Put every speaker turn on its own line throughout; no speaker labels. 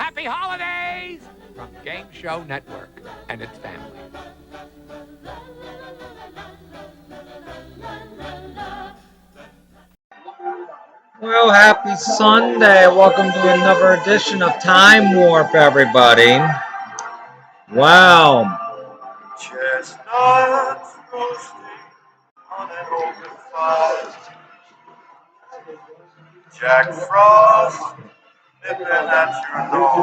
Happy holidays from Game Show Network and its family.
Well, happy Sunday. Welcome to another edition of Time Warp, everybody. Wow.
Chestnuts roasting on an open fire. Jack Frost nipping at your nose.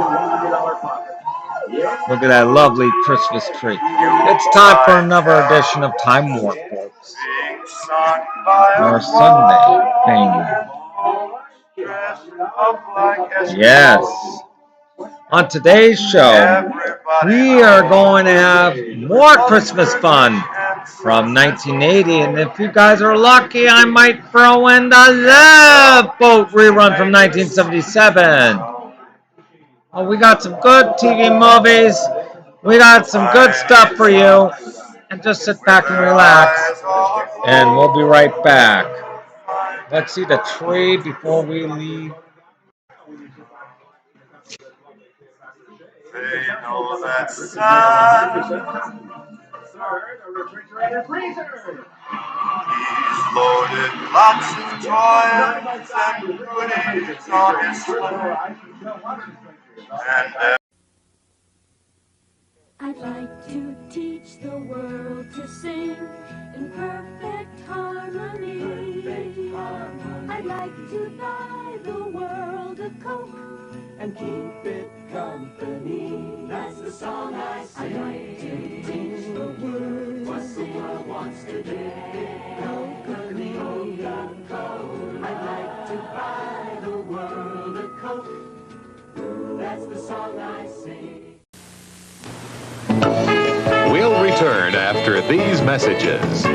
Look at that lovely Christmas tree. It's time for another edition of Time Warp, folks.
Being sung by
Our
a
Sunday thing.
dressed up like
Yes. On today's show, we are going to have more Christmas fun from 1980. And if you guys are lucky, I might throw in the Love Boat rerun from 1977. Oh, we got some good TV movies. We got some good stuff for you. And just sit back and relax. And we'll be right back. Let's see the tree before we leave.
They know that Santa, he's loaded lots of toys and goodies on his sleigh. And
I'd like to teach the world to sing in perfect harmony. I'd like to buy the world a Coke and keep it company. That's the song I sing. I'd like to teach the world what the world wants today. Coca-Cola. I'd like to buy the world a Coke. That's the song I sing.
We'll return after these messages.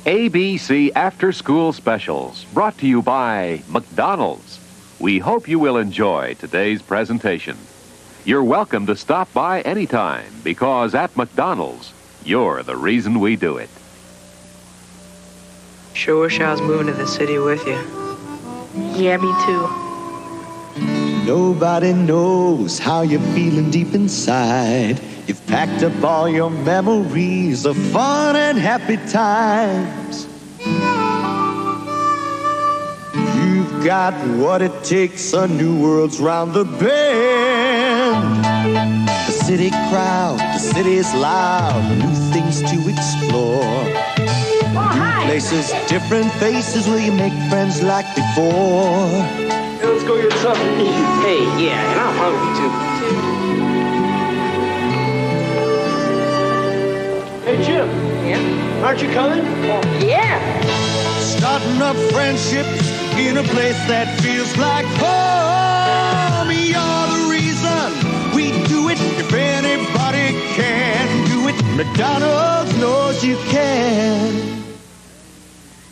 ABC After School Specials, brought to you by McDonald's. We hope you will enjoy today's presentation. You're welcome to stop by anytime, because at McDonald's, you're the reason we do it.
Sure wish I was moving to the city with you. Yeah, me too.
Nobody knows how you're feeling deep inside. You've packed up all your memories of fun and happy times. You've got what it takes, a new world's round the bend. The city crowd, the city's loud, new things to explore. New places, different faces, will you make friends like before?
Let's go get something. Hey, yeah, and I'm hungry too. Hey, Jim. Yeah? Aren't you coming?
Yeah.
Starting up friendships in a place that feels like home. You're the reason we do it. If anybody can do it, McDonald's knows you can.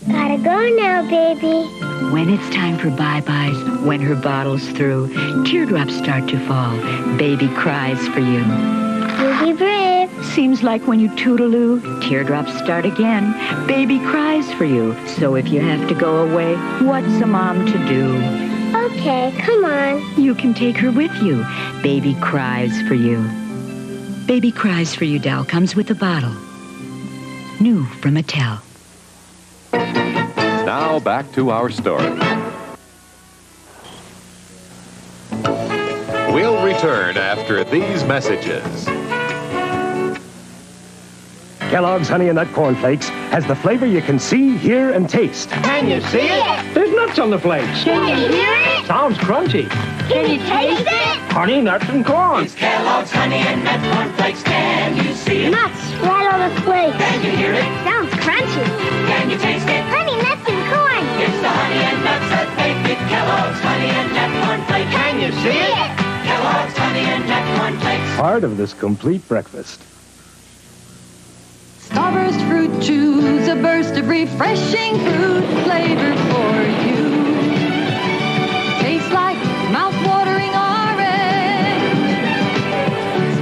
Gotta go now, baby.
When it's time for bye-byes, when her bottle's through, teardrops start to fall, baby cries for you.
Be brave.
Seems like when you toodaloo, teardrops start again, baby cries for you. So if you have to go away, what's a mom to do?
Okay, come on.
You can take her with you. Baby cries for you. Baby Cries for You doll comes with a bottle. New from Mattel.
Now back to our story. We'll return after these messages.
Kellogg's Honey and Nut Corn Flakes has the flavor you can see, hear, and taste. Can you see it? There's nuts on the flakes.
Can you hear it?
Sounds crunchy.
Can you taste it?
Honey, nuts, and corn.
It's Kellogg's Honey and Nut Corn Flakes. Can you see it?
Nuts right on the flake.
Can you hear it?
Sounds crunchy.
Can you taste it?
Honey, nuts, and corn.
It's the honey and nuts that make it Kellogg's Honey and Nut Corn Flakes.
Can you see it?
Kellogg's Honey and Nut Corn Flakes.
Part of this complete breakfast.
Starburst fruit chews, a burst of refreshing fruit flavor for you. Tastes like mouth-watering orange,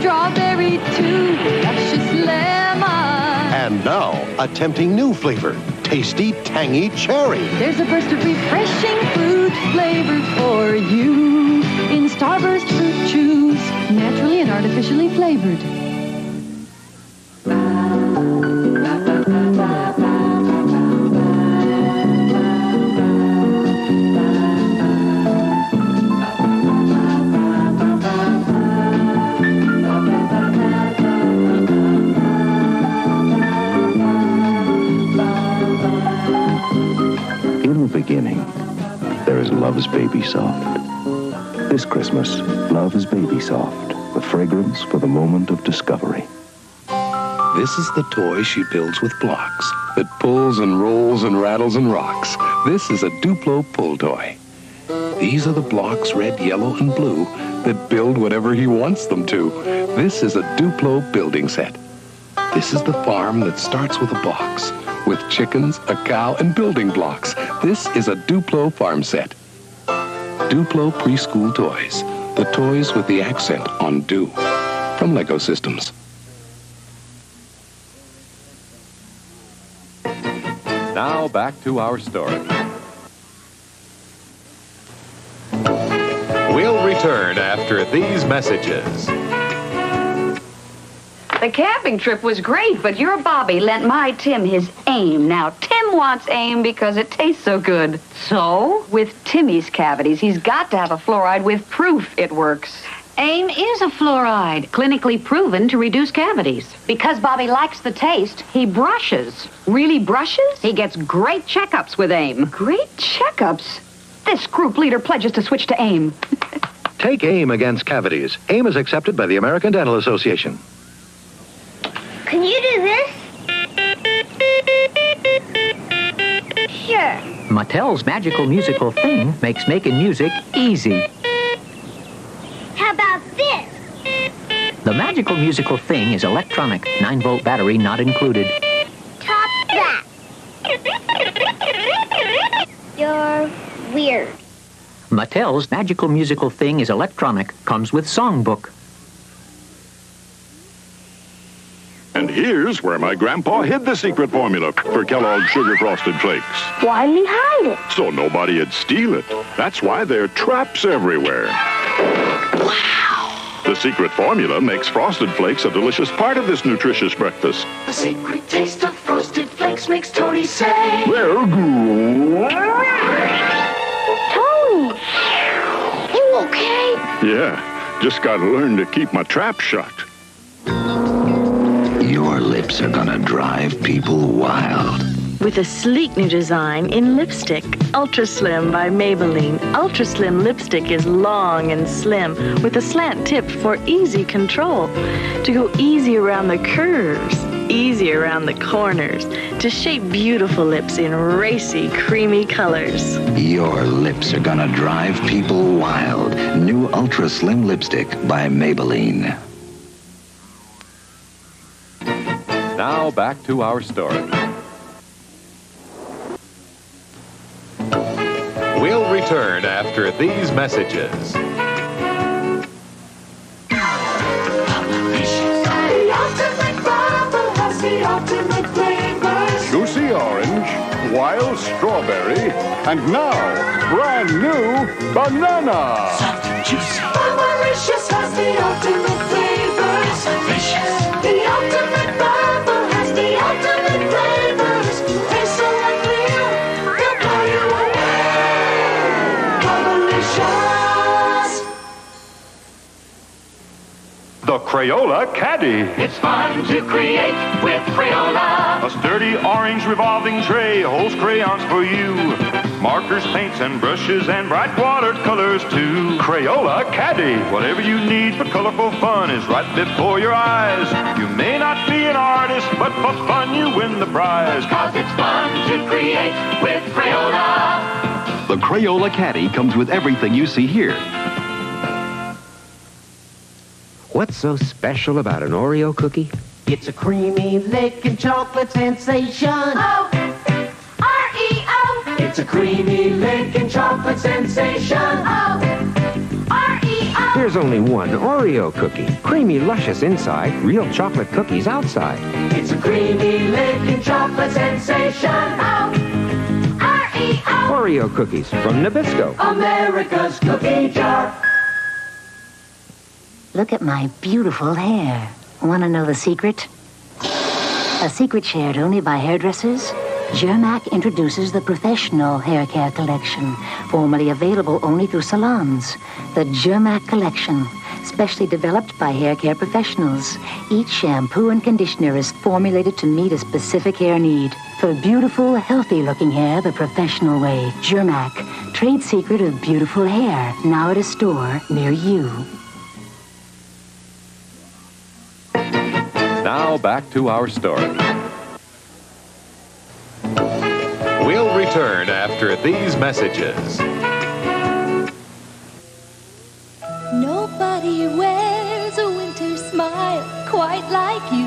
strawberry too, luscious lemon.
And now, a tempting new flavor, tasty, tangy cherry.
There's a burst of refreshing fruit flavor for you.
is Baby Soft. This Christmas, love is Baby Soft, the fragrance for the moment of discovery.
This is the toy she builds with blocks that pulls and rolls and rattles and rocks. This is a Duplo pull toy. These are the blocks, red, yellow, and blue, that build whatever he wants them to. This is a Duplo building set. This is the farm that starts with a box, with chickens, a cow, and building blocks. This is a Duplo farm set. Duplo preschool toys. The toys with the accent on do. From Lego Systems.
Now back to our story. We'll return after these messages.
The camping trip was great, but your Bobby lent my Tim his AIM. Now, Tim wants AIM because it tastes so good. So, with Timmy's cavities, he's got to have a fluoride with proof it works. AIM is a fluoride, clinically proven to reduce cavities. Because Bobby likes the taste, he brushes. Really brushes? He gets great checkups with AIM. Great checkups? This group leader pledges to switch to AIM.
Take AIM against cavities. AIM is accepted by the American Dental Association.
Can you do this? Sure.
Mattel's magical musical thing makes making music easy.
How about this?
The magical musical thing is electronic, 9-volt battery not included.
Top that. You're weird.
Mattel's magical musical thing is electronic, comes with songbook.
And here's where my grandpa hid the secret formula for Kellogg's Sugar Frosted Flakes.
Why did he hide it?
So nobody'd steal it. That's why there are traps everywhere. Wow! The secret formula makes Frosted Flakes a delicious part of this nutritious breakfast.
The secret taste of Frosted Flakes makes Tony say,
They're good.
Tony! You okay?
Yeah, just gotta learn to keep my trap shut.
Your lips are gonna drive people wild.
With a sleek new design in lipstick. Ultra Slim by Maybelline. Ultra Slim lipstick is long and slim with a slant tip for easy control. To go easy around the curves, easy around the corners. To shape beautiful lips in racy, creamy colors.
Your lips are gonna drive people wild. New Ultra Slim lipstick by Maybelline.
Now back to our story. We'll return after these messages.
Juicy orange, wild strawberry, and now, brand new banana.
soft and juicy. Delicious has the ultimate flavors. Delicious. The ultimate bubble has the ultimate flavors. Taste so unreal, they'll blow you away. Bubblicious.
The Crayola Caddy.
It's fun to create with Crayola.
A sturdy orange revolving tray holds crayons for you. Markers, paints, and brushes, and bright watercolors too. Crayola Caddy. Whatever you need for colorful fun is right before your eyes. You may not be an artist, but for fun you win the prize.
'Cause it's fun to create with Crayola.
The Crayola Caddy comes with everything you see here.
What's so special about an Oreo cookie?
It's a creamy licking chocolate sensation.
O-R-E-O.
It's a creamy licking chocolate sensation.
O-R-E-O.
There's only one Oreo cookie. Creamy, luscious inside, real chocolate cookies outside.
It's a creamy licking chocolate sensation.
O-R-E-O.
Oreo cookies from Nabisco.
America's cookie jar.
Look at my beautiful hair. Want to know the secret? A secret shared only by hairdressers
Germac introduces the professional hair care collection, formerly available only through salons. The Germac collection, specially developed by hair care professionals. Each shampoo and conditioner is formulated to meet a specific hair need. For beautiful, healthy-looking hair the professional way. Germac, trade secret of beautiful hair. Now at a store near you.
Now back to our story. We'll return after these messages.
Nobody wears a winter smile quite like you.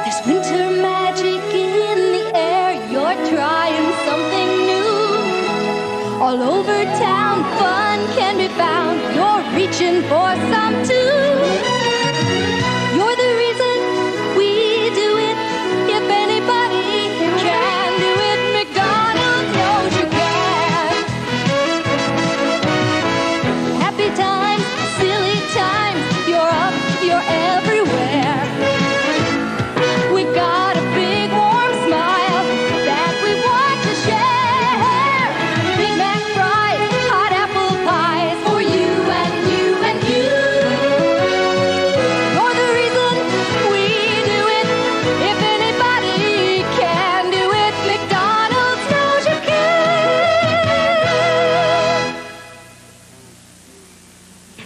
There's winter magic in the air. You're trying something new. All over town, fun can be found. You're reaching for some too. You're the reason we do it. If anybody can do it, McDonald's knows you can. Happy times, silly times, you're up, you're everywhere. We got a big warm smile that we want to share. Big Mac fries, hot apple pies for you and you and you. You're the reason we do it. If anybody can do it, McDonald's knows you can.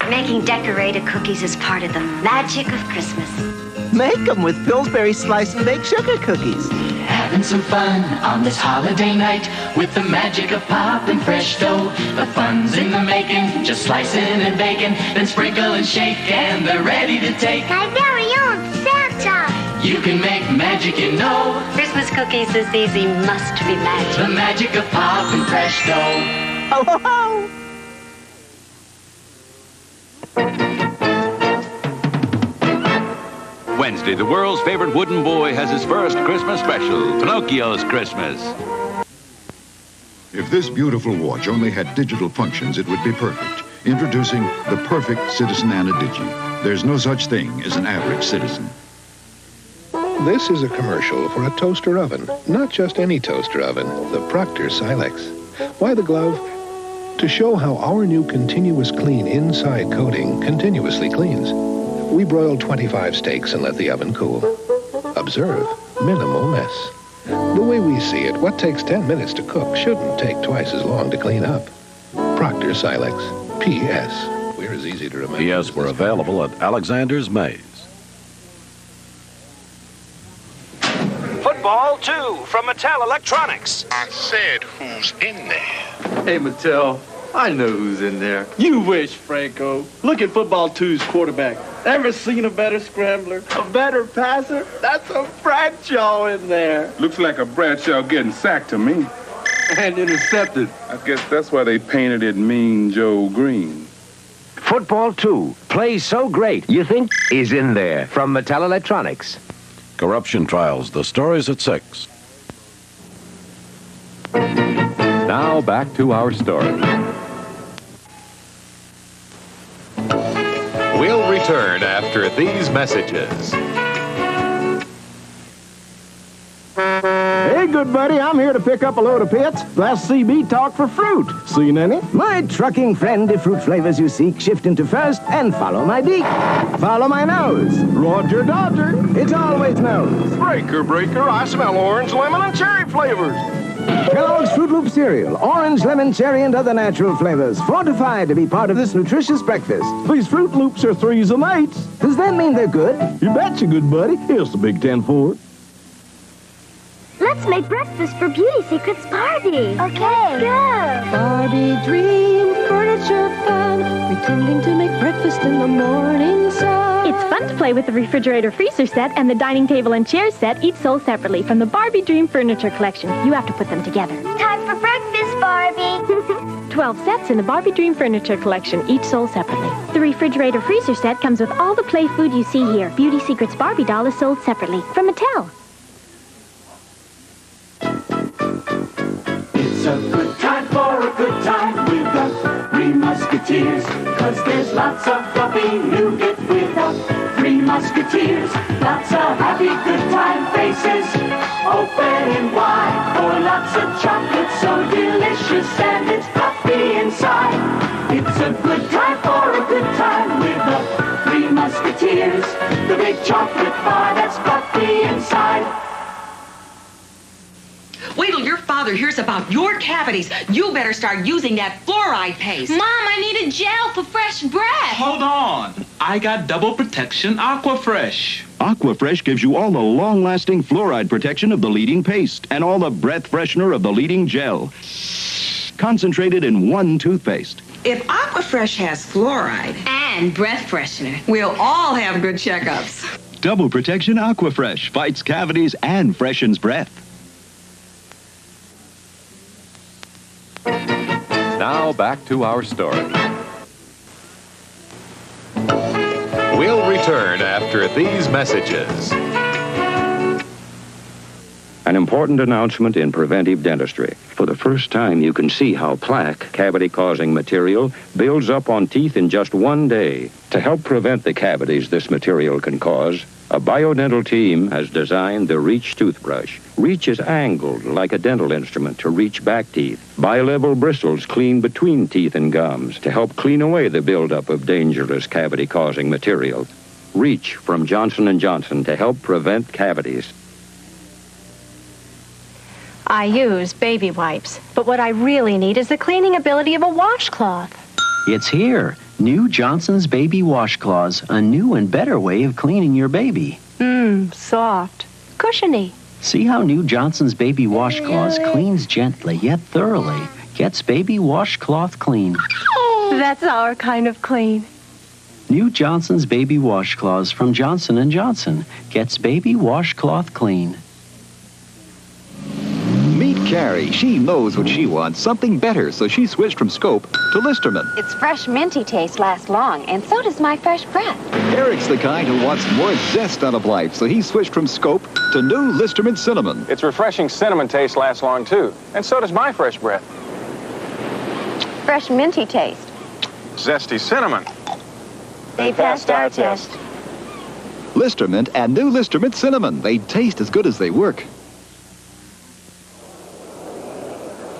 Making decorated cookies is part of the magic of Christmas.
Make them with Pillsbury Slice and Bake Sugar Cookies.
Having some fun on this holiday night with the magic of popping fresh dough. The fun's in the making, just slicing and baking, then sprinkle and shake, and they're ready to take.
My very own Santa.
You can make magic, you know.
Christmas cookies is easy, must be magic.
The magic of popping fresh dough.
Ho, ho, ho!
Wednesday, the world's favorite wooden boy has his first Christmas special, Pinocchio's Christmas.
If this beautiful watch only had digital functions, it would be perfect. Introducing the perfect Citizen Anna Digi. There's no such thing as an average citizen.
This is a commercial for a toaster oven. Not just any toaster oven, the Proctor Silex. Why the glove? To show how our new continuous clean inside coating continuously cleans. We broil 25 steaks and let the oven cool. Observe, minimal mess. The way we see it, what takes 10 minutes to cook shouldn't take twice as long to clean up. Proctor Silex. P.S. We're as easy to remember.
P.S. We're available at Alexander's Maze.
Football 2 from Mattel Electronics.
I said, who's in there?
Hey, Mattel, I know who's in there. You wish, Franco. Look at Football 2's quarterback. Ever seen a better scrambler? A better passer? That's a Bradshaw in there.
Looks like a Bradshaw getting sacked to me.
And intercepted.
I guess that's why they painted it Mean Joe Green.
Football 2 plays so great you think is in there from Mattel Electronics.
Corruption Trials. The story's at 6.
Now back to our story. We'll return after these messages.
Hey, good buddy, I'm here to pick up a load of pits. Last CB talk for fruit. Seen any? My trucking friend, the fruit flavors you seek, shift into first and follow my beak. Follow my nose. Roger Dodger. It's always nose.
Breaker, I smell orange, lemon, and cherry flavors.
Kellogg's Fruit Loop cereal. Orange, lemon, cherry, and other natural flavors. Fortified to be part of this nutritious breakfast. These Fruit Loops are 3s and 8s. Does that mean they're good? You betcha, good buddy. Here's the Big 10 for it.
Let's make breakfast for Beauty Secret's Barbie. Okay. Go.
Barbie dream furniture fun, pretending to make breakfast in the morning sun.
It's fun to play with the refrigerator freezer set and the dining table and chair set, each sold separately from the Barbie Dream Furniture Collection. You have to put them together.
Time for breakfast, Barbie.
12 sets in the Barbie Dream Furniture Collection, each sold separately. The refrigerator freezer set comes with all the play food you see here. Beauty Secret's Barbie doll is sold separately from Mattel.
It's a good time for a good time with the Three Musketeers, 'cause there's lots of fluffy nougat with the Three Three Musketeers, lots of happy good time faces, opening wide for lots of chocolate so delicious and it's puffy inside. It's a good time for a good time with the Three Musketeers, the big chocolate bar that's puffy inside.
Wait till your father hears about your cavities. You better start using that fluoride paste.
Mom, I need a gel for fresh breath.
Hold on. I got double protection Aquafresh.
Aquafresh gives you all the long-lasting fluoride protection of the leading paste and all the breath freshener of the leading gel. Concentrated in one toothpaste.
If Aquafresh has fluoride
And breath freshener.
we'll all have good checkups.
Double protection Aquafresh fights cavities and freshens breath.
Now back to our story. We'll return after these messages.
An important announcement in preventive dentistry. For the first time, you can see how plaque, cavity-causing material, builds up on teeth in just one day. To help prevent the cavities this material can cause, a biodental team has designed the Reach toothbrush. Reach is angled like a dental instrument to reach back teeth. Bi-level bristles clean between teeth and gums to help clean away the buildup of dangerous cavity-causing material. Reach from Johnson & Johnson to help prevent cavities.
I use baby wipes, but what I really need is the cleaning ability of a washcloth.
It's here. New Johnson's Baby Washcloths, a new and better way of cleaning your baby.
Soft, cushiony.
See how new Johnson's Baby Washcloths cleans gently yet thoroughly. Gets baby washcloth clean.
That's our kind of clean.
New Johnson's Baby Washcloths from Johnson & Johnson. Gets baby washcloth clean.
Meet Carrie. She knows what she wants, something better, so she switched from Scope to Listerman.
Its fresh minty taste lasts long, and so does my fresh breath.
Eric's the kind who wants more zest out of life, so he switched from Scope to new Listerman Cinnamon.
Its refreshing cinnamon taste lasts long, too, and so does my fresh breath.
Fresh minty taste.
Zesty cinnamon.
They passed our test.
Listerman and new Listerman Cinnamon. They taste as good as they work.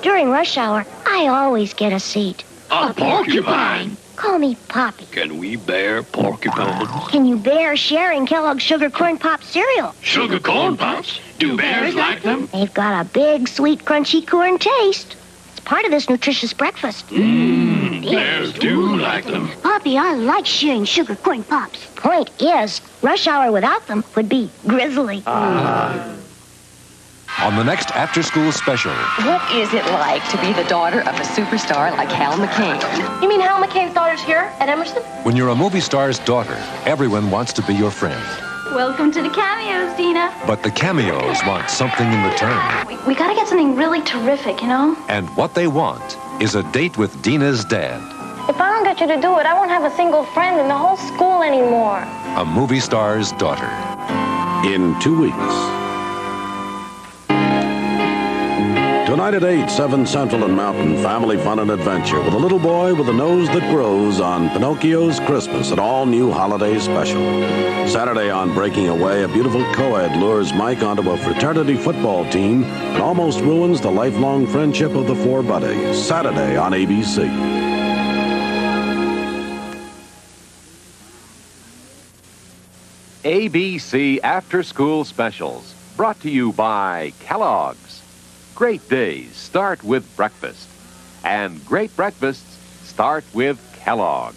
During rush hour, I always get a seat.
A porcupine.
Call me Poppy.
Can we bear porcupines?
Can you bear sharing Kellogg's Sugar Corn Pop cereal?
Sugar corn pops? Do bears like them?
They've got a big, sweet, crunchy corn taste. It's part of this nutritious breakfast.
Bears do like them.
Poppy, I like sharing Sugar Corn Pops. Point is, rush hour without them would be grisly.
On the next after-school special,
What is it like to be the daughter of a superstar like Hal McCain? You mean Hal McCain's daughter's here at Emerson?
when you're a movie star's daughter, everyone wants to be your friend.
Welcome to the cameos, Dina.
But the cameos want something in return.
We gotta get something really terrific, you know?
And what they want is a date with Dina's dad,
If I don't get you to do it, I won't have a single friend in the whole school anymore.
a movie star's daughter.
In 2 weeks. Tonight at 8, 7 Central and Mountain, family fun and adventure with a little boy with a nose that grows on Pinocchio's Christmas, an all-new holiday special. Saturday on Breaking Away, a beautiful co-ed lures Mike onto a fraternity football team and almost ruins the lifelong friendship of the four buddies. Saturday on ABC.
ABC After School Specials, brought to you by Kellogg's. Great days start with breakfast, and great breakfasts start with Kellogg's.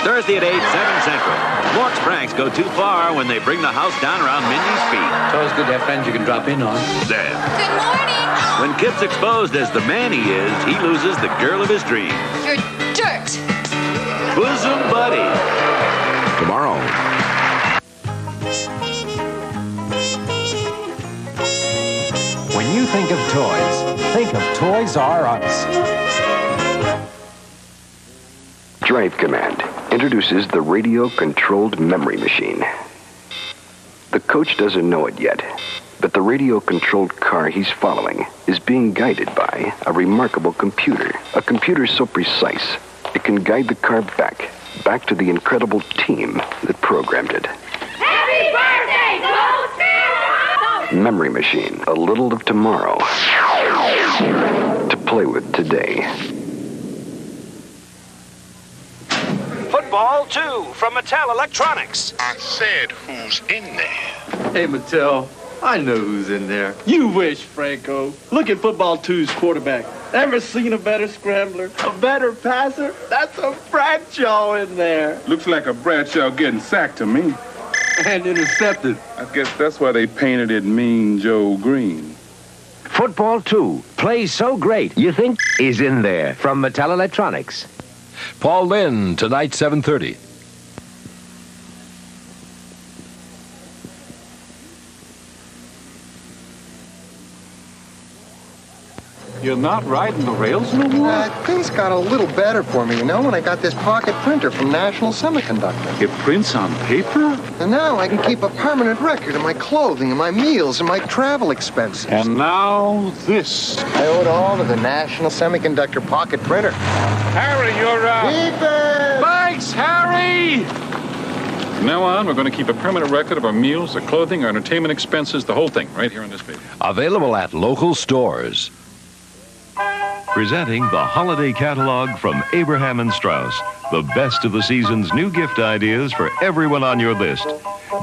Thursday at 8, 7 Central. Mort's pranks go too far when they bring the house down around Mindy's feet.
It's always good to have friends you can drop in on.
There. Good morning. When Kip's exposed as the man he is, he loses the girl of his dreams.
You're dirt.
Bosom buddy.
Tomorrow.
When you think of toys, think of Toys R Us.
Drive Command introduces the radio-controlled memory machine. The coach doesn't know it yet, but the radio-controlled car he's following is being guided by a remarkable computer. A computer so precise, it can guide the car back to the incredible team that programmed it.
Happy birthday, Ghost!
Memory machine, a little of tomorrow to play with today.
Football 2 from Mattel Electronics.
I said, who's in there? Hey, Mattel, I know who's in there. You wish, Franco. Look at Football 2's quarterback. Ever seen a better scrambler? A better passer? That's a Bradshaw in there.
Looks like a Bradshaw getting sacked to me.
And intercepted.
I guess that's why they painted it Mean Joe Green.
Football 2 plays so great, you think is in there from Mattel Electronics.
Paul Lynn, tonight, 7:30.
You're not riding the rails no more?
Things got a little better for me, you know, when I got this pocket printer from National Semiconductor.
It prints on paper?
And now I can keep a permanent record of my clothing and my meals and my travel expenses.
And now this.
I owe it all to the National Semiconductor pocket printer.
Harry, you're
Keep it!
Thanks, Harry!
From now on, we're going to keep a permanent record of our meals, our clothing, our entertainment expenses, the whole thing, right here on this paper.
Available at local stores.
Presenting the holiday catalog from Abraham & Strauss. The best of the season's new gift ideas for everyone on your list.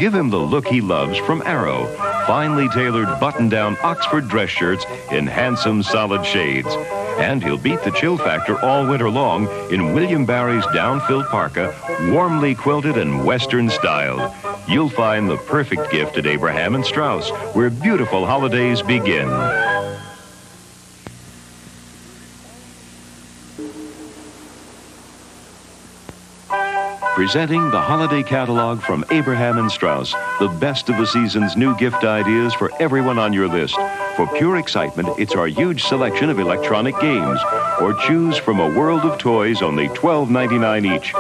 Give him the look he loves from Arrow. Finely tailored button-down Oxford dress shirts in handsome, solid shades. And he'll beat the chill factor all winter long in William Barry's down-filled parka, warmly quilted and Western styled. You'll find the perfect gift at Abraham & Strauss, where beautiful holidays begin. Presenting the holiday catalog from Abraham & Strauss. The best of the season's new gift ideas for everyone on your list. For pure excitement, it's our huge selection of electronic games. Or choose from a world of toys, only $12.99 each.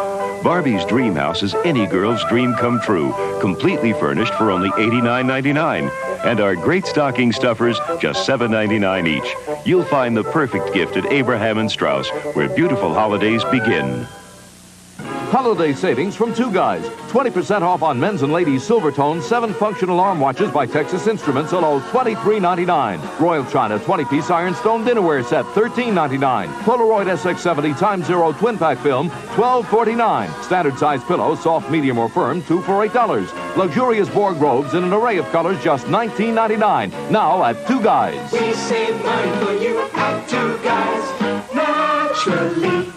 Barbie's Dream House is any girl's dream come true. Completely furnished for only $89.99. And our great stocking stuffers, just $7.99 each. You'll find the perfect gift at Abraham & Strauss, where beautiful holidays begin.
Holiday savings from Two Guys. 20% off on men's and ladies' Silvertone 7-function alarm watches by Texas Instruments at low $23.99. Royal China 20-piece Ironstone dinnerware set $13.99. Polaroid SX70 Time-Zero twin pack film $12.49. Standard size pillow, soft, medium, or firm, 2 for $8. Luxurious Borg robes in an array of colors, just $19.99. Now at Two Guys.
We save money for you at Two Guys, naturally.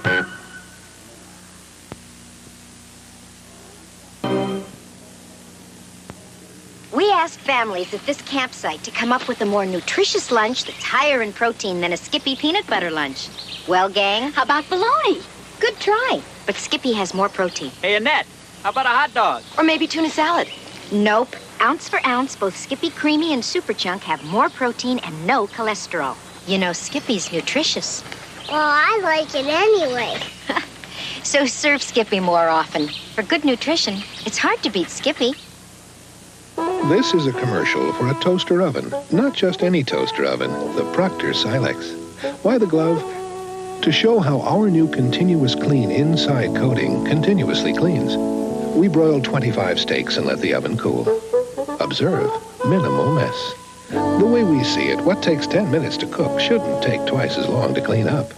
We asked families at this campsite to come up with a more nutritious lunch that's higher in protein than a Skippy peanut butter lunch. Well, gang, how about bologna? Good try, but Skippy has more protein.
Hey, Annette, how about a hot dog?
Or maybe tuna salad. Nope. Ounce for ounce, both Skippy Creamy and Super Chunk have more protein and no cholesterol. You know, Skippy's nutritious.
Well, I like it anyway.
So serve Skippy more often. For good nutrition, it's hard to beat Skippy.
This is a commercial for a toaster oven. Not just any toaster oven, the Proctor Silex. Why the glove? To show how our new continuous clean inside coating continuously cleans. We broiled 25 steaks and let the oven cool. Observe, minimal mess. The way we see it, what takes 10 minutes to cook shouldn't take twice as long to clean up.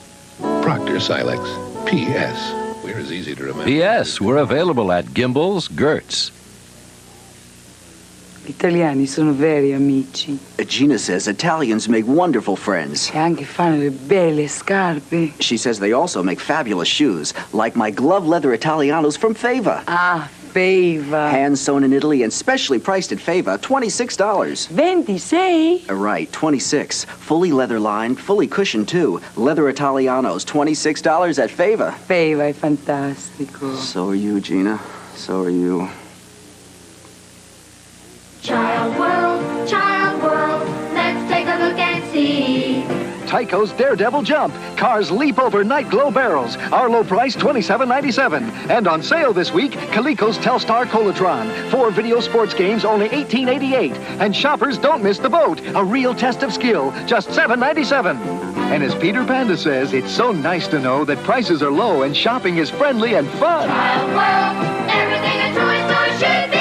Proctor Silex. P.S. We're as easy to remember.
P.S. We're available at Gimbel's, Gertz.
Gli italiani sono veri amici.
Gina says Italians make wonderful friends.
E anche fanno le belle scarpe.
She says they also make fabulous shoes, like my glove leather Italianos from Fava.
Ah, Fava.
Hand sewn in Italy and specially priced at Fava, $26.
26?
Right, 26. Fully leather lined, fully cushioned too. Leather Italianos, $26 at Fava.
Fava è fantastico.
So are you, Gina. So are you.
Child world, let's take a look and see.
Tyco's Daredevil Jump. Cars leap over night glow barrels. Our low price, $27.97. And on sale this week, Coleco's Telstar Colatron. 4 video sports games, only $18.88. And shoppers don't miss the boat. A real test of skill, just $7.97. And as Peter Panda says, it's so nice to know that prices are low and shopping is friendly and fun.
Child World, everything a toy store should be.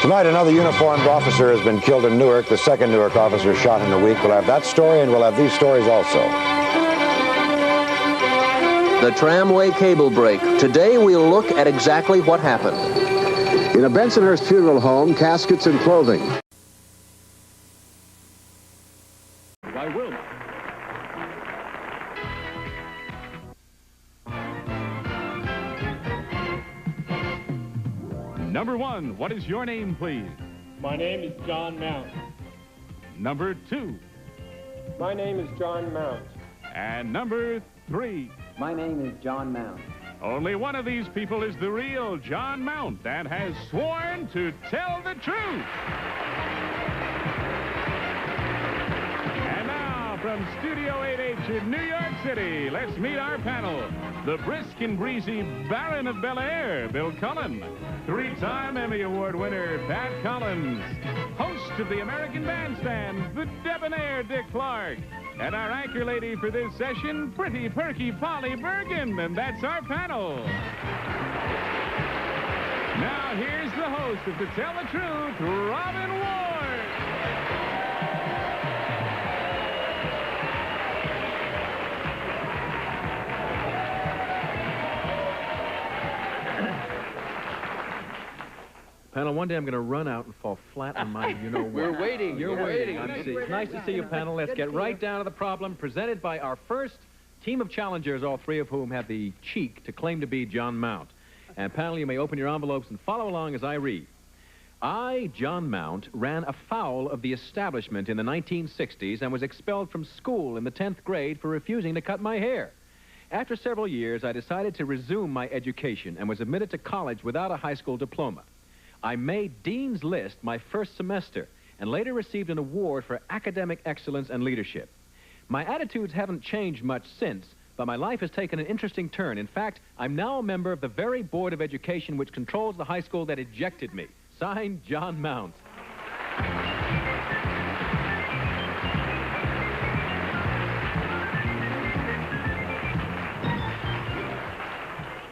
Tonight, another uniformed officer has been killed in Newark. The second Newark officer shot in a week. We'll have that story, and we'll have these stories also.
The tramway cable break. Today, we'll look at exactly what happened.
In a Bensonhurst funeral home, caskets and clothing.
By Wilma. Number 1, what is your name, please?
My name is John Mount.
Number 2.
My name is John Mount.
And number 3.
My name is John Mount.
Only one of these people is the real John Mount and has sworn to tell the truth. And now, from Studio 8H in New York City, let's meet our panel. The brisk and breezy Baron of Bel Air, Bill Cullen. 3-time Emmy Award winner, Pat Collins. Host of the American Bandstand, the debonair Dick Clark. And our anchor lady for this session, pretty perky Polly Bergen. And that's our panel. Now, here's the host of To Tell the Truth, Robin Ward.
Panel, one day I'm going to run out and fall flat on my you-know-what.
We're waiting.
You're
We're
waiting.
waiting.
It's nice to see you, panel. Let's get right down to the problem presented by our first team of challengers, all 3 of whom have the cheek to claim to be John Mount. And panel, you may open your envelopes and follow along as I read. I, John Mount, ran afoul of the establishment in the 1960s and was expelled from school in the 10th grade for refusing to cut my hair. After several years, I decided to resume my education and was admitted to college without a high school diploma. I made Dean's List my first semester and later received an award for academic excellence and leadership. My attitudes haven't changed much since, but my life has taken an interesting turn. In fact, I'm now a member of the very Board of Education which controls the high school that ejected me. Signed, John Mount.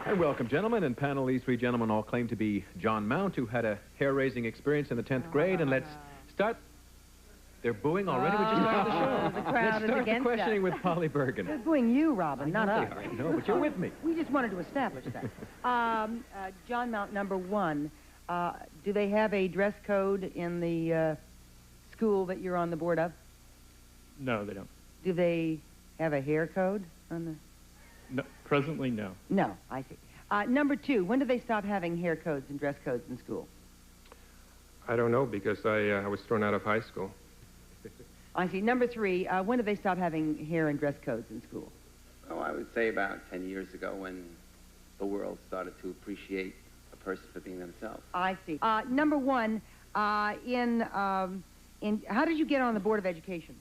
And welcome, gentlemen, and panel. These 3 gentlemen all claim to be John Mount, who had a hair-raising experience in the 10th grade. And let's start. They're booing already. We just started the show.
The crowd
Let's
is
start the
against
questioning
us.
with Polly Bergen.
They're booing you, Robin, not us.
I know, but you're with me.
We just wanted to establish that. John Mount, number 1. Do they have a dress code in the school that you're on the board of?
No, they don't.
Do they have a hair code on the...
No, presently, no.
No, I see. Number 2, when do they stop having hair codes and dress codes in school?
I don't know because I was thrown out of high school.
I see. Number 3, when do they stop having hair and dress codes in school?
Oh, I would say about 10 years ago when the world started to appreciate a person for being themselves.
I see. Number 1, how did you get on the Board of Education?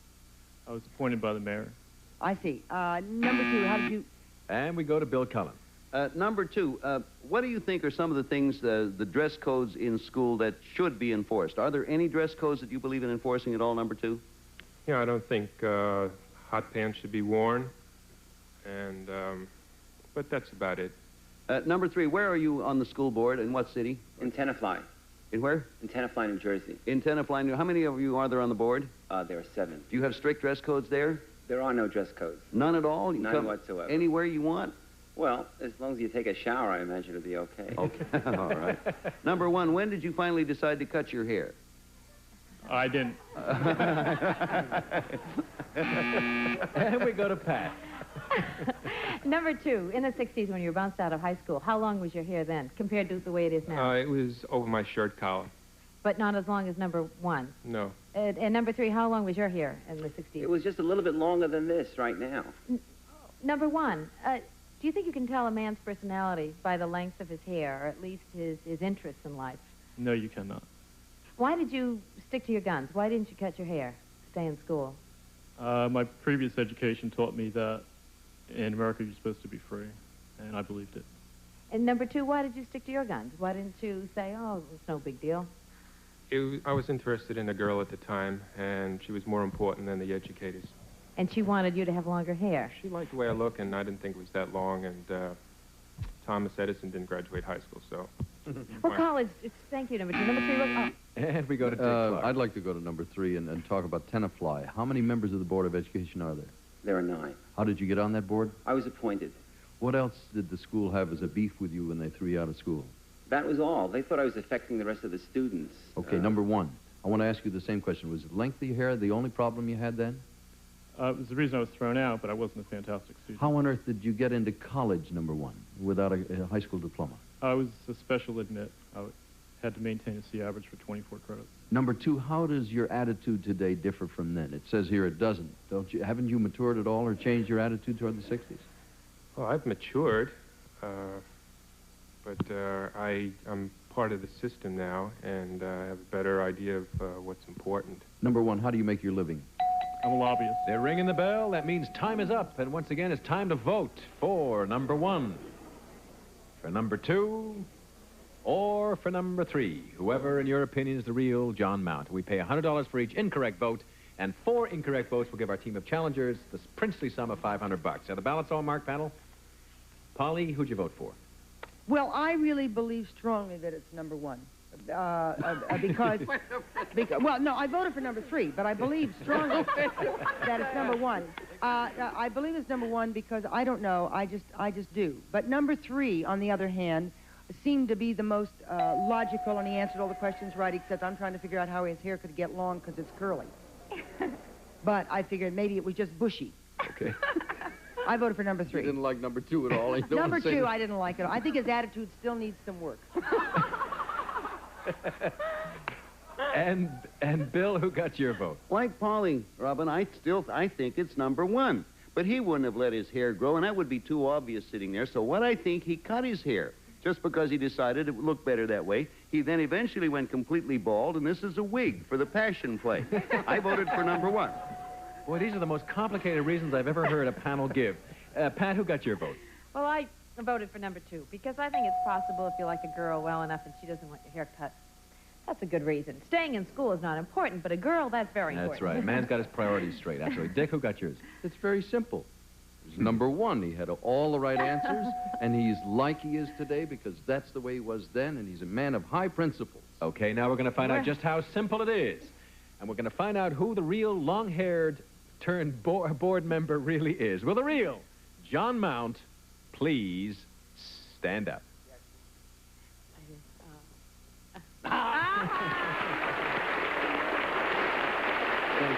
I was appointed by the mayor.
I see. Number 2, how did you...
And we go to Bill Cullen.
Number 2, what do you think are some of the things, the dress codes in school that should be enforced? Are there any dress codes that you believe in enforcing at all, number 2?
Yeah, I don't think hot pants should be worn, and but that's about it.
Number 3, where are you on the school board? In what city?
In Tenafly.
In where?
In Tenafly, New Jersey.
In Tenafly. How many of you are there on the board?
There are 7.
Do you have strict dress codes there?
There are no dress codes.
None at all? You
None
come
whatsoever.
Anywhere you want?
Well, as long as you take a shower, I imagine it'll be okay.
Okay, all right. Number 1, when did you finally decide to cut your hair?
I didn't.
And we go to Pat.
Number 2, in the 60s when you were bounced out of high school, how long was your hair then compared to the way it is now?
It was over my shirt collar.
But not as long as number 1.
No.
And number 3, how long was your hair in the 60s?
It was just a little bit longer than this right now.
Number 1, Do you think you can tell a man's personality by the length of his hair, or at least his interests in life?
No, you cannot.
Why did you stick to your guns? Why didn't you cut your hair, stay in school?
My previous education taught me that in America you're supposed to be free, and I believed it.
And number two, why did you stick to your guns? Why didn't you say, oh, it's no big deal?
I was interested in a girl at the time, and she was more important than the educators.
And she wanted you to have longer hair.
She liked the way I look, and I didn't think it was that long, and Thomas Edison didn't graduate high school, so...
Well, college, thank you, number two. Number three, what?
And we go to Dick Clark.
I'd like to go to number 3 and talk about Tenafly. How many members of the Board of Education are there?
There are 9.
How did you get on that board?
I was appointed.
What else did the school have as a beef with you when they threw you out of school?
That was all. They thought I was affecting the rest of the students.
Okay, number 1. I want to ask you the same question. Was lengthy hair the only problem you had then?
It was the reason I was thrown out, but I wasn't a fantastic student.
How on earth did you get into college, number 1, without a high school diploma?
I was a special admit. I had to maintain a C average for 24 credits.
Number 2, how does your attitude today differ from then? It says here it doesn't. Haven't you matured at all or changed your attitude toward the 60s?
Well, I've matured, but I'm part of the system now, and I have a better idea of what's important.
Number 1, how do you make your living?
I'm a lobbyist.
They're ringing the bell. That means time is up. And once again, it's time to vote for number 1, for number 2, or for number 3. Whoever, in your opinion, is the real John Mount. We pay $100 for each incorrect vote, and 4 incorrect votes will give our team of challengers the princely sum of $500. Are the ballots all marked, panel? Polly, who'd you vote for?
Well, I really believe strongly that it's number 1. Because, well, no, I voted for number 3, but I believe strongly that it's number 1. I believe it's number 1 because I don't know, I just do. But number 3, on the other hand, seemed to be the most logical, and he answered all the questions right, except I'm trying to figure out how his hair could get long because it's curly. But I figured maybe it was just bushy.
Okay.
I voted for number 3.
You didn't like number 2 at all.
Number 2, I didn't like it. I think his attitude still needs some work.
And Bill, who got your vote?
Like Polly, Robin, I think it's number 1. But he wouldn't have let his hair grow, and that would be too obvious sitting there. So what I think, he cut his hair just because he decided it would look better that way. He then eventually went completely bald, and this is a wig for the passion play. I voted for number 1.
Boy, these are the most complicated reasons I've ever heard a panel give. Pat, who got your vote?
Well, I voted for number 2 because I think it's possible if you like a girl well enough and she doesn't want your hair cut. That's a good reason. Staying in school is not important, but a girl, that's very important.
That's right. Man's got his priorities straight, absolutely. Dick, who got yours?
It's very simple. It was number 1. He had all the right answers, and he's like he is today because that's the way he was then, and he's a man of high principles.
Okay, now we're going to find out just how simple it is. And we're going to find out who the real long-haired turned board member really is. Will the real John Mount please stand up? Thank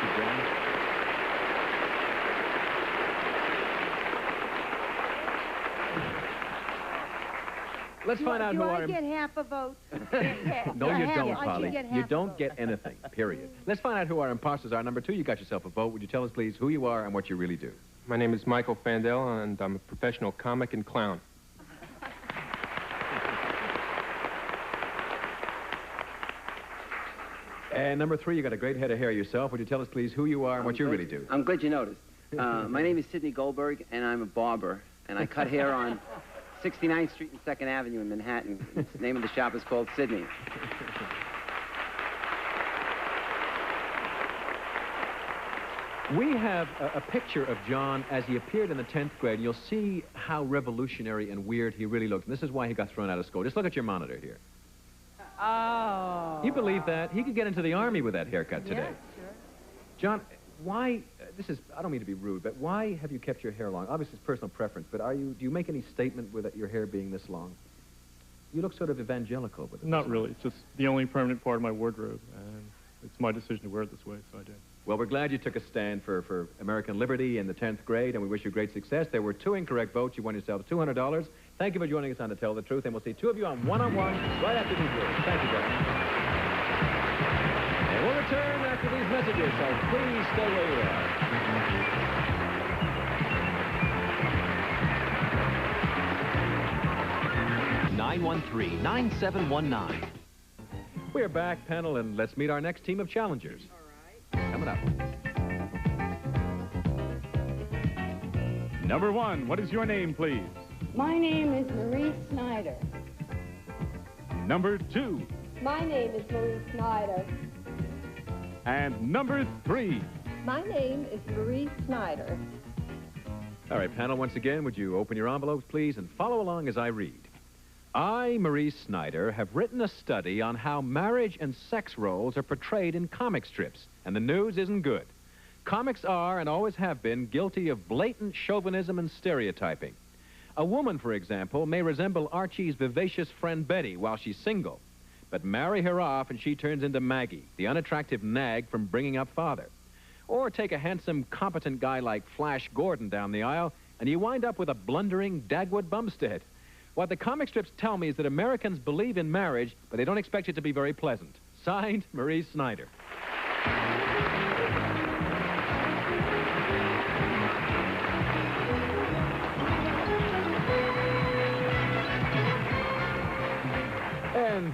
you, John. Let's find out who
Do I
our...
get half a vote?
No, you don't,
I
Polly.
get
You
half
don't get anything, period. Let's find out who our imposters are. Number 2, you got yourself a vote. Would you tell us, please, who you are and what you really do?
My name is Michael Fandel, and I'm a professional comic and clown.
And number 3, you got a great head of hair yourself. Would you tell us, please, who you are and what you really do?
I'm glad you noticed. My name is Sidney Goldberg, and I'm a barber, and I cut hair on 69th Street and 2nd Avenue in Manhattan. The name of the shop is called Sidney.
We have a picture of John as he appeared in the 10th grade, and you'll see how revolutionary and weird he really looked. And this is why he got thrown out of school. Just look at your monitor here.
Oh.
You believe that? He could get into the Army with that haircut today.
Yeah, sure.
John, why, I don't mean to be rude, but why have you kept your hair long? Obviously, it's personal preference, but do you make any statement with your hair being this long? You look sort of evangelical with it.
Not really. It's just the only permanent part of my wardrobe, and it's my decision to wear it this way, so I did.
Well, we're glad you took a stand for American liberty in the 10th grade, and we wish you great success. There were 2 incorrect votes. You won yourselves $200. Thank you for joining us on To Tell the Truth, and we'll see 2 of you on one-on-one right after these words. Thank you, guys. And we'll return after these messages, so please stay where you are.
913-9719.
We're back, panel, and let's meet our next team of challengers. All right. Coming up.
Number 1, what is your name, please?
My name is Marie Snyder.
Number 2.
My name is Marie Snyder.
And number 3.
My name is Marie Snyder.
All right, panel, once again, would you open your envelopes, please, and follow along as I read. I, Marie Snyder, have written a study on how marriage and sex roles are portrayed in comic strips, and the news isn't good. Comics are, and always have been, guilty of blatant chauvinism and stereotyping. A woman, for example, may resemble Archie's vivacious friend Betty while she's single, but marry her off and she turns into Maggie, the unattractive nag from Bringing Up Father. Or take a handsome, competent guy like Flash Gordon down the aisle, and you wind up with a blundering Dagwood Bumstead. What the comic strips tell me is that Americans believe in marriage, but they don't expect it to be very pleasant. Signed, Marie Snyder. And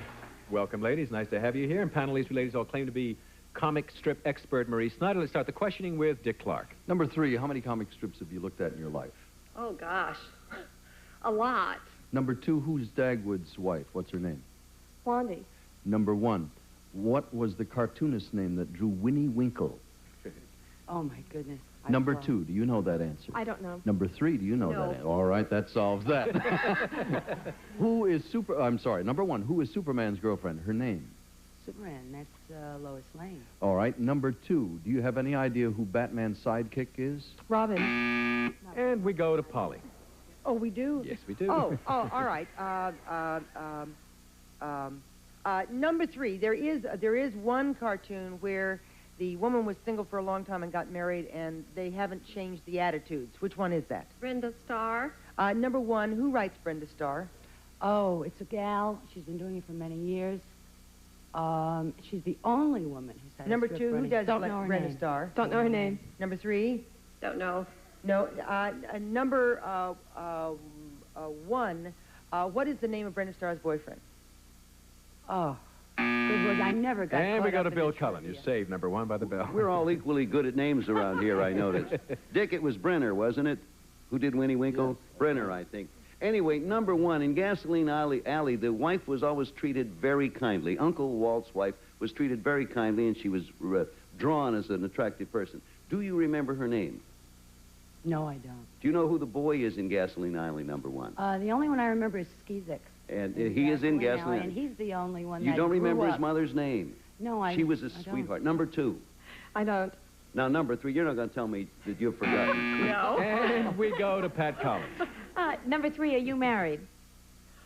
welcome, ladies. Nice to have you here. And panelists, ladies, all claim to be comic strip expert Marie Snyder. Let's start the questioning with Dick Clark.
Number 3, how many comic strips have you looked at in your life?
Oh, gosh. A lot.
Number 2, who's Dagwood's wife? What's her name?
Blondie.
Number 1, what was the cartoonist's name that drew Winnie Winkle?
Oh, my goodness.
Number 2, do you know that answer?
I don't know.
Number 3, do you know
No.
that answer? All right, that solves that. Number 1, who is Superman's girlfriend? Her name?
Superman, that's Lois Lane.
All right, number 2, do you have any idea who Batman's sidekick is?
Robin.
And we go to Polly.
Oh, we do?
Yes, we do.
Oh, all right. Number 3, there is one cartoon where the woman was single for a long time and got married, and they haven't changed the attitudes. Which one is that?
Brenda Starr.
Number 1, who writes Brenda Starr?
Oh, it's a gal. She's been doing it for many years. She's the only woman who's had
Number
a script
2, who
running.
does
Don't know her
Brenda
name.
Starr?
Don't know her name.
Number 3?
Don't know.
No. Number 1, what is the name of Brenda Starr's boyfriend?
Oh, good word. I never got
And we
caught
go
up
to
in
Bill
the
Cullen. You're saved, number 1 by the bell.
We're all equally good at names around here, I noticed. Dick, it was Brenner, wasn't it? Who did Winnie Winkle?
Yes.
Brenner, I think. Anyway, number 1, in Gasoline Alley, the wife was always treated very kindly. Uncle Walt's wife was treated very kindly, and she was drawn as an attractive person. Do you remember her name?
No, I don't.
Do you know who the boy is in Gasoline Alley, number 1?
The only one I remember is Skeezik.
And he is in Gasoline
Alley,
Alley.
and he's the only one
You
that
don't
grew
remember his
up.
mother's name?
No,
She was a
I don't.
sweetheart. Number 2.
I don't.
Now, number 3, you're not going to tell me that you've forgotten.
No.
And we go to Pat Collins.
Number 3, are you married?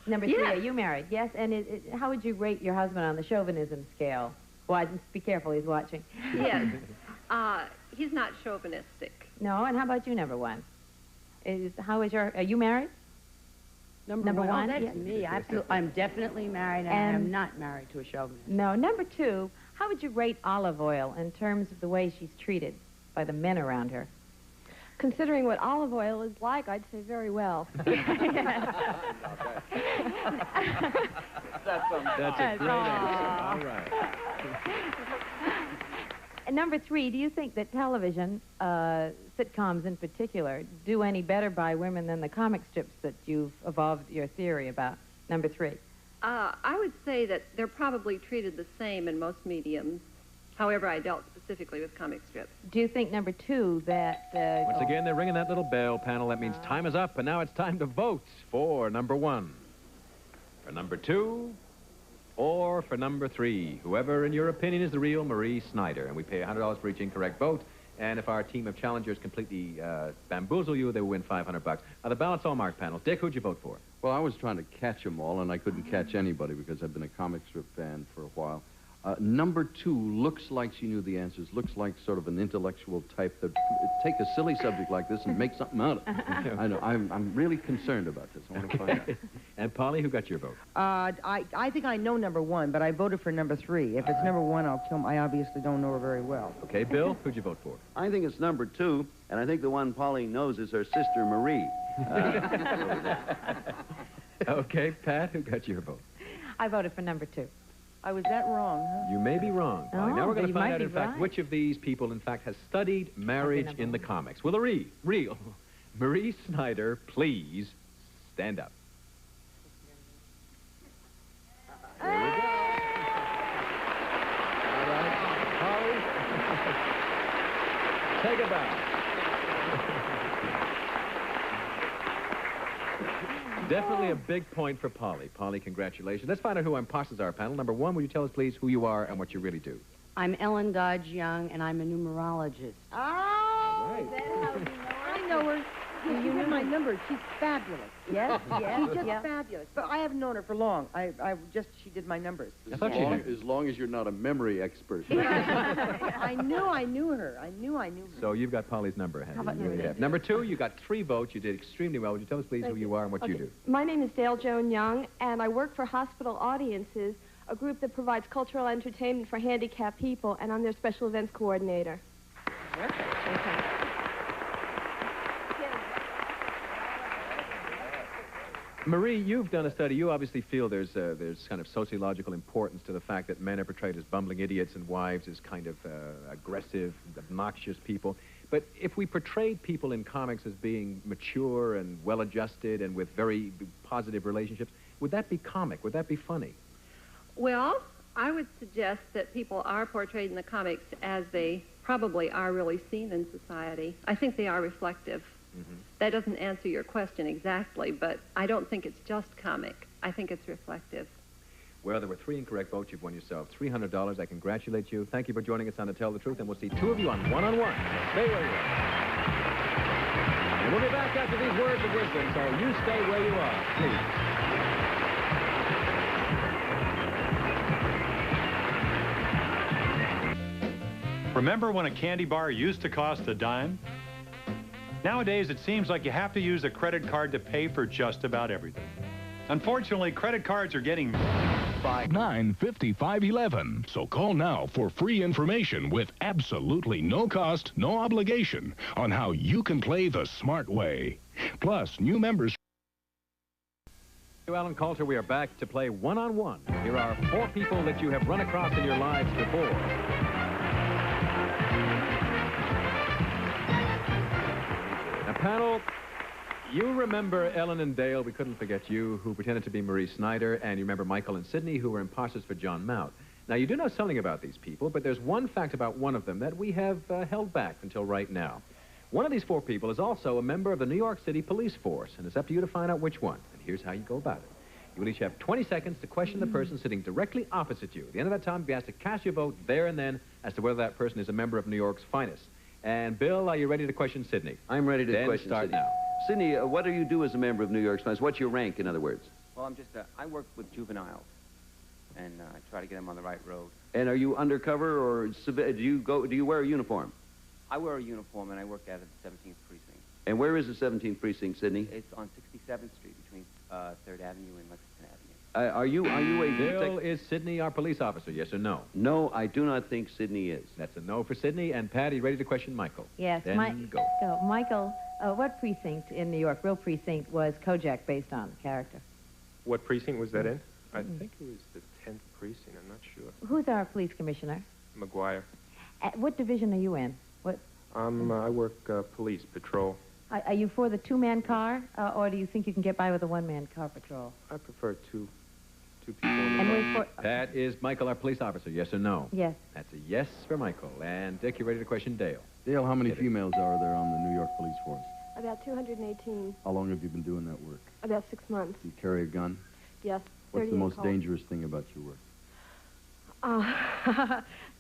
Number 3,
Yes.
are you married? Yes. And how would you rate your husband on the chauvinism scale? Well, just be careful, he's watching.
Yes. He's not chauvinistic.
No, and how about you, number 1? Are you married? Number
one?
one,
Oh, that's
yes.
me. I'm definitely married, and I am not married to a chauvinist.
No. Number 2, how would you rate Olive Oil in terms of the way she's treated by the men around her?
Considering what olive oil is like, I'd say very well.
That's a great answer. All right.
And number 3, do you think that television, sitcoms in particular, do any better by women than the comic strips that you've evolved your theory about? Number 3.
I would say that they're probably treated the same in most mediums. However, I dealt specifically with comic strips.
Do you think, number 2, that...
Once again, they're ringing that little bell, panel. That means time is up, and now it's time to vote for number 1, for number 2, or for number 3. Whoever, in your opinion, is the real Marie Snyder. And we pay $100 for each incorrect vote. And if our team of challengers completely bamboozle you, they will win $500. Now, the ballot's all marked, panel. Dick, who'd you vote for?
Well, I was trying to catch them all, and I couldn't catch anybody because I've been a comic strip fan for a while. Number 2 looks like she knew the answers, looks like sort of an intellectual type that take a silly subject like this and make something out of it. I know. I'm really concerned about this. I want to find out.
And Polly, who got your vote?
I think I know number 1, but I voted for number 3. If it's number 1, I'll kill him. I obviously don't know her very well.
Okay, Bill, who'd you vote for?
I think it's number 2, and I think the one Pauline knows is her sister Marie.
Okay, Pat, who got your vote?
I voted for number 2.
Was that wrong, huh?
You may be wrong.
Oh,
now we're
but
going to
you
find
might
out,
be
in fact,
right.
which of these people, in fact, has studied marriage in the comics. Will Marie Snyder please stand up? There we go. All right, Polly. Take a bow. Definitely a big point for Polly. Polly, congratulations. Let's find out who our imposters are, panel. Number 1, will you tell us, please, who you are and what you really do?
I'm Ellen Dodge Young, and I'm a numerologist.
Oh, I know her. You know my number. She's fabulous.
Yes,
She's just fabulous. But I haven't known her for long. She did my numbers.
As long as you're not a memory expert.
I knew her. I knew her.
So you've got Polly's number, have
How
you?
about
You really
number
have. Number 2, you got 3 votes. You did extremely well. Would you tell us, please, who you are and what you do?
My name is Dale Joan Young, and I work for Hospital Audiences, a group that provides cultural entertainment for handicapped people, and I'm their special events coordinator.
Marie, you've done a study. You obviously feel there's kind of sociological importance to the fact that men are portrayed as bumbling idiots and wives as kind of aggressive, obnoxious people. But if we portrayed people in comics as being mature and well-adjusted and with very positive relationships, would that be comic? Would that be funny?
Well, I would suggest that people are portrayed in the comics as they probably are really seen in society. I think they are reflective. That doesn't answer your question exactly, but I don't think it's just comic. I think it's reflective.
Well, there were 3 incorrect votes. You've won yourself $300. I congratulate you. Thank you for joining us on To Tell the Truth, and we'll see 2 of you on One-on-One. Stay where you are. And we'll be back after these words of wisdom, so you stay where you are, please.
Remember when a candy bar used to cost a dime? Nowadays, it seems like you have to use a credit card to pay for just about everything. Unfortunately, credit cards are getting
95511. So call now for free information with absolutely no cost, no obligation on how you can play the smart way. Plus, new members.
Alan Coulter, we are back to play One-on-One. Here are 4 people that you have run across in your lives before. Panel, you remember Ellen and Dale, we couldn't forget you, who pretended to be Marie Snyder, and you remember Michael and Sidney, who were imposters for John Mount. Now, you do know something about these people, but there's one fact about one of them that we have held back until right now. One of these 4 people is also a member of the New York City Police Force, and it's up to you to find out which one. And here's how you go about it. You will each have 20 seconds to question the person sitting directly opposite you. At the end of that time, you'll be asked to cast your vote there and then as to whether that person is a member of New York's finest. And, Bill, are you ready to question Sidney?
I'm ready to
then
question
start
Sidney.
now.
Sidney, what do you do as a member of New York's Finest? What's your rank, in other words?
Well, I work with juveniles, and I try to get them on the right road.
And are you undercover, or do you wear a uniform?
I wear a uniform, and I work out at the 17th Precinct.
And where is the 17th Precinct, Sidney?
It's on 67th Street between 3rd Avenue and Lexington Avenue.
Are you a...
Bill, is Sidney our police officer, yes or no?
No, I do not think Sidney is.
That's a no for Sidney. And Patty, ready to question Michael?
Yes,
Then go.
Michael, what precinct in New York, real precinct, was Kojak based on, the character?
What precinct was that in? I think it was the 10th precinct. I'm not sure.
Who's our police commissioner?
McGuire.
What division are you in? What?
I work police patrol.
Are you for the 2-man car, or do you think you can get by with a 1-man car patrol?
I prefer two people in the car.
That is Michael, our police officer, yes or no?
Yes.
That's a yes for Michael. And Dick, you ready to question Dale?
Dale, how many females are there on the New York Police Force?
About 218.
How long have you been doing that work?
About 6 months.
Do you carry a gun?
Yes.
What's
30
the
in
most
call.
dangerous thing about your work?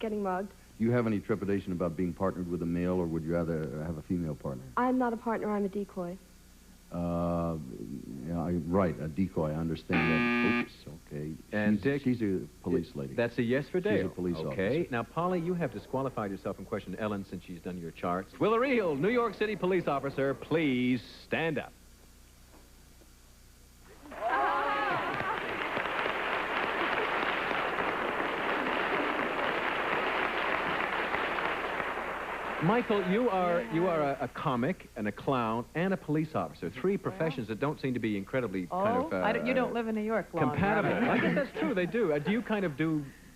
Getting mugged.
Do you have any trepidation about being partnered with a male, or would you rather have a female partner?
I'm not a partner, I'm a decoy.
Right, a decoy, I understand that. Oops, okay.
And Dick,
she's a police lady.
That's a yes for Dale.
She's a police officer.
Okay. Now, Polly, you have disqualified yourself from questioning Ellen since she's done your charts. Will a real New York City police officer please stand up? Michael, you are a comic and a clown and a police officer. Three professions that don't seem to be incredibly kind of...
you don't live in New York long.
Compatible. I guess that's true. They do. Do you kind of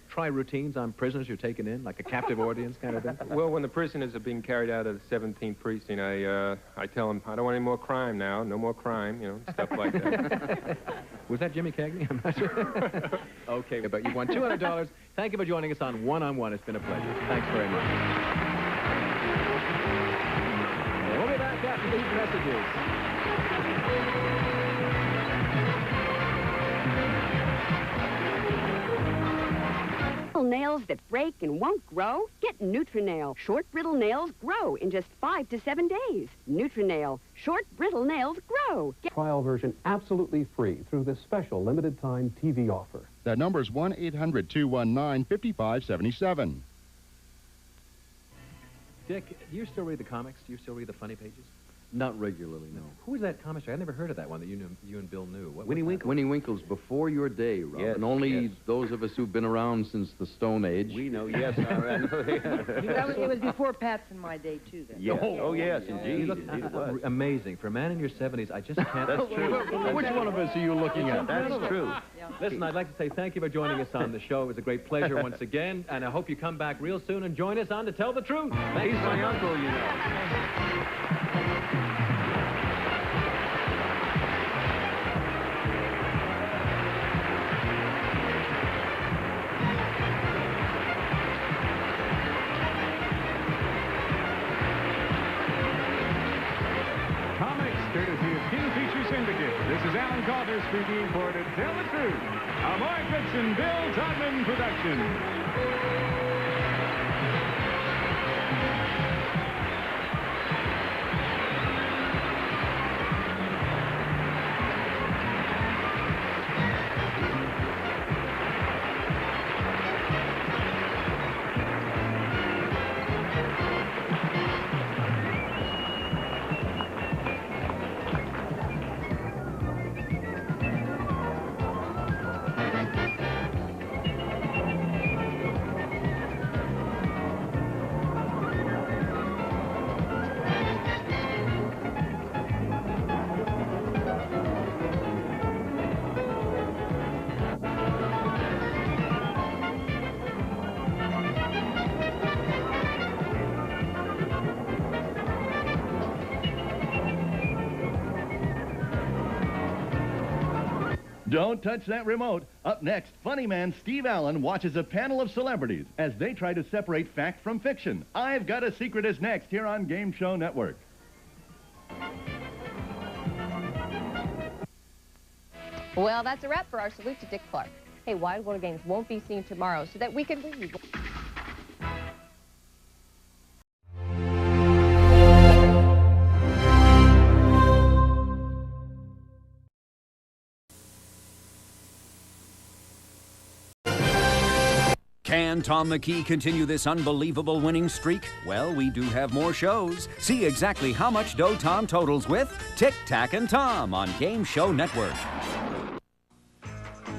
try routines on prisoners you're taking in, like a captive audience kind of thing?
Well, when the prisoners are being carried out of the 17th precinct, I tell them, I don't want any more crime now. No more crime, you know, stuff like that.
Was that Jimmy Cagney? I'm not sure. Okay, but you've won $200. Thank you for joining us on One-on-One. It's been a pleasure. Thanks very much. We'll be back after these messages.
Nails that break and won't grow? Get Nutrinail. Short, brittle nails grow in just 5 to 7 days. Nutrinail. Short, brittle nails grow.
Trial version absolutely free through this special limited-time TV offer.
That number's 1-800-219-5577.
Dick, do you still read the comics? Do you still read the funny pages?
Not regularly, no.
Who was that comic? I never heard of that one that you and Bill knew. What
Winnie Winkle. Winnie Winkle's before your day, Rob.
Yes,
and only
yes.
those of us who've been around since the Stone Age.
We know, yes.
It was before Pat's and my day, too, then.
Yeah. Oh, yes, indeed.
You look
Indeed it was.
amazing. For a man in your 70s, I just can't...
That's true.
Which one of us are you looking at?
That's true.
Listen, I'd like to say thank you for joining us on the show. It was a great pleasure once again, and I hope you come back real soon and join us on To Tell the Truth.
He's my uncle, you know.
Courtesy of King Feature Syndicate. This is Alan Calder speaking for To Tell the Truth, a Mark Ritson, Bill Todman production.
Don't touch that remote. Up next, funny man Steve Allen watches a panel of celebrities as they try to separate fact from fiction. I've Got a Secret is next here on Game Show Network.
Well, that's a wrap for our salute to Dick Clark. Hey, Wide World Games won't be seen tomorrow so that we can bring you...
Can Tom McKee continue this unbelievable winning streak? Well, we do have more shows. See exactly how much dough Tom totals with Tic Tac and Tom on Game Show Network.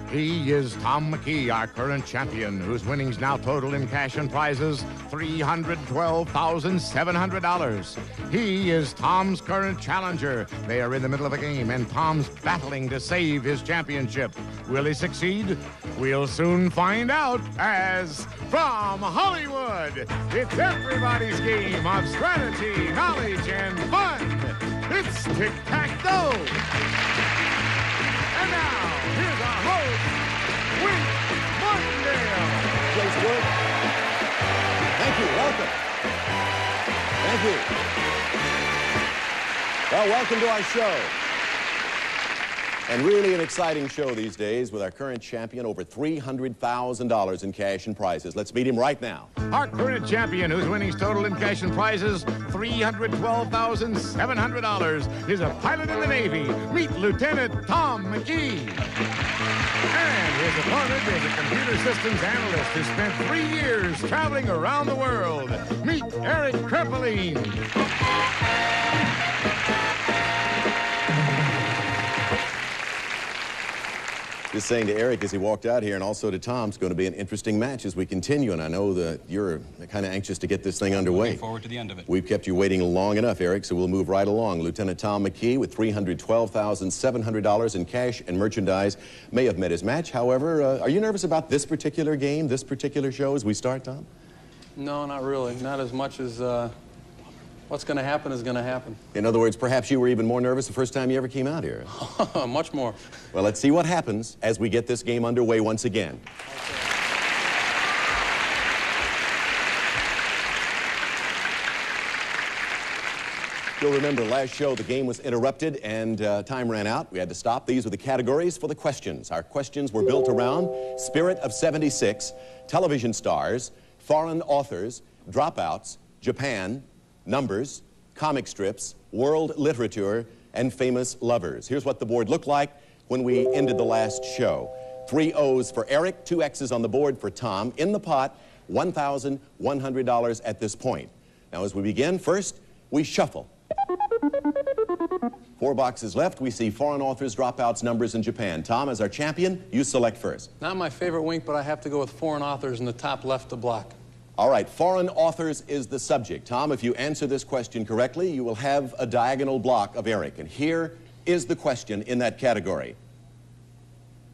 He is Tom McKee, our current champion, whose winnings now total in cash and prizes $312,700. He is Tom's current challenger. They are in the middle of a game, and Tom's battling to save his championship. Will he succeed? We'll soon find out as from Hollywood, it's everybody's game of strategy, knowledge, and fun. It's Tic-Tac-Toe. And now, here's our host, Wink Martindale.
Place good. Thank you. Welcome. Thank you. Well, welcome to our show. And really an exciting show these days with our current champion, over $300,000 in cash and prizes. Let's meet him right now.
Our current champion, whose winnings total in cash and prizes $312,700, is a pilot in the Navy. Meet Lieutenant Tom McKee. And his opponent is a computer systems analyst who spent 3 years traveling around the world. Meet Eric Kreppeline.
Just saying to Eric as he walked out here, and also to Tom, it's going to be an interesting match as we continue, and I know that you're kind of anxious to get this thing underway.
Looking forward to the end of it.
We've kept you waiting long enough, Eric, so we'll move right along. Lieutenant Tom McKee with $312,700 in cash and merchandise may have met his match. However, are you nervous about this particular game, this particular show as we start, Tom?
No, not really. Not as much as what's going to happen is going to happen.
In other words, perhaps you were even more nervous the first time you ever came out here.
Much more.
Well, let's see what happens as we get this game underway once again. You'll remember last show the game was interrupted and time ran out. We had to stop. These were the categories for the questions. Our questions were built around Spirit of 76, television stars, foreign authors, dropouts, Japan, numbers, comic strips, world literature, and famous lovers. Here's what the board looked like when we ended the last show. 3 O's for Eric, 2 X's on the board for Tom. In the pot, $1,100 at this point. Now, as we begin, first, we shuffle. 4 boxes left. We see foreign authors, dropouts, numbers, in Japan. Tom, as our champion, you select first.
Not my favorite wink, but I have to go with foreign authors in the top left of the block.
All right, foreign authors is the subject. Tom, if you answer this question correctly, you will have a diagonal block of Eric. And here is the question in that category.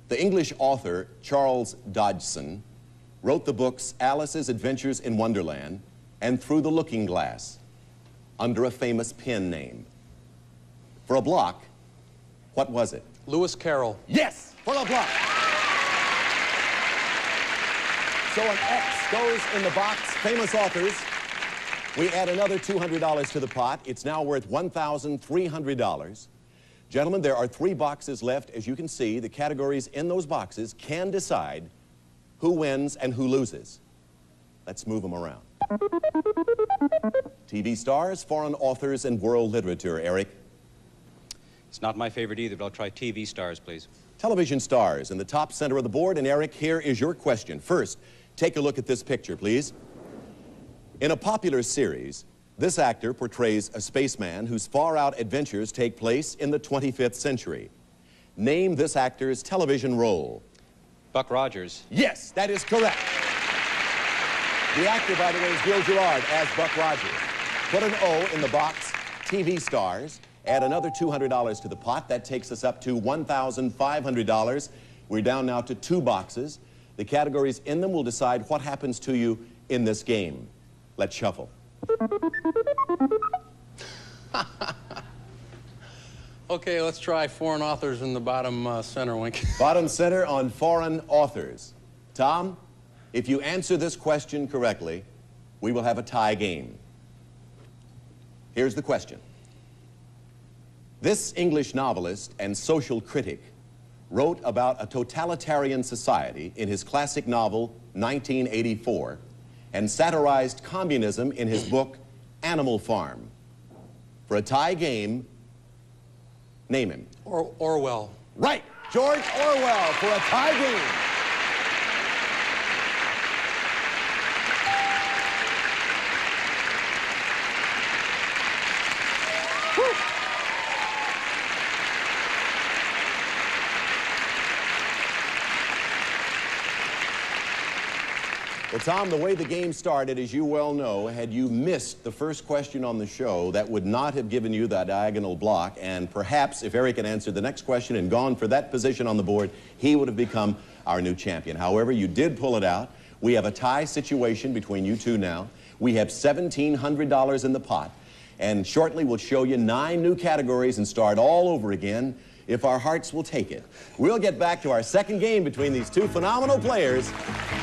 The English author Charles Dodgson wrote the books Alice's Adventures in Wonderland and Through the Looking Glass under a famous pen name. For a block, what was it?
Lewis Carroll.
Yes, for a block. So an X goes in the box, famous authors. We add another $200 to the pot. It's now worth $1,300. Gentlemen, there are 3 boxes left. As you can see, the categories in those boxes can decide who wins and who loses. Let's move them around. TV stars, foreign authors, and world literature. Eric?
It's not my favorite either, but I'll try TV stars, please.
Television stars in the top center of the board. And Eric, here is your question. First, take a look at this picture, please. In a popular series, this actor portrays a spaceman whose far-out adventures take place in the 25th century. Name this actor's television role.
Buck Rogers.
Yes, that is correct. The actor, by the way, is Gil Gerard as Buck Rogers. Put an O in the box, TV stars. Add another $200 to the pot. That takes us up to $1,500. We're down now to 2 boxes. The categories in them will decide what happens to you in this game. Let's shuffle.
Okay, let's try foreign authors in the bottom center, Wink.
Bottom center on foreign authors. Tom, if you answer this question correctly, we will have a tie game. Here's the question. This English novelist and social critic wrote about a totalitarian society in his classic novel, 1984, and satirized communism in his book, Animal Farm. For a tie game, name him.
Orwell.
Right, George Orwell for a tie game. Well, Tom, the way the game started, as you well know, had you missed the first question on the show, that would not have given you that diagonal block, and perhaps if Eric had answered the next question and gone for that position on the board, he would have become our new champion. However, you did pull it out. We have a tie situation between you two now. We have $1,700 in the pot, and shortly we'll show you 9 new categories and start all over again, if our hearts will take it. We'll get back to our second game between these 2 phenomenal players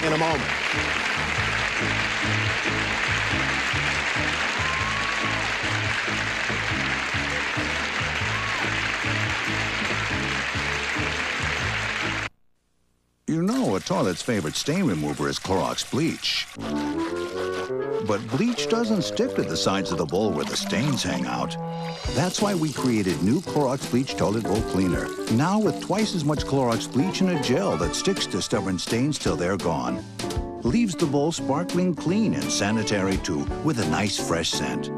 in a moment.
You know a toilet's favorite stain remover is Clorox bleach. But bleach doesn't stick to the sides of the bowl where the stains hang out. That's why we created new Clorox Bleach Toilet Bowl Cleaner. Now with twice as much Clorox bleach in a gel that sticks to stubborn stains till they're gone. Leaves the bowl sparkling clean and sanitary too, with a nice fresh scent.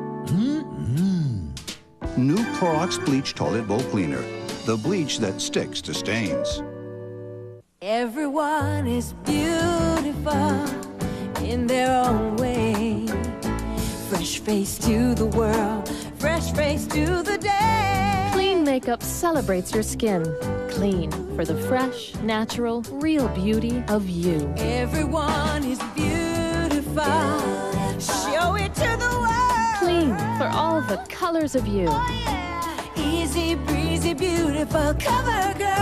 New Clorox Bleach Toilet Bowl Cleaner. The bleach that sticks to stains.
Everyone is beautiful in their own way. Fresh face to the world, fresh face to the day.
Clean makeup celebrates your skin. Clean for the fresh, natural, real beauty of you.
Everyone is beautiful. Show it to the world.
Clean for all the colors of you.
Oh, yeah. Easy breezy, beautiful cover girl.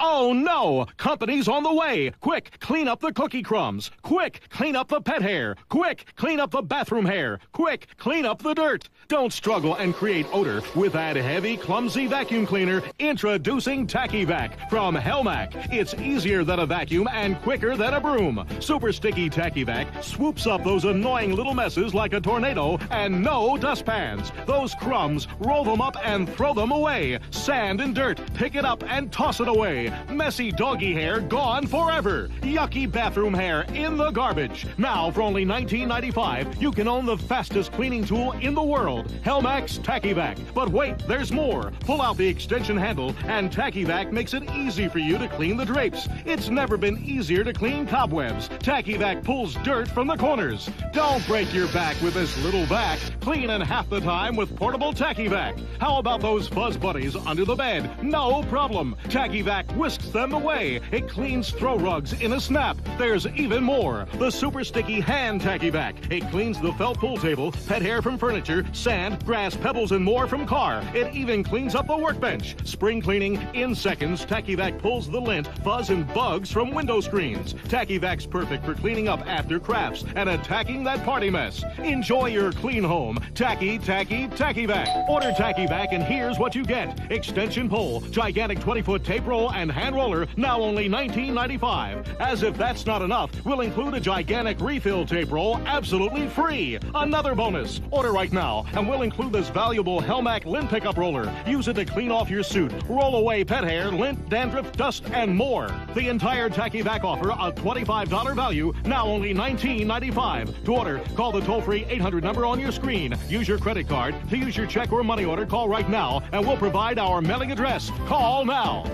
Oh no! Company's on the way! Quick, clean up the cookie crumbs! Quick, clean up the pet hair! Quick, clean up the bathroom hair! Quick, clean up the dirt! Don't struggle and create odor with that heavy, clumsy vacuum cleaner. Introducing Tachyvac from Helmac. It's easier than a vacuum and quicker than a broom. Super sticky Tachyvac swoops up those annoying little messes like a tornado, and no dustpans. Those crumbs, roll them up and throw them away. Sand and dirt, pick it up and toss it away. Messy doggy hair gone forever. Yucky bathroom hair in the garbage. Now for only $19.95, you can own the fastest cleaning tool in the world, Helmac's Tachyvac. But wait, there's more. Pull out the extension handle and Tachyvac makes it easy for you to clean the drapes. It's never been easier to clean cobwebs. Tachyvac pulls dirt from the corners. Don't break your back with this little vac. Clean in half the time with portable Tachyvac. How about those fuzz buddies under the bed? No problem. Tachyvac whisks them away. It cleans throw rugs in a snap. There's even more. The super sticky hand Tachyvac. It cleans the felt pool table, pet hair from furniture, sand, grass, pebbles, and more from car. It even cleans up the workbench. Spring cleaning in seconds. Tachyvac pulls the lint, fuzz, and bugs from window screens. Tachyvac's perfect for cleaning up after crafts and attacking that party mess. Enjoy your clean home. Tachyvac. Order Tachyvac and here's what you get. Extension pole, gigantic 20-foot tape roll, and hand roller, now only $19.95. As if that's not enough, we'll include a gigantic refill tape roll absolutely free. Another bonus. Order right now, and we'll include this valuable Helmac lint pickup roller. Use it to clean off your suit, roll away pet hair, lint, dandruff, dust, and more. The entire Tachyvac offer, a $25 value, now only $19.95. To order, call the toll-free 800 number on your screen. Use your credit card. To use your check or money order, call right now, and we'll provide our mailing address. Call now.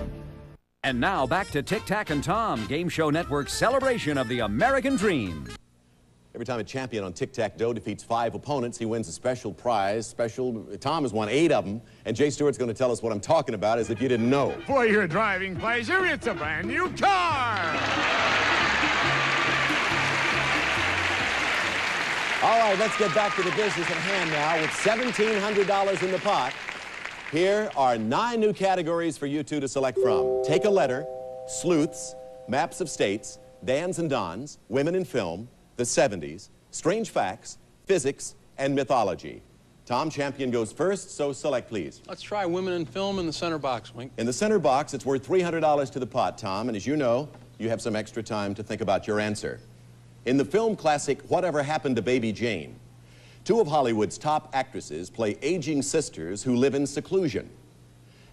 And now back to Tic Tac and Tom, Game Show Network's celebration of the American dream.
Every time a champion on Tic-Tac-Toe defeats 5 opponents, he wins a special prize. Tom has won 8 of them, and Jay Stewart's going to tell us what I'm talking about as if you didn't know.
For your driving pleasure, it's a brand new car!
All right, let's get back to the business at hand now with $1,700 in the pot. Here are 9 new categories for you two to select from. Take a letter, sleuths, maps of states, Dans and Dons, women in film, the 70s, strange facts, physics, and mythology. Tom, champion goes first, so select, please.
Let's try women in film in the center box, Wink.
In the center box, it's worth $300 to the pot, Tom, and as you know, you have some extra time to think about your answer. In the film classic, Whatever Happened to Baby Jane, 2 of Hollywood's top actresses play aging sisters who live in seclusion.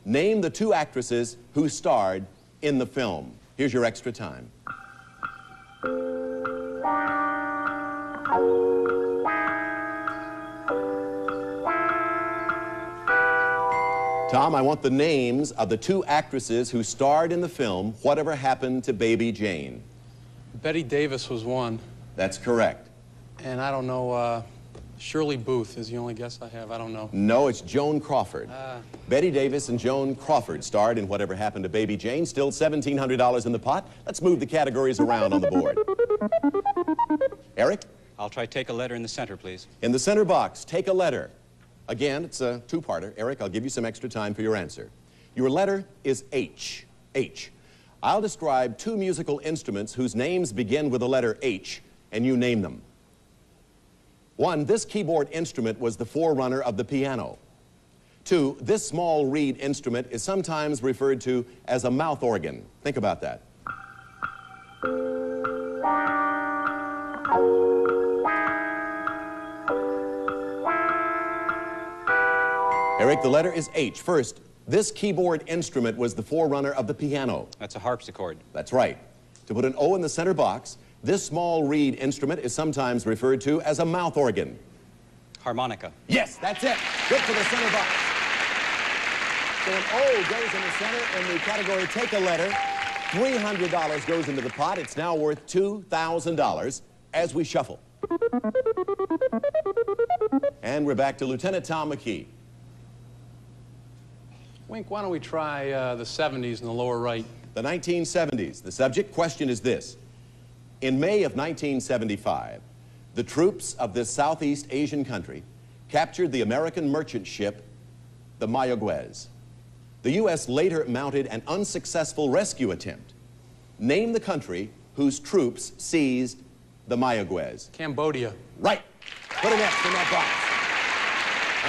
Name the 2 actresses who starred in the film. Here's your extra time. Tom, I want the names of the 2 actresses who starred in the film Whatever Happened to Baby Jane.
Betty Davis was one.
That's correct.
And I don't know, Shirley Booth is the only guess I have. I don't know.
No, it's Joan Crawford. Betty Davis and Joan Crawford starred in Whatever Happened to Baby Jane. Still $1,700 in the pot. Let's move the categories around on the board. Eric?
I'll try Take a Letter in the center, please.
In the center box, take a letter. Again, it's a 2-parter. Eric, I'll give you some extra time for your answer. Your letter is H. H. I'll describe 2 musical instruments whose names begin with the letter H, and you name them. 1, this keyboard instrument was the forerunner of the piano. 2, this small reed instrument is sometimes referred to as a mouth organ. Think about that. Eric, the letter is H. First, this keyboard instrument was the forerunner of the piano.
That's a harpsichord.
That's right. To put an O in the center box, this small reed instrument is sometimes referred to as a mouth organ.
Harmonica.
Yes, that's it. Good for the center box. So an O goes in the center in the category Take a Letter. $300 goes into the pot. It's now worth $2,000 as we shuffle. And we're back to Lieutenant Tom McKee.
Wink, why don't we try the 70s in the lower right?
The 1970s. The subject question is this. In May of 1975, the troops of this Southeast Asian country captured the American merchant ship, the Mayaguez. The U.S. later mounted an unsuccessful rescue attempt. Name the country whose troops seized the Mayaguez.
Cambodia.
Right. Put an X in that box.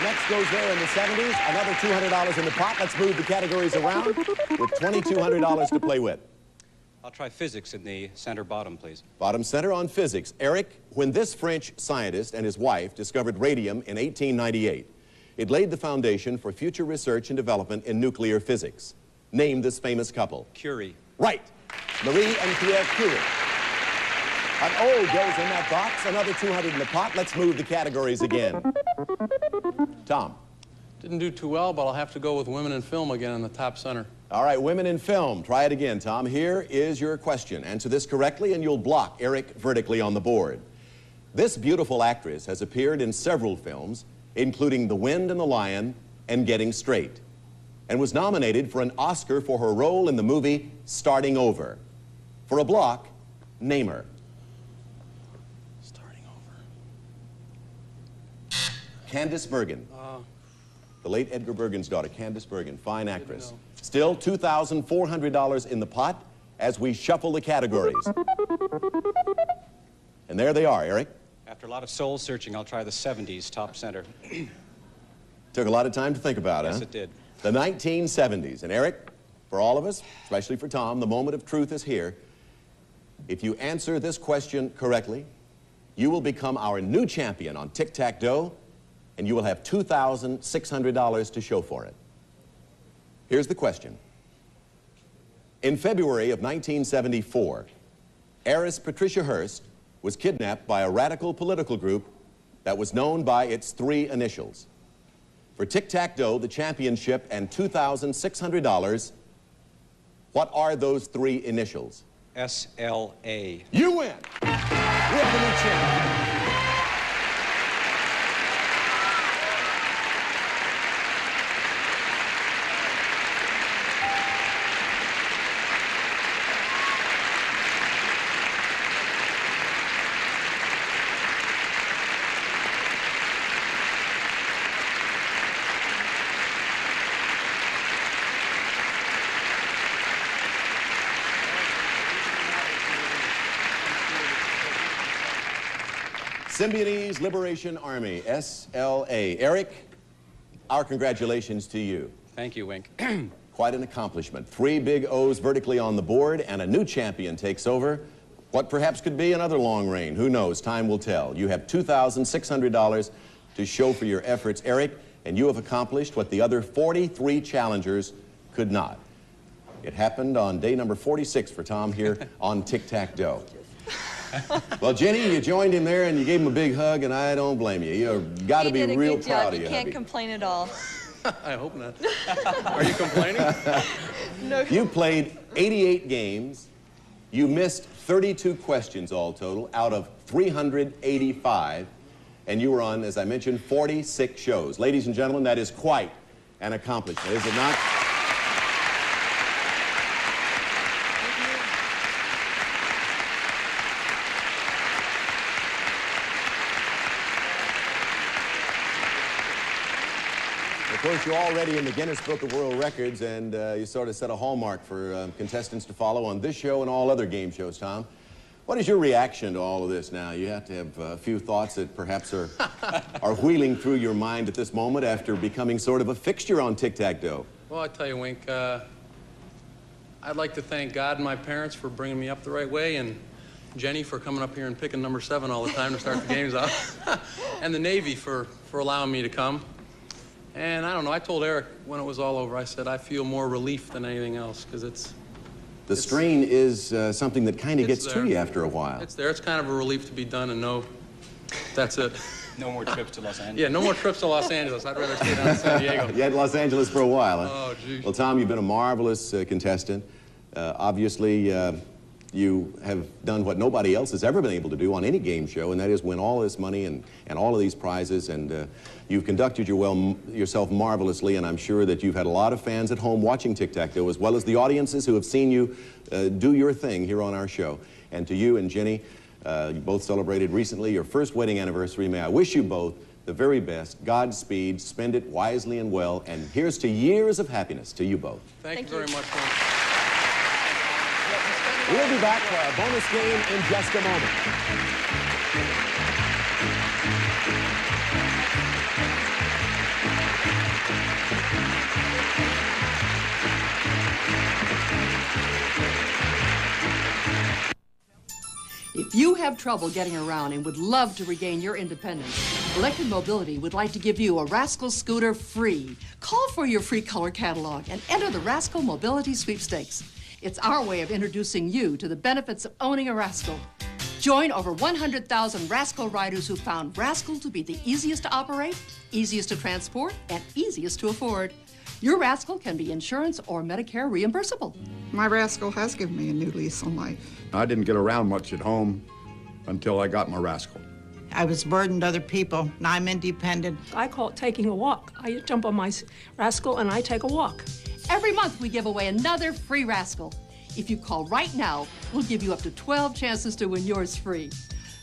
An X goes there in the 70s. Another $200 in the pot. Let's move the categories around with $2,200 to play with.
I'll try physics in the center bottom, please.
Bottom center on physics. Eric, when this French scientist and his wife discovered radium in 1898, it laid the foundation for future research and development in nuclear physics. Name this famous couple.
Curie.
Right. Marie and Pierre Curie. An O goes in that box. Another $200 in the pot. Let's move the categories again. Tom.
Didn't do too well, but I'll have to go with women in film again in the top center.
All right, women in film. Try it again, Tom. Here is your question. Answer this correctly and you'll block Eric vertically on the board. This beautiful actress has appeared in several films, including The Wind and the Lion and Getting Straight, and was nominated for an Oscar for her role in the movie Starting Over. For a block, name her.
Starting over.
Candice Bergen. The late Edgar Bergen's daughter, Candice Bergen, fine actress. Still $2,400 in the pot as we shuffle the categories. And there they are, Eric.
After a lot of soul searching, I'll try the 70s top center.
Took a lot of time to think about it,
Yes,
huh?
it did.
The 1970s. And Eric, for all of us, especially for Tom, the moment of truth is here. If you answer this question correctly, you will become our new champion on Tic-Tac-Dough, and you will have $2,600 to show for it. Here's the question. In February of 1974, heiress Patricia Hearst was kidnapped by a radical political group that was known by its three initials. For Tic-Tac-Dough, the championship, and $2,600, what are those three initials?
SLA.
You win! We have a new champion. Symbionese Liberation Army, SLA. Eric, our congratulations to you.
Thank you, Wink.
Quite an accomplishment. 3 big O's vertically on the board, and a new champion takes over. What perhaps could be another long reign. Who knows? Time will tell. You have $2,600 to show for your efforts, Eric, and you have accomplished what the other 43 challengers could not. It happened on day number 46 for Tom here on Tic-Tac-Dough. Well, Jenny, you joined him there and you gave him a big hug, and I don't blame you. You've got to be real proud of you,
You can't
hubby.
complain at all.
I hope not. Are you complaining?
No.
You played 88 games. You missed 32 questions all total out of 385. And you were on, as I mentioned, 46 shows. Ladies and gentlemen, that is quite an accomplishment, is it not? Of course, you're already in the Guinness Book of World Records, and you sort of set a hallmark for contestants to follow on this show and all other game shows, Tom. What is your reaction to all of this now? You have to have a few thoughts that perhaps are wheeling through your mind at this moment after becoming sort of a fixture on Tic-Tac-Dough.
Well, I tell you, Wink, I'd like to thank God and my parents for bringing me up the right way, and Jenny for coming up here and picking number 7 all the time to start the games off, and the Navy for allowing me to come. And I don't know, I told Eric when it was all over, I said, I feel more relief than anything else, because it's...
The strain is something that kind of gets to you after a while.
It's there. It's kind of a relief to be done and know that's it.
No more trips to Los Angeles.
Yeah, no more trips to Los Angeles. I'd rather stay down in San Diego.
You had Los Angeles for a while, huh?
Oh, geez.
Well, Tom, you've been a marvelous contestant. Obviously, you have done what nobody else has ever been able to do on any game show, and that is win all this money and all of these prizes. And you've conducted yourself marvelously, and I'm sure that you've had a lot of fans at home watching Tic-Tac-Toe, as well as the audiences who have seen you do your thing here on our show. And to you and Jenny, you both celebrated recently your first wedding anniversary. May I wish you both the very best. Godspeed. Spend it wisely and well. And here's to years of happiness to you both.
Thank you very much, Ron.
We'll be back for our bonus game in just a moment.
If you have trouble getting around and would love to regain your independence, Electric Mobility would like to give you a Rascal scooter free. Call for your free color catalog and enter the Rascal Mobility Sweepstakes. It's our way of introducing you to the benefits of owning a Rascal. Join over 100,000 Rascal riders who found Rascal to be the easiest to operate, easiest to transport, and easiest to afford. Your Rascal can be insurance or Medicare reimbursable.
My Rascal has given me a new lease on life.
I didn't get around much at home until I got my Rascal.
I was burdened to other people. Now I'm independent.
I call it taking a walk. I jump on my Rascal and I take a walk.
Every month we give away another free Rascal. If you call right now, we'll give you up to 12 chances to win yours free.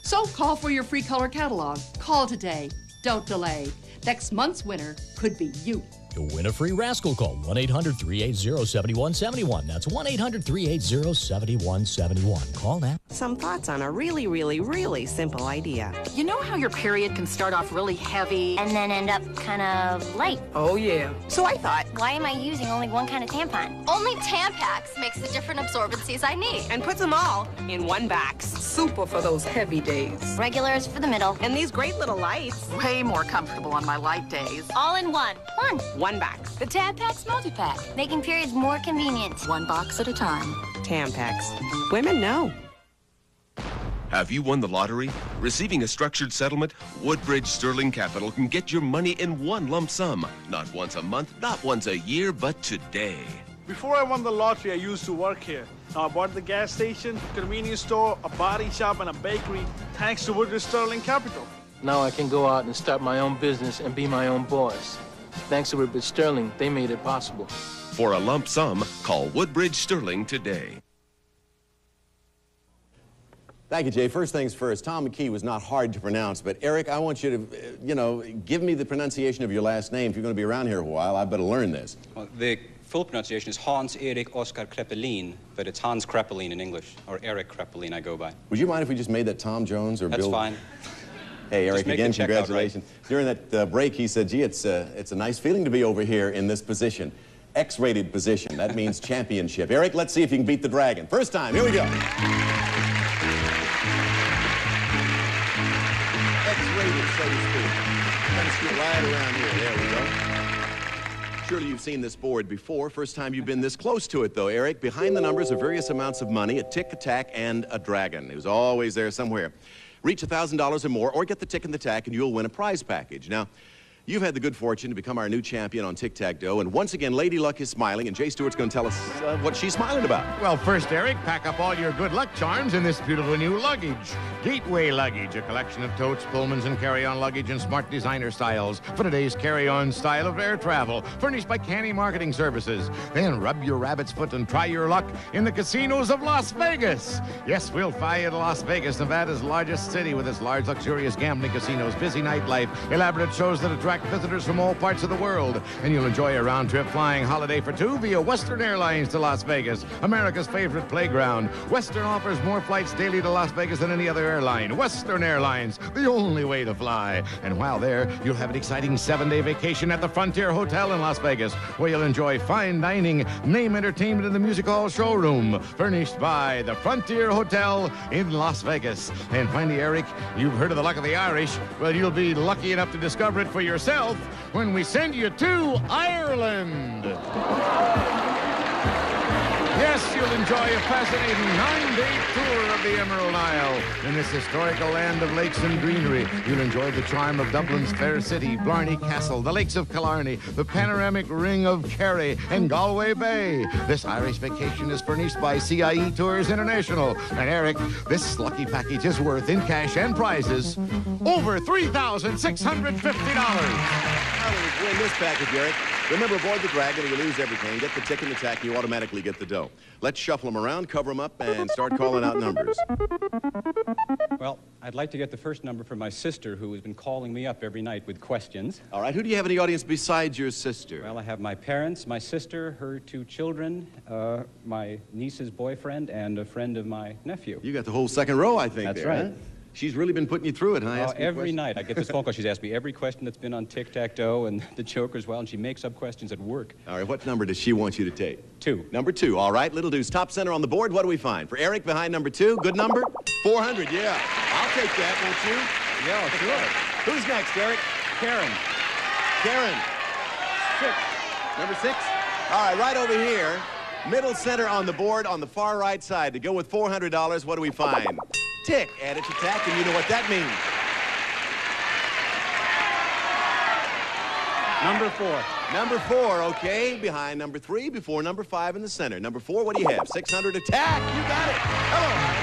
So call for your free color catalog. Call today. Don't delay. Next month's winner could be you.
To win a free Rascal, call 1-800-380-7171. That's 1-800-380-7171. Call now.
Some thoughts on a really, really, really simple idea.
You know how your period can start off really heavy
and then end up kind of light?
Oh, yeah.
So I thought, why am I using only one kind of tampon? Only Tampax makes the different absorbencies I need.
And puts them all in one box. Super for those heavy days.
Regulars for the middle.
And these great little lights. Way more comfortable on my light days.
All in one.
One box.
The Tampax multi-pack, making periods more convenient.
One box at a time.
Tampax. Women know.
Have you won the lottery? Receiving a structured settlement? Woodbridge Sterling Capital can get your money in one lump sum. Not once a month, not once a year, but today.
Before I won the lottery, I used to work here. Now I bought the gas station, convenience store, a body shop, and a bakery, thanks to Woodbridge Sterling Capital.
Now I can go out and start my own business and be my own boss. Thanks to Woodbridge Sterling, they made it possible.
For a lump sum, call Woodbridge Sterling today.
Thank you, Jay. First things first, Tom McKee was not hard to pronounce, but Eric, I want you to, give me the pronunciation of your last name. If you're going to be around here a while, I better learn this.
Well, the full pronunciation is Hans Erik Oskar Kreppelin, but it's Hans Kreppelin in English, or Eric Kreppelin I go by.
Would you mind if we just made that Tom Jones or
That's
Bill?
That's fine.
Hey, Eric, again,
check
congratulations.
out right.
During that break, he said, gee, it's a nice feeling to be over here in this position. X-rated position. That means championship. Eric, let's see if you can beat the dragon. First time. Here we go. X-rated, so to speak. Let's get right around here. There we go. Surely you've seen this board before. First time you've been this close to it, though, Eric. Behind the numbers are various amounts of money, a tick, a tack, and a dragon. It was always there somewhere. Reach $1,000 or more, or get the tick and the tack, and you'll win a prize package. Now, you've had the good fortune to become our new champion on Tic-Tac-Toe, and once again, Lady Luck is smiling, and Jay Stewart's going to tell us what she's smiling about.
Well, first, Eric, pack up all your good luck charms in this beautiful new luggage. Gateway Luggage, a collection of totes, Pullmans, and carry-on luggage in smart designer styles for today's carry-on style of air travel, furnished by Canny Marketing Services. Then rub your rabbit's foot and try your luck in the casinos of Las Vegas. Yes, we'll fly you to Las Vegas, Nevada's largest city, with its large, luxurious gambling casinos, busy nightlife, elaborate shows that attract visitors from all parts of the world. And you'll enjoy a round-trip flying holiday for two via Western Airlines to Las Vegas, America's favorite playground. Western offers more flights daily to Las Vegas than any other airline. Western Airlines, the only way to fly. And while there, you'll have an exciting 7-day vacation at the Frontier Hotel in Las Vegas, where you'll enjoy fine dining, name entertainment in the music hall showroom, furnished by the Frontier Hotel in Las Vegas. And finally, Eric, you've heard of the luck of the Irish. Well, you'll be lucky enough to discover it for yourself when we send you to Ireland. Yes, you'll enjoy a fascinating 9-day tour of the Emerald Isle. In this historical land of lakes and greenery, you'll enjoy the charm of Dublin's fair city, Blarney Castle, the lakes of Killarney, the panoramic ring of Kerry, and Galway Bay. This Irish vacation is furnished by CIE Tours International. And Eric, this lucky package is worth, in cash and prizes, over $3,650.
Win this package, Eric. Remember, aboard the Dragon, you lose everything. Get the tick and the tack, and you automatically get the dough. Let's shuffle them around, cover them up, and start calling out numbers.
Well, I'd like to get the first number from my sister, who has been calling me up every night with questions.
All right, who do you have in the audience besides your sister?
Well, I have my parents, my sister, her 2 children, my niece's boyfriend, and a friend of my nephew.
You got the whole second row, I think.
That's
there,
right.
Huh? She's really been putting you through it, huh?
Every night I get this phone call. She's asked me every question that's been on Tic-Tac-Toe and the Joker as well, and she makes up questions at work.
All right, what number does she want you to take?
2.
Number 2, all right. Little Deuce, top center on the board. What do we find? For Eric behind number 2, good number? 400, yeah. I'll take that, won't you?
Yeah, sure.
Who's next, Eric?
Karen.
Karen.
6.
Number 6? All right, right over here. Middle center on the board on the far right side. To go with $400, what do we find? Tick. Add it to tack, and you know what that means.
Number 4.
Number 4, okay. Behind number 3, before number 5 in the center. Number 4, what do you have? 600 attack. You got it. Hello.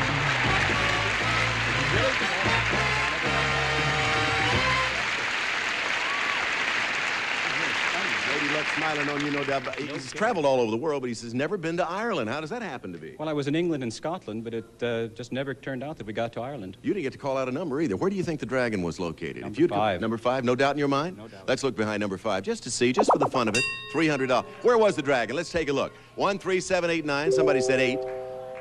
Lady Luck smiling on you, no doubt. He's traveled all over the world, but he says never been to Ireland. How does that happen to be?
Well, I was in England and Scotland, but it just never turned out that we got to Ireland.
You didn't get to call out a number either. Where do you think the Dragon was located?
Number 5.
Number 5, no doubt in your mind?
No doubt.
Let's look behind number 5 just to see, just for the fun of it. $300. Where was the Dragon? Let's take a look. 1, 3, 7, 8, 9. Somebody said 8.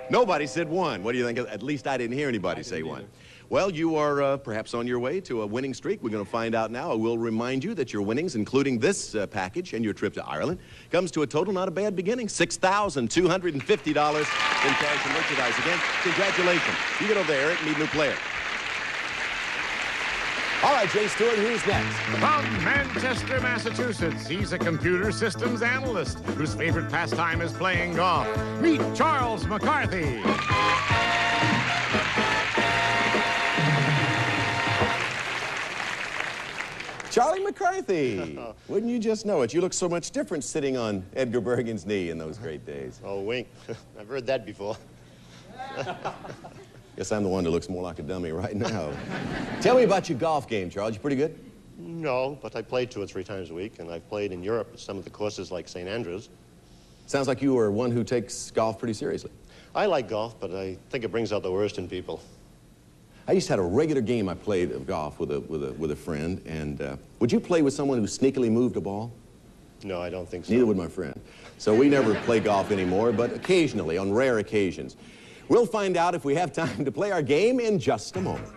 Nobody said 1. What do you think? At least I didn't hear anybody say 1. Well, you are perhaps on your way to a winning streak. We're going to find out now. I will remind you that your winnings, including this package and your trip to Ireland, comes to a total not a bad beginning, $6,250 in cash and merchandise. Again, congratulations. You get over there, Eric, meet a new player. All right, Jay Stewart, who's next?
From Manchester, Massachusetts, he's a computer systems analyst whose favorite pastime is playing golf. Meet Charles McCarthy.
Charlie McCarthy. Wouldn't you just know it? You look so much different sitting on Edgar Bergen's knee in those great days.
Oh, wink. I've heard that before.
Guess I'm the one that looks more like a dummy right now. Tell me about your golf game, Charles. You pretty good?
No, but I play 2 or 3 times a week, and I've played in Europe at some of the courses like St. Andrews.
Sounds like you are one who takes golf pretty seriously.
I like golf, but I think it brings out the worst in people.
I used to have a regular game I played of golf with a friend, and would you play with someone who sneakily moved a ball?
No, I don't think so.
Neither would my friend. So we never play golf anymore, but occasionally, on rare occasions. We'll find out if we have time to play our game in just a moment.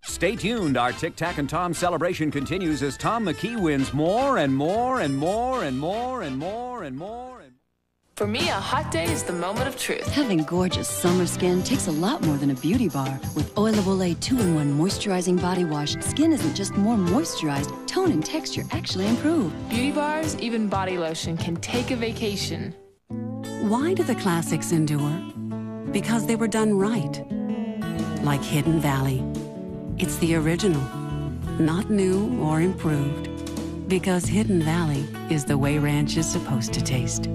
Stay tuned. Our Tic Tac and Tom celebration continues as Tom McKee wins more and more and more and more and more and more.
For me, a hot day is the moment of truth.
Having gorgeous summer skin takes a lot more than a beauty bar. With Oil of Olay 2-in-1 moisturizing body wash, skin isn't just more moisturized, tone and texture actually improve.
Beauty bars, even body lotion, can take a vacation.
Why do the classics endure? Because they were done right. Like Hidden Valley. It's the original, not new or improved. Because Hidden Valley is the way ranch is supposed to taste.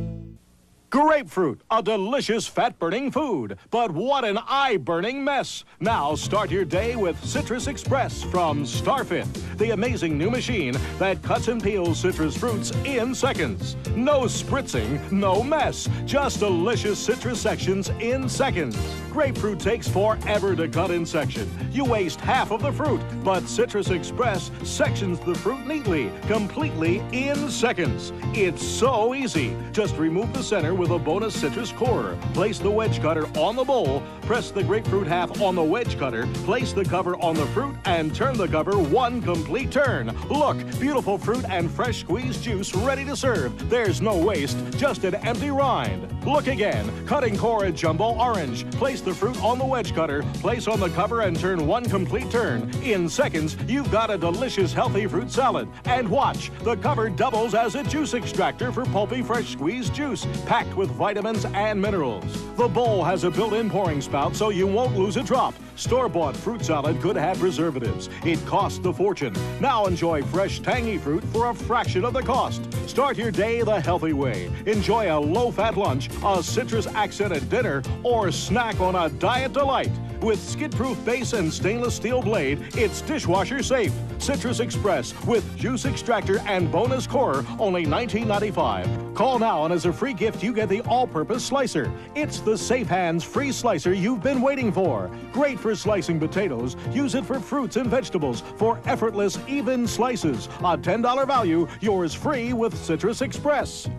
Grapefruit, a delicious fat-burning food, but what an eye-burning mess. Now start your day with Citrus Express from Starfit, the amazing new machine that cuts and peels citrus fruits in seconds. No spritzing, no mess, just delicious citrus sections in seconds. Grapefruit takes forever to cut in section. You waste half of the fruit, but Citrus Express sections the fruit neatly, completely in seconds. It's so easy. Just remove the center with a bonus citrus corer. Place the wedge cutter on the bowl, Press the grapefruit half on the wedge cutter, place the cover on the fruit, and turn the cover one complete turn. Look, beautiful fruit and fresh squeezed juice ready to serve. There's no waste, just an empty rind. Look again, cutting core jumbo orange. Place the fruit on the wedge cutter, place on the cover, and turn one complete turn. In seconds, you've got a delicious healthy fruit salad. And watch, the cover doubles as a juice extractor for pulpy fresh squeezed juice, packed with vitamins and minerals. The bowl has a built-in pouring spout so you won't lose a drop. Store-bought fruit salad could have preservatives. It costs a fortune. Now enjoy fresh, tangy fruit for a fraction of the cost. Start your day the healthy way. Enjoy a low-fat lunch, a citrus-accented dinner, or snack on a diet delight. With skid-proof base and stainless steel blade, it's dishwasher safe. Citrus Express with juice extractor and bonus core, only $19.95. Call now, and as a free gift, you get the all-purpose slicer. It's the Safe Hands free slicer you've been waiting for. Great for slicing potatoes. Use it for fruits and vegetables for effortless, even slices. A $10 value, yours free with Citrus Express.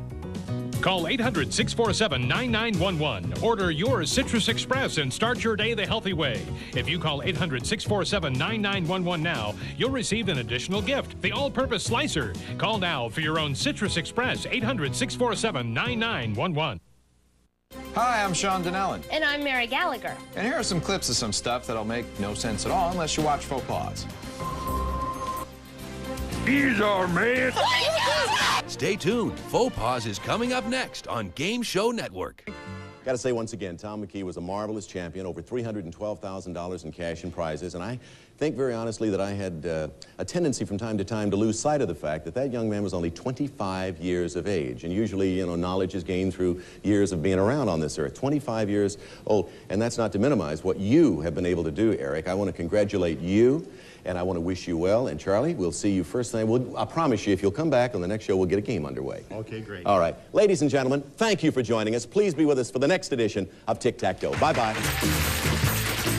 Call 800-647-9911. Order your Citrus Express and start your day the healthy way. If you call 800-647-9911 now, you'll receive an additional gift, the all-purpose slicer. Call now for your own Citrus Express, 800-647-9911.
Hi, I'm Sean Donnellan.
And I'm Mary Gallagher.
And here are some clips of some stuff that'll make no sense at all unless you watch Faux Pas.
He's our man.
Stay tuned. Faux Pas is coming up next on Game Show Network.
Got to say once again, Tom McKee was a marvelous champion, over $312,000 in cash and prizes, and I think very honestly that I had a tendency from time to time to lose sight of the fact that that young man was only 25 years of age, and usually, you know, knowledge is gained through years of being around on this earth. 25 years old, and that's not to minimize what you have been able to do, Eric. I want to congratulate you, and I want to wish you well. And Charlie, we'll see you first thing. I promise you, if you'll come back on the next show, we'll get a game underway.
Okay, great.
All right. Ladies and gentlemen, thank you for joining us. Please be with us for the next edition of Tic-Tac-Toe. Bye-bye.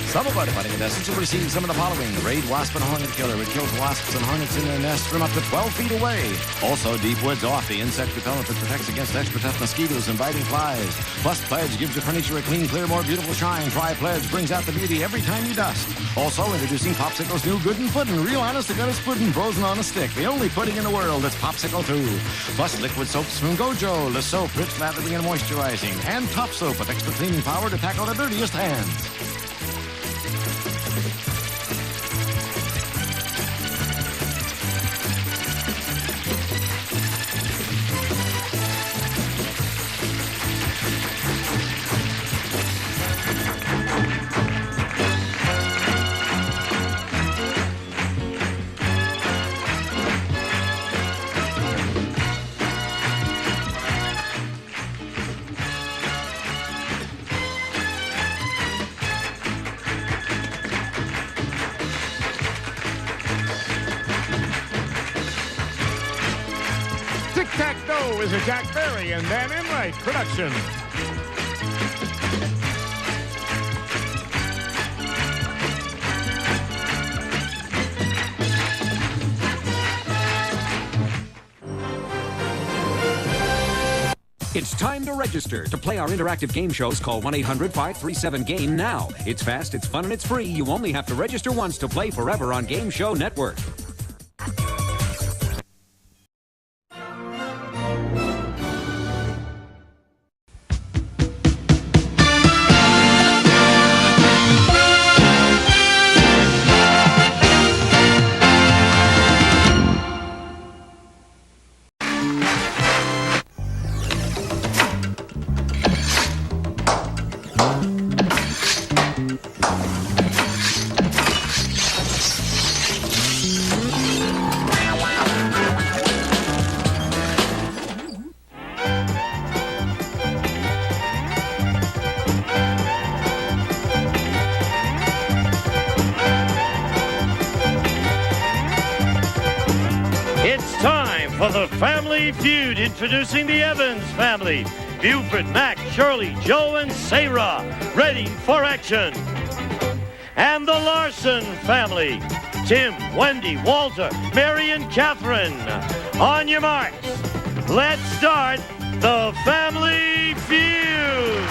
Some of our contestants will receive some of the following: Raid Wasp and Hornet Killer. It kills wasps and hornets in their nests from up to 12 feet away. Also, Deep Woods Off, the insect repellent that protects against extra tough mosquitoes and biting flies. Plus, Pledge gives your furniture a clean, clear, more beautiful shine. Try Pledge, brings out the beauty every time you dust. Also, introducing Popsicle's new Good and Puddin'. Real honest-to-goodness pudding frozen on a stick. The only pudding in the world that's Popsicle too. Plus, liquid soaps from Gojo. The soap, rich, lathering, and moisturizing. And Top Soap with extra cleaning power to tackle the dirtiest hands.
Tic-Tac-Toe is a Jack Berry and Dan Enright production.
It's time to register. To play our interactive game shows, call 1-800-537-GAME now. It's fast, it's fun, and it's free. You only have to register once to play forever on Game Show Network.
For the Family Feud, introducing the Evans family. Buford, Mac, Shirley, Joe, and Sarah, ready for action. And the Larson family. Tim, Wendy, Walter, Mary, and Catherine. On your marks, let's start the Family Feud.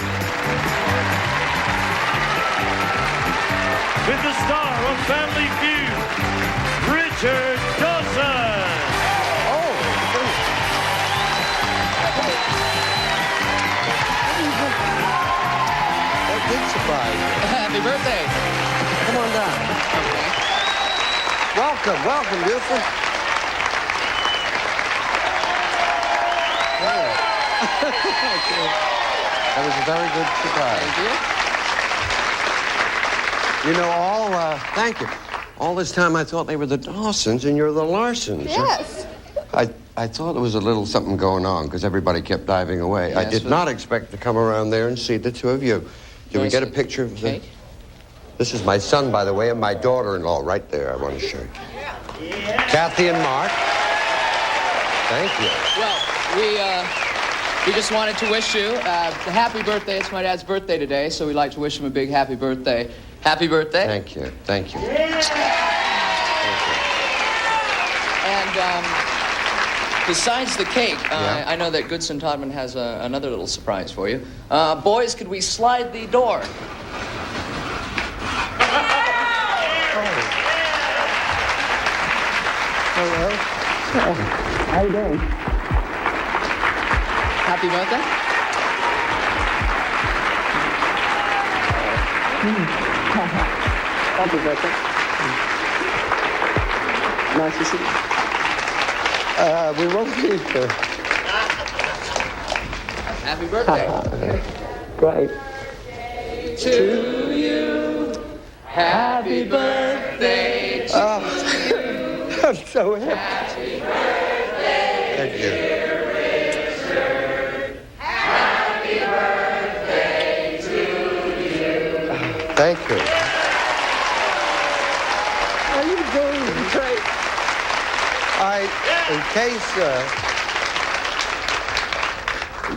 with the star of Family Feud, Richard Dawson.
That did surprise me.
Happy birthday.
Come on down. Welcome, welcome, beautiful. That was a very good surprise.
Thank you.
You know, thank you. All this time I thought they were the Dawsons and you're the Larsons.
Yes.
I thought there was a little something going on because everybody kept diving away.
Yes,
I did not expect to come around there and see the two of you. Did we get a picture of the... This is my son, by the way, and my daughter-in-law right there. I want to show you. Kathy and Mark. Thank you.
Well, we just wanted to wish you a happy birthday. It's my dad's birthday today, so we'd like to wish him a big happy birthday. Happy birthday.
Thank you. Thank you.
And besides the cake, I know that Goodson Todman has another little surprise for you. Boys, could we slide the door?
Hello. How you doing?
Happy birthday.
Happy birthday. Nice to see you. We won't be here.
Happy birthday.
Great.
To you. Happy birthday to you.
I'm so happy.
Happy birthday,
Thank you.
dear Richard. Happy birthday to you.
Thank you. How you doing? Great. In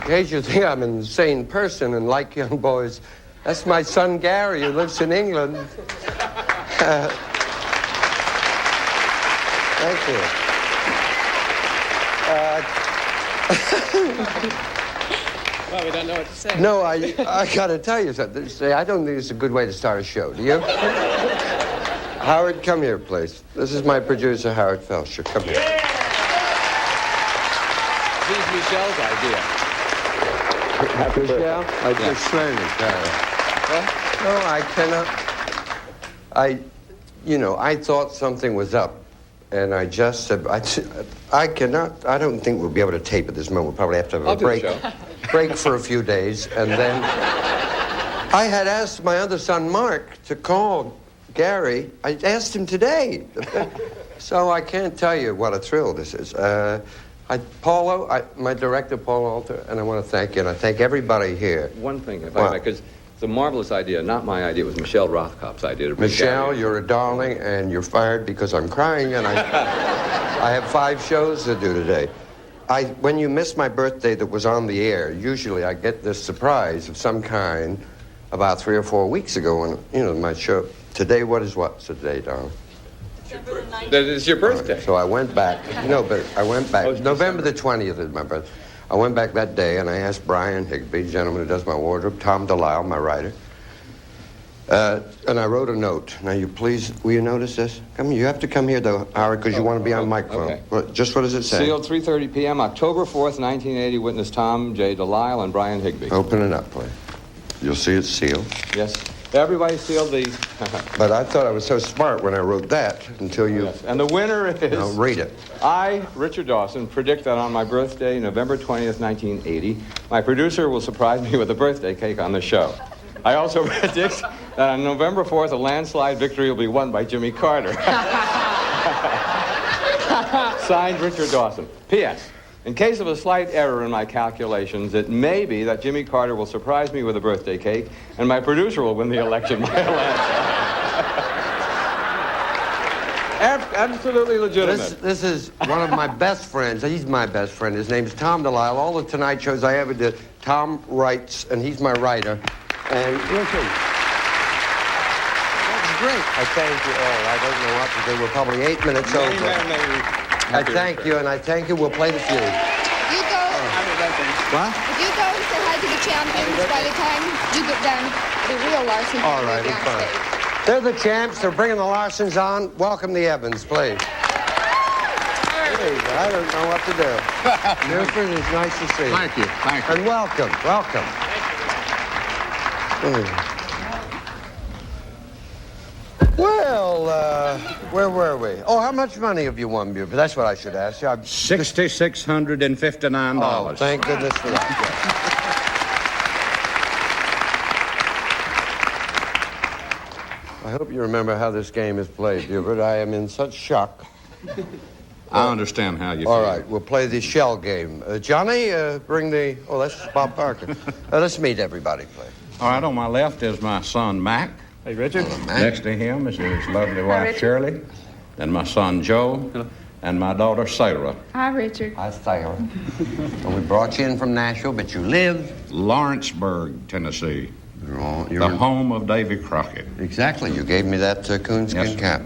case you think I'm an insane person and like young boys, that's my son Gary who lives in England. Thank you.
Well, we don't know what to say.
No, I got to tell you something. I don't think it's a good way to start a show, do you? Howard, come here, please. This is my producer, Howard Felsher. Come here.
This is Michelle's idea.
Michelle, I just swear to God. No, I cannot. I thought something was up. And I just said, I cannot, I don't think we'll be able to tape at this moment. We'll probably have to have a break for a few days. And then I had asked my other son, Mark, to call Gary. I asked him today. So I can't tell you what a thrill this is. My director, Paul Alter, and I want to thank you, and I thank everybody here.
One thing, if I may, because it's a marvelous idea. Not my idea. It was Michelle Rothkopf's idea.
Michelle, you're a darling, and you're fired because I'm crying, and I have 5 shows to do today. When you miss my birthday that was on the air, usually I get this surprise of some kind about 3 or 4 weeks ago when, my show. Today, what's today, darling?
That is your birthday.
Right, so I went back. But I went back. November the 20th is my birthday. I went back that day, and I asked Brian Higbee, the gentleman who does my wardrobe, Tom Delisle, my writer, and I wrote a note. Now, will you notice this? Come here. You have to come here, though, Howard, because you want to be on microphone.
Okay.
Just what does it say?
Sealed 3:30 p.m., October 4th, 1980. Witness Tom J. Delisle and Brian Higbee.
Open it up, please. You'll see it's sealed.
Yes. Everybody sealed the...
But I thought I was so smart when I wrote that until you...
Yes. And the winner is...
Now, read it.
I, Richard Dawson, predict that on my birthday, November 20th, 1980, my producer will surprise me with a birthday cake on the show. I also predict that on November 4th, a landslide victory will be won by Jimmy Carter. Signed, Richard Dawson. P.S. In case of a slight error in my calculations, it may be that Jimmy Carter will surprise me with a birthday cake, and my producer will win the election by a landslide. Absolutely legitimate.
This is one of my best friends. He's my best friend. His name's Tom Delisle. All the Tonight shows I ever did, Tom writes, and he's my writer. And listen, that's great. I thank you all. I don't know what to do. We're probably 8 minutes over. I thank you, and I thank you. We'll play the feud.
You go.
What?
If you go say hi to the champions by the time you get done, the real Larson.
All right, it's fine. They're the champs. They're bringing the Larsons on. Welcome the Evans, please. Please, I don't know what to do. Buford, it's nice to see you.
Thank you. Thank you.
And welcome. Welcome. Well, where were we? Oh, how much money have you won, Buford? That's what I should ask you.
$6,659.
Oh, thank goodness for that. Yes. I hope you remember how this game is played, Buford. I am in such shock.
I understand how you feel.
All right, we'll play the shell game. Johnny, bring the... Oh, that's Bob Parker. Let's meet everybody, please.
All right, on my left is my son, Mac.
Hey, Richard.
Next to him is his lovely wife, Shirley. Then my son, Joe. And my daughter, Sarah.
Hi, Richard.
Hi, Sarah. Well, we brought you in from Nashville, but you live...
Lawrenceburg, Tennessee.
You're
the home of Davy Crockett.
Exactly. You gave me that coonskin cap.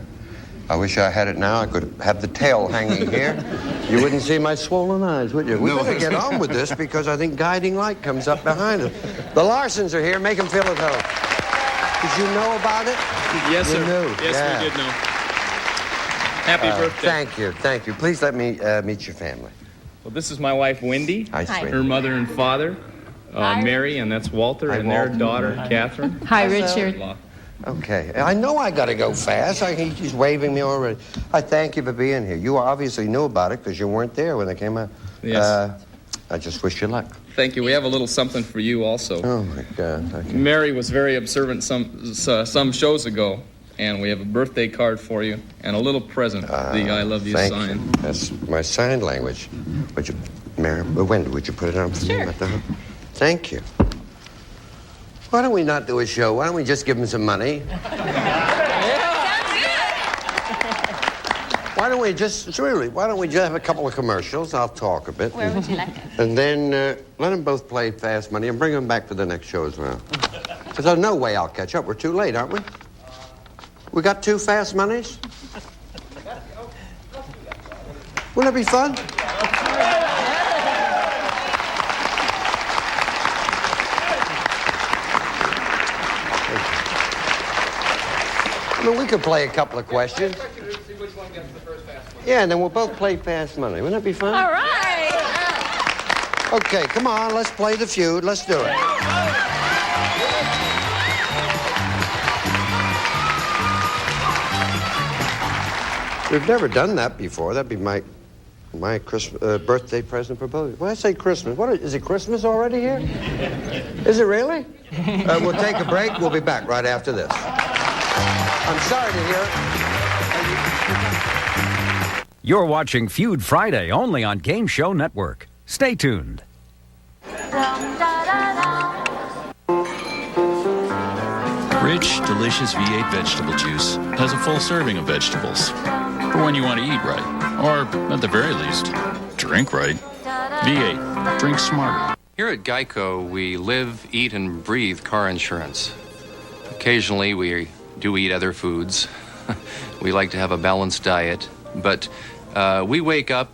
I wish I had it now. I could have the tail hanging here. You wouldn't see my swollen eyes, would you? We better get on with this because I think guiding light comes up behind us. The Larsons are here. Make them feel at home. Did you know about it?
Yes,
you
sir.
Knew.
Yes, we did know. Happy birthday.
Thank you. Thank you. Please let me meet your family.
Well, this is my wife, Wendy.
Hi, sweetie.
Her mother and father, Mary, and that's Walter,
Hi,
and
Walter.
their daughter, Catherine.
Hi, Richard.
Okay. I know I got to go fast. He's waving me already. I thank you for being here. You obviously knew about it because you weren't there when they came out.
Yes.
I just wish you luck.
Thank you. We have a little something for you also.
Oh, my God. Okay.
Mary was very observant some shows ago, and we have a birthday card for you and a little present, the I love you
thank
sign.
You. That's my sign language. Would you, Mary, Wendy, would you put it on for me? Thank you. Why don't we not do a show? Why don't we just give them some money? Why don't we just have a couple of commercials? I'll talk a bit.
Where would you like it?
And then let them both play Fast Money and bring them back for the next show as well. Because there's no way I'll catch up. We're too late, aren't we? We got 2 Fast Monies? Wouldn't that be fun? I mean, we could play a couple of questions. Yeah, and then we'll both play Fast Money. Wouldn't that be fun?
All right.
Okay, come on, let's play the feud. Let's do it. We've never done that before. That'd be my Christmas, birthday present for both. When I say Christmas, is it Christmas already here? Is it really? We'll take a break. We'll be back right after this. I'm sorry to hear it.
You're watching Feud Friday only on Game Show Network. Stay tuned.
Rich, delicious V8 vegetable juice has a full serving of vegetables for when you want to eat right, or at the very least, drink right. V8, drink smarter.
Here at Geico, we live, eat, and breathe car insurance. Occasionally, we do eat other foods. We like to have a balanced diet, but we wake up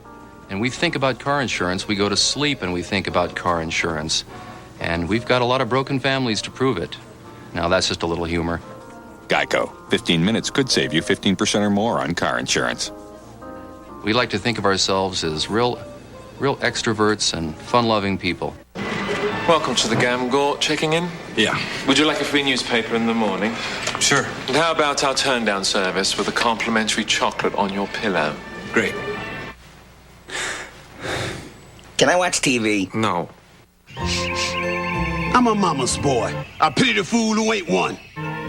and we think about car insurance. We go to sleep and we think about car insurance. And we've got a lot of broken families to prove it. Now, that's just a little humor.
Geico, 15 minutes could save you 15% or more on car insurance.
We like to think of ourselves as real extroverts and fun-loving people.
Welcome to the Gamgort. Checking in?
Yeah.
Would you like a free newspaper in the morning?
Sure.
And how about our turn-down service with a complimentary chocolate on your pillow?
Great.
Can I watch TV?
No.
I'm a mama's boy. I pity the fool who ain't one.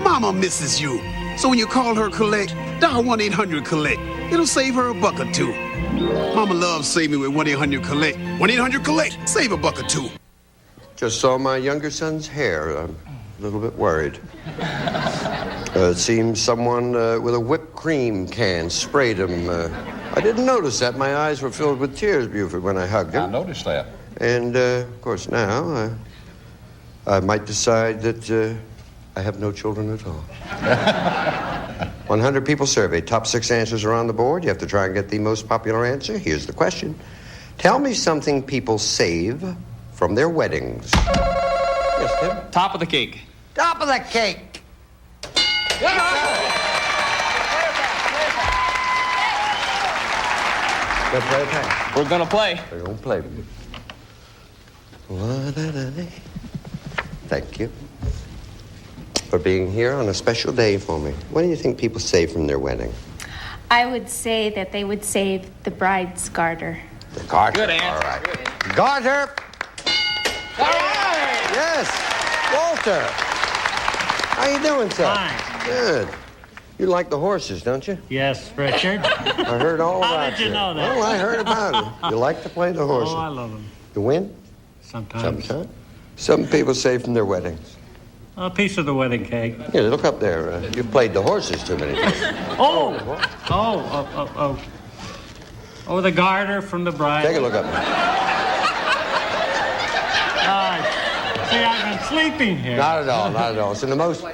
Mama misses you. So when you call her collect, dial 1-800-COLLECT. It'll save her $1 or $2. Mama loves saving me with 1-800-COLLECT. 1-800-COLLECT. Save $1 or $2.
Just saw my younger son's hair. I'm a little bit worried. It seems someone with a whipped cream can sprayed him. I didn't notice that. My eyes were filled with tears, Buford, when I hugged him.
I noticed that.
And, of course, now I might decide that I have no children at all. 100 people surveyed. Top 6 answers are on the board. You have to try and get the most popular answer. Here's the question. Tell me something people save from their weddings. Yes, Tim?
Top of the cake.
Top of the cake. Let's play a pack.
We're gonna play.
We're gonna play. Thank you for being here on a special day for me. What do you think people save from their wedding?
I would say that they would save the bride's garter.
The garter.
Good answer.
All right.
Good.
Garter. All right. Yes. Walter. How you doing, sir?
Fine.
Good. You like the horses, don't you?
Yes, Richard.
I heard all
How
about
did you know that?
Well, I heard about it. You like to play the horses.
Oh, I love them.
You win?
Sometimes.
Sometimes. Some people save from their weddings.
A piece of the wedding cake.
Yeah, look up there. You've played the horses too many times.
Oh, the garter from the bride.
Take a look up there.
See, I've been sleeping here.
Not at all, not at all. It's an emotional...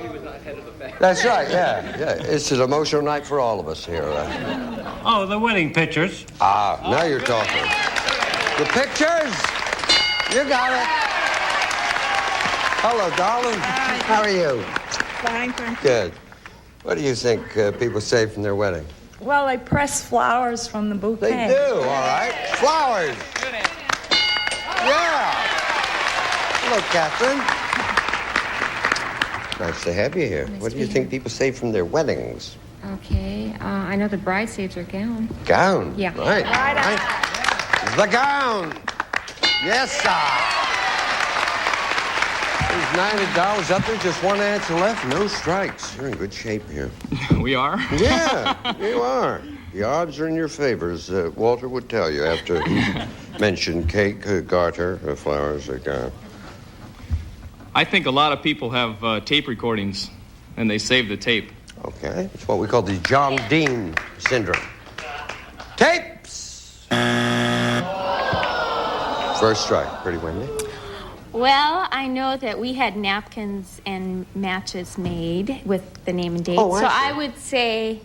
That's right, yeah. It's an emotional night for all of us here.
Oh, the wedding pictures.
Ah, now you're talking. The pictures? You got it. Hello, darling.
Hi.
How are you?
Fine, thank you.
Good. What do you think people save from their wedding?
Well, they press flowers from the bouquet.
They do, all right. Flowers. Yeah. Hello, Catherine. Nice to have you here. What do you think people save from their weddings?
Okay, I know the bride saves her gown.
Gown?
Yeah.
Right. The gown. Yes, sir. There's $90 up there, just one answer left, no strikes. You're in good shape here.
We are?
Yeah, you are. The odds are in your favor, as Walter would tell you after he mentioned cake, garter, flowers, gown.
I think a lot of people have tape recordings, and they save the tape.
Okay, it's what we call the John Dean syndrome. Tapes! First strike. Pretty Wendy.
Well, I know that we had napkins and matches made with the name and date.
Oh, I
so
see.
I would say...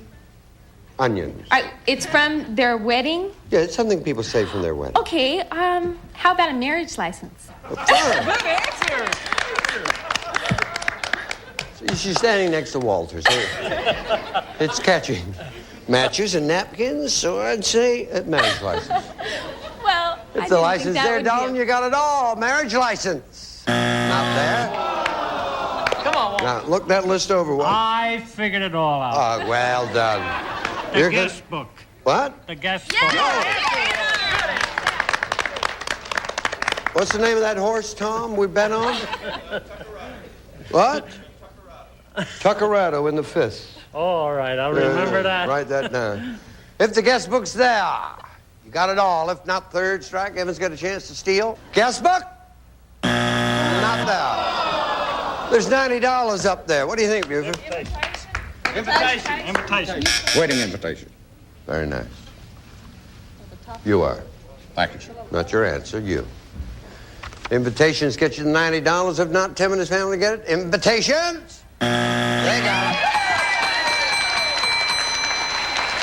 Onions.
It's from their wedding?
Yeah, it's something people save from their wedding.
Okay, how about a marriage license? Good answer.
She's standing next to Walter, so it's catching. Matches and napkins, so I'd say a marriage license.
Well,
If the license there, darling, you got it all. Marriage license. Not there.
Come on, Walter.
Now, look that list over.
I figured it all out.
Well done.
The guest book.
What?
The guest book.
What's the name of that horse, Tom, we bet on? What? Tuckerado in the fifth.
Oh, all right, I'll remember that.
Write that down. If the guest book's there, you got it all. If not, third strike, Evans got a chance to steal. Guest book? Not there. There's $90 up there. What do you think, Buford?
Invitation.
Wedding invitation. Very nice. You are.
Package.
Not your answer, you. Invitations get you the $90. If not, Tim and his family get it. Invitations? They got it.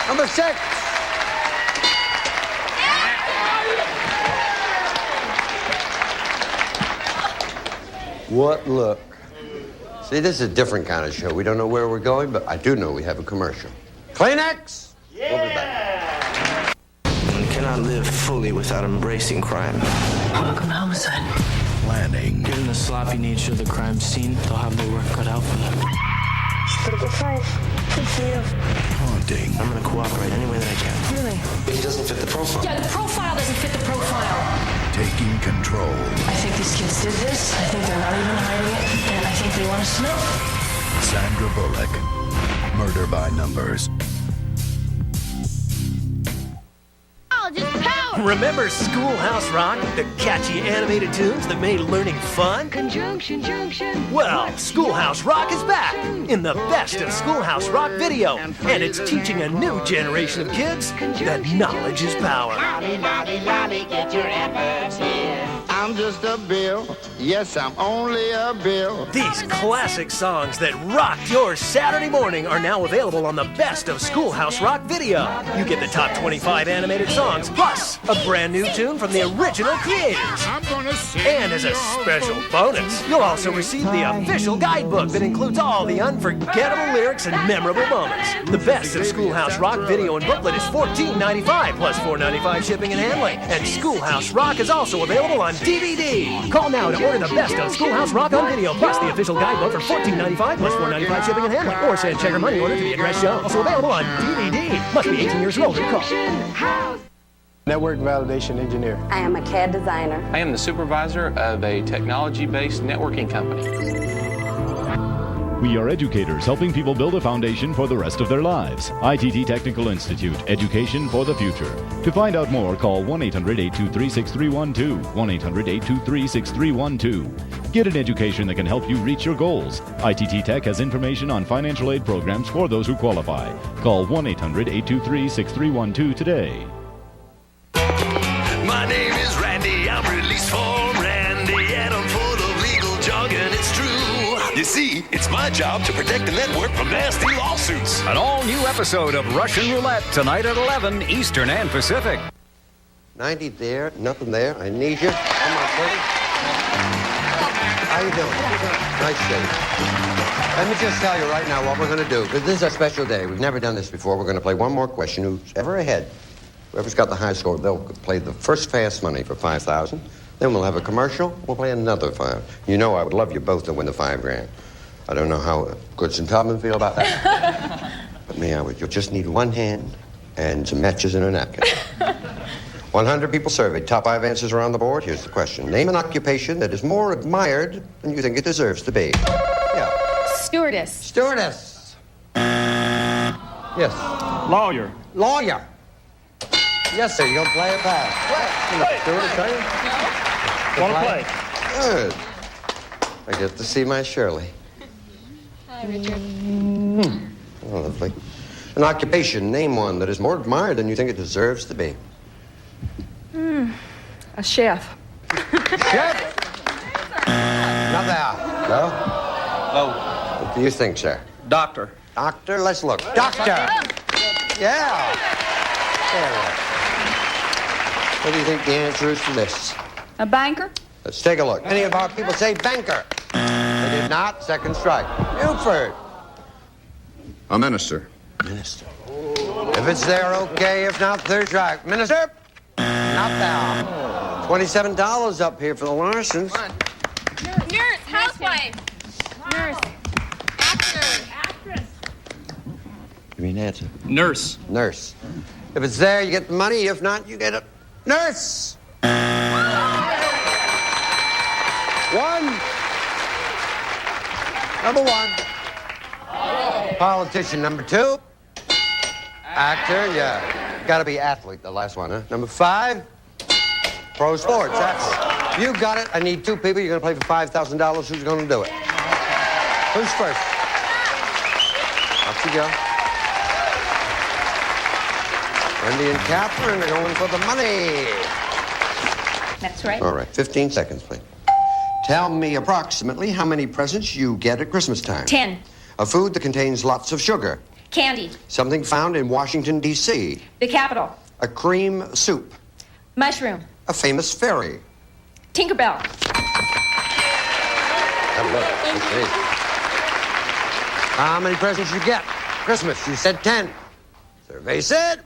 Number 6. What look? See, this is a different kind of show. We don't know where we're going, but I do know we have a commercial. Kleenex? Yeah. We'll be back.
One cannot live fully without embracing crime.
Welcome to homicide.
Planning.
Given the sloppy nature of the crime scene, they'll have their work cut out for them.
Split up 5. Good for you. Haunting. I'm gonna cooperate any way that I can.
Really?
He doesn't fit the profile.
Yeah, the profile doesn't fit the profile.
Taking control.
I think these kids did this. I think they're not even hiding it. And I think they want us to know.
Sandra Bullock. Murder by Numbers.
Remember Schoolhouse Rock? The catchy animated tunes that made learning fun?
Conjunction, junction.
Well, Schoolhouse Rock is back in the best of Schoolhouse Rock video. And it's teaching a new generation of kids that knowledge is power.
Lolly, lolly, lolly, get your efforts here. I'm the
just a bill. Yes, I'm only a bill.
These classic songs that rocked your Saturday morning are now available on the Best of Schoolhouse Rock video. You get the top 25 animated songs, plus a brand new tune from the original creators.
I'm gonna sing.
And as a special bonus, you'll also receive the official guidebook that includes all the unforgettable lyrics and memorable moments. The Best of Schoolhouse Rock video and booklet is $14.95 plus $4.95 shipping and handling. And Schoolhouse Rock is also available on DVD. Call now to order the Best of Schoolhouse Rock on video plus the official guidebook for $14.95 plus $4.95 shipping and handling. Or send check or money order to the address shown. Also available on DVD. Must be 18 years or older to call.
Network validation engineer.
I am a CAD designer.
I am the supervisor of a technology-based networking company.
We are educators helping people build a foundation for the rest of their lives. ITT Technical Institute, education for the future. To find out more, call 1-800-823-6312, 1-800-823-6312. Get an education that can help you reach your goals. ITT Tech has information on financial aid programs for those who qualify. Call 1-800-823-6312 today.
My name is Randy, I'm released from Randy, and I'm full of legal jargon, it's true. You see, it's my job to protect the network from nasty lawsuits.
An all-new episode of Russian Roulette tonight at 11 Eastern and Pacific.
90 there, nothing there. I need you. Come on, buddy. How you doing? Nice shave. Let me just tell you right now what we're going to do, because this is a special day. We've never done this before. We're going to play one more question. Who's ever ahead? Whoever's got the high score, they'll play the first fast money for $5,000. Then we'll have a commercial. We'll play another $5,000. You know I would love you both to win the $5,000. I don't know how Goodson Tubman feel about that. But me, I would. You'll just need one hand and some matches and a napkin. 100 people surveyed. Top 5 answers are on the board. Here's the question. Name an occupation that is more admired than you think it deserves to be. Yeah.
Stewardess.
Stewardess. Yes.
Lawyer.
Lawyer. Yes, sir. You're going to play it back. Stewardess, are you?
Want to play?
Good. I get to see my Shirley.
Hi, Richard.
Oh, lovely. An occupation. Name one that is more admired than you think it deserves to be.
A chef.
Chef? Not there. No?
Oh.
What do you think, sir?
Doctor.
Doctor? Let's look. Doctor! Yeah. There. What do you think the answer is to this?
A banker?
Let's take a look. Any of our people say banker? They did not. Second strike. Buford.
A minister.
Minister. If it's there, okay. If not, third strike. Minister? Not down. $27 up here for the Larsons.
Nurse, housewife. Nurse. Actress.
You mean answer?
Nurse.
Nurse. If it's there, you get the money. If not, you get a nurse. One. Number 1. Politician. Number 2. Actor, yeah. Got to be athlete, the last one, huh? Number 5. Pro sports. That's you got it. I need 2 people. You're going to play for $5,000. Who's going to do it? Who's first? Off you go. Wendy and Catherine are going for the money.
That's right.
All right, 15 seconds, please. Tell me approximately how many presents you get at Christmas time.
10.
A food that contains lots of sugar.
Candy.
Something found in Washington, D.C.
The Capitol.
A cream soup.
Mushroom.
A famous ferry.
Tinkerbell.
How many presents you get? Christmas, you said 10. Survey said...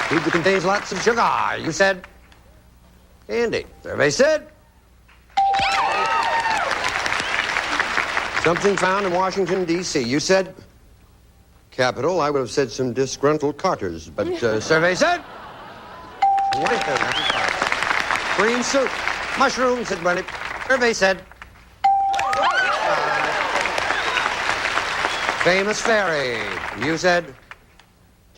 Food that contains lots of sugar. You said... Candy. Survey said... Something found in Washington, D.C. You said... Capitol. I would have said some disgruntled carters, but survey said... Green soup. Mushroom, said Bunny. Survey said... Famous ferry. You said...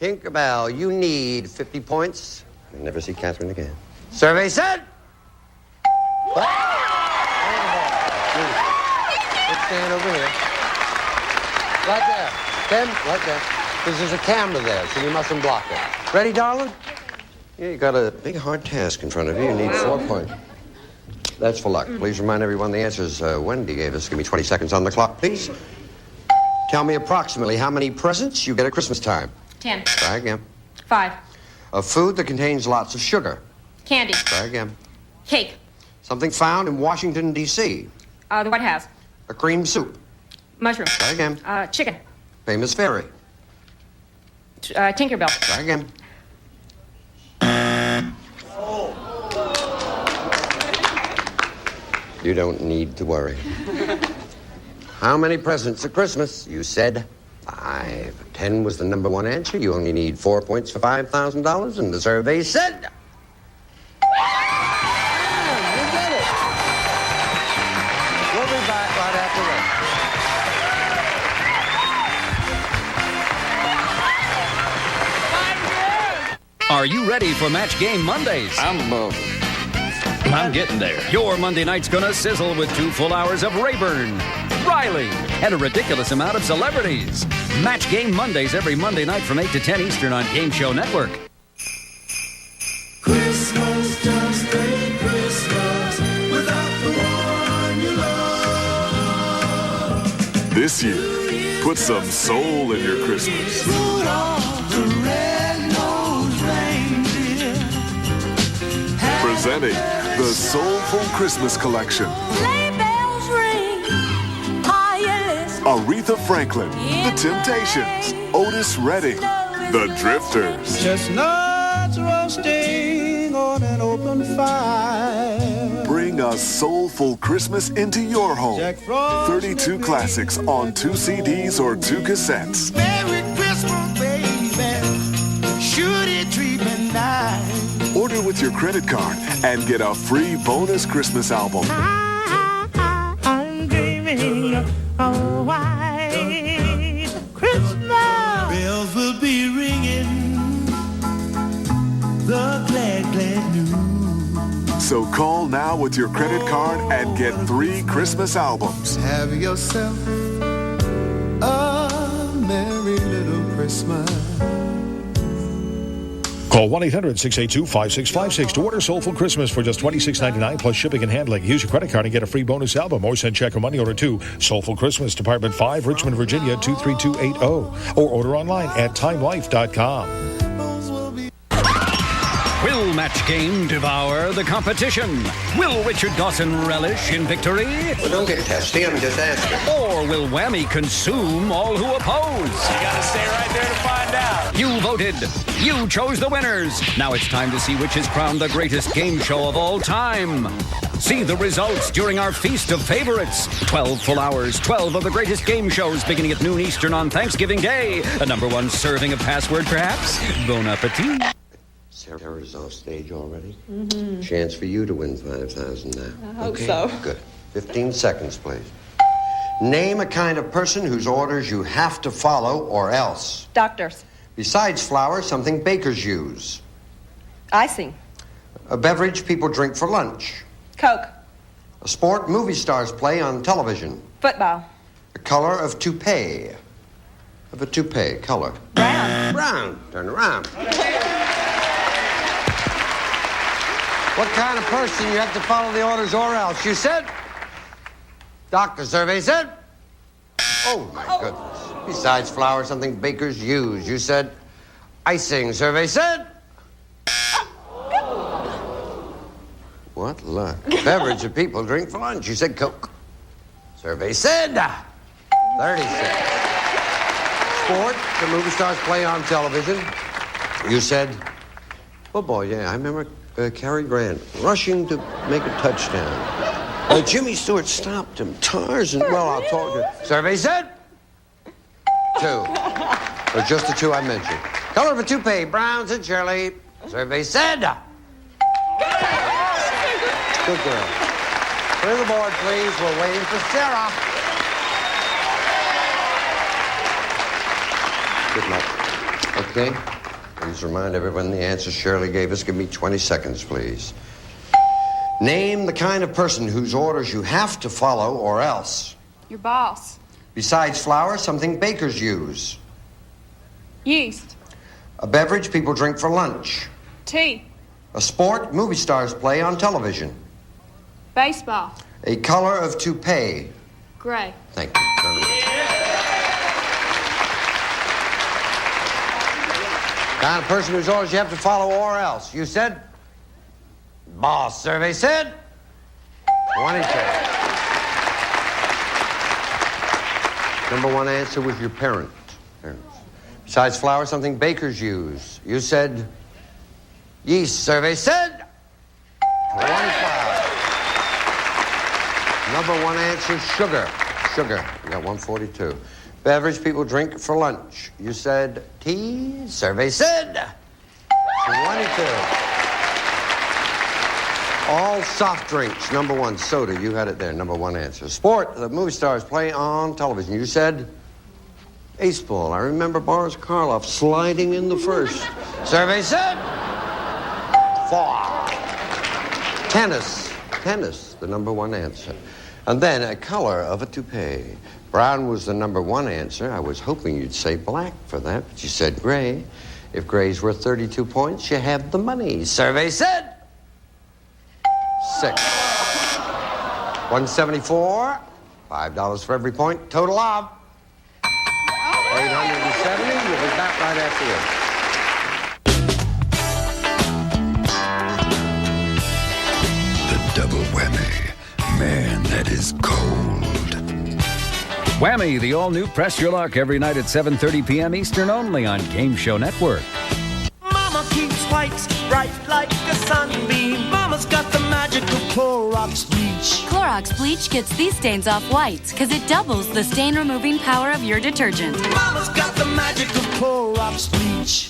Tinkerbell. You need 50 points. You'll never see Catherine again. Survey said... Let's stand over here. Right there. Tim, right there. Because there's a camera there, so you mustn't block it. Ready, darling? Yeah, you got a big, hard task in front of you. You need 4 points. That's for luck. Please remind everyone the answers Wendy gave us. Give me 20 seconds on the clock, please. Tell me approximately how many presents you get at Christmas time.
10.
Try again.
5.
A food that contains lots of sugar.
Candy.
Try again.
Cake.
Something found in Washington, D.C.
The White House.
A cream soup.
Mushroom.
Try again.
Chicken.
Famous fairy.
Tinkerbell.
Try again. You don't need to worry. How many presents at Christmas? You said 5. 10 was the number one answer. You only need 4 points for $5,000, and the survey said... You did it. We'll be back right after
this. Are you ready for Match Game Mondays?
I'm getting there.
Your Monday night's gonna sizzle with 2 full hours of Rayburn, Riley, and a ridiculous amount of celebrities. Match Game Mondays every Monday night from 8 to 10 Eastern on Game Show Network.
Christmas just ain't Christmas without the one you love.
This year, put some soul in your Christmas.
Rudolph the red-nosed reindeer.
Presenting the Soulful Christmas Collection.
Sleigh bells ring, highest.
Aretha Franklin, The Temptations, Otis Redding, The Drifters.
Chestnuts roasting on an open fire.
Bring a soulful Christmas into your home. 32 classics on 2 CDs or 2 cassettes.
Merry Christmas, baby. Should it treat me nice?
Order with your credit card and get a free bonus Christmas album.
I'm dreaming of a white Christmas. Bells will be ringing the glad, glad news.
So call now with your credit card and get 3 Christmas albums.
Have yourself a merry little Christmas.
Call 1-800-682-5656 to order Soulful Christmas for just $26.99 plus shipping and handling. Use your credit card and get a free bonus album or send check or money order to Soulful Christmas, Department 5, Richmond, Virginia 23280, or order online at timelife.com.
Will Match Game devour the competition? Will Richard Dawson relish in victory?
Well, don't get testy. I'm just asking.
Or will Whammy consume all who oppose?
You gotta stay right there to find out.
You voted. You chose the winners. Now it's time to see which is crowned the greatest game show of all time. See the results during our Feast of Favorites. 12 full hours, 12 of the greatest game shows beginning at noon Eastern on Thanksgiving Day. A number 1 serving of password, perhaps? Bon appetit.
Sarah's off stage already. Mm-hmm. Chance for you to win $5,000 now.
I hope so.
Good. 15 seconds, please. Name a kind of person whose orders you have to follow or else.
Doctors.
Besides flour, something bakers use.
Icing.
A beverage people drink for lunch.
Coke.
A sport movie stars play on television.
Football.
The color of toupee. Of a toupee, color.
Brown.
Brown. Turn around. What kind of person you have to follow the orders or else? You said? Doctor survey said? Oh, my goodness. Besides flour, something bakers use. You said? Icing. Survey said? What luck. Beverage that people drink for lunch. You said Coke. Survey said 36. Sport the movie stars play on television. You said football. Yeah, I remember Cary Grant rushing to make a touchdown. Jimmy Stewart stopped him. Tarzan. Well, I'll talk to you. Survey said 2. Or just the 2 I mentioned. Color of a toupee. Brown, said Shirley. Survey said. Good girl. Clear the board, please. We're waiting for Sarah. Good luck. Okay. Please remind everyone the answer Shirley gave us. Give me 20 seconds, please. Name the kind of person whose orders you have to follow or else.
Your boss.
Besides flour, something bakers use.
Yeast.
A beverage people drink for lunch.
Tea.
A sport movie stars play on television.
Baseball.
A color of toupee.
Gray.
Thank you. Kind of person whose orders you have to follow or else. You said? Boss. Survey said? 22. Number one answer was your parents. Besides flour, something bakers use. You said yeast. Survey said 25. Number one answer, sugar. Sugar. You got 142. Beverage people drink for lunch. You said tea. Survey said 22. All soft drinks. Number one, soda. You had it there. Number one answer. Sport. The movie stars play on television. You said baseball. I remember Boris Karloff sliding in the first. Survey said 4. Tennis. Tennis. The number one answer. And then a color of a toupee. Brown was the number one answer. I was hoping you'd say black for that, but you said gray. If gray's worth 32 points, you have the money. Survey said 6. 174. $5 for every point. Total of 870. You'll be back right after this.
The double whammy. Man, that is cold.
Whammy, the all-new Press Your Luck every night at 7:30 p.m. Eastern only on Game Show Network.
Mama keeps whites bright like a sunbeam. Mama's got the magic of Clorox bleach.
Clorox bleach gets these stains off whites because it doubles the stain-removing power of your detergent.
Mama's got the magic of Clorox bleach.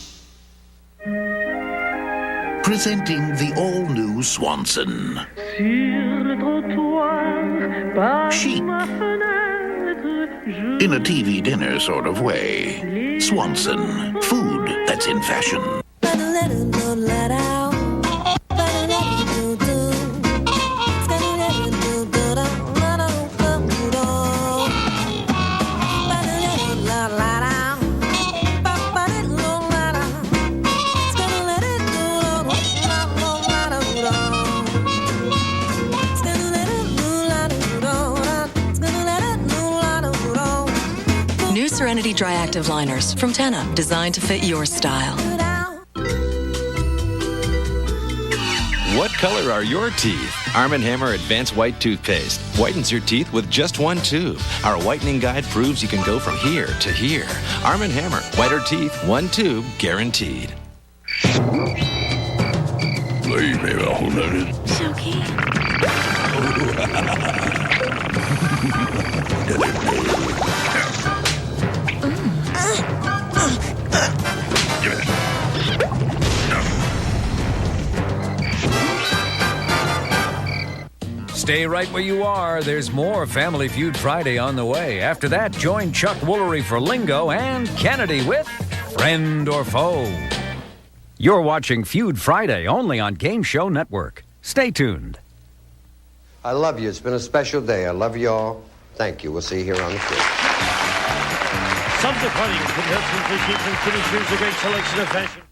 Presenting the all-new Swanson. Chic. In a TV dinner sort of way. Swanson. Food that's in fashion.
New Serenity Dry Active Liners from Tena, designed to fit your style.
What color are your teeth? Arm & Hammer Advanced White Toothpaste whitens your teeth with just one tube. Our whitening guide proves you can go from here to here. Arm & Hammer, whiter teeth, one tube, guaranteed.
Silky.
Stay right where you are. There's more Family Feud Friday on the way. After that, join Chuck Woolery for Lingo and Kennedy with Friend or Foe. You're watching Feud Friday only on Game Show Network. Stay tuned.
I love you. It's been a special day. I love you all. Thank you. We'll see you here on the field.
Subsequently, contestants receive from finishers a great selection of fashion.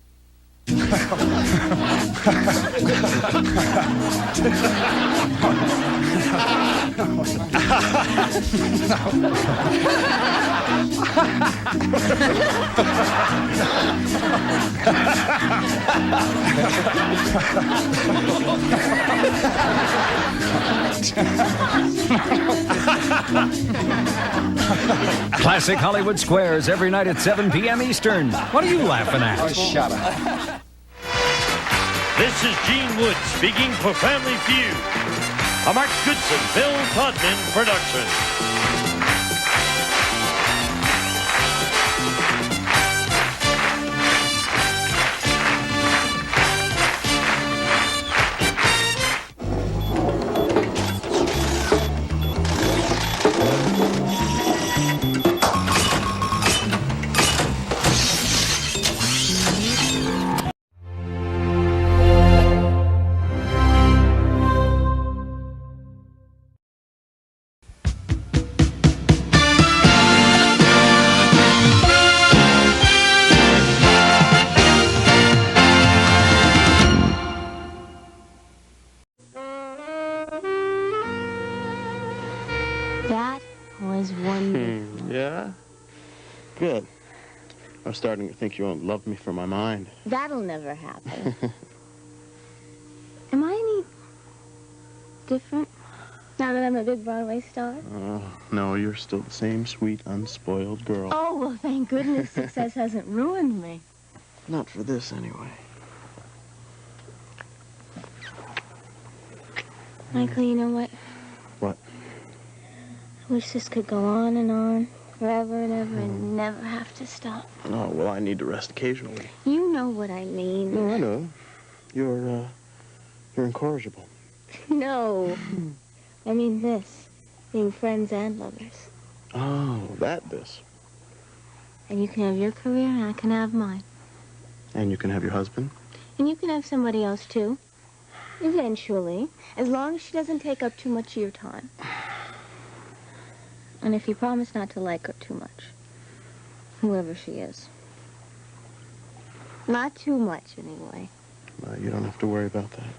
Classic Hollywood Squares every night at 7 p.m. Eastern. What are you laughing at?
Oh, shut up. This is Gene Wood speaking for Family Feud. A Mark Goodson, Bill Todman production.
was wonderful.
Yeah? Good. I was starting to think you won't love me for my mind.
That'll never happen. Am I any different now that I'm a big Broadway star?
Oh, no, you're still the same sweet, unspoiled girl.
Oh, well, thank goodness success hasn't ruined me.
Not for this, anyway.
Michael, you know what?
What?
I wish this could go on, forever and ever, and never have to stop.
Oh, well, I need to rest occasionally.
You know what I mean.
No, I know. You're incorrigible.
No. I mean this. Being friends and lovers.
Oh, this.
And you can have your career, and I can have mine.
And you can have your husband?
And you can have somebody else, too. Eventually. As long as she doesn't take up too much of your time. And if you promise not to like her too much. Whoever she is. Not too much, anyway.
You don't have to worry about that.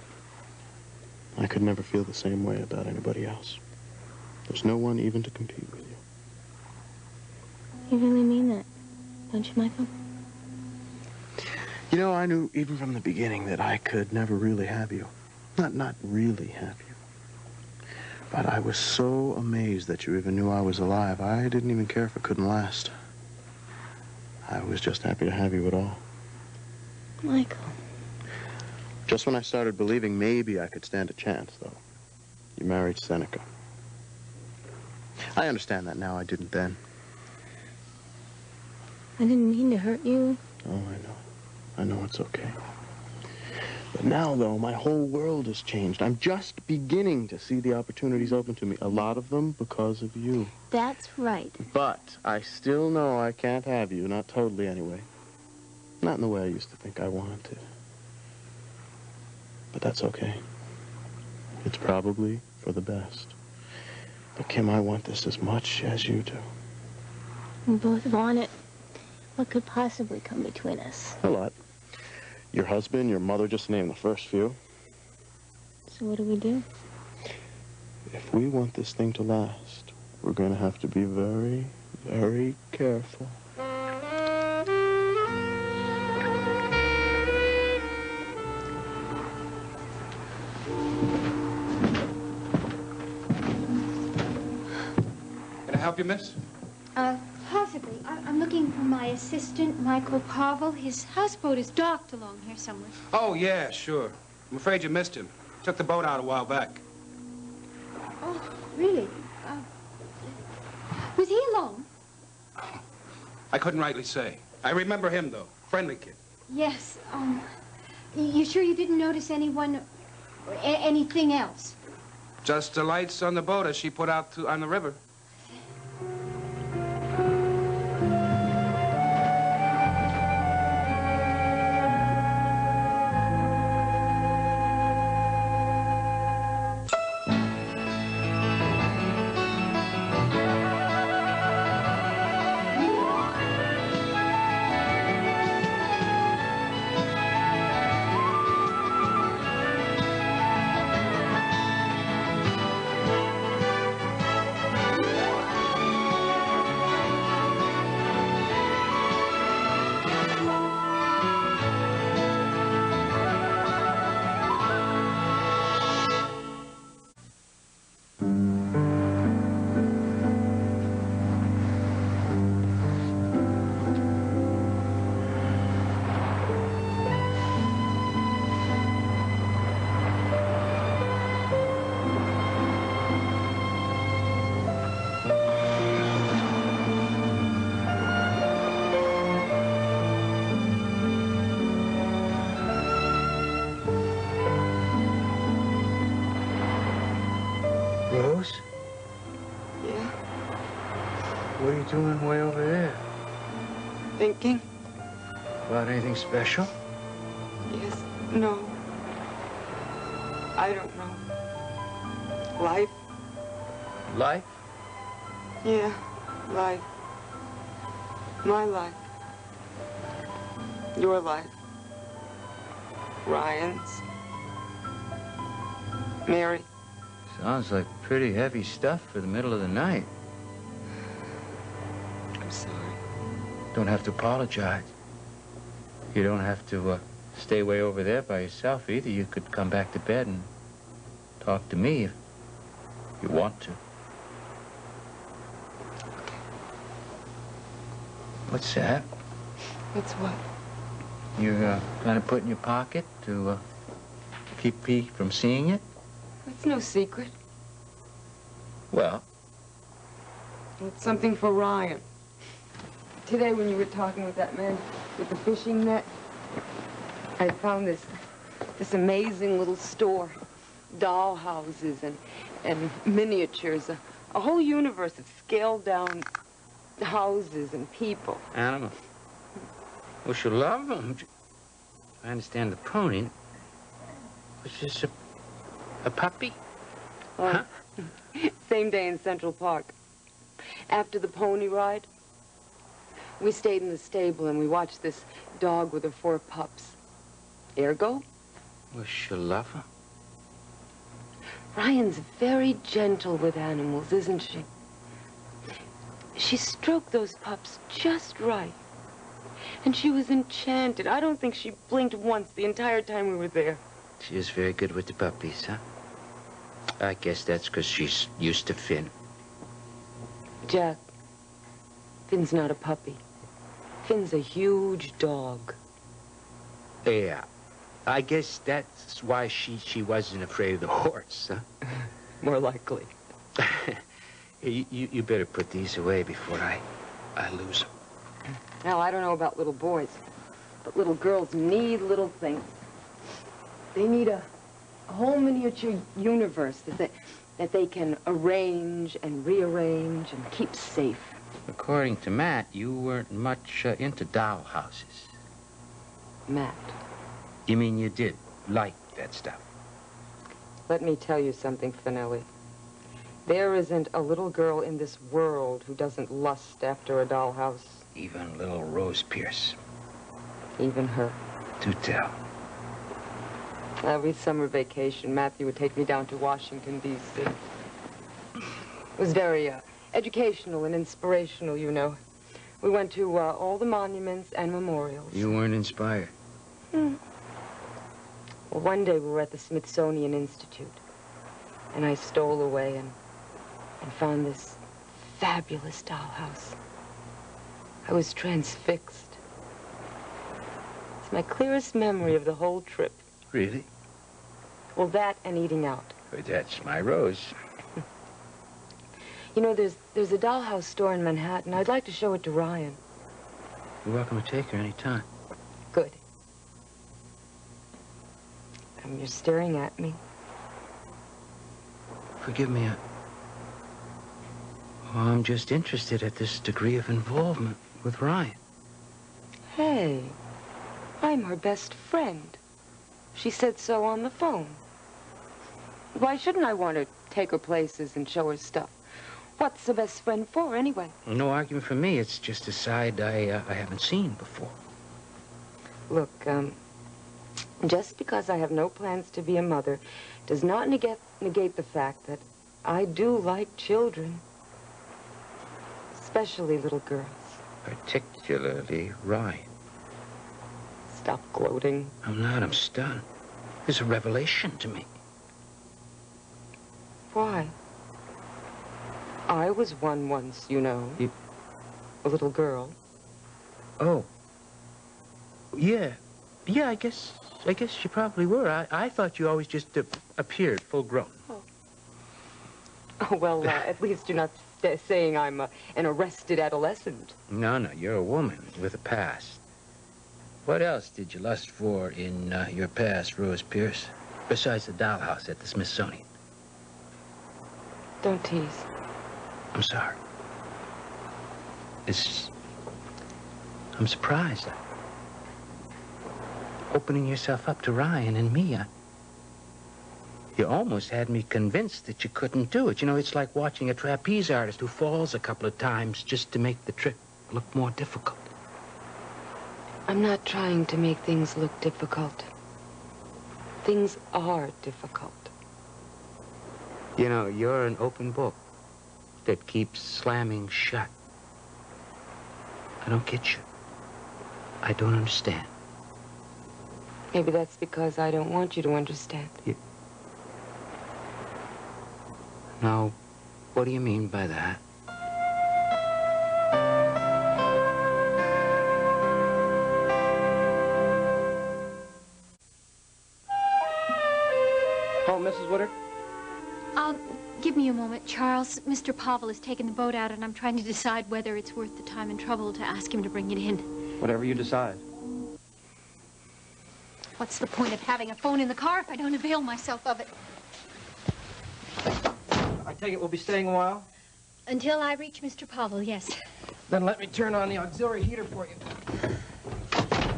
I could never feel the same way about anybody else. There's no one even to compete with you.
You really mean that, don't you, Michael?
You know, I knew even from the beginning that I could never really have you. Not really have you. But I was so amazed that you even knew I was alive. I didn't even care if it couldn't last. I was just happy to have you at all.
Michael.
Just when I started believing maybe I could stand a chance, though, you married Seneca. I understand that now. I didn't then.
I didn't mean to hurt you.
Oh, I know. I know it's okay. But now, though, my whole world has changed. I'm just beginning to see the opportunities open to me. A lot of them because of you.
That's right.
But I still know I can't have you. Not totally, anyway. Not in the way I used to think I wanted to. But that's okay. It's probably for the best. But, Kim, I want this as much as you do.
We both want it. What could possibly come between us?
A lot. Your husband, your mother, just to name the first few.
So what do we do?
If we want this thing to last, we're going to have to be very, very careful.
Can I help you, miss?
Possibly. I'm looking for my assistant, Michael Pavel. His houseboat is docked along here somewhere.
Oh, yeah, sure. I'm afraid you missed him. Took the boat out a while back.
Oh, really? Was he alone?
I couldn't rightly say. I remember him, though. Friendly kid.
Yes. You sure you didn't notice anyone or anything else?
Just the lights on the boat as she put out on the river.
Rose?
Yeah?
What are you doing way over there?
Thinking?
About anything special?
Yes. No. I don't know. Life?
Life?
Yeah, life. My life. Your life. Ryan's. Mary.
Sounds like pretty heavy stuff for the middle of the night.
don't have to apologize. You don't have to stay way over there by yourself either. You could come back to bed and talk to me if you want to. What's that?
What's what?
You're trying to put in your pocket to keep Pete from seeing it?
It's no secret.
Well,
It's something for Ryan. Today when you were talking with that man with the fishing net, I found this amazing little store. Doll houses and miniatures. A whole universe of scaled down houses and people.
animal. We should love them. I understand the pony. Was this a puppy?
Huh? Same day in Central Park. After the pony ride, we stayed in the stable and we watched this dog with her 4 pups. Ergo?
We should love them.
Ryan's very gentle with animals, isn't she? She stroked those pups just right. And she was enchanted. I don't think she blinked once the entire time we were there.
She is very good with the puppies, huh? I guess that's because she's used to Finn.
Jack, Finn's not a puppy. Finn's a huge dog.
Yeah. I guess that's why she wasn't afraid of the horse, huh?
More likely.
You better put these away before I lose them.
Now, I don't know about little boys, but little girls need little things. They need a whole miniature universe that they can arrange and rearrange and keep safe.
According to Matt, you weren't much into doll houses.
Matt.
You mean you did like that stuff?
Let me tell you something, Finelli. There isn't a little girl in this world who doesn't lust after a dollhouse.
Even little Rose Pierce.
Even her.
Do tell.
Every summer vacation, Matthew would take me down to Washington, D.C. It was very educational and inspirational, you know. We went to all the monuments and memorials.
You weren't inspired?
Well, one day we were at the Smithsonian Institute, and I stole away and found this fabulous dollhouse. I was transfixed. It's my clearest memory of the whole trip.
Really?
Well, that and eating out.
But that's my Rose.
You know, there's a dollhouse store in Manhattan. I'd like to show it to Ryan.
You're welcome to take her any time.
Good. You're staring at me.
Forgive me. I'm just interested at this degree of involvement with Ryan.
Hey, I'm her best friend. She said so on the phone. Why shouldn't I want to take her places and show her stuff? What's a best friend for, anyway?
No argument for me. It's just a side I haven't seen before.
Look, just because I have no plans to be a mother does not negate the fact that I do like children. Especially little girls.
Particularly Ryan.
Stop gloating.
I'm not. I'm stunned. It's a revelation to me.
Why? I was one once, you know. A little girl.
Oh. Yeah. Yeah, I guess you probably were. I thought you always just appeared full grown.
Oh, well, at least you're not saying I'm an arrested adolescent.
No, you're a woman with a past. What else did you lust for in your past, Rose Pierce, besides the dollhouse at the Smithsonian?
Don't tease.
I'm sorry. I'm surprised. Opening yourself up to Ryan and me, you almost had me convinced that you couldn't do it. You know, it's like watching a trapeze artist who falls a couple of times just to make the trick look more difficult.
I'm not trying to make things look difficult. Things are difficult.
You know, you're an open book that keeps slamming shut. I don't get you. I don't understand.
Maybe that's because I don't want you to understand.
Now, what do you mean by that?
Oh, Mrs. Woodard?
Give me a moment, Charles. Mr. Pavel has taken the boat out, and I'm trying to decide whether it's worth the time and trouble to ask him to bring it in.
Whatever you decide.
What's the point of having a phone in the car if I don't avail myself of it?
I take it we'll be staying a while?
Until I reach Mr. Pavel, yes.
Then let me turn on the auxiliary heater for you.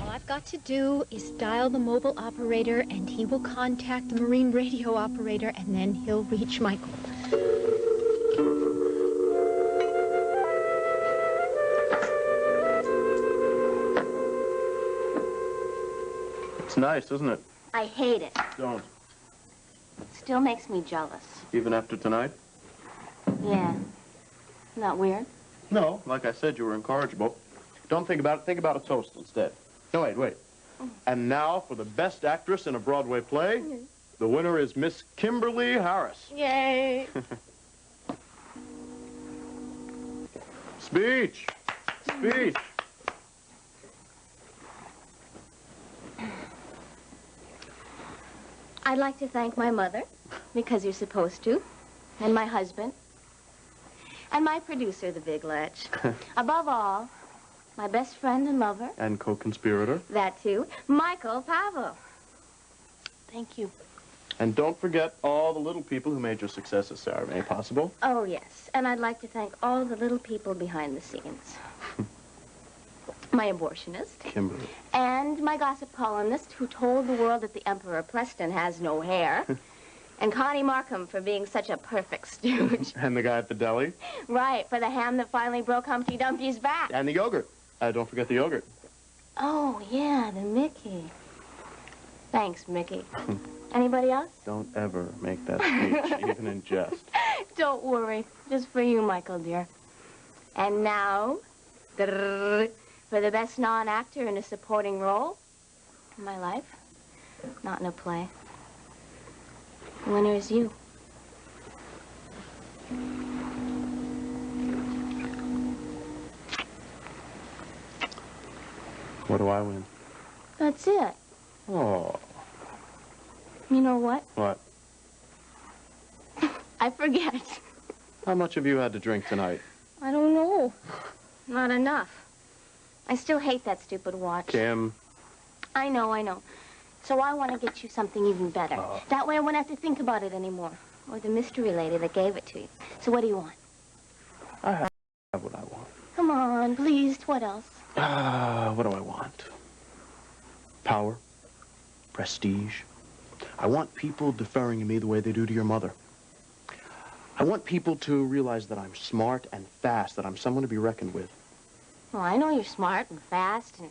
All I've got to do is dial the mobile operator, and he will contact the marine radio operator, and then he'll reach Michael.
It's nice, isn't it?
I hate it.
Don't.
Still makes me jealous.
Even after tonight?
Yeah. Isn't that weird?
No, like I said, you were incorrigible. Don't think about it. Think about a toast instead. No, wait. And now for the best actress in a Broadway play, the winner is Miss Kimberly Harris.
Yay.
Speech. Speech.
I'd like to thank my mother, because you're supposed to, and my husband, and my producer, the Big Lech. Above all, my best friend and lover.
And co-conspirator.
That too, Michael Pavel. Thank you.
And don't forget all the little people who made your success as Sarah Mae possible.
Oh, yes. And I'd like to thank all the little people behind the scenes. My abortionist.
Kimberly.
And my gossip columnist who told the world that the Emperor Preston has no hair. And Connie Markham for being such a perfect stooge.
And the guy at the deli.
Right, for the ham that finally broke Humpty Dumpty's back.
And the yogurt. Don't forget the yogurt.
Oh, yeah, the Mickey. Thanks, Mickey. Anybody else?
Don't ever make that speech, even in jest.
Don't worry. Just for you, Michael, dear. And now, for the best non-actor in a supporting role in my life, not in a play. The winner is you.
What do I win?
That's it.
Oh.
You know what?
What?
I forget.
How much have you had to drink tonight?
I don't know. Not enough. I still hate that stupid watch.
Kim.
I know. So I want to get you something even better. That way I won't have to think about it anymore. Or the mystery lady that gave it to you. So what do you want?
I have what I want.
Come on, please. What else?
What do I want? Power. Prestige. I want people deferring to me the way they do to your mother. I want people to realize that I'm smart and fast, that I'm someone to be reckoned with.
Well, I know you're smart and fast and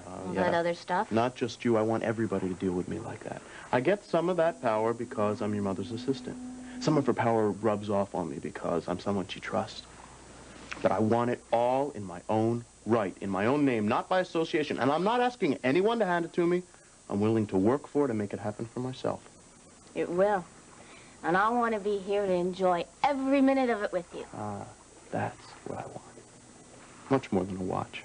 all that other stuff.
Not just you. I want everybody to deal with me like that. I get some of that power because I'm your mother's assistant. Some of her power rubs off on me because I'm someone she trusts. But I want it all in my own right, in my own name, not by association. And I'm not asking anyone to hand it to me. I'm willing to work for it and make it happen for myself.
It will. And I want to be here to enjoy every minute of it with you.
That's what I want. Much more than a watch.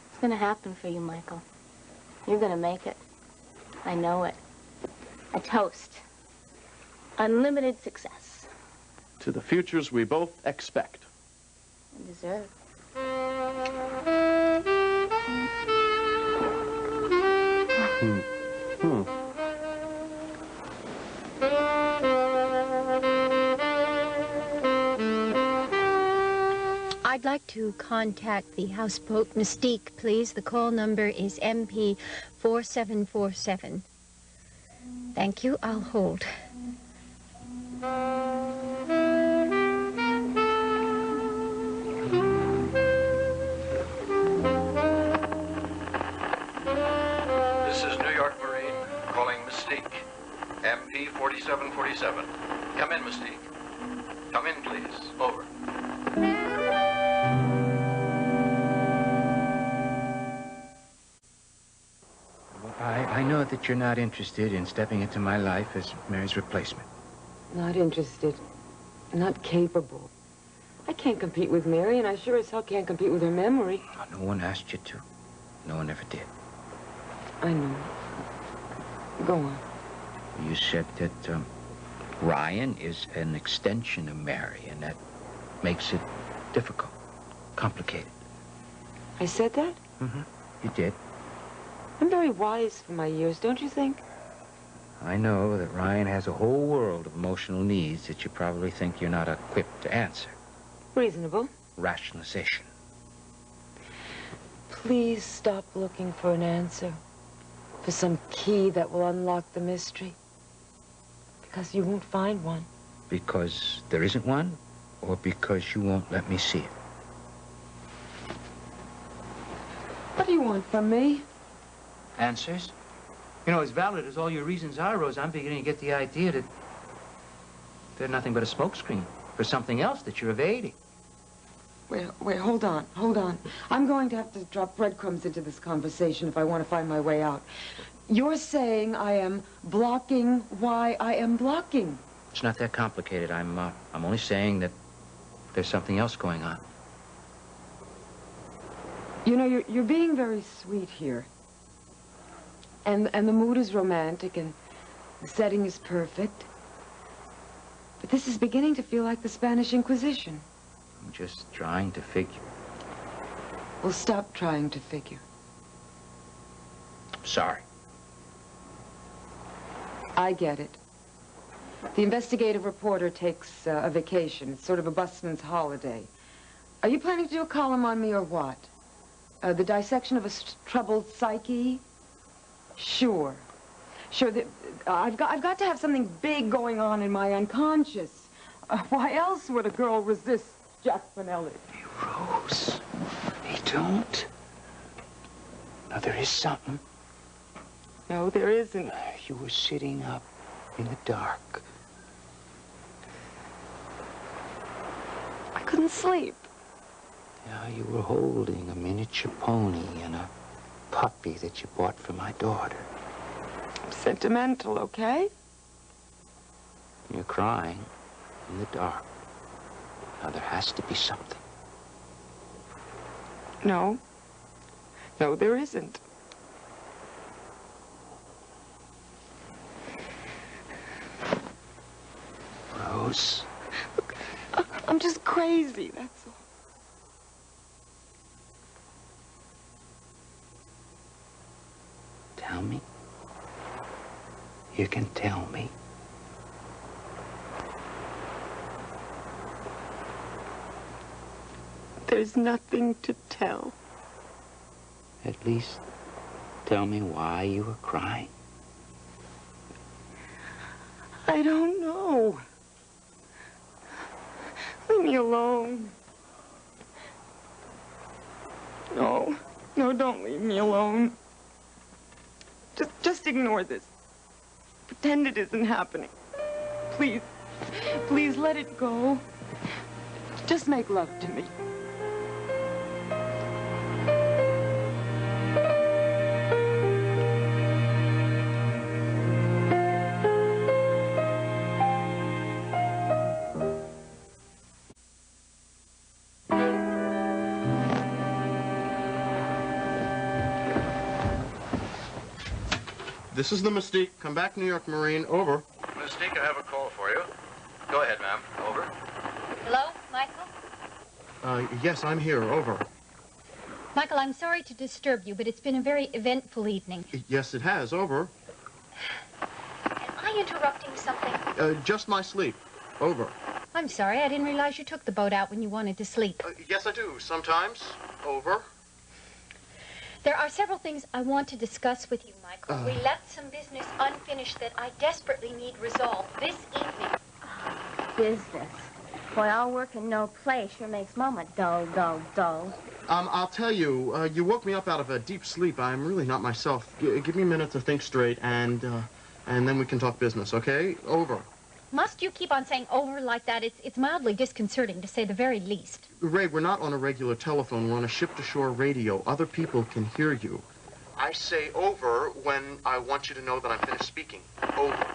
It's going to happen for you, Michael. You're going to make it. I know it. A toast. Unlimited success.
To the futures we both expect.
And deserve.
I'd like to contact the houseboat Mystique, please. The call number is MP 4747. Thank you. I'll hold.
This is New York Marine calling Mystique. MP 4747. Come in, Mystique. Come in, please. Over.
know that you're not interested in stepping into my life as Mary's replacement?
Not interested. Not capable. I can't compete with Mary, and I sure as hell can't compete with her memory.
Oh, no one asked you to. No one ever did.
I know. Go on.
You said that Ryan is an extension of Mary, and that makes it difficult, complicated.
I said that?
Mm-hmm. You did.
I'm very wise for my years, don't you think?
I know that Ryan has a whole world of emotional needs that you probably think you're not equipped to answer.
Reasonable.
Rationalization.
Please stop looking for an answer, for some key that will unlock the mystery. Because you won't find one.
Because there isn't one, or because you won't let me see it?
What do you want from me?
Answers? You know, as valid as all your reasons are, Rose, I'm beginning to get the idea that they're nothing but a smokescreen for something else that you're evading.
Wait, hold on. I'm going to have to drop breadcrumbs into this conversation if I want to find my way out. You're saying I am blocking why I am blocking.
It's not that complicated. I'm only saying that there's something else going on.
You know, you're being very sweet here. And the mood is romantic, and the setting is perfect. But this is beginning to feel like the Spanish Inquisition.
I'm just trying to figure.
Well, stop trying to figure.
Sorry.
I get it. The investigative reporter takes a vacation. It's sort of a busman's holiday. Are you planning to do a column on me or what? The dissection of a troubled psyche? Sure. I've got to have something big going on in my unconscious. Why else would a girl resist Jack Finelli?
Hey, Rose. Hey, don't. Now, there is something.
No, there isn't.
You were sitting up in the dark.
I couldn't sleep.
Yeah, you were holding a miniature pony and a puppy that you bought for my daughter.
I'm sentimental, okay?
You're crying in the dark. Now, there has to be something.
No. No, there isn't.
Rose.
Look, I'm just crazy, that's all.
Tell me. You can tell me.
There's nothing to tell.
At least tell me why you were crying.
I don't know. Leave me alone. No, don't leave me alone. Just ignore this. Pretend it isn't happening. Please let it go. Just make love to me.
This is the Mystique. Come back, New York Marine. Over.
Mystique, I have a call for you. Go ahead, ma'am. Over.
Hello, Michael?
Yes, I'm here. Over.
Michael, I'm sorry to disturb you, but it's been a very eventful evening.
Yes, it has. Over.
Am I interrupting something?
Just my sleep. Over.
I'm sorry. I didn't realize you took the boat out when you wanted to sleep.
Yes, I do. Sometimes. Over.
There are several things I want to discuss with you, Michael. We left some business unfinished that I desperately need resolved this evening.
Business. Boy, all work and no play sure makes Mama dull.
I'll tell you, you woke me up out of a deep sleep. I'm really not myself. Give me a minute to think straight, and then we can talk business, okay? Over.
Must you keep on saying over like that? It's mildly disconcerting, to say the very least.
Ray, we're not on a regular telephone. We're on a ship-to-shore radio. Other people can hear you. I say over when I want you to know that I'm finished speaking. Over.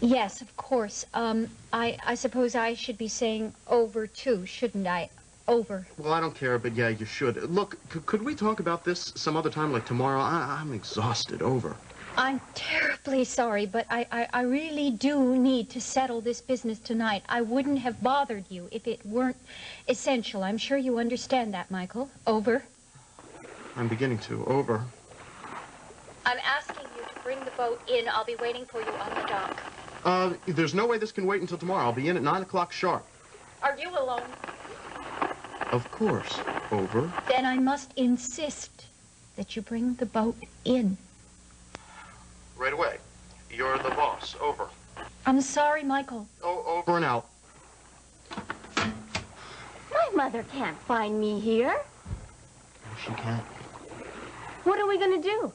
Yes, of course. I suppose I should be saying over, too, shouldn't I? Over.
Well, I don't care, but yeah, you should. Look, could we talk about this some other time, like tomorrow? I'm exhausted. Over.
I'm terribly sorry, but I really do need to settle this business tonight. I wouldn't have bothered you if it weren't essential. I'm sure you understand that, Michael. Over.
I'm beginning to. Over.
I'm asking you to bring the boat in. I'll be waiting for you on the dock.
There's no way this can wait until tomorrow. I'll be in at 9 o'clock sharp.
Are you alone?
Of course. Over.
Then I must insist that you bring the boat in.
Right away. You're the boss. Over.
I'm sorry, Michael.
Oh, over and out.
My mother can't find me here.
No, she can't.
What are we going to do?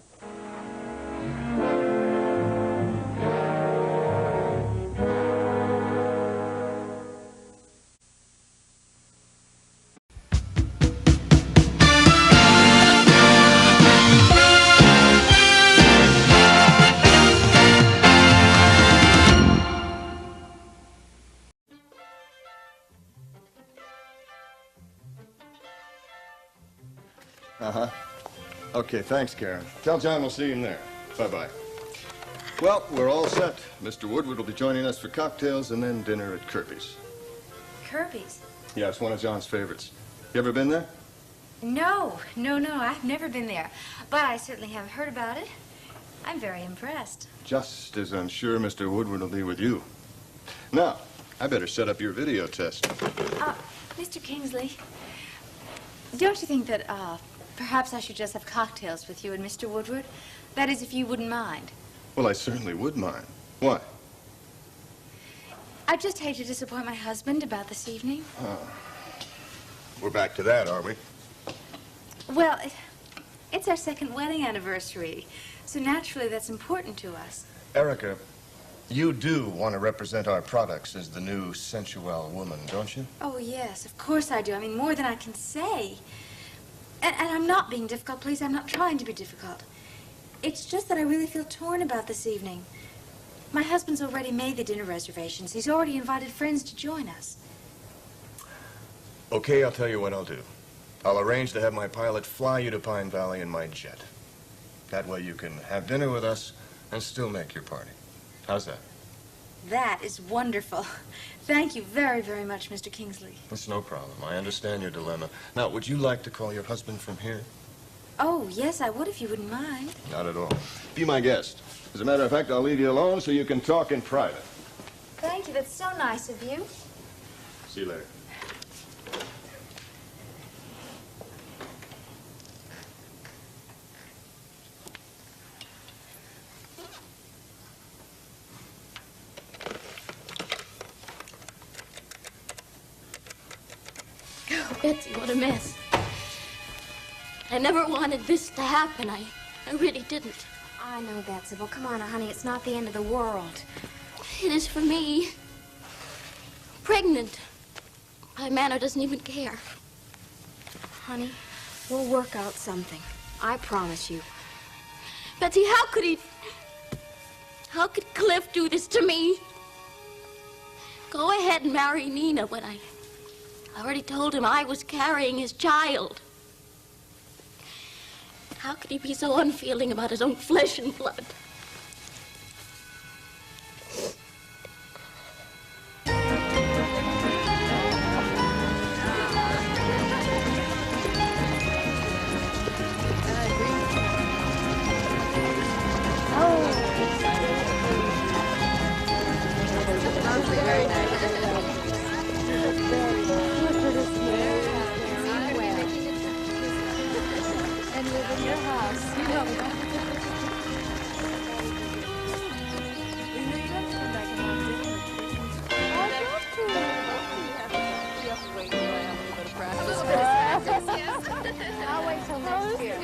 Uh-huh. Okay, thanks, Karen. Tell John we'll see him there. Bye-bye. Well, we're all set. Mr. Woodward will be joining us for cocktails and then dinner at Kirby's.
Kirby's?
Yeah, it's one of John's favorites. You ever been there?
No. I've never been there. But I certainly have heard about it. I'm very impressed.
Just as I'm sure Mr. Woodward will be with you. Now, I better set up your video test.
Mr. Kingsley, don't you think that, perhaps I should just have cocktails with you and Mr. Woodward? That is, if you wouldn't mind.
Well, I certainly would mind. Why?
I'd just hate to disappoint my husband about this evening.
We're back to that, are we?
Well, it's our second wedding anniversary, so naturally that's important to us.
Erica, you do want to represent our products as the new sensual woman, don't you?
Oh, yes, of course I do. I mean, more than I can say. And I'm not being difficult, please. I'm not trying to be difficult. It's just that I really feel torn about this evening. My husband's already made the dinner reservations. He's already invited friends to join us.
Okay, I'll tell you what I'll do. I'll arrange to have my pilot fly you to Pine Valley in my jet. That way you can have dinner with us and still make your party. How's that?
That is wonderful. Thank you very, very much, Mr. Kingsley.
It's no problem. I understand your dilemma. Now, would you like to call your husband from here?
Oh, yes, I would if you wouldn't mind.
Not at all. Be my guest. As a matter of fact, I'll leave you alone so you can talk in private.
Thank you. That's so nice of you.
See you later.
Oh, Betsy, what a mess. I never wanted this to happen. I really didn't.
I know that, Sybil. Come on, honey. It's not the end of the world.
It is for me. Pregnant. My manner doesn't even care.
Honey, we'll work out something. I promise you.
Betsy, how could Cliff do this to me? Go ahead and marry Nina when I already told him I was carrying his child. How could he be so unfeeling about his own flesh and blood?
Very nice. And live in your house. You know that. You know you have to come back and have dinner. I have to. You have to wait until I have to go to practice. I'll wait till next year.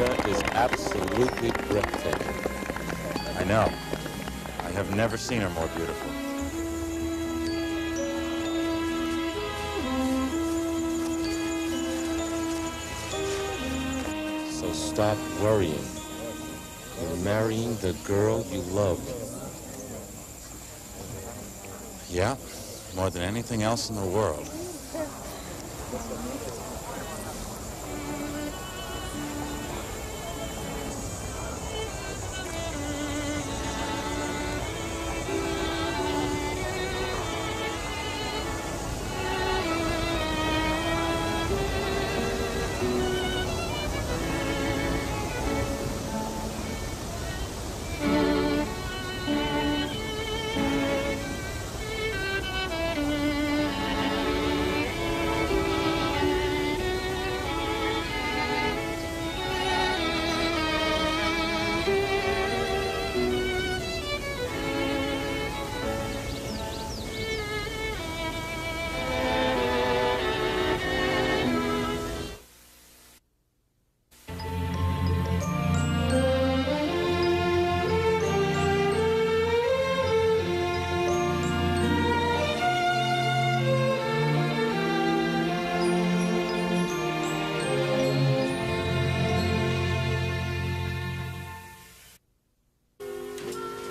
Nina is absolutely breathtaking. I know. I have never seen her more beautiful. So stop worrying. You're marrying the girl you love. Yeah, more than anything else in the world.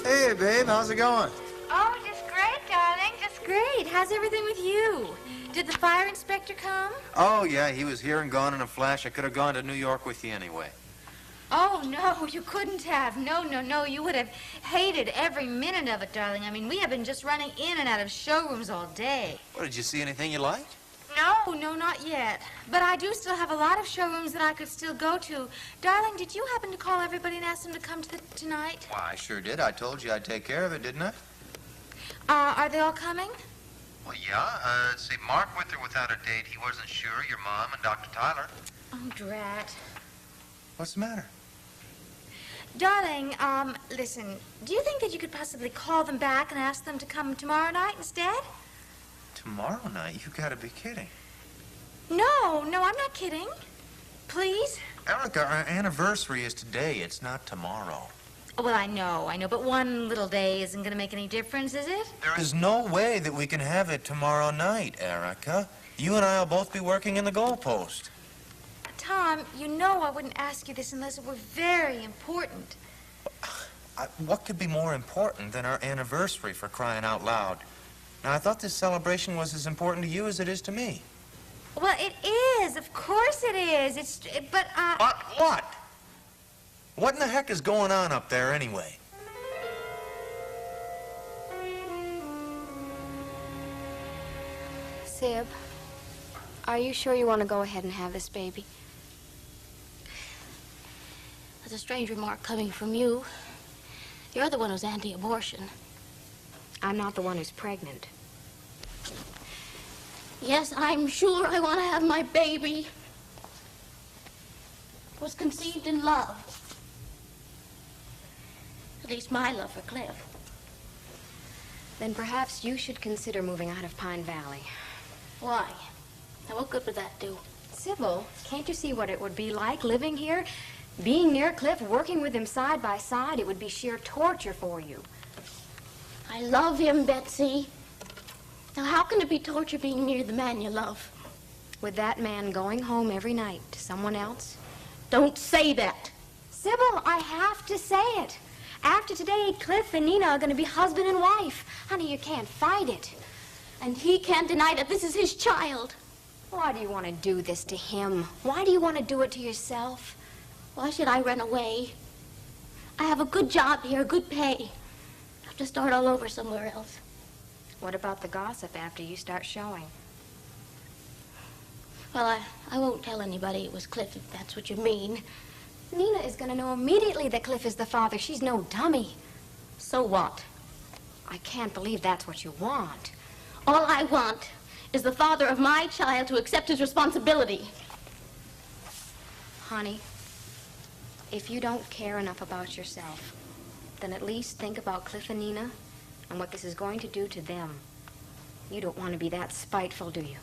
Hey, babe, how's it going?
Oh, just great, darling, just great. How's everything with you? Did the fire inspector come?
Oh, yeah, he was here and gone in a flash. I could have gone to New York with you anyway.
Oh, no, you couldn't have. No, no, no. You would have hated every minute of it, darling. I mean, we have been just running in and out of showrooms all day.
What, did you see anything you liked?
No, no, not yet. But I do still have a lot of showrooms that I could still go to. Darling, did you happen to call everybody and ask them to come to tonight?
Why, I sure did. I told you I'd take care of it, didn't I?
Are they all coming?
Well, yeah. See, Mark with her without a date. He wasn't sure. Your mom and Dr. Tyler.
Oh, drat.
What's the matter?
Darling, listen, do you think that you could possibly call them back and ask them to come tomorrow night instead?
Tomorrow night? You gotta be kidding.
No, no, I'm not kidding. Please?
Erica, our anniversary is today. It's not tomorrow.
Well, I know, but one little day isn't going to make any difference, is it?
There is no way that we can have it tomorrow night, Erica. You and I will both be working in the goalpost.
Tom, you know I wouldn't ask you this unless it were very important.
What could be more important than our anniversary, for crying out loud? Now, I thought this celebration was as important to you as it is to me.
Well, it is. Of course it is. But,
What? What in the heck is going on up there, anyway?
Sib, are you sure you want to go ahead and have this baby?
That's a strange remark coming from you. You're the one who's anti-abortion.
I'm not the one who's pregnant.
Yes, I'm sure I want to have my baby. It was conceived in love. At least my love for Cliff.
Then perhaps you should consider moving out of Pine Valley.
Why? Now, what good would that do?
Sybil, can't you see what it would be like living here? Being near Cliff, working with him side by side, it would be sheer torture for you.
I love him, Betsy. Now, how can it be torture being near the man you love?
With that man going home every night to someone else?
Don't say that.
Sybil, I have to say it. After today, Cliff and Nina are going to be husband and wife. Honey, you can't fight it.
And he can't deny that this is his child.
Why do you want to do this to him? Why do you want to do it to yourself?
Why should I run away? I have a good job here, good pay. I have to start all over somewhere else.
What about the gossip after you start showing?
Well, I won't tell anybody it was Cliff, if that's what you mean.
Nina is going to know immediately that Cliff is the father. She's no dummy.
So what?
I can't believe that's what you want.
All I want is the father of my child to accept his responsibility.
Honey, if you don't care enough about yourself, then at least think about Cliff and Nina and what this is going to do to them. You don't want to be that spiteful, do you?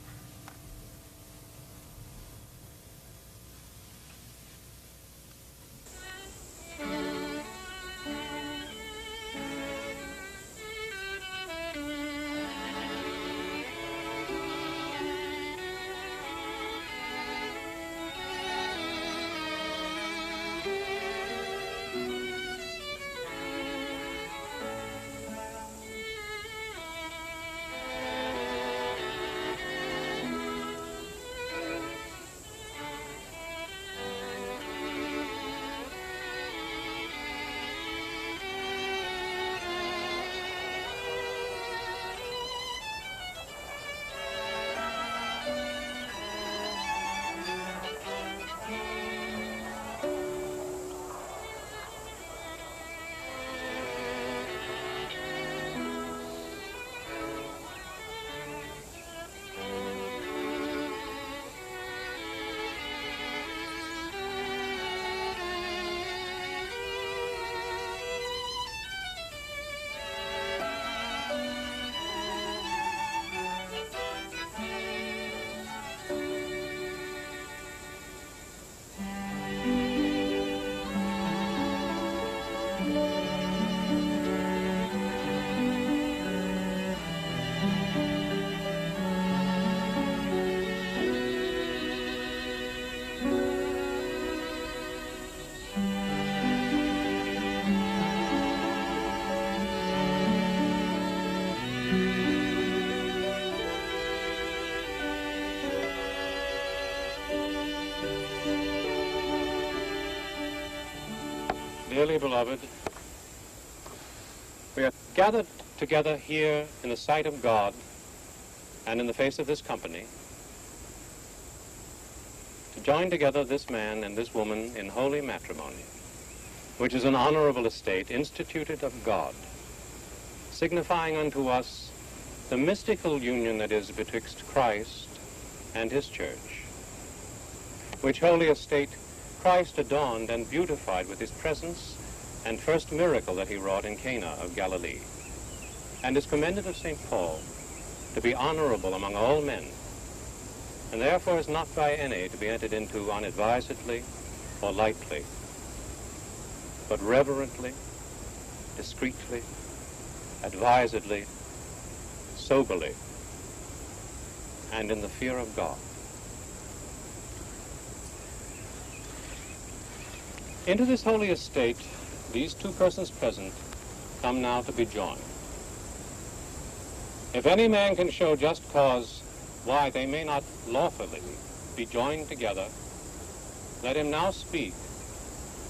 Dearly beloved, we are gathered together here in the sight of God and in the face of this company to join together this man and this woman in holy matrimony, which is an honorable estate instituted of God, signifying unto us the mystical union that is betwixt Christ and his church, which holy estate Christ adorned and beautified with his presence and first miracle that he wrought in Cana of Galilee, and is commended of St. Paul to be honorable among all men, and therefore is not by any to be entered into unadvisedly or lightly, but reverently, discreetly, advisedly, soberly, and in the fear of God. Into this holy estate, these two persons present come now to be joined. If any man can show just cause why they may not lawfully be joined together, let him now speak,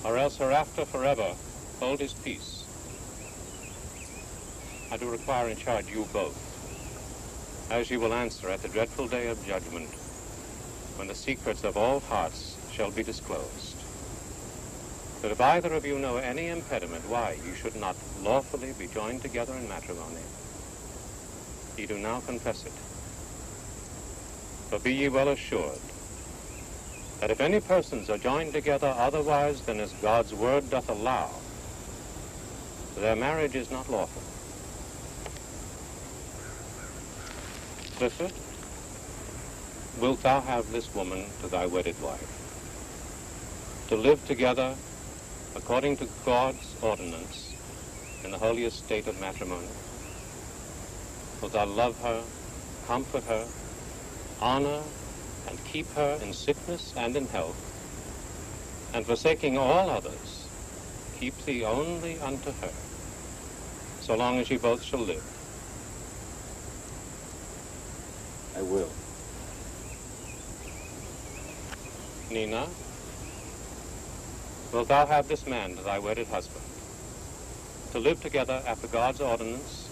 or else hereafter forever hold his peace. I do require in charge you both, as you will answer at the dreadful day of judgment, when the secrets of all hearts shall be disclosed. That if either of you know any impediment why you should not lawfully be joined together in matrimony, ye do now confess it. But be ye well assured that if any persons are joined together otherwise than as God's word doth allow, their marriage is not lawful. Clifford, wilt thou have this woman to thy wedded wife, to live together according to God's ordinance in the holy estate of matrimony? Wilt thou love her, comfort her, honor and keep her in sickness and in health, and forsaking all others, keep thee only unto her, so long as ye both shall live?
I will.
Nina, wilt thou have this man to thy wedded husband, to live together after God's ordinance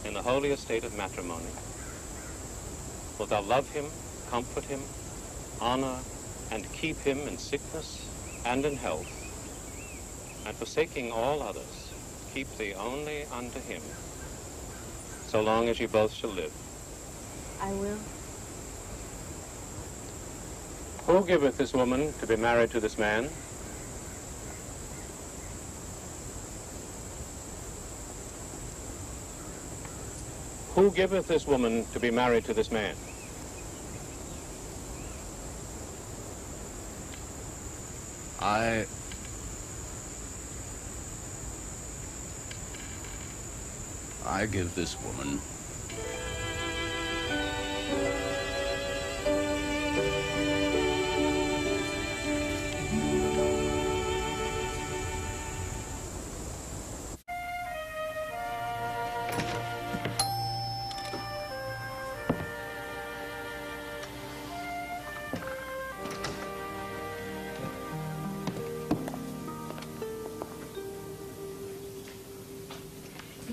in the holy estate of matrimony? Wilt thou love him, comfort him, honor and keep him in sickness and in health, and forsaking all others, keep thee only unto him, so long as ye both shall live?
I will.
Who giveth this woman to be married to this man? Who giveth this woman to be married to this man?
I give this woman.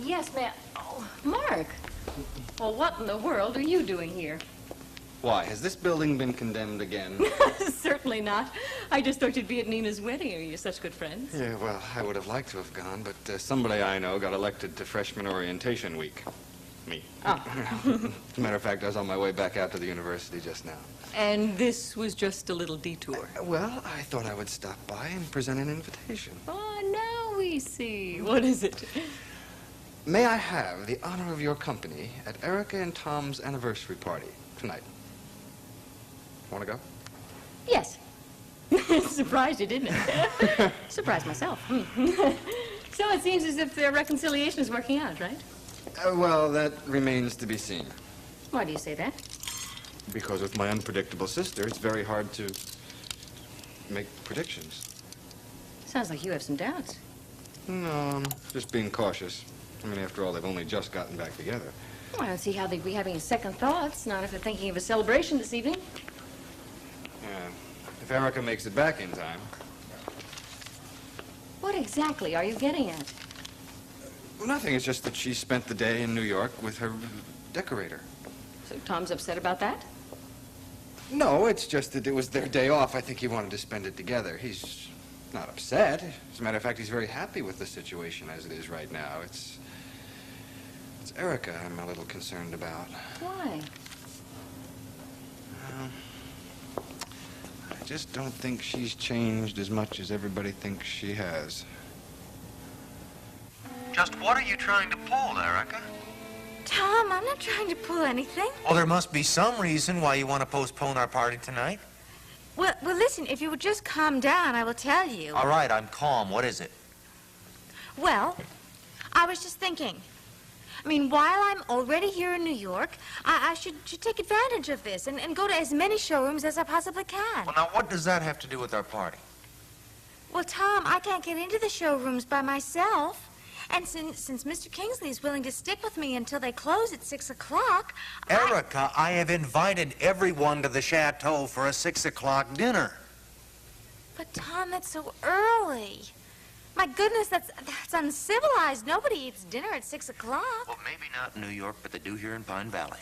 Yes, ma'am. Oh, Mark. Well, what in the world are you doing here?
Why, has this building been condemned again?
Certainly not. I just thought you'd be at Nina's wedding. Are you such good friends?
Yeah, well, I would have liked to have gone, but somebody I know got elected to freshman orientation week. Me.
Oh.
As a matter of fact, I was on my way back out to the university just now.
And this was just a little detour.
Well, I thought I would stop by and present an invitation.
Oh, now we see. What is it?
May I have the honor of your company at Erica and Tom's anniversary party tonight? Want to go?
Yes. Surprised you, didn't it? Surprised myself. So it seems as if their reconciliation is working out, right?
Well, that remains to be seen.
Why do you say that?
Because with my unpredictable sister, it's very hard to make predictions.
Sounds like you have some doubts.
No, I'm just being cautious. I mean, after all, they've only just gotten back together.
Well, I don't see how they'd be having second thoughts, not if they're thinking of a celebration this evening.
Yeah, if Erica makes it back in time.
What exactly are you getting at?
Well, nothing. It's just that she spent the day in New York with her decorator.
So Tom's upset about that?
No, it's just that it was their day off. I think he wanted to spend it together. He's not upset. As a matter of fact, he's very happy with the situation as it is right now. It's Erica I'm a little concerned about.
Why?
I just don't think she's changed as much as everybody thinks she has.
Just what are you trying to pull, Erica?
Tom, I'm not trying to pull anything.
Well, there must be some reason why you want to postpone our party tonight.
Well, listen, if you would just calm down, I will tell you.
All right, I'm calm. What is it?
Well, I was just thinking. I mean, while I'm already here in New York, I should take advantage of this and go to as many showrooms as I possibly can.
Well, now, what does that have to do with our party?
Well, Tom, I can't get into the showrooms by myself. And since Mr. Kingsley is willing to stick with me until they close at 6 o'clock...
Erica, I have invited everyone to the chateau for a 6 o'clock dinner.
But, Tom, that's so early. My goodness, that's uncivilized. Nobody eats dinner at 6 o'clock.
Well, maybe not in New York, but they do here in Pine Valley.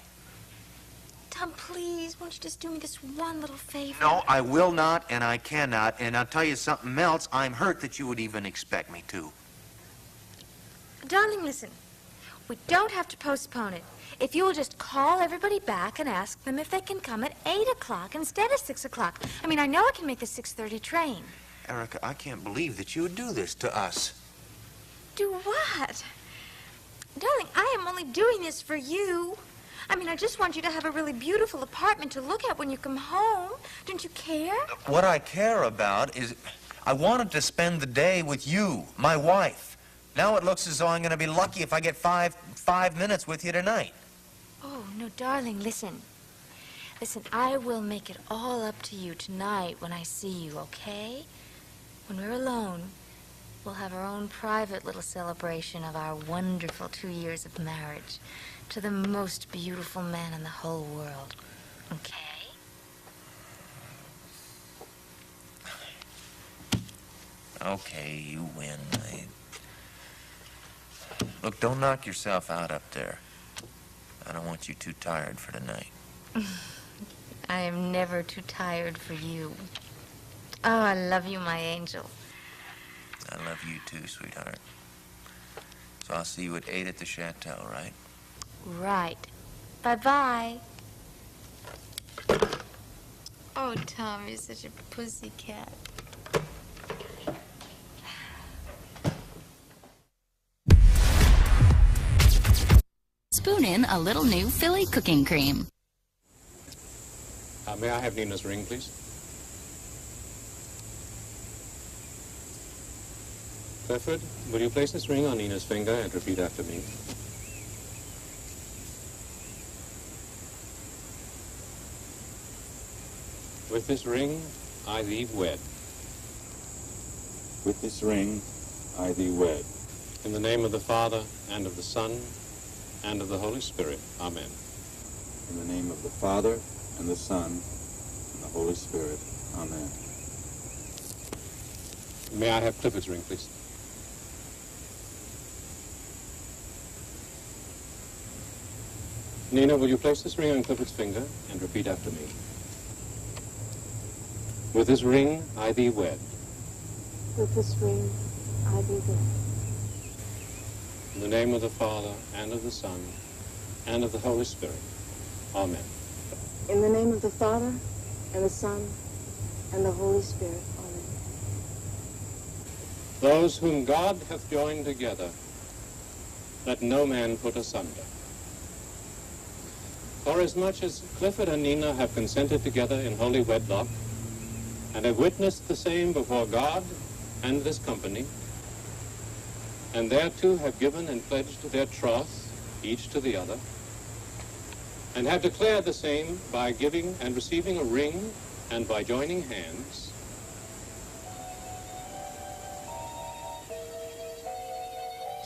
Tom, please, won't you just do me this one little favor?
No, I will not, and I cannot. And I'll tell you something else. I'm hurt that you would even expect me to.
Darling, listen. We don't have to postpone it. If you will just call everybody back and ask them if they can come at 8 o'clock instead of 6 o'clock. I mean, I know I can make the 6:30 train.
Erica, I can't believe that you would do this to us.
Do what? Darling, I am only doing this for you. I mean, I just want you to have a really beautiful apartment to look at when you come home. Don't you care?
What I care about is I wanted to spend the day with you, my wife. Now it looks as though I'm going to be lucky if I get five minutes with you tonight.
Oh, no, darling, listen. Listen, I will make it all up to you tonight when I see you, okay? When we're alone, we'll have our own private little celebration of our wonderful 2 years of marriage to the most beautiful man in the whole world, okay?
Okay, you win. Look, don't knock yourself out up there. I don't want you too tired for tonight.
I am never too tired for you. Oh, I love you, my angel.
I love you too, sweetheart. So I'll see you at 8 at the chateau, right?
Right. Bye-bye. Oh, Tom, you're such a pussycat.
Spoon in a little new Philly cooking cream.
May I have Nina's ring, please? Clifford, will you place this ring on Nina's finger and repeat after me? With this ring, I thee wed.
With this ring, I thee wed.
In the name of the Father, and of the Son, and of the Holy Spirit. Amen.
In the name of the Father, and the Son, and the Holy Spirit. Amen.
May I have Clifford's ring, please? Nina, will you place this ring on Clifford's finger and repeat after me? With this ring, I thee wed.
With this ring, I thee wed.
In the name of the Father, and of the Son, and of the Holy Spirit. Amen.
In the name of the Father, and the Son, and the Holy Spirit. Amen.
Those whom God hath joined together, let no man put asunder. Forasmuch as Clifford and Nina have consented together in holy wedlock, and have witnessed the same before God and this company, and thereto have given and pledged their troth, each to the other, and have declared the same by giving and receiving a ring and by joining hands.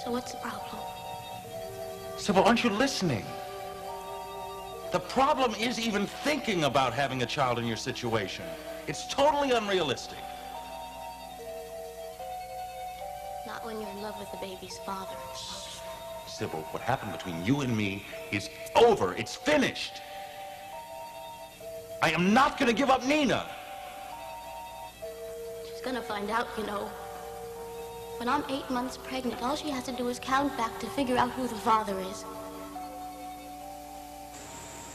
So what's the problem?
Sybil, aren't you listening? The problem is even thinking about having a child in your situation. It's totally unrealistic.
when you're in love with the baby's father.
Sybil, what happened between you and me is over. It's finished. I am not going to give up Nina.
She's gonna find out, you know. When I'm 8 months pregnant, all she has to do is count back to figure out who the father is.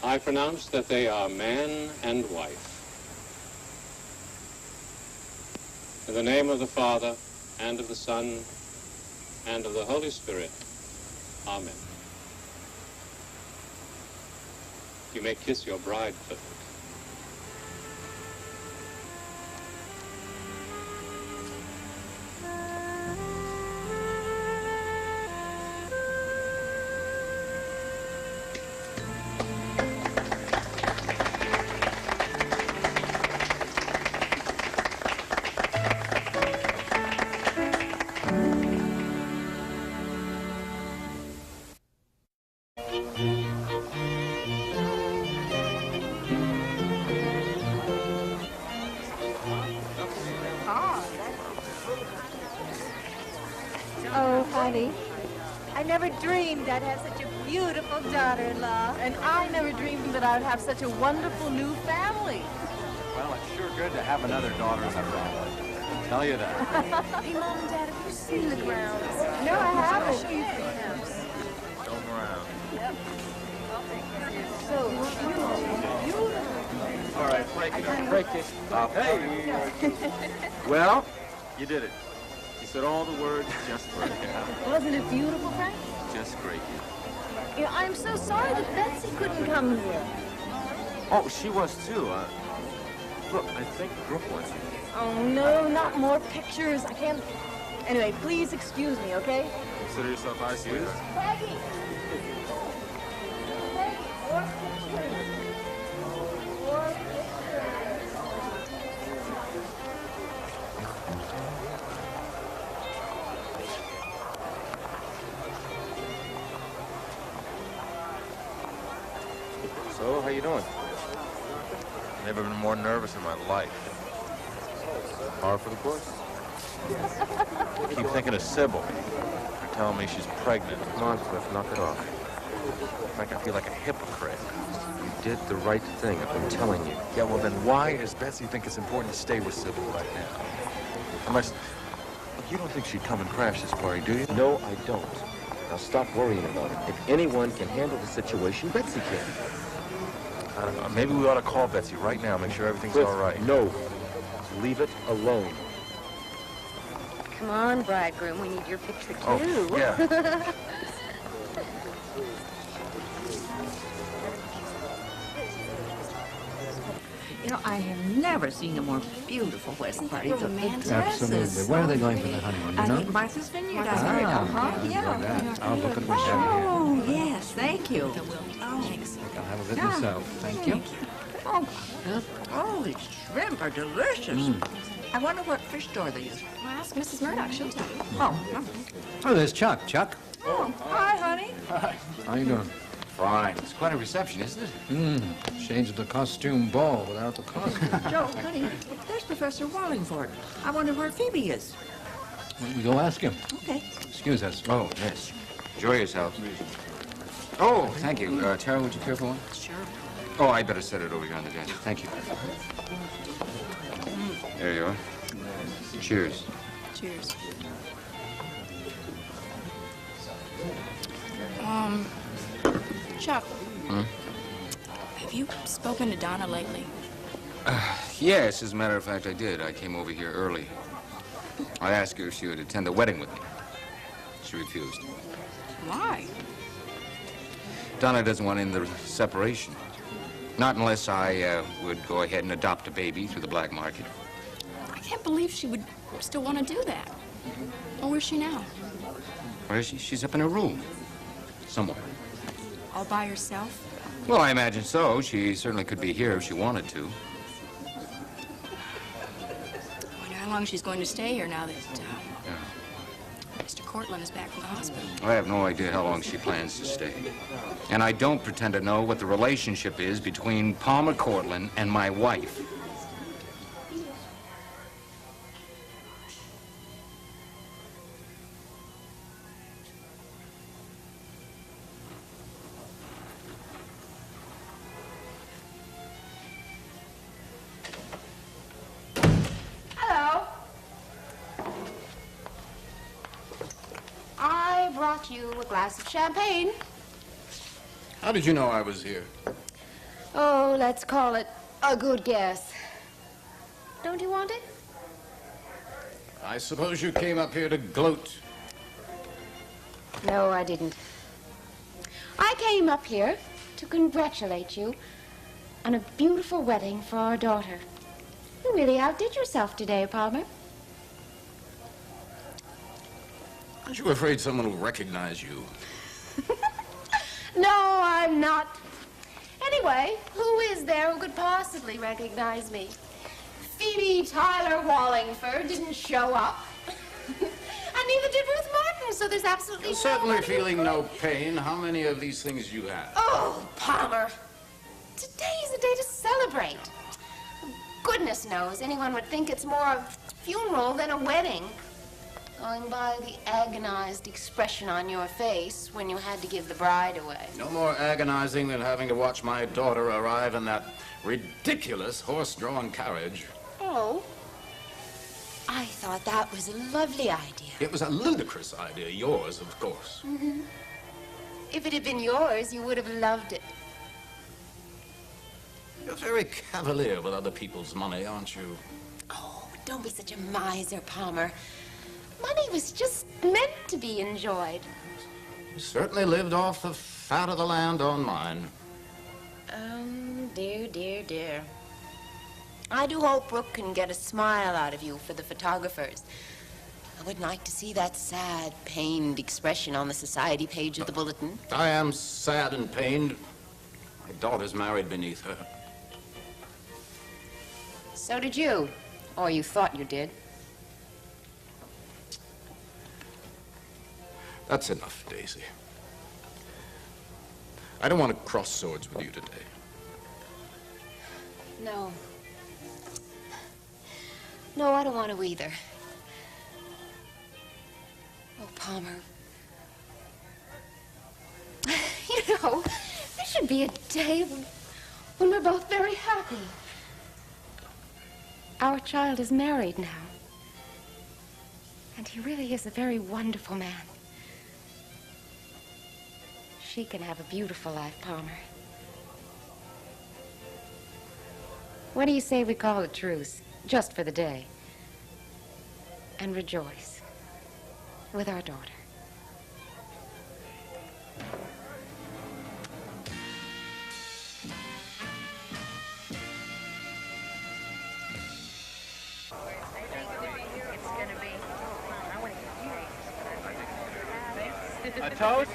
I pronounce that they are man and wife. In the name of the Father, and of the Son, and of the Holy Spirit. Amen. You may kiss your bride, Philip.
Oh, honey, I never dreamed I'd have such a beautiful daughter-in-law. And I never dreamed that I would have such a wonderful new family.
Well, it's sure good to have another daughter in the family. I'll tell you that.
Hey, Mom and Dad, have you seen the grounds? No, I haven't. I'll show you the house.
Show them around.
Yep. So,
All right, break it. Break it. Hey. Well, you did it. You said all the words just right.
Wasn't it beautiful, Frank?
Just great.
You know, I'm so sorry that Betsy couldn't come here.
Oh, she was too. Look, I think Brooke was.
Oh, no, not more pictures. I can't. Anyway, please excuse me, okay?
Consider yourself excused.
Peggy! More pictures. More pictures.
So, how you doing? Never been more nervous in my life. Par for the course? I keep thinking of Sybil. They're telling me she's pregnant. Come on, Cliff, knock it off. In fact, I feel like a hypocrite.
You did the right thing, I've been telling you.
Yeah, well, then why does Betsy think it's important to stay with Sybil right now? Unless... Look, you don't think she'd come and crash this party, do you?
No, I don't. Now stop worrying about it. If anyone can handle the situation, Betsy can.
I don't know. Maybe we ought to call Betsy right now, make sure everything's
Cliff,
all right.
No. Leave it alone.
Come on, bridegroom, we need your picture, too.
Oh, yeah.
You know, I have never seen a more beautiful wedding party. The dresses.
Absolutely. Where are they going for the honeymoon, you know?
I think Martha's Vineyard. Yeah.
I'll look at what we have here.
Oh, yes, thank you.
Thanks. I'll have a bit myself. Thank you.
Oh, these shrimp are delicious. I wonder what fish store they use.
Well, ask Mrs. Murdoch. She'll tell you.
Oh, there's Chuck. Chuck.
Oh, hi, honey.
Hi. How you doing?
Fine. It's quite a reception, isn't it?
Changed the costume ball without the costume.
Joe, honey, there's Professor Wallingford. I wonder where Phoebe is.
Why don't we go ask him?
Okay.
Excuse us.
Oh, yes. Enjoy yourself. Oh, thank you. Tara, would you care for one?
Sure.
Oh, I better set it over here on the desk. Thank you. There you are. Cheers.
Cheers. Chuck. Have you spoken to Donna lately?
Yes, as a matter of fact, I did. I came over here early. I asked her if she would attend the wedding with me. She refused.
Why?
Donna doesn't want in the separation. Not unless I would go ahead and adopt a baby through the black market.
I can't believe she would still want to do that. Well, where's she now?
Where is she? She's up in her room. Somewhere.
All by herself?
Well, I imagine so. She certainly could be here if she wanted to.
I wonder how long she's going to stay here now that Mr. Cortland is back from the hospital.
I have no idea how long she plans to stay. And I don't pretend to know what the relationship is between Palmer Cortland and my wife.
you a glass of champagne.
How did you know I was here?
Oh, let's call it a good guess. Don't you want it?
I suppose you came up here to gloat.
No, I didn't. I came up here to congratulate you on a beautiful wedding for our daughter. You really outdid yourself today, Palmer.
Aren't you afraid someone will recognize you?
No, I'm not. Anyway, who is there who could possibly recognize me? Phoebe Tyler Wallingford didn't show up. And neither did Ruth Martin, so there's absolutely
You're certainly
nobody
feeling no pain. How many of these things you have?
Oh, Palmer. Today is a day to celebrate. Goodness knows anyone would think it's more a funeral than a wedding. Going by the agonized expression on your face when you had to give the bride away.
No more agonizing than having to watch my daughter arrive in that ridiculous horse-drawn carriage.
Oh. I thought that was a lovely idea.
It was a ludicrous idea, yours, of course.
Mm-hmm. If it had been yours, you would have loved it.
You're very cavalier with other people's money, aren't you?
Oh, don't be such a miser, Palmer. Money was just meant to be enjoyed.
You certainly lived off the fat of the land on mine.
Dear, dear, dear. I do hope Brooke can get a smile out of you for the photographers. I would like to see that sad, pained expression on the society page of the bulletin.
I am sad and pained. My daughter's married beneath her.
So did you. Or you thought you did.
That's enough, Daisy. I don't want to cross swords with you today.
No. No, I don't want to either. Oh, Palmer. You know, there should be a day when we're both very happy. Our child is married now. And he really is a very wonderful man. She can have a beautiful life, Palmer. What do you say we call a truce, just for the day, and rejoice with our daughter?
A toast?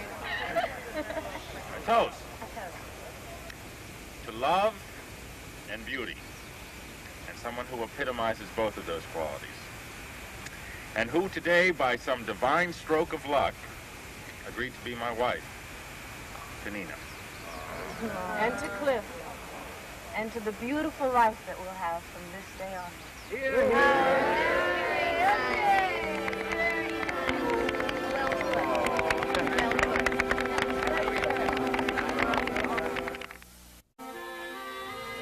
A toast. To love and beauty. And someone who epitomizes both of those qualities. And who today, by some divine stroke of luck, agreed to be my wife, to Nina.
And to Cliff. And to the beautiful life that we'll have from this day on.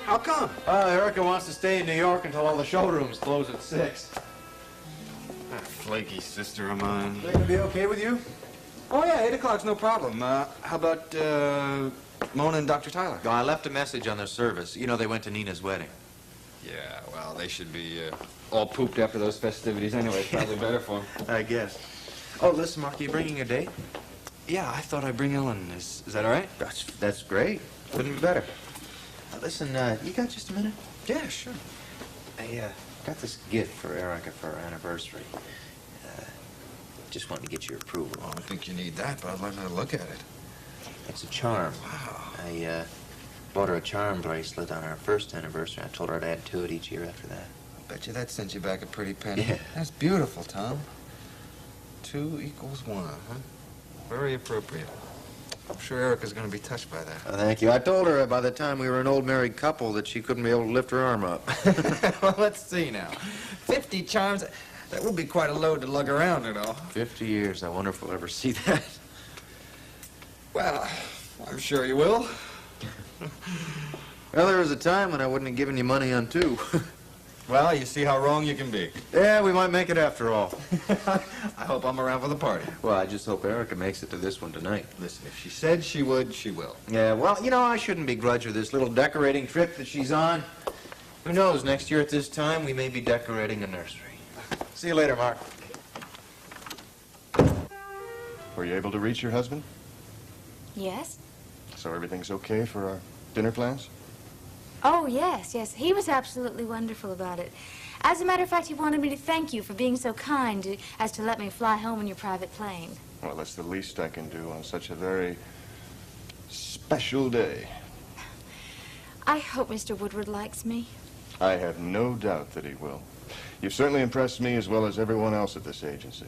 How come?
Erica wants to stay in New York until all the showrooms close at 6.
That flaky sister of mine.
They gonna be okay with you?
Oh, yeah, 8 o'clock's no problem. How about, Mona and Dr. Tyler?
I left a message on their service. You know, they went to Nina's wedding.
Yeah, well, they should be, all pooped after those festivities anyway. It's probably better for them.
I guess. Oh, listen, Mark, are you bringing a date?
Yeah, I thought I'd bring Ellen. Is that all right?
That's great. Couldn't be better. Listen, you got just a minute?
Yeah, sure.
I got this gift for Erica for her anniversary. Just wanted to get your approval.
I don't think you need that, but I'd like to look at it.
It's a charm.
Wow.
I bought her a charm bracelet on our first anniversary. I told her I'd add to it each year after that.
I bet you that sent you back a pretty penny.
Yeah.
That's beautiful, Tom. 2 = 1, huh? Very appropriate. I'm sure Erica's going to be touched by that.
Oh, thank you. I told her by the time we were an old married couple that she couldn't be able to lift her arm up.
Well, let's see now. 50 charms. That would be quite a load to lug around, you know.
50 years. I wonder if we'll ever see that.
Well, I'm sure you will.
Well, there was a time when I wouldn't have given you money on 2.
Well, you see how wrong you can be.
Yeah, we might make it after all.
I hope I'm around for the party.
Well, I just hope Erica makes it to this one tonight.
Listen, if she said she would, she will.
Yeah, well, you know, I shouldn't begrudge her this little decorating trip that she's on. Who knows, next year at this time, we may be decorating a nursery. See you later, Mark.
Were you able to reach your husband?
Yes?
So everything's okay for our dinner plans?
Oh, yes, yes. He was absolutely wonderful about it. As a matter of fact, he wanted me to thank you for being so kind as to let me fly home in your private plane.
Well, that's the least I can do on such a very special day.
I hope Mr. Woodward likes me.
I have no doubt that he will. You've certainly impressed me as well as everyone else at this agency.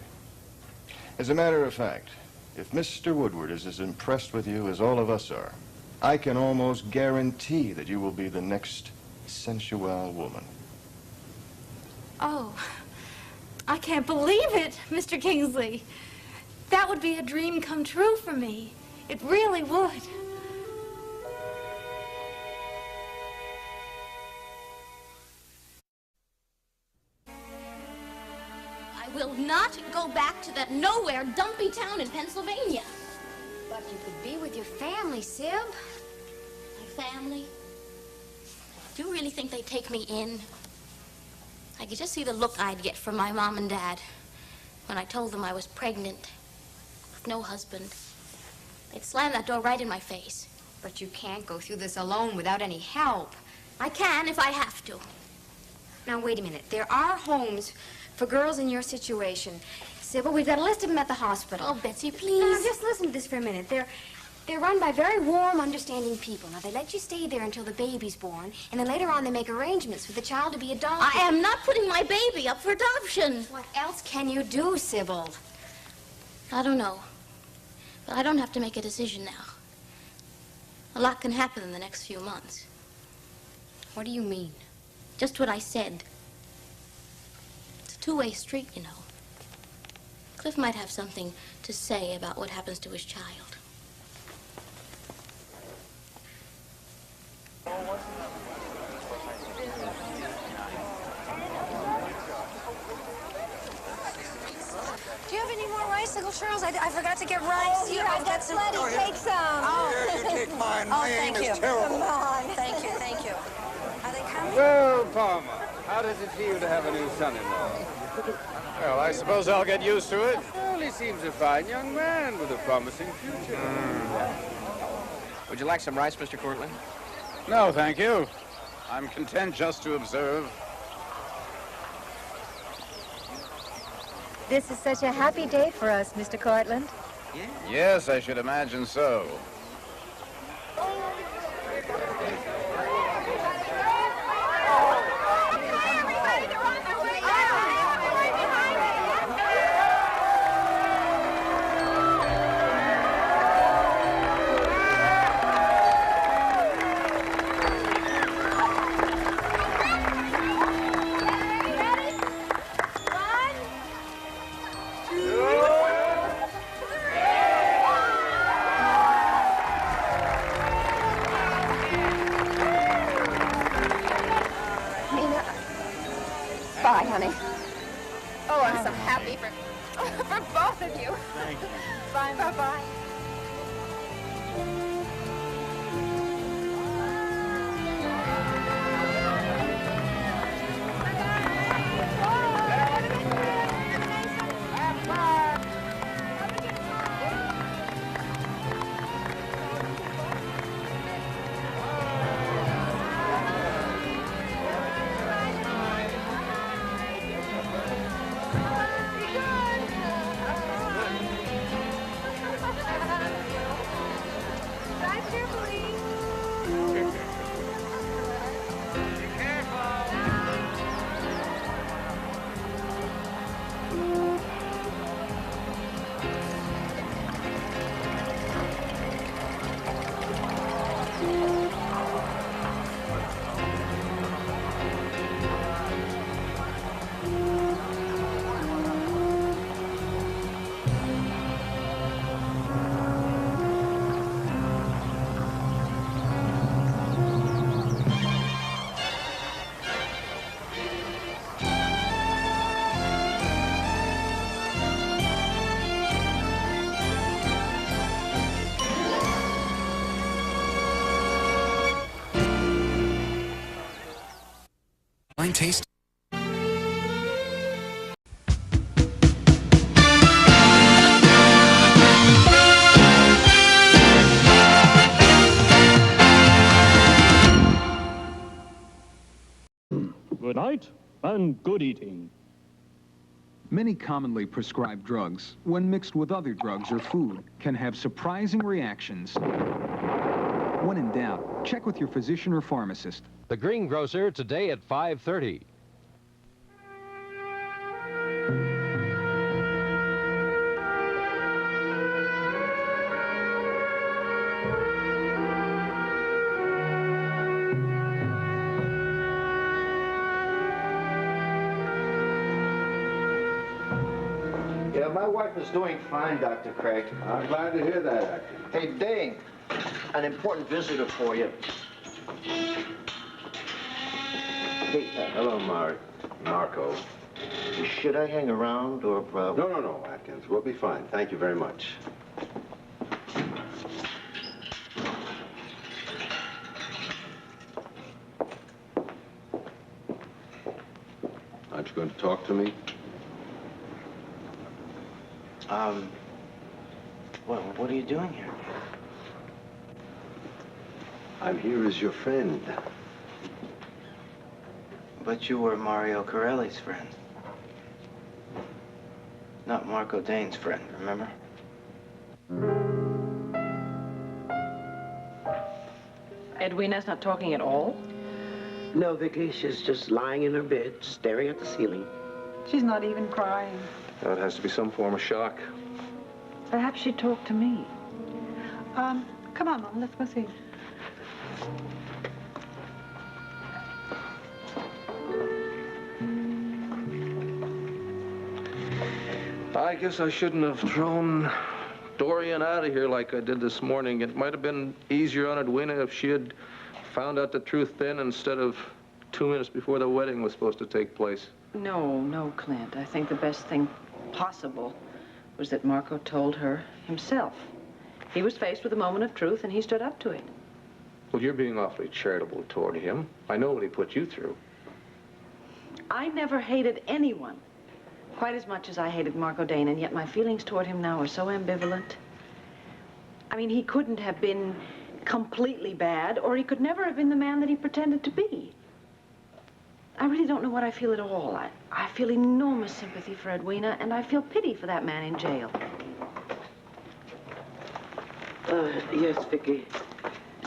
As a matter of fact, if Mr. Woodward is as impressed with you as all of us are, I can almost guarantee that you will be the next sensual woman.
Oh, I can't believe it, Mr. Kingsley. That would be a dream come true for me. It really would.
I will not go back to that nowhere dumpy town in Pennsylvania.
But you could be with your family, Sib.
My family? Do you really think they'd take me in? I could just see the look I'd get from my mom and dad when I told them I was pregnant with no husband. They'd slam that door right in my face.
But you can't go through this alone without any help.
I can if I have to.
Now, wait a minute. There are homes for girls in your situation. Sybil, we've got a list of them at the hospital.
Oh, Betsy, please.
Now, just listen to this for a minute. They're run by very warm, understanding people. Now, they let you stay there until the baby's born, and then later on they make arrangements for the child to be adopted.
I am not putting my baby up for adoption.
What else can you do, Sybil?
I don't know. But I don't have to make a decision now. A lot can happen in the next few months.
What do you mean?
Just what I said. It's a two-way street, you know. Cliff might have something to say about what happens to his child.
Do you have any more rice, Uncle Charles? I forgot to get rice.
Oh, here, I've got plenty. Take some.
Oh.
Here, you take mine. My aim is terrible.
Come on. Thank you, thank you. Are they coming?
Well, Palmer, how does it feel to have a new son-in-law? Well, I suppose I'll get used to it. Well, he seems a fine young man with a promising future.
Would you like some rice, Mr. Cortlandt?
No, thank you. I'm content just to observe.
This is such a happy day for us, Mr. Cortlandt.
Yes, I should imagine so.
Bye, honey. Oh, I'm so happy for both of you.
Thank you.
Bye, bye-bye.
fine taste.
Good night and good eating.
Many commonly prescribed drugs, when mixed with other drugs or food, can have surprising reactions. When in doubt, check with your physician or pharmacist.
The Greengrocer today at 5:30.
Yeah, my wife is doing fine, Dr. Craig.
I'm glad to hear that, Acton.
Hey, Dane, an important visitor for you. Hey,
hello, Marco.
Should I hang around or...
No, Atkins. We'll be fine. Thank you very much. Aren't you going to talk to me?
Well, what are you doing here?
I'm here as your friend.
But you were Mario Corelli's friend. Not Marco Dane's friend, remember?
Edwina's not talking at all?
No, Vicky, she's just lying in her bed, staring at the ceiling.
She's not even crying.
Well, it has to be some form of shock.
Perhaps she'd talk to me. Come on, Mom, let's go see.
I guess I shouldn't have thrown Dorian out of here like I did this morning. It might have been easier on Edwina if she had found out the truth then instead of 2 minutes before the wedding was supposed to take place.
No, Clint. I think the best thing possible was that Marco told her himself. He was faced with a moment of truth, and he stood up to it.
Well, you're being awfully charitable toward him. I know what he put you through.
I never hated anyone quite as much as I hated Marco Dane, and yet my feelings toward him now are so ambivalent. I mean, he couldn't have been completely bad, or he could never have been the man that he pretended to be. I really don't know what I feel at all. I feel enormous sympathy for Edwina, and I feel pity for that man in jail.
Yes, Vicky.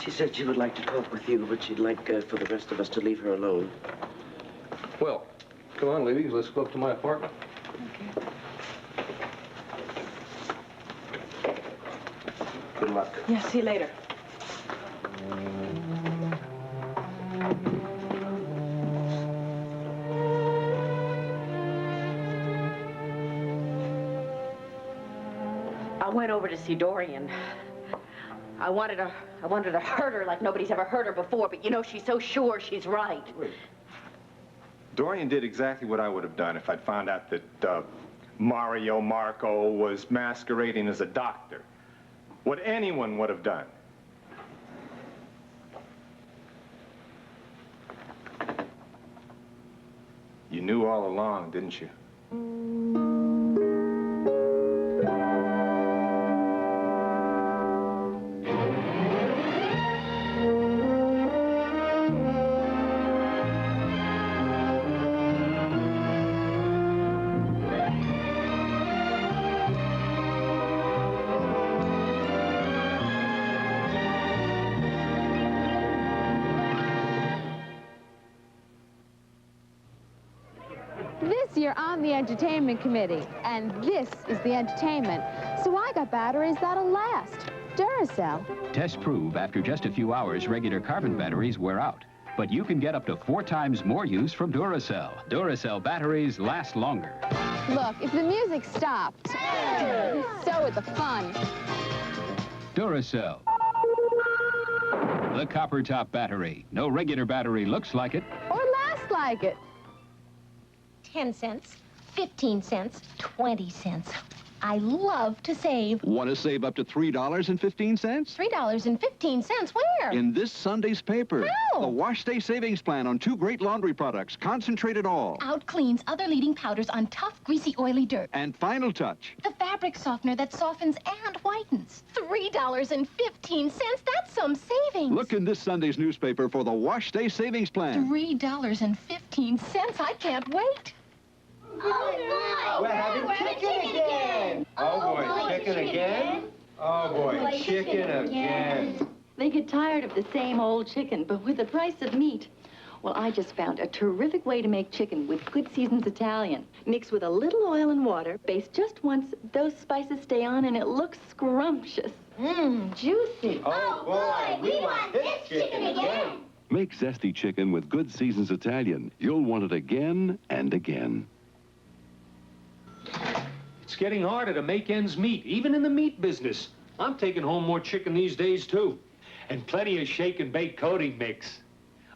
She said she would like to talk with you, but she'd like for the rest of us to leave her alone.
Well, come on, ladies. Let's go up to my apartment. Good luck.
Yeah, see you later. I went over to see Dorian. I wanted to hurt her like nobody's ever hurt her before, but you know, she's so sure she's right.
Wait. Dorian did exactly what I would have done if I'd found out that Marco was masquerading as a doctor. What anyone would have done. You knew all along, didn't you?
You're on the entertainment committee, and this is the entertainment. So I got batteries that'll last. Duracell.
Tests prove after just a few hours, regular carbon batteries wear out. But you can get up to 4 times more use from Duracell. Duracell batteries last longer.
Look, if the music stopped, so would the fun.
Duracell. The copper top battery. No regular battery looks like it.
Or lasts like it.
10 cents, 15 cents, 20 cents.
I love to save.
Want to save up to $3.15?
$3.15? Where?
In this Sunday's paper.
How?
The Wash Day Savings Plan on 2 great laundry products. Concentrated all.
Out cleans other leading powders on tough, greasy, oily dirt.
And final touch.
The fabric softener that softens and whitens. $3.15? That's some savings.
Look in this Sunday's newspaper for the Wash Day Savings Plan.
$3.15? I can't wait.
Oh,
We're having chicken again.
Oh, boy, chicken again? Oh, boy, chicken again.
They get tired of the same old chicken, but with the price of meat. Well, I just found a terrific way to make chicken with Good Seasons Italian. Mix with a little oil and water, baste just once, those spices stay on, and it looks scrumptious.
Mmm, juicy.
Oh, boy, we want this chicken again.
Make zesty chicken with Good Seasons Italian. You'll want it again and again.
It's getting harder to make ends meet, even in the meat business. I'm taking home more chicken these days, too. And plenty of shake and bake coating mix.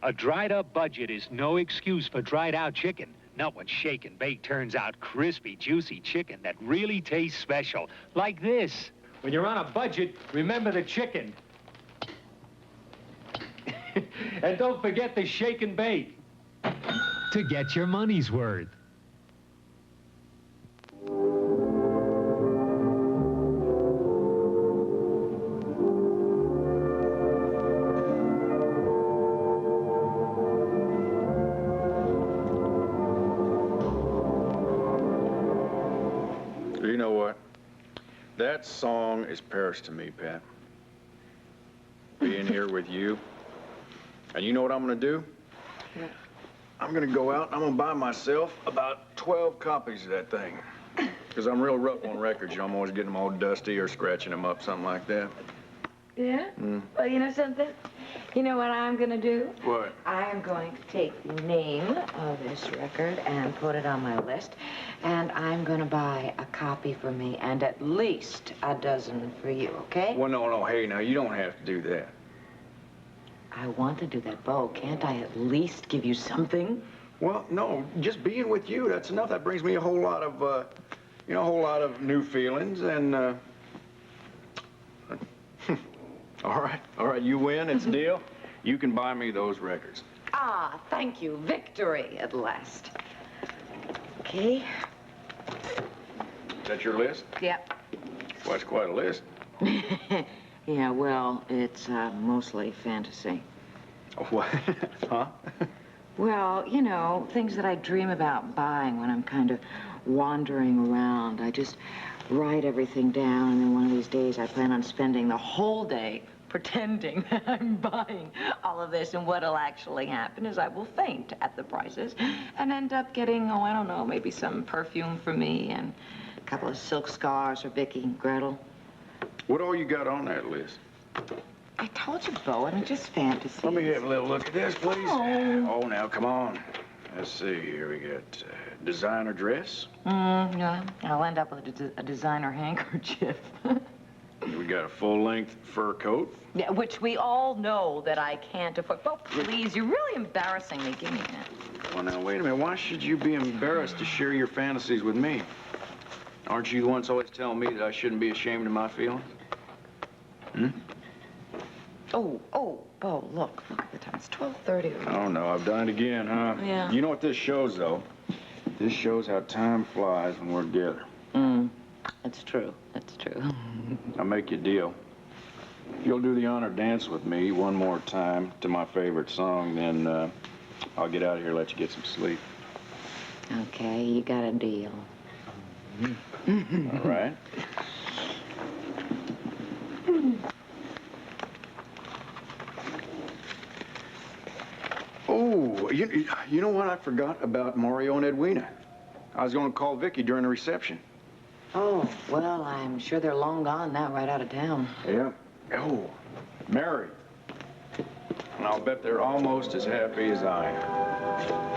A dried-up budget is no excuse for dried-out chicken. Not when shake and bake turns out crispy, juicy chicken that really tastes special, like this.
When you're on a budget, remember the chicken. And don't forget the shake and bake.
To get your money's worth.
You know what? That song is Paris to me, Pat. Being here with you. And you know what I'm gonna do? I'm gonna go out and I'm gonna buy myself about 12 copies of that thing. Because I'm real rough on records. You know, I'm always getting them all dusty or scratching them up, something like that.
Yeah? Well, you know something? You know what I'm going to do?
What?
I am going to take the name of this record and put it on my list, and I'm going to buy a copy for me and at least a dozen for you, okay?
Well, no, hey, now, you don't have to do that.
I want to do that, Bo. Can't I at least give you something?
Well, no, just being with you, that's enough. That brings me a whole lot of, you know, a whole lot of new feelings, and, all right, you win, it's a deal. You can buy me those records.
Ah, thank you. Victory at last. Okay.
Is that your list?
Yep.
Well, that's quite a list.
Yeah, well, it's mostly fantasy.
What? Huh?
Well, you know, things that I dream about buying when I'm kind of wandering around. I just write everything down, and then one of these days I plan on spending the whole day pretending that I'm buying all of this, and what'll actually happen is I will faint at the prices and end up getting, oh, I don't know, maybe some perfume for me and a couple of silk scarves for Vicky and Gretel.
What all you got on that list?
I told you, Bo, I mean, just fantasy.
Let me have a little look at this, please.
Oh.
Oh, now, come on. Let's see here. We got designer dress.
Yeah, I'll end up with a designer handkerchief.
We got a full-length fur coat.
Yeah, which we all know that I can't afford. Bo, please, you're really embarrassing me. Give me that.
Well, now, wait a minute. Why should you be embarrassed to share your fantasies with me? Aren't you the ones always telling me that I shouldn't be ashamed of my feelings? Hmm?
Oh, Bo, look at the time. It's 12:30.
Oh, no, I've done it again, huh?
Yeah.
You know what this shows, though? This shows how time flies when we're together.
It's true. It's true.
I'll make you a deal. You'll do the honor dance with me one more time to my favorite song, then I'll get out of here and let you get some sleep.
Okay, you got a deal.
All right. Oh, you know what I forgot about Mario and Edwina? I was going to call Vicky during the reception.
Oh, well, I'm sure they're long gone now, right out of town.
Yeah. Oh, Mary. And I'll bet they're almost as happy as I am.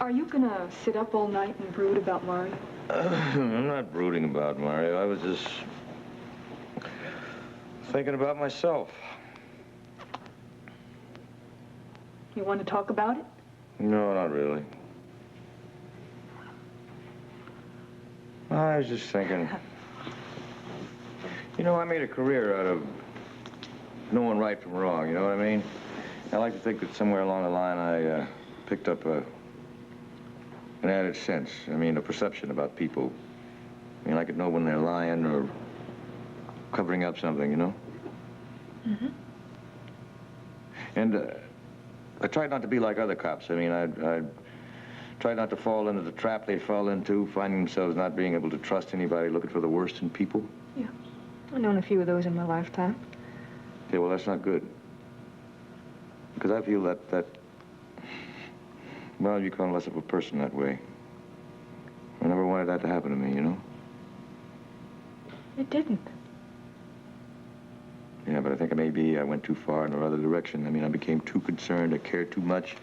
Are you gonna sit up all night and brood about Mario?
I'm not brooding about Mario. I was just thinking about myself.
You want to talk about it?
No, not really. I was just thinking, you know, I made a career out of knowing right from wrong, you know what I mean? I like to think that somewhere along the line I picked up an added sense. I mean, a perception about people. I mean, I could know when they're lying or covering up something, you know?
Mm-hmm.
And I tried not to be like other cops. I mean, I tried not to fall into the trap they fall into, finding themselves not being able to trust anybody, looking for the worst in people.
Yeah. I've known a few of those in my lifetime.
Yeah, well, that's not good. Because I feel that well, you become less of a person that way. I never wanted that to happen to me, you know?
It didn't.
Yeah, but I think maybe I went too far in the other direction. I mean, I became too concerned. I cared too much.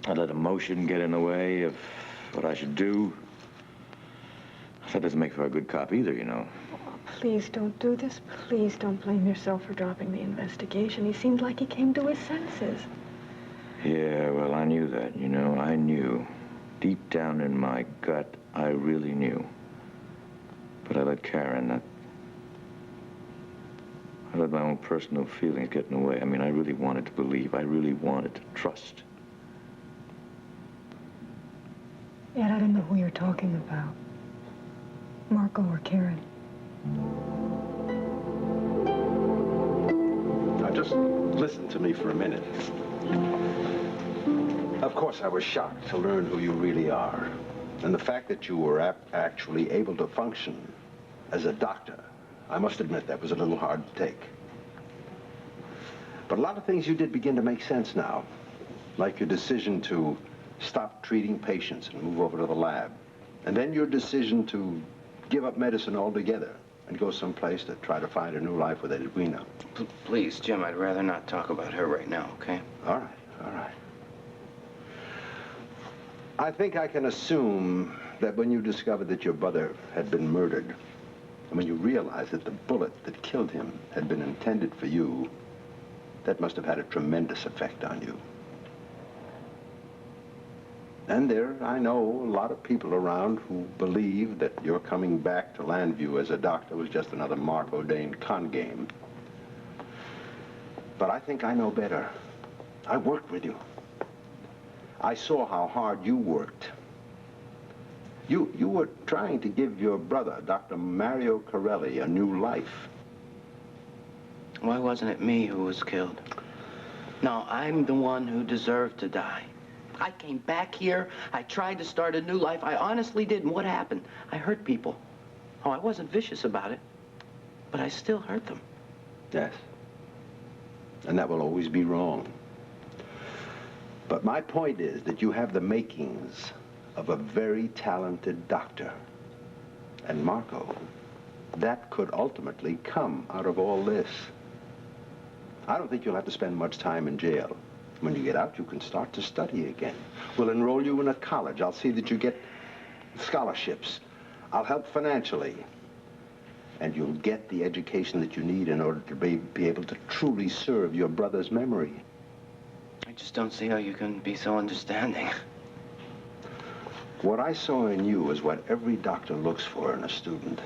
I let emotion get in the way of what I should do. That doesn't make for a good cop either, you know.
Please don't do this. Please don't blame yourself for dropping the investigation. He seemed like he came to his senses.
Yeah, well, I knew that, you know. I knew. Deep down in my gut, I really knew. But I let Karen, I let my own personal feelings get in the way. I mean, I really wanted to believe. I really wanted to trust.
Ed, I don't know who you're talking about. Marco or Karen.
Now, just listen to me for a minute. Of course, I was shocked to learn who you really are. And the fact that you were actually able to function as a doctor, I must admit that was a little hard to take. But a lot of things you did begin to make sense now. Like your decision to stop treating patients and move over to the lab. And then your decision to give up medicine altogether and go someplace to try to find a new life with Edwina.
Please, Jim, I'd rather not talk about her right now, okay?
All right, all right. I think I can assume that when you discovered that your brother had been murdered, and when you realized that the bullet that killed him had been intended for you, that must have had a tremendous effect on you. And there, I know, a lot of people around who believe that your coming back to Landview as a doctor was just another Mark O'Dane con game. But I think I know better. I worked with you. I saw how hard you worked. You were trying to give your brother, Dr. Mario Corelli, a new life.
Why wasn't it me who was killed? No, I'm the one who deserved to die. I came back here, I tried to start a new life, I honestly did, and what happened? I hurt people. Oh, I wasn't vicious about it, but I still hurt them.
Yes. And that will always be wrong. But my point is that you have the makings of a very talented doctor. And Marco, that could ultimately come out of all this. I don't think you'll have to spend much time in jail. When you get out, you can start to study again. We'll enroll you in a college. I'll see that you get scholarships. I'll help financially. And you'll get the education that you need in order to be able to truly serve your brother's memory.
I just don't see how you can be so understanding.
What I saw in you is what every doctor looks for in a student.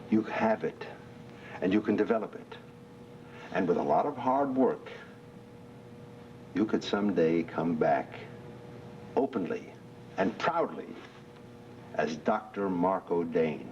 You have it, and you can develop it. And with a lot of hard work, you could someday come back openly and proudly as Dr. Mark O'Dane.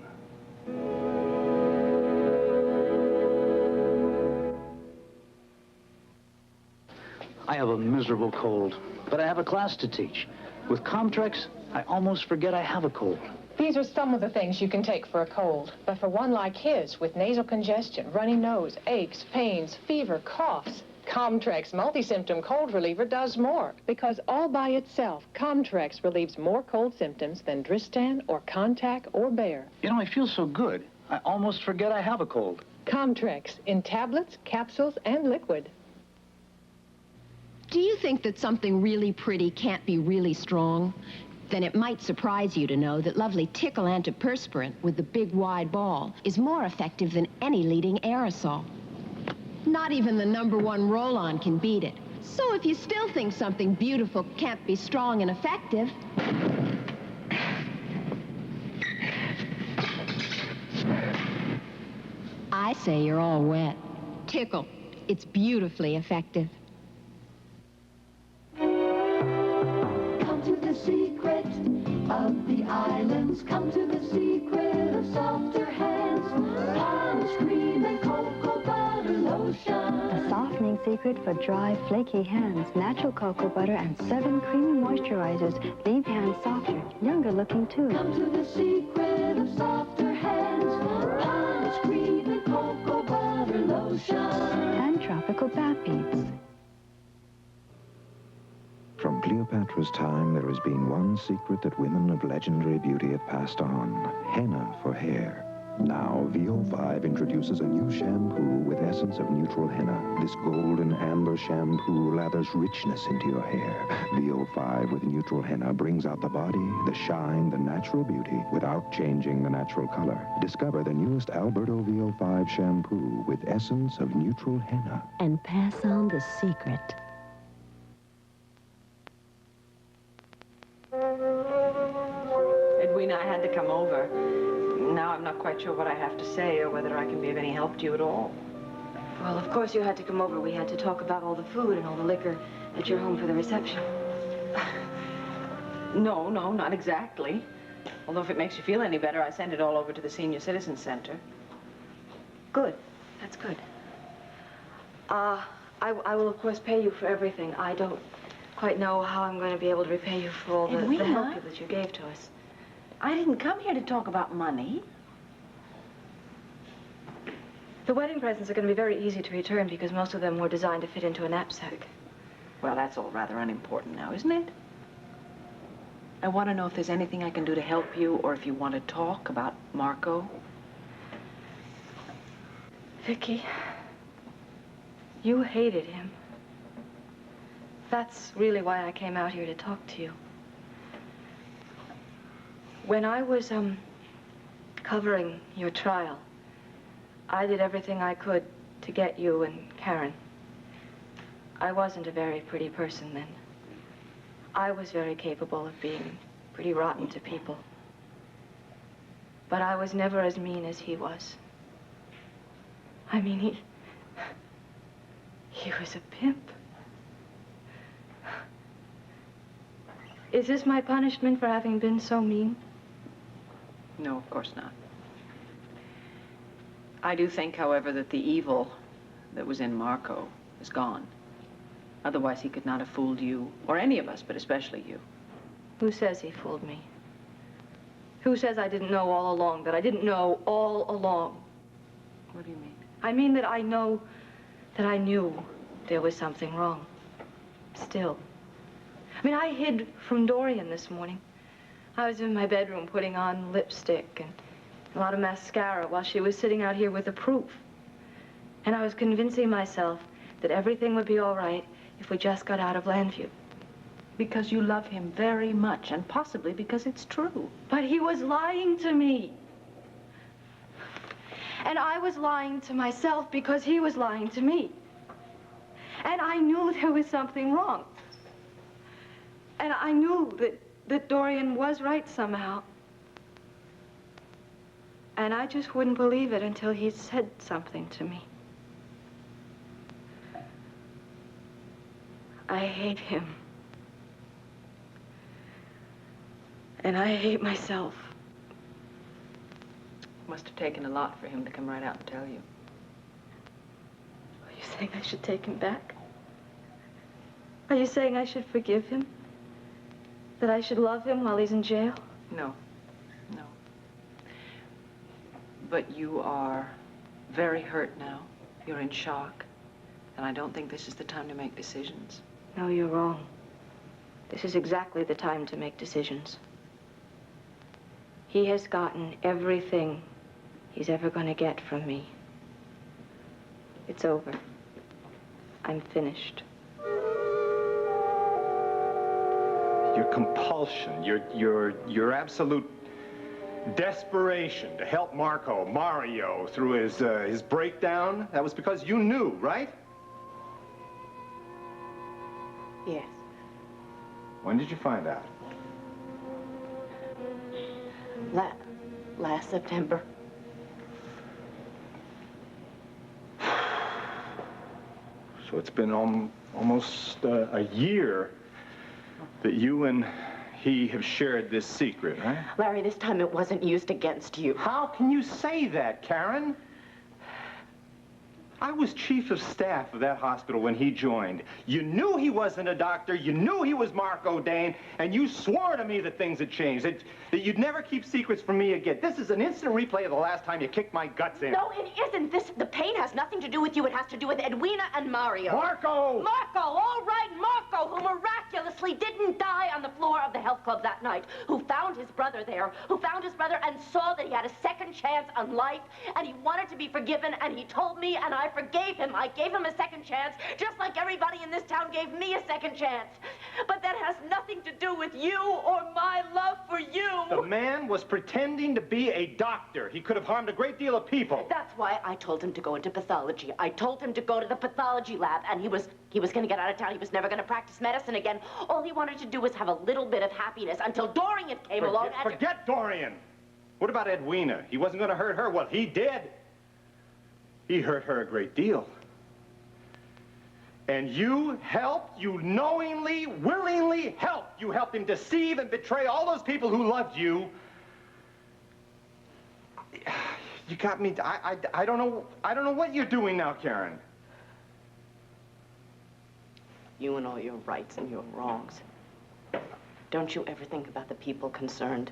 I have a miserable cold, but I have a class to teach. With Comtrex, I almost forget I have a cold.
These are some of the things you can take for a cold. But for one like his, with nasal congestion, runny nose, aches, pains, fever, coughs, Comtrex multi-symptom cold reliever does more. Because all by itself, Comtrex relieves more cold symptoms than Dristan or Contac or Bayer.
You know, I feel so good, I almost forget I have a cold.
Comtrex in tablets, capsules, and liquid.
Do you think that something really pretty can't be really strong? Then it might surprise you to know that lovely Tickle antiperspirant with the big wide ball is more effective than any leading aerosol. Not even the #1 roll-on can beat it. So if you still think something beautiful can't be strong and effective, I say you're all wet. Tickle. It's beautifully effective.
Come to the secret of the islands. Come to the secret of softer hands. Palms, cream, and cocoa butter lotion.
A softening secret for dry, flaky hands. Natural cocoa butter and 7 creamy moisturizers leave hands softer, younger looking too.
Come to the secret of softer hands. Palms, cream, and cocoa butter lotion.
And tropical bath beads.
From Cleopatra's time, there has been one secret that women of legendary beauty have passed on: henna for hair. Now, VO5 introduces a new shampoo with essence of neutral henna. This golden amber shampoo lathers richness into your hair. VO5 with neutral henna brings out the body, the shine, the natural beauty without changing the natural color. Discover the newest Alberto VO5 shampoo with essence of neutral henna.
And pass on the secret.
Edwina, I had to come over. Now I'm not quite sure what I have to say or whether I can be of any help to you at all.
Well, of course you had to come over. We had to talk about all the food and all the liquor at your home for the reception.
No, not exactly. Although if it makes you feel any better, I sent it all over to the Senior Citizen Center.
Good. That's good. I will, of course, pay you for everything. I don't quite know how I'm going to be able to repay you for all the help that you gave to us.
I didn't come here to talk about money.
The wedding presents are going to be very easy to return because most of them were designed to fit into a knapsack.
Well, that's all rather unimportant now, isn't it? I want to know if there's anything I can do to help you or if you want to talk about Marco.
Vicky, you hated him. That's really why I came out here to talk to you. When I was, covering your trial, I did everything I could to get you and Karen. I wasn't a very pretty person then. I was very capable of being pretty rotten to people. But I was never as mean as he was. I mean, he was a pimp. Is this my punishment for having been so mean?
No, of course not. I do think, however, that the evil that was in Marco is gone. Otherwise, he could not have fooled you, or any of us, but especially you.
Who says he fooled me? Who says I didn't know all along, that I didn't know all along?
What do you mean?
I mean that I know that I knew there was something wrong. Still. I mean, I hid from Dorian this morning. I was in my bedroom putting on lipstick and a lot of mascara while she was sitting out here with the proof. And I was convincing myself that everything would be all right if we just got out of Landview.
Because you love him very much, and possibly because it's true.
But he was lying to me. And I was lying to myself because he was lying to me. And I knew there was something wrong. And I knew that Dorian was right somehow. And I just wouldn't believe it until he said something to me. I hate him. And I hate myself.
Must have taken a lot for him to come right out and tell you.
Are you saying I should take him back? Are you saying I should forgive him? That I should love him while he's in jail?
No. No. But you are very hurt now. You're in shock. And I don't think this is the time to make decisions.
No, you're wrong. This is exactly the time to make decisions. He has gotten everything he's ever going to get from me. It's over. I'm finished.
Your compulsion, your absolute desperation to help Mario, through his breakdown, that was because you knew, right?
Yes.
When did you find out?
Last September.
So it's been almost a year that you and he have shared this secret, right?
Larry, this time it wasn't used against you.
How can you say that, Karen? I was chief of staff of that hospital when he joined. You knew he wasn't a doctor, you knew he was Mark O'Dane, and you swore to me that things had changed, that you'd never keep secrets from me again. This is an instant replay of the last time you kicked my guts in.
No, it isn't. The pain has nothing to do with you. It has to do with Edwina and Mario.
Marco!
Marco, all right, Marco, who miraculously didn't die on the floor of the health club that night, who found his brother there, and saw that he had a second chance on life, and he wanted to be forgiven, and he told me, and I forgave him. I gave him a second chance, just like everybody in this town gave me a second chance. But that has nothing to do with you or my love for you.
The man was pretending to be a doctor. He could have harmed a great deal of people.
That's why I told him to go into pathology. I told him to go to the pathology lab, and he was going to get out of town. He was never going to practice medicine again. All he wanted to do was have a little bit of happiness until Dorian came along and...
Forget Dorian! What about Edwina? He wasn't going to hurt her. Well, he did. He hurt her a great deal. And you helped, you knowingly, willingly helped. You helped him deceive and betray all those people who loved you. You got me, I don't know what you're doing now, Karen.
You and all your rights and your wrongs. Don't you ever think about the people concerned?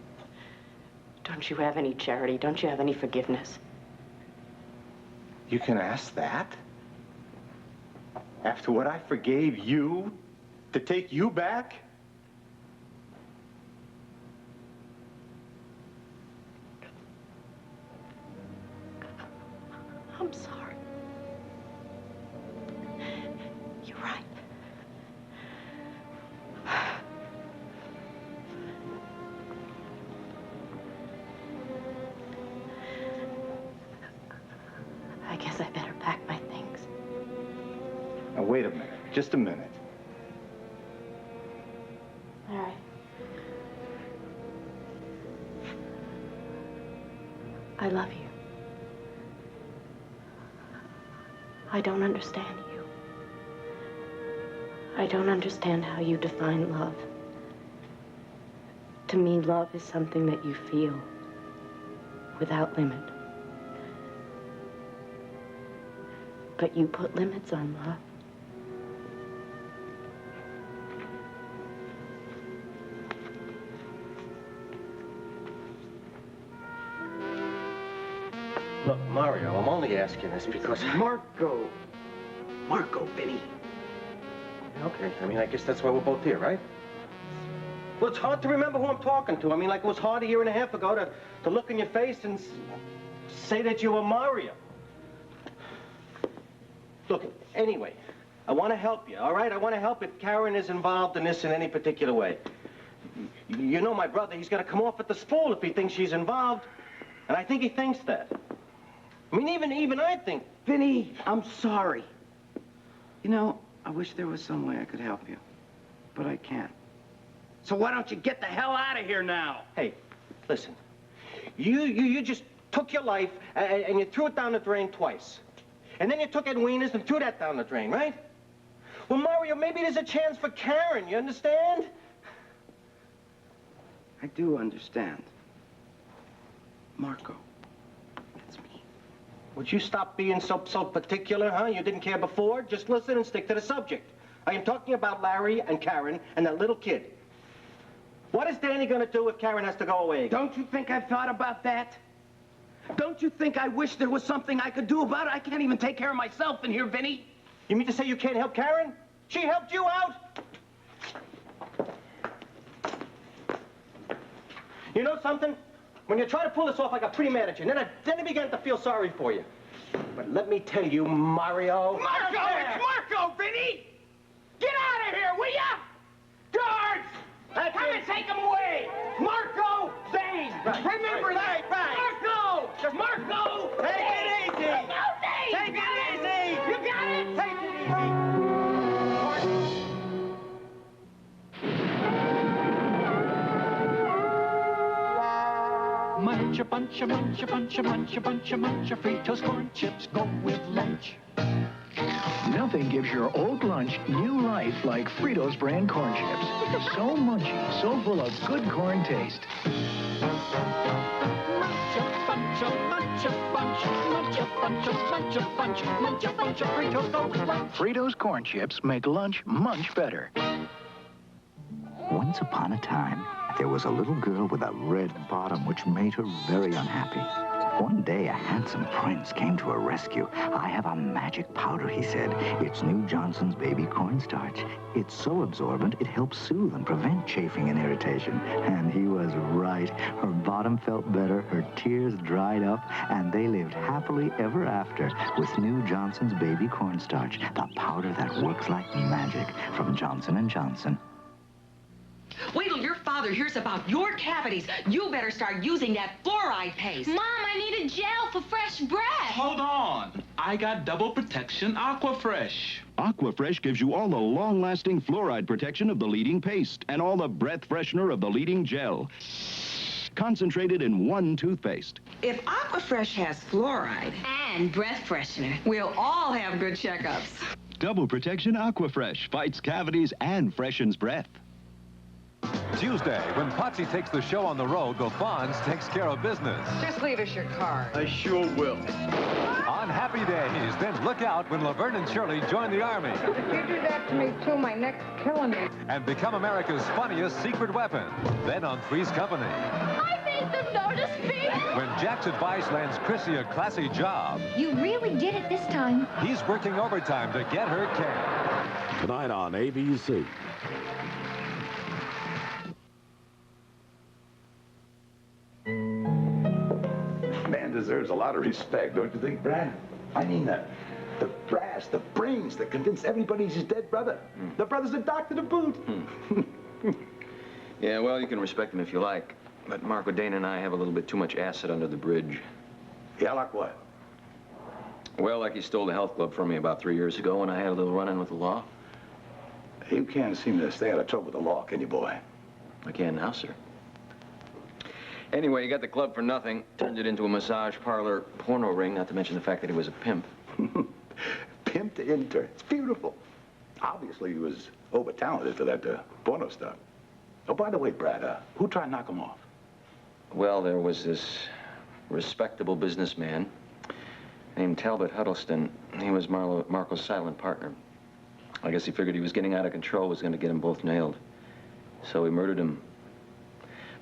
Don't you have any charity? Don't you have any forgiveness?
You can ask that? After what I forgave you, to take you back?
I'm sorry. You're right. I guess I better pack my things.
Now, wait a minute. Just a minute.
All right. I love you. I don't understand you. I don't understand how you define love. To me, love is something that you feel without limit. But you put limits on love.
Look, Mario, I'm only asking this because... Marco, Vinny. Okay, I mean, I guess that's why we're both here, right? Well, it's hard to remember who I'm talking to. I mean, like it was hard a year and a half ago to look in your face and say that you were Mario. Look, anyway, I want to help you, all right? I want to help if Karen is involved in this in any particular way. You know my brother, he's going to come off at the spool if he thinks she's involved. And I think he thinks that. I mean, even I think... Vinny, I'm sorry. You know, I wish there was some way I could help you, but I can't. So why don't you get the hell out of here now? Hey, listen. You just took your life and you threw it down the drain twice. And then you took Edwina's and threw that down the drain, right? Well, Mario, maybe there's a chance for Karen, you understand?
I do understand.
Marco, it's me. Would you stop being so particular, huh? You didn't care before? Just listen and stick to the subject. I am talking about Larry and Karen and that little kid. What is Danny going to do if Karen has to go away? Don't you think I've thought about that? Don't you think I wish there was something I could do about it? I can't even take care of myself in here, Vinny. You mean to say you can't help Karen? She helped you out? You know something? When you try to pull this off, I got pretty mad at you. And then I began to feel sorry for you. But let me tell you, Mario...
Marco! It's Marco, Vinny! Get out of here, will ya? Guards!
Come and take him away! Marco Dane!
Right.
Remember that! Marco! Marco!
Take it easy!
Take it easy! You got it? Take it easy!
Munch a bunch, a munch a bunch, a munch a bunch, a munch a Fritos corn chips go with lunch. Nothing gives your old lunch new life like Fritos brand corn chips. So munchy, so full of good corn taste. Munch a bunch, a munch a bunch, munch a bunch, a munch a bunch, munch a bunch of Fritos go with lunch. Fritos corn chips make lunch much better.
Once upon a time, there was a little girl with a red bottom which made her very unhappy. One day, a handsome prince came to her rescue. I have a magic powder, he said. It's New Johnson's baby cornstarch. It's so absorbent, it helps soothe and prevent chafing and irritation. And he was right. Her bottom felt better, her tears dried up, and they lived happily ever after with New Johnson's baby cornstarch, the powder that works like magic from Johnson & Johnson.
Wait till your father hears about your cavities. You better start using that fluoride paste.
Mom, I need a gel for fresh breath.
Hold on. I got double protection Aquafresh.
Aquafresh gives you all the long-lasting fluoride protection of the leading paste and all the breath freshener of the leading gel. Concentrated in one toothpaste.
If Aquafresh has fluoride and breath freshener, we'll all have good checkups.
Double protection Aquafresh fights cavities and freshens breath.
Tuesday, when Potsy takes the show on the road, the Fonz takes care of business.
Just leave us your card.
I sure will. On happy days, then look out when Laverne and Shirley join the Army.
If you do that to me, too, my neck's killing me.
And become America's funniest secret weapon. Then on Three's Company.
I made them notice me.
When Jack's advice lands Chrissy a classy job.
You really did it this time.
He's working overtime to get her can.
Tonight on ABC.
Man deserves a lot of respect, don't you think, Brad? I mean, the brass, the brains that convinced everybody he's his dead brother. The brother's a doctor to boot.
Yeah, well, you can respect him if you like. But Marco Dane and I have a little bit too much acid under the bridge.
Yeah, like what?
Well, like he stole the health club from me about 3 years ago, and I had a little run-in with the law.
You can't seem to stay out of trouble with the law, can you, boy?
I can now, sir. Anyway, he got the club for nothing, turned it into a massage parlor porno ring, not to mention the fact that he was a pimp.
Pimp to intern. It's beautiful. Obviously, he was over-talented for that porno stuff. Oh, by the way, Brad, who tried to knock him off?
Well, there was this respectable businessman named Talbot Huddleston. He was Marco's silent partner. I guess he figured he was getting out of control, was going to get them both nailed. So he murdered him.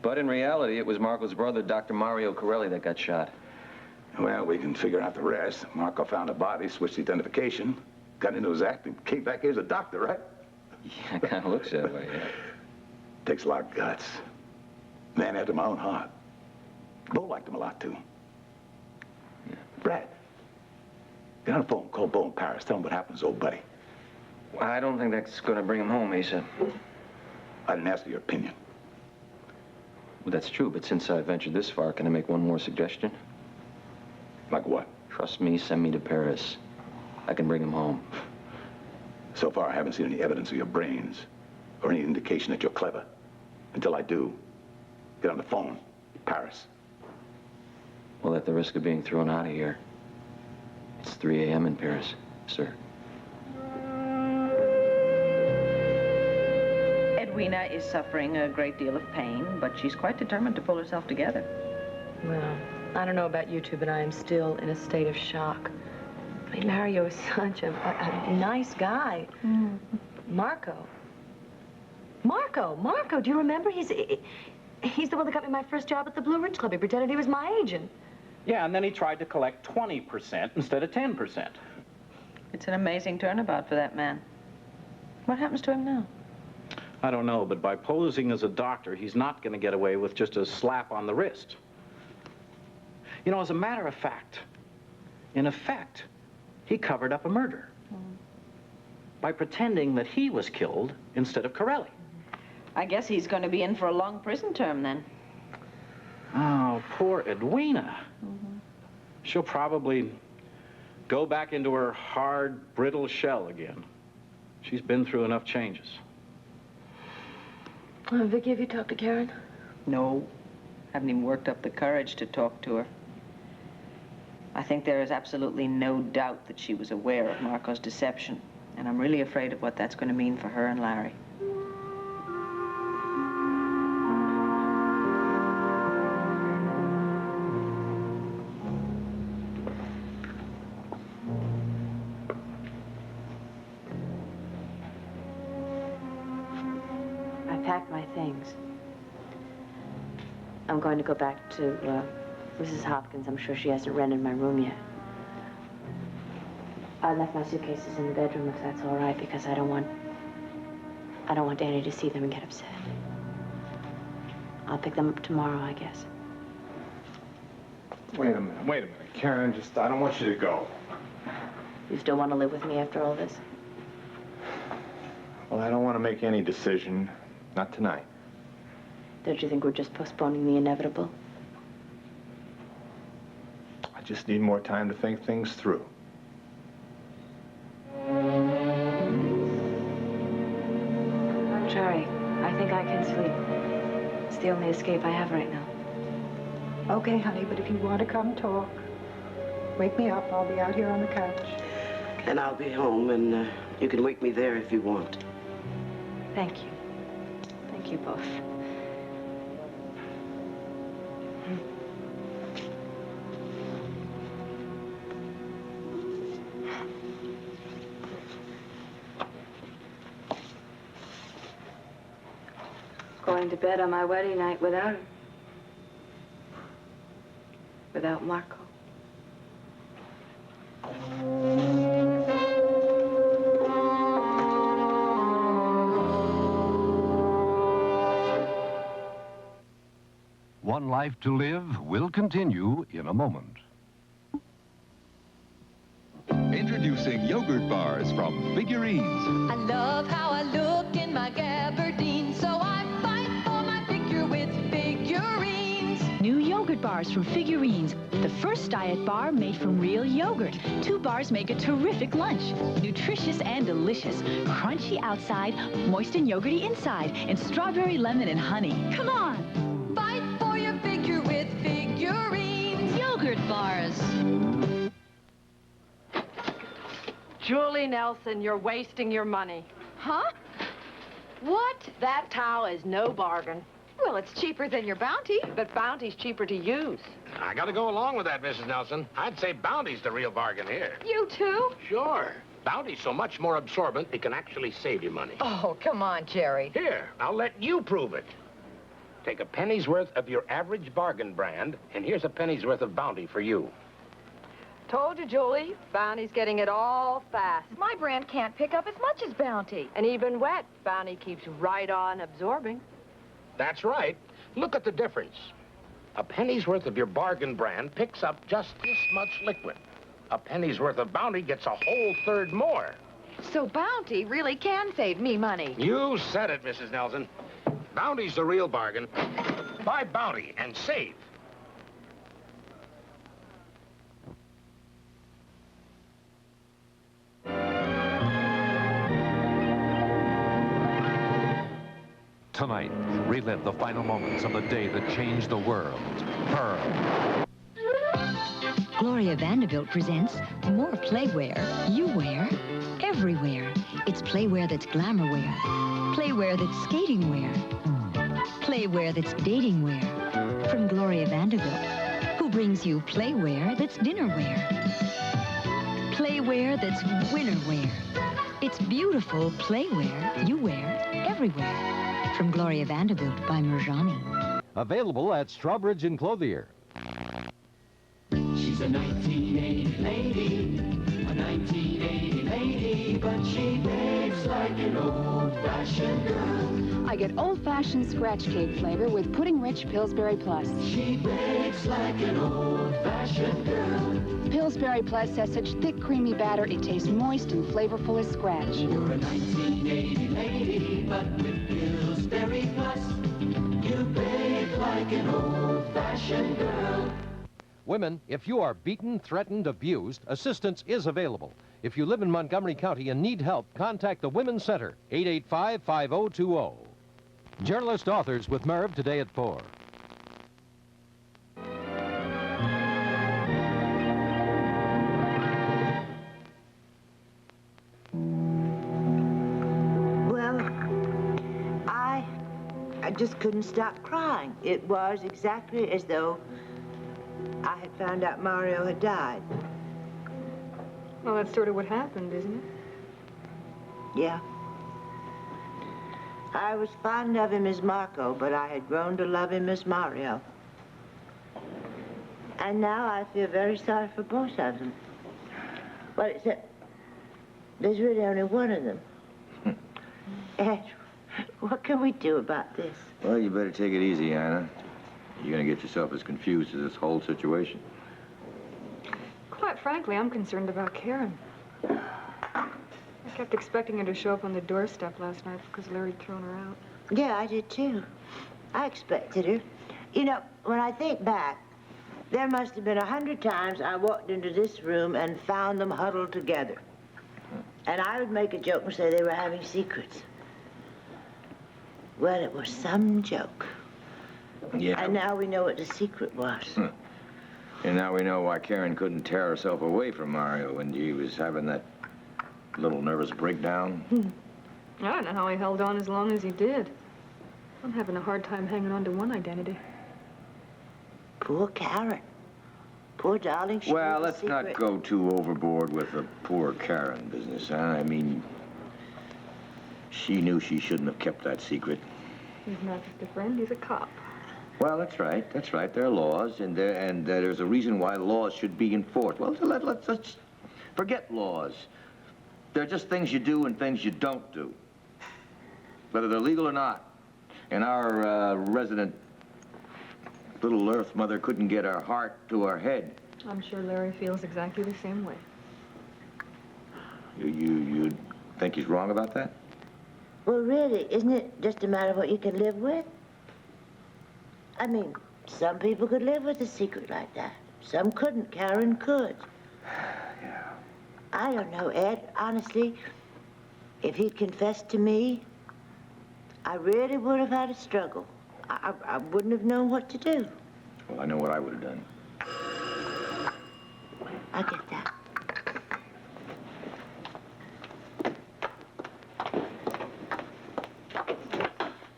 But in reality, it was Marco's brother, Dr. Mario Corelli, that got shot.
Well, we can figure out the rest. Marco found a body, switched identification, got into his act, and came back here as a doctor, right?
Yeah, it kind of looks that way, yeah.
Takes a lot of guts. Man after my own heart. Bo liked him a lot, too. Yeah. Brad, get on the phone, call Bo in Paris, tell him what happened to his old buddy.
Well, I don't think that's going to bring him home, Asa.
I didn't ask for your opinion.
Well, that's true, but since I ventured this far, can I make one more suggestion?
Like what?
Trust me, send me to Paris. I can bring him home.
So far, I haven't seen any evidence of your brains or any indication that you're clever. Until I do, get on the phone. Paris.
Well, at the risk of being thrown out of here, it's 3 a.m. in Paris, sir.
Edwina is suffering a great deal of pain, but she's quite determined to pull herself together.
Well, I don't know about you two, but I am still in a state of shock. I mean, Mario is such a nice guy. Marco, do you remember? He's the one that got me my first job at the Blue Ridge Club. He pretended he was my agent.
Yeah, and then he tried to collect 20% instead of 10%.
It's an amazing turnabout for that man. What happens to him now?
I don't know, but by posing as a doctor, he's not going to get away with just a slap on the wrist. You know, as a matter of fact, in effect, he covered up a murder by pretending that he was killed instead of Corelli.
I guess he's going to be in for a long prison term then.
Oh, poor Edwina. She'll probably go back into her hard, brittle shell again. She's been through enough changes.
Vicky, have you talked to Karen?
No. Haven't even worked up the courage to talk to her. I think there is absolutely no doubt that she was aware of Marco's deception, and I'm really afraid of what that's going to mean for her and Larry.
I packed my things. I'm going to go back to Mrs. Hopkins. I'm sure she hasn't rented my room yet. I left my suitcases in the bedroom, if that's all right, because I don't want Danny to see them and get upset. I'll pick them up tomorrow, I guess.
Wait a minute, Karen, I don't want you to go.
You still want to live with me after all this?
Well, I don't want to make any decision. Not tonight.
Don't you think we're just postponing the inevitable?
I just need more time to think things through.
I'm sorry. I think I can sleep. It's the only escape I have right now.
Okay, honey, but if you want to come talk, wake me up. I'll be out here on the couch.
And I'll be home, and you can wake me there if you want.
Thank you. Thank you both. Going to bed on my wedding night without him. Without Marco.
One Life to Live will continue in a moment.
Introducing yogurt bars from Figurines.
I love how I look in my gabardine, so I fight for my figure with Figurines.
New yogurt bars from Figurines. The first diet bar made from real yogurt. 2 bars make a terrific lunch. Nutritious and delicious. Crunchy outside, moist and yogurty inside, and strawberry, lemon, and honey. Come on!
Fight for your figure with Figurines.
Yogurt bars.
Julie Nelson, you're wasting your money.
Huh? What?
That towel is no bargain.
Well, it's cheaper than your Bounty.
But Bounty's cheaper to use.
I gotta go along with that, Mrs. Nelson. I'd say Bounty's the real bargain here.
You too?
Sure. Bounty's so much more absorbent, it can actually save you money.
Oh, come on, Jerry.
Here, I'll let you prove it. Take a penny's worth of your average bargain brand, and here's a penny's worth of Bounty for you.
Told you, Julie. Bounty's getting it all fast.
My brand can't pick up as much as Bounty.
And even wet, Bounty keeps right on absorbing.
That's right. Look at the difference. A penny's worth of your bargain brand picks up just this much liquid. A penny's worth of Bounty gets a whole third more.
So Bounty really can save me money.
You said it, Mrs. Nelson. Bounty's the real bargain. Buy Bounty and save.
Tonight, relive the final moments of the day that changed the world. Pearl.
Gloria Vanderbilt presents more playwear you wear everywhere. It's playwear that's glamour wear, playwear that's skating wear, playwear that's dating wear. From Gloria Vanderbilt, who brings you playwear that's dinner wear, playwear that's winter wear. It's beautiful playwear you wear everywhere. From Gloria Vanderbilt by Merjani.
Available at Strawbridge and Clothier.
She's a 1980 lady, a 1980 lady, but she begs
bakes like an old-fashioned girl.
I get old-fashioned scratch cake flavor with pudding-rich Pillsbury Plus.
She bakes like an old-fashioned girl.
Pillsbury Plus has such thick, creamy batter, it tastes moist and flavorful as scratch.
You're a 1980 lady, but with Pillsbury Plus, you bake like an old-fashioned girl.
Women, if you are beaten, threatened, abused, assistance is available. If you live in Montgomery County and need help, contact the Women's Center, 885-5020. Journalist Authors with Merv today at 4.
Well, I just couldn't stop crying. It was exactly as though I had found out Mario had died.
Well, that's sort of what happened, isn't it?
Yeah. I was fond of him as Marco, but I had grown to love him as Mario. And now I feel very sorry for both of them. Well, except there's really only one of them. Ed, what can we do about this?
Well, you better take it easy, Anna. You're going to get yourself as confused as this whole situation.
Quite frankly, I'm concerned about Karen. I kept expecting her to show up on the doorstep last night because Larry had thrown her out.
Yeah, I did too. I expected her. You know, when I think back, there must have been 100 times I walked into this room and found them huddled together. And I would make a joke and say they were having secrets. Well, it was some joke.
Yeah.
And now we know what the secret was.
And now we know why Karen couldn't tear herself away from Mario when he was having that little nervous breakdown.
I don't know how he held on as long as he did. I'm having a hard time hanging on to one identity.
Poor Karen. Poor darling. She
Well,
knew the
let's not
secret.
go too overboard with the poor Karen business, huh? I mean, she knew she shouldn't have kept that secret.
He's not just a friend, he's a cop.
Well, that's right. That's right. There are laws, and there's a reason why laws should be enforced. Well, let's forget laws. They're just things you do and things you don't do, whether they're legal or not. And our resident little Earth mother couldn't get her heart to her head.
I'm sure Larry feels exactly the same way.
You think he's wrong about that?
Well, really, isn't it just a matter of what you can live with? I mean, some people could live with a secret like that. Some couldn't. Karen could.
Yeah.
I don't know, Ed. Honestly, if he'd confessed to me, I really would have had a struggle. I wouldn't have known what to do.
Well, I know what I would have done.
I get that.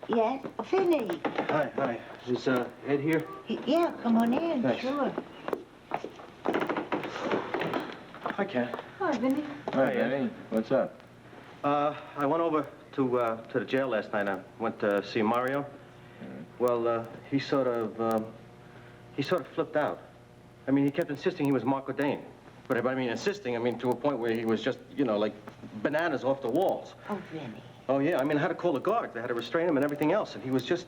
Yes, Finney.
Hi. Is Ed here?
Yeah, come on in.
Thanks.
Sure.
Hi, Ken.
Hi, Vinny.
Hi, Eddie. What's up?
I went over to the jail last night. I went to see Mario. Well, he sort of flipped out. I mean, he kept insisting he was Marco Dane. But I mean, insisting, I mean, to a point where he was just, you know, like bananas off the walls.
Oh, Vinny.
Oh, yeah, I mean, I had to call the guards. They had to restrain him and everything else. And he was just,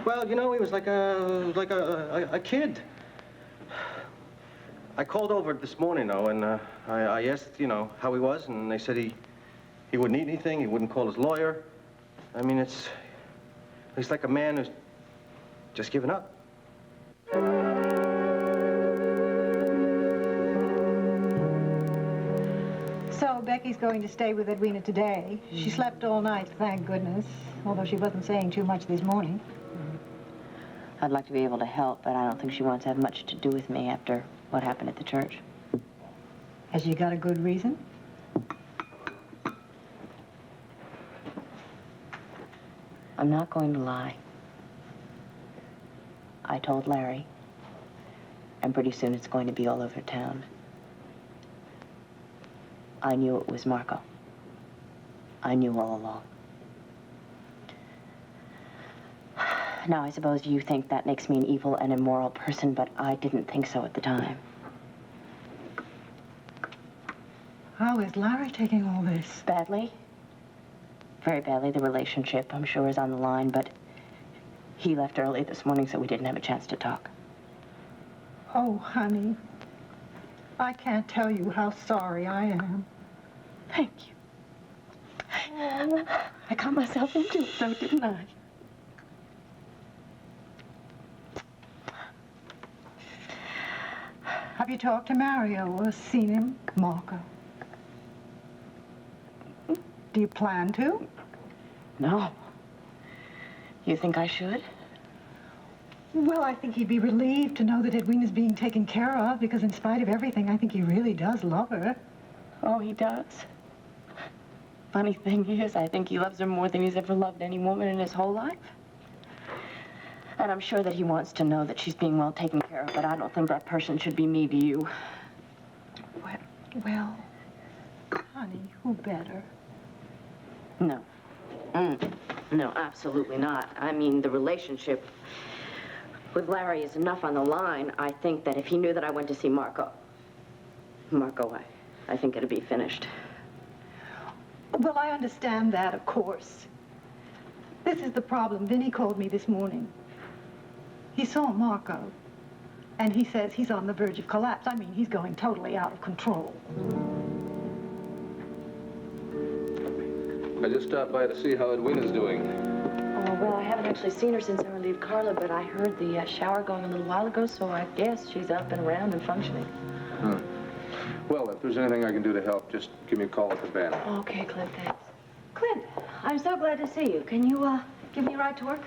well, you know, he was like a kid. I called over this morning, though, and I asked, you know, how he was, and they said he wouldn't eat anything, he wouldn't call his lawyer. I mean, he's like a man who's just given up.
So Becky's going to stay with Edwina today. She slept all night, thank goodness, although she wasn't saying too much this morning.
I'd like to be able to help, but I don't think she wants to have much to do with me after what happened at the church.
Has she got a good reason?
I'm not going to lie. I told Larry, and pretty soon it's going to be all over town. I knew it was Marco. I knew all along. Now, I suppose you think that makes me an evil and immoral person, but I didn't think so at the time.
How is Larry taking all this?
Badly. very badly. The relationship, I'm sure, is on the line, but he left early this morning, so we didn't have a chance to talk.
Oh, honey, I can't tell you how sorry I am.
Thank you. I got myself into it, though, didn't I?
Have you talked to Mario or seen him, Marco? Do you plan to?
No. You think I should?
Well, I think he'd be relieved to know that Edwina's being taken care of, because in spite of everything, I think he really does love her.
Oh, he does. Funny thing is, I think he loves her more than he's ever loved any woman in his whole life. And I'm sure that he wants to know that she's being well taken care of, but I don't think that person should be me to you.
Well, honey, who better?
No. No, absolutely not. I mean, the relationship with Larry is enough on the line. I think that if he knew that I went to see Marco, I think it'd be finished.
Well, I understand that, of course. This is the problem. Vinny called me this morning. He saw Marco, and he says he's on the verge of collapse. I mean, he's going totally out of control.
I just stopped by to see how Edwina's doing.
Oh, well, I haven't actually seen her since I relieved Carla, but I heard the shower going a little while ago, so I guess she's up and around and functioning.
Huh. Well, if there's anything I can do to help, just give me a call at the banner.
Okay, Clint, thanks. Clint, I'm so glad to see you. Can you, give me a ride to work?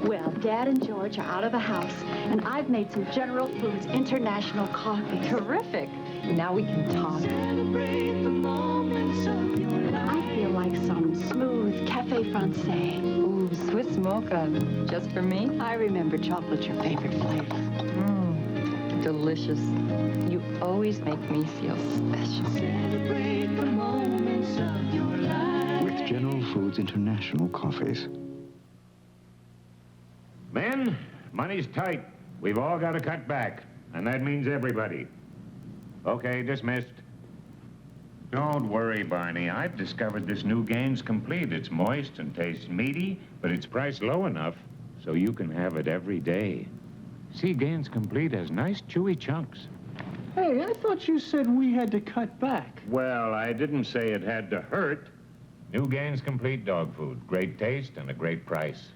Well, Dad and George are out of the house, and I've made some General Foods International coffee. Terrific. Now we can talk. I feel like some smooth cafe francais. Ooh, Swiss mocha. Just for me? I remember chocolate's your favorite flavor. Delicious. You always make me feel special.
With General Foods International coffees.
Men, money's tight. We've all got to cut back, and that means everybody. Okay, dismissed. Don't worry, Barney. I've discovered this new Gaines Complete. It's moist and tastes meaty, but it's priced low enough so you can have it every day. See, Gaines Complete has nice, chewy chunks.
Hey, I thought you said we had to cut back.
Well, I didn't say it had to hurt. New Gaines Complete dog food. Great taste and a great price.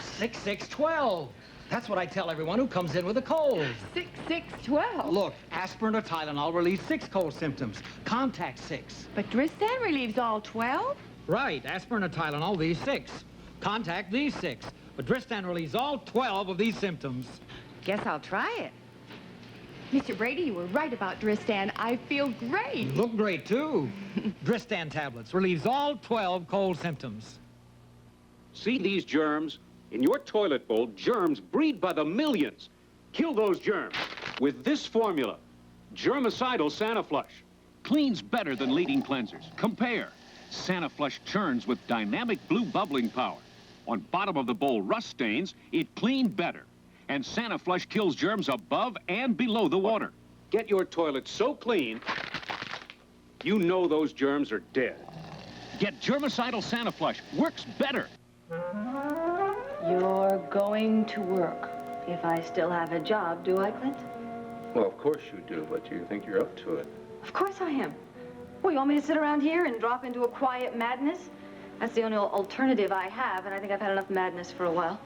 6612. That's what I tell everyone who comes in with a cold.
6612.
Look, aspirin or Tylenol relieves 6 cold symptoms. Contact 6.
But Dristan relieves all 12?
Right, aspirin or Tylenol, these 6. Contact these 6. But Dristan relieves all 12 of these symptoms.
Guess I'll try it. Mr. Brady, you were right about Dristan. I feel great.
You look great, too. Dristan tablets relieves all 12 cold symptoms.
See these germs? In your toilet bowl, germs breed by the millions. Kill those germs with this formula. Germicidal Sanaflush. Cleans better than leading cleansers. Compare. Sanaflush churns with dynamic blue bubbling power. On bottom of the bowl rust stains, it cleaned better. And Sanaflush kills germs above and below the water. Get your toilet so clean, you know those germs are dead. Get Germicidal Sanaflush. Works better.
You're going to work. If I still have a job, do I, Clint?
Well, of course you do, but do you think you're up to it?
Of course I am. Well, you want me to sit around here and drop into a quiet madness? That's the only alternative I have, and I think I've had enough madness for a while.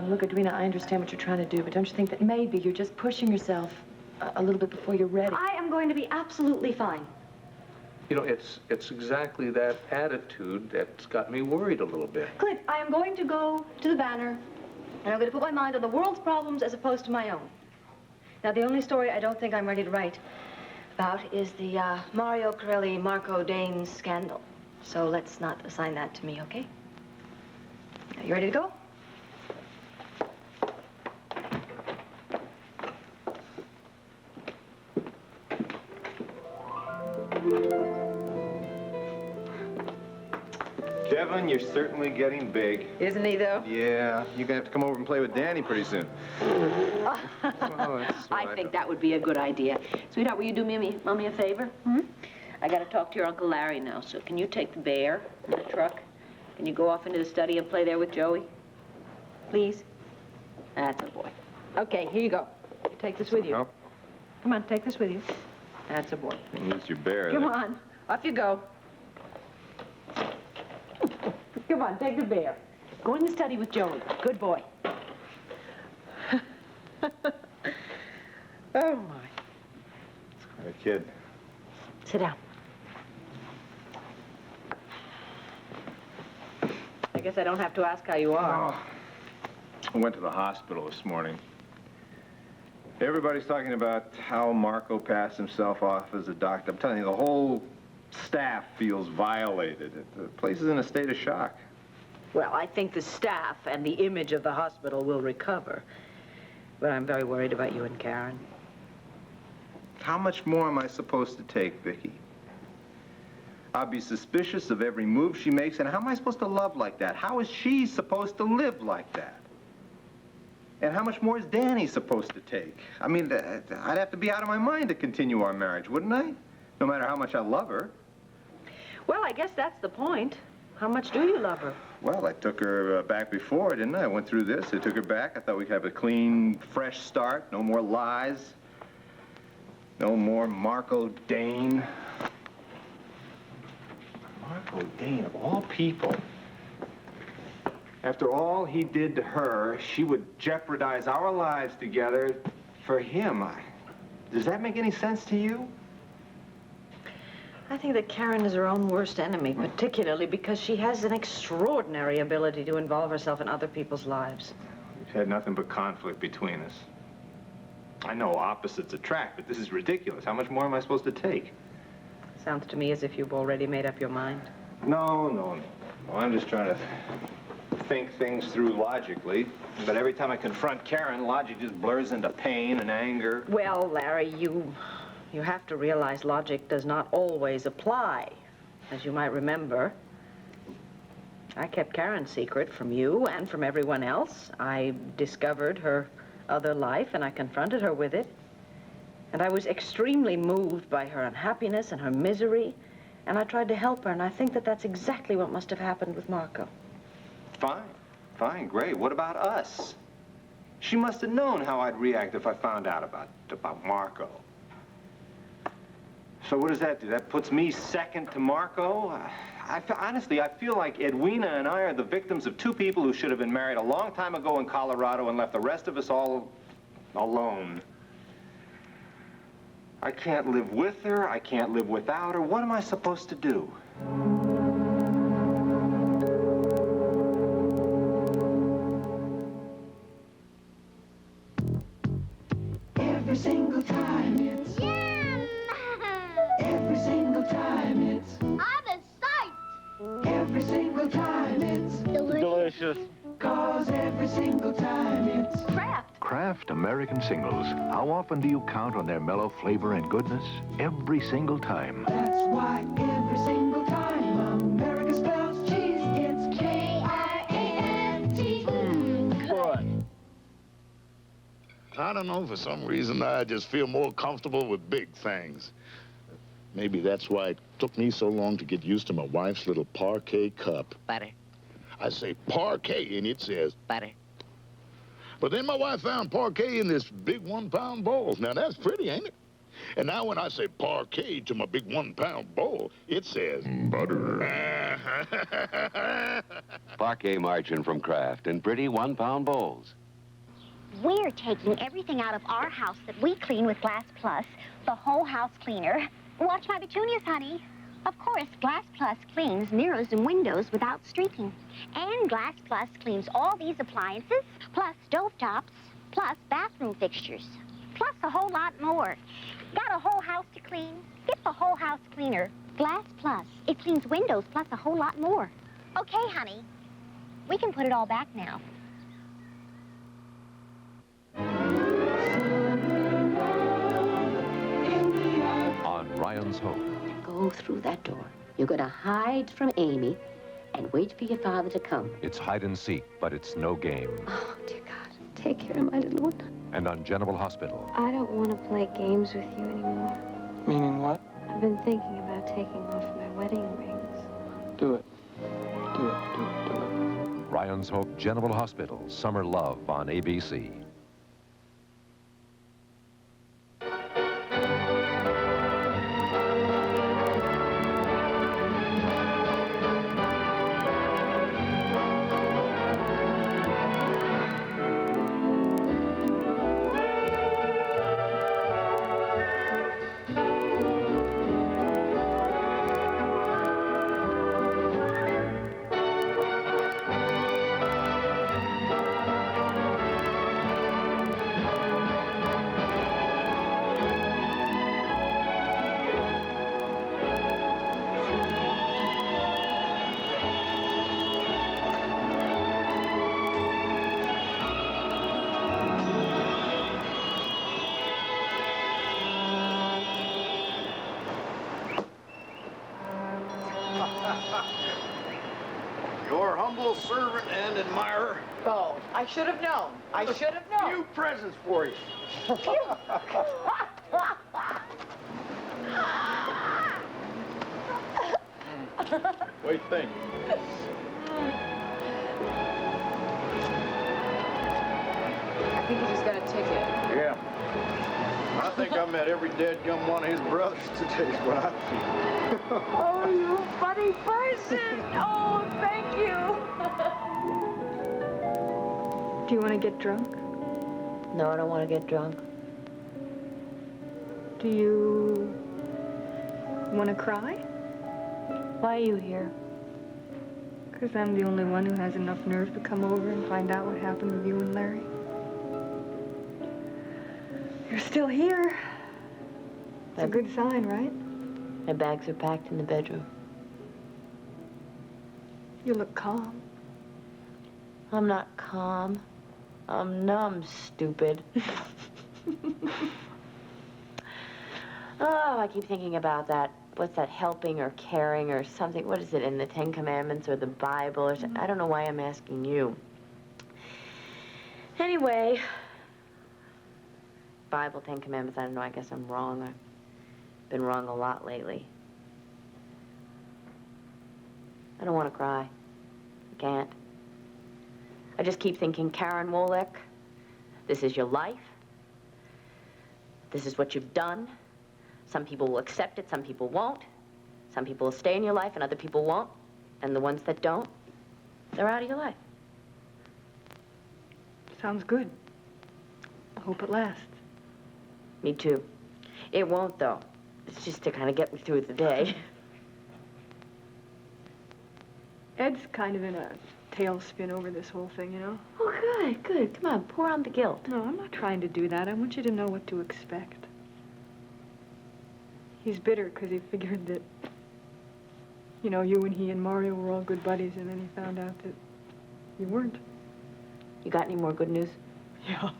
Look, Edwina, I understand what you're trying to do, but don't you think that maybe you're just pushing yourself a little bit before you're ready? I am going to be absolutely fine.
You know, it's exactly that attitude that's got me worried a little bit.
Clint, I am going to go to the banner, and I'm going to put my mind on the world's problems as opposed to my own. Now, the only story I don't think I'm ready to write about is the Mario Corelli, Marco Dane scandal. So let's not assign that to me, okay? Now, you ready to go?
Devin, Karen, you're certainly getting big.
Isn't he, though?
Yeah, you're gonna have to come over and play with Danny pretty soon.
I think that would be a good idea. Sweetheart, will you do Mommy a favor? I gotta talk to your Uncle Larry now, so can you take the bear in the truck? Can you go off into the study and play there with Joey? Please? That's a boy.
Okay, here you go. Take this with you.
Help?
Come on, take this with you. That's a boy.
Lose your bear.
Come on, off you go. Come on, take the bear.
Go in the study with Joey. Good boy.
Oh, my.
Hey, kid.
Sit down.
I guess I don't have to ask how you are.
I went to the hospital this morning. Everybody's talking about how Marco passed himself off as a doctor. I'm telling you, the whole staff feels violated. The place is in a state of shock.
Well, I think the staff and the image of the hospital will recover. But I'm very worried about you and Karen.
How much more am I supposed to take, Vicki? I'll be suspicious of every move she makes, and how am I supposed to love like that? How is she supposed to live like that? And how much more is Danny supposed to take? I mean, I'd have to be out of my mind to continue our marriage, wouldn't I? No matter how much I love her.
Well, I guess that's the point. How much do you love her?
Well, I took her back before, didn't I? I went through this. I took her back. I thought we'd have a clean, fresh start. No more lies. No more Marco Dane. Marco Dane, of all people. After all he did to her, she would jeopardize our lives together for him. Does that make any sense to you?
I think that Karen is her own worst enemy, particularly because she has an extraordinary ability to involve herself in other people's lives.
We've had nothing but conflict between us. I know opposites attract, but this is ridiculous. How much more am I supposed to take?
Sounds to me as if you've already made up your mind.
No. I'm just trying to think things through logically. But every time I confront Karen, logic just blurs into pain and anger.
Well, Larry, you have to realize logic does not always apply. As you might remember, I kept Karen's secret from you and from everyone else. I discovered her other life, and I confronted her with it. And I was extremely moved by her unhappiness and her misery, and I tried to help her, and I think that that's exactly what must have happened with Marco.
Fine, great. What about us? She must have known how I'd react if I found out about Marco. So what does that do? That puts me second to Marco? Honestly, I feel like Edwina and I are the victims of two people who should have been married a long time ago in Colorado and left the rest of us all alone. I can't live with her. I can't live without her. What am I supposed to do?
Every single time it's yum. Every single time it's out of sight. Every single time it's
delicious.
'Cause every single time it's Kraft.
Kraft American Singles. How often do you count on their mellow flavor and goodness? Every single time.
That's why every single time America spells cheese, it's K-R-A-F-T.
Good.
I don't know, for some reason, I just feel more comfortable with big things. Maybe that's why it took me so long to get used to my wife's little parquet cup.
Butter.
I say parquet, and it says
butter.
But then my wife found parquet in this big 1-pound bowl. Now, that's pretty, ain't it? And now when I say parquet to my big 1-pound bowl, it says butter.
Parquet margarine from Kraft in pretty 1-pound bowls.
We're taking everything out of our house that we clean with Glass Plus, the whole house cleaner. Watch my petunias, honey. Of course, Glass Plus cleans mirrors and windows without streaking. And Glass Plus cleans all these appliances, plus stovetops, plus bathroom fixtures, plus a whole lot more. Got a whole house to clean? Get the whole house cleaner. Glass Plus. It cleans windows plus a whole lot more. Okay, honey. We can put it all back now.
On Ryan's Hope.
Go through that door. You're going to hide from Amy,
and wait for your father to come.
It's hide and seek, but it's no game.
Oh, dear God. Take care of my little one.
And on General Hospital,
I don't want to play games with you anymore.
Meaning what?
I've been thinking about taking off my wedding rings.
Do it. Do it, do it, do it.
Ryan's Hope General Hospital, Summer Love on ABC.
Your humble servant and admirer.
Oh, I should have known. I should have known.
Few presents for you. What do you think?
I think he just got a ticket.
Yeah. I think I met every dead-gum one of his brothers today is what I feel.
Oh, you funny person. Oh, thank you.
Do you want to get drunk?
No, I don't want to get drunk.
Do you want to cry?
Why are you here?
Because I'm the only one who has enough nerve to come over and find out what happened with you and Larry. You're still here. It's a good sign, right?
My bags are packed in the bedroom.
You look calm.
I'm not calm. I'm numb, stupid. Oh, I keep thinking about that. What's that, helping or caring or something? What is it, in the Ten Commandments or the Bible or something? I don't know why I'm asking you. Anyway, Bible, Ten Commandments, I don't know, I guess I'm wrong. I've been wrong a lot lately. I don't want to cry. I can't. I just keep thinking, Karen Wolek, this is your life. This is what you've done. Some people will accept it, some people won't. Some people will stay in your life and other people won't. And the ones that don't, they're out of your life.
Sounds good. I hope it lasts.
Me too. It won't, though. It's just to kind of get me through the day.
Ed's kind of in a tailspin over this whole thing, you know?
Oh, good, good. Come on, pour on the guilt.
No, I'm not trying to do that. I want you to know what to expect. He's bitter because he figured that, you know, you and he and Mario were all good buddies, and then he found out that you weren't.
You got any more good news?
Yeah.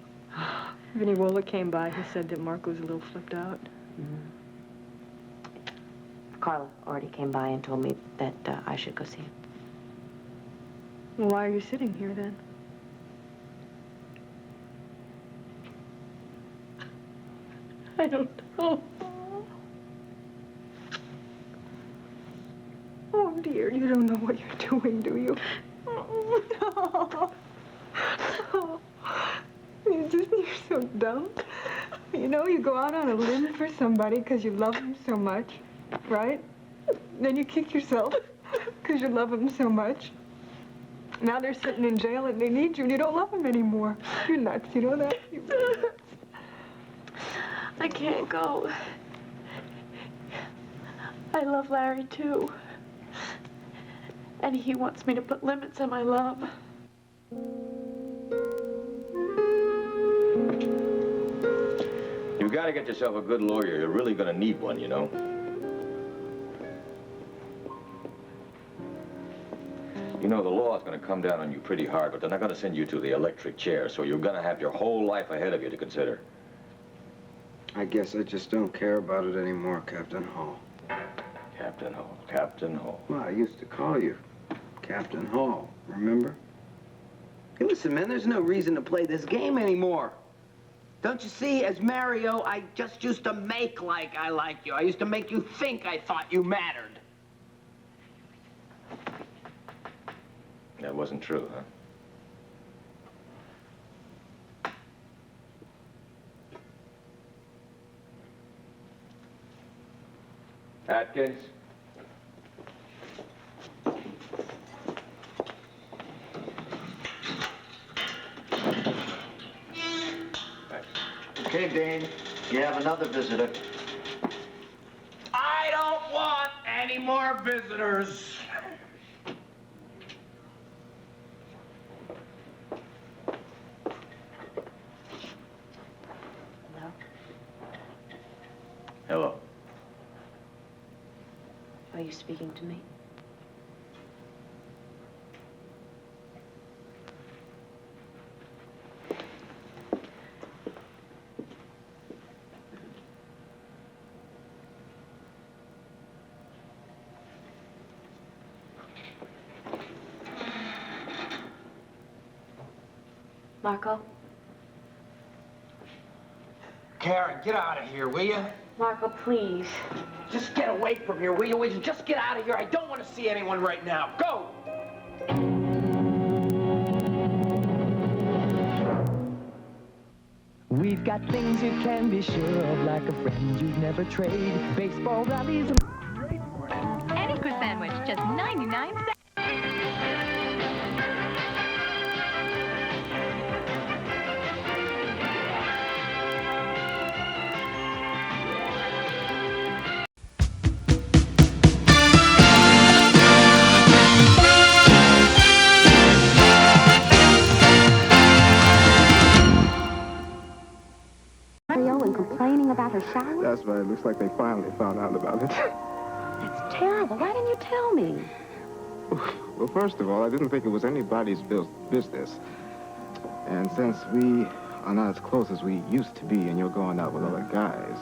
Vinny Wola came by. He said that Mark was a little flipped out.
Mm-hmm. Carla already came by and told me that I should go see him.
Well, why are you sitting here, then? I don't know. Oh, dear, you don't know what you're doing, do you? Oh, no. Oh, you're so dumb. You know, you go out on a limb for somebody because you love them so much, right? Then you kick yourself because you love them so much. Now they're sitting in jail and they need you and you don't love them anymore. You're nuts, you know that? You're really nuts.
I can't go. I love Larry, too. And he wants me to put limits on my love.
You've got to get yourself a good lawyer. You're really going to need one, you know. You know, the law is going to come down on you pretty hard, but they're not going to send you to the electric chair, so you're going to have your whole life ahead of you to consider.
I guess I just don't care about it anymore, Captain Hall.
Captain Hall, Captain Hall.
Well, I used to call you Captain Hall, remember? Hey, listen, man, there's no reason to play this game anymore. Don't you see, as Mario, I just used to make like I liked you. I used to make you think I thought you mattered.
That wasn't true, huh? Atkins?
Okay, Dane, you have another visitor.
I don't want any more visitors.
Hello?
Hello.
Are you speaking to me? Marco?
Karen, get out of here, will you?
Marco, please.
Just get away from here, will you? Will you just get out of here? I don't want to see anyone right now. Go!
We've got things you can be sure of, like a friend you'd never trade. Baseball rallies and
Any good sandwich, just 99 cents.
Mario and complaining about her shower?
That's right. It looks like they finally found out about it.
That's terrible. Why didn't you tell me?
Well, first of all, I didn't think it was anybody's business. And since we are not as close as we used to be and you're going out with other guys,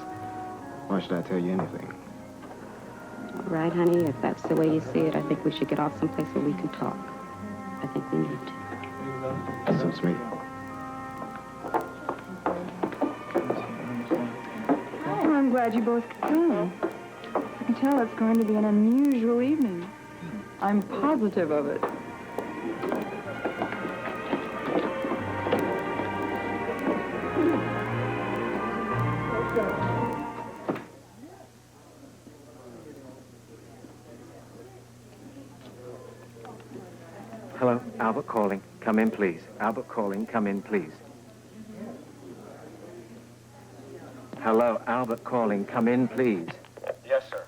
why should I tell you anything?
All right, honey, if that's the way you see it, I think we should get off someplace where we can talk. I think we need to.
That suits me.
I'm glad you both could come. I can tell it's going to be an unusual evening. I'm positive of it.
Hello, Albert calling. Come in, please. Albert calling. Come in, please. Hello, Albert calling. Come in, please.
Yes, sir.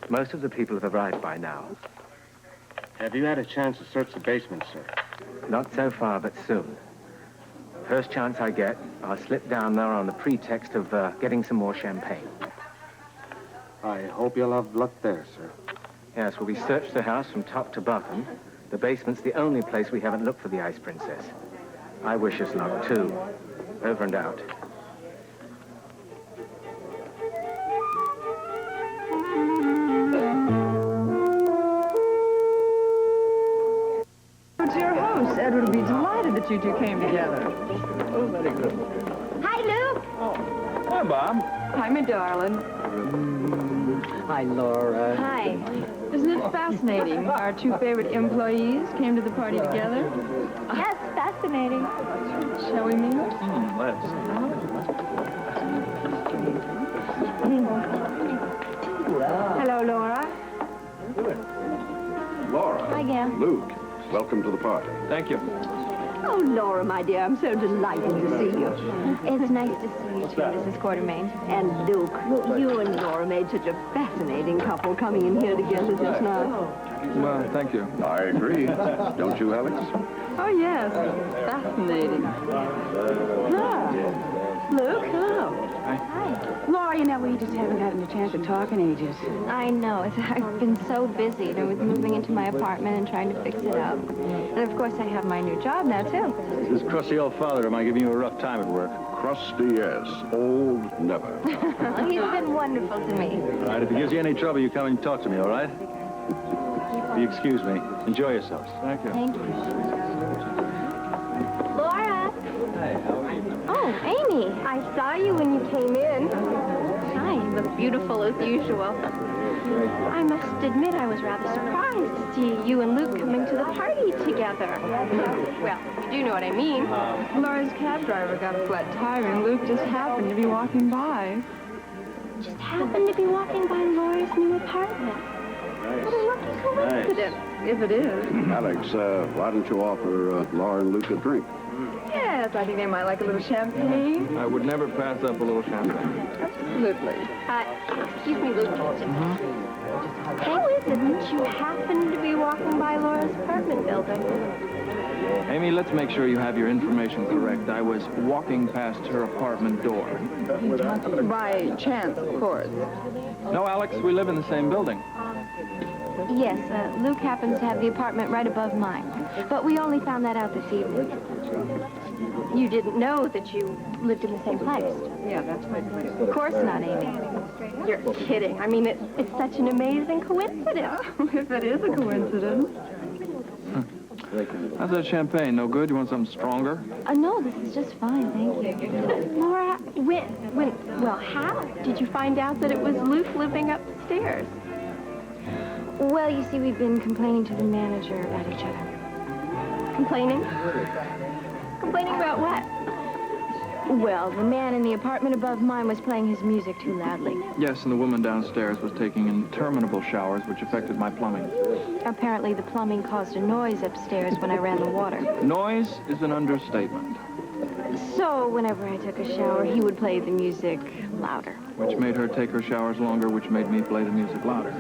Most of the people have arrived by now.
Have you had a chance to search the basement, sir?
Not so far, but soon. First chance I get, I'll slip down there on the pretext of getting some more champagne.
I hope you'll have luck there, sir.
Yes, well, we searched the house from top to bottom. The basement's the only place we haven't looked for the Ice Princess. I wish us luck, too. Over and out.
It's your host. Edward will be delighted that you two came together.
Oh, very good.
Hi, Luke.
Hi, Bob.
Hi, my darling.
Hi, Laura.
Hi.
Isn't it fascinating? Our two favorite employees came to the party together.
Yes, fascinating.
Shall we meet? Hello, Laura.
Laura.
Hi, Gail.
Luke, welcome to the party.
Thank you.
Oh, Laura, my dear, I'm so delighted to see you. It's nice to see you, too, Mrs. Quartermain. And Luke, you and Laura made such a fascinating couple coming in here together just now.
Well, thank you.
I agree. Don't you, Alex?
Oh, yes. Fascinating.
Luke, hello.
Laura, you know, we just haven't gotten a chance to talk in ages.
I know. I've been so busy, with moving into my apartment and trying to fix it up. And, of course, I have my new job now, too.
This crusty old father, am I giving you a rough time at work?
Crusty, yes. Old, never.
He's been wonderful to me.
All right, if it gives you any trouble, you come and talk to me, all right? Will you excuse me? Enjoy yourselves. Thank you.
Thank you. Laura! Oh, Amy, I saw you when you came in. Hi, you look beautiful as usual. I must admit I was rather surprised to see you and Luke coming to the party together. Well, you do know what I mean.
Laura's cab driver got a flat tire, and Luke just happened to be walking by.
Just happened to be walking by Laura's new apartment. What a lucky coincidence.
If it is.
Alex, why don't you offer Laura and Luke a drink?
Yes, I think they might like a little champagne.
I would never pass up a little champagne.
Absolutely.
Excuse me, Luke. How is it that you happen to be walking by Laura's apartment building?
Amy, let's make sure you have your information correct. I was walking past her apartment door.
By chance, of course.
No, Alex, we live in the same building.
Yes, Luke happens to have the apartment right above mine. But we only found that out this evening. You didn't know that you lived in the same place.
Yeah, that's right.
Of course not, Amy. You're kidding. I mean, it's such an amazing coincidence.
If it is a coincidence.
How's that champagne? No good? You want something stronger?
No, this is just fine, thank you. Laura, how did you find out that it was Luke living upstairs? Well, you see, we've been complaining to the manager about each other. Complaining? Complaining about what? Well, the man in the apartment above mine was playing his music too loudly.
Yes, and the woman downstairs was taking interminable showers, which affected my plumbing.
Apparently, the plumbing caused a noise upstairs when I ran the water.
Noise is an understatement.
So, whenever I took a shower, he would play the music louder.
Which made her take her showers longer, which made me play the music louder.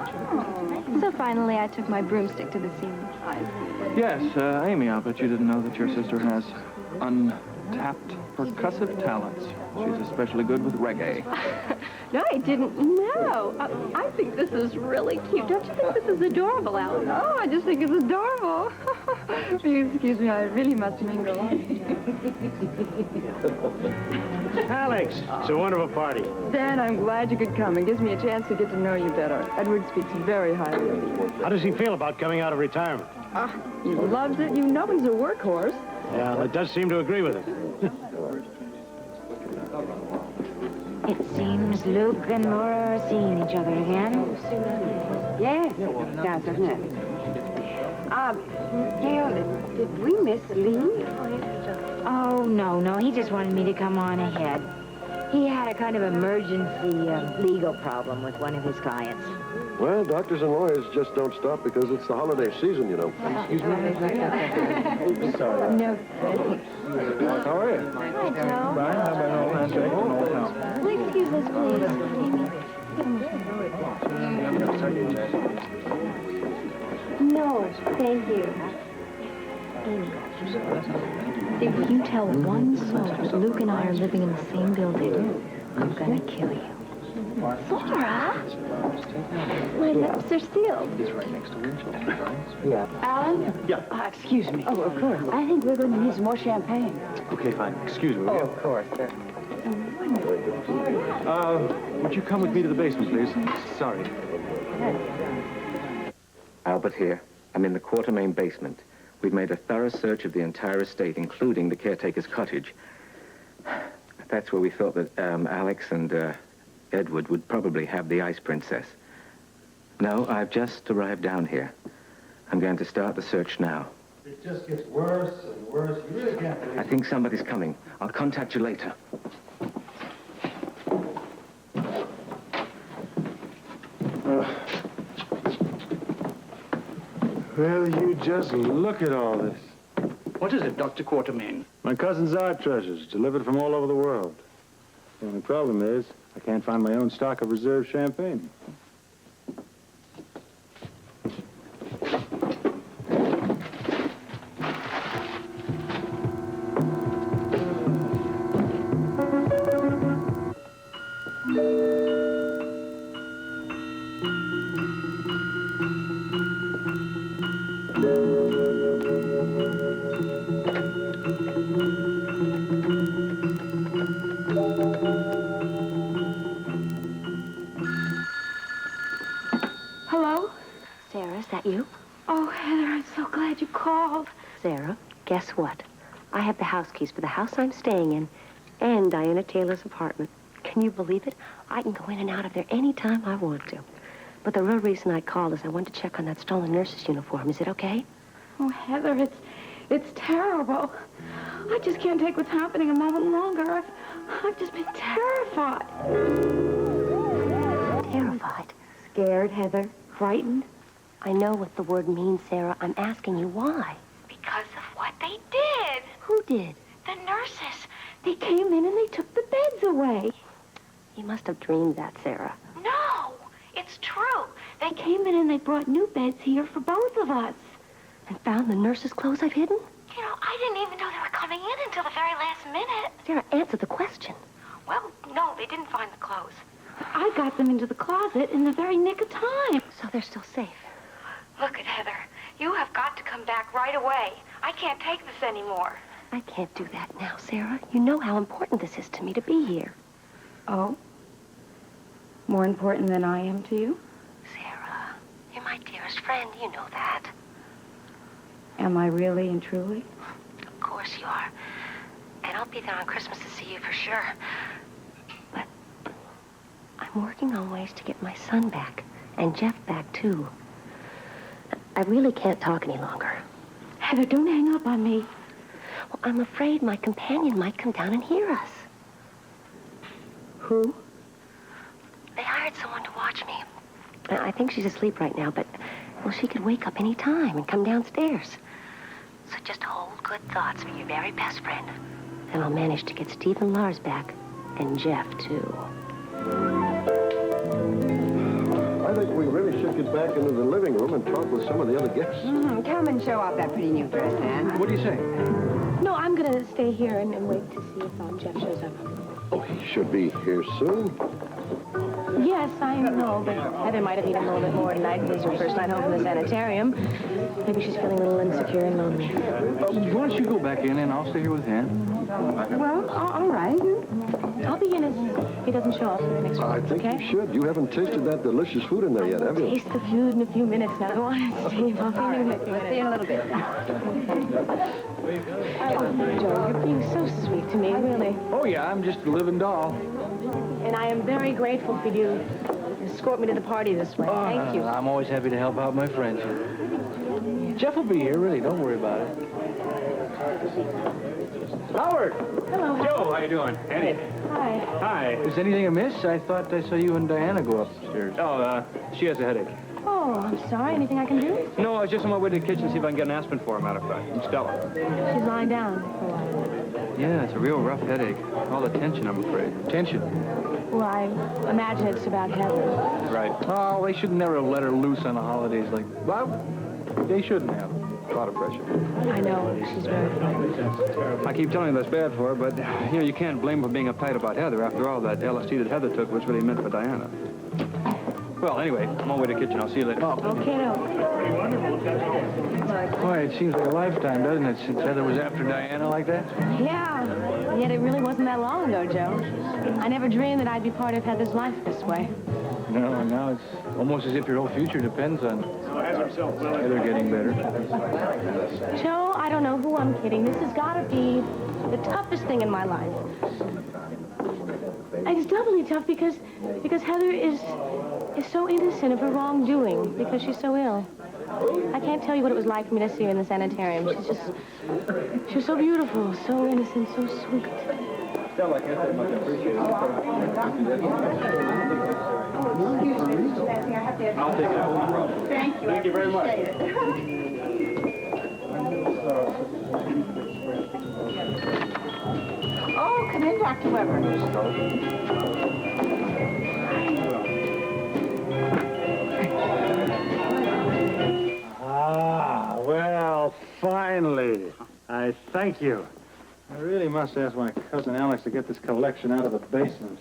So finally, I took my broomstick to the ceiling.
Yes, Amy, I'll bet you didn't know that your sister has untapped percussive talents. She's especially good with reggae.
No, I didn't know. I think this is really cute. Don't you think this is adorable, Alan?
Oh, I just think it's adorable. Excuse me, I really must mingle.
Alex, it's a wonderful party.
Dan, I'm glad you could come. It gives me a chance to get to know you better. Edward speaks very highly of you.
How does he feel about coming out of retirement?
He loves it. You know he's a workhorse.
Yeah, it does seem to agree with it.
It seems Luke and Laura are seeing each other again.
Yes, it does, doesn't it? Gail, did we miss Lee?
Oh, no, he just wanted me to come on ahead. He had a kind of emergency legal problem with one of his clients.
Well, doctors and lawyers just don't stop because it's the holiday season, you know.
Excuse me? Sorry.
No.
How are you?
Hi, Joe.
Fine. How about an old handshake and an old pal?
Will you excuse us, please? No, thank you. Amy, if you tell one soul that Luke and I are living in the same building, I'm gonna kill you. Laura! My lips are sealed.
He's right next to Winchell.
Yeah. Alan?
Yeah.
Excuse me. Oh, of course. I think we're going to need some more champagne.
Okay, fine. Excuse me.
Oh, of course.
Would you come with me to the basement, please? Sorry.
Albert here. I'm in the Quartermain basement. We've made a thorough search of the entire estate, including the caretaker's cottage. That's where we thought that Alex and Edward would probably have the Ice Princess. No, I've just arrived down here. I'm going to start the search now.
It just gets worse and worse. You really can't believe
I think somebody's coming. I'll contact you later.
Well, you just look at all this.
What is it, Dr. Quartermain?
My cousin's art treasures, delivered from all over the world. The only problem is, I can't find my own stock of reserve champagne.
Guess what? I have the house keys for the house I'm staying in and Diana Taylor's apartment. Can you believe it? I can go in and out of there anytime I want to. But the real reason I called is I wanted to check on that stolen nurse's uniform. Is it okay?
Oh, Heather, it's terrible. I just can't take what's happening a moment longer. I've just been terrified.
Terrified?
Scared, Heather. Frightened.
I know what the word means, Sarah. I'm asking you why.
Because of what they did.
Who did?
The nurses. They came in and they took the beds away.
You must have dreamed that, Sarah.
No, it's true. They came in and they brought new beds here for both of us.
And found the nurse's clothes I've hidden?
You know, I didn't even know they were coming in until the very last minute.
Sarah, answer the question.
Well, no, they didn't find the clothes. I got them into the closet in the very nick of time.
So they're still safe.
Look at Heather. You have got to come back right away. I can't take this anymore.
I can't do that now, Sarah. You know how important this is to me to be here.
Oh? More important than I am to you?
Sarah, you're my dearest friend. You know that.
Am I really and truly?
Of course you are. And I'll be there on Christmas to see you for sure. But I'm working on ways to get my son back. And Jeff back, too. I really can't talk any longer.
Heather, don't hang up on me.
Well, I'm afraid my companion might come down and hear us.
Who?
They hired someone to watch me. I think she's asleep right now, but, well, she could wake up any time and come downstairs. So just hold good thoughts for your very best friend. And I'll manage to get Steve and Lars back, and Jeff, too.
I think we really should get back into the living room and talk with some of the other guests.
Come and show off that pretty new dress, Anne.
What do you say?
No, I'm going to stay here and wait to see if Jeff shows up.
Oh, he should be here soon.
Yes, I know, but Heather might have needed a little bit more tonight. This is her first night home from the sanitarium. Maybe she's feeling a little insecure and lonely.
Why don't you go back in and I'll stay here with Ann?
Well, all right.
I'll be in if he doesn't show up for the next one.
I think
okay?
you should. You haven't tasted that delicious food in there yet, have you?
Taste the food in a few minutes now. I want to Steve. I'll be in a few minutes.
See you in a little bit.
Oh, Joe, you're being so sweet to me, really.
Oh, yeah, I'm just a living doll.
And I am very grateful for you to escort me to the party this way. Thank you.
I'm always happy to help out my friends. Jeff will be here, really. Don't worry about it. Howard!
Hello,
Joe, how you doing? Annie.
Hi.
Hi.
Is anything amiss? I thought I saw you and Diana go upstairs.
Oh, she has a headache.
Oh, I'm sorry. Anything I can do?
No, I was just on my way to the kitchen to see if I can get an aspirin for her, matter of fact. From Stella.
She's lying down for a while.
Yeah, it's a real rough headache. All the tension, I'm afraid. Tension?
Well, I imagine it's about Heather.
Right.
Oh, they should never let her loose on the holidays like... Well, they shouldn't have. A lot of pressure.
I know. She's very frightened.
I keep telling you that's bad for her, but, you know, you can't blame her for being uptight about Heather. After all, that LSD that Heather took was really meant for Diana. Well, anyway, I'm on my way to the kitchen. I'll see you later.
Okay, no.
Boy, it seems like a lifetime, doesn't it, since Heather was after Diana like that?
Yeah. Yet it really wasn't that long ago, Joe. I never dreamed that I'd be part of Heather's life this way.
No, now it's almost as if your whole future depends on Heather getting better.
Joe, I don't know who I'm kidding. This has got to be the toughest thing in my life. And it's doubly tough because Heather is so innocent of her wrongdoing because she's so ill. I can't tell you what it was like for me to see her in the sanitarium. She was so beautiful, so innocent, so sweet.
Stella, I can't say much appreciated.
I'll take that. No problem.
Thank you.
Thank you very much.
Oh, come in, Dr. Weber.
Ah, well, finally. I thank you. I really must ask my cousin Alex to get this collection out of the basement.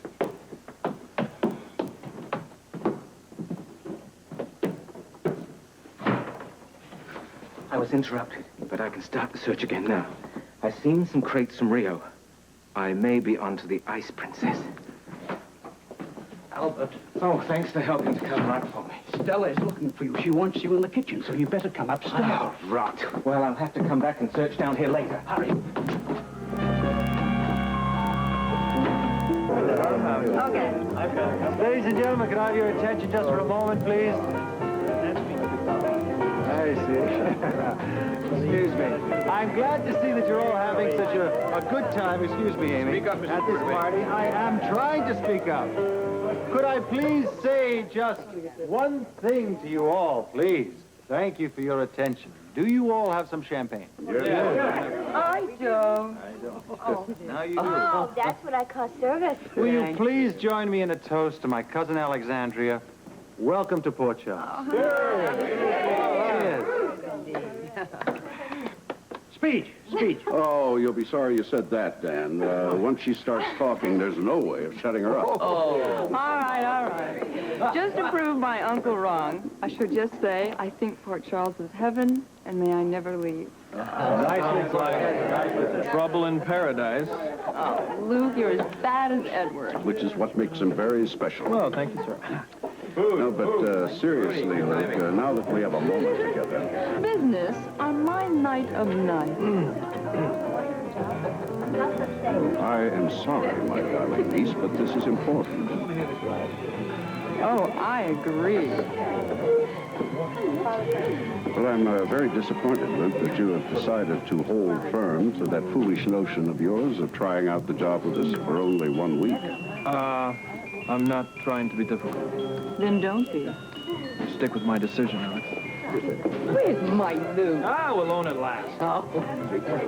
I was interrupted, but I can start the search again now. I've seen some crates from Rio. I may be onto the Ice Princess.
Albert.
Oh, thanks for helping to come right for me.
Stella is looking for you. She wants you in the kitchen, so you better come upstairs.
Oh, rot. Well, I'll have to come back and search down here later.
Hurry.
Okay. Ladies and gentlemen, can I have your attention just for a moment, please? I see. Excuse me. I'm glad to see that you're all having such a good time. Excuse me, Amy.
Speak up, Mr.
At this party. I am trying to speak up. Could I please say just one thing to you all, please? Thank you for your attention. Do you all have some champagne?
I don't.
Oh. Now you do.
Oh, that's what I call service.
Will you please join me in a toast to my cousin Alexandria? Welcome to Port Charles.
Speech.
Oh, you'll be sorry you said that, Dan. Once she starts talking, there's no way of shutting her up.
All right. Just to prove my uncle wrong, I should just say I think Port Charles is heaven, and may I never leave.
Nicely played. Trouble in paradise.
Oh, Luke, you're as bad as Edward.
Which is what makes him very special.
Well, thank you, sir.
No, but seriously, Luke, now that we have a moment together.
Business on my night of nights.
I am sorry, my darling niece, but this is important.
Oh, I agree.
Well, I'm very disappointed, Luke, that you have decided to hold firm to that foolish notion of yours of trying out the job with us for only 1 week.
I'm not trying to be difficult.
Then don't be.
Stick with my decision, Alex.
Where's my Luke?
We'll own it last.
Oh,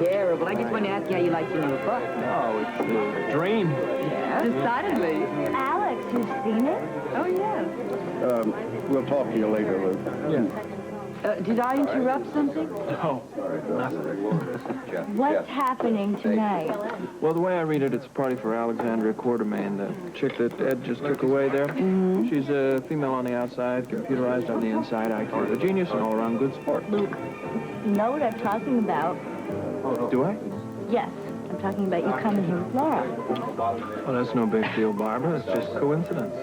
terrible. I just want to ask you how you like your new book.
Oh, it's a dream.
Yeah, decidedly.
Alex, you've seen it?
Oh, yes.
We'll talk to you later, Luke.
Yeah.
Did I interrupt something?
No, nothing.
What's happening tonight?
Well, the way I read it, it's a party for Alexandria Quartermain, the chick that Ed just took away there.
Mm-hmm.
She's a female on the outside, computerized on the inside, IQ of a genius, and all-around good sport.
Luke, you know what I'm talking about?
Do I?
Yes, I'm talking about you coming here with Laura.
Well, that's no big deal, Barbara. It's just coincidence.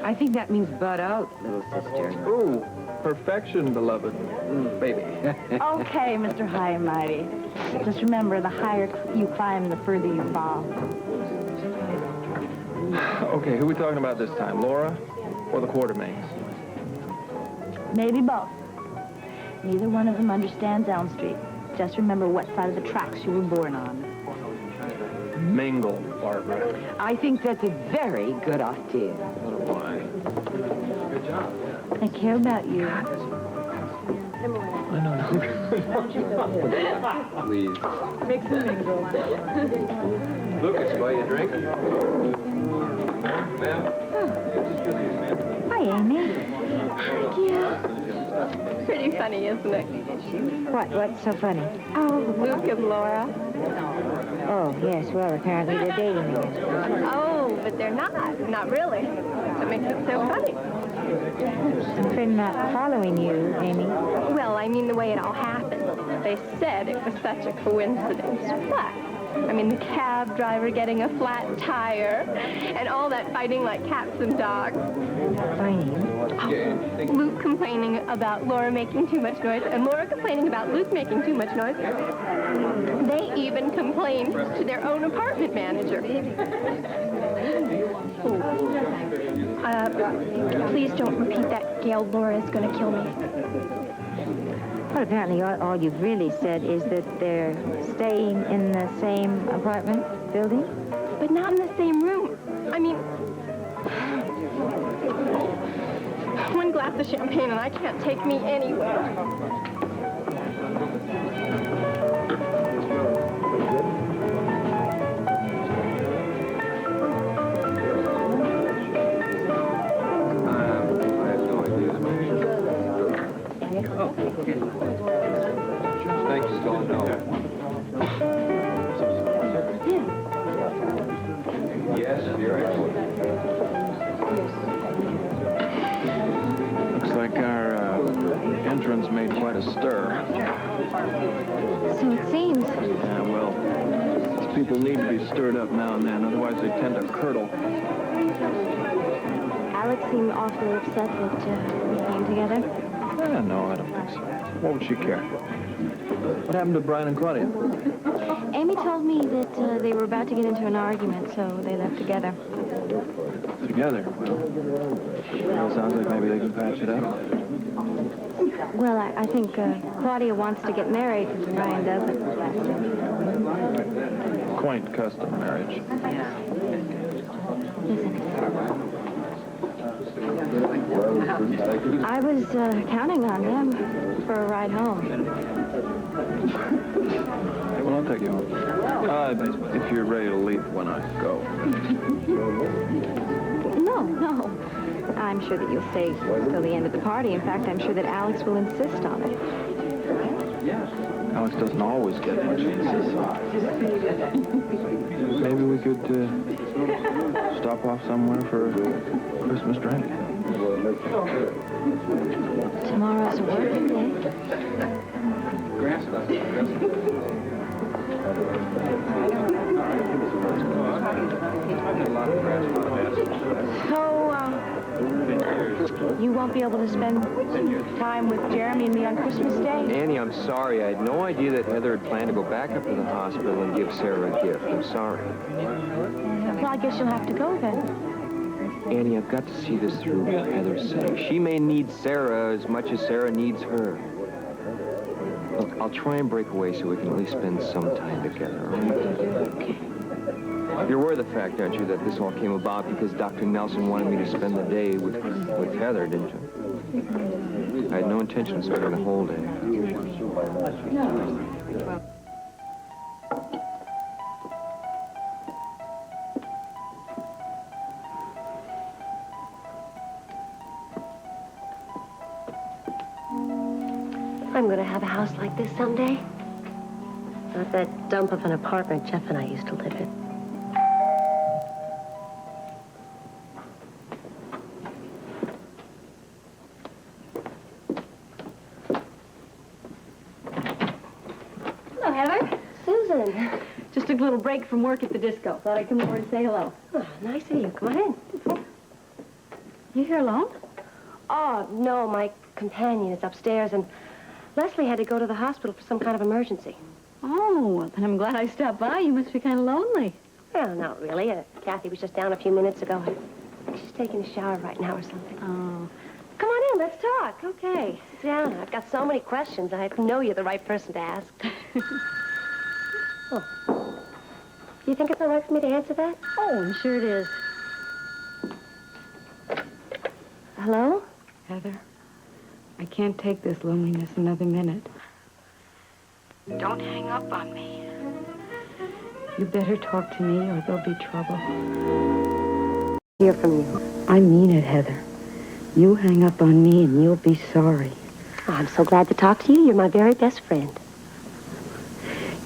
I think that means butt out, little sister.
Ooh, perfection, beloved. Baby.
Okay, Mr. High and Mighty. Just remember, the higher you climb, the further you fall.
Okay, who are we talking about this time, Laura or the Quartermains?
Maybe both. Neither one of them understands Elm Street. Just remember what side of the tracks you were born on.
Mingle, Barbara.
I think that's a very good idea.
So do I. Good job.
I care about you.
I know.
Please. Mix and mingle.
Lucas, buy you a drink? Ma'am?
Hi, Amy.
Thank you. Pretty funny, isn't it?
What's so funny?
Oh, Luke and Laura.
Oh, yes, well, apparently they're dating me.
Oh, but they're not. Not really. That makes it so funny.
I'm afraid I'm not following you, Amy.
Well, I mean the way it all happened. They said it was such a coincidence. But, I mean, the cab driver getting a flat tire, and all that fighting like cats and dogs. Luke complaining about Laura making too much noise, and Laura complaining about Luke making too much noise. They even complained to their own apartment manager. Please don't repeat that, Gail. Laura is going to kill me.
Well, apparently all you've really said is that they're staying in the same apartment building?
But not in the same room. I mean, one glass of champagne and I can't take me anywhere.
Thanks, Stella. No. Yes, you're excellent.
Looks like our entrance made quite a stir.
So it seems.
Yeah, well, these people need to be stirred up now and then, otherwise they tend to curdle.
Alex seemed awfully upset that we came together.
No, I don't think so. What would she care? What happened to Brian and Claudia?
Amy told me that they were about to get into an argument, so they left together.
Together? Well, sounds like maybe they can patch it up.
Well, I think Claudia wants to get married, and Brian doesn't.
Quaint custom marriage.
I was counting on them for a ride home.
Well, I'll take you home. If you're ready to leave when I go.
No. I'm sure that you'll stay till the end of the party. In fact, I'm sure that Alex will insist on it.
Alex doesn't always get much insist. Maybe we could stop off somewhere for a Christmas drink.
Tomorrow's a working day. So, you won't be able to spend time with Jeremy and me on Christmas Day?
Annie, I'm sorry. I had no idea that Heather had planned to go back up to the hospital and give Sarah a gift. I'm sorry.
Well, I guess you'll have to go then.
Annie, I've got to see this through for Heather's sake. She may need Sarah as much as Sarah needs her. Look, I'll try and break away so we can at least spend some time together, all right? Okay. You're aware of the fact, aren't you, that this all came about because Dr. Nelson wanted me to spend the day with Heather, didn't you? I had no intention of spending the whole day.
I'm going to have a house like this someday. Not that dump of an apartment Jeff and I used to live in.
Hello, Heather.
Susan.
Just took a little break from work at the disco. Thought I'd come over and say hello.
Oh, nice of you. Come on in.
You here alone?
Oh, no, my companion is upstairs, and Leslie had to go to the hospital for some kind of emergency.
Oh, well, then I'm glad I stopped by. You must be kind of lonely.
Well, not really. Kathy was just down a few minutes ago. She's taking a shower right now or something.
Oh.
Come on in. Let's talk. Okay. Sit down. I've got so many questions. I know you're the right person to ask. Oh. Do you think it's all right for me to answer that?
Oh, I'm sure it is.
Hello?
Heather, I can't take this loneliness another minute. Don't hang up on me. You better talk to me or there'll be trouble.
Hear from you.
I mean it, Heather. You hang up on me and you'll be sorry.
Oh, I'm so glad to talk to you. You're my very best friend.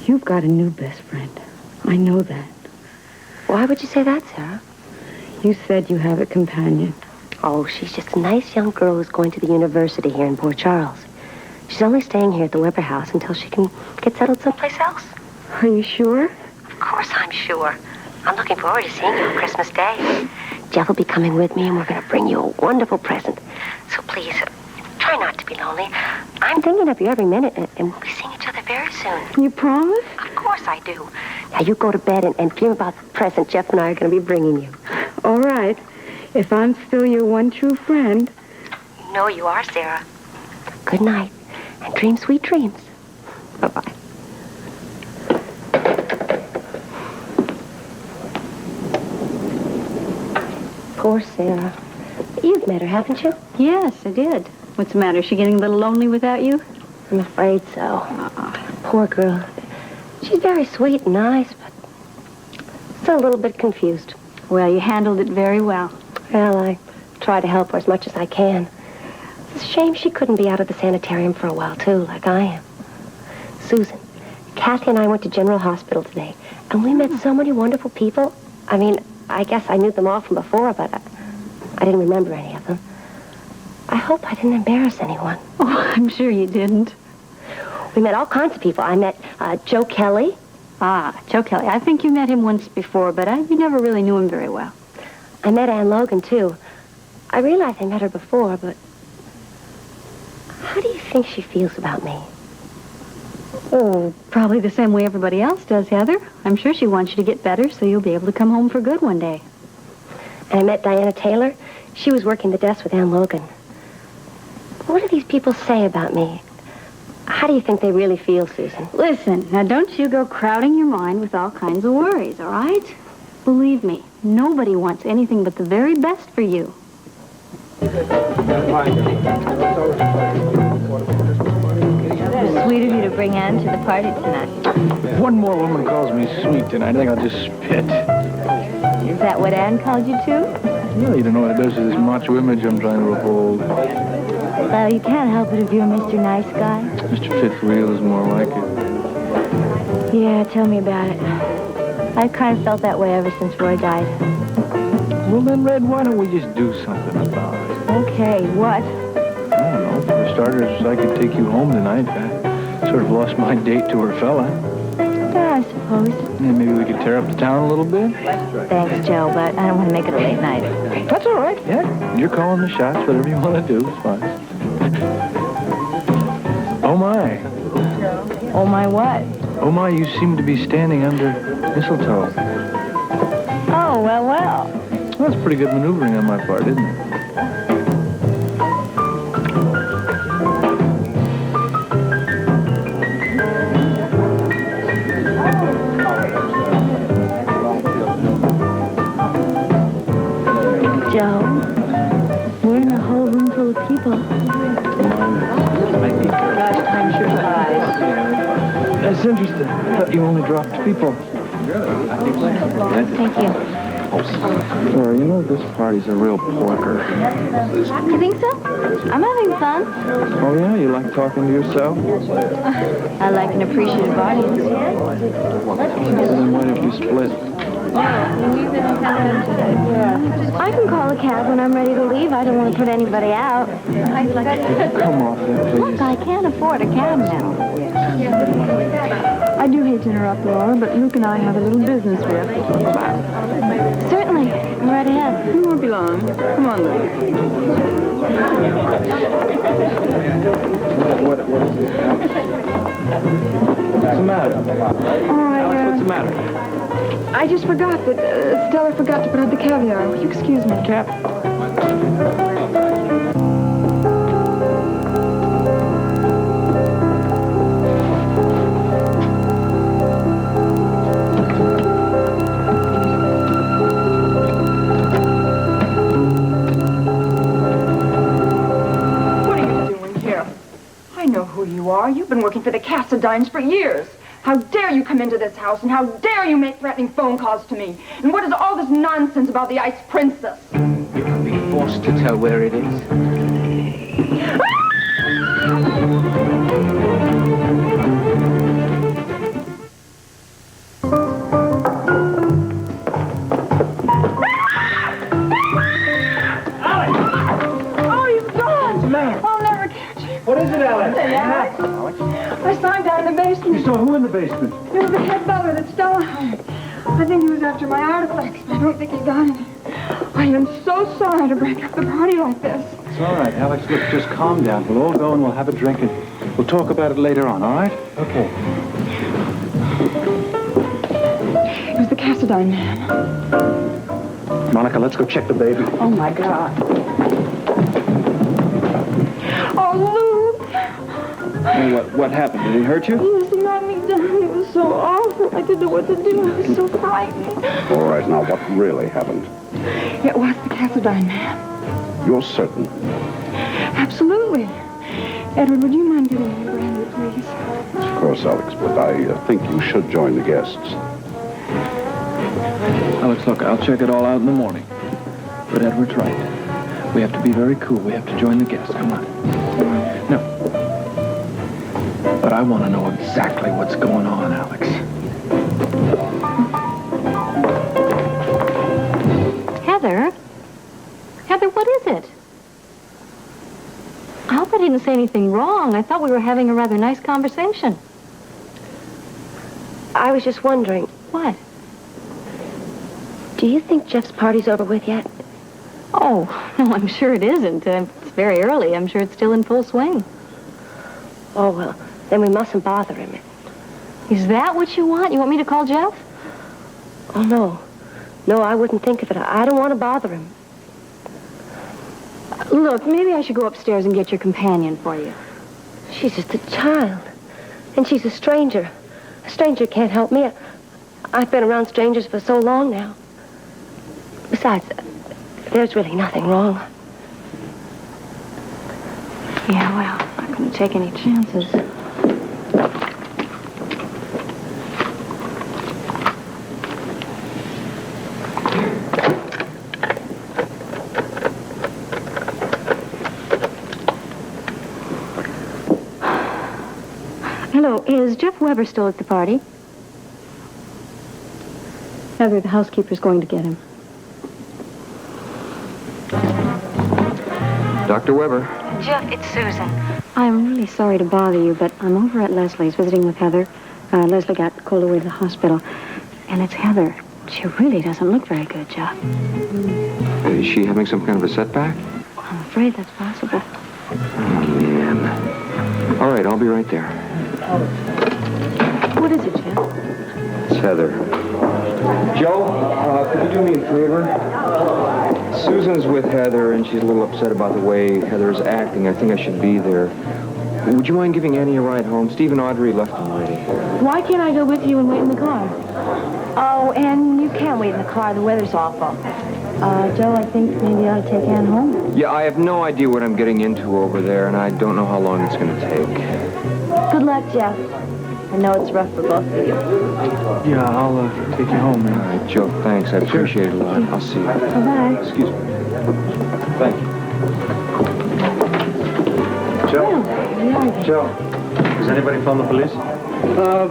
You've got a new best friend. I know that.
Why would you say that, Sarah?
You said you have a companion.
Oh, she's just a nice young girl who's going to the university here in Port Charles. She's only staying here at the Weber house until she can get settled someplace else.
Are you sure?
Of course I'm sure. I'm looking forward to seeing you on Christmas Day. Jeff will be coming with me, and we're going to bring you a wonderful present. So please, try not to be lonely. I'm thinking of you every minute, and we'll be seeing each other very soon.
You promise?
Of course I do. Now, you go to bed and dream about the present Jeff and I are going to be bringing you.
All right. If I'm still your one true friend.
You know you are, Sarah. Good night, and dream sweet dreams. Bye-bye. Poor Sarah. You've met her, haven't you?
Yes, I did. What's the matter? Is she getting a little lonely without you?
I'm afraid so. Poor girl. She's very sweet and nice, but still a little bit confused.
Well, you handled it very well.
Well, I try to help her as much as I can. It's a shame she couldn't be out of the sanitarium for a while, too, like I am. Susan, Kathy and I went to General Hospital today, and we met so many wonderful people. I mean, I guess I knew them all from before, but I didn't remember any of them. I hope I didn't embarrass anyone.
Oh, I'm sure you didn't.
We met all kinds of people. I met Joe Kelly.
Ah, Joe Kelly. I think you met him once before, but you never really knew him very well.
I met Ann Logan, too. I realize I met her before, but how do you think she feels about me?
Oh, probably the same way everybody else does, Heather. I'm sure she wants you to get better so you'll be able to come home for good one day.
And I met Diana Taylor. She was working the desk with Ann Logan. What do these people say about me? How do you think they really feel, Susan?
Listen, now don't you go crowding your mind with all kinds of worries, all right? Believe me, nobody wants anything but the very best for you.
Sweet of you to bring Anne to the party tonight.
If one more woman calls me sweet tonight, I think I'll just spit.
Is that what Anne called you to?
Well, you don't know what it does to this macho image I'm trying to uphold.
Well, you can't help it if you're Mr. Nice Guy.
Mr. Fifth Wheel is more like it.
Yeah, tell me about it. I've kind of felt that way ever since Roy died.
Well, then, Red, why don't we just do something about it?
Okay, what?
I don't know. For starters, I could take you home tonight. I sort of lost my date to her fella.
Yeah, I suppose.
And maybe we could tear up the town a little bit.
Thanks, Joe, but I don't want to make it a late night.
That's all right. Yeah, you're calling the shots. Whatever you want to do is fine. Oh, my.
Oh, my what?
Oh, my, you seem to be standing under mistletoe.
Oh, well, well.
Well, that's pretty good maneuvering on my part, isn't it?
Joe, we're in a whole room full of people.
Gosh, time sure flies.
That's interesting. I thought you only dropped people.
Thank you.
Laura, you know this party's a real porker.
You think so? I'm having fun.
Oh, yeah? You like talking to yourself?
I like an appreciative audience.
Then why don't you split?
I can call a cab when I'm ready to leave. I don't want to put anybody out.
Come off there, please.
Look, I can't afford a cab now.
I do hate to interrupt, Laura, but Luke and I have a little business we have to talk about.
Certainly. Right ahead.
It won't be long. Come on, Luke.
What is it? What's the matter? What's the matter?
I just forgot that Stella forgot to put out the caviar. Will you excuse me?
Cap.
What are you doing here? I know who you are. You've been working for the Cassadines for years. How dare you come into this house, and how dare you make threatening phone calls to me? And what is all this nonsense about the Ice Princess?
You can be forced to tell where it is.
Oh, he's gone! What's the matter? I'll never catch him.
What is it, Alex?
Hey, Alex. I saw him down in the basement.
You saw who in the basement?
He was the head butler that Stella hired. I think he was after my artifacts, but I don't think he got any. I am so sorry to break up the party like this.
It's all right, Alex. Look, just calm down. We'll all go and we'll have a drink and we'll talk about it later on, all right? Okay.
It was the Cassadine man.
Monica, let's go check the baby.
Oh, my God. Oh, Luke!
Hey, what happened? Did he hurt you?
Yes, he knocked me down. It was so awful. I didn't know what to do. I was so frightened.
All right, now, what really happened?
It was the Cassadine man.
You're certain?
Absolutely. Edward, would you mind getting me a brandy, please?
Of course, Alex, but I think you should join the guests.
Alex, look, I'll check it all out in the morning. But Edward's right. We have to be very cool. We have to join the guests. Come on. No. But I want to know exactly what's going on, Alex.
Heather? Heather, what is it? I hope I didn't say anything wrong. I thought we were having a rather nice conversation.
I was just wondering.
What?
Do you think Jeff's party's over with yet?
Oh, no, I'm sure it isn't. It's very early. I'm sure it's still in full swing.
Oh, well, then we mustn't bother him.
Is that what you want? You want me to call Jeff?
Oh, no. No, I wouldn't think of it. I don't want to bother him.
Look, maybe I should go upstairs and get your companion for you.
She's just a child. And she's a stranger. A stranger can't help me. I've been around strangers for so long now. Besides, there's really nothing wrong.
Yeah, well, I'm not going to take any chances. Hello, is Jeff Weber still at the party? Heather, the housekeeper's going to get him.
Dr. Weber.
Jeff, it's Susan. I'm really sorry to bother you, but I'm over at Leslie's visiting with Heather. Leslie got called away to the hospital. And it's Heather. She really doesn't look very good, Jeff.
Is she having some kind of a setback?
I'm afraid that's possible.
Oh, man. All right, I'll be right there.
What is it, Jeff?
It's Heather. Joe, could you do me a favor? Susan's with Heather, and she's a little upset about the way Heather's acting. I think I should be there. Would you mind giving Annie a ride home? Steve and Audrey left already.
Why can't I go with you and wait in the car? Oh, Ann, you can't wait in the car. The weather's awful. Joe, I think maybe you ought to take Ann home.
Yeah, I have no idea what I'm getting into over there, and I don't know how long it's going to take.
Good luck, Jeff. I know it's rough for both of you.
Yeah, I'll take you home, man.
All right, Joe, thanks. I appreciate it a lot. I'll see you.
Bye-bye.
Excuse me. Thank you.
Joe? Joe, has anybody phoned the police? No.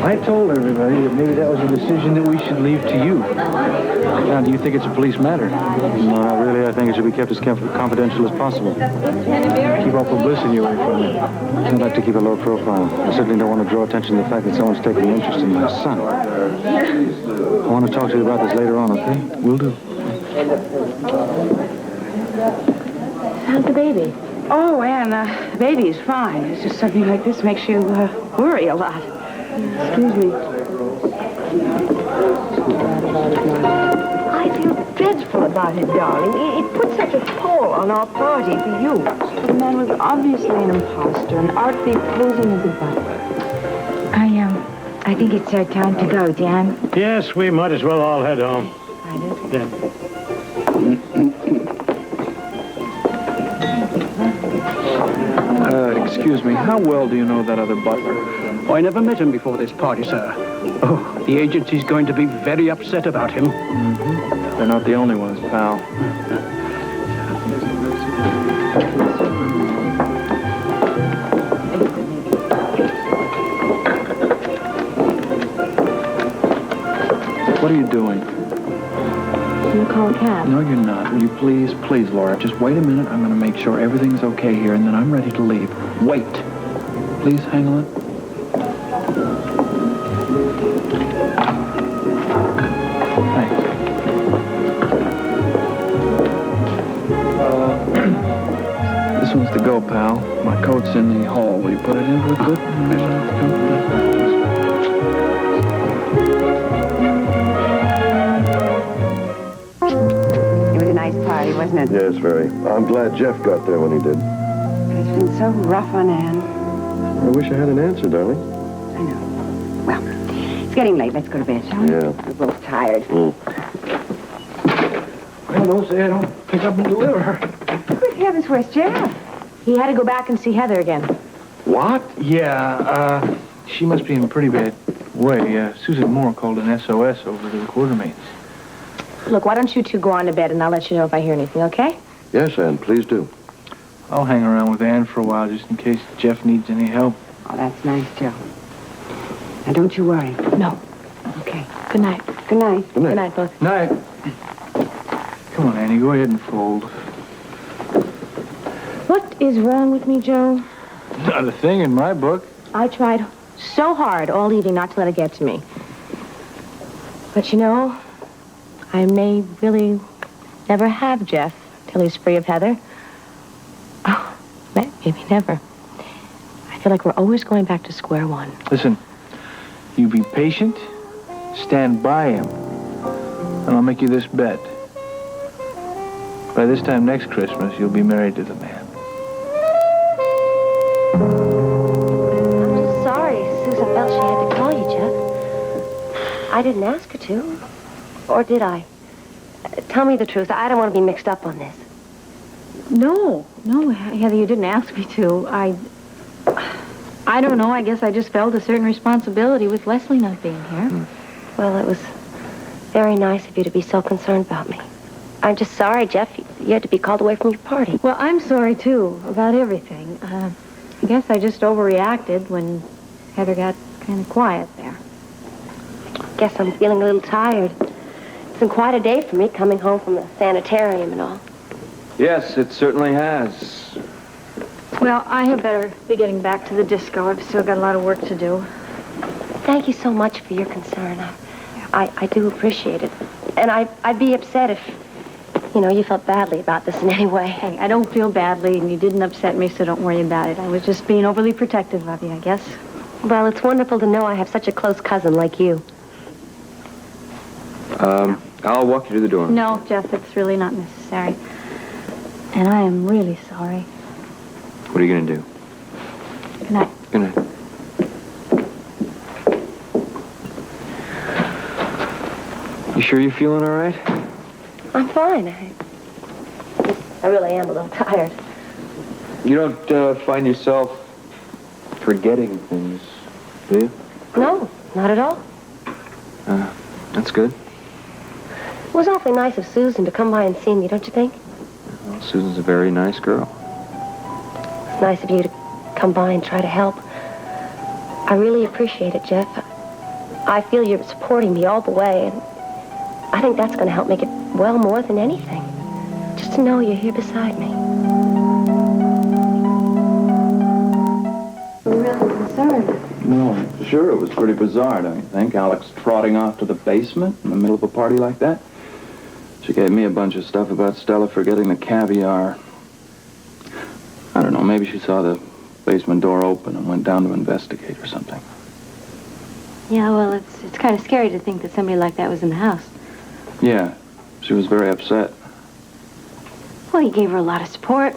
I told everybody that maybe that was a decision that we should leave to you. Now, do you think it's a police matter? No, not really. I think it should be kept as confidential as possible. Keep all publicity away from it. I'd like to keep a low profile. I certainly don't want to draw attention to the fact that someone's taking an interest in my son. I want to talk to you about this later on, okay? Will do.
How's the baby?
Oh, Ann, the baby's fine. It's just something like this makes you worry a lot.
Excuse me.
I feel dreadful about it, darling. It put such a toll on our party for you.
The man was obviously an imposter, and artfully posing as a butler.
I think it's our time to go, Dan.
Yes, we might as well all head home. Yeah. Excuse me, how well do you know that other butler?
Oh, I never met him before this party, sir. Oh, the agency's going to be very upset about him.
Mm-hmm. They're not the only ones, pal. What are you doing?
I'm going to call a cab.
No, you're not. Will you please, please, Laura, just wait a minute. I'm going to make sure everything's okay here, and then I'm ready to leave. Wait. Please hang on. Thanks. This one's to go, pal. My coat's in the hall. Will you put it in real quick?
It was a nice party, wasn't it?
Yes, very. I'm glad Jeff got there when he did.
It's been so rough on Anne.
I wish I had an answer, darling.
I know. Well, it's getting late. Let's go to bed, shall we?
Yeah.
We're both tired.
Well, don't say I don't pick up and deliver.
Good heavens, where's Jeff?
He had to go back and see Heather again.
What? Yeah, she must be in a pretty bad way. Susan Moore called an SOS over to the quartermates.
Look, why don't you two go on to bed, and I'll let you know if I hear anything, okay?
Yes, Ann, please do.
I'll hang around with Ann for a while just in case Jeff needs any help.
Oh, that's nice, Joe. Now, don't you worry.
No.
Okay.
Good night.
Good night.
Good night.
Good night, both.
Night. Come on, Annie, go ahead and fold.
What is wrong with me, Joe?
Not a thing in my book.
I tried so hard all evening not to let it get to me. But you know,
I may really never have Jeff till he's free of Heather. Oh, maybe never. I feel like we're always going back to square one.
Listen, you be patient, stand by him, and I'll make you this bet. By this time next Christmas, you'll be married to the man.
I'm just sorry Susan felt she had to call you, Jeff. I didn't ask her to. Or did I? Tell me the truth. I don't want to be mixed up on this.
No, Heather, you didn't ask me to. I don't know. I guess I just felt a certain responsibility with Leslie not being here.
Well, it was very nice of you to be so concerned about me. I'm just sorry, Jeff, you had to be called away from your party.
Well, I'm sorry, too, about everything. I guess I just overreacted when Heather got kind of quiet there.
Guess I'm feeling a little tired. It's been quite a day for me, coming home from the sanitarium and all.
Yes, it certainly has.
Well, I had better be getting back to the disco. I've still got a lot of work to do.
Thank you so much for your concern. I do appreciate it. And I'd be upset if, you felt badly about this in any way.
Hey, I don't feel badly, and you didn't upset me, so don't worry about it. I was just being overly protective of you, I guess.
Well, it's wonderful to know I have such a close cousin like you.
I'll walk you to the door.
No, Jeff, it's really not necessary. And I am really sorry.
What are you going to do?
Good night.
Good night. You sure you're feeling all right?
I'm fine. I really am a little tired.
You don't find yourself forgetting things, do you?
No, not at all.
That's good.
It was awfully nice of Susan to come by and see me, don't you think?
Well, Susan's a very nice girl.
It's nice of you to come by and try to help. I really appreciate it, Jeff. I feel you're supporting me all the way, and I think that's going to help make it well more than anything. Just to know you're here beside me.
I'm really concerned.
No, sure, it was pretty bizarre, don't you think? Alex trotting off to the basement in the middle of a party like that. She gave me a bunch of stuff about Stella forgetting the caviar. I don't know, maybe she saw the basement door open and went down to investigate or something.
Yeah, well, it's kind of scary to think that somebody like that was in the house.
Yeah, she was very upset.
Well, you gave her a lot of support.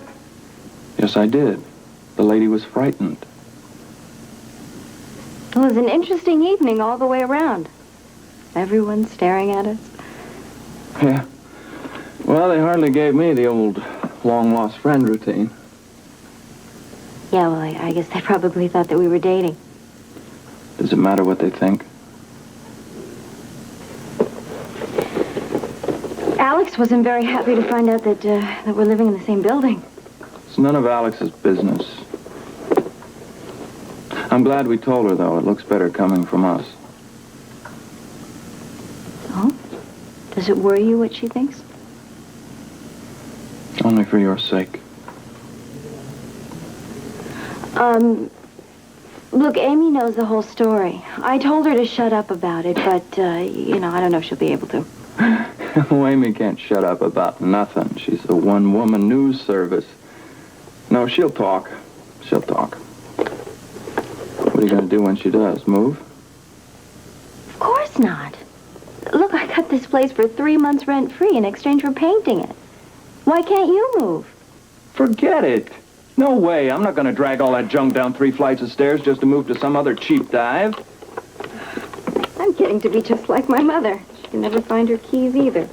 Yes, I did. The lady was frightened.
It was an interesting evening all the way around. Everyone staring at us.
Yeah. Well, they hardly gave me the old long-lost friend routine.
Yeah, well, I guess they probably thought that we were dating.
Does it matter what they think?
Alex wasn't very happy to find out that we're living in the same building.
It's none of Alex's business. I'm glad we told her, though. It looks better coming from us.
Oh? Does it worry you what she thinks?
Only for your sake.
Look, Amy knows the whole story. I told her to shut up about it, but, I don't know if she'll be able to.
Oh, Amy can't shut up about nothing. She's a one-woman news service. No, she'll talk. She'll talk. What are you going to do when she does? Move?
Of course not. Look, I got this place for 3 months rent-free in exchange for painting it. Why can't you move?
Forget it. No way. I'm not going to drag all that junk down 3 flights of stairs just to move to some other cheap dive.
I'm getting to be just like my mother. She can never find her keys either.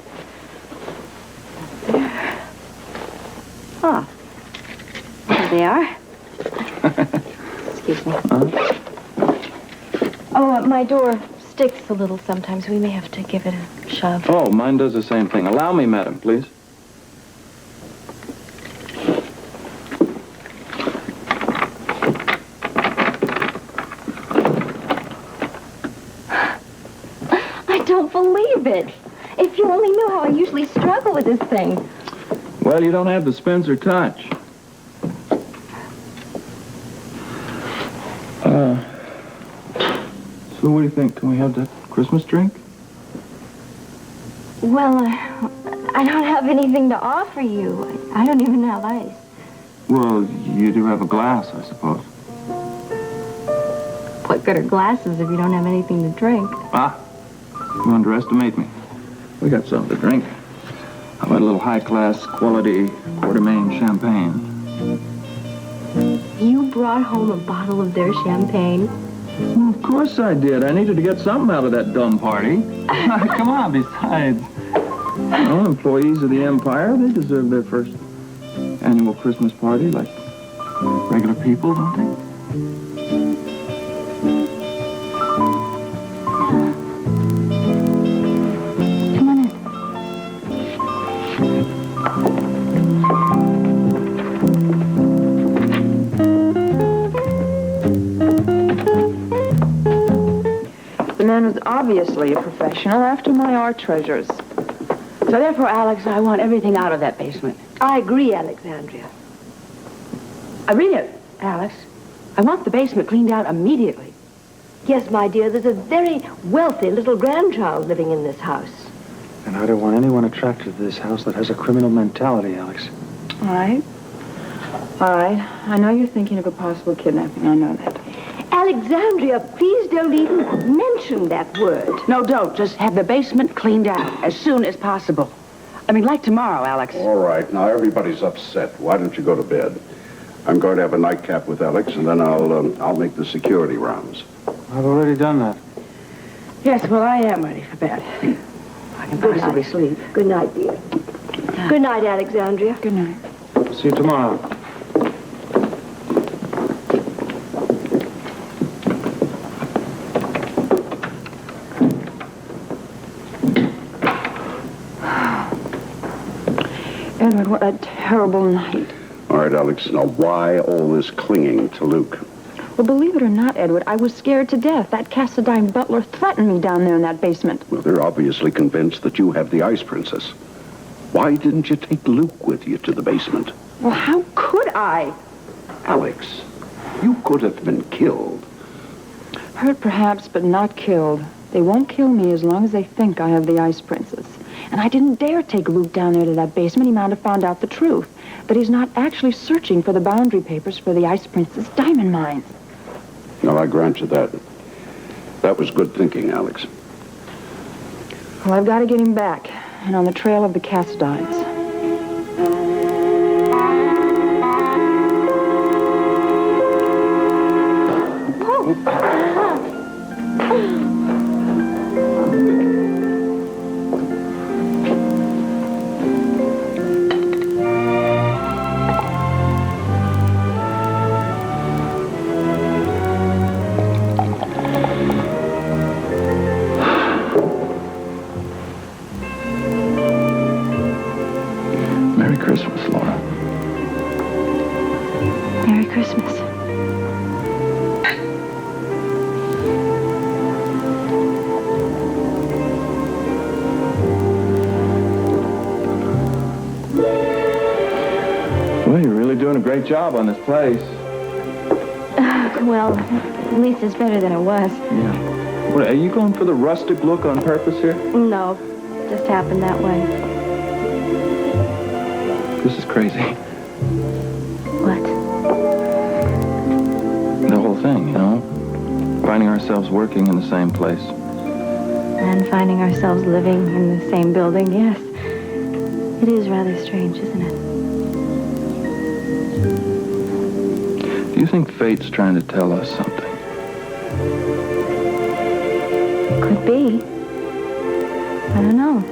Oh. There they are. Excuse me. Oh, my door sticks a little sometimes. We may have to give it a shove.
Oh, mine does the same thing. Allow me, madam, please.
I don't believe it. If you only knew how I usually struggle with this thing.
Well, you don't have the Spencer touch. So what do you think? Can we have that Christmas drink?
Well, I don't have anything to offer you. I don't even have ice.
Well, you do have a glass, I suppose.
What good are glasses if you don't have anything to drink?
Ah, you underestimate me. We got something to drink. How about a little high-class, quality Quartermain champagne?
You brought home a bottle of their champagne?
Well, of course I did. I needed to get something out of that dumb party. Come on, besides. Well, employees of the Empire, they deserve their first annual Christmas party like regular people, don't they?
Come on in.
The man was obviously a professional after my art treasures.
So therefore, Alex, I want everything out of that basement.
I agree, Alexandria.
I read it, Alex. I want the basement cleaned out immediately.
Yes, my dear, there's a very wealthy little grandchild living in this house.
And I don't want anyone attracted to this house that has a criminal mentality, Alex.
All right. All right. I know you're thinking of a possible kidnapping. I know that.
Alexandria, please don't even mention that word.
No, don't. Just have the basement cleaned out as soon as possible. I mean, like tomorrow, Alex.
All right, now everybody's upset. Why don't you go to bed? I'm going to have a nightcap with Alex, and then I'll make the security rounds.
I've already done that.
Yes, well, I am ready for bed. I can possibly sleep.
Good night, dear. Good night, Alexandria.
Good night.
See you tomorrow.
Edward, what a terrible night.
All right, Alex, now why all this clinging to Luke?
Well, believe it or not, Edward, I was scared to death. That Cassadine butler threatened me down there in that basement.
Well, they're obviously convinced that you have the Ice Princess. Why didn't you take Luke with you to the basement?
Well, how could I?
Alex, you could have been killed.
Hurt perhaps, but not killed. They won't kill me as long as they think I have the Ice Princess. And I didn't dare take Luke down there to that basement. He might have found out the truth. That he's not actually searching for the boundary papers for the Ice Princess diamond mines.
Now, I grant you that. That was good thinking, Alex.
Well, I've got to get him back. And on the trail of the Cassadines.
Merry Christmas, Laura.
Merry Christmas.
Well, you're really doing a great job on this place.
Well, at least it's better than it was.
Yeah. What, are you going for the rustic look on purpose here?
No, just happened that way.
This is crazy.
What?
The whole thing, you know? Finding ourselves working in the same place.
And finding ourselves living in the same building, yes. It is rather strange, isn't it?
Do you think fate's trying to tell us something?
Could be. I don't know.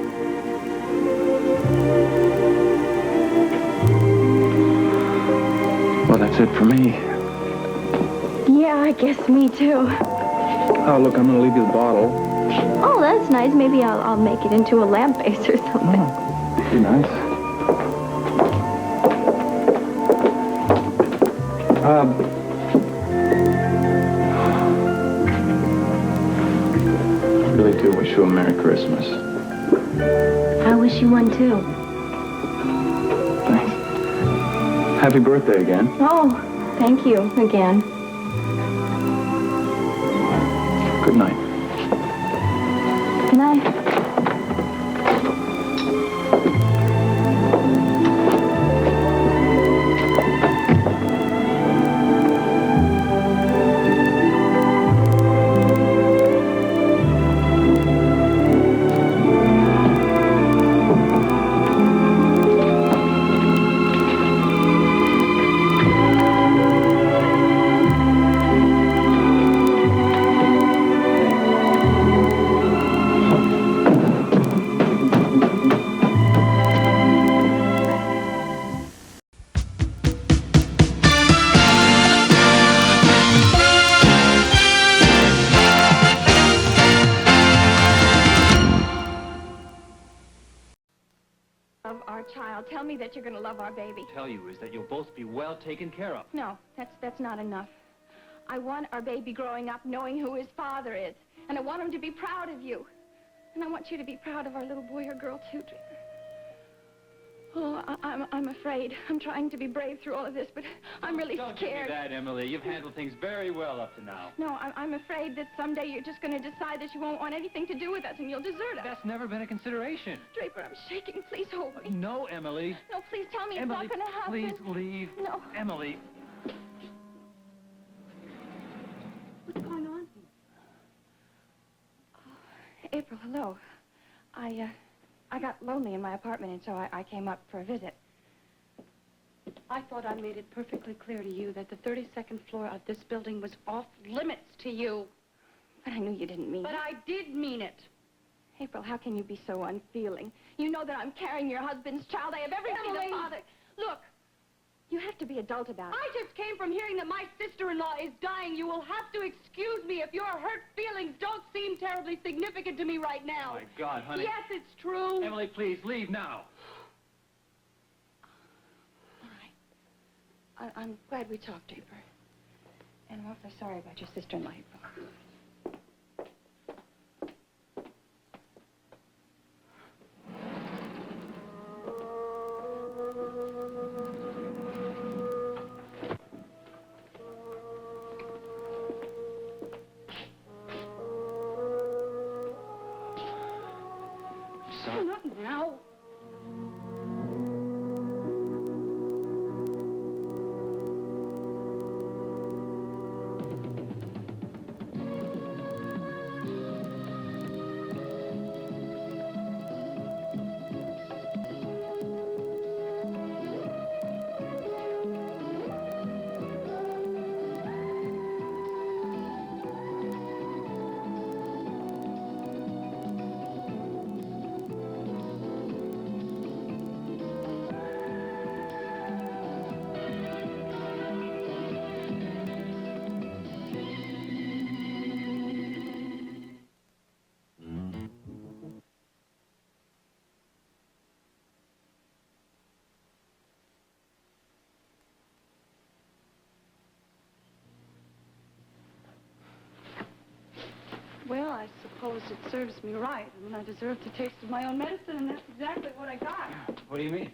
Well, that's it for me.
Yeah, I guess me too.
Oh, look, I'm gonna leave you the bottle.
Oh, that's nice. Maybe I'll make it into a lamp base or something.
Oh, be nice. I really do wish you a Merry Christmas.
I wish you one too.
Thanks. Happy birthday again.
Oh, thank you again.
Good night.
Good night.
our child. Tell me that you're going to love our baby.
Tell you is that you'll both be well taken care of.
No, that's not enough. I want our baby growing up knowing who his father is. And I want him to be proud of you. And I want you to be proud of our little boy or girl, too, Draper. Oh, I'm afraid. I'm trying to be brave through all of this, but I'm really
Don't
scared.
give me that, Emily. You've handled things very well up to now.
No, I'm afraid that someday you're just going to decide that you won't want anything to do with us and you'll desert us.
That's never been a consideration.
Draper, I'm shaking. Please hold me.
No, Emily.
No, please tell me
Emily,
it's not going to happen.
please leave.
No.
Emily.
What's going on? Oh, April, hello. I got lonely in my apartment, and so I came up for a visit.
I thought I made it perfectly clear to you that the 32nd floor of this building was off limits to you.
But I knew you didn't mean it.
But I did mean it.
April, how can you be so unfeeling? You know that I'm carrying your husband's child. I have everything
Emily!
the father...
Look,
You have to be adult about it.
I just came from hearing that my sister-in-law is dying. You will have to excuse me if your hurt feelings don't seem terribly significant to me right now.
Oh, my God, honey.
Yes, it's true.
Emily, please, leave now.
All right. I'm glad we talked, Draper. And I'm awfully sorry about your sister-in-law, April.
Not now. Well, I suppose it serves me right. I mean, I deserve the taste of my own medicine, and that's exactly what I got.
What do you mean?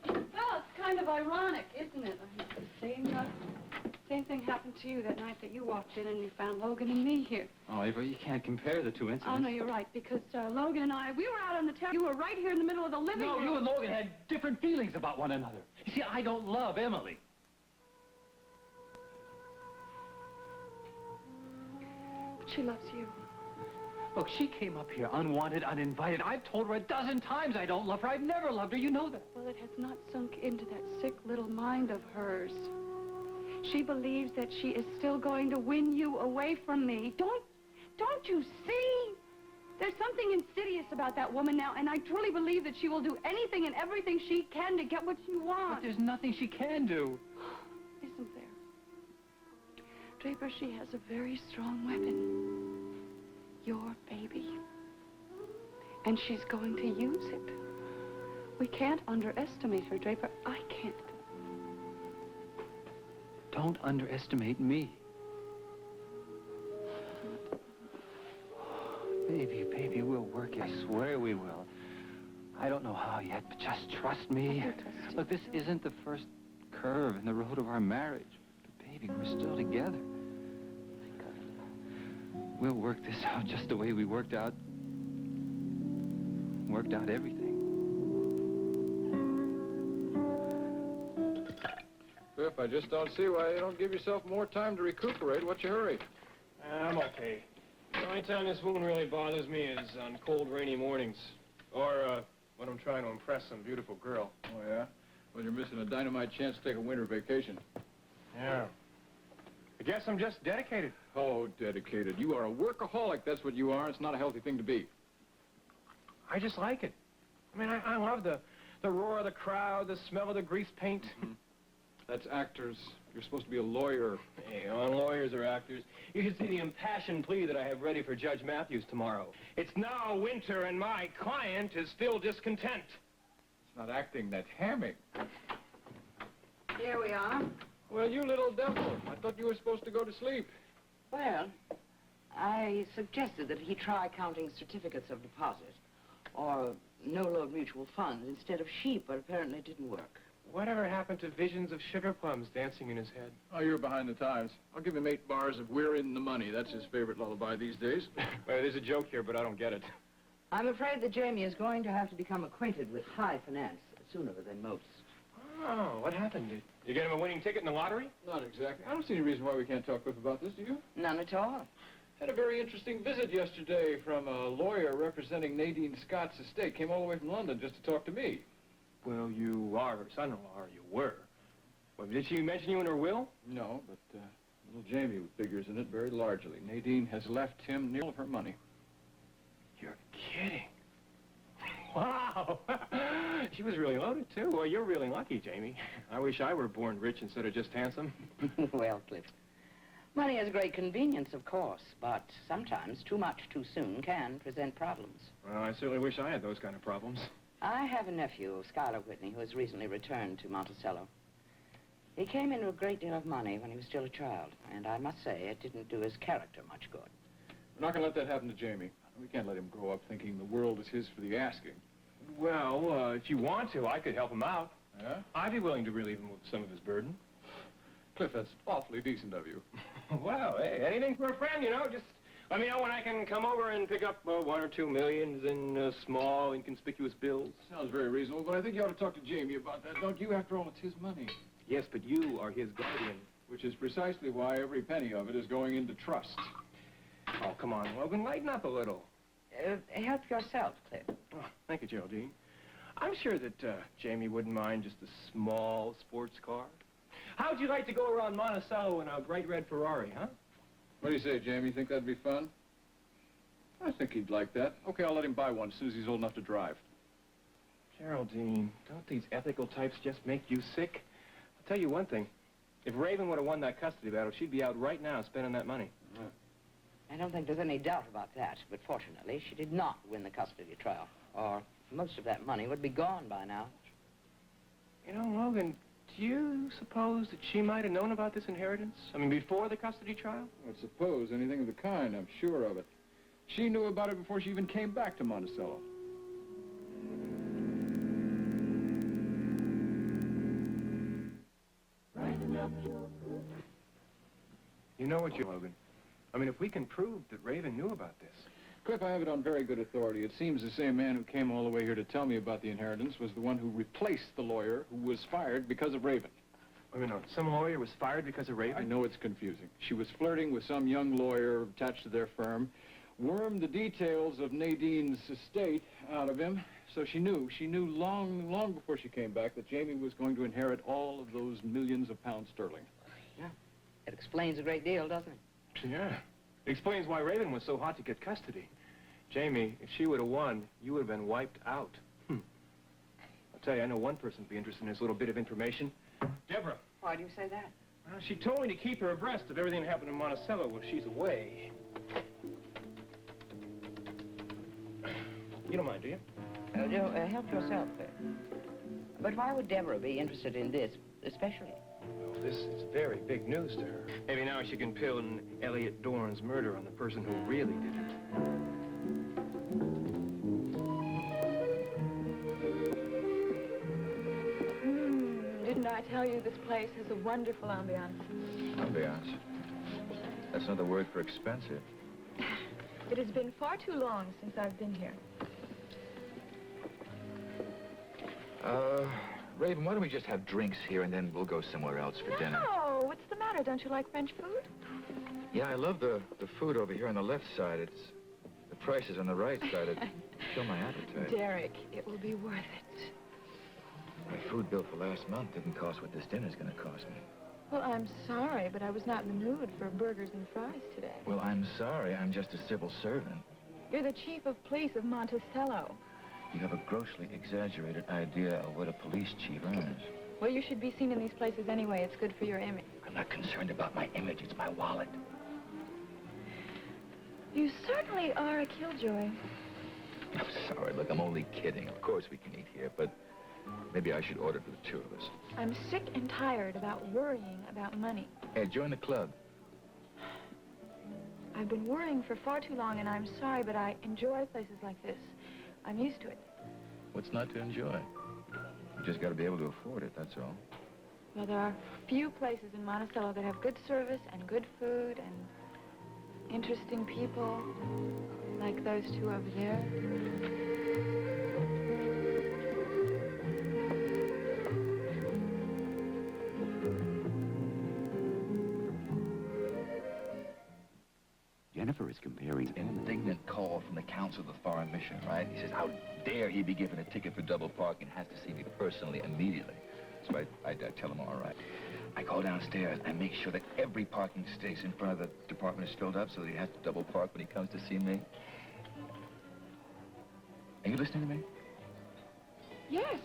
Well, it's kind of ironic, isn't it? I mean, the same thing happened to you that night that you walked in and you found Logan and me here.
Oh, April, you can't compare the two incidents.
Oh, no, you're right, because Logan and I, we were out on the terrace. You were right here in the middle of the living room.
No, you and Logan had different feelings about one another. You see, I don't love Emily.
But she loves you.
Look, she came up here unwanted, uninvited. I've told her a dozen times I don't love her. I've never loved her. You know that.
Well, it has not sunk into that sick little mind of hers. She believes that she is still going to win you away from me. Don't you see? There's something insidious about that woman now, and I truly believe that she will do anything and everything she can to get what she wants.
But there's nothing she can do.
Isn't there? Draper, she has a very strong weapon. Your baby. And she's going to use it. We can't underestimate her, Draper. I can't.
Don't underestimate me. Baby, we'll work it. I swear we will. I don't know how yet, but just trust me. Look, this isn't the first curve in the road of our marriage. But baby, we're still together. We'll work this out just the way we worked out everything.
Biff, I just don't see why you don't give yourself more time to recuperate. What's your hurry?
I'm okay. The only time this wound really bothers me is on cold, rainy mornings. Or, when I'm trying to impress some beautiful girl.
Oh, yeah? Well, you're missing a dynamite chance to take a winter vacation.
Yeah. I guess I'm just dedicated.
Oh, dedicated. You are a workaholic, that's what you are. It's not a healthy thing to be.
I just like it. I mean, I love the roar of the crowd, the smell of the grease paint.
Mm-hmm. That's actors. You're supposed to be a lawyer.
Hey, all lawyers are actors. You should see the impassioned plea that I have ready for Judge Matthews tomorrow. It's now winter and my client is still discontent.
It's
not acting, that's hamming.
Here we are.
Well, you little devil. I thought you were supposed to go to sleep.
Well, I suggested that he try counting certificates of deposit or no-load mutual funds instead of sheep, but apparently it didn't work.
Whatever happened to visions of sugar plums dancing in his head?
Oh, you're behind the times. I'll give him 8 bars of We're in the Money. That's his favorite lullaby these days.
Well, there's a joke here, but I don't get it.
I'm afraid that Jamie is going to have to become acquainted with high finance sooner than most.
Oh, what happened? Did you get him a winning ticket in the lottery?
Not exactly. I don't see any reason why we can't talk with about this, do you?
None at all.
Had a very interesting visit yesterday from a lawyer representing Nadine Scott's estate. Came all the way from London just to talk to me.
Well, you are her son-in-law, or you were. Well, did she mention you in her will?
No, but little Jamie figures in it very largely. Nadine has left him nearly all of her money.
You're kidding. Wow. She was really loaded, too. Well, you're really lucky, Jamie. I wish I were born rich instead of just handsome.
Well, Cliff, money has great convenience, of course, but sometimes too much too soon can present problems.
Well, I certainly wish I had those kind of problems.
I have a nephew, Schuyler Whitney, who has recently returned to Monticello. He came into a great deal of money when he was still a child, and I must say it didn't do his character much good.
We're not going to let that happen to Jamie. We can't let him grow up thinking the world is his for the asking.
Well, if you want to, I could help him out.
Yeah?
I'd be willing to relieve him of some of his burden.
Cliff, that's awfully decent of you.
Well, hey, anything for a friend, you know. Just let me know when I can come over and pick up 1 or 2 million in small, inconspicuous bills.
Sounds very reasonable, but I think you ought to talk to Jamie about that, don't you? After all, it's his money.
Yes, but you are his guardian.
Which is precisely why every penny of it is going into trust.
Oh, come on, Logan, lighten up a little.
Help yourself, Cliff.
Oh, thank you, Geraldine. I'm sure that Jamie wouldn't mind just a small sports car. How'd you like to go around Monticello in a bright red Ferrari, huh?
What do you say, Jamie? Think that'd be fun? I think he'd like that. Okay, I'll let him buy one as soon as he's old enough to drive.
Geraldine, don't these ethical types just make you sick? I'll tell you one thing. If Raven would have won that custody battle, she'd be out right now spending that money.
Yeah.
I don't think there's any doubt about that, but fortunately, she did not win the custody trial, or most of that money would be gone by now.
You know, Logan, do you suppose that she might have known about this inheritance? I mean, before the custody trial?
I'd suppose anything of the kind, I'm sure of it. She knew about it before she even came back to Monticello.
You know what, Logan? I mean, if we can prove that Raven knew about this.
Cliff, I have it on very good authority. It seems the same man who came all the way here to tell me about the inheritance was the one who replaced the lawyer who was fired because of Raven.
I mean, some lawyer was fired because of Raven?
I know it's confusing. She was flirting with some young lawyer attached to their firm, wormed the details of Nadine's estate out of him, so she knew long before she came back that Jamie was going to inherit all of those millions of pounds sterling.
Yeah, it explains a great deal, doesn't it?
Yeah. It explains why Raven was so hot to get custody. Jamie, if she would have won, you would have been wiped out. I'll tell you, I know one person would be interested in this little bit of information. Deborah.
Why do you say that?
Well, she told me to keep her abreast of everything that happened in Monticello while she's away. You don't mind, do you?
Help yourself, Cliff. But why would Deborah be interested in this, especially?
Well, this is very big news to her. Maybe now she can pin Elliot Dorn's murder on the person who really did it.
Didn't I tell you this place has a wonderful ambiance?
Ambiance. That's another word for expensive.
It has been far too long since I've been here.
Raven, why don't we just have drinks here and then we'll go somewhere else for dinner?
No, what's the matter? Don't you like French food?
Yeah, I love the food over here on the left side. The price is on the right side. It kill my appetite.
Derek, it will be worth it.
My food bill for last month didn't cost what this dinner's going to cost me.
Well, I'm sorry, but I was not in the mood for burgers and fries today.
Well, I'm sorry. I'm just a civil servant.
You're the chief of police of Monticello.
You have a grossly exaggerated idea of what a police chief earns.
Well, you should be seen in these places anyway. It's good for your image.
I'm not concerned about my image. It's my wallet.
You certainly are a killjoy.
I'm sorry. Look, I'm only kidding. Of course we can eat here, but
Maybe I should order for the two of us.
I'm sick and tired about worrying about money.
Hey, join the club.
I've been worrying for far too long, and I'm sorry, but I enjoy places like this. I'm used to it.
What's not to enjoy? You just got to be able to afford it, that's all.
Well, there are few places in Monticello that have good service and good food and interesting people like those two over there.
Jennifer is comparing...
An indignant call from the Council of the Foreign Mission, right? He says, how dare he be given a ticket for double parking, has to see me personally, immediately. So I tell him, all right. I go downstairs and make sure that every parking space in front of the department is filled up so that he has to double park when he comes to see me. Are you listening to me?
Yes.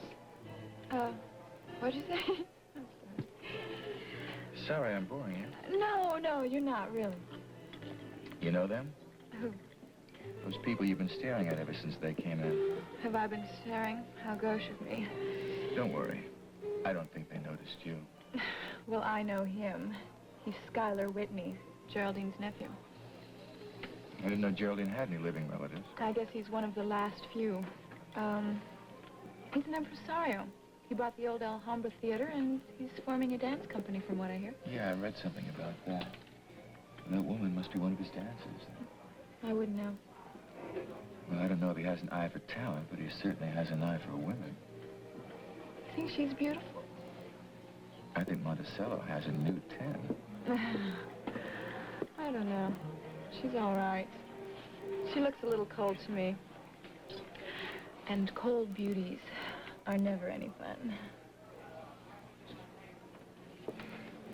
What'd you say?
Sorry, I'm boring you.
No, you're not, really.
You know them?
Who?
Those people you've been staring at ever since they came in.
Have I been staring? How gauche of me.
Don't worry. I don't think they noticed you.
Well, I know him. He's Schuyler Whitney, Geraldine's nephew.
I didn't know Geraldine had any living relatives.
I guess he's one of the last few. He's an impresario. He bought the old Alhambra Theater, and he's forming a dance company, from what I hear.
Yeah, I read something about that. That woman must be one of his dancers.
I wouldn't know.
Well, I don't know if he has an eye for talent, but he certainly has an eye for women.
You think she's beautiful?
I think Monticello has a new 10.
I don't know. She's all right. She looks a little cold to me. And cold beauties are never any fun.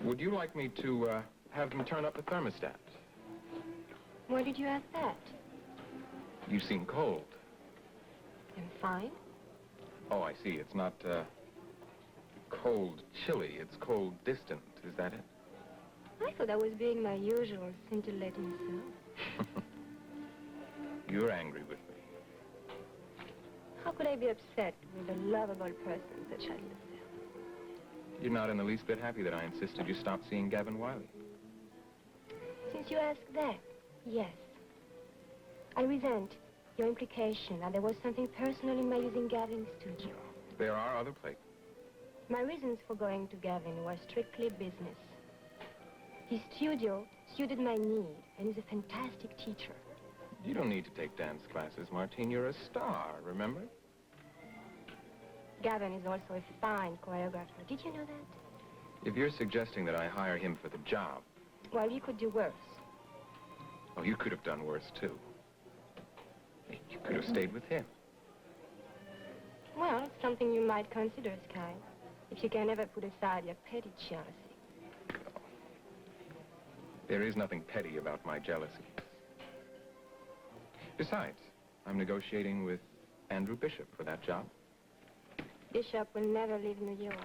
Would you like me to, have them turn up the thermostat?
Why did you ask that?
You seem cold.
I'm fine.
Oh, I see. It's not, cold chilly. It's cold distant. Is that it?
I thought I was being my usual scintillating self.
You're angry with me.
How could I be upset with a lovable person such as yourself?
You're not in the least bit happy that I insisted you stop seeing Gavin Wiley.
Since you ask that, yes. I resent your implication that there was something personal in my using Gavin's studio.
There are other places.
My reasons for going to Gavin were strictly business. His studio suited my need, and he's a fantastic teacher.
You don't need to take dance classes, Martine. You're a star, remember?
Gavin is also a fine choreographer. Did you know that?
If you're suggesting that I hire him for the job...
Well, you could do worse.
Oh, you could have done worse, too. You could have stayed with him.
Well, it's something you might consider, Sky, if you can ever put aside your petty jealousy.
There is nothing petty about my jealousy. Besides, I'm negotiating with Andrew Bishop for that job.
Bishop will never leave New York.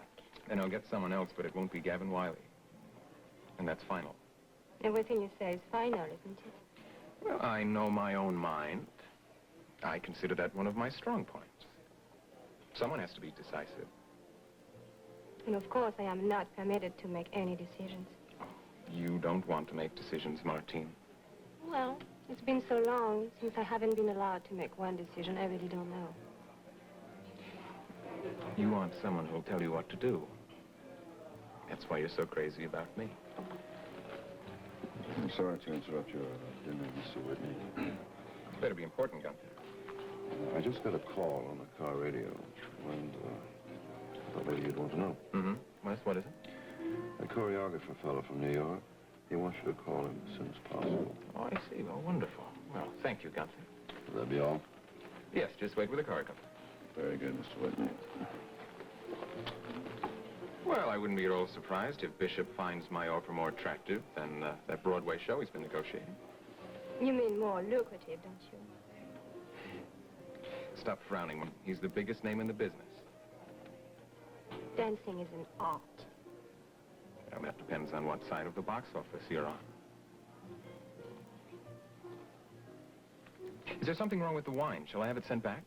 And I'll get someone else, but it won't be Gavin Wiley. And that's final.
Everything you say is final, isn't it?
Well, I know my own mind. I consider that one of my strong points. Someone has to be decisive.
And of course, I am not permitted to make any decisions.
You don't want to make decisions, Martine.
Well, it's been so long since I haven't been allowed to make one decision. I really don't know.
You want someone who'll tell you what to do. That's why you're so crazy about me.
I'm sorry to interrupt your dinner, Mr. Whitney.
It's better be important, Gunther.
I just got a call on the car radio, and I thought maybe you'd want to know.
Mm-hmm. What is it?
A choreographer fellow from New York. He wants you to call him as soon as possible.
Oh, I see. Well, wonderful. Well, thank you, Gunther.
Will that be all?
Yes, just wait with the car, Gunther.
Very good, Mr. Whitney.
Well, I wouldn't be at all surprised if Bishop finds my offer more attractive than that Broadway show he's been negotiating.
You mean more lucrative, don't you?
Stop frowning. He's the biggest name in the business.
Dancing is an art.
Well, that depends on what side of the box office you're on. Is there something wrong with the wine? Shall I have it sent back?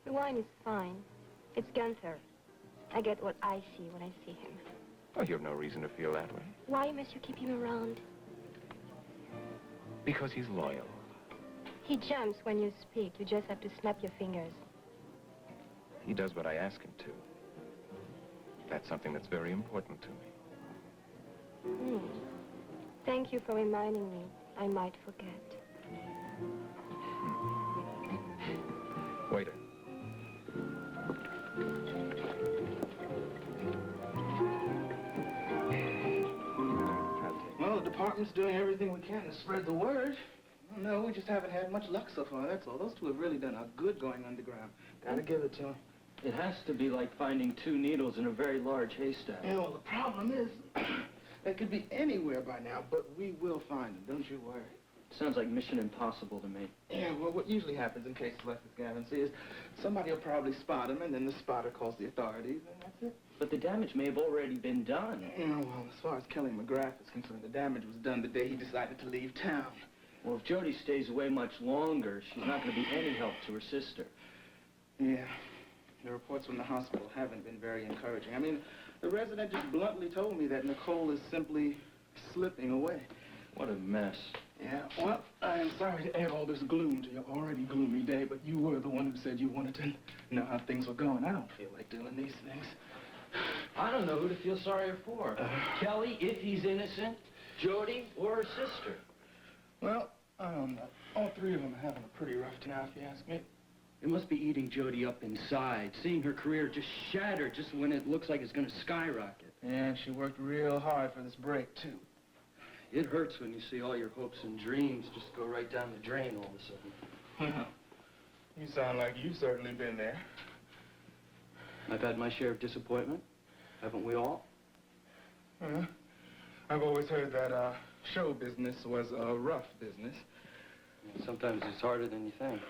The wine is fine. It's Gunther. I get what I see when I see him.
Oh, you have no reason to feel that way.
Why must you keep him around?
Because he's loyal.
He jumps when you speak. You just have to snap your fingers.
He does what I ask him to. That's something that's very important to me.
Thank you for reminding me. I might forget.
Waiter.
Well, the department's doing everything we can to spread the word. No, we just haven't had much luck so far, that's all. Those two have really done a good going underground. Gotta give it to them.
It has to be like finding two needles in a very large haystack.
Yeah, well, the problem is, they could be anywhere by now, but we will find them, don't you worry.
Sounds like Mission Impossible to me.
Yeah, well, what usually happens in cases like this, Gavin, see, is somebody will probably spot them, and then the spotter calls the authorities, and that's it.
But the damage may have already been done.
Yeah, well, as far as Kelly McGrath is concerned, the damage was done the day he decided to leave town.
Well, if Jody stays away much longer, she's not going to be any help to her sister.
Yeah. The reports from the hospital haven't been very encouraging. I mean, the resident just bluntly told me that Nicole is simply slipping away.
What a mess.
Yeah, well, I am sorry to add all this gloom to your already gloomy day, but you were the one who said you wanted to know how things were going. I don't feel like doing these things.
I don't know who to feel sorrier for. Kelly, if he's innocent, Jody, or her sister.
Well, I don't know. All three of them are having a pretty rough time, if you ask me.
It must be eating Jody up inside, seeing her career just shatter just when it looks like it's going to skyrocket.
And she worked real hard for this break, too.
It hurts when you see all your hopes and dreams just go right down the drain all of a sudden.
Well, you sound like you've certainly been there.
I've had my share of disappointment. Haven't we all?
I've always heard that show business was a rough business.
Sometimes it's harder than you think.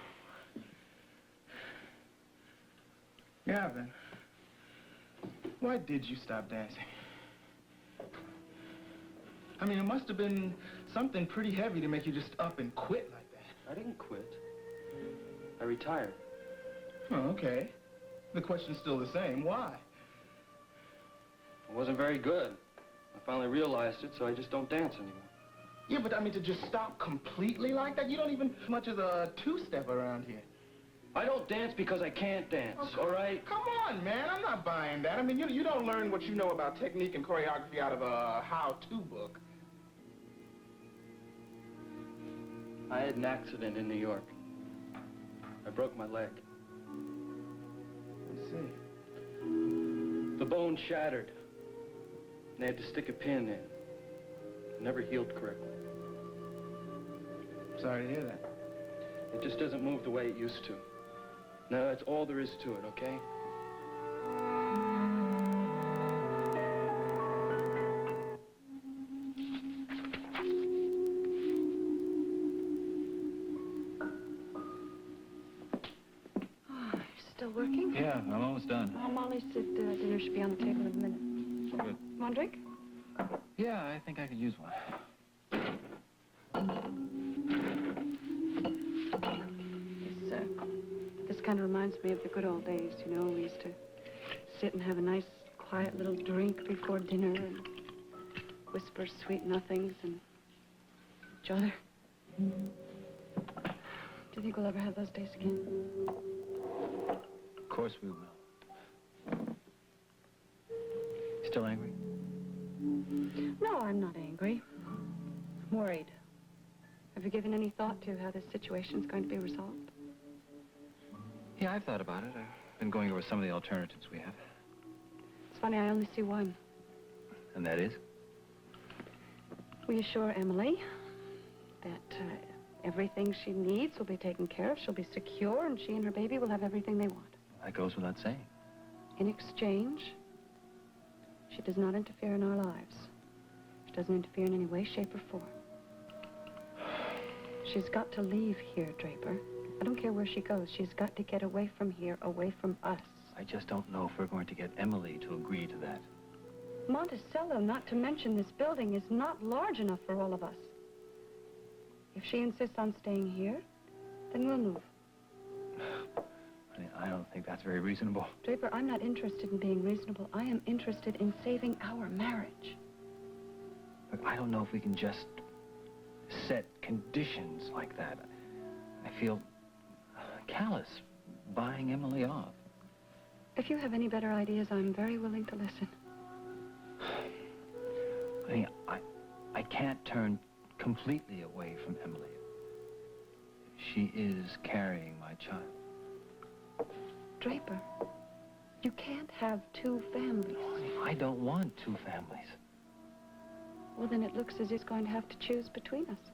Gavin, why did you stop dancing? I mean, it must have been something pretty heavy to make you just up and quit like that.
I didn't quit. I retired.
Oh, okay. The question's still the same. Why?
I wasn't very good. I finally realized it, so I just don't dance anymore.
Yeah, but I mean, to just stop completely like that? You don't even much as a two-step around here.
I don't dance because I can't dance, all right?
Come on, man. I'm not buying that. I mean, you don't learn what you know about technique and choreography out of a how-to book.
I had an accident in New York. I broke my leg.
I see.
The bone shattered. And they had to stick a pin in. It never healed correctly.
Sorry to hear that.
It just doesn't move the way it used to. No, that's all there is to it, okay?
Still working?
Yeah, I'm almost done.
Oh, Molly said dinner should be on the table in a minute.
Good.
Want a drink?
Yeah, I think I could use one.
This kind of reminds me of the good old days, you know. We used to sit and have a nice, quiet little drink before dinner and whisper sweet nothings and each other. Do you think we'll ever have those days again?
Of course we will. Still angry?
No, I'm not angry. I'm worried. Have you given any thought to how this situation's going to be resolved?
Yeah, I've thought about it. I've been going over some of the alternatives we have.
It's funny, I only see one.
And that is?
We assure Emily that everything she needs will be taken care of. She'll be secure, and she and her baby will have everything they want.
That goes without saying.
In exchange, she does not interfere in our lives. She doesn't interfere in any way, shape, or form. She's got to leave here, Draper. I don't care where she goes. She's got to get away from here, away from us.
I just don't know if we're going to get Emily to agree to that.
Monticello, not to mention this building, is not large enough for all of us. If she insists on staying here, then we'll move.
I don't think that's very reasonable.
Draper, I'm not interested in being reasonable. I am interested in saving our marriage.
Look, I don't know if we can just set conditions like that. I feel callous buying Emily off.
If you have any better ideas, I'm very willing to listen.
I mean, I can't turn completely away from Emily. She is carrying my child.
Draper, you can't have two families.
I don't want two families.
Well, then it looks as if he's going to have to choose between us.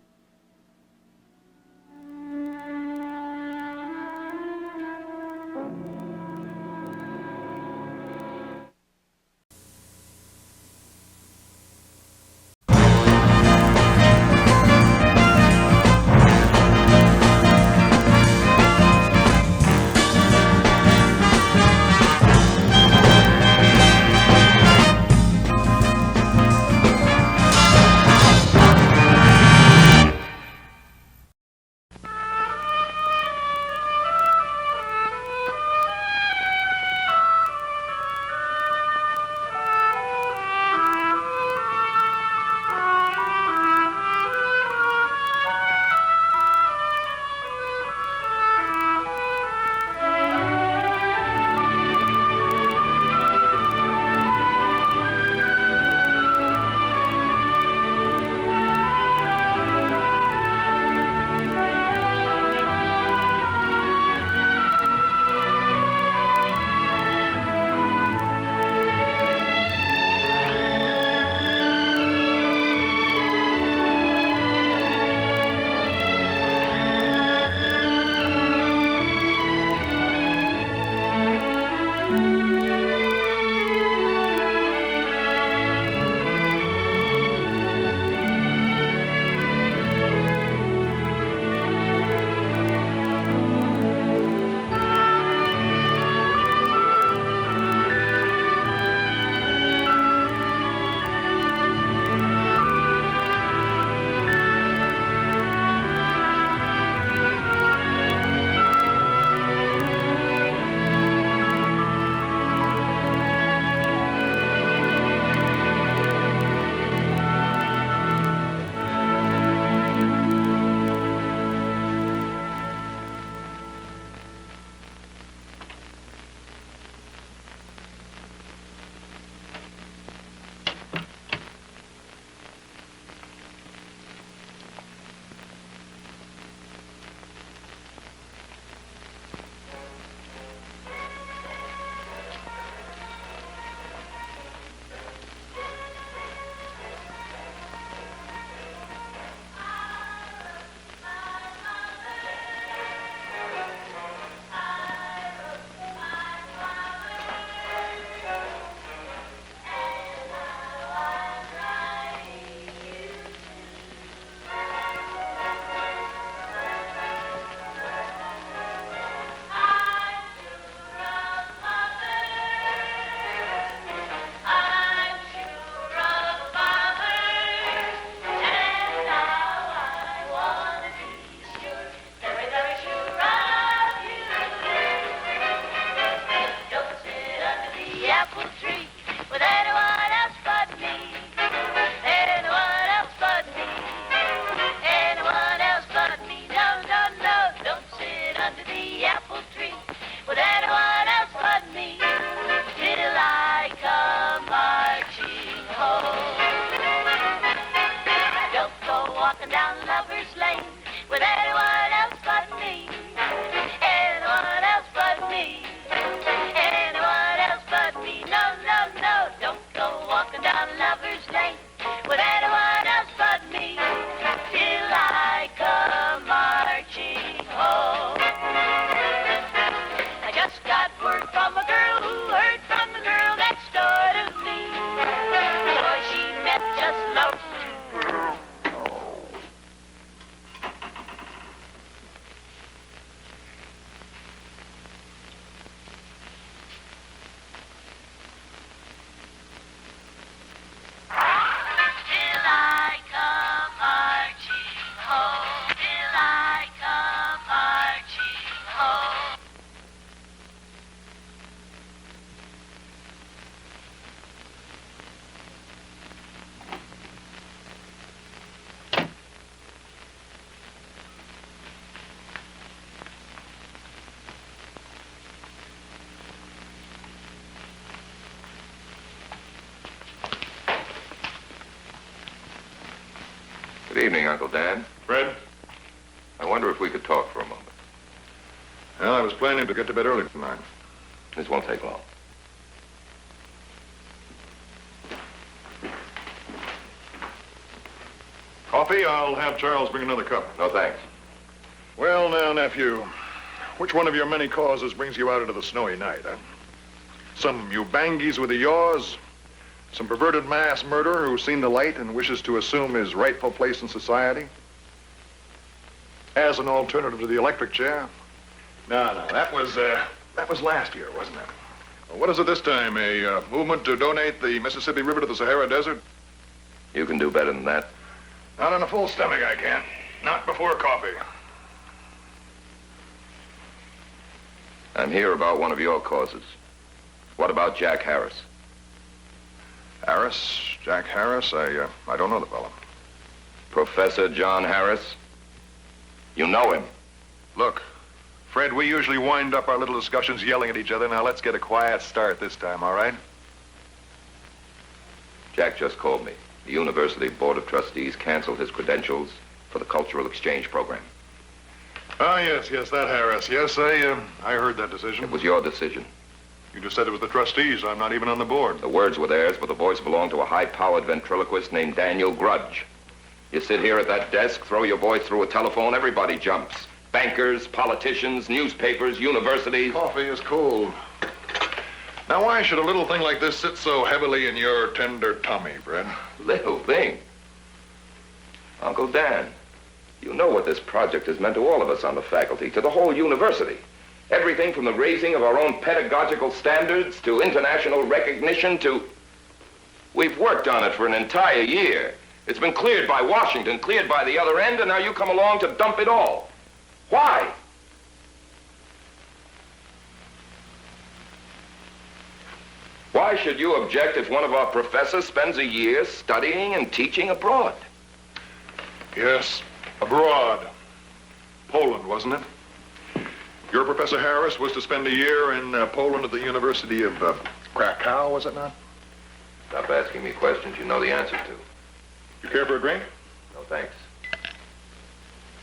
evening, Uncle Dan.
Fred?
I wonder if we could talk for a moment.
Well, I was planning to get to bed early tonight.
This won't take long.
Coffee? I'll have Charles bring another cup.
No, thanks.
Well, now, nephew, which one of your many causes brings you out into the snowy night, huh? Some Ubangis with the yaws? Some perverted mass murderer who's seen the light and wishes to assume his rightful place in society? As an alternative to the electric chair? No, that was last year, wasn't it? Well, what is it this time? A movement to donate the Mississippi River to the Sahara Desert?
You can do better than that.
Not on a full stomach, I can't. Not before coffee.
I'm here about one of your causes. What about Jack Harris?
Harris? Jack Harris? I don't know the fellow.
Professor John Harris? You know him.
Look, Fred, we usually wind up our little discussions yelling at each other. Now, let's get a quiet start this time, all right?
Jack just called me. The University Board of Trustees canceled his credentials for the cultural exchange program.
Ah, yes, that Harris. Yes, I heard that decision.
It was your decision.
You just said it was the trustees. I'm not even on the board.
The words were theirs, but the voice belonged to a high-powered ventriloquist named Daniel Grudge. You sit here at that desk, throw your voice through a telephone, everybody jumps. Bankers, politicians, newspapers, universities.
Coffee is cold. Now, why should a little thing like this sit so heavily in your tender tummy, Fred?
Little thing? Uncle Dan, you know what this project has meant to all of us on the faculty, to the whole university. Everything from the raising of our own pedagogical standards to international recognition to... We've worked on it for an entire year. It's been cleared by Washington, cleared by the other end, and now you come along to dump it all. Why? Why should you object if one of our professors spends a year studying and teaching abroad?
Yes, abroad. Poland, wasn't it? Your Professor Harris was to spend a year in Poland at the University of Krakow, was it not?
Stop asking me questions you know the answer to.
You care for a drink?
No, thanks.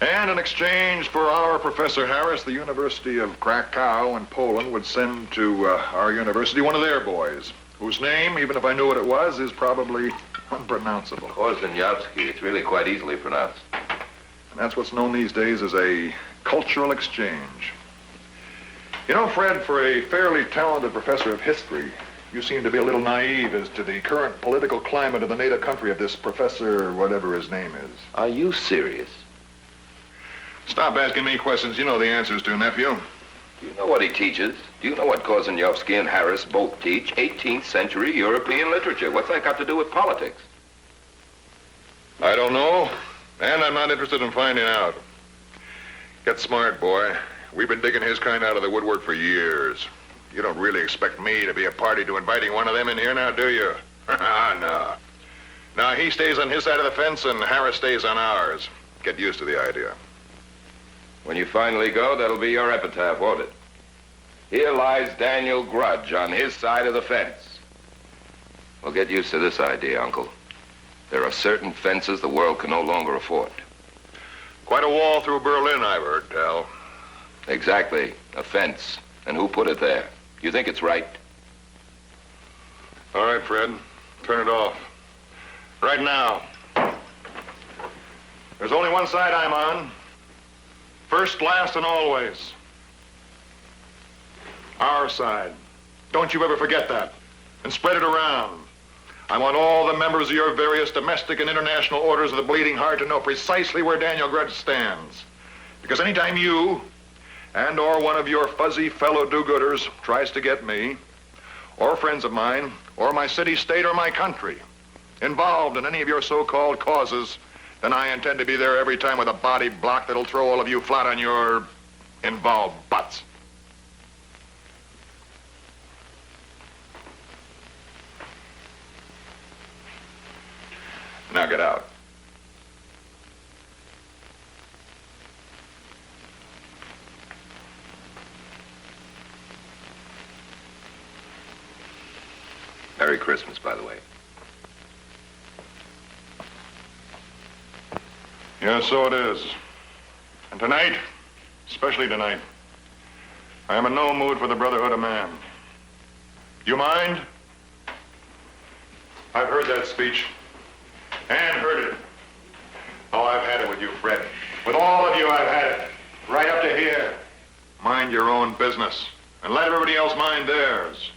And in exchange for our Professor Harris, the University of Krakow in Poland would send to our university one of their boys, whose name, even if I knew what it was, is probably unpronounceable.
Korzeniowski. It's really quite easily pronounced.
And that's what's known these days as a cultural exchange. You know, Fred, for a fairly talented professor of history, you seem to be a little naive as to the current political climate of the native country of this professor, whatever his name is.
Are you serious?
Stop asking me questions you know the answers to, nephew.
Do you know what he teaches? Do you know what Korzeniowski and Harris both teach? 18th century European literature. What's that got to do with politics?
I don't know, and I'm not interested in finding out. Get smart, boy. We've been digging his kind out of the woodwork for years. You don't really expect me to be a party to inviting one of them in here now, do you? No. Now, he stays on his side of the fence and Harris stays on ours. Get used to the idea.
When you finally go, that'll be your epitaph, won't it? Here lies Daniel Grudge on his side of the fence. Well, get used to this idea, Uncle. There are certain fences the world can no longer afford.
Quite a wall through Berlin, I've heard tell.
Exactly. A fence. And who put it there? You think it's right?
All right, Fred. Turn it off. Right now. There's only one side I'm on. First, last, and always. Our side. Don't you ever forget that. And spread it around. I want all the members of your various domestic and international orders of the Bleeding Heart to know precisely where Daniel Grudge stands. Because anytime you and or one of your fuzzy fellow do-gooders tries to get me, or friends of mine, or my city, state, or my country involved in any of your so-called causes, then I intend to be there every time with a body block that'll throw all of you flat on your involved butts. Now get out.
Merry Christmas, by the way.
Yes, so it is. And tonight, especially tonight, I am in no mood for the brotherhood of man. You mind? I've heard that speech. And heard it. Oh, I've had it with you, Fred. With all of you, I've had it. Right up to here. Mind your own business. And let everybody else mind theirs.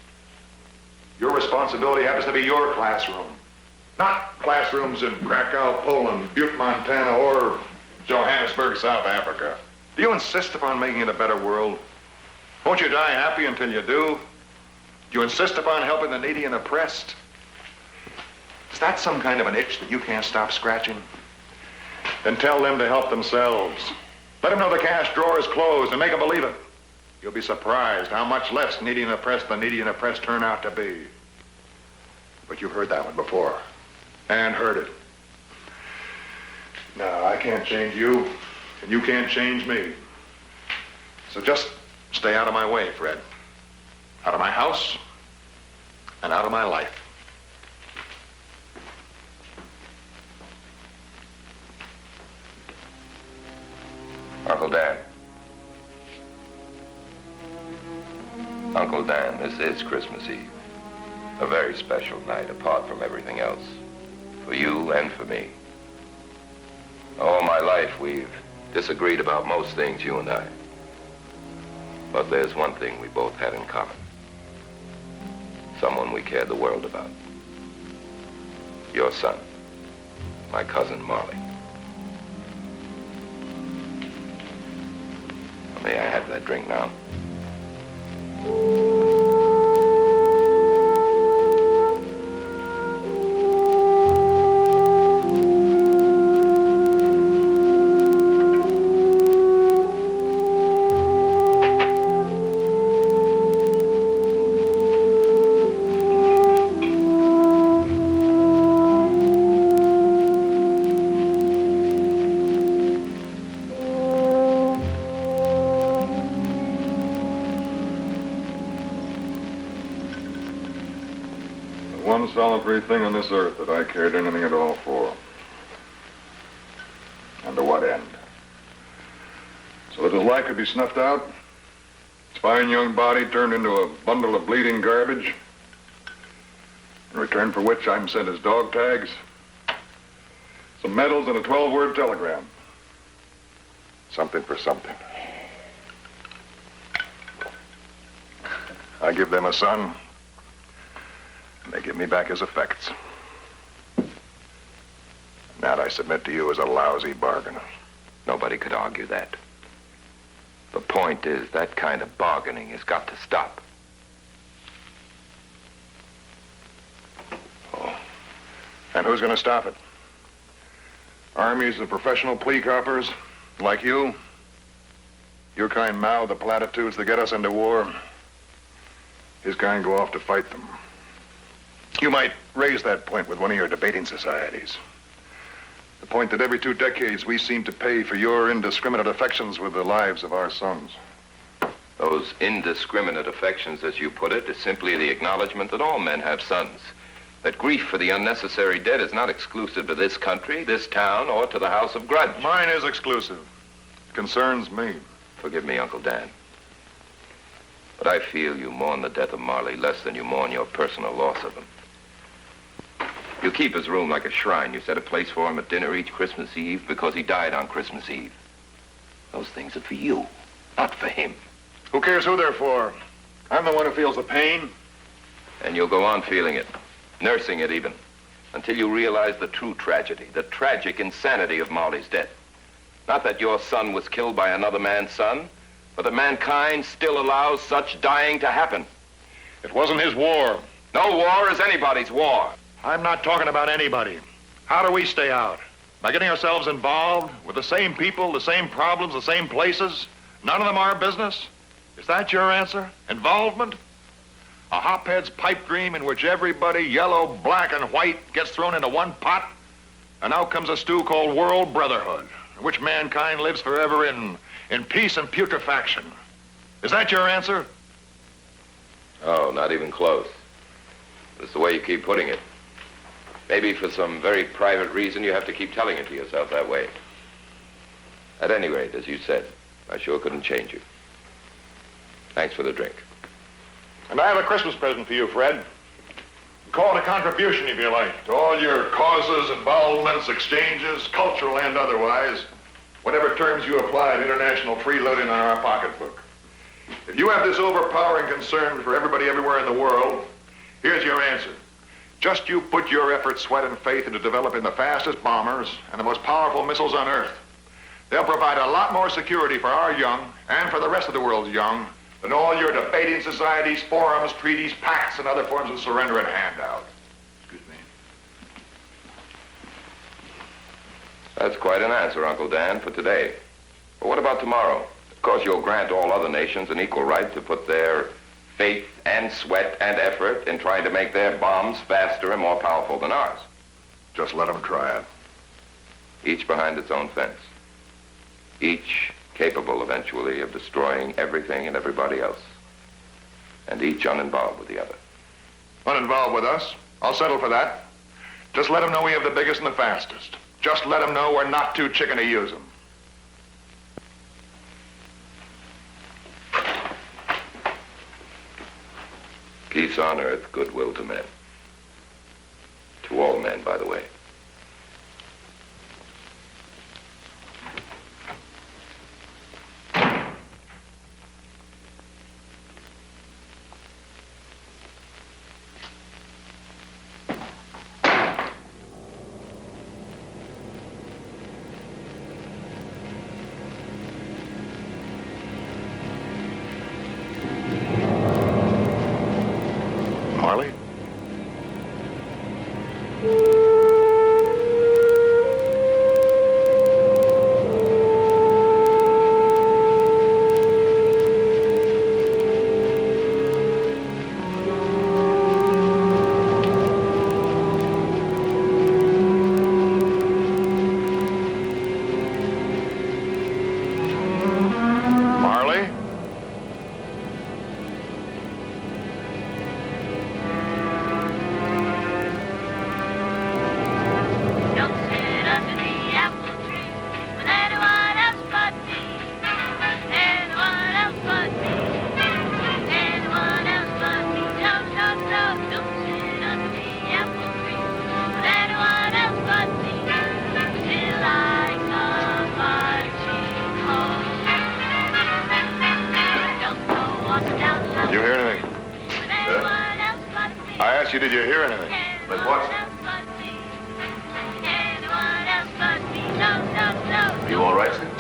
Your responsibility happens to be your classroom. Not classrooms in Krakow, Poland, Butte, Montana, or Johannesburg, South Africa. Do you insist upon making it a better world? Won't you die happy until you do? Do you insist upon helping the needy and oppressed? Is that some kind of an itch that you can't stop scratching? Then tell them to help themselves. Let them know the cash drawer is closed and make them believe it. You'll be surprised how much less needy and oppressed the needy and oppressed turn out to be. But you've heard that one before. And heard it. No, I can't change you, and you can't change me. So just stay out of my way, Fred. Out of my house, and out of my life.
Uncle Dan. Uncle Dan, this is Christmas Eve. A very special night apart from everything else. For you and for me. All my life we've disagreed about most things, you and I. But there's one thing we both had in common. Someone we cared the world about. Your son. My cousin Marley. May I have that drink now?
One solitary thing on this earth that I cared anything at all for. And to what end? So that his life could be snuffed out, his fine young body turned into a bundle of bleeding garbage, in return for which I'm sent his dog tags, some medals, and a 12-word telegram. Something for something. I give them a son. They give me back his effects. That, I submit to you, is a lousy bargain.
Nobody could argue that. The point is, that kind of bargaining has got to stop.
Oh. And who's going to stop it? Armies of professional plea coppers like you? Your kind mouth the platitudes that get us into war. His kind go off to fight them. You might raise that point with one of your debating societies. The point that every 2 decades we seem to pay for your indiscriminate affections with the lives of our sons.
Those indiscriminate affections, as you put it, is simply the acknowledgement that all men have sons. That grief for the unnecessary dead is not exclusive to this country, this town, or to the House of Grudge.
Mine is exclusive. It concerns me.
Forgive me, Uncle Dan. But I feel you mourn the death of Marley less than you mourn your personal loss of him. You keep his room like a shrine. You set a place for him at dinner each Christmas Eve because he died on Christmas Eve. Those things are for you, not for him.
Who cares who they're for? I'm the one who feels the pain.
And you'll go on feeling it, nursing it even, until you realize the true tragedy, the tragic insanity of Marley's death. Not that your son was killed by another man's son, but that mankind still allows such dying to happen.
It wasn't his war.
No war is anybody's war.
I'm not talking about anybody. How do we stay out? By getting ourselves involved with the same people, the same problems, the same places? None of them our business? Is that your answer? Involvement? A hophead's pipe dream in which everybody, yellow, black, and white, gets thrown into one pot? And out comes a stew called world brotherhood, in which mankind lives forever in peace and putrefaction. Is that your answer?
Oh, not even close. That's the way you keep putting it. Maybe for some very private reason you have to keep telling it to yourself that way. At any rate, as you said, I sure couldn't change you. Thanks for the drink.
And I have a Christmas present for you, Fred. Call it a contribution, if you like, to all your causes, involvements, exchanges, cultural and otherwise, whatever terms you apply at international freeloading on our pocketbook. If you have this overpowering concern for everybody everywhere in the world, here's your answer. Just you put your effort, sweat, and faith into developing the fastest bombers and the most powerful missiles on Earth. They'll provide a lot more security for our young and for the rest of the world's young than all your debating societies, forums, treaties, pacts, and other forms of surrender and handout. Excuse me.
That's quite an answer, Uncle Dan, for today. But what about tomorrow? Of course, you'll grant all other nations an equal right to put their faith and sweat and effort in trying to make their bombs faster and more powerful than ours.
Just let them try it.
Each behind its own fence. Each capable eventually of destroying everything and everybody else. And each uninvolved with the other.
Uninvolved with us? I'll settle for that. Just let them know we have the biggest and the fastest. Just let them know we're not too chicken to use them.
Peace on earth, goodwill to men. To all men, by the way.
Marley? Marley? Did you hear anything? I asked you, did you hear anything?
But what? You all right, sir?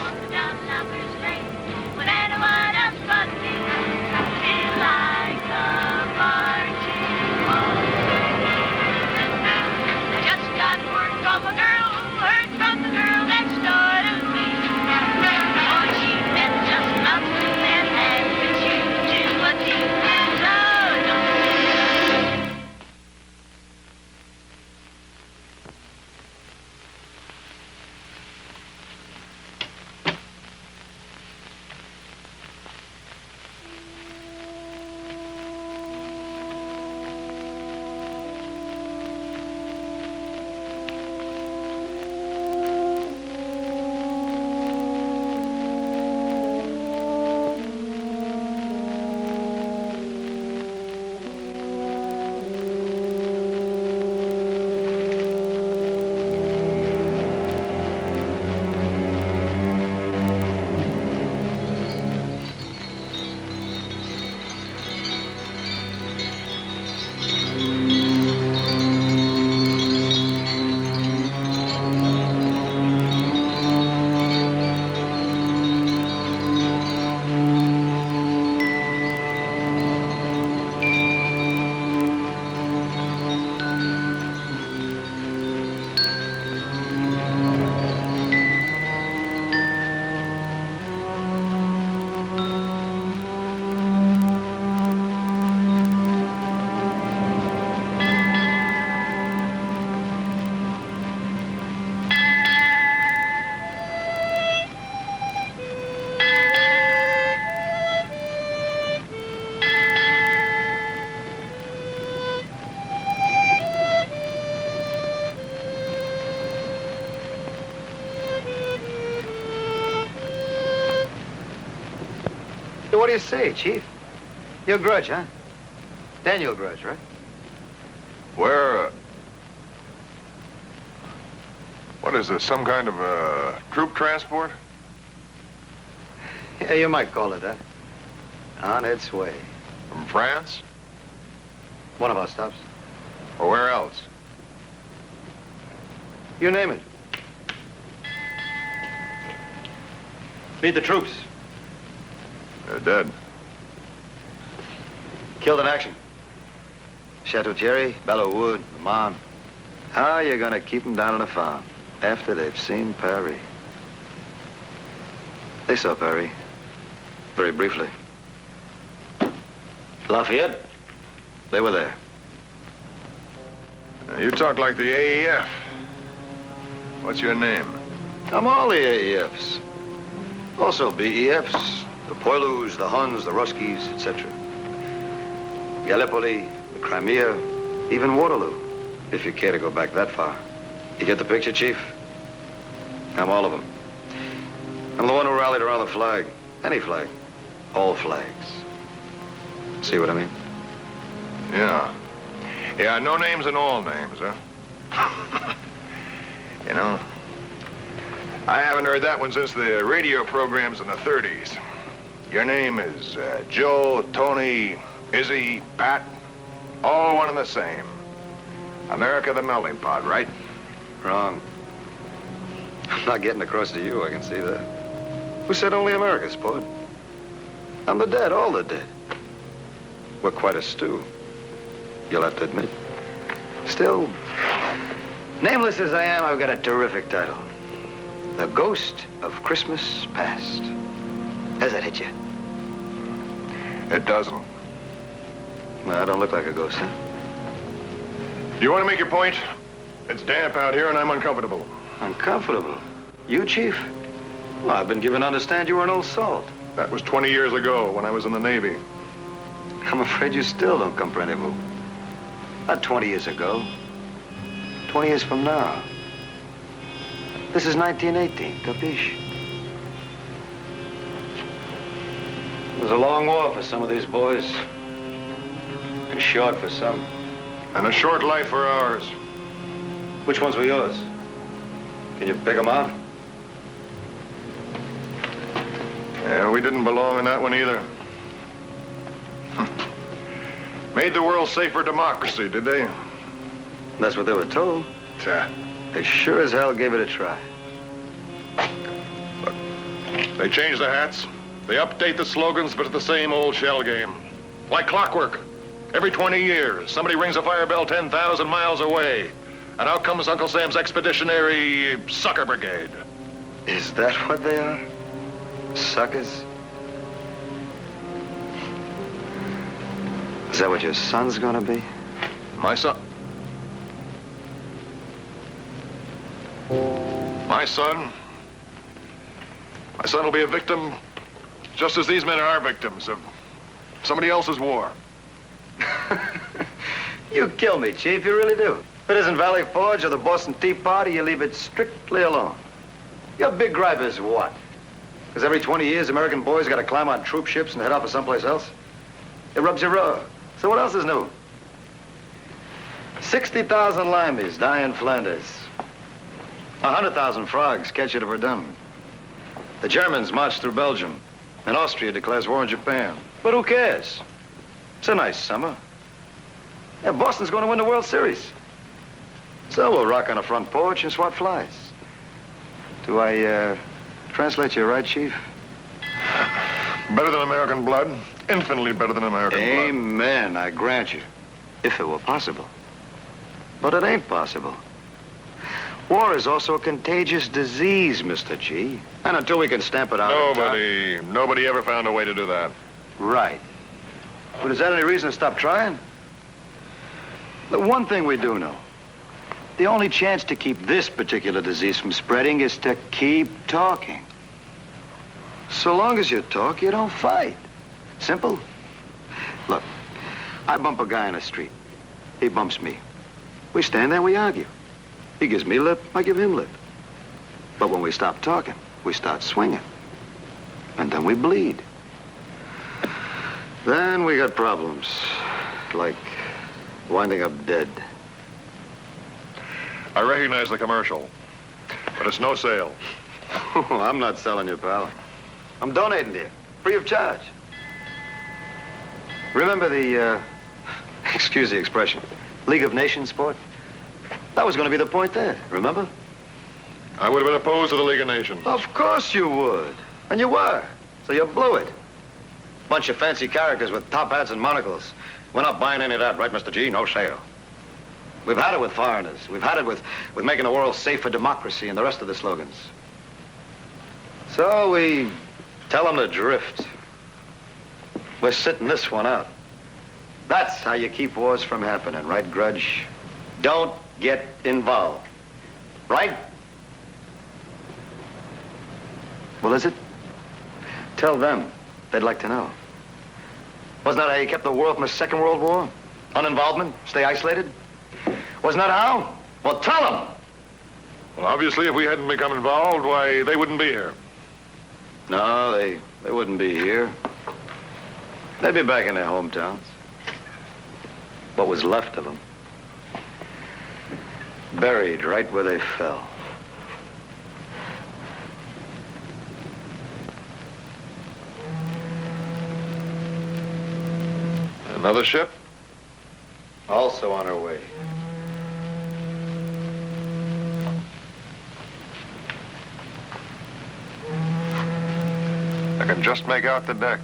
So what do you say, Chief? You're Grudge, huh? Daniel Grudge, right?
Where, what is this, some kind of, troop transport?
Yeah, you might call it that. On its way.
From France?
One of our stops.
Or where else?
You name it. Meet the troops.
They're dead.
Killed in action. Chateau Thierry, Belleau Wood, Le Mans. How are you gonna keep them down on the farm after they've seen Paris? They saw Paris. Very briefly. Lafayette, they were there.
Now, you talk like the AEF. What's your name?
I'm all the AEFs. Also BEFs, the Poilus, the Huns, the Ruskies, etc. Gallipoli, the Crimea, even Waterloo, if you care to go back that far. You get the picture, Chief? I'm all of them. I'm the one who rallied around the flag. Any flag. All flags. See what I mean?
Yeah. Yeah, no names and all names, huh? You know, I haven't heard that one since the radio programs in the 30s. Your name is Joe, Tony, Izzy, Pat, all one and the same. America the melting pot, right?
Wrong. I'm not getting across to you, I can see that. Who said only America, sport? I'm the dead, all the dead. We're quite a stew, you'll have to admit. Still, nameless as I am, I've got a terrific title. The Ghost of Christmas Past. Has that hit you?
It doesn't.
Well, I don't look like a ghost, huh?
You want to make your point? It's damp out here and I'm uncomfortable.
Uncomfortable? You, Chief? Well, I've been given to understand you were an old salt.
That was 20 years ago when I was in the Navy.
I'm afraid you still don't comprendez-vous. Not 20 years ago. 20 years from now. This is 1918, capiche? It was a long war for some of these boys. And short for some.
And a short life for ours.
Which ones were yours? Can you pick them out?
Yeah, we didn't belong in that one either. Made the world safer democracy, did they?
That's what they were told.
Yeah.
They sure as hell gave it a try.
Look, they change the hats. They update the slogans, but it's the same old shell game. Like clockwork. Every 20 years, somebody rings a fire bell 10,000 miles away. And out comes Uncle Sam's expeditionary sucker brigade.
Is that what they are? Suckers? Is that what your son's gonna be?
My son? My son? My son will be a victim, just as these men are victims of somebody else's war.
You kill me, Chief, you really do. If it isn't Valley Forge or the Boston Tea Party, you leave it strictly alone. Your big gripe is what? Because every 20 years, American boys got to climb on troop ships and head off to someplace else? It rubs you raw. So what else is new? 60,000 limeys die in Flanders. 100,000 frogs catch it at Verdun. The Germans march through Belgium, and Austria declares war on Japan. But who cares? It's a nice summer. Yeah, Boston's going to win the World Series. So we'll rock on the front porch and swat flies. Do I, translate you right, Chief?
Better than American blood. Infinitely better than American blood.
Amen, I grant you. If it were possible. But it ain't possible. War is also a contagious disease, Mr. G. And until we can stamp it out...
Nobody ever found a way to do that.
Right. But is that any reason to stop trying? The one thing we do know. The only chance to keep this particular disease from spreading is to keep talking. So long as you talk, you don't fight. Simple. Look, I bump a guy in the street. He bumps me. We stand there, we argue. He gives me lip, I give him lip. But when we stop talking, we start swinging. And then we bleed. Then we got problems, like winding up dead.
I recognize the commercial, but it's no sale.
I'm not selling you, pal. I'm donating to you, free of charge. Remember the, excuse the expression, League of Nations sport? That was going to be the point there, remember?
I would have been opposed to the League of Nations.
Of course you would. And you were. So you blew it. Bunch of fancy characters with top hats and monocles. We're not buying any of that, right, Mr. G? No sale. We've had it with foreigners. We've had it with making the world safe for democracy and the rest of the slogans. So we tell them to drift. We're sitting this one out. That's how you keep wars from happening, right, Grudge? Don't get involved. Right? Well, is it? Tell them. They'd like to know. Wasn't that how you kept the world from the Second World War? Uninvolvement? Stay isolated? Wasn't that how? Well, tell them.
Well, obviously, if we hadn't become involved, why, they wouldn't be here.
No, they wouldn't be here. They'd be back in their hometowns. What was left of them. Buried right where they fell.
Another ship?
Also on her way.
I can just make out the deck.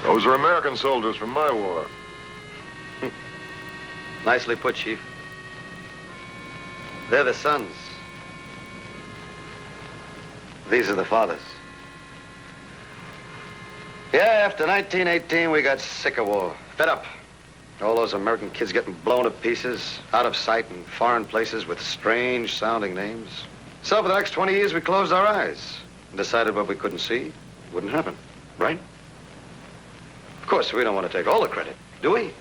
Those are American soldiers from my war.
Nicely put, Chief. They're the sons. These are the fathers. Yeah, after 1918, we got sick of war. Fed up. All those American kids getting blown to pieces, out of sight in foreign places with strange-sounding names. So for the next 20 years, we closed our eyes and decided what we couldn't see wouldn't happen, right? Of course, we don't want to take all the credit, do we?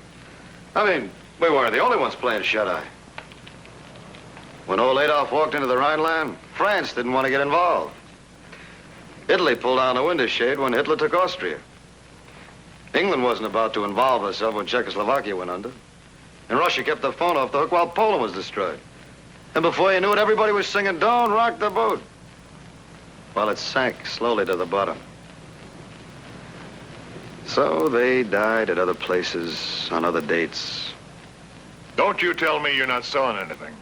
I mean, we weren't the only ones playing shut-eye. When old Adolf walked into the Rhineland, France didn't want to get involved. Italy pulled down the window shade when Hitler took Austria. England wasn't about to involve herself when Czechoslovakia went under. And Russia kept the phone off the hook while Poland was destroyed. And before you knew it, everybody was singing, "Don't rock the boat," while it sank slowly to the bottom. So they died at other places, on other dates.
Don't you tell me you're not selling anything.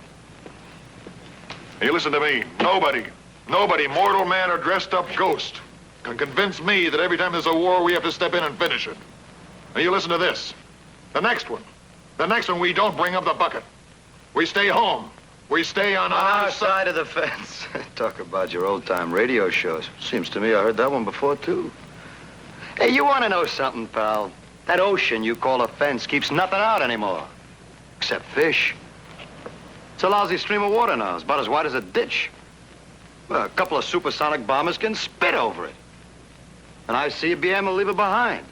Hey, listen to me. Nobody, mortal man or dressed up ghost, can convince me that every time there's a war, we have to step in and finish it. Now, you listen to this. The next one, we don't bring up the bucket. We stay home. We stay on
our side of the fence. Talk about your old-time radio shows. Seems to me I heard that one before, too. Hey, you want to know something, pal? That ocean you call a fence keeps nothing out anymore. Except fish. It's a lousy stream of water now. It's about as wide as a ditch. Well, a couple of supersonic bombers can spit over it. And ICBM will leave it behind.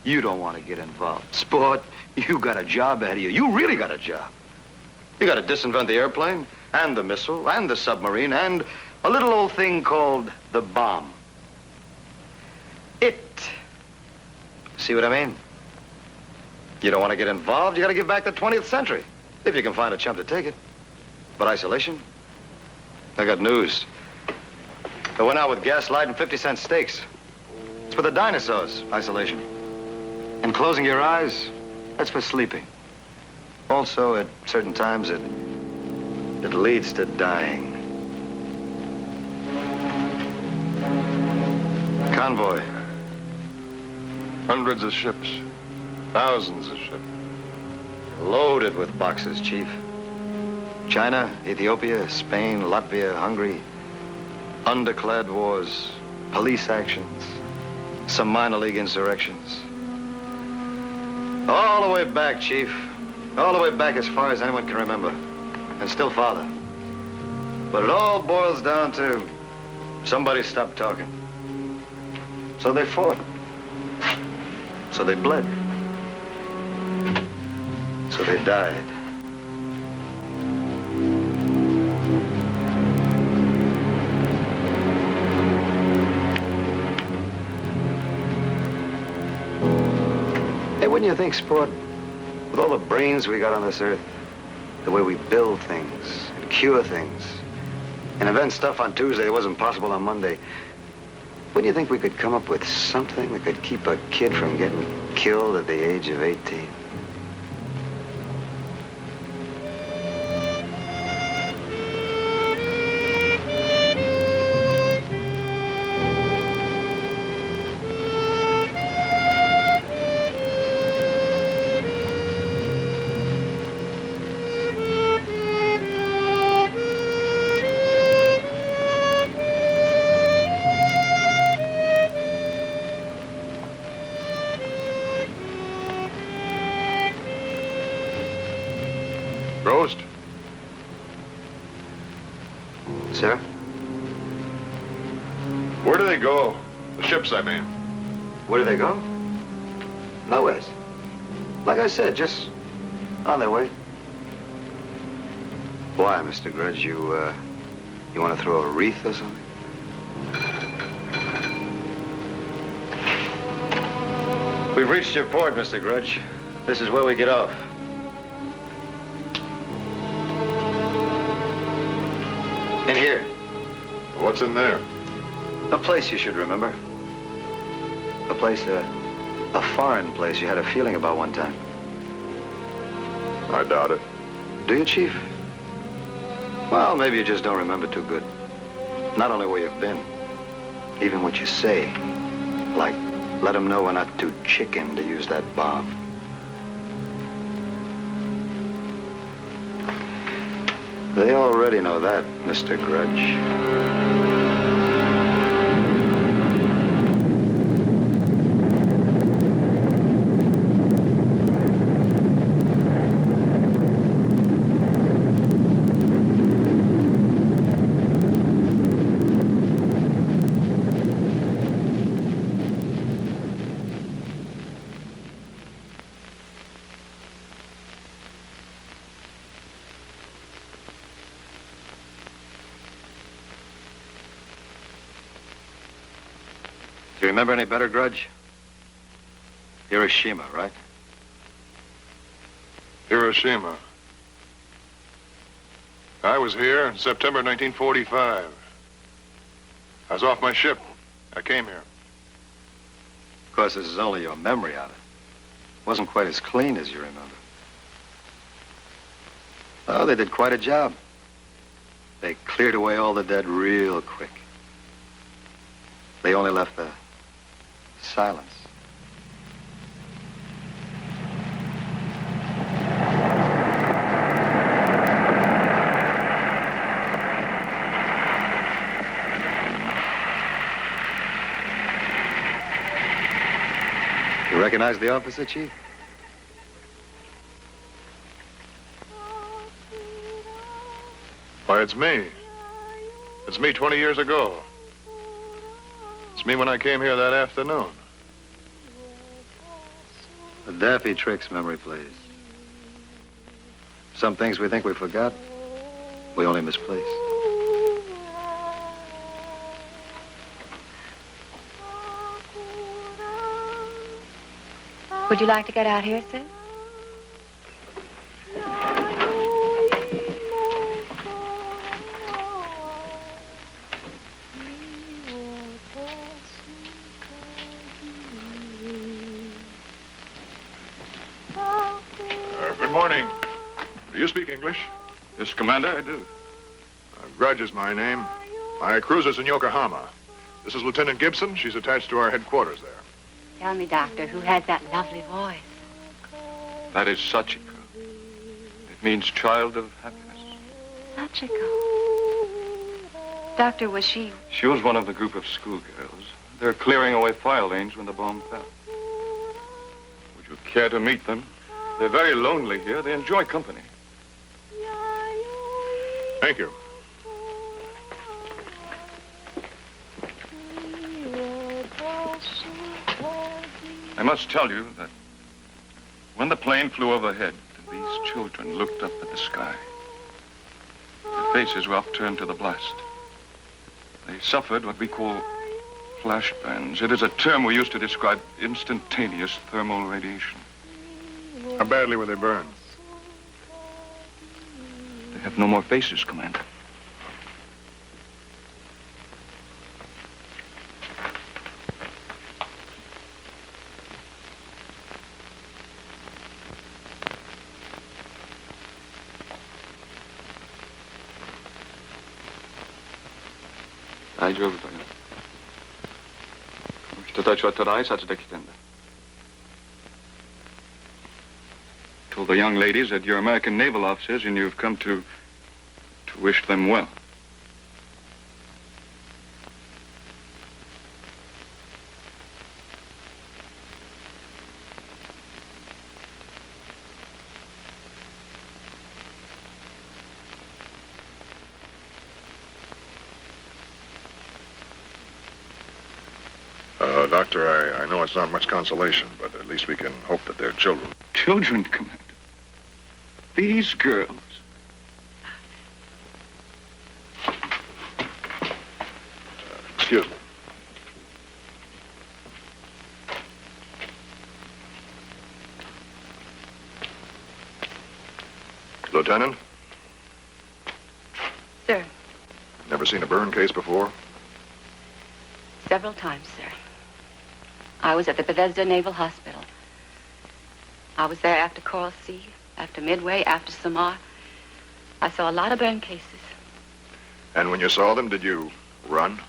You don't want to get involved. Sport, you got a job ahead of you. You really got a job. You got to disinvent the airplane, and the missile, and the submarine, and a little old thing called the bomb. See what I mean? You don't want to get involved, you got to give back the 20th century, if you can find a chump to take it. But isolation? I got news. They went out with gaslight and 50-cent steaks. It's for the dinosaurs, isolation. And closing your eyes, that's for sleeping. Also, at certain times, it leads to dying. Convoy.
Hundreds of ships.
Thousands of ships. Loaded with boxes, Chief. China, Ethiopia, Spain, Latvia, Hungary. Underclad wars, police actions, some minor league insurrections. All the way back, Chief. All the way back as far as anyone can remember. And still farther. But it all boils down to somebody stopped talking. So they fought. So they bled. So they died. Hey, wouldn't you think, Sport, with all the brains we got on this earth, the way we build things and cure things, and invent stuff on Tuesday that wasn't possible on Monday, wouldn't you think we could come up with something that could keep a kid from getting killed at the age of 18?
Roast?
Sir?
Where do they go? The ships, I mean.
Where do they go? Nowhere. Like I said, just on their way. Why, Mr. Grudge, you want to throw a wreath or something? We've reached your port, Mr. Grudge. This is where we get off. In here.
What's in there?
A place you should remember. A place, a foreign place you had a feeling about one time.
I doubt it.
Do you, Chief? Well, maybe you just don't remember too good. Not only where you've been, even what you say. Like, let them know we're not too chicken to use that bomb. They already know that, Mr. Grudge. Do you remember any better, Grudge? Hiroshima, right?
Hiroshima. I was here in September 1945. I was off my ship. I came here.
Of course, this is only your memory of it. Wasn't quite as clean as you remember. Oh, they did quite a job. They cleared away all the dead real quick. They only left the silence. You recognize the officer, Chief?
Why, it's me. It's me 20 years ago. It's me when I came here that afternoon.
The daffy tricks memory plays. Some things we think we forgot, we only misplace.
Would you like to get out here, sir?
Good morning. Do you speak English?
Yes, Commander, I do.
Grudge is my name. My cruiser's in Yokohama. This is Lieutenant Gibson. She's attached to our headquarters there.
Tell me, Doctor, who has that lovely voice?
That is Sachiko. It means child of happiness.
Sachiko. Doctor, was she...
She was one of the group of schoolgirls. They're clearing away file lanes when the bomb fell. Would you care to meet them? They're very lonely here. They enjoy company.
Thank you.
I must tell you that when the plane flew overhead, these children looked up at the sky. Their faces were upturned to the blast. They suffered what we call flash burns. It is a term we use to describe instantaneous thermal radiation.
How badly were they burned?
They have no more faces, Commander. Told the young ladies that you're American naval officers and you've come to wish them well.
Doctor, I know it's not much consolation, but at least we can hope that they're children.
Children, Commander? These girls?
Excuse me. Lieutenant?
Sir.
Never seen a burn case before?
Several times, sir. I was at the Bethesda Naval Hospital. I was there after Coral Sea, after Midway, after Samar. I saw a lot of burn cases.
And when you saw them, did you run?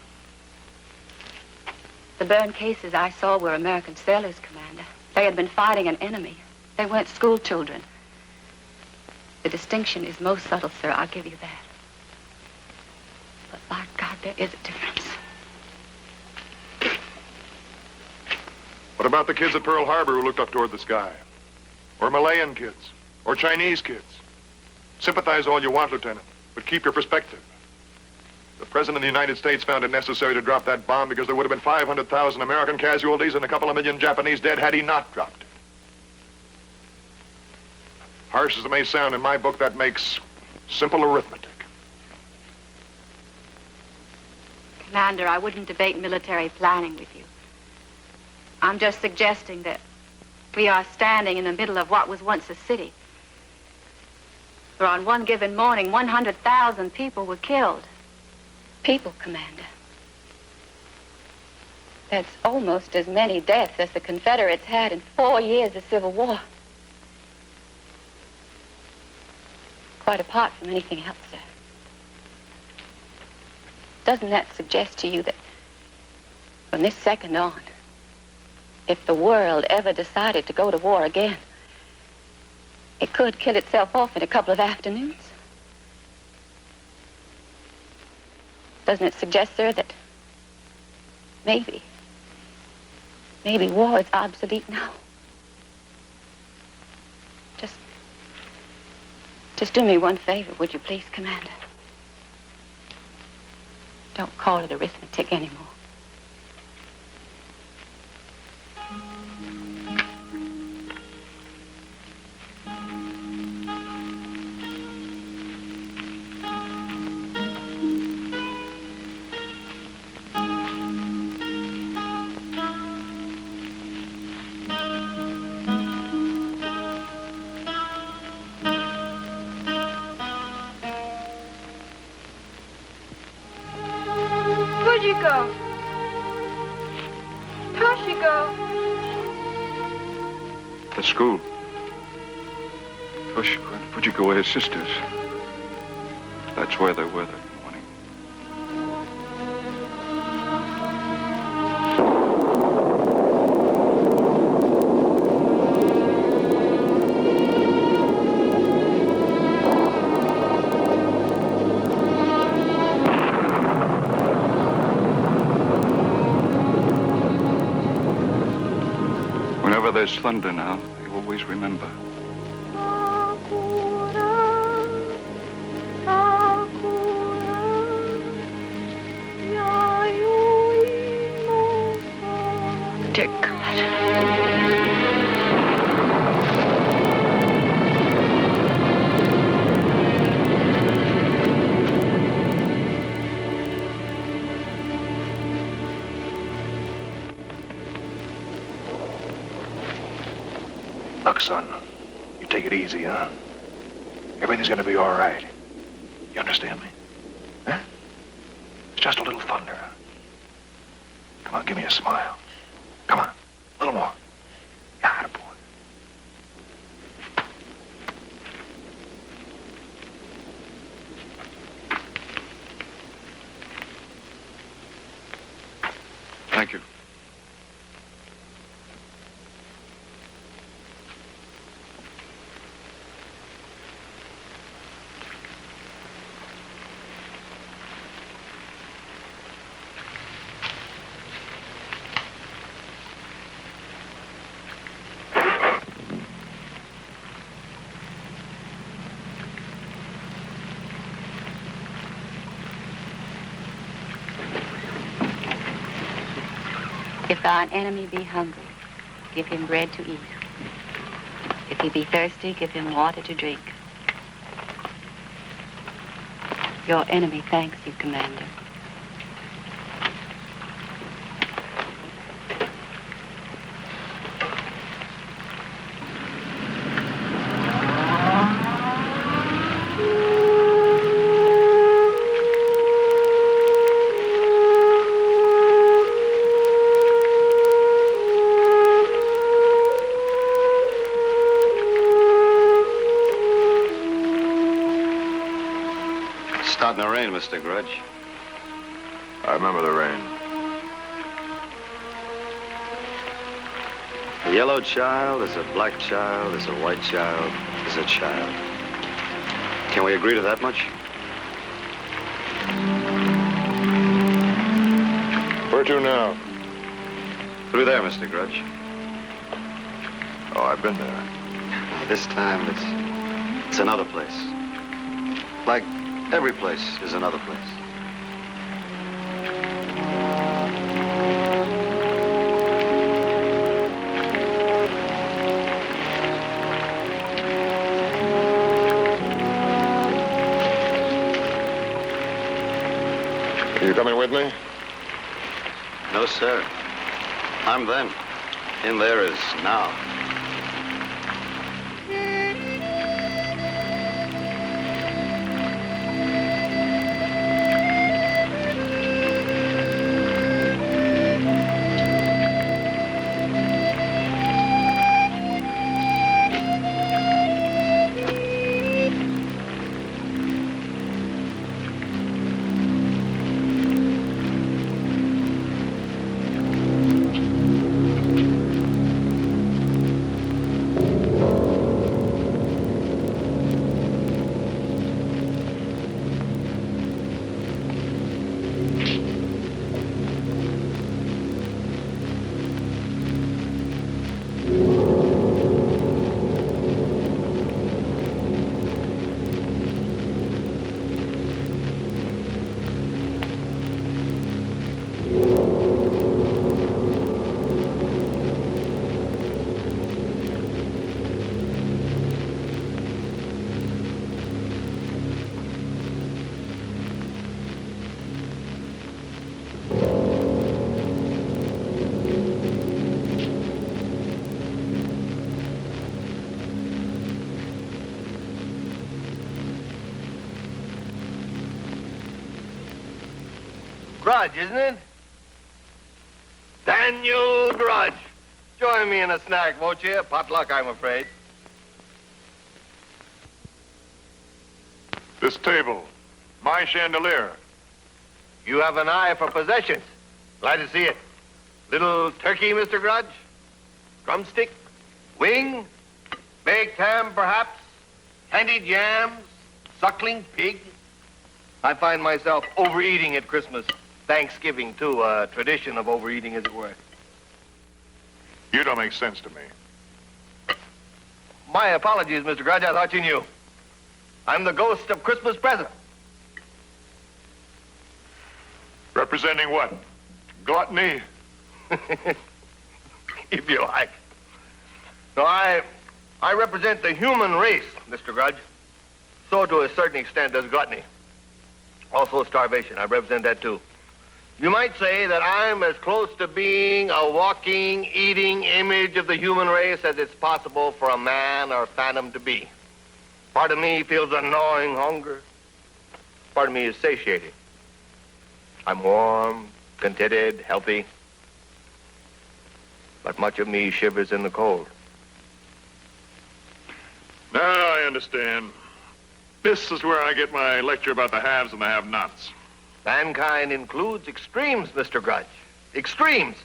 The burn cases I saw were American sailors, Commander. They had been fighting an enemy. They weren't school children. The distinction is most subtle, sir. I'll give you that. But by God, there is a difference.
What about the kids at Pearl Harbor who looked up toward the sky? Or Malayan kids? Or Chinese kids? Sympathize all you want, Lieutenant, but keep your perspective. The President of the United States found it necessary to drop that bomb because there would have been 500,000 American casualties and a couple of million Japanese dead had he not dropped it. Harsh as it may sound, in my book, that makes simple arithmetic.
Commander, I wouldn't debate military planning with you. I'm just suggesting that we are standing in the middle of what was once a city. Where on one given morning, 100,000 people were killed. People, Commander. That's almost as many deaths as the Confederates had in 4 years of Civil War. Quite apart from anything else, sir. Doesn't that suggest to you that from this second on, if the world ever decided to go to war again, it could kill itself off in a couple of afternoons? Doesn't it suggest, sir, that maybe war is obsolete now? Just do me one favor, would you please, Commander? Don't call it arithmetic anymore.
Where'd you go? How'd she go?
The school. Toshiko and Fujiko were his sisters. That's where they were that morning. there's thunder now, they always remember.
Dear God.
Look, son, you take it easy, huh? Everything's gonna be all right. You understand me? Huh? It's just a little thunder. Come on, give me a smile. Come on, a little more. Yeah, attaboy.
Thank you.
If thine enemy be hungry, give him bread to eat. If he be thirsty, give him water to drink. Your enemy thanks you, Commander.
Starting to rain, Mr. Grudge.
I remember the rain.
A yellow child is a black child, is a white child, is a child. Can we agree to that much?
Where to now?
Through there, Mr. Grudge.
Oh, I've been there.
This time, it's another place. Like every place is another place.
Are you coming with me?
No, sir. I'm then. In there is now.
Grudge, isn't it? Daniel Grudge. Join me in a snack, won't you? Potluck, I'm afraid.
This table. My chandelier.
You have an eye for possessions. Glad to see it. Little turkey, Mr. Grudge? Drumstick? Wing? Baked ham, perhaps? Candied yams? Suckling pig? I find myself overeating at Christmas. Thanksgiving, too, a tradition of overeating, as it were.
You don't make sense to me.
My apologies, Mr. Grudge. I thought you knew. I'm the ghost of Christmas present.
Representing what? Gluttony?
If you like. No, I represent the human race, Mr. Grudge. So to a certain extent does gluttony. Also starvation. I represent that too. You might say that I'm as close to being a walking, eating image of the human race as it's possible for a man or a phantom to be. Part of me feels a gnawing hunger. Part of me is satiated. I'm warm, contented, healthy. But much of me shivers in the cold.
Now I understand. This is where I get my lecture about the haves and the have-nots.
Mankind includes extremes, Mr. Grudge. Extremes.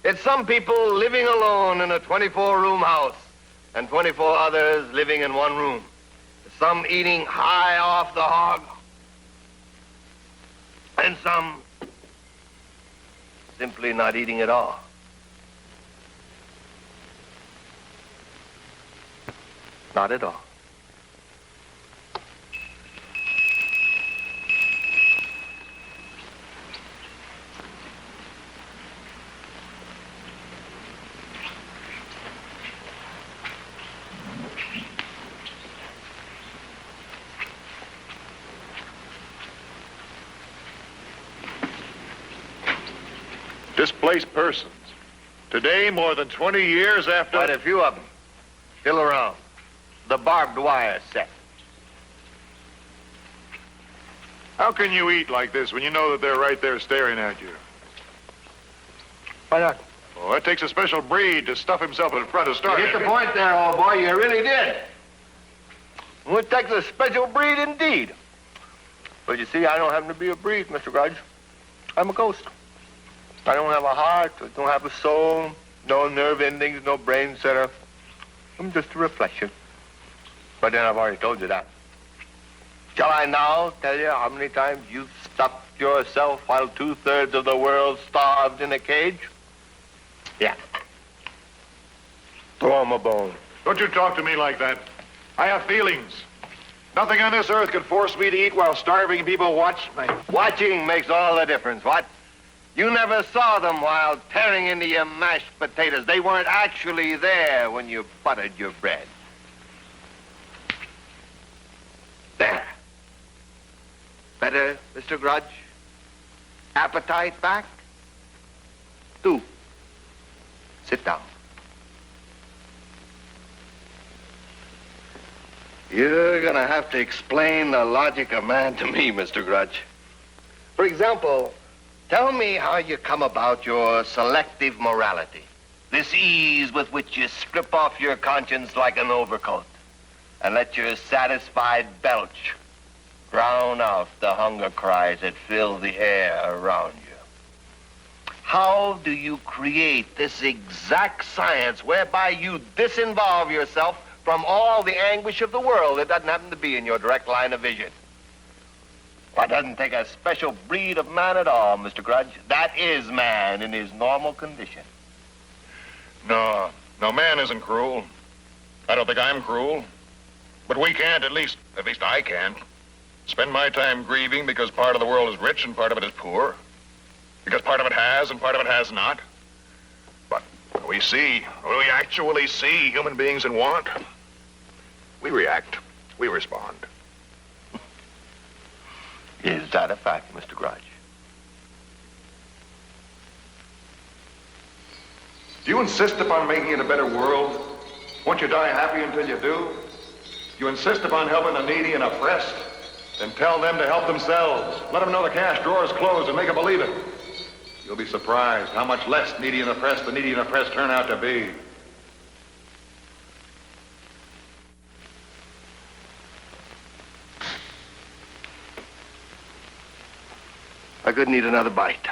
It's some people living alone in a 24-room house and 24 others living in one room. Some eating high off the hog and some simply not eating at all. Not at all.
Displaced persons. Today, more than 20 years after...
Quite a few of them. Still around. The barbed wire set.
How can you eat like this when you know that they're right there staring at you?
Why not?
Oh, it takes a special breed to stuff himself in front of
You
starting.
hit the point there, old boy. You really did. Well, it takes a special breed indeed. But you see, I don't happen to be a breed, Mr. Grudge. I'm a ghost. I don't have a heart. I don't have a soul. No nerve endings, no brain center. I'm just a reflection. But then I've already told you that. Shall I now tell you how many times you've stuffed yourself while 2/3 of the world starved in a cage? Yeah. Throw him a bone.
Don't you talk to me like that. I have feelings. Nothing on this earth can force me to eat while starving people watch me.
Watching makes all the difference, what? You never saw them while tearing into your mashed potatoes. They weren't actually there when you buttered your bread. There. Better, Mr. Grudge? Appetite back? Do. Sit down. You're gonna have to explain the logic of man to me, Mr. Grudge. For example, tell me how you come about your selective morality. This ease with which you strip off your conscience like an overcoat and let your satisfied belch drown out the hunger cries that fill the air around you. How do you create this exact science whereby you disinvolve yourself from all the anguish of the world that doesn't happen to be in your direct line of vision? Well, it doesn't take a special breed of man at all, Mr. Grudge. That is man in his normal condition.
No, man isn't cruel. I don't think I'm cruel. But we can't, at least I can't, spend my time grieving because part of the world is rich and part of it is poor. Because part of it has and part of it has not. But we actually see human beings in want. We react. We respond.
Is that a fact, Mr. Grudge?
Do you insist upon making it a better world? Won't you die happy until you do? You insist upon helping the needy and oppressed? Then tell them to help themselves. Let them know the cash drawer is closed and make them believe it. You'll be surprised how much less needy and oppressed the needy and oppressed turn out to be.
I could need another bite.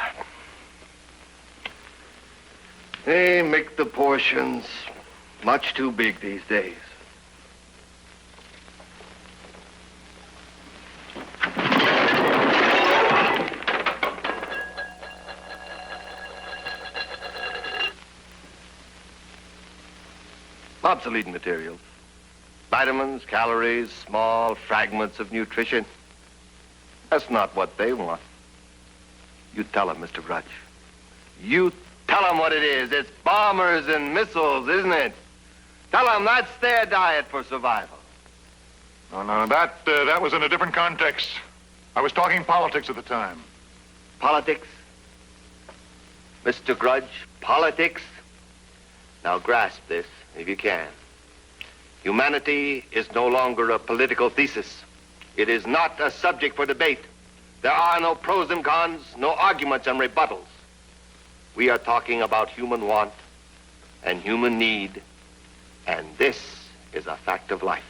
They make the portions much too big these days. Obsolete materials. Vitamins, calories, small fragments of nutrition. That's not what they want. You tell them, Mr. Grudge. You tell them what it is. It's bombers and missiles, isn't it? Tell them that's their diet for survival.
No, that was in a different context. I was talking politics at the time.
Politics? Mr. Grudge, politics? Now grasp this, if you can. Humanity is no longer a political thesis. It is not a subject for debate. There are no pros and cons, no arguments and rebuttals. We are talking about human want and human need, and this is a fact of life.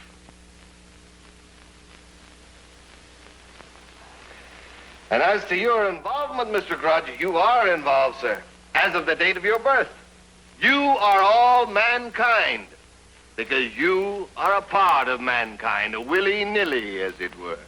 And as to your involvement, Mr. Grudge, you are involved, sir, as of the date of your birth. You are all mankind, because you are a part of mankind, a willy-nilly, as it were.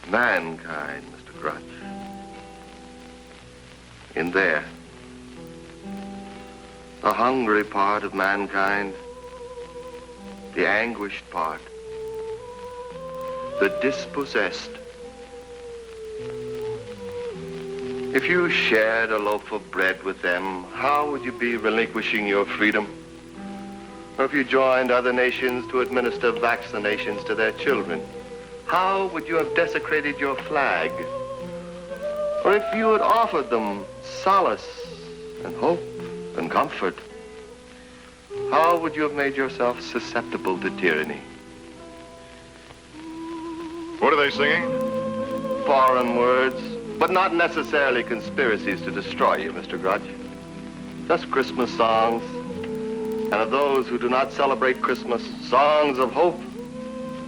Mankind, Mr. Grudge. In there, the hungry part of mankind, the anguished part, the dispossessed. If you shared a loaf of bread with them, how would you be relinquishing your freedom? Or if you joined other nations to administer vaccinations to their children, how would you have desecrated your flag? Or if you had offered them solace and hope and comfort, how would you have made yourself susceptible to tyranny?
What are they singing?
Foreign words, but not necessarily conspiracies to destroy you, Mr. Grudge. Just Christmas songs, and of those who do not celebrate Christmas, songs of hope.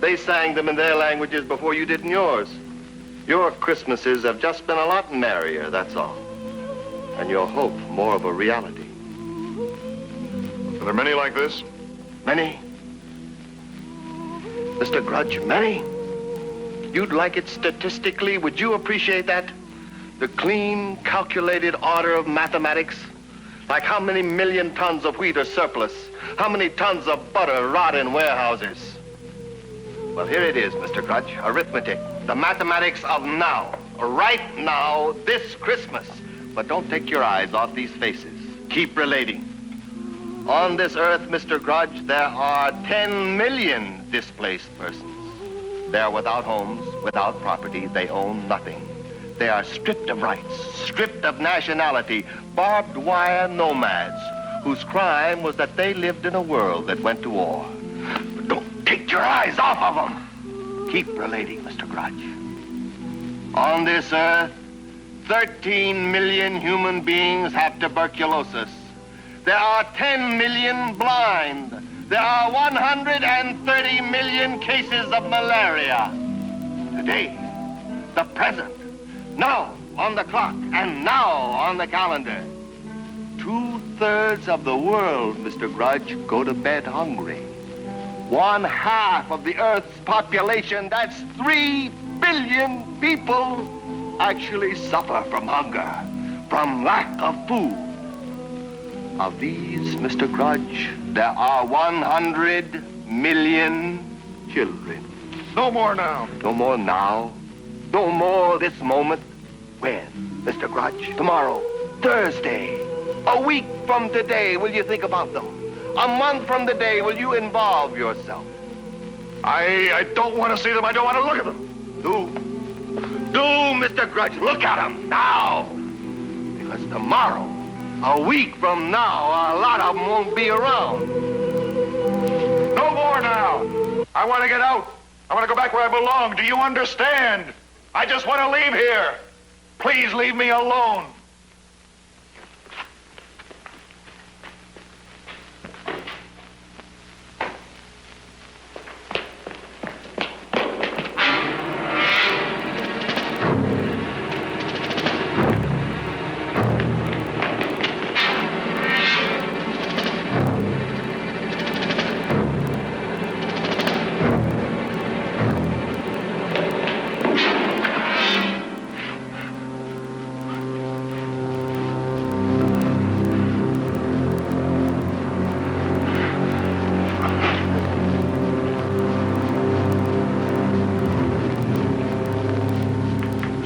They sang them in their languages before you did in yours. Your Christmases have just been a lot merrier, that's all. And your hope more of a reality.
Are there many like this?
Many? Mr. Grudge, many? You'd like it statistically? Would you appreciate that? The clean, calculated order of mathematics? Like how many million tons of wheat are surplus? How many tons of butter rot in warehouses? Well, here it is, Mr. Grudge, arithmetic. The mathematics of now, right now, this Christmas. But don't take your eyes off these faces. Keep relating. On this earth, Mr. Grudge, there are 10 million displaced persons. They are without homes, without property. They own nothing. They are stripped of rights, stripped of nationality, barbed wire nomads, whose crime was that they lived in a world that went to war. But don't take your eyes off of them. Keep relating, Mr. Grudge. On this earth, 13 million human beings have tuberculosis. There are 10 million blind. There are 130 million cases of malaria. Today, the present, now on the clock, and now on the calendar. 2/3 of the world, Mr. Grudge, go to bed hungry. 1/2 of the Earth's population, that's 3 billion people, actually suffer from hunger, from lack of food. Of these, Mr. Grudge, there are 100 million children.
No more now.
No more now. No more this moment. When, Mr. Grudge? Tomorrow. Thursday. A week from today, will you think about them? A month from today, will you involve yourself?
I don't want to see them. I don't want to look at them.
Do, Mr. Grudge, look at them now. Because tomorrow, a week from now, a lot of them won't be around.
No more now. I want to get out. I want to go back where I belong. Do you understand? I just want to leave here. Please leave me alone.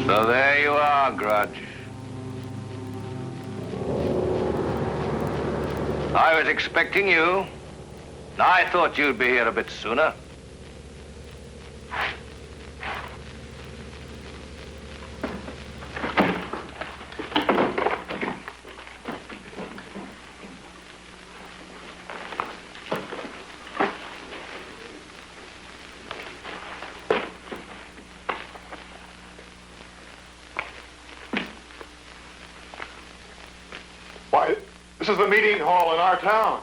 So there you are, Grudge. I was expecting you. I thought you'd be here a bit sooner.
Why, this is the meeting hall in our town.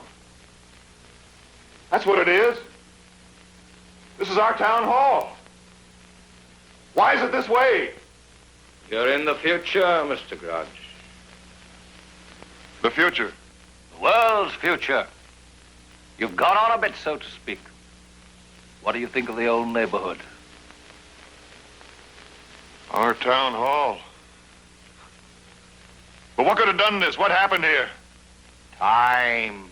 That's what it is. This is our town hall. Why is it this way?
You're in the future, Mr. Grudge.
The future?
The world's future. You've gone on a bit, so to speak. What do you think of the old neighborhood?
Our town hall. But what could have done this? What happened here?
Time.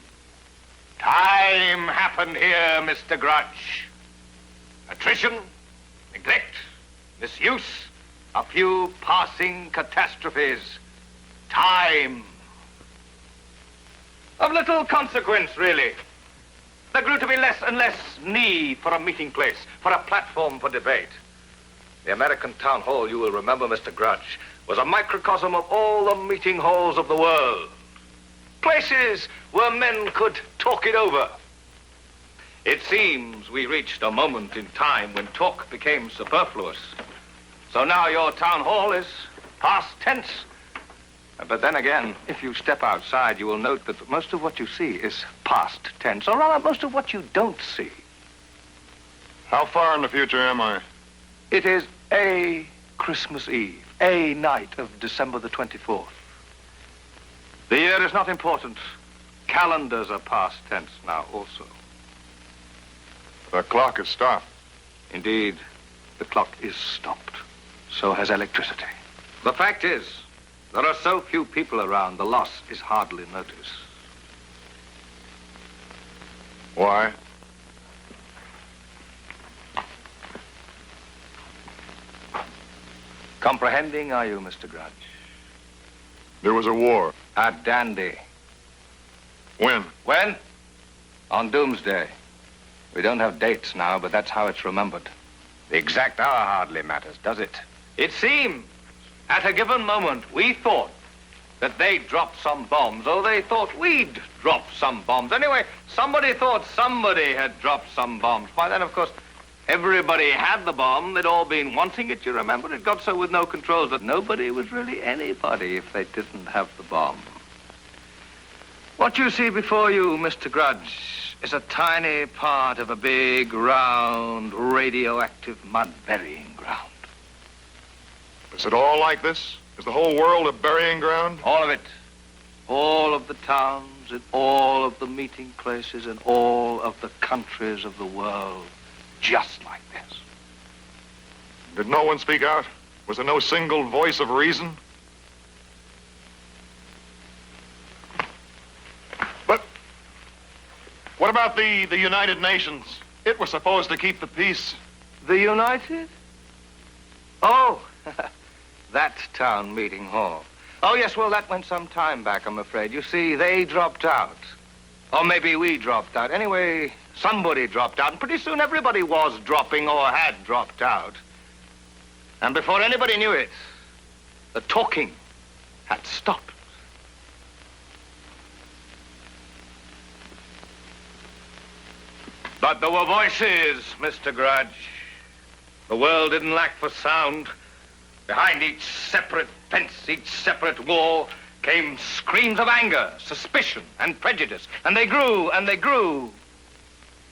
Time happened here, Mr. Grudge. Attrition, neglect, misuse, a few passing catastrophes. Time. Of little consequence, really. There grew to be less and less need for a meeting place, for a platform for debate. The American Town Hall, you will remember, Mr. Grudge, was a microcosm of all the meeting halls of the world. Places where men could talk it over. It seems we reached a moment in time when talk became superfluous. So now your town hall is past tense. But then again, if you step outside, you will note that most of what you see is past tense, or rather, most of what you don't see.
How far in the future am I?
It is a Christmas Eve, a night of December the 24th. The year is not important. Calendars are past tense now also.
The clock is stopped.
Indeed, the clock is stopped. So has electricity. The fact is, there are so few people around, the loss is hardly noticed.
Why?
Comprehending, are you, Mr. Grudge?
There was a war.
At Dandy.
When?
When? On Doomsday. We don't have dates now, but that's how it's remembered. The exact hour hardly matters, does it? It seems, at a given moment, we thought that they'd drop some bombs, or they thought we'd drop some bombs. Anyway, somebody thought somebody had dropped some bombs. By then, of course, everybody had the bomb. They'd all been wanting it, you remember? It got so with no controls that nobody was really anybody if they didn't have the bomb. What you see before you, Mr. Grudge, is a tiny part of a big, round, radioactive mud burying ground.
Is it all like this? Is the whole world a burying ground?
All of it. All of the towns,
forums, in all of the meeting places, in all of the countries of the world, just like this.
Did no one speak out? Was there no single voice of reason? But what about the United Nations? It was supposed to keep the peace.
The United? Oh, that town meeting hall. Oh, yes, well, that went some time back, I'm afraid. You see, they dropped out. Or maybe we dropped out. Anyway, somebody dropped out, and pretty soon everybody was dropping or had dropped out. And before anybody knew it, the talking had stopped. But there were voices, Mr. Grudge. The world didn't lack for sound. Behind each separate fence, each separate wall, came screams of anger, suspicion, and prejudice. And they grew, and they grew.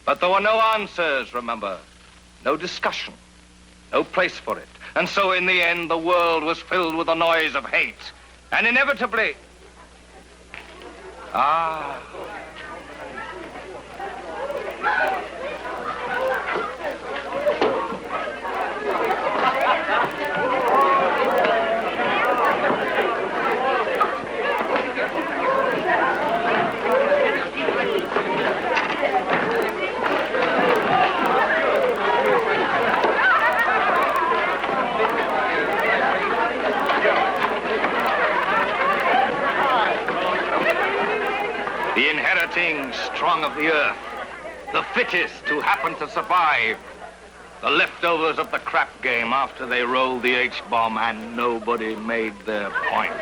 But there were no answers, remember. No discussion. No place for it. And so in the end, the world was filled with the noise of hate. And inevitably... the inheriting strong of the earth, the fittest who happen to survive, the leftovers of the crap game after they rolled the H-bomb and nobody made their point.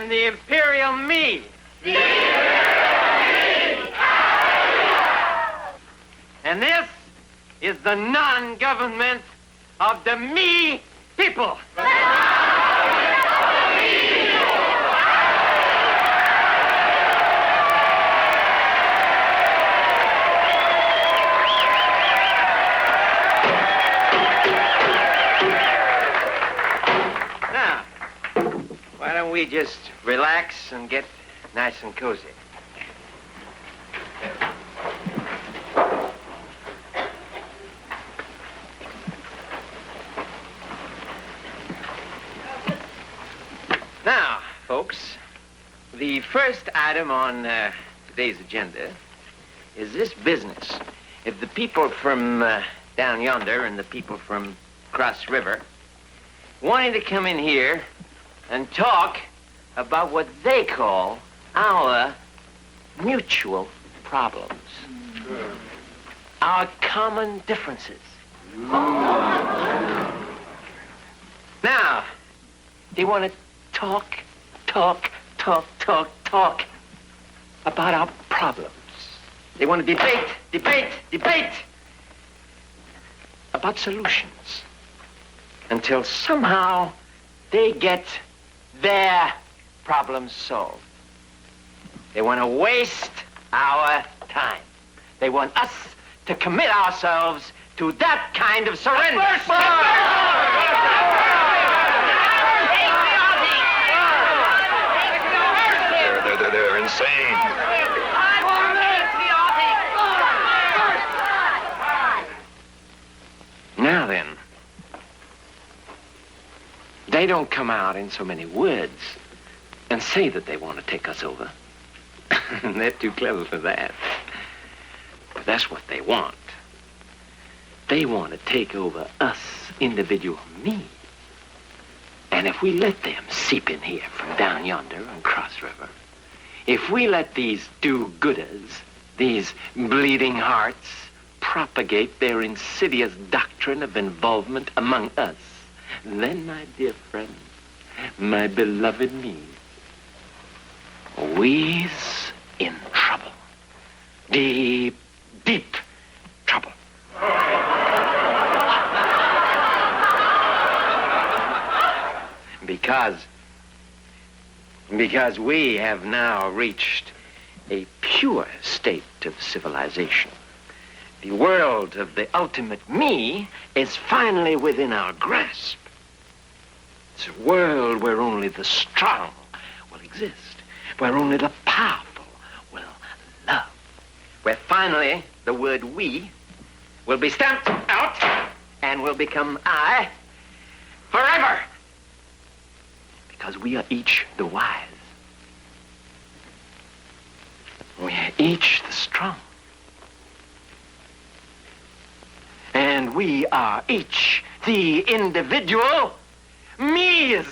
The Imperial Me. The Imperial Me. And this is the non-government of the Me people. Now, why don't we just relax and get nice and cozy? Now, folks, the first item on today's agenda is this business. If the people from down yonder and the people from across river wanted to come in here and talk about what they call our mutual problems, our common differences. Now, they want to talk about our problems. They want to debate about solutions until somehow they get their problems solved. They want to waste our time. They want us to commit ourselves to that kind of surrender.
They're insane.
Now then, they don't come out in so many words and say that they want to take us over. They're too clever for that. But that's what they want. They want to take over us, individual me. And if we let them seep in here from down yonder on Cross River, if we let these do-gooders, these bleeding hearts, propagate their insidious doctrine of involvement among us, then, my dear friend, my beloved me, we's in trouble. Deep, deep trouble. Because we have now reached a pure state of civilization. The world of the ultimate me is finally within our grasp. It's a world where only the strong will exist, where only the powerful will love, where finally the word we will be stamped out and will become I forever. Because we are each the wise. We are each the strong. And we are each the individual me's.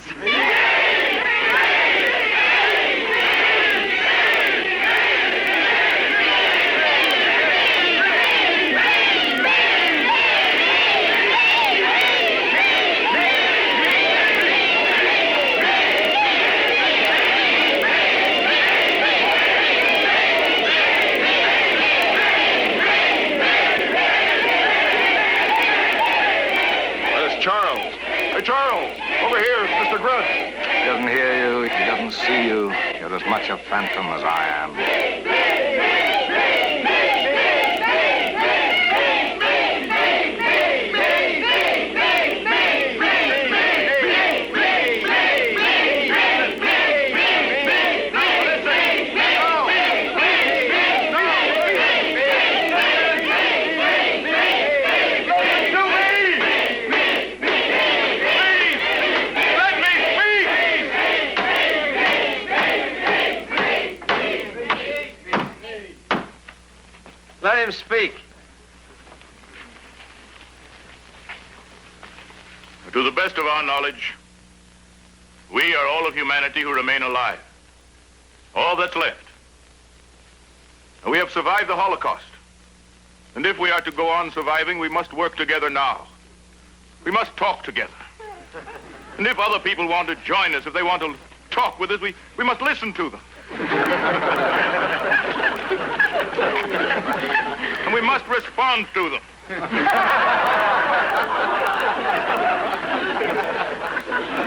Charles. Hey, Charles, over here, Mr. Grudge.
He doesn't hear you. He doesn't see you. You're as much a phantom as I am.
Let him speak.
To the best of our knowledge, we are all of humanity who remain alive. All that's left. We have survived the Holocaust. And if we are to go on surviving, we must work together now. We must talk together. And if other people want to join us, if they want to talk with us, we must listen to them. And we must respond to them.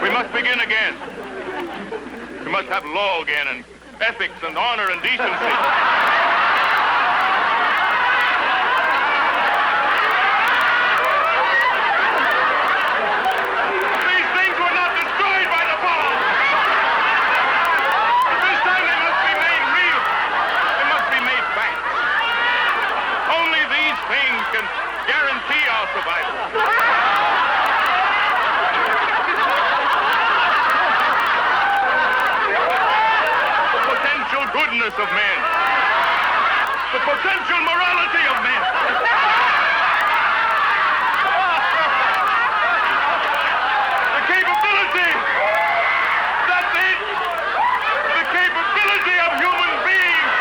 We must begin again. We must have law again, and ethics, and honor, and decency. These things were not destroyed by the bomb. But this time they must be made real. They must be made back. Only these things can guarantee our survival. The potential goodness of men. The potential morality of men. The capability. That's it. The capability of human beings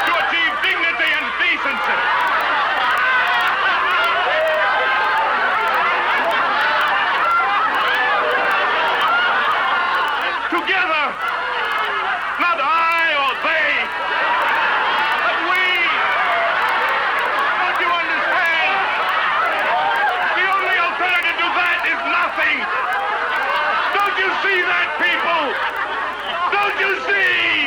to achieve dignity and decency. Together, not I or they, but we. Don't you understand? The only alternative to that is nothing. Don't you see that, people? Don't you see?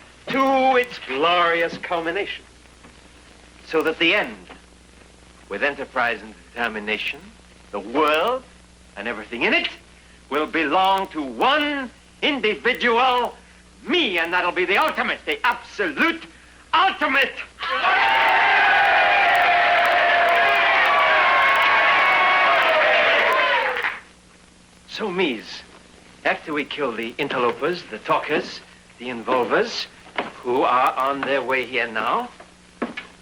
to its glorious culmination. So that the end, with enterprise and determination, the world and everything in it will belong to one individual, me, and that'll be the ultimate, the absolute ultimate. So, Mies, after we kill the interlopers, the talkers, the involvers, who are on their way here now,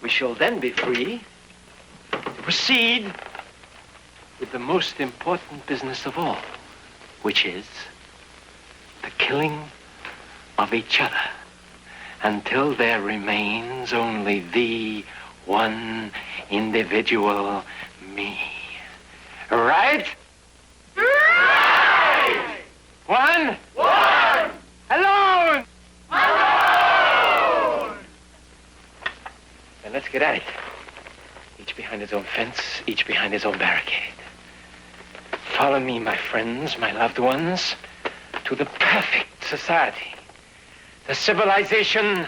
we shall then be free to proceed with the most important business of all, which is the killing of each other, until there remains only the one individual me. Right? Right! One? One! Alone! Alone! Then let's get at it. Each behind his own fence, each behind his own barricade. Follow me, my friends, my loved ones, to the perfect society, the civilization of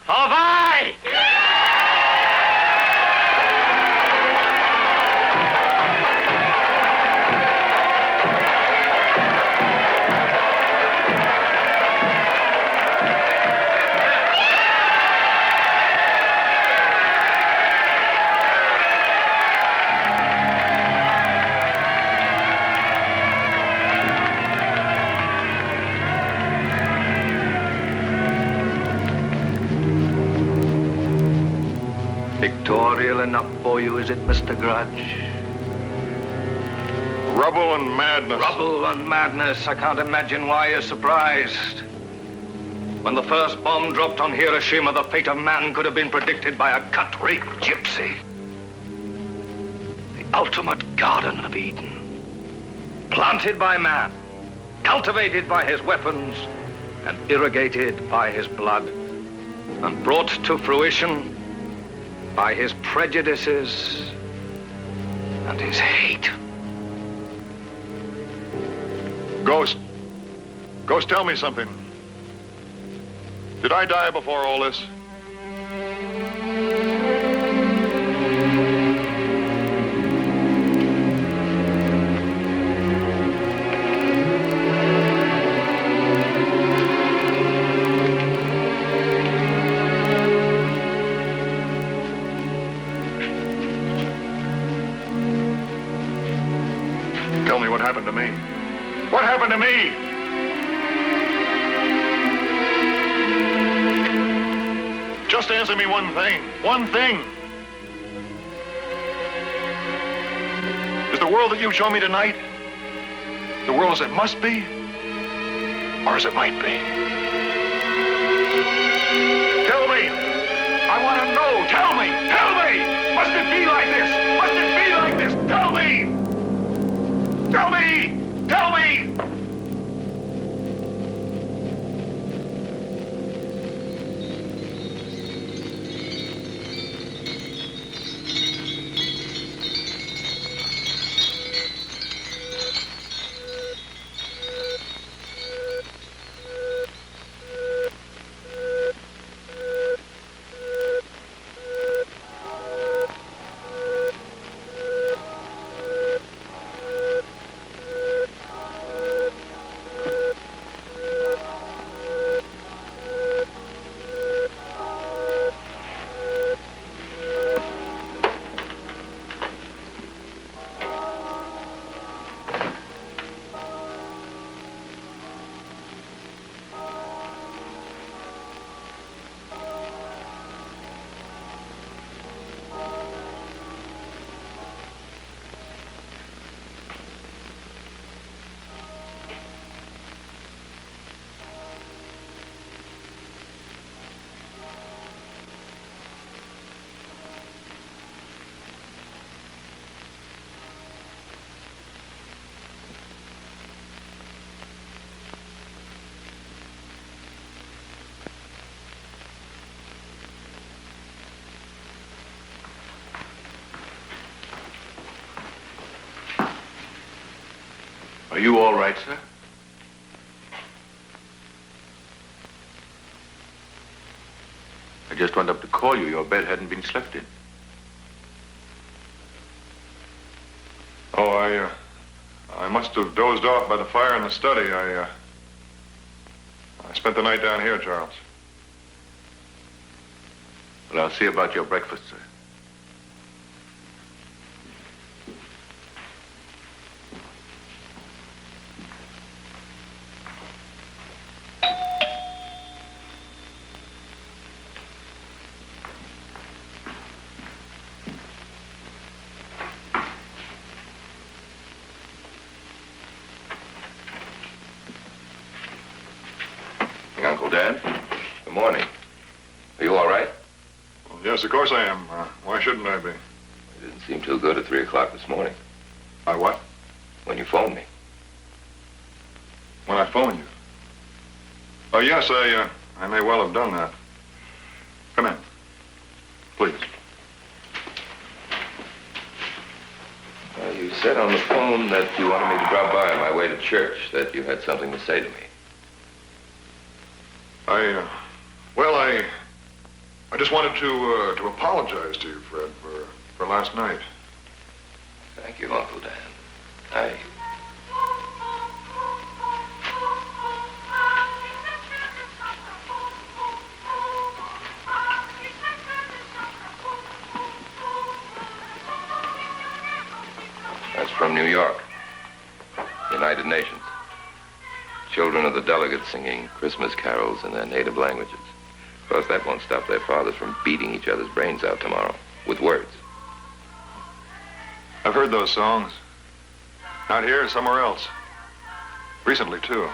I.
Pictorial enough for you, is it, Mr. Grudge?
Rubble and madness.
Rubble and madness. I can't imagine why you're surprised. When the first bomb dropped on Hiroshima, the fate of man could have been predicted by a cut-rate gypsy. The ultimate Garden of Eden. Planted by man, cultivated by his weapons, and irrigated by his blood, and brought to fruition by his prejudices and his hate.
Ghost. Ghost, tell me something. Did I die before all this? Tell me what happened to me. What happened to me? Just answer me one thing. One thing. Is the world that you show me tonight the world as it must be, or as it might be? Tell me. I want to know. Tell me. Tell me. Must it be like this? Must it be like this? Tell me. Tell me. Tell me.
Are you all right, sir?
just went up to call you. Your bed hadn't been slept in.
Oh, I must have dozed off by the fire in the study. I spent the night down here, Charles.
Well, I'll see about your breakfast, sir.
Uncle Dan, good morning. Are you all right?
Well, yes, of course I am. Why shouldn't I be?
You didn't seem too good at 3 o'clock this morning.
I what?
When you phoned me.
When I phoned you? Oh, yes, I may well have done that. Come in. Please.
You said on the phone that you wanted me to drop by on my way to church, that you had something to say to me.
I just wanted to apologize to you, Fred, for last night.
Thank you, Uncle Dan. That's from New York. United Nations. Children of the delegates singing Christmas carols in their native languages. Of course, that won't stop their fathers from beating each other's brains out tomorrow with words.
I've heard those songs. Not here, somewhere else. Recently, too.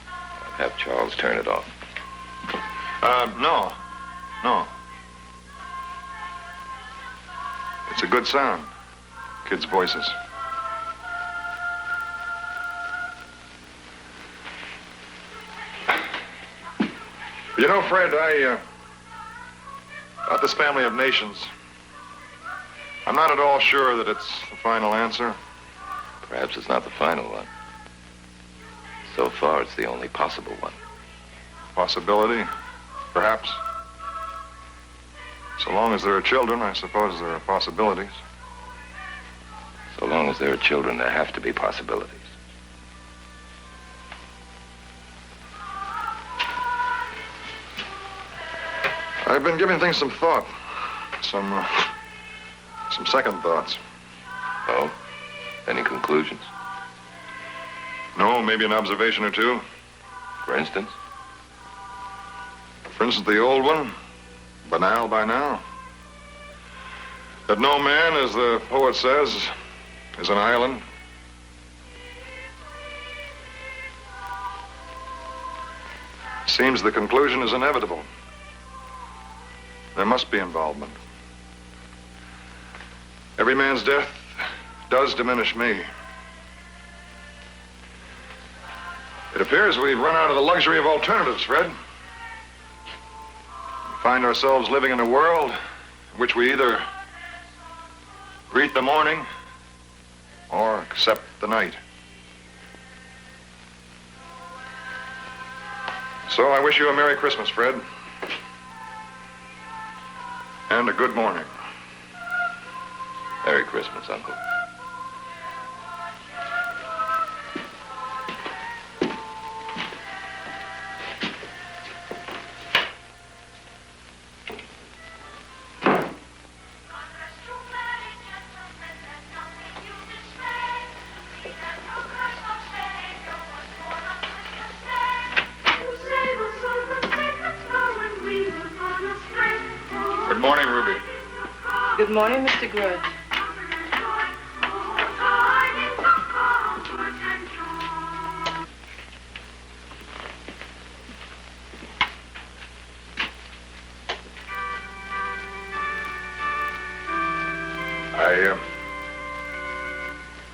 I'll have Charles turn it off.
No. It's a good sound. Kids' voices. You know, Fred, about this family of nations, I'm not at all sure that it's the final answer.
Perhaps it's not the final one. So far, it's the only possible one.
Possibility? Perhaps. So long as there are children, I suppose there are possibilities.
So long as there are children, there have to be possibilities.
I've been giving things some thought. Some second thoughts.
Oh? Any conclusions?
No, maybe an observation or two.
For instance?
For instance, the old one, banal by now. That no man, as the poet says, is an island. Seems the conclusion is inevitable. There must be involvement. Every man's death does diminish me. It appears we've run out of the luxury of alternatives, Fred. We find ourselves living in a world in which we either greet the morning or accept the night. So I wish you a Merry Christmas, Fred. And a good morning.
Merry Christmas, Uncle.
Good morning, Ruby.
Good morning, Mr. Grudge.
I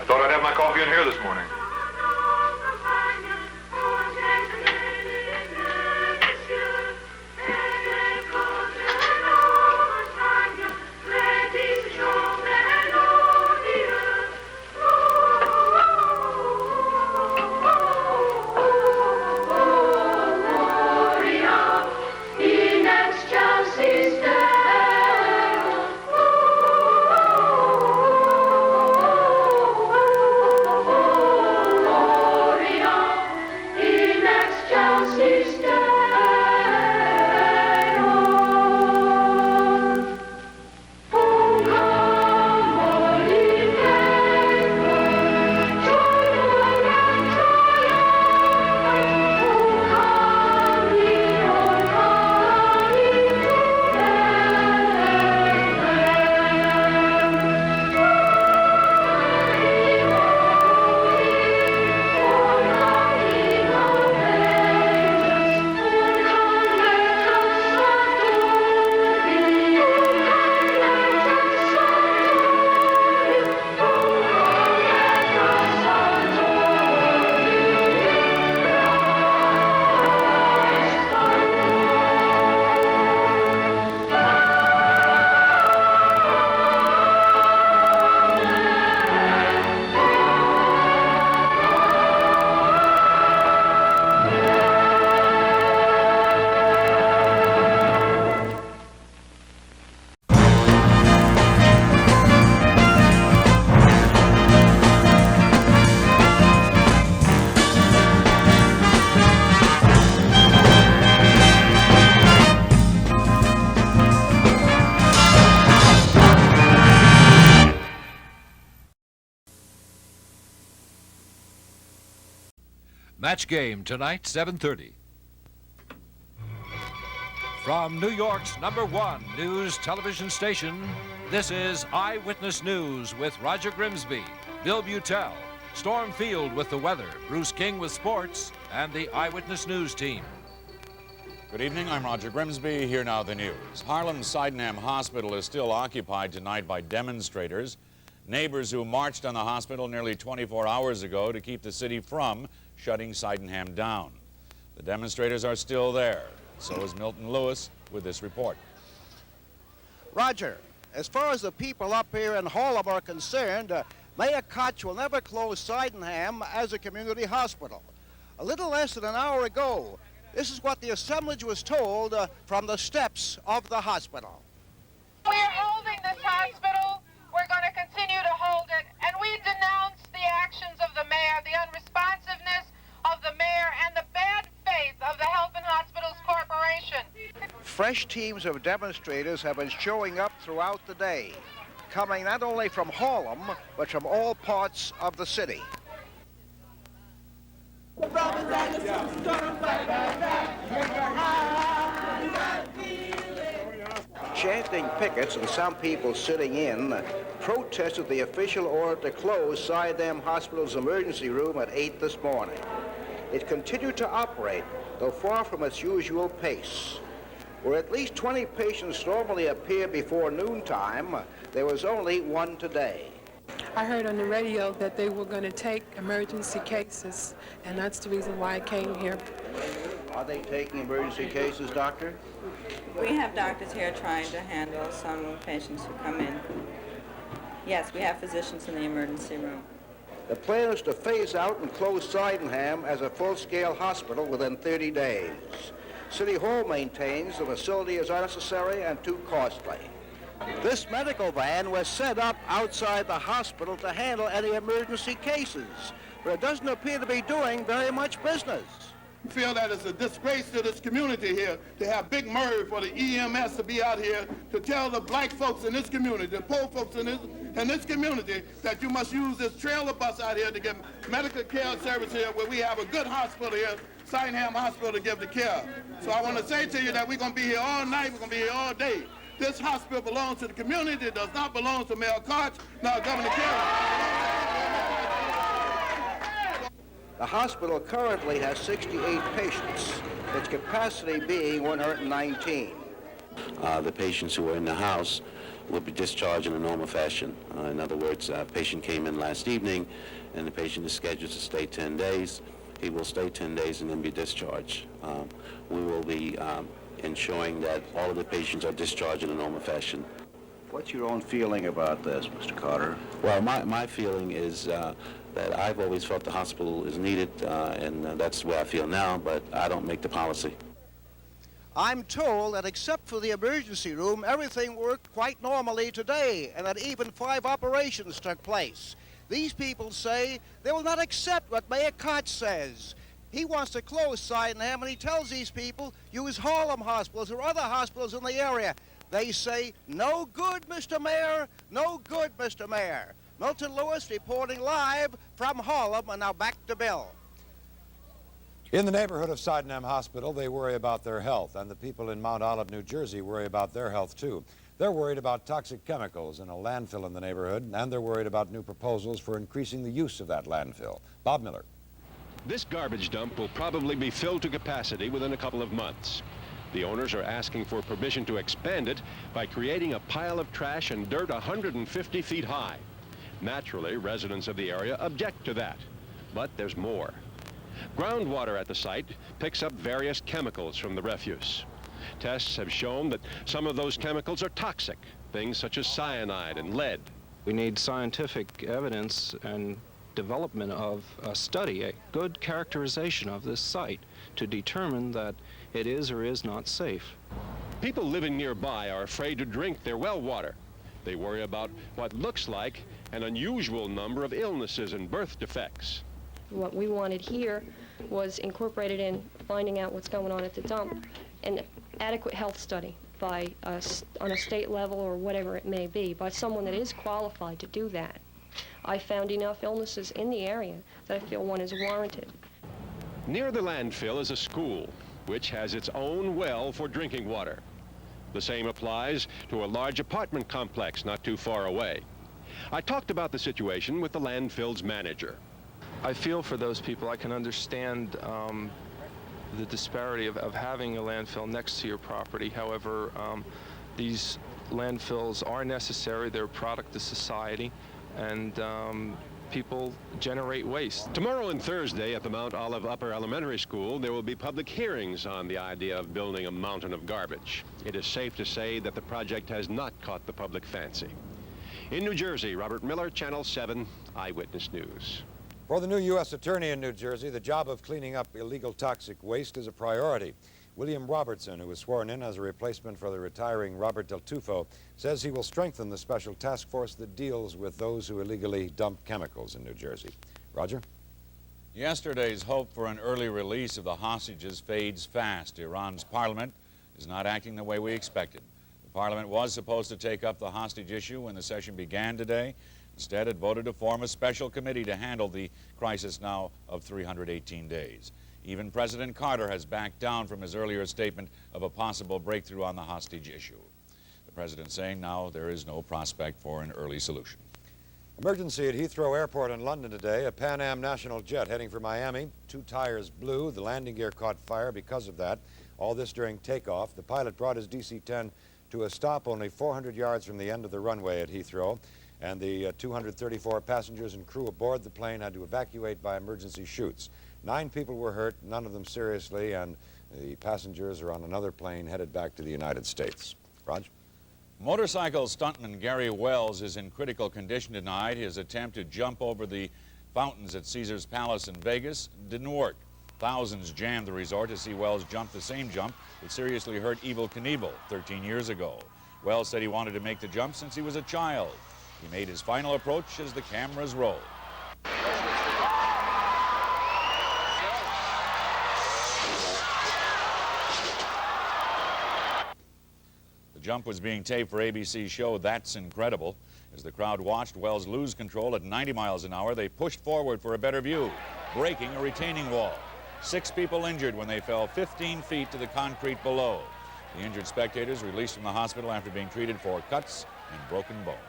thought I'd have my coffee in here this morning.
Match game tonight, 7:30. From New York's #1 news television station, this is Eyewitness News with Roger Grimsby, Bill Butel, Storm Field with the weather, Bruce King with sports, and the Eyewitness News team.
Good evening, I'm Roger Grimsby. Here now the news. Harlem's Sydenham Hospital is still occupied tonight by demonstrators, neighbors who marched on the hospital nearly 24 hours ago to keep the city from shutting Sydenham down. The demonstrators are still there. So is Milton Lewis with this report.
Roger, as far as the people up here in Harlem are concerned, Mayor Koch will never close Sydenham as a community hospital. A little less than an hour ago, this is what the assemblage was told from the steps of the hospital.
We're holding this hospital. We're going to continue to hold it. And we denounce the actions of the mayor, the unresponsiveness of the mayor, and the bad faith of the Health and Hospitals Corporation.
Fresh teams of demonstrators have been showing up throughout the day, coming not only from Harlem, but from all parts of the city. Chanting pickets and some people sitting in protested the official order to close Sydenham Hospital's emergency room at 8 this morning. It continued to operate, though far from its usual pace. Where at least 20 patients normally appear before noontime, there was only one today.
I heard on the radio that they were going to take emergency cases, and that's the reason why I came here.
Are they taking emergency cases, doctor?
We have doctors here trying to handle some patients who come in. Yes, we have physicians in the emergency room.
The plan is to phase out and close Sydenham as a full-scale hospital within 30 days. City Hall maintains the facility is unnecessary and too costly. This medical van was set up outside the hospital to handle any emergency cases, but it doesn't appear to be doing very much business.
We feel that it's a disgrace to this community here to have Big Murray for the EMS to be out here to tell the black folks in this community, the poor folks in this community, that you must use this trailer bus out here to give medical care service here, where we have a good hospital here, Sydenham Hospital, to give the care. So I want to say to you that we're going to be here all night, we're going to be here all day. This hospital belongs to the community. It does not belong to Mayor Koch, nor Governor Kerry.
The hospital currently has 68 patients, its capacity being 119.
The patients who are in the house will be discharged in a normal fashion. In other words, a patient came in last evening, and the patient is scheduled to stay 10 days. He will stay 10 days and then be discharged. We will be ensuring that all of the patients are discharged in a normal fashion.
What's your own feeling about this, Mr. Carter?
Well, my feeling is that I've always felt the hospital is needed, and that's the way I feel now, but I don't make the policy.
I'm told that except for the emergency room, everything worked quite normally today, and that even 5 operations took place. These people say they will not accept what Mayor Koch says. He wants to close Sydenham, and he tells these people, use Harlem hospitals or other hospitals in the area. They say, no good, Mr. Mayor, no good, Mr. Mayor. Milton Lewis reporting live from Harlem, and now back to Bill.
In the neighborhood of Sydenham Hospital, they worry about their health, and the people in Mount Olive, New Jersey worry about their health too. They're worried about toxic chemicals in a landfill in the neighborhood, and they're worried about new proposals for increasing the use of that landfill. Bob Miller.
This garbage dump will probably be filled to capacity within a couple of months. The owners are asking for permission to expand it by creating a pile of trash and dirt 150 feet high. Naturally, residents of the area object to that. But there's more. Groundwater at the site picks up various chemicals from the refuse. Tests have shown that some of those chemicals are toxic, things such as cyanide and lead.
We need scientific evidence and development of a study, a good characterization of this site to determine that it is or is not safe.
People living nearby are afraid to drink their well water. They worry about what looks like an unusual number of illnesses and birth defects.
What we wanted here was incorporated in finding out what's going on at the dump, an adequate health study by on a state level or whatever it may be, by someone that is qualified to do that. I found enough illnesses in the area that I feel one is warranted.
Near the landfill is a school, which has its own well for drinking water. The same applies to a large apartment complex not too far away. I talked about the situation with the landfill's manager.
I feel for those people. I can understand the disparity of having a landfill next to your property. However, these landfills are necessary. They're a product of society, and people generate waste.
Tomorrow and Thursday at the Mount Olive Upper Elementary School, there will be public hearings on the idea of building a mountain of garbage. It is safe to say that the project has not caught the public fancy. In New Jersey, Robert Miller, Channel 7, Eyewitness News.
For the new U.S. Attorney in New Jersey, the job of cleaning up illegal toxic waste is a priority. William Robertson, who was sworn in as a replacement for the retiring Robert Del Tufo, says he will strengthen the special task force that deals with those who illegally dump chemicals in New Jersey. Roger?
Yesterday's hope for an early release of the hostages fades fast. Iran's parliament is not acting the way we expected. The parliament was supposed to take up the hostage issue when the session began today. Instead, it voted to form a special committee to handle the crisis now of 318 days. Even President Carter has backed down from his earlier statement of a possible breakthrough on the hostage issue. The president saying now there is no prospect for an early solution.
Emergency at Heathrow Airport in London today. A Pan Am national jet heading for Miami. 2 tires blew. The landing gear caught fire because of that. All this during takeoff. The pilot brought his DC-10 to a stop only 400 yards from the end of the runway at Heathrow. And the 234 passengers and crew aboard the plane had to evacuate by emergency chutes. 9 people were hurt, none of them seriously, and the passengers are on another plane headed back to the United States. Raj?
Motorcycle stuntman Gary Wells is in critical condition tonight. His attempt to jump over the fountains at Caesar's Palace in Vegas didn't work. Thousands jammed the resort to see Wells jump the same jump that seriously hurt Evel Knievel 13 years ago. Wells said he wanted to make the jump since he was a child. He made his final approach as the cameras rolled. The jump was being taped for ABC's show That's Incredible. As the crowd watched Wells lose control at 90 miles an hour, they pushed forward for a better view, breaking a retaining wall. 6 people injured when they fell 15 feet to the concrete below. The injured spectators released from the hospital after being treated for cuts and broken bones.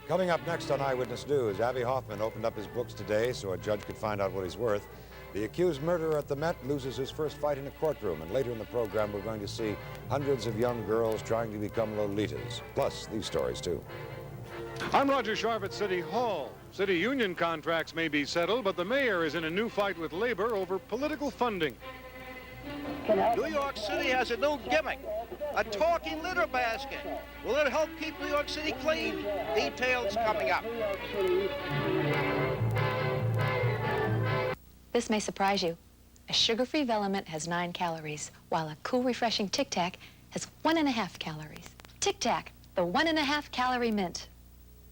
Coming up next on Eyewitness News, Abbie Hoffman opened up his books today so a judge could find out what he's worth. The accused murderer at the Met loses his first fight in a courtroom, and later in the program we're going to see hundreds of young girls trying to become Lolitas. Plus, these stories, too.
I'm Roger Sharp at City Hall. City union contracts may be settled, but the mayor is in a new fight with labor over political funding.
New York City has a new gimmick, a talking litter basket. Will it help keep New York City clean? Details coming up.
This may surprise you. A sugar-free Velemint has 9 calories, while a cool, refreshing Tic Tac has 1.5 calories. Tic Tac, the 1.5 calorie mint.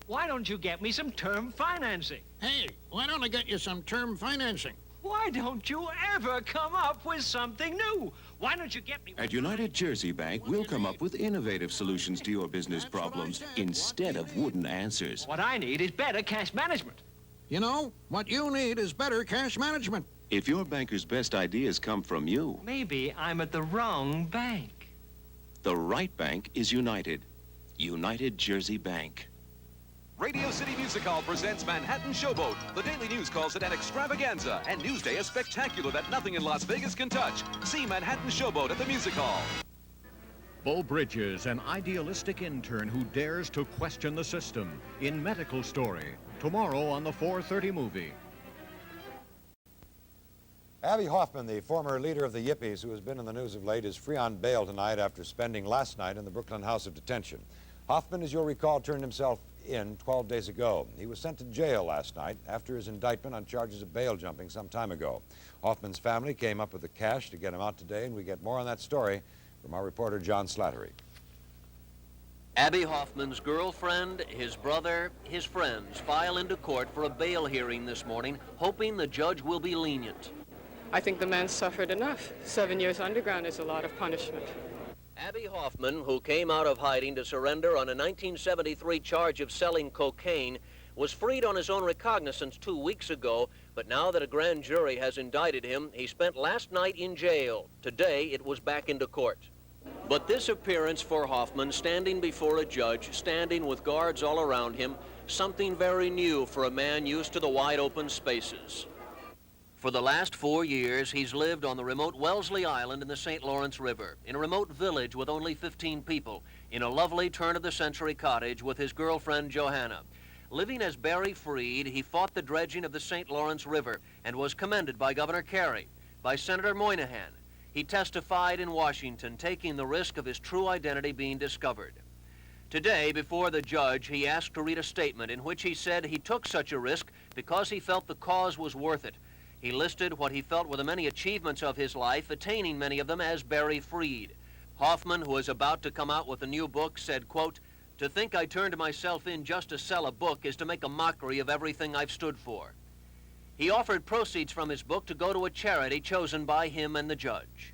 Why don't you get me some term financing?
Hey, why don't I get you some term financing?
Why don't you ever come up with something new? Why don't you get me...
At United Jersey Bank, we'll come up with innovative solutions to your business problems instead of wooden answers.
What I need is better cash management.
You know, what you need is better cash management.
If your banker's best ideas come from you...
Maybe I'm at the wrong bank.
The right bank is United. United Jersey Bank.
Radio City Music Hall presents Manhattan Showboat. The Daily News calls it an extravaganza, and Newsday a spectacular that nothing in Las Vegas can touch. See Manhattan Showboat at the Music Hall.
Beau Bridges, an idealistic intern who dares to question the system in Medical Story. Tomorrow on the 4:30 movie.
Abbie Hoffman, the former leader of the Yippies who has been in the news of late, is free on bail tonight after spending last night in the Brooklyn House of Detention. Hoffman, as you'll recall, turned himself in 12 days ago. He was sent to jail last night after his indictment on charges of bail jumping some time ago. Hoffman's family came up with the cash to get him out today, and we get more on that story from our reporter John Slattery.
Abbie Hoffman's girlfriend, his brother, his friends file into court for a bail hearing this morning, hoping the judge will be lenient.
I think the man suffered enough. 7 years underground is a lot of punishment.
Abby Hoffman, who came out of hiding to surrender on a 1973 charge of selling cocaine, was freed on his own recognizance 2 weeks ago, but now that a grand jury has indicted him, he spent last night in jail. Today, it was back into court. But this appearance for Hoffman, standing before a judge, standing with guards all around him, something very new for a man used to the wide open spaces. For the last 4 years, he's lived on the remote Wellesley Island in the St. Lawrence River, in a remote village with only 15 people, in a lovely turn-of-the-century cottage with his girlfriend, Johanna. Living as Barry Freed, he fought the dredging of the St. Lawrence River and was commended by Governor Carey, by Senator Moynihan. He testified in Washington, taking the risk of his true identity being discovered. Today, before the judge, he asked to read a statement in which he said he took such a risk because he felt the cause was worth it. He listed what he felt were the many achievements of his life, attaining many of them as Barry Freed. Hoffman, who is about to come out with a new book, said, quote, "To think I turned myself in just to sell a book is to make a mockery of everything I've stood for." He offered proceeds from his book to go to a charity chosen by him and the judge.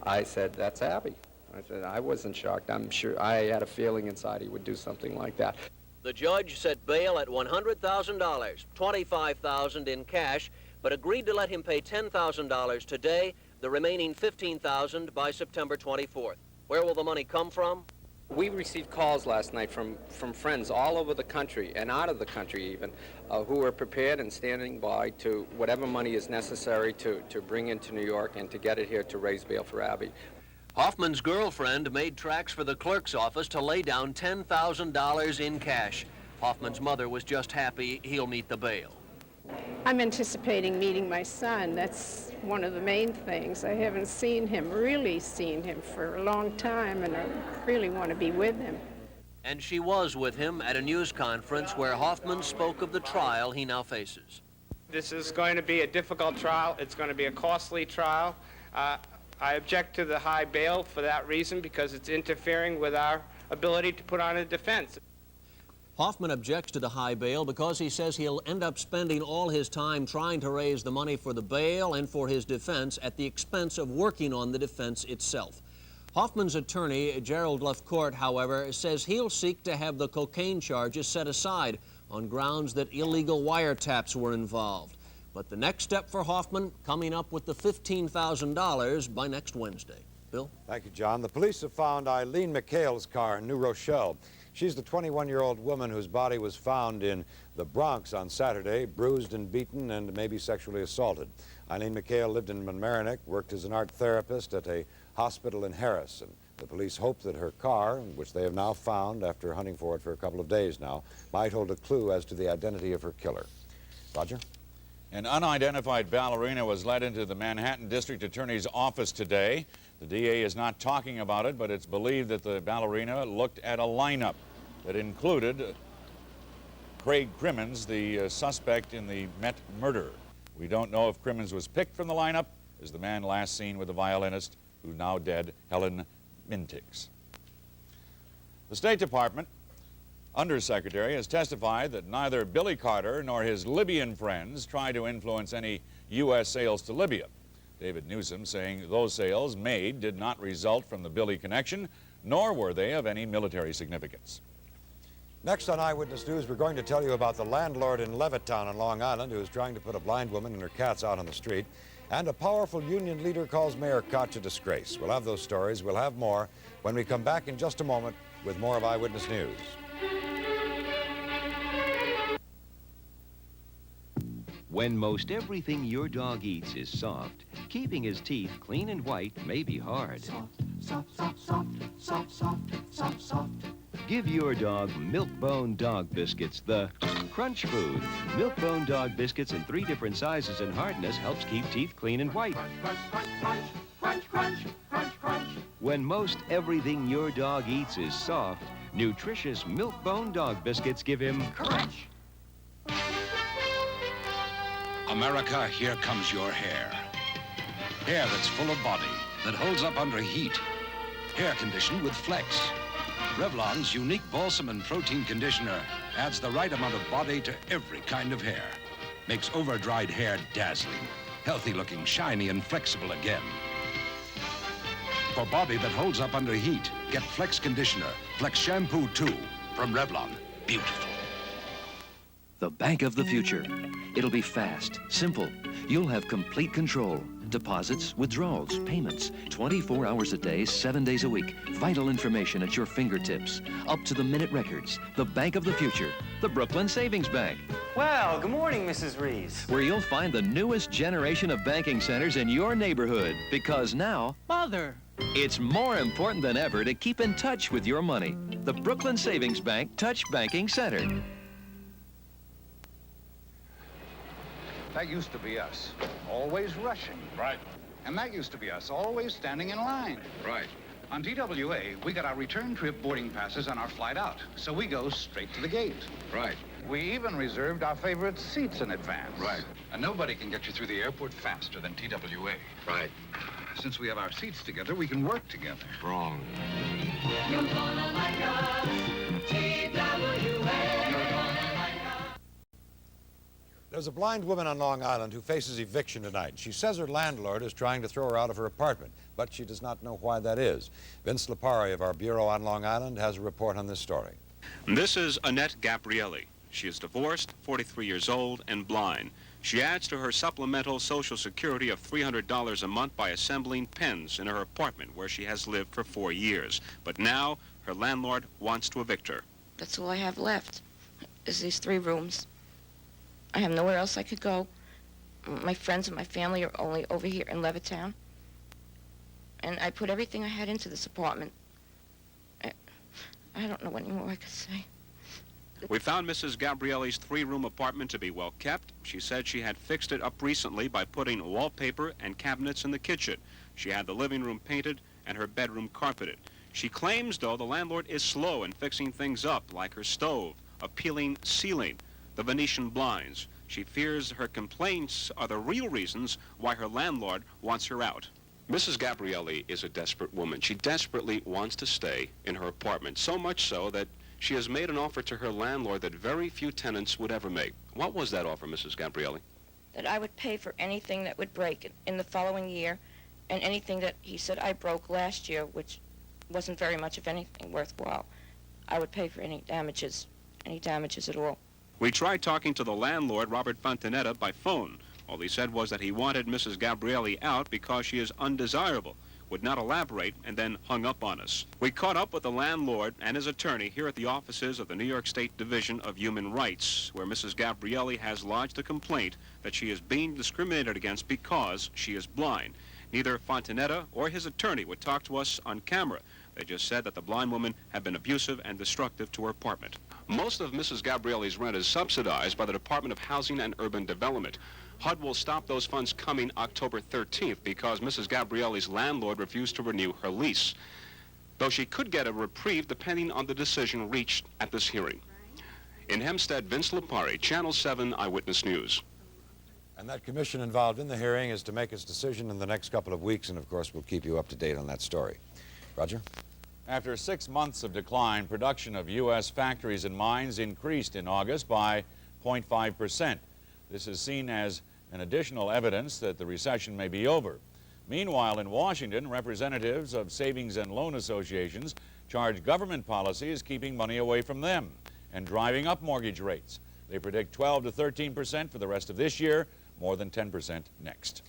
I said, "That's Abby." I said, I wasn't shocked. I'm sure I had a feeling inside he would do something like that.
The judge set bail at $100,000, $25,000 in cash, but agreed to let him pay $10,000 today, the remaining $15,000 by September 24th. Where will the money come from?
We received calls last night from friends all over the country and out of the country even, who are prepared and standing by to whatever money is necessary to bring into New York and to get it here to raise bail for Abby.
Hoffman's girlfriend made tracks for the clerk's office to lay down $10,000 in cash. Hoffman's mother was just happy he'll meet the bail.
I'm anticipating meeting my son. That's one of the main things. I haven't really seen him for a long time, and I really want to be with him.
And she was with him at a news conference where Hoffman spoke of the trial he now faces.
This is going to be a difficult trial. It's going to be a costly trial. I object to the high bail for that reason, because it's interfering with our ability to put on a defense.
Hoffman objects to the high bail because he says he'll end up spending all his time trying to raise the money for the bail and for his defense at the expense of working on the defense itself. Hoffman's attorney, Gerald Lefcourt, however, says he'll seek to have the cocaine charges set aside on grounds that illegal wiretaps were involved. But the next step for Hoffman, coming up with the $15,000 by next Wednesday. Bill?
Thank you, John. The police have found Eileen McHale's car in New Rochelle. She's the 21-year-old woman whose body was found in the Bronx on Saturday, bruised and beaten and maybe sexually assaulted. Eileen McHale lived in Mamaroneck, worked as an art therapist at a hospital in Harrison. The police hope that her car, which they have now found after hunting for it for a couple of days now, might hold a clue as to the identity of her killer. Roger?
An unidentified ballerina was led into the Manhattan District Attorney's office today. The DA is not talking about it, but it's believed that the ballerina looked at a lineup that included Craig Crimmins, the suspect in the Met murder. We don't know if Crimmins was picked from the lineup as the man last seen with the violinist, who's now dead, Helen Mintix. The State Department Undersecretary has testified that neither Billy Carter nor his Libyan friends tried to influence any U.S. sales to Libya. David Newsom saying those sales made did not result from the Billy connection, nor were they of any military significance.
Next on Eyewitness News, we're going to tell you about the landlord in Levittown on Long Island who is trying to put a blind woman and her cats out on the street, and a powerful union leader calls Mayor Koch a disgrace. We'll have those stories. We'll have more when we come back in just a moment with more of Eyewitness News.
When most everything your dog eats is soft, keeping his teeth clean and white may be hard.
Soft, soft, soft, soft, soft, soft, soft, soft.
Give your dog Milk-Bone Dog Biscuits, the crunch food. Milk-Bone Dog Biscuits in 3 different sizes and hardness helps keep teeth clean and white.
Crunch, crunch, crunch, crunch, crunch, crunch, crunch.
When most everything your dog eats is soft, nutritious Milk-Bone Dog Biscuits give him crunch.
America, here comes your hair. Hair that's full of body, that holds up under heat. Hair conditioned with Flex. Revlon's unique balsam and protein conditioner adds the right amount of body to every kind of hair. Makes over-dried hair dazzling, healthy looking, shiny and flexible again. For body that holds up under heat, get Flex Conditioner, Flex Shampoo 2 from Revlon. Beautiful.
The bank of the future. It'll be fast, simple. You'll have complete control. Deposits, withdrawals, payments. 24 hours a day, 7 days a week. Vital information at your fingertips. Up-to-the-minute records. The bank of the future. The Brooklyn Savings Bank.
Well, good morning, Mrs. Rees.
Where you'll find the newest generation of banking centers in your neighborhood. Because now,
Mother.
it's more important than ever to keep in touch with your money. The Brooklyn Savings Bank Touch Banking Center.
That used to be us, always rushing.
Right.
And that used to be us, always standing in line.
Right.
On TWA, we got our return trip boarding passes on our flight out, so we go straight to the gate.
Right.
We even reserved our favorite seats in advance.
Right.
And nobody can get you through the airport faster than TWA.
Right.
Since we have our seats together, we can work together.
Wrong.
You're gonna like us, TWA.
There's a blind woman on Long Island who faces eviction tonight. She says her landlord is trying to throw her out of her apartment, but she does not know why that is. Vince Lipari of our bureau on Long Island has a report on this story.
This is Annette Gabrielli. She is divorced, 43 years old, and blind. She adds to her supplemental Social Security of $300 a month by assembling pens in her apartment where she has lived for 4 years. But now her landlord wants to evict her.
That's all I have left, is these 3 rooms. I have nowhere else I could go. My friends and my family are only over here in Levittown. And I put everything I had into this apartment. I don't know what more I could say.
We found Mrs. Gabrielli's 3-room apartment to be well kept. She said she had fixed it up recently by putting wallpaper and cabinets in the kitchen. She had the living room painted and her bedroom carpeted. She claims, though, the landlord is slow in fixing things up, like her stove, a peeling ceiling, the Venetian blinds. She fears her complaints are the real reasons why her landlord wants her out.
Mrs. Gabrielli is a desperate woman. She desperately wants to stay in her apartment, so much so that she has made an offer to her landlord that very few tenants would ever make. What was that offer, Mrs. Gabrielli?
That I would pay for anything that would break in the following year, and anything that he said I broke last year, which wasn't very much of anything worthwhile. I would pay for any damages at all.
We tried talking to the landlord, Robert Fontanetta, by phone. All he said was that he wanted Mrs. Gabrielli out because she is undesirable, would not elaborate, and then hung up on us. We caught up with the landlord and his attorney here at the offices of the New York State Division of Human Rights, where Mrs. Gabrielli has lodged a complaint that she is being discriminated against because she is blind. Neither Fontanetta or his attorney would talk to us on camera. They just said that the blind woman had been abusive and destructive to her apartment.
Most of Mrs. Gabrielli's rent is subsidized by the Department of Housing and Urban Development. HUD will stop those funds coming October 13th because Mrs. Gabrielli's landlord refused to renew her lease, though she could get a reprieve depending on the decision reached at this hearing. In Hempstead, Vince Lipari, Channel 7 Eyewitness News.
And that commission involved in the hearing is to make its decision in the next couple of weeks, and of course we'll keep you up to date on that story. Roger?
After 6 months of decline, production of U.S. factories and mines increased in August by 0.5%. This is seen as an additional evidence that the recession may be over. Meanwhile, in Washington, representatives of savings and loan associations charge government policy as keeping money away from them and driving up mortgage rates. They predict 12 to 13% for the rest of this year, more than 10% next.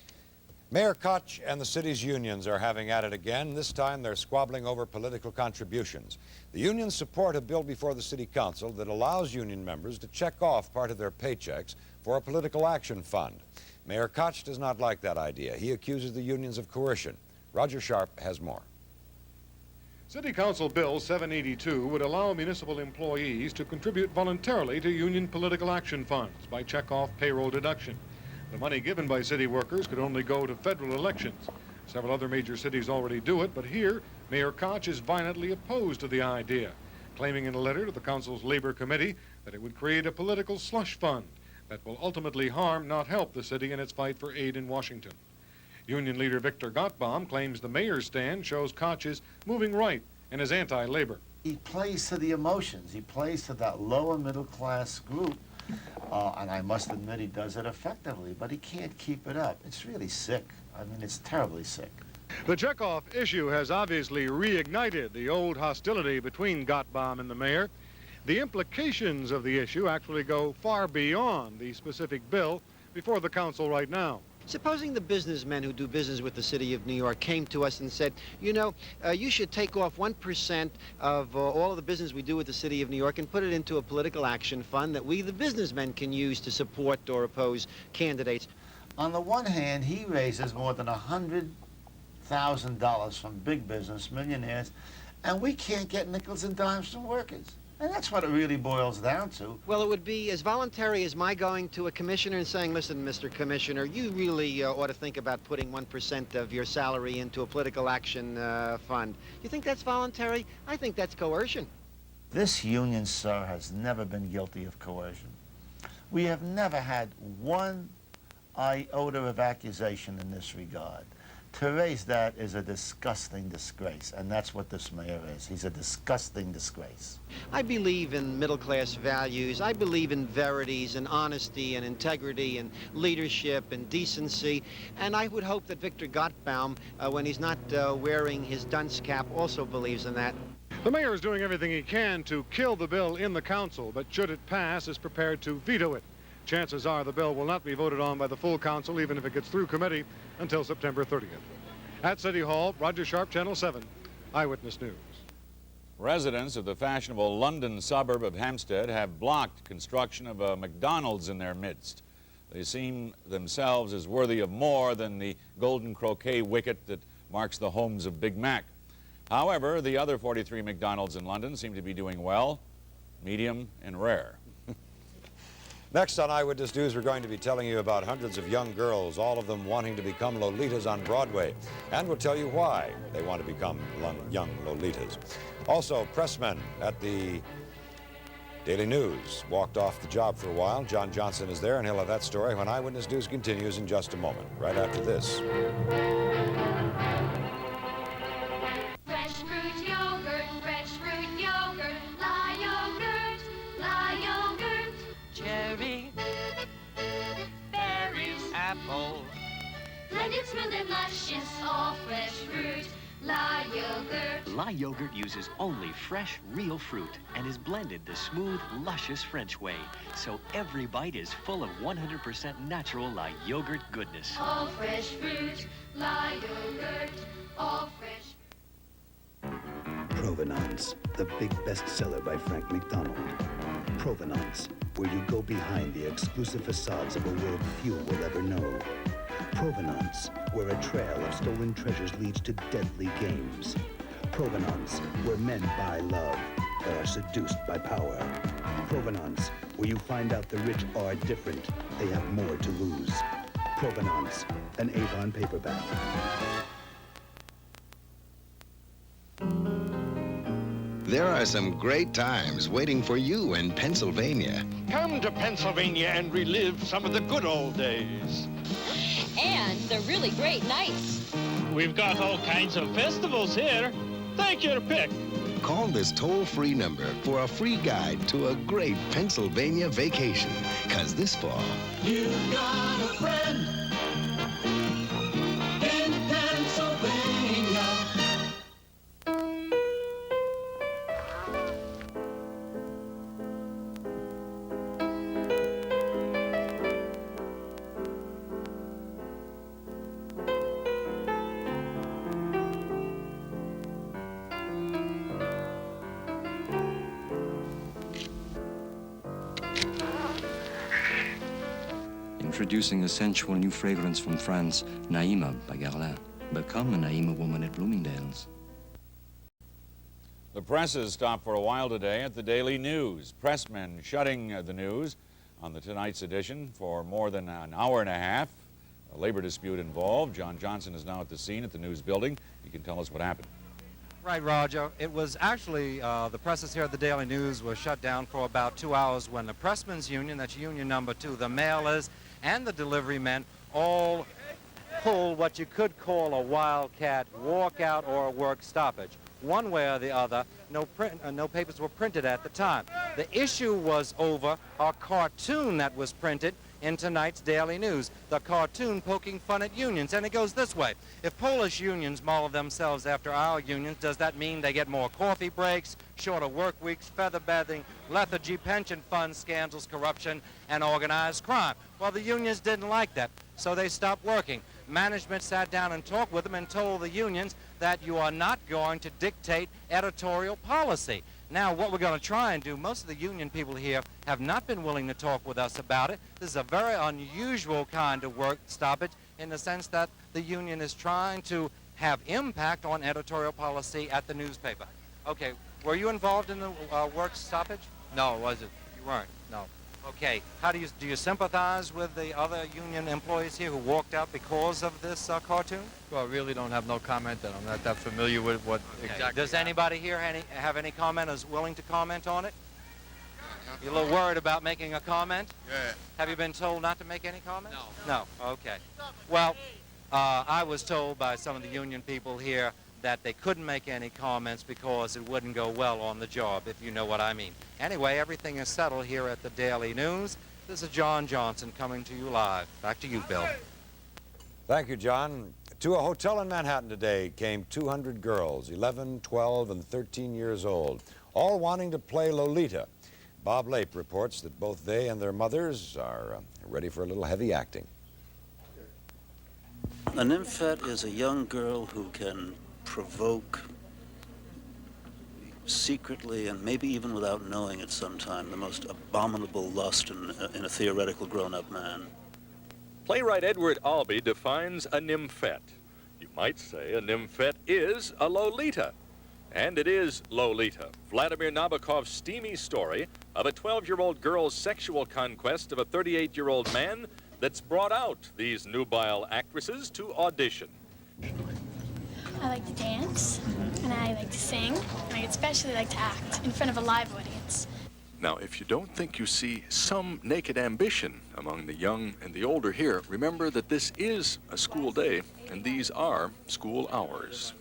Mayor Koch and the city's unions are having at it again. This time they're squabbling over political contributions. The unions support a bill before the city council that allows union members to check off part of their paychecks for a political action fund. Mayor Koch does not like that idea. He accuses the unions of coercion. Roger Sharp has more.
City Council Bill 782 would allow municipal employees to contribute voluntarily to union political action funds by check-off payroll deduction. The money given by city workers could only go to federal elections. Several other major cities already do it, but here, Mayor Koch is violently opposed to the idea, claiming in a letter to the council's labor committee that it would create a political slush fund that will ultimately harm, not help, the city in its fight for aid in Washington. Union leader Victor Gottbaum claims the mayor's stand shows Koch is moving right and is anti-labor.
He plays to the emotions. He plays to that lower middle class group. And I must admit he does it effectively, but he can't keep it up. It's really sick. I mean, it's terribly sick.
The checkoff issue has obviously reignited the old hostility between Gottbaum and the mayor. The implications of the issue actually go far beyond the specific bill before the council right now.
Supposing the businessmen who do business with the city of New York came to us and said, you know, you should take off 1% of all of the business we do with the city of New York and put it into a political action fund that we, the businessmen, can use to support or oppose candidates.
On the one hand, he raises more than $100,000 from big business, millionaires, and we can't get nickels and dimes from workers. And that's what it really boils down to.
Well, it would be as voluntary as my going to a commissioner and saying, listen, Mr. Commissioner, you really ought to think about putting 1% of your salary into a political action fund. You think that's voluntary? I think that's coercion.
This union, sir, has never been guilty of coercion. We have never had one iota of accusation in this regard. To raise that is a disgusting disgrace, and that's what this mayor is. He's a disgusting disgrace.
I believe in middle-class values. I believe in verities and honesty and integrity and leadership and decency. And I would hope that Victor Gottbaum, when he's not wearing his dunce cap, also believes in that.
The mayor is doing everything he can to kill the bill in the council, but should it pass, is prepared to veto it. Chances are the bill will not be voted on by the full council, even if it gets through committee, until September 30th. At City Hall, Roger Sharp, Channel 7, Eyewitness News.
Residents of the fashionable London suburb of Hampstead have blocked construction of a McDonald's in their midst. They seem themselves as worthy of more than the golden croquet wicket that marks the homes of Big Mac. However, the other 43 McDonald's in London seem to be doing well, medium, and rare.
Next on Eyewitness News, we're going to be telling you about hundreds of young girls, all of them wanting to become Lolitas on Broadway. And we'll tell you why they want to become young Lolitas. Also, pressmen at the Daily News walked off the job for a while. John Johnson is there, and he'll have that story when Eyewitness News continues in just a moment, right after this.
Fresh fruit yogurt, fresh fruit yogurt, La yogurt, La yogurt. Cherry, berries, apple, blended, smooth and luscious, all fresh fruit, La yogurt.
La yogurt uses only fresh, real fruit and is blended the smooth, luscious French way. So every bite is full of 100% natural La yogurt goodness.
All fresh fruit, La yogurt, all fresh.
Provenance, the big bestseller by Frank McDonald. Provenance, where you go behind the exclusive facades of a world few will ever know. Provenance, where a trail of stolen treasures leads to deadly games. Provenance, where men buy love but are seduced by power. Provenance, where you find out the rich are different. They have more to lose. Provenance, an Avon paperback.
There are some great times waiting for you in Pennsylvania.
Come to Pennsylvania and relive some of the good old days.
And the really great nights.
We've got all kinds of festivals here. Take your pick.
Call this toll-free number for a free guide to a great Pennsylvania vacation. 'Cause this fall,
You got a friend in Pennsylvania.
Introducing a sensual new fragrance from France, Naïma by Guerlain. Become a Naïma woman at Bloomingdale's.
The presses stopped for a while today at the Daily News. Pressmen shutting the news on the tonight's edition for more than an hour and a half. A labor dispute involved. John Johnson is now at the scene at the News building. He can tell us what happened.
Right, Roger. It was actually, the presses here at the Daily News were shut down for about 2 hours when the Pressmen's Union, that's Union number 2, the mailers and the delivery men all pulled what you could call a wildcat walkout or a work stoppage. One way or the other, no papers were printed at the time. The issue was over a cartoon that was printed in tonight's Daily News, the cartoon poking fun at unions. And it goes this way. If Polish unions model themselves after our unions, does that mean they get more coffee breaks, shorter work weeks, feather bedding, lethargy, pension funds, scandals, corruption, and organized crime? Well, the unions didn't like that, so they stopped working. Management sat down and talked with them and told the unions that you are not going to dictate editorial policy. Now, what we're going to try and do, most of the union people here have not been willing to talk with us about it. This is a very unusual kind of work stoppage in the sense that the union is trying to have impact on editorial policy at the newspaper. Okay, were you involved in the work stoppage? No, was it? You weren't? No. Okay, do you sympathize with the other union employees here who walked out because of this cartoon?
Well, I really don't have no comment, and I'm not that familiar with what exactly.
Does anybody here have any comment, is willing to comment on it? You're a little worried about making a comment?
Yeah.
Have you been told not to make any comment?
No.
No, okay. Well, I was told by some of the union people here that they couldn't make any comments because it wouldn't go well on the job, if you know what I mean. Anyway, everything is settled here at the Daily News. This is John Johnson coming to you live. Back to you, Bill.
Thank you, John. To a hotel in Manhattan today came 200 girls, 11, 12, and 13 years old, all wanting to play Lolita. Bob Lape reports that both they and their mothers are ready for a little heavy acting.
A nymphette is a young girl who can provoke secretly and maybe even without knowing it sometime the most abominable lust in a theoretical grown-up man.
Playwright Edward Albee defines a nymphette. You might say a nymphette is a Lolita. And it is Lolita, Vladimir Nabokov's steamy story of a 12-year-old girl's sexual conquest of a 38-year-old man that's brought out these nubile actresses to audition.
I like to dance, and I like to sing, and I especially like to act in front of a live audience.
Now, if you don't think you see some naked ambition among the young and the older here, remember that this is a school day, and these are school hours.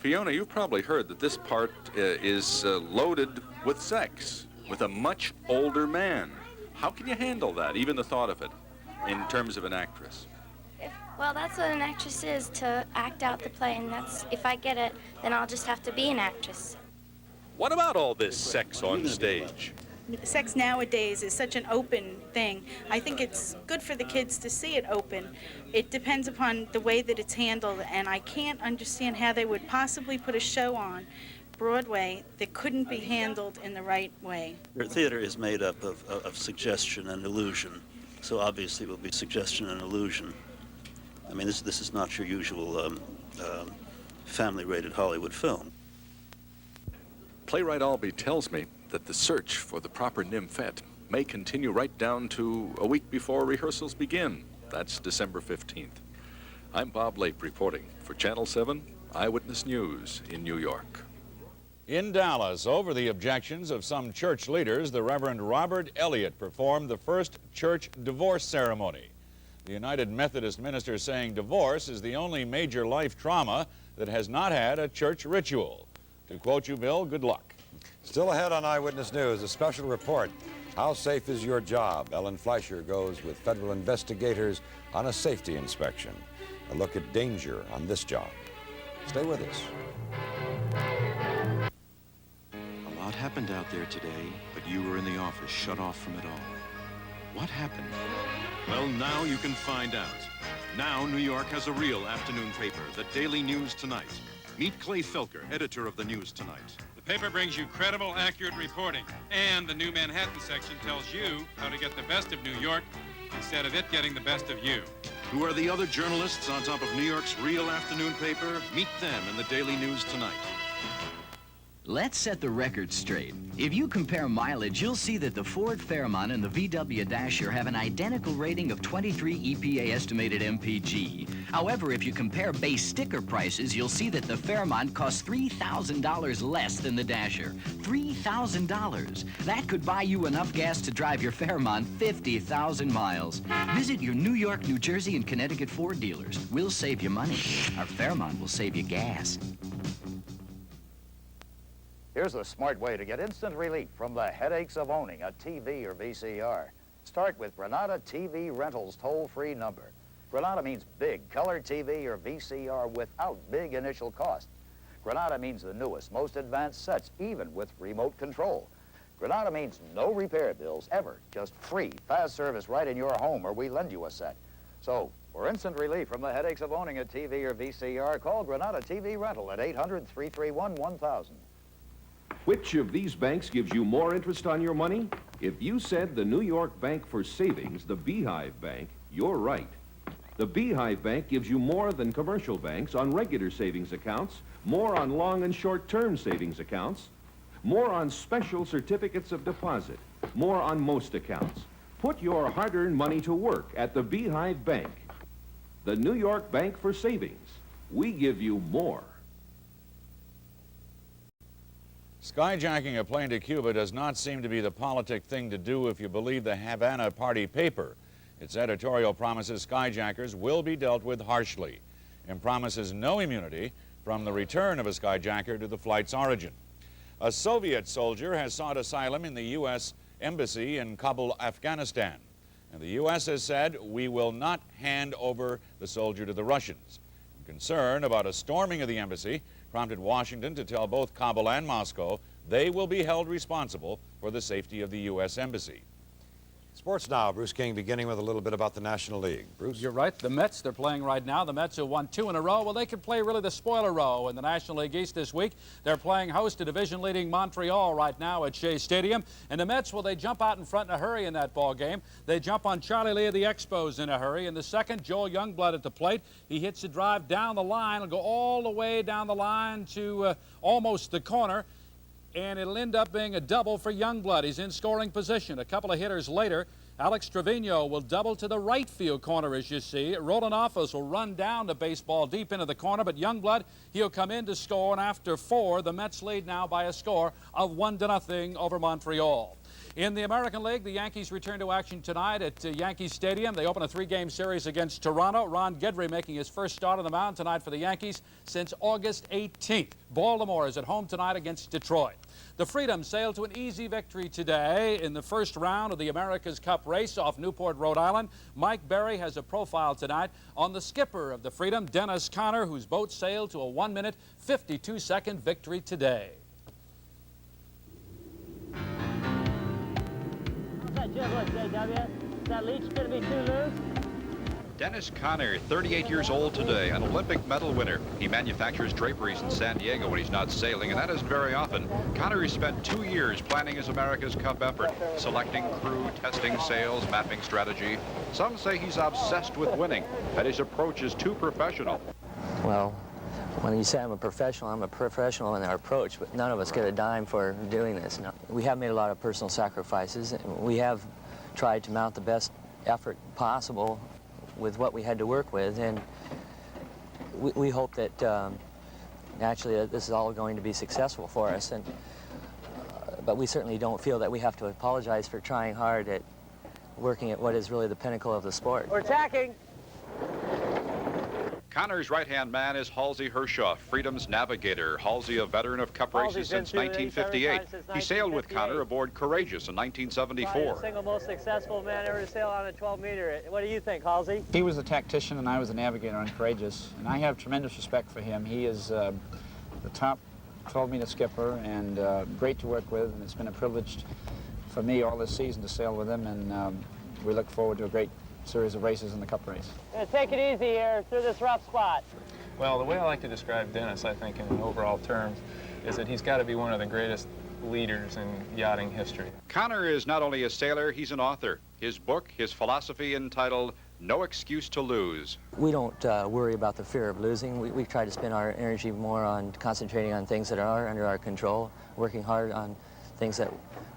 Fiona, you've probably heard that this part is loaded with sex, with a much older man. How can you handle that, even the thought of it, in terms of an actress?
Well, that's what an actress is, to act out the play, and that's, if I get it, then I'll just have to be an actress.
What about all this sex on stage?
Sex nowadays is such an open thing. I think it's good for the kids to see it open. It depends upon the way that it's handled, and I can't understand how they would possibly put a show on Broadway that couldn't be handled in the right way.
Theater is made up of suggestion and illusion, so obviously it will be suggestion and illusion. I mean, this is not your usual family-rated Hollywood film.
Playwright Albee tells me that the search for the proper nymphette may continue right down to a week before rehearsals begin. That's December 15th. I'm Bob Lape reporting for Channel 7 Eyewitness News in New York.
In Dallas, over the objections of some church leaders, the Reverend Robert Elliott performed the first church divorce ceremony. The United Methodist minister saying divorce is the only major life trauma that has not had a church ritual. To quote you, Bill, good luck.
Still ahead on Eyewitness News, a special report. How safe is your job? Ellen Fleischer goes with federal investigators on a safety inspection. A look at danger on this job. Stay with us.
A lot happened out there today, but you were in the office, shut off from it all. What happened? Well, now you can find out. Now New York has a real afternoon paper, the Daily News Tonight. Meet Clay Felker, editor of the News Tonight.
The paper brings you credible, accurate reporting, and the new Manhattan section tells you how to get the best of New York instead of it getting the best of you.
Who are the other journalists on top of New York's real afternoon paper? Meet them in the Daily News Tonight.
Let's set the record straight. If you compare mileage, you'll see that the Ford Fairmont and the VW Dasher have an identical rating of 23 EPA estimated MPG. However, if you compare base sticker prices, you'll see that the Fairmont costs $3,000 less than the Dasher. $3,000. That could buy you enough gas to drive your Fairmont 50,000 miles. Visit your New York, New Jersey, and Connecticut Ford dealers. We'll save you money. Our Fairmont will save you gas.
Here's a smart way to get instant relief from the headaches of owning a TV or VCR.
Start with Granada TV Rentals toll-free number. Granada means big color TV or VCR without big initial cost. Granada means the newest, most advanced sets, even with remote control. Granada means no repair bills ever, just free, fast service right in your home, or we lend you a set. So, for instant relief from the headaches of owning a TV or VCR, call Granada TV Rental at 800-331-1000.
Which of these banks gives you more interest on your money? If you said the New York Bank for Savings, the Beehive Bank, you're right. The Beehive Bank gives you more than commercial banks on regular savings accounts, more on long and short-term savings accounts, more on special certificates of deposit, more on most accounts. Put your hard-earned money to work at the Beehive Bank. The New York Bank for Savings. We give you more.
Skyjacking a plane to Cuba does not seem to be the politic thing to do if you believe the Havana Party paper. Its editorial promises skyjackers will be dealt with harshly and promises no immunity from the return of a skyjacker to the flight's origin. A Soviet soldier has sought asylum in the U.S. Embassy in Kabul, Afghanistan. And the U.S. has said, we will not hand over the soldier to the Russians. Concern about a storming of the embassy prompted Washington to tell both Kabul and Moscow they will be held responsible for the safety of the U.S. Embassy.
Sports now. Bruce King beginning with a little bit about the National League. Bruce?
You're right. The Mets, they're playing right now. The Mets have won 2 in a row. Well, they could play really the spoiler row in the National League East this week. They're playing host to division-leading Montreal right now at Shea Stadium. And the Mets, well, they jump out in front in a hurry in that ball game. They jump on Charlie Lee of the Expos in a hurry. In the second, Joel Youngblood at the plate. He hits a drive down the line. It'll go all the way down the line to almost the corner. And it'll end up being a double for Youngblood. He's in scoring position. A couple of hitters later, Alex Trevino will double to the right field corner, as you see. Roland Office will run down the baseball deep into the corner, but Youngblood, he'll come in to score, and after 4, the Mets lead now by a score of 1-0 over Montreal. In the American League, the Yankees return to action tonight at Yankee Stadium. They open a 3-game series against Toronto. Ron Guidry making his first start on the mound tonight for the Yankees since August 18th. Baltimore is at home tonight against Detroit. The Freedom sailed to an easy victory today in the first round of the America's Cup race off Newport, Rhode Island. Mike Berry has a profile tonight on the skipper of the Freedom, Dennis Conner, whose boat sailed to a 1-minute, 52-second victory today.
How's that giblet, JW? Is that leech going to be too loose?
Dennis Conner, 38 years old today, an Olympic medal winner. He manufactures draperies in San Diego when he's not sailing, and that isn't very often. Conner has spent 2 years planning his America's Cup effort, selecting crew, testing sails, mapping strategy. Some say he's obsessed with winning, that his approach is too professional.
Well, when you say I'm a professional in our approach, but none of us get a dime for doing this. No. We have made a lot of personal sacrifices, and we have tried to mount the best effort possible with what we had to work with, and we hope that naturally this is all going to be successful for us, and but we certainly don't feel that we have to apologize for trying hard at working at what is really the pinnacle of the sport.
We're tacking.
Conner's right-hand man is Halsey Hershaw, Freedom's navigator. Halsey, a veteran of Cup races since 1958. He sailed with Conner aboard Courageous in 1974.
The single most successful man ever to sail on a 12-meter. What do you think, Halsey?
He was a tactician and I was a navigator on Courageous, and I have tremendous respect for him. He is the top 12-meter skipper and great to work with, and it's been a privilege for me all this season to sail with him, and we look forward to a great series of races in the Cup race.
Gonna take it easy here through this rough spot.
Well, the way I like to describe Dennis, I think, in overall terms, is that he's got to be one of the greatest leaders in yachting history.
Conner is not only a sailor, he's an author. His book, his philosophy entitled No Excuse to Lose.
We don't worry about the fear of losing. We try to spend our energy more on concentrating on things that are under our control, working hard on things that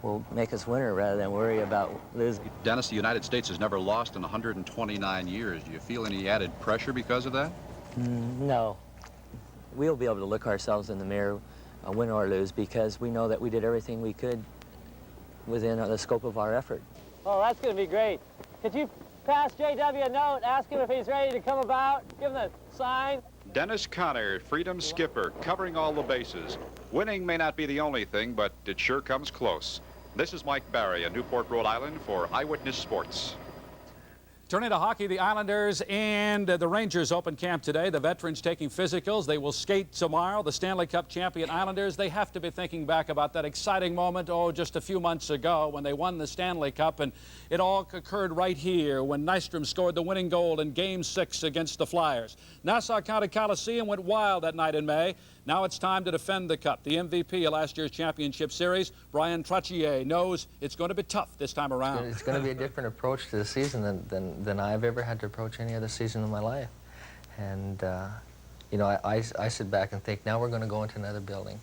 will make us winner rather than worry about losing.
Dennis, the United States has never lost in 129 years. Do you feel any added pressure because of that?
No. We'll be able to look ourselves in the mirror, win or lose, because we know that we did everything we could within the scope of our effort.
Oh, that's going to be great. Could you pass JW a note, ask him if he's ready to come about, give him a sign?
Dennis Conner, Freedom skipper, covering all the bases. Winning may not be the only thing, but it sure comes close. This is Mike Barry in Newport, Rhode Island for Eyewitness Sports.
Turning to hockey, the Islanders and the Rangers open camp today. The veterans taking physicals. They will skate tomorrow. The Stanley Cup champion Islanders, they have to be thinking back about that exciting moment, just a few months ago when they won the Stanley Cup. And it all occurred right here when Nystrom scored the winning goal in Game 6 against the Flyers. Nassau County Coliseum went wild that night in May. Now it's time to defend the Cup. The MVP of last year's championship series, Brian Trottier, knows it's going to be tough this time around.
It's going to be a different approach to the season than I've ever had to approach any other season in my life. And, you know, I sit back and think, now we're going to go into another building.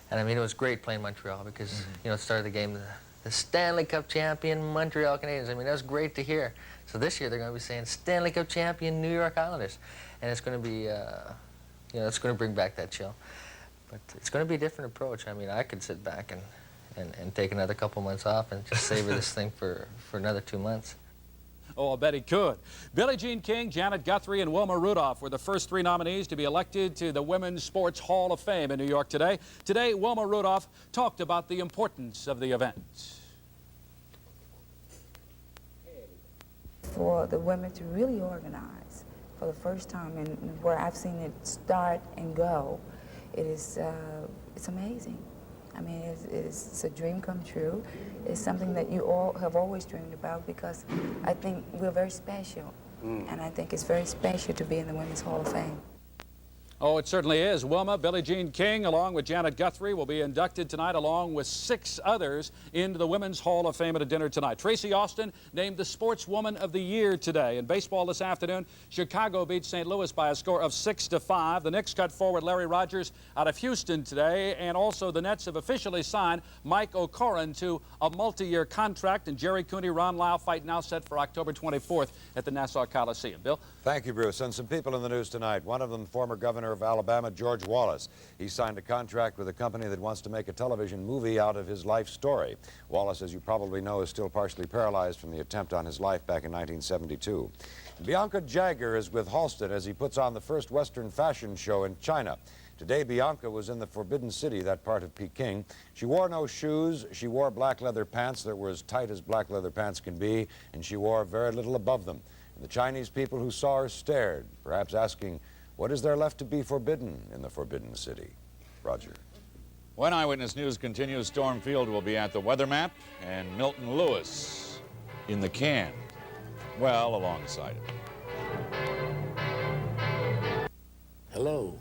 And, I mean, it was great playing Montreal because, you know, it started the game, the Stanley Cup champion Montreal Canadiens. I mean, that was great to hear. So this year they're going to be saying Stanley Cup champion New York Islanders. And it's going to be, you know, it's going to bring back that chill. But it's going to be a different approach. I mean, I could sit back and take another couple months off and just savor this thing for another 2 months.
Oh, I bet he could. Billie Jean King, Janet Guthrie, and Wilma Rudolph were the first 3 nominees to be elected to the Women's Sports Hall of Fame in New York today. Today, Wilma Rudolph talked about the importance of the event.
For the women to really organize for the first time, and where I've seen it start and go, it's amazing. I mean, it's a dream come true. It's something that you all have always dreamed about, because I think we're very special. And I think it's very special to be in the Women's Hall of Fame.
Oh, it certainly is. Wilma, Billie Jean King, along with Janet Guthrie, will be inducted tonight, along with 6 others, into the Women's Hall of Fame at a dinner tonight. Tracy Austin named the Sportswoman of the Year today. In baseball this afternoon, Chicago beat St. Louis by a score of 6-5. The Knicks cut forward Larry Rogers out of Houston today, and also the Nets have officially signed Mike O'Koren to a multi-year contract, and Jerry Cooney, Ron Lau fight now set for October 24th at the Nassau Coliseum. Bill?
Thank you, Bruce. And some people in the news tonight. One of them, former Governor of Alabama, George Wallace. He signed a contract with a company that wants to make a television movie out of his life story. Wallace, as you probably know, is still partially paralyzed from the attempt on his life back in 1972. Bianca Jagger is with Halston as he puts on the first Western fashion show in China. Today, Bianca was in the Forbidden City, that part of Peking. She wore no shoes. She wore black leather pants that were as tight as black leather pants can be, and she wore very little above them. And the Chinese people who saw her stared, perhaps asking, what is there left to be forbidden in the Forbidden City? Roger.
When Eyewitness News continues, Storm Field will be at the weather map, and Milton Lewis in the can, well, alongside it.
Hello,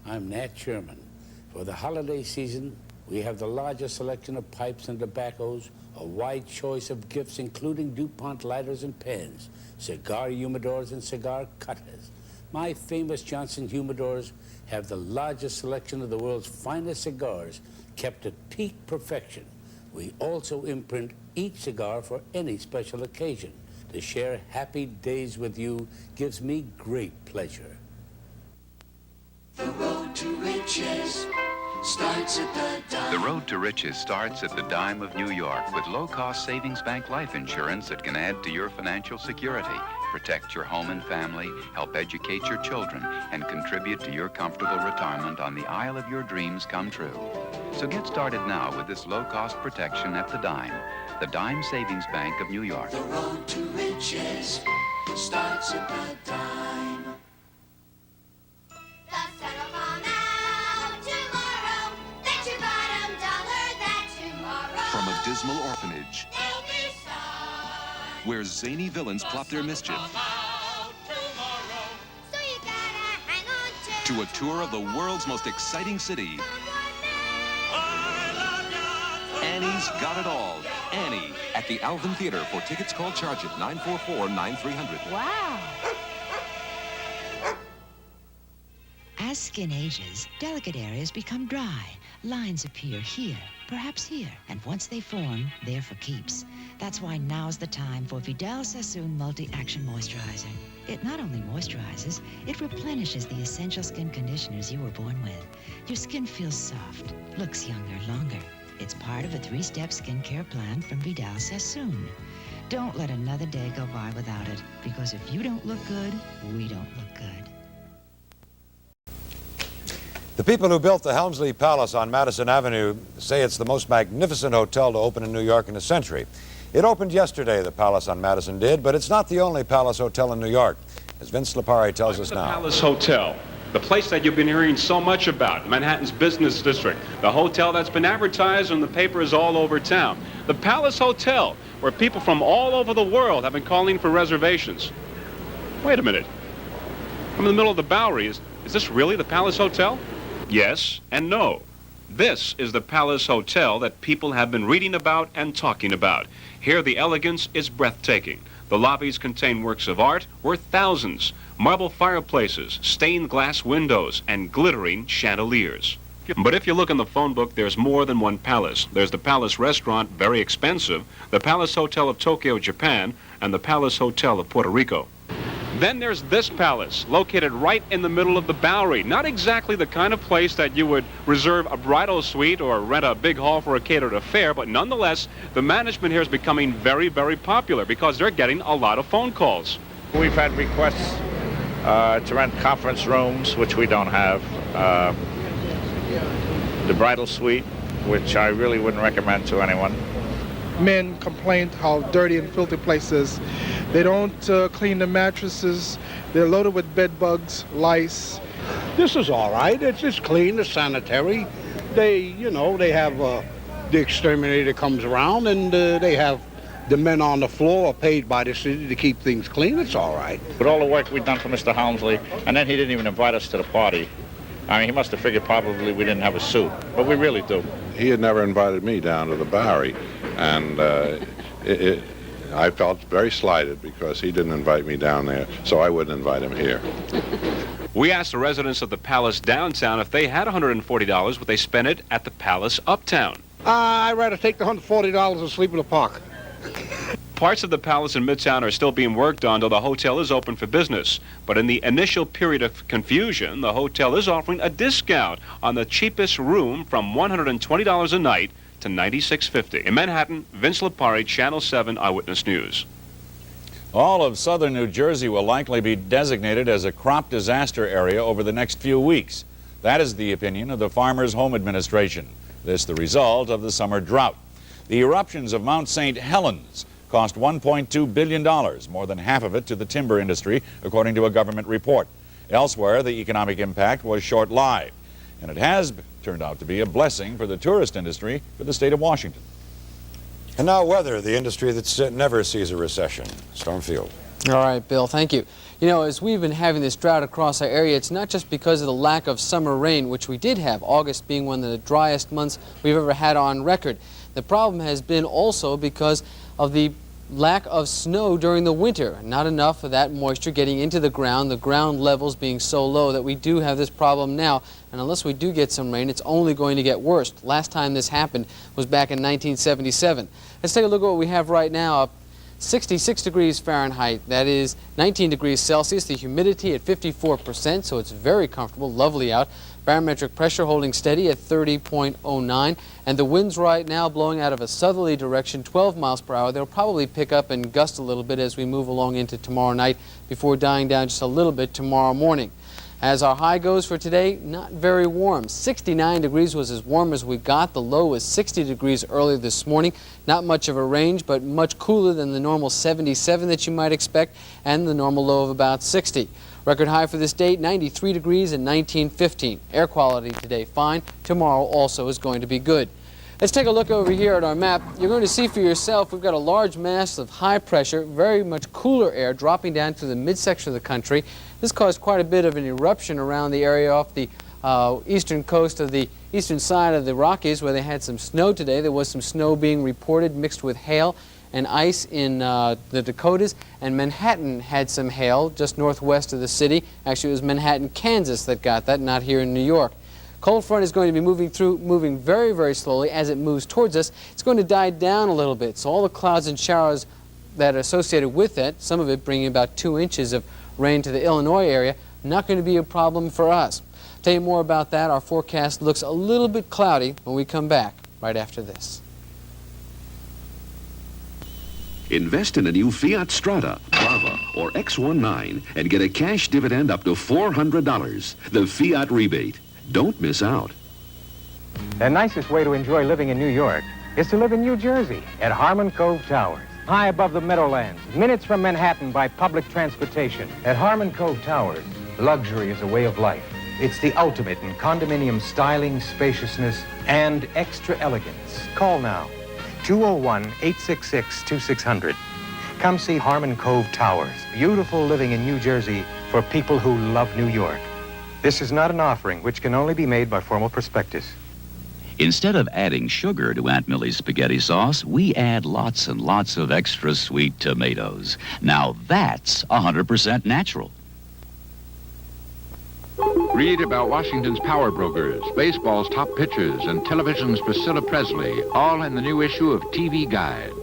I'm Nat Sherman. For the holiday season, we have the largest selection of pipes and tobaccos, a wide choice of gifts including DuPont lighters and pens, cigar humidors and cigar cutters. My famous Johnson humidors have the largest selection of the world's finest cigars, kept at peak perfection. We also imprint each cigar for any special occasion. To share happy days with you gives me great pleasure.
The road to riches starts at the dime. The road to riches starts at the dime of New York with low-cost savings bank life insurance that can add to your financial security, protect your home and family, help educate your children, and contribute to your comfortable retirement on the aisle of your dreams come true. So get started now with this low-cost protection at the Dime Savings Bank of New York. The road to riches starts at the dime.
From a dismal orphanage where zany villains plot their mischief to a tour of the world's most exciting city. Annie's got it all. Annie at the Alvin Theater. For tickets, call charge at 944-9300.
Wow. As skin ages, delicate areas become dry. Lines appear here, perhaps here, and once they form, they're for keeps. That's why now's the time for Vidal Sassoon Multi-Action Moisturizer. It not only moisturizes, it replenishes the essential skin conditioners you were born with. Your skin feels soft, looks younger longer. It's part of a 3-step skincare plan from Vidal Sassoon. Don't let another day go by without it, because if you don't look good, we don't look good.
The people who built the Helmsley Palace on Madison Avenue say it's the most magnificent hotel to open in New York in a century. It opened yesterday, the Palace on Madison did, but it's not the only Palace Hotel in New York, as Vince Lipari tells us now.
Palace Hotel, the place that you've been hearing so much about, Manhattan's business district, the hotel that's been advertised in the papers all over town. The Palace Hotel, where people from all over the world have been calling for reservations. Wait a minute. I'm in the middle of the Bowery. Is this really the Palace Hotel? Yes and no. This is the Palace Hotel that people have been reading about and talking about. Here the elegance is breathtaking. The lobbies contain works of art worth thousands, marble fireplaces, stained glass windows, and glittering chandeliers. But if you look in the phone book, there's more than one palace. There's the Palace Restaurant, very expensive, the Palace Hotel of Tokyo, Japan, and the Palace Hotel of Puerto Rico. Then there's this palace, located right in the middle of the Bowery. Not exactly the kind of place that you would reserve a bridal suite or rent a big hall for a catered affair, but nonetheless, the management here is becoming very, very popular because they're getting a lot of phone calls.
We've had requests to rent conference rooms, which we don't have. The bridal suite, which I really wouldn't recommend to anyone.
Men complain how dirty and filthy place is. They don't clean the mattresses. They're loaded with bed bugs, lice.
This is all right. It's clean, it's sanitary. They have the exterminator comes around, and they have the men on the floor paid by the city to keep things clean. It's all right.
With all the work we've done for Mr. Helmsley, and then he didn't even invite us to the party. I mean, he must have figured probably we didn't have a suit, but we really do.
He had never invited me down to the Bowery, and I felt very slighted because he didn't invite me down there, so I wouldn't invite him here.
We asked the residents of the Palace downtown if they had $140, would they spend it at the Palace uptown?
I'd rather take the $140 and sleep in the park.
Parts of the Palace in Midtown are still being worked on, though the hotel is open for business. But in the initial period of confusion, the hotel is offering a discount on the cheapest room from $120 a night to $96.50. In Manhattan, Vince Lipari, Channel 7 Eyewitness News.
All of southern New Jersey will likely be designated as a crop disaster area over the next few weeks. That is the opinion of the Farmers Home Administration. This the result of the summer drought. The eruptions of Mount St. Helens cost $1.2 billion, more than half of it to the timber industry, according to a government report. Elsewhere, the economic impact was short-lived, and it has turned out to be a blessing for the tourist industry for the state of Washington.
And now weather, the industry that never sees a recession. Stormfield.
All right, Bill, thank you. You know, as we've been having this drought across our area, it's not just because of the lack of summer rain, which we did have, August being one of the driest months we've ever had on record. The problem has been also because of the lack of snow during the winter. Not enough of that moisture getting into the ground levels being so low that we do have this problem now. And unless we do get some rain, it's only going to get worse. Last time this happened was back in 1977. Let's take a look at what we have right now. 66 degrees Fahrenheit, that is 19 degrees Celsius, the humidity at 54%, so it's very comfortable, lovely out. Barometric pressure holding steady at 30.09, and the winds right now blowing out of a southerly direction, 12 miles per hour. They'll probably pick up and gust a little bit as we move along into tomorrow night before dying down just a little bit tomorrow morning. As our high goes for today, not very warm. 69 degrees was as warm as we got. The low was 60 degrees early this morning. Not much of a range, but much cooler than the normal 77 that you might expect, and the normal low of about 60. Record high for this date, 93 degrees and 1915. Air quality today fine. Tomorrow also is going to be good. Let's take a look over here at our map. You're going to see for yourself we've got a large mass of high pressure, very much cooler air dropping down to the midsection of the country. This caused quite a bit of an eruption around the area off the eastern coast of the eastern side of the Rockies, where they had some snow today. There was some snow being reported mixed with hail and ice in the Dakotas, and Manhattan had some hail just northwest of the city. Actually, it was Manhattan, Kansas that got that, not here in New York. Cold front is going to be moving very, very slowly. As it moves towards us, it's going to die down a little bit. So all the clouds and showers that are associated with it, some of it bringing about 2 inches of rain to the Illinois area, not going to be a problem for us. I'll tell you more about that. Our forecast looks a little bit cloudy when we come back right after this.
Invest in a new Fiat Strada, Brava, or X19 and get a cash dividend up to $400. The Fiat rebate. Don't miss out.
The nicest way to enjoy living in New York is to live in New Jersey at Harmon Cove Towers. High above the Meadowlands, minutes from Manhattan by public transportation. At Harmon Cove Towers, luxury is a way of life. It's the ultimate in condominium styling, spaciousness, and extra elegance. Call now, 201-866-2600. Come see Harmon Cove Towers. Beautiful living in New Jersey for people who love New York. This is not an offering which can only be made by formal prospectus.
Instead of adding sugar to Aunt Millie's spaghetti sauce, we add lots and lots of extra sweet tomatoes. Now that's 100% natural.
Read about Washington's power brokers, baseball's top pitchers, and television's Priscilla Presley, all in the new issue of TV Guide.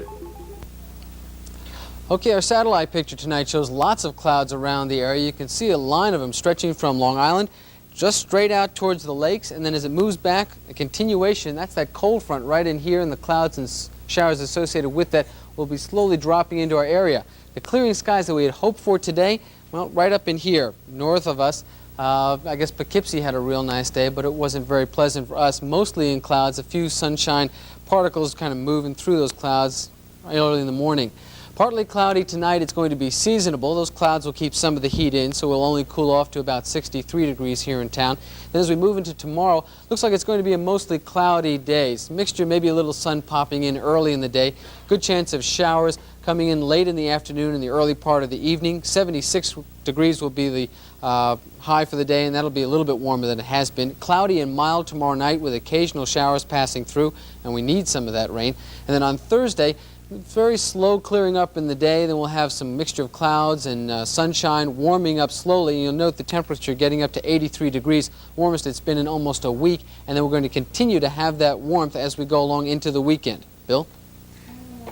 Okay, our satellite picture tonight shows lots of clouds around the area. You can see a line of them stretching from Long Island just straight out towards the lakes, and then as it moves back, a continuation, that's that cold front right in here, and the clouds and showers associated with that will be slowly dropping into our area. The clearing skies that we had hoped for today, well, right up in here, north of us. I guess Poughkeepsie had a real nice day, but it wasn't very pleasant for us. Mostly in clouds, a few sunshine particles kind of moving through those clouds early in the morning. Partly cloudy tonight. It's going to be seasonable. Those clouds will keep some of the heat in, so we'll only cool off to about 63 degrees here in town. Then as we move into tomorrow, looks like it's going to be a mostly cloudy day. Mixture, maybe a little sun popping in early in the day. Good chance of showers coming in late in the afternoon and the early part of the evening. 76 degrees will be the high for the day, and that'll be a little bit warmer than it has been. Cloudy and mild tomorrow night with occasional showers passing through, and we need some of that rain. And then on Thursday, very slow clearing up in the day. Then we'll have some mixture of clouds and sunshine warming up slowly. You'll note the temperature getting up to 83 degrees, warmest it's been in almost a week. And then we're going to continue to have that warmth as we go along into the weekend. Bill?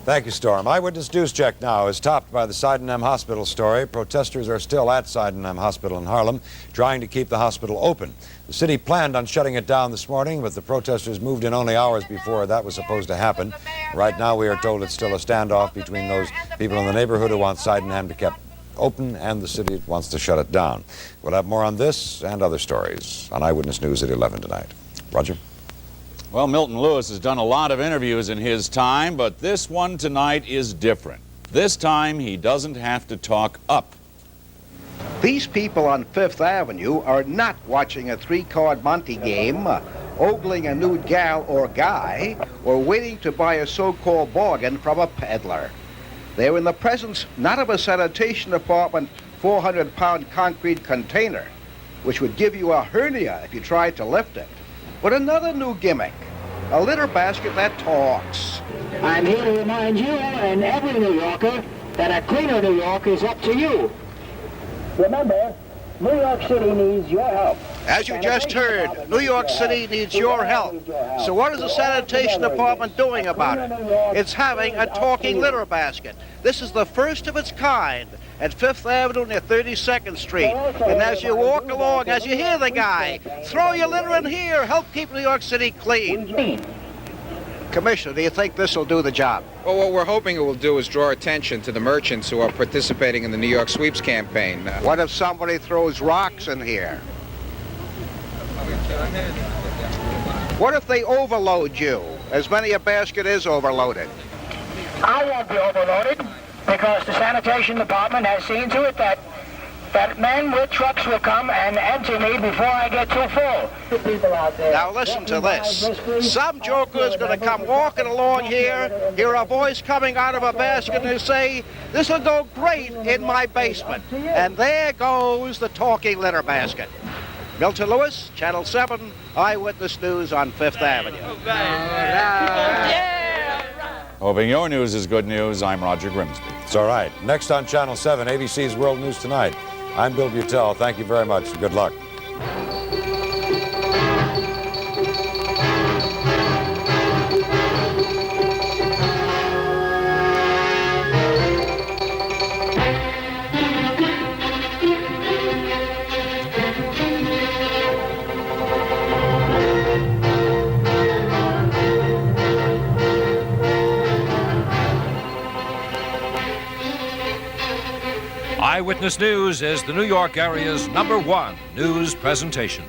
Thank you, Storm. Eyewitness News Check now is topped by the Sydenham Hospital story. Protesters are still at Sydenham Hospital in Harlem, trying to keep the hospital open. The city planned on shutting it down this morning, but the protesters moved in only hours before that was supposed to happen. Right now, we are told it's still a standoff between those people in the neighborhood who want Sydenham to keep open and the city wants to shut it down. We'll have more on this and other stories on Eyewitness News at 11 tonight. Roger?
Well, Milton Lewis has done a lot of interviews in his time, but this one tonight is different. This time, he doesn't have to talk up.
These people on Fifth Avenue are not watching a three-card Monte game, ogling a new gal or guy, or waiting to buy a so-called bargain from a peddler. They're in the presence not of a sanitation department 400-pound concrete container, which would give you a hernia if you tried to lift it, but another new gimmick, a litter basket that talks.
I'm here to remind you and every New Yorker that a cleaner New York is up to you. Remember, New York City needs your help.
As you just heard, New York City needs your help. So what is the sanitation department doing about it? It's having a talking litter basket. This is the first of its kind at Fifth Avenue near 32nd Street. And as you walk along, as you hear the guy, throw your litter in here, help keep New York City clean. Commissioner, do you think this will do the job?
Well, what we're hoping it will do is draw attention to the merchants who are participating in the New York Sweeps campaign.
What if somebody throws rocks in here? What if they overload you, as many a basket is overloaded?
I won't be overloaded because the sanitation department has seen to it that men with trucks will come and empty me before I get too full. People out there.
Now listen to this. Some joker is going to come walking along here, hear a voice coming out of a basket and say, "This will go great in my basement." And there goes the talking litter basket. Milton Lewis, Channel 7, Eyewitness News on Fifth Avenue.
Hoping your news is good news, I'm Roger Grimsby.
It's all right. Next on Channel 7, ABC's World News Tonight. I'm Bill Butel. Thank you very much. Good luck.
Eyewitness News is the New York area's #1 news presentation.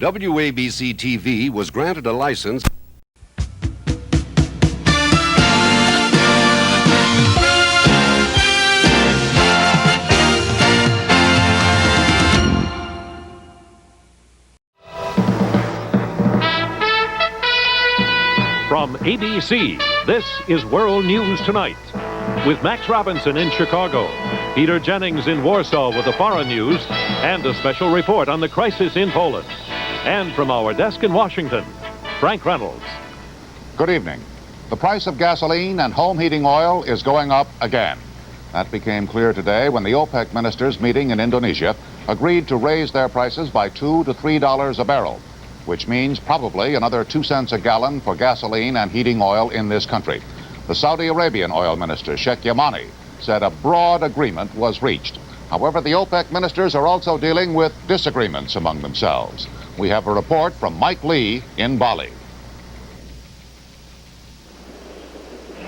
WABC TV was granted a license.
From ABC, this is World News Tonight. With Max Robinson in Chicago, Peter Jennings in Warsaw with the foreign news, and a special report on the crisis in Poland. And from our desk in Washington, Frank Reynolds.
Good evening. The price of gasoline and home heating oil is going up again. That became clear today when the OPEC ministers meeting in Indonesia agreed to raise their prices by $2 to $3 a barrel, which means probably another 2 cents a gallon for gasoline and heating oil in this country. The Saudi Arabian oil minister, Sheikh Yamani, said a broad agreement was reached. However, the OPEC ministers are also dealing with disagreements among themselves. We have a report from Mike Lee in Bali.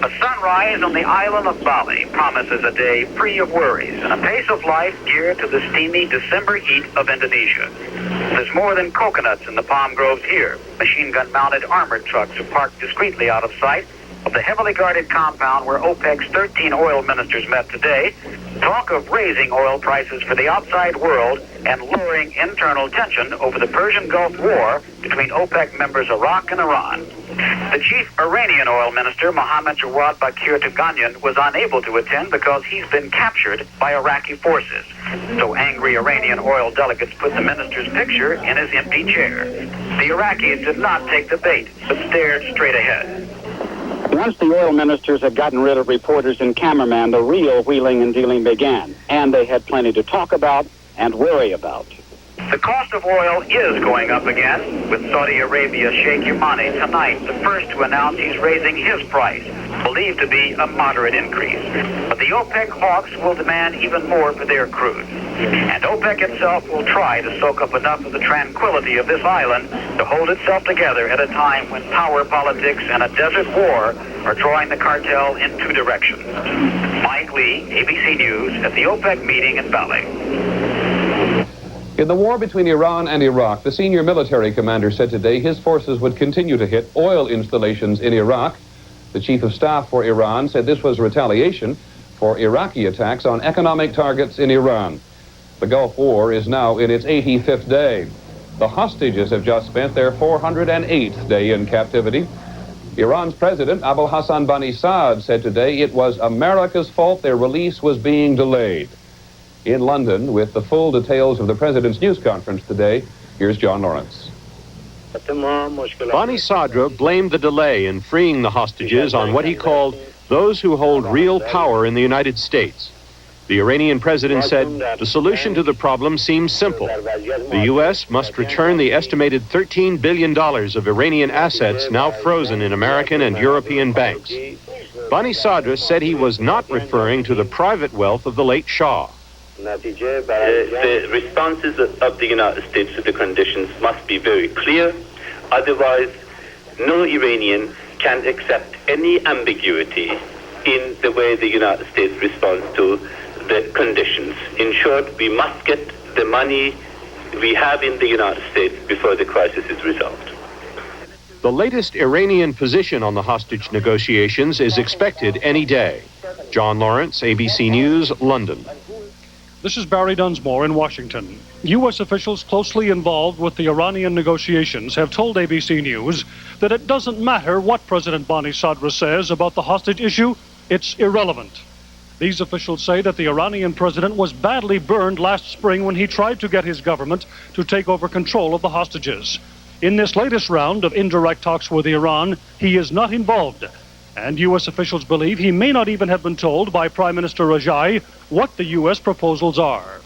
A sunrise on the island of Bali promises a day free of worries and a pace of life geared to the steamy December heat of Indonesia. There's more than coconuts in the palm groves here. Machine gun-mounted armored trucks are parked discreetly out of sight of the heavily guarded compound where OPEC's 13 oil ministers met today. Talk of raising oil prices for the outside world and lowering internal tension over the Persian Gulf War between OPEC members Iraq and Iran. The chief Iranian oil minister, Mohammad Jawad Bakir Tughanian, was unable to attend because he's been captured by Iraqi forces. So angry Iranian oil delegates put the minister's picture in his empty chair. The Iraqis did not take the bait, but stared straight ahead.
Once the oil ministers had gotten rid of reporters and cameramen, the real wheeling and dealing began, and they had plenty to talk about and worry about.
The cost of oil is going up again, with Saudi Arabia's Sheikh Yamani tonight the first to announce he's raising his price, believed to be a moderate increase. But the OPEC hawks will demand even more for their crude. And OPEC itself will try to soak up enough of the tranquility of this island to hold itself together at a time when power politics and a desert war are drawing the cartel in two directions. Mike Lee, ABC News, at the OPEC meeting in Bali.
In the war between Iran and Iraq, the senior military commander said today his forces would continue to hit oil installations in Iraq. The chief of staff for Iran said this was retaliation for Iraqi attacks on economic targets in Iran. The Gulf War is now in its 85th day. The hostages have just spent their 408th day in captivity. Iran's president, Abul Hassan Bani Saad, said today it was America's fault their release was being delayed. In London, with the full details of the president's news conference today, here's John Lawrence.
Bani Sadr blamed the delay in freeing the hostages on what he called those who hold real power in the United States. The Iranian president said the solution to the problem seems simple. The U.S. must return the estimated $13 billion of Iranian assets now frozen in American and European banks. Bani Sadr said he was not referring to the private wealth of the late Shah.
The responses of the United States to the conditions must be very clear. Otherwise, no Iranian can accept any ambiguity in the way the United States responds to the conditions. In short, we must get the money we have in the United States before the crisis is resolved.
The latest Iranian position on the hostage negotiations is expected any day. John Lawrence, ABC News, London.
This is Barry Dunsmore in Washington. U.S. officials closely involved with the Iranian negotiations have told ABC News that it doesn't matter what President Bani Sadr says about the hostage issue, it's irrelevant. These officials say that the Iranian president was badly burned last spring when he tried to get his government to take over control of the hostages. In this latest round of indirect talks with Iran, he is not involved. And U.S. officials believe he may not even have been told by Prime Minister Rajai what the U.S. proposals are.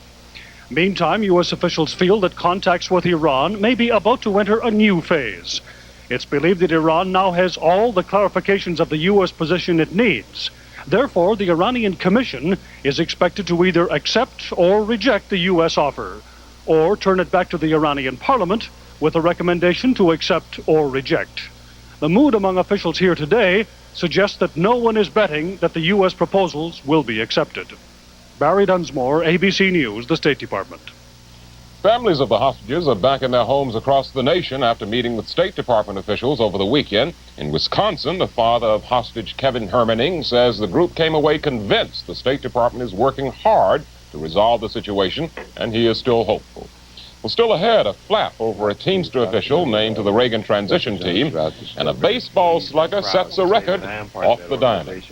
Meantime, U.S. officials feel that contacts with Iran may be about to enter a new phase. It's believed that Iran now has all the clarifications of the U.S. position it needs. Therefore, the Iranian Commission is expected to either accept or reject the U.S. offer, or turn it back to the Iranian Parliament with a recommendation to accept or reject. The mood among officials here today suggests that no one is betting that the U.S. proposals will be accepted. Barry Dunsmore, ABC News, the State Department.
Families of the hostages are back in their homes across the nation after meeting with State Department officials over the weekend. In Wisconsin, the father of hostage Kevin Hermaning says the group came away convinced the State Department is working hard to resolve the situation, and he is still hopeful. Well, still ahead, a flap over a Teamster official named to the Reagan transition team, and a baseball slugger sets a record off the diamond.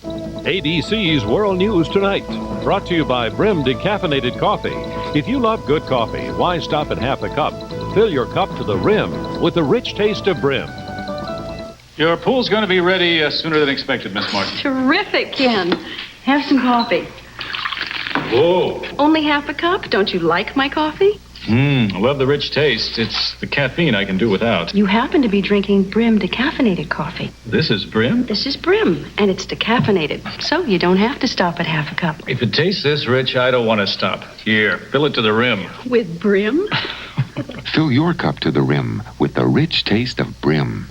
ABC's World News Tonight, brought to you by Brim Decaffeinated Coffee. If you love good coffee, why stop at half a cup? Fill your cup to the rim with the rich taste of Brim.
Your pool's going to be ready sooner than expected, Miss Martin.
Terrific, Ken. Have some coffee.
Whoa.
Only half a cup? Don't you like my coffee?
I love the rich taste. It's the caffeine I can do without.
You happen to be drinking Brim decaffeinated coffee.
This is Brim?
This is Brim, and it's decaffeinated, so you don't have to stop at half a cup.
If it tastes this rich, I don't want to stop. Here, fill it to the rim.
With Brim?
Fill your cup to the rim with the rich taste of Brim.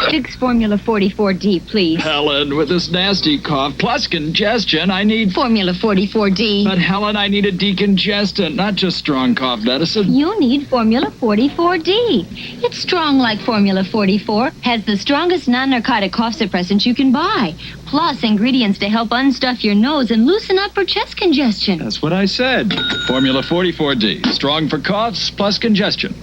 Six Formula 44D, please.
Helen, with this nasty cough plus congestion, I need
Formula 44D.
But Helen, I need a decongestant, not just strong cough medicine.
You need Formula 44D. It's strong like Formula 44. Has the strongest non-narcotic cough suppressant you can buy. Plus ingredients to help unstuff your nose and loosen up for chest congestion.
That's what I said. Formula 44D. Strong for coughs plus congestion.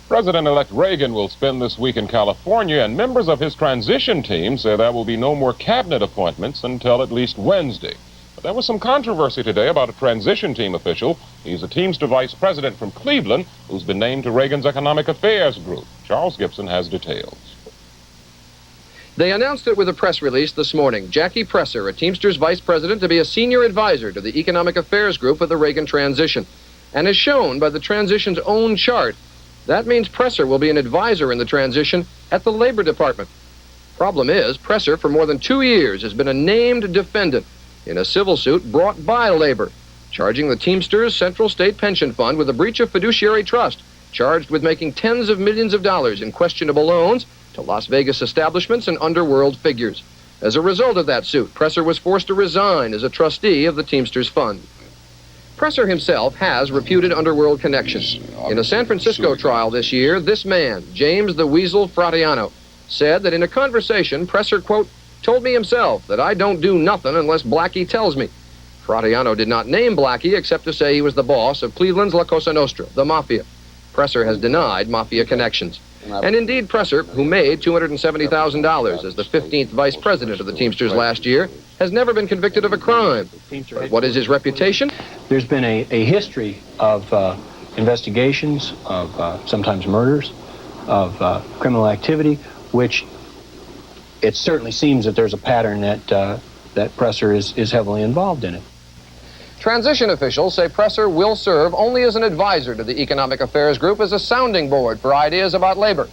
President-elect Reagan will spend this week in California, and members of his transition team say there will be no more cabinet appointments until at least Wednesday. But there was some controversy today about a transition team official. He's a Teamster vice president from Cleveland who's been named to Reagan's Economic Affairs Group. Charles Gibson has details.
They announced it with a press release this morning. Jackie Presser, a Teamsters vice president, to be a senior advisor to the Economic Affairs Group of the Reagan transition. And as shown by the transition's own chart, that means Presser will be an advisor in the transition at the Labor Department. Problem is, Presser, for more than 2 years, has been a named defendant in a civil suit brought by Labor, charging the Teamsters Central State Pension Fund with a breach of fiduciary trust, charged with making tens of millions of dollars in questionable loans to Las Vegas establishments and underworld figures. As a result of that suit, Presser was forced to resign as a trustee of the Teamsters Fund. Presser himself has reputed underworld connections. In a San Francisco trial this year, this man, James the Weasel Fratiano, said that in a conversation, Presser, quote, told me himself that I don't do nothing unless Blackie tells me. Fratiano did not name Blackie except to say he was the boss of Cleveland's La Cosa Nostra, the Mafia. Presser has denied Mafia connections. And indeed, Presser, who made $270,000 as the 15th vice president of the Teamsters last year, has never been convicted of a crime. But what is his reputation?
There's been a history of investigations, of sometimes murders, of criminal activity, which it certainly seems that there's a pattern that Presser is heavily involved in it.
Transition officials say Presser will serve only as an advisor to the Economic Affairs Group as a sounding board for ideas about labor,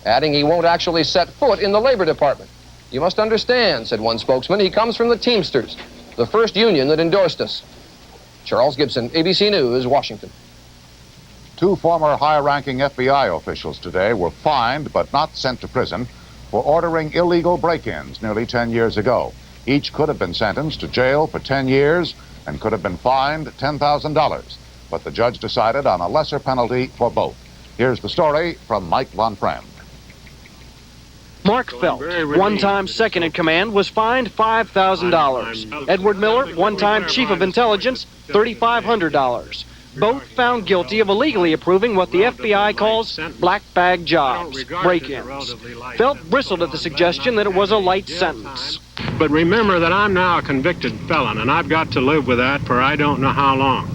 adding he won't actually set foot in the Labor Department. You must understand, said one spokesman, he comes from the Teamsters, the first union that endorsed us. Charles Gibson, ABC News, Washington.
2 former high-ranking FBI officials today were fined but not sent to prison for ordering illegal break-ins nearly 10 years ago. Each could have been sentenced to jail for 10 years and could have been fined $10,000. But the judge decided on a lesser penalty for both. Here's the story from Mike Von Fremd.
Mark Felt, one-time second in command, was fined $5,000. Edward Miller, one-time chief of intelligence, $3,500. Both found guilty of illegally approving what the FBI calls black bag jobs, break-ins. Felt bristled at the suggestion that it was a light sentence.
But remember that I'm now a convicted felon, and I've got to live with that for I don't know how long.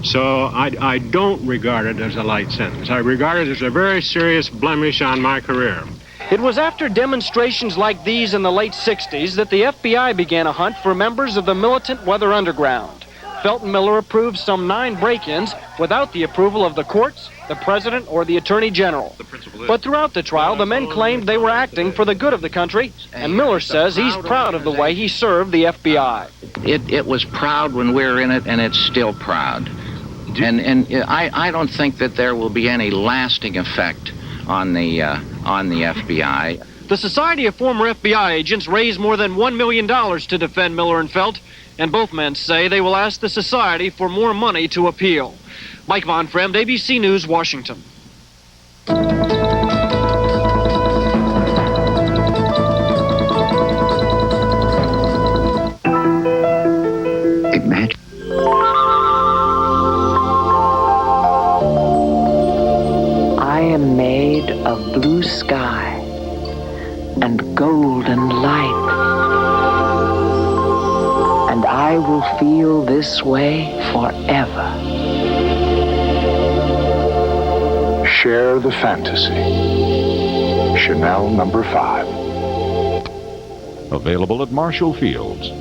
So I don't regard it as a light sentence. I regard it as a very serious blemish on my career.
It was after demonstrations like these in the late 60s that the FBI began a hunt for members of the militant Weather Underground. Felt and Miller approved some 9 break-ins without the approval of the courts, the president, or the attorney general. But throughout the trial, the men claimed they were acting for the good of the country, and Miller says he's proud of the way he served the FBI.
It was proud when we were in it, and it's still proud. And I don't think that there will be any lasting effect on the FBI.
The Society of Former FBI Agents raised more than $1 million to defend Miller and Felt, and both men say they will ask the society for more money to appeal. Mike Von Fremd, ABC News, Washington.
Imagine.
I am made of blue sky and golden light, and I will feel this way forever.
Share the fantasy. Chanel number 5.
Available at Marshall Fields.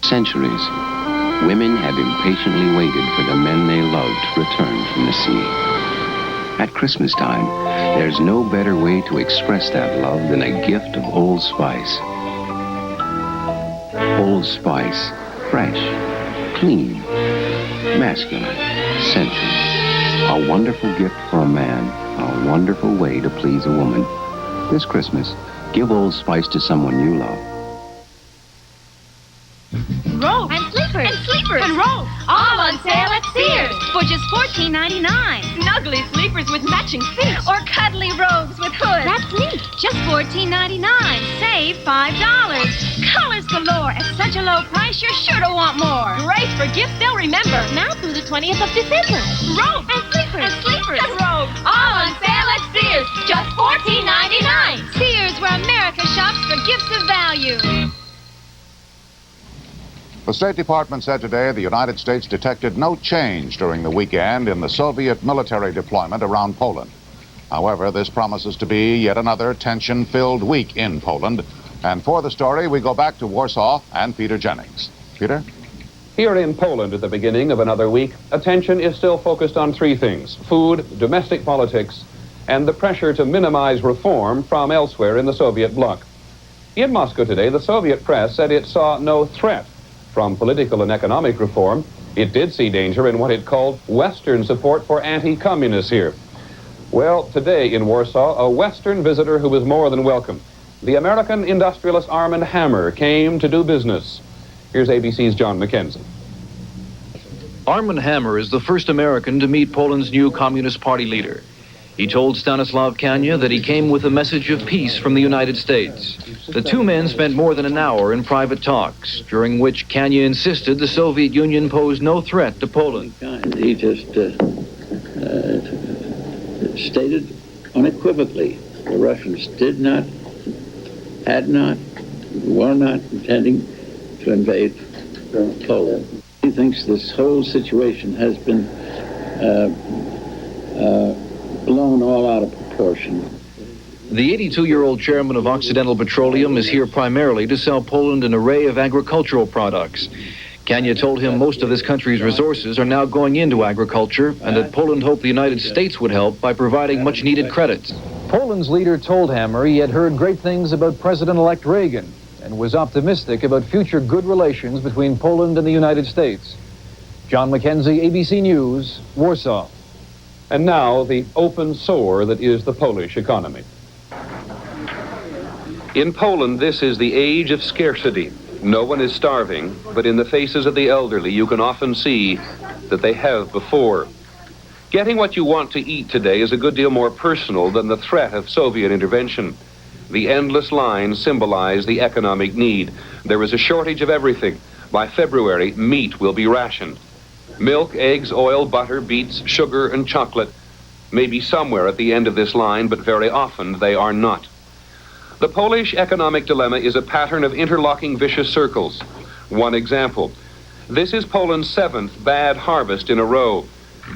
Centuries, women have impatiently waited for the men they loved to return from the sea. At Christmas time, there's no better way to express that love than a gift of Old Spice. Old Spice, fresh, clean, masculine, sensual. A wonderful gift for a man, a wonderful way to please a woman. This Christmas, give Old Spice to someone you love.
Robes and sleepers and robes, all on sale at Sears for just $14.99. Snuggly sleepers with matching feet or cuddly robes with hoods. That's neat. Just $14.99. Save $5. Colors galore at such a low price, you're sure to want more. Great for gifts they'll remember. Now through the 20th of December. Robes and sleepers and robes, all on sale at Sears. Just $14.99. Sears, where America shops for gifts of value.
The State Department said today the United States detected no change during the weekend in the Soviet military deployment around Poland. However, this promises to be yet another tension-filled week in Poland. And for the story, we go back to Warsaw and Peter Jennings. Peter?
Here in Poland at the beginning of another week, attention is still focused on three things: food, domestic politics, and the pressure to minimize reform from elsewhere in the Soviet bloc. In Moscow today, the Soviet press said it saw no threat from political and economic reform. It did see danger in what it called Western support for anti-communists here. Well, today in Warsaw, a Western visitor who was more than welcome. The American industrialist Armand Hammer came to do business. Here's ABC's John McKenzie.
Armand Hammer is the first American to meet Poland's new Communist Party leader. He told Stanislav Kania that he came with a message of peace from the United States. The two men spent more than an hour in private talks, during which Kania insisted the Soviet Union posed no threat to Poland.
He just stated unequivocally the Russians did not, had not, were not intending to invade Poland. He thinks this whole situation has been blown all out of proportion.
The 82-year-old chairman of Occidental Petroleum is here primarily to sell Poland an array of agricultural products. Kania told him most of this country's resources are now going into agriculture, and that Poland hoped the United States would help by providing much-needed credits.
Poland's leader told Hammer he had heard great things about President-elect Reagan and was optimistic about future good relations between Poland and the United States. John McKenzie, ABC News, Warsaw.
And now, the open sore that is the Polish economy. In Poland, this is the age of scarcity. No one is starving, but in the faces of the elderly, you can often see that they have before. Getting what you want to eat today is a good deal more personal than the threat of Soviet intervention. The endless lines symbolize the economic need. There is a shortage of everything. By February, meat will be rationed. Milk, eggs, oil, butter, beets, sugar, and chocolate may be somewhere at the end of this line, but very often they are not. The Polish economic dilemma is a pattern of interlocking vicious circles. One example. This is Poland's 7th bad harvest in a row.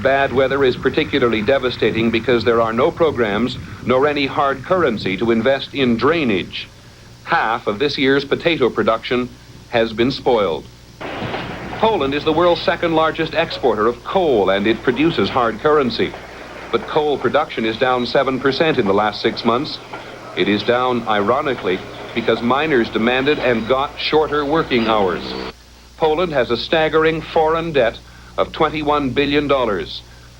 Bad weather is particularly devastating because there are no programs nor any hard currency to invest in drainage. Half of this year's potato production has been spoiled. Poland is the world's 2nd largest exporter of coal, and it produces hard currency. But coal production is down 7% in the last 6 months. It is down, ironically, because miners demanded and got shorter working hours. Poland has a staggering foreign debt of $21 billion.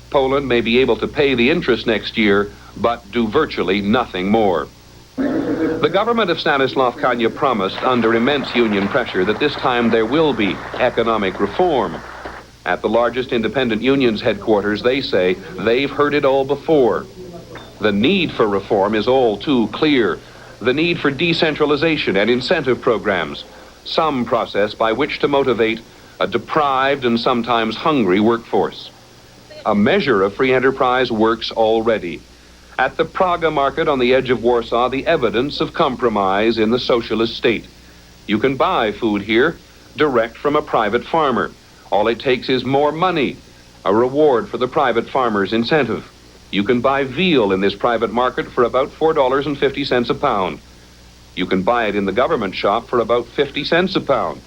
Poland may be able to pay the interest next year, but do virtually nothing more. The government of Stanislav Kania promised, under immense union pressure, that this time there will be economic reform. At the largest independent union's headquarters, they say they've heard it all before. The need for reform is all too clear. The need for decentralization and incentive programs, some process by which to motivate a deprived and sometimes hungry workforce. A measure of free enterprise works already. At the Praga market on the edge of Warsaw, the evidence of compromise in the socialist state. You can buy food here direct from a private farmer. All it takes is more money, a reward for the private farmer's incentive. You can buy veal in this private market for about $4.50 a pound. You can buy it in the government shop for about 50 cents a pound,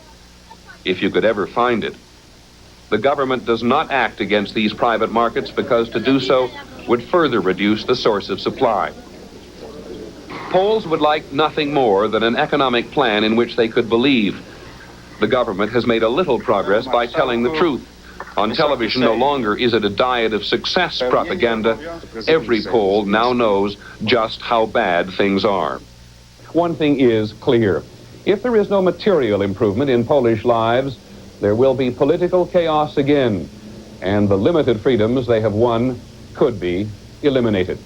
if you could ever find it. The government does not act against these private markets because to do so would further reduce the source of supply. Poles would like nothing more than an economic plan in which they could believe. The government has made a little progress by telling the truth. On television, no longer is it a diet of success propaganda. Every Pole now knows just how bad things are. One thing is clear. If there is no material improvement in Polish lives, there will be political chaos again, and the limited freedoms they have won could be eliminated.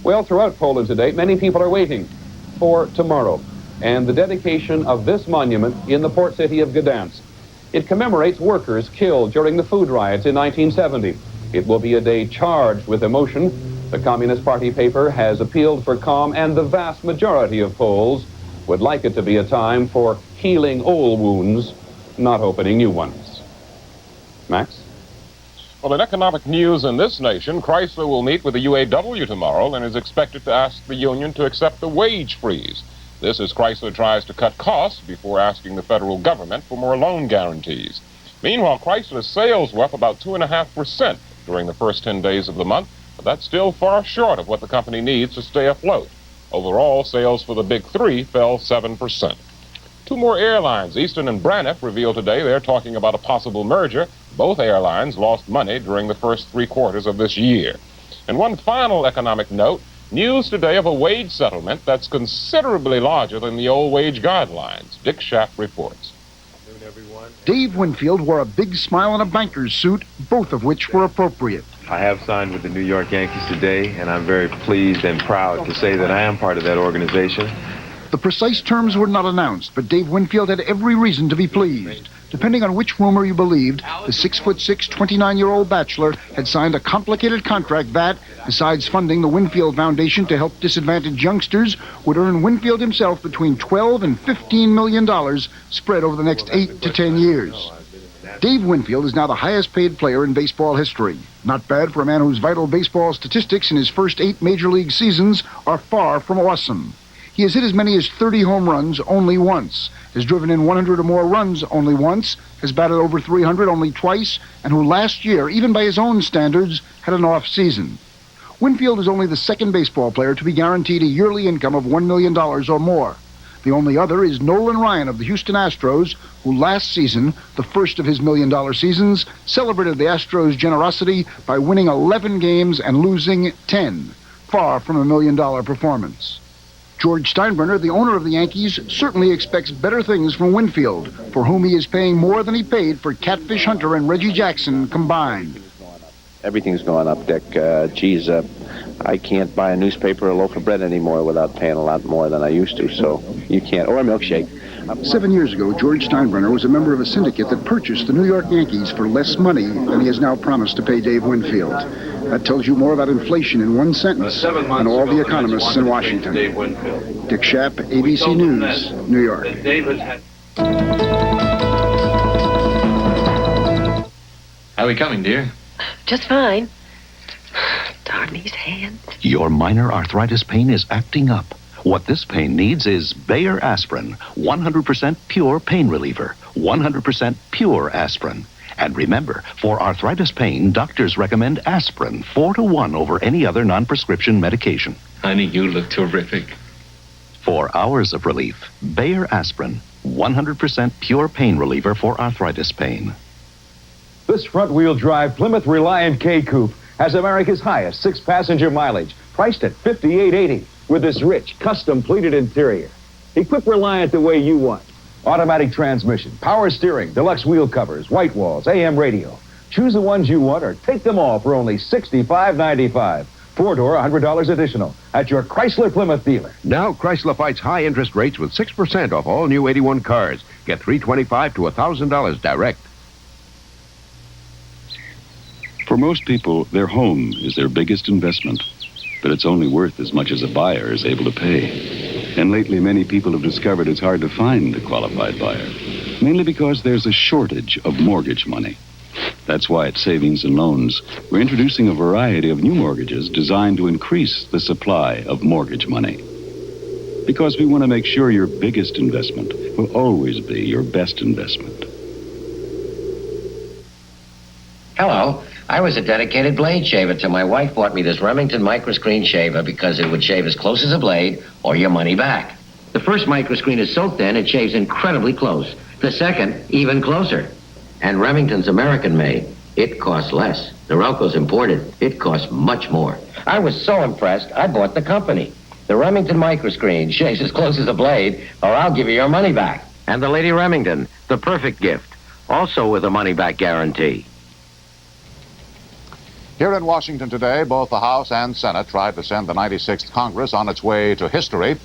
Well, throughout Poland today, many people are waiting for tomorrow and the dedication of this monument in the port city of Gdansk. It commemorates workers killed during the food riots in 1970. It will be a day charged with emotion. The Communist Party paper has appealed for calm, and the vast majority of Poles would like it to be a time for healing old wounds, not opening new ones. Max?
Well, in economic news in this nation, Chrysler will meet with the UAW tomorrow and is expected to ask the union to accept the wage freeze. This as Chrysler tries to cut costs before asking the federal government for more loan guarantees. Meanwhile, Chrysler's sales were up about 2.5% during the first 10 days of the month, but that's still far short of what the company needs to stay afloat. Overall, sales for the big three fell 7%. Two more airlines, Eastern and Braniff, revealed today they're talking about a possible merger. Both airlines lost money during the first 3 quarters of this year. And one final economic note, news today of a wage settlement that's considerably larger than the old wage guidelines. Dick Schaff reports.
Dave Winfield wore a big smile and a banker's suit, both of which were appropriate.
I have signed with the New York Yankees today, and I'm very pleased and proud to say that I am part of that organization.
The precise terms were not announced, but Dave Winfield had every reason to be pleased. Depending on which rumor you believed, the 6'6", 29-year-old bachelor had signed a complicated contract that, besides funding the Winfield Foundation to help disadvantaged youngsters, would earn Winfield himself between $12 and $15 million spread over the next 8 to 10 years. Dave Winfield is now the highest-paid player in baseball history. Not bad for a man whose vital baseball statistics in his first 8 major league seasons are far from awesome. He has hit as many as 30 home runs only once, has driven in 100 or more runs only once, has batted over 300 only twice, and who last year, even by his own standards, had an off season. Winfield is only the second baseball player to be guaranteed a yearly income of $1 million or more. The only other is Nolan Ryan of the Houston Astros, who last season, the first of his $1 million seasons, celebrated the Astros' generosity by winning 11 games and losing 10, far from a $1 million performance. George Steinbrenner, the owner of the Yankees, certainly expects better things from Winfield, for whom he is paying more than he paid for Catfish Hunter and Reggie Jackson combined.
Everything's gone up, Dick. I can't buy a newspaper or a loaf of bread anymore without paying a lot more than I used to, so you can't. Or a milkshake.
7 years ago, George Steinbrenner was a member of a syndicate that purchased the New York Yankees for less money than he has now promised to pay Dave Winfield. That tells you more about inflation in one sentence than all the economists in Washington. Dick Schaap, ABC News, New York.
How are we coming, dear?
Just fine. Darn these hands.
Your minor arthritis pain is acting up. What this pain needs is Bayer Aspirin, 100% pure pain reliever, 100% pure aspirin. And remember, for arthritis pain, doctors recommend aspirin 4-to-1 over any other non-prescription medication.
Honey, you look terrific.
4 hours of relief. Bayer Aspirin, 100% pure pain reliever for arthritis pain.
This front-wheel drive Plymouth Reliant K Coupe
has America's highest 6-passenger mileage, priced at $58.80, with this rich, custom-pleated interior. Equip Reliant the way you want. Automatic transmission, power steering, deluxe wheel covers, white walls, AM radio. Choose the ones you want or take them all for only $65.95. 4-door, $100 additional at your Chrysler Plymouth dealer.
Now Chrysler fights high interest rates with 6% off all new 81 cars. Get $325 to $1,000 direct.
For most people, their home is their biggest investment, but it's only worth as much as a buyer is able to pay. And lately, many people have discovered it's hard to find a qualified buyer, mainly because there's a shortage of mortgage money. That's why at Savings and Loans, we're introducing a variety of new mortgages designed to increase the supply of mortgage money. Because we want to make sure your biggest investment will always be your best investment.
Hello. I was a dedicated blade shaver till my wife bought me this Remington microscreen shaver because it would shave as close as a blade or your money back. The first microscreen is so thin it shaves incredibly close. The second, even closer. And Remington's American-made. It costs less. Norelco's imported. It costs much more. I was so impressed, I bought the company. The Remington microscreen shaves as close as a blade, or I'll give you your money back. And the Lady Remington, the perfect gift, also with a money-back guarantee.
Here in Washington today, both the House and Senate tried to send the 96th Congress on its way to history.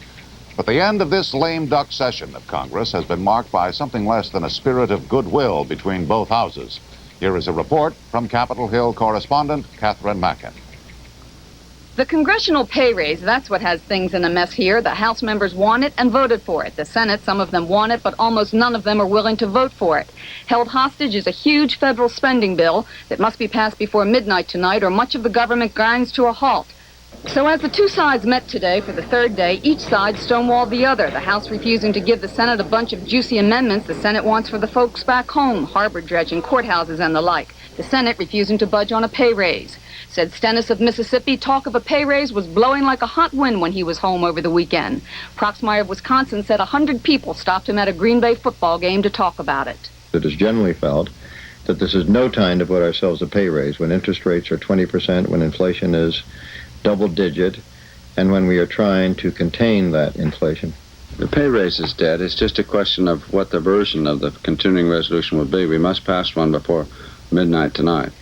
But the end of this lame duck session of Congress has been marked by something less than a spirit of goodwill between both houses. Here is a report from Capitol Hill correspondent Catherine Mackin.
The congressional pay raise, that's what has things in a mess here. The House members want it and voted for it. The Senate, some of them want it, but almost none of them are willing to vote for it. Held hostage is a huge federal spending bill that must be passed before midnight tonight, or much of the government grinds to a halt. So as the two sides met today for the third day, each side stonewalled the other. The House refusing to give the Senate a bunch of juicy amendments the Senate wants for the folks back home, harbor dredging, courthouses, and the like. The Senate refusing to budge on a pay raise. Said Stennis of Mississippi, talk of a pay raise was blowing like a hot wind when he was home over the weekend. Proxmire of Wisconsin said 100 people stopped him at a Green Bay football game to talk about it.
It is generally felt that this is no time to put ourselves a pay raise when interest rates are 20%, when inflation is double-digit, and when we are trying to contain that inflation.
The pay raise is dead. It's just a question of what the version of the continuing resolution will be. We must pass one before midnight tonight.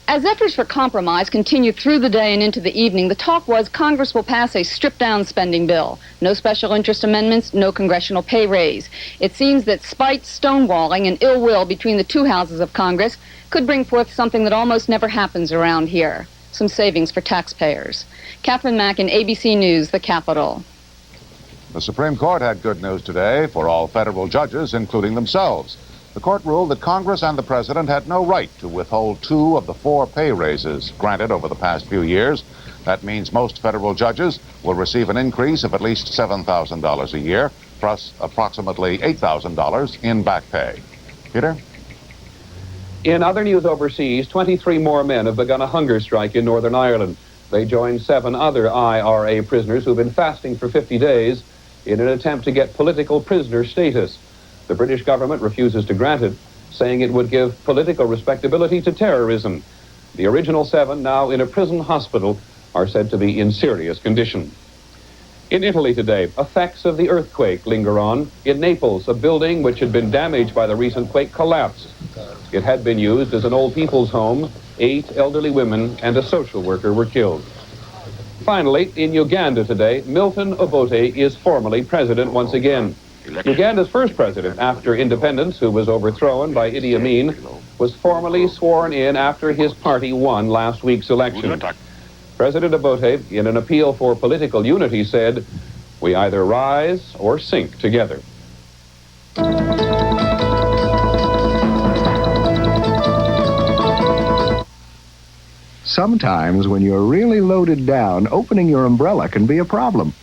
As efforts for compromise continued through the day and into the evening, the talk was Congress will pass a stripped-down spending bill. No special interest amendments, no congressional pay raise. It seems that spite, stonewalling, and ill will between the two houses of Congress could bring forth something that almost never happens around here. Some savings for taxpayers. Catherine Mackin, ABC News, the Capitol.
The Supreme Court had good news today for all federal judges, including themselves. The court ruled that Congress and the President had no right to withhold 2 of the 4 pay raises granted over the past few years. That means most federal judges will receive an increase of at least $7,000 a year, plus approximately $8,000 in back pay. Peter?
In other news overseas, 23 more men have begun a hunger strike in Northern Ireland. They joined 7 other IRA prisoners who've been fasting for 50 days in an attempt to get political prisoner status. The British government refuses to grant it, saying it would give political respectability to terrorism. The original 7, now in a prison hospital, are said to be in serious condition. In Italy today, effects of the earthquake linger on. In Naples, a building which had been damaged by the recent quake collapsed. It had been used as an old people's home. 8 elderly women and a social worker were killed. Finally, in Uganda today, Milton Obote is formally president once again. Uganda's first president after independence, who was overthrown by Idi Amin, was formally sworn in after his party won last week's election. President Obote, in an appeal for political unity, said, "We either rise or sink together."
Sometimes when you're really loaded down, opening your umbrella can be a problem.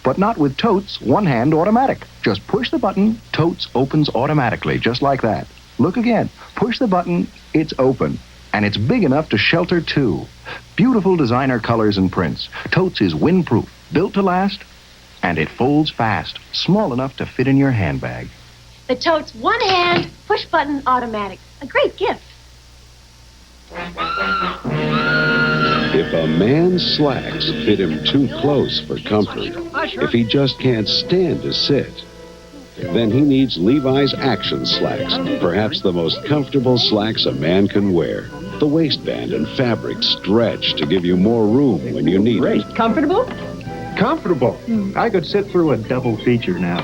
But not with Totes one-hand automatic. Just push the button, Totes opens automatically, just like that. Look again. Push the button, it's open. And it's big enough to shelter 2. Beautiful designer colors and prints. Totes is windproof, built to last, and it folds fast, small enough to fit in your handbag.
The Totes one-hand, push-button automatic. A great gift.
a man's slacks fit him too close for comfort, if he just can't stand to sit, then he needs Levi's Action Slacks, perhaps the most comfortable slacks a man can wear. The waistband and fabric stretch to give you more room when you need it.
Comfortable?
Comfortable. I could sit through a double feature now.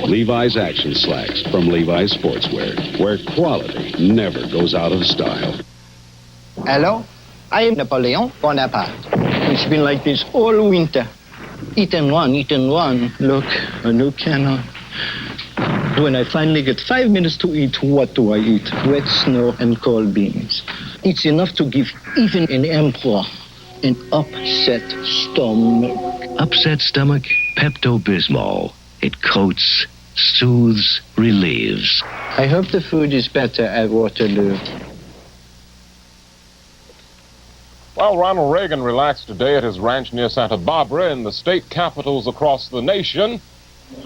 Levi's Action Slacks from Levi's Sportswear, where quality never goes out of style.
Hello, I am Napoleon Bonaparte. It's been like this all winter. Eat and run, eat and run. Look, a new cannon. When I finally get 5 minutes to eat, what do I eat? Wet snow and cold beans. It's enough to give even an emperor an upset stomach.
Upset stomach? Pepto-Bismol. It coats, soothes, relieves.
I hope the food is better at Waterloo.
Well, Ronald Reagan relaxed today at his ranch near Santa Barbara in the state capitals across the nation.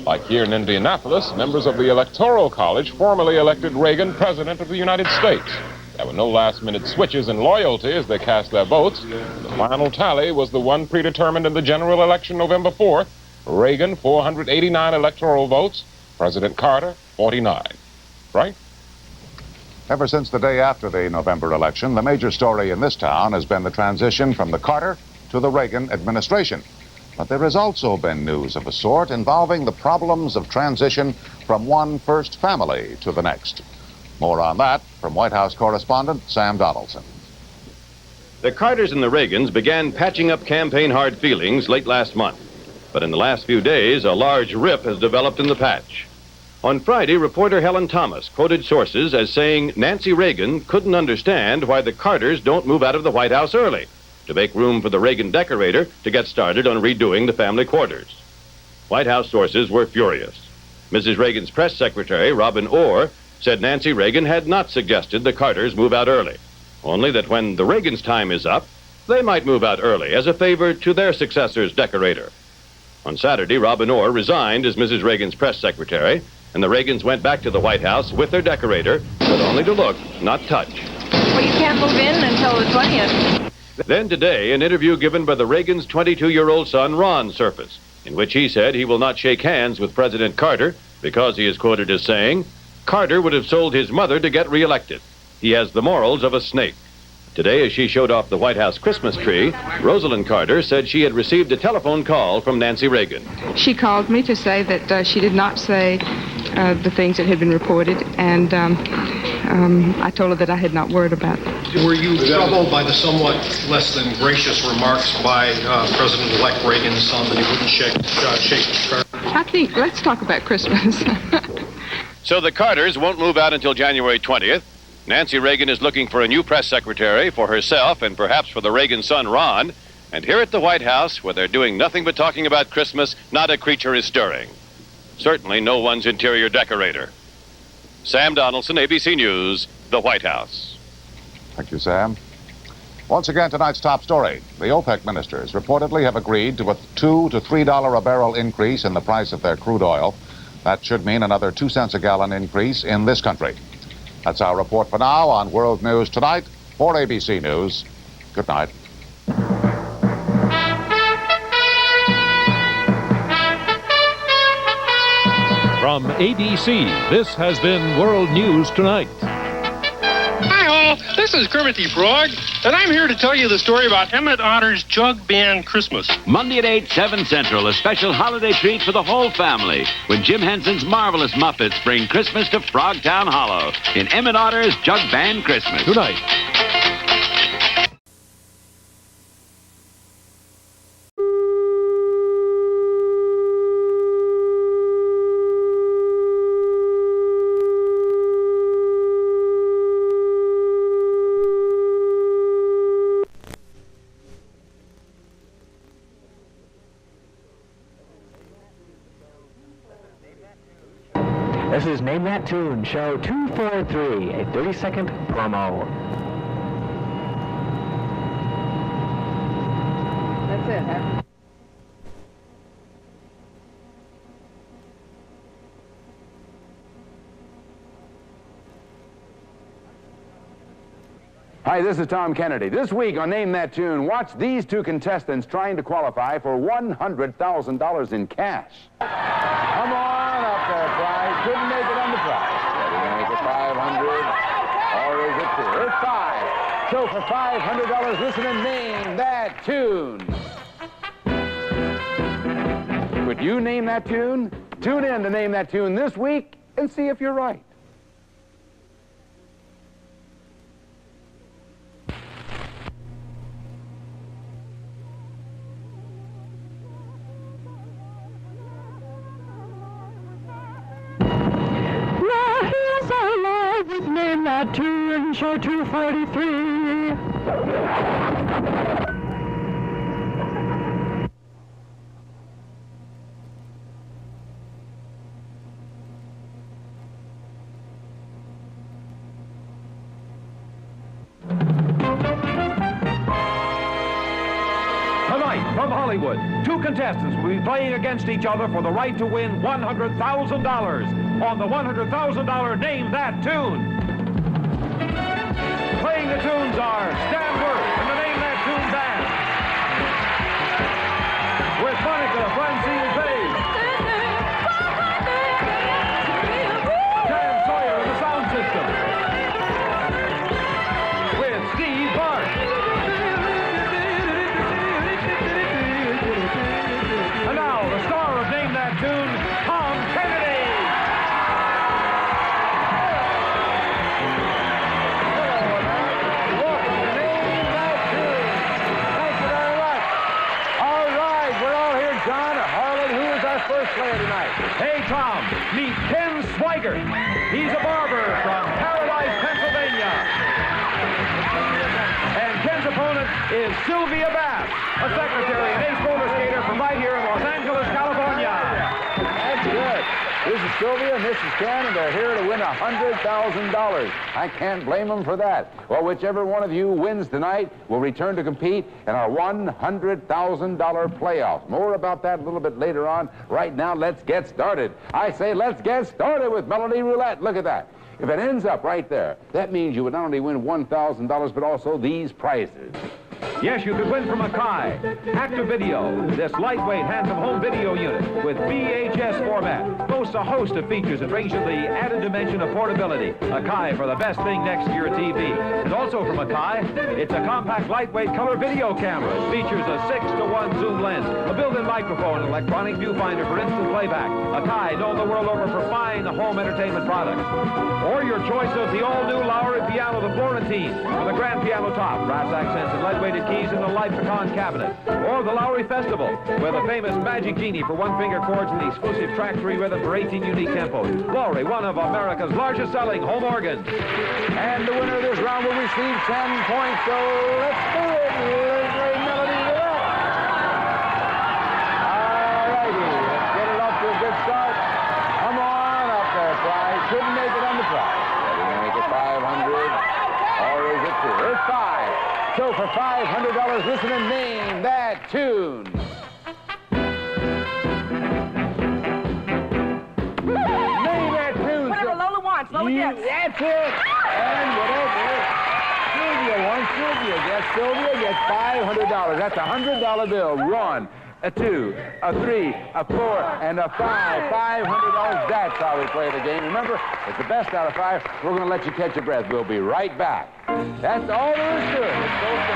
Like here in Indianapolis, members of the Electoral College formally elected Reagan President of the United States. There were no last-minute switches in loyalty as they cast their votes. The final tally was the one predetermined in the general election November 4th. Reagan, 489 electoral votes. President Carter, 49. Frank?
Ever since the day after the November election, the major story in this town has been the transition from the Carter to the Reagan administration. But there has also been news of a sort involving the problems of transition from one first family to the next. More on that from White House correspondent Sam Donaldson.
The Carters and the Reagans began patching up campaign hard feelings late last month. But in the last few days, a large rip has developed in the patch. On Friday, reporter Helen Thomas quoted sources as saying Nancy Reagan couldn't understand why the Carters don't move out of the White House early to make room for the Reagan decorator to get started on redoing the family quarters. White House sources were furious. Mrs. Reagan's press secretary, Robin Orr, said Nancy Reagan had not suggested the Carters move out early, only that when the Reagans' time is up, they might move out early as a favor to their successor's decorator. On Saturday, Robin Orr resigned as Mrs. Reagan's press secretary, and the Reagans went back to the White House with their decorator, but only to look, not touch.
Well, you can't move in until the 20th.
Then today, an interview given by the Reagans' 22-year-old son, Ron, surfaced, in which he said he will not shake hands with President Carter because he is quoted as saying, Carter would have sold his mother to get reelected. He has the morals of a snake. Today, as she showed off the White House Christmas tree, Rosalind Carter said she had received a telephone call from Nancy Reagan.
She called me to say that she did not say the things that had been reported, and I told her that I had not worried about it.
Were you troubled by the somewhat less than gracious remarks by President-elect Reagan's son that he wouldn't shake Carter?
I think, let's talk about Christmas.
So the Carters won't move out until January 20th. Nancy Reagan is looking for a new press secretary for herself and perhaps for the Reagan son, Ron. And here at the White House, where they're doing nothing but talking about Christmas, not a creature is stirring. Certainly no one's interior decorator. Sam Donaldson, ABC News, the White House.
Thank you, Sam. Once again, tonight's top story. The OPEC ministers reportedly have agreed to a $2 to $3 a barrel increase in the price of their crude oil. That should mean another 2 cents a gallon increase in this country. That's our report for now on World News Tonight. For ABC News, good night.
From ABC, this has been World News Tonight.
Hi all, this is Kermit the Frog, and I'm here to tell you the story about Emmett Otter's Jug Band Christmas.
Monday at 8, 7 Central, a special holiday treat for the whole family when Jim Henson's Marvelous Muppets bring Christmas to Frogtown Hollow in Emmett Otter's Jug Band Christmas.
Tonight.
This is Name That Tune, show 243, a 30-second promo.
That's it, huh?
Hi, this is Tom Kennedy. This week on Name That Tune, watch these two contestants trying to qualify for $100,000 in cash. Come on up there, prize. Couldn't make it on the prize. Ready to make it 500, or is it 2? It's 5. So for $500, listen and name that tune. Would you name that tune? Tune in to Name That Tune this week and see if you're right.
Name that tune, show 243.
Tonight, from Hollywood, two contestants will be playing against each other for the right to win $100,000 on the $100,000 Name That Tune. Playing the tunes are Stan Worth and the Name That Tune Band, with Monica Francine Page, Dan Sawyer in the sound system, with Steve Bart. And now, the star of Name That Tune, Tom Kennedy.
John or Harlan, who is our first player tonight?
Hey, Tom, meet Ken Swigert. He's a barber from Paradise, Pennsylvania. And Ken's opponent is Sylvia Bass, a secretary and ace roller skater from right here in Los Angeles, California.
That's good. This is Sylvia and this is Ken, and they're here to win $100,000. I can't blame them for that. Well, whichever one of you wins tonight will return to compete in our $100,000 playoffs. More about that a little bit later on. Right now, let's get started. I say let's get started with Melody Roulette. Look at that. If it ends up right there, that means you would not only win $1,000, but also these prizes.
Yes, you could win from Akai. Active Video, this lightweight, handsome home video unit with VHS format, boasts a host of features that bring you the added dimension of portability. Akai for the best thing next to your TV. And also from Akai, it's a compact, lightweight color video camera. It features a 6-to-1 zoom lens, a built-in microphone, and electronic viewfinder for instant playback. Akai, known the world over for fine home entertainment products. Or your choice of the all-new Lowry piano, the Florentine, with a grand piano top, brass accents, and lead-weighted keys in the light pecan cabinet. Or the Lowry Festival, with a famous Magic Genie for one-finger chords and the exclusive track-3 rhythm for 18 unique tempos. Lowry, one of America's largest-selling home organs.
And the winner of this round will receive 10 points, so let's do it. Great Melody Roulette. All righty, let's get it off to a good start. Come on up there, prize. Couldn't make it on the prize. Ready to make it 500, or is it 2? It's 5. So for $500, listen and name that tune. Name that tune.
Whatever Lola wants, Lola gets.
That's it. And whatever Sylvia wants, Sylvia gets. Sylvia gets $500. That's a $100 bill. 1, a 2, a 3, a 4, and a 5. $500. That's how we play the game. Remember, it's the best out of 5. We're going to let you catch your breath. We'll be right back. That's all there is to it. Let's go.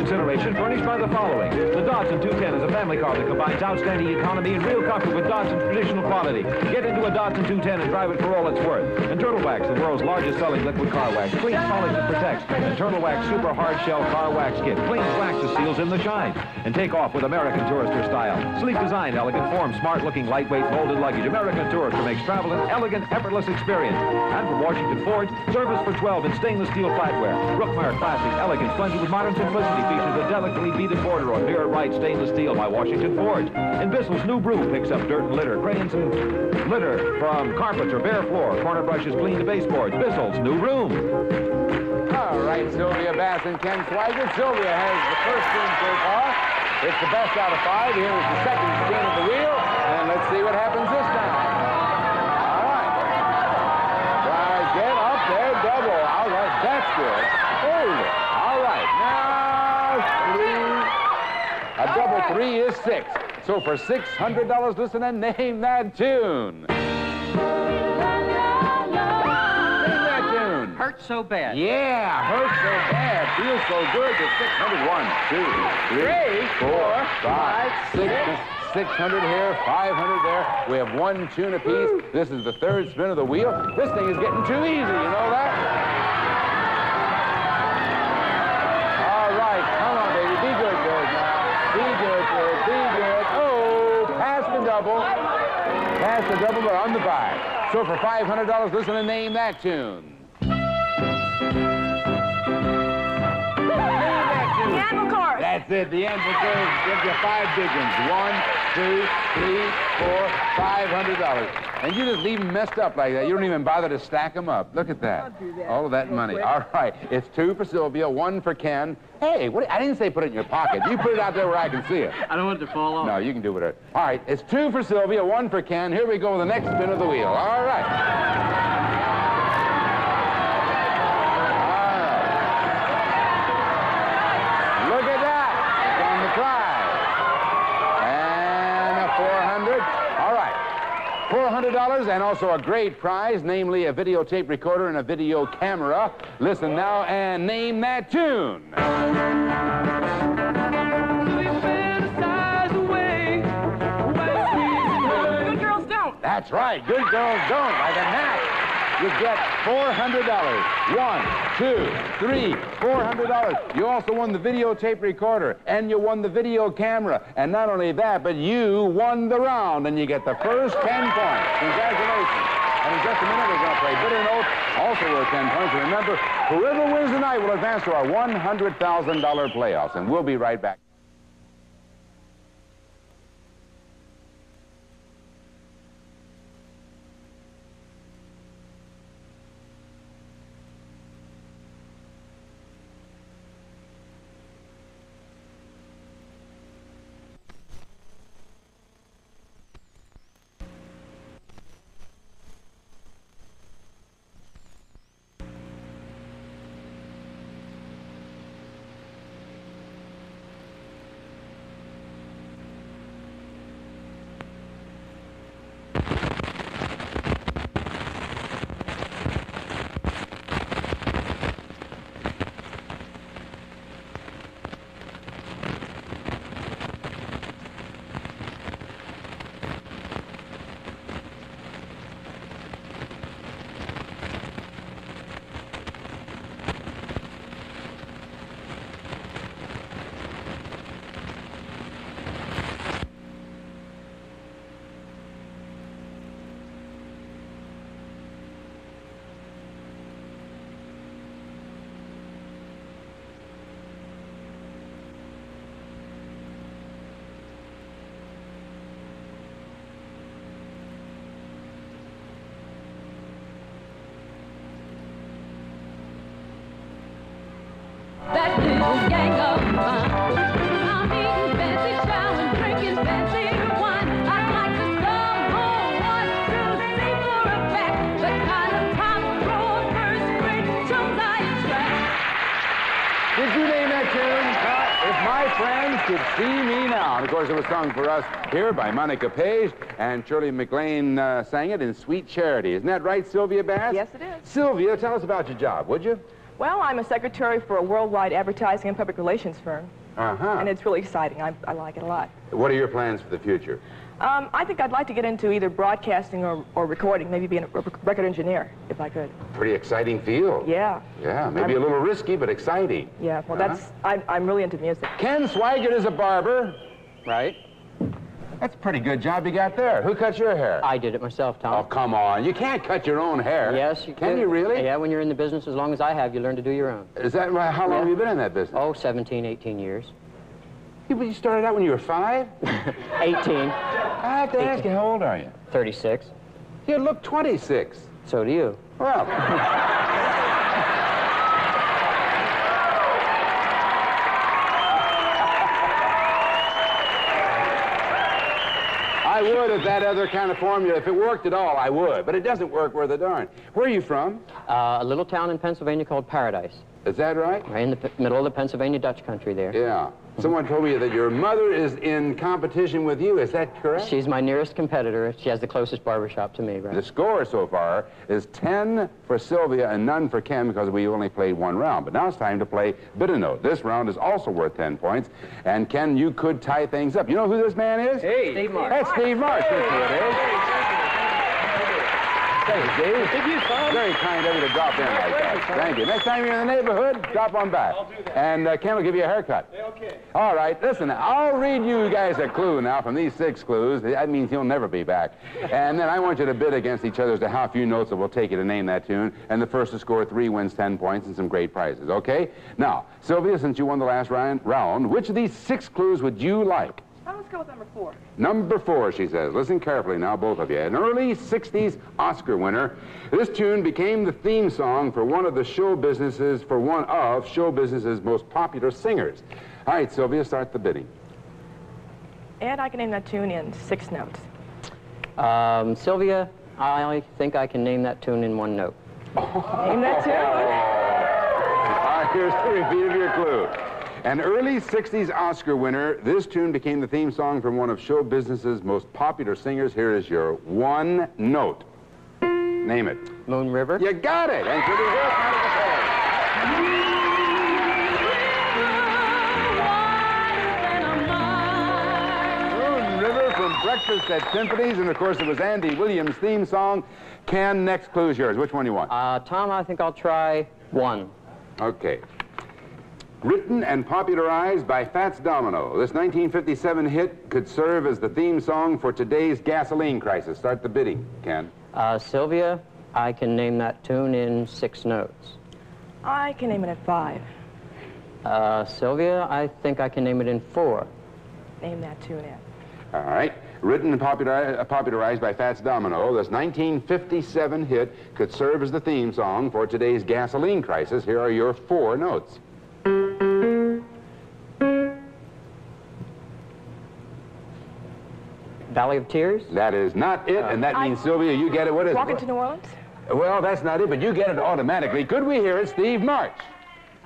consideration furnished by the following. The Datsun 210 is a family car that combines outstanding economy and real comfort with Datsun's traditional quality. Get into a Datsun 210 and drive it for all it's worth. And Turtle Wax, the world's largest selling liquid car wax. Cleans, polishes, and protects. And Turtle Wax Super Hard Shell Car Wax Kit. Cleans, waxes, seals in the shine. And take off with American Tourister style. Sleek design, elegant form, smart-looking, lightweight, molded luggage. American Tourister makes travel an elegant, effortless experience. And from Washington Ford, service for 12 in stainless steel flatware. Brookmeyer Classic, elegant, splendid with modern simplicity, features a delicately beaded border on mirror right stainless steel by Washington Ford. And Bissell's new broom picks up dirt and litter, crayons and litter from carpets or bare floor. Corner brushes clean to baseboards. Bissell's new broom.
All right, Sylvia Bass and Ken Swigert. Sylvia has the first spin so far. It's the best out of 5. Here is the second spin of the wheel. And let's see what happens this time. All right. Try, get up there, double. All right, that's good. Hold it. All right, now 3. A double 3 is 6. So for $600, listen and name that tune.
Hurts so bad.
Yeah, hurts so bad. Feels so good. It's 600. 1, 2, 3, 4, 5, 6. 600 here, 500 there. We have one tune apiece. This is the third spin of the wheel. This thing is getting too easy, you know that? All right, come on, baby. Be good, girls, now. Be good, girls. Be good. Oh, pass the double. Pass the double, but on the back. So for $500, listen and name that tune. That's it. The end gives you 5 big ones. 1, 2, 3, 4, $500. And you just leave them messed up like that. You don't even bother to stack them up. Look at that.
I'll do that.
All of that money. All right. It's 2 for Sylvia, 1 for Ken. Hey, what? I didn't say put it in your pocket. You put it out there where I can see it.
I don't want it to fall off.
No, you can do whatever. All right. It's 2 for Sylvia, 1 for Ken. Here we go with the next spin of the wheel. All right. $400 and also a great prize, namely a videotape recorder and a video camera. Listen now and name that tune.
Good girls don't.
That's right. Good girls don't. By the knack, you get $400. 1, 2, 3, $400. You also won the videotape recorder, and you won the video camera. And not only that, but you won the round, and you get the first 10 points. Congratulations. And in just a minute, we're going to play Bitter Note, also worth 10 points. And remember, whoever wins tonight will advance to our $100,000 playoffs, and we'll be right back. Did you name that tune? If my friends could see me now. And of course, it was sung for us here by Monica Page, and Shirley MacLaine sang it in Sweet Charity. Isn't that right, Sylvia Bass?
Yes, it is.
Sylvia, tell us about your job, would you?
Well, I'm a secretary for a worldwide advertising and public relations firm.
Uh-huh.
And it's really exciting. I like it a lot.
What are your plans for the future?
I think I'd like to get into either broadcasting or recording, maybe being a record engineer, if I could.
Pretty exciting field.
Yeah.
Yeah, maybe a little risky, but exciting.
Yeah, well, I'm really into music.
Ken Swigert is a barber. Right. That's a pretty good job you got there. Who cut your hair?
I did it myself, Tom.
Oh, come on. You can't cut your own hair.
Yes, you
can. Can you really?
Yeah, when you're in the business as long as I have, you learn to do your own.
Is that right? How long have you been in that business?
Oh, 17, 18 years.
You started out when you were 5?
18.
I have to ask you, how old are you?
36.
You look 26.
So do you.
Well. I would if that other kind of formula, if it worked at all, I would. But it doesn't work worth a darn. Where are you from?
A little town in Pennsylvania called Paradise.
Is that right?
Right in the middle of the Pennsylvania Dutch country there.
Yeah. Someone told me that your mother is in competition with you. Is that correct?
She's my nearest competitor. She has the closest barbershop to me, right?
The score so far is 10 for Sylvia and none for Ken because we only played one round. But now it's time to play Bit a Note. This round is also worth 10 points. And Ken, you could tie things up. You know who this man is?
Hey, Steve Marsh.
That's Steve Marsh. That's who it is. Thank you, Steve.
Thank you, son.
Very kind of you to drop in like that. Thank you. Next time you're in the neighborhood, drop on back.
I'll do that.
And Ken will give you a haircut.
Okay.
All right, listen, I'll read you guys a clue now from these 6 clues. That means he'll never be back. And then I want you to bid against each other as to how few notes it will take you to name that tune. And the first to score 3 wins 10 points and some great prizes, okay? Now, Sylvia, since you won the last round, which of these 6 clues would you like?
Oh, let's go with number 4.
Number 4, she says. Listen carefully now, both of you. An early 60s Oscar winner, this tune became the theme song for one of show business's most popular singers. All right, Sylvia, start the bidding.
And I can name that tune in 6 notes.
Sylvia, I think I can name that tune in 1 note.
Name that tune.
All right, here's the repeat of your clue. An early 60s Oscar winner, this tune became the theme song from one of show business's most popular singers. Here is your 1 note. Name it.
Moon River.
You got it. And to the hill part of the Moon River from Breakfast at Tiffany's, and of course it was Andy Williams' theme song. Ken, next clue is yours. Which one do you want?
Tom, I think I'll try 1.
Okay. Written and popularized by Fats Domino, this 1957 hit could serve as the theme song for today's gasoline crisis. Start the bidding, Ken.
Sylvia, I can name that tune in 6 notes.
I can name it at 5.
Sylvia, I think I can name it in 4.
Name that tune in.
All right. Written and popularized by Fats Domino, this 1957 hit could serve as the theme song for today's gasoline crisis. Here are your 4 notes.
Valley of Tears?
That is not it, and that means, Sylvia, you get it. What is it?
Walking to New Orleans?
Well, that's not it, but you get it automatically. Could we hear it, Steve March?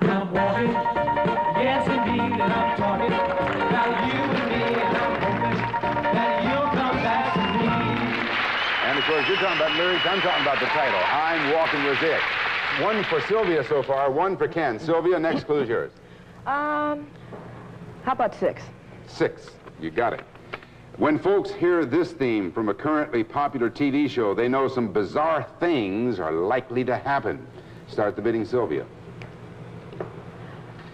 I'm walking, yes indeed, and I'm talking about you and me, and I'm hoping that you'll come back to me.
And of course, you're talking about lyrics, I'm talking about the title. I'm Walking was it. 1 for Sylvia so far, 1 for Ken. Sylvia, next clue is yours.
How about 6?
6. You got it. When folks hear this theme from a currently popular TV show, they know some bizarre things are likely to happen. Start the bidding, Sylvia.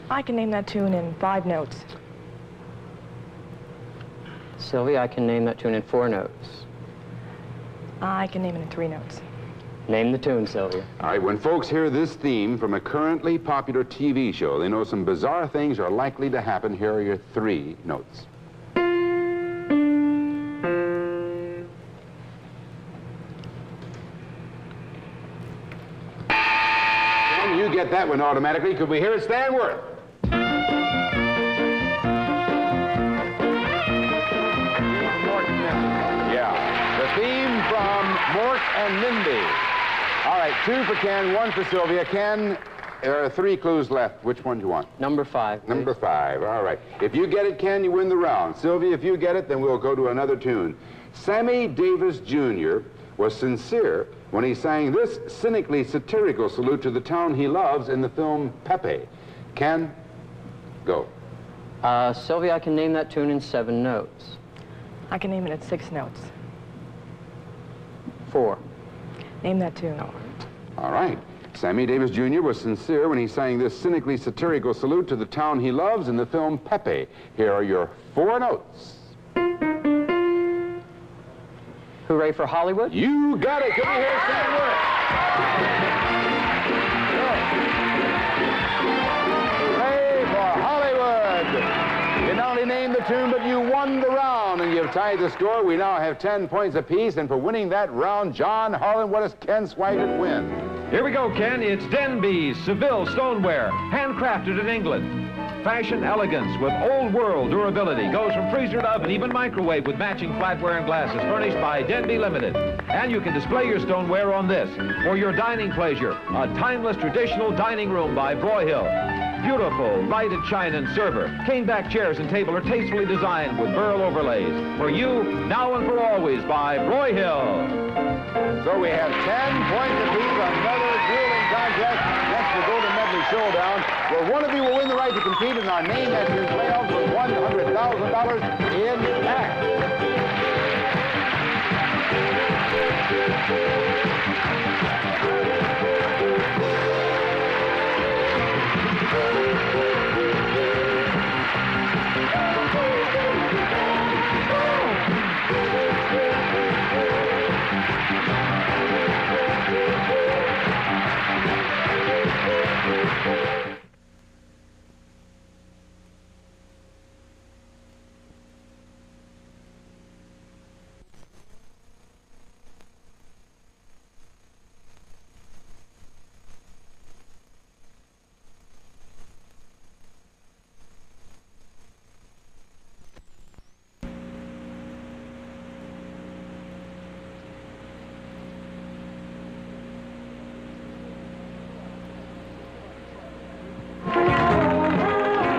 I can name that tune in 5 notes.
Sylvia, I can name that tune in 4 notes.
I can name it in 3 notes.
Name the tune, Sylvia.
All right, when folks hear this theme from a currently popular TV show, they know some bizarre things are likely to happen. Here are your 3 notes. And you get that one automatically. Could we hear it, Stanworth? Yeah, the theme from Mork and Mindy. All right, 2 for Ken, 1 for Sylvia. Ken, there are 3 clues left. Which one do you want?
Number 5.
Number 5, all right. If you get it, Ken, you win the round. Sylvia, if you get it, then we'll go to another tune. Sammy Davis Jr. was sincere when he sang this cynically satirical salute to the town he loves in the film Pepe? Ken, go.
Sylvia, I can name that tune in 7 notes.
I can name it at 6 notes.
4.
Name that tune.
All right. Sammy Davis Jr. was sincere when he sang this cynically satirical salute to the town he loves in the film Pepe. Here are your 4 notes.
Hooray for Hollywood?
You got it. Come here, Sam Work. Hooray for Hollywood. You not only named the tune, but you won the round, and you've tied the score. We now have 10 points apiece, and for winning that round, John Harlan, what does Ken Swigert win?
Here we go, Ken. It's Denby's Seville stoneware, handcrafted in England. Fashion elegance with old world durability. Goes from freezer to oven, even microwave with matching flatware and glasses. Furnished by Denby Limited. And you can display your stoneware on this for your dining pleasure. A timeless traditional dining room by Broyhill. Beautiful lighted china and server. Caneback chairs and table are tastefully designed with burl overlays. For you, now and for always by Broyhill.
So we have 10 points apiece on another dueling contest. Next, the Golden Medley Showdown, where one of you will win the right to compete in our Name That Tune playoffs for $100,000 in cash.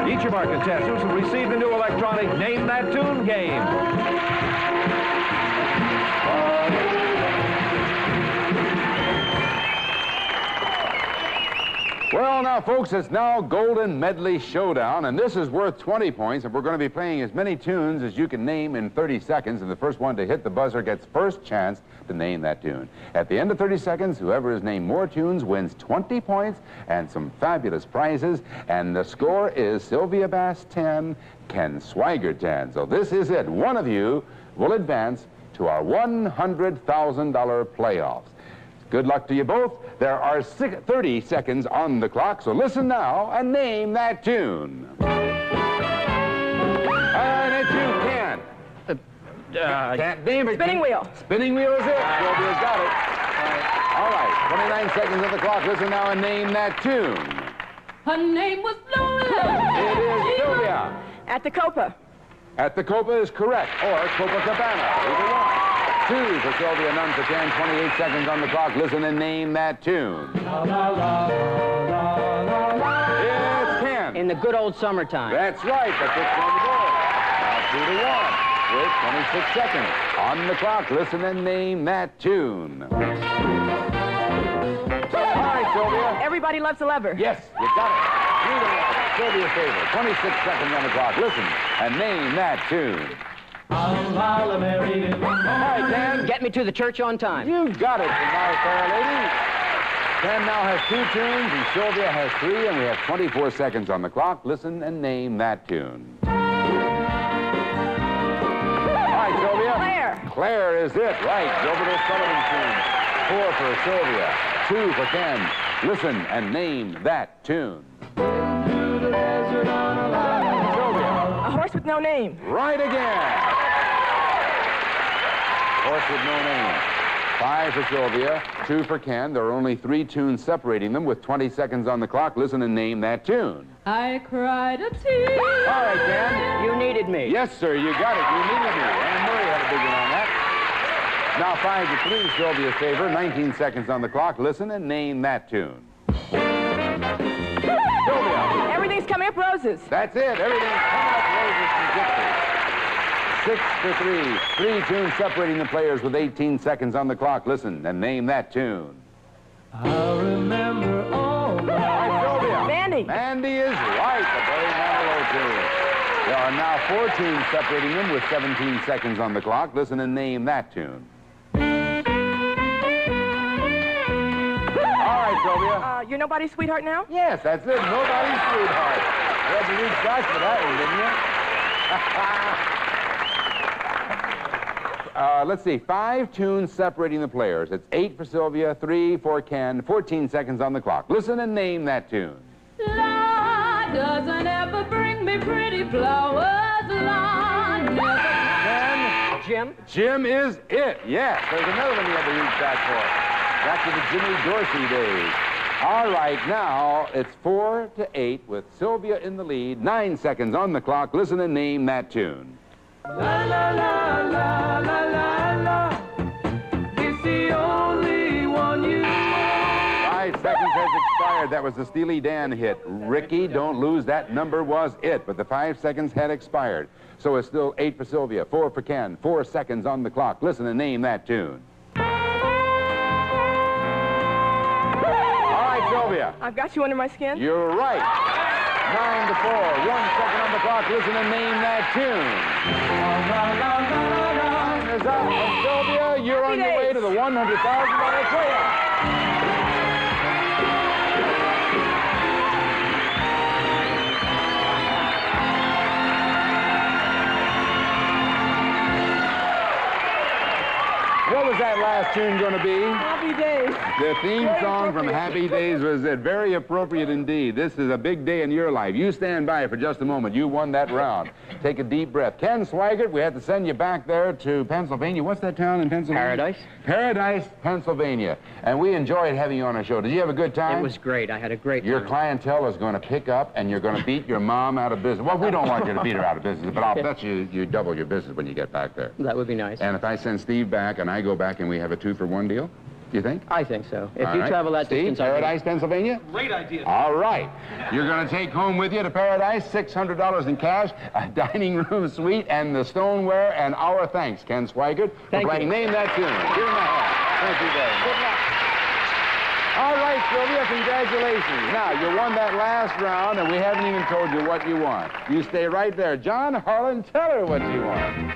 Each of our contestants will receive the new electronic Name That Tune game.
Well, now, folks, it's now Golden Medley Showdown, and this is worth 20 points, and we're going to be playing as many tunes as you can name in 30 seconds, and the first one to hit the buzzer gets first chance to name that tune. At the end of 30 seconds, whoever has named more tunes wins 20 points and some fabulous prizes, and the score is Sylvia Bass 10, Ken Swigert 10. So this is it. One of you will advance to our $100,000 playoffs. Good luck to you both. There are 30 seconds on the clock, so listen now and name that tune. And it's you, Ken. Can't name it.
Spinning wheel.
Spinning wheel is it. Sylvia's got it. All right, 29 seconds on the clock. Listen now and name that tune.
Her name was Lola.
It is Sylvia.
At the Copa.
At the Copa is correct, or Copacabana. Either one. 2 for Sylvia, none for Ken. 28 seconds on the clock. Listen and name that tune. It's Ken.
In the good old summertime.
That's right. That's it on the board. Now 2 to 1 with 26 seconds on the clock. Listen and name that tune. All right, Sylvia.
Everybody Loves a Lover.
Yes, you got it. 3 to 1. Sylvia's favorite. 26 seconds on the clock. Listen and name that tune.
All
right, Ken.
Get me to the church on time.
You got it, my fair lady. Ken now has 2 tunes, and Sylvia has 3, and we have 24 seconds on the clock. Listen and name that tune. All right, Sylvia.
Claire.
Claire is it, right. Gilbert O'Sullivan tune. 4 for Sylvia, 2 for Ken. Listen and name that tune.
A Horse with No Name.
Right again. Horse with No Name. 5 for Sylvia, 2 for Ken. There are only 3 tunes separating them with 20 seconds on the clock. Listen and name that tune.
I cried a tear.
All right, Ken.
You needed me.
Yes, sir, you got it. You needed me. Anne Murray had a big one on that. Now 5 to 3, Sylvia's favor. 19 seconds on the clock. Listen and name that tune. Sylvia.
Everything's Coming Up Roses.
That's it. Everything's Coming Up Roses from Gypsy. 6-3. 3 tunes separating the players with 18 seconds on the clock. Listen and name that tune.
I remember all
Sylvia.
Mandy.
Mandy is right. The Barry Manilow tune. There are now 4 tunes separating them with 17 seconds on the clock. Listen and name that tune. All right, Sylvia.
You're nobody's sweetheart now?
Yes, that's it. Nobody's sweetheart. You had to reach back for that one, didn't you? Let's see. 5 tunes separating the players. It's 8 for Sylvia, 3 for Ken, 14 seconds on the clock. Listen and name that tune.
Lord doesn't ever bring me pretty flowers. Lord never.
Ken?
Jim?
Jim is it. Yes. There's another one you had to reach back for. Back to the Jimmy Dorsey days. All right, now it's 4-8 with Sylvia in the lead. 9 seconds on the clock. Listen and name that tune.
La la la la la la la. It's the only one you want.
5 seconds has expired. That was the Steely Dan hit. Ricky, don't lose. That number was it, but the 5 seconds had expired. So it's still 8 for Sylvia, 4 for Ken. 4 seconds on the clock. Listen and name that tune. Sylvia.
I've got you under my skin.
You're right. 9-4. 1 second on the clock. Listen and name that tune. Time is up. And Sylvia, you're on your way to the $100,000 playoff. What was that last tune going to be?
Happy Days.
The theme song from Happy Days was it. Very appropriate indeed. This is a big day in your life. You stand by for just a moment. You won that round. Take a deep breath. Ken Swigert, we had to send you back there to Pennsylvania. What's that town in Pennsylvania?
Paradise.
Paradise, Pennsylvania. And we enjoyed having you on our show. Did you have a good time?
It was great. I had a great time.
Your clientele is going to pick up, and you're going to beat your mom out of business. Well, we don't want you to beat her out of business, but I'll bet you double your business when you get back there.
That would be nice.
And if I send Steve back and I go back and we have a 2-for-1 deal, do you think?
I think so. If
All
you
right.
travel that
Steve,
distance,
Paradise, Pennsylvania?
Great idea.
All right. You're going to take home with you to Paradise $600 in cash, a dining room suite, and the stoneware, and our thanks, Ken Swigert, for playing Name That Tune. Give him a hand. Thank you very much. Good luck. All right, Sylvia, congratulations. Now, you won that last round, and we haven't even told you what you want. You stay right there. John Harlan, tell her what you want.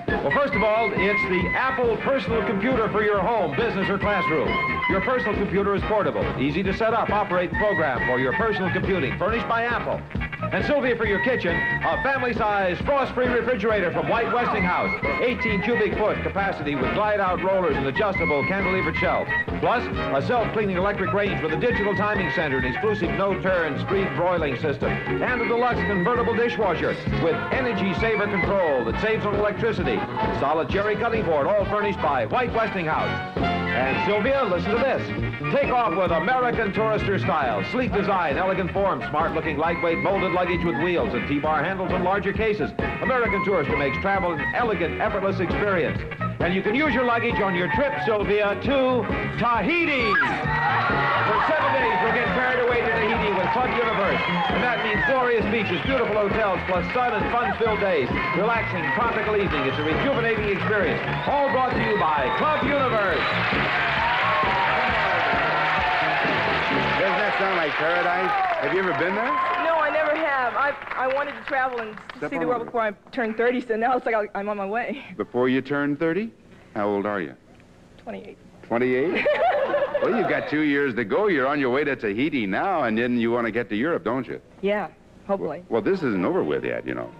Well, first of all, it's the Apple personal computer for your home, business, or classroom. Your personal computer is portable, easy to set up, operate, and program for your personal computing, furnished by Apple. And Sylvia, for your kitchen, a family-size frost-free refrigerator from White Westinghouse, 18 cubic foot capacity with glide-out rollers and adjustable cantilevered shelf. Plus, a self-cleaning electric range with a digital timing center and exclusive no-turn speed broiling system. And a deluxe convertible dishwasher with energy saver control that saves on electricity. Solid cherry cutting board, all furnished by White Westinghouse. And Sylvia, listen to this. Take off with American Tourister style. Sleek design, elegant form, smart-looking, lightweight, molded luggage with wheels and T-bar handles and larger cases. American Tourister makes travel an elegant, effortless experience. And you can use your luggage on your trip, Sylvia, to Tahiti. For 7 days, we'll get carried away to Tahiti with Club Universe. And that means glorious beaches, beautiful hotels, plus sun and fun-filled days. Relaxing, tropical evening. It's a rejuvenating experience. All brought to you by Club Universe.
Doesn't that sound like paradise? Have you ever been there?
No, I never have. I wanted to travel and see the world before I turned 30, so now it's like I'm on my way.
Before you turn 30? How old are you?
28.
28? Well, you've got 2 years to go. You're on your way to Tahiti now, and then you want to get to Europe, don't you?
Yeah, hopefully.
Well, this isn't over with yet, you know.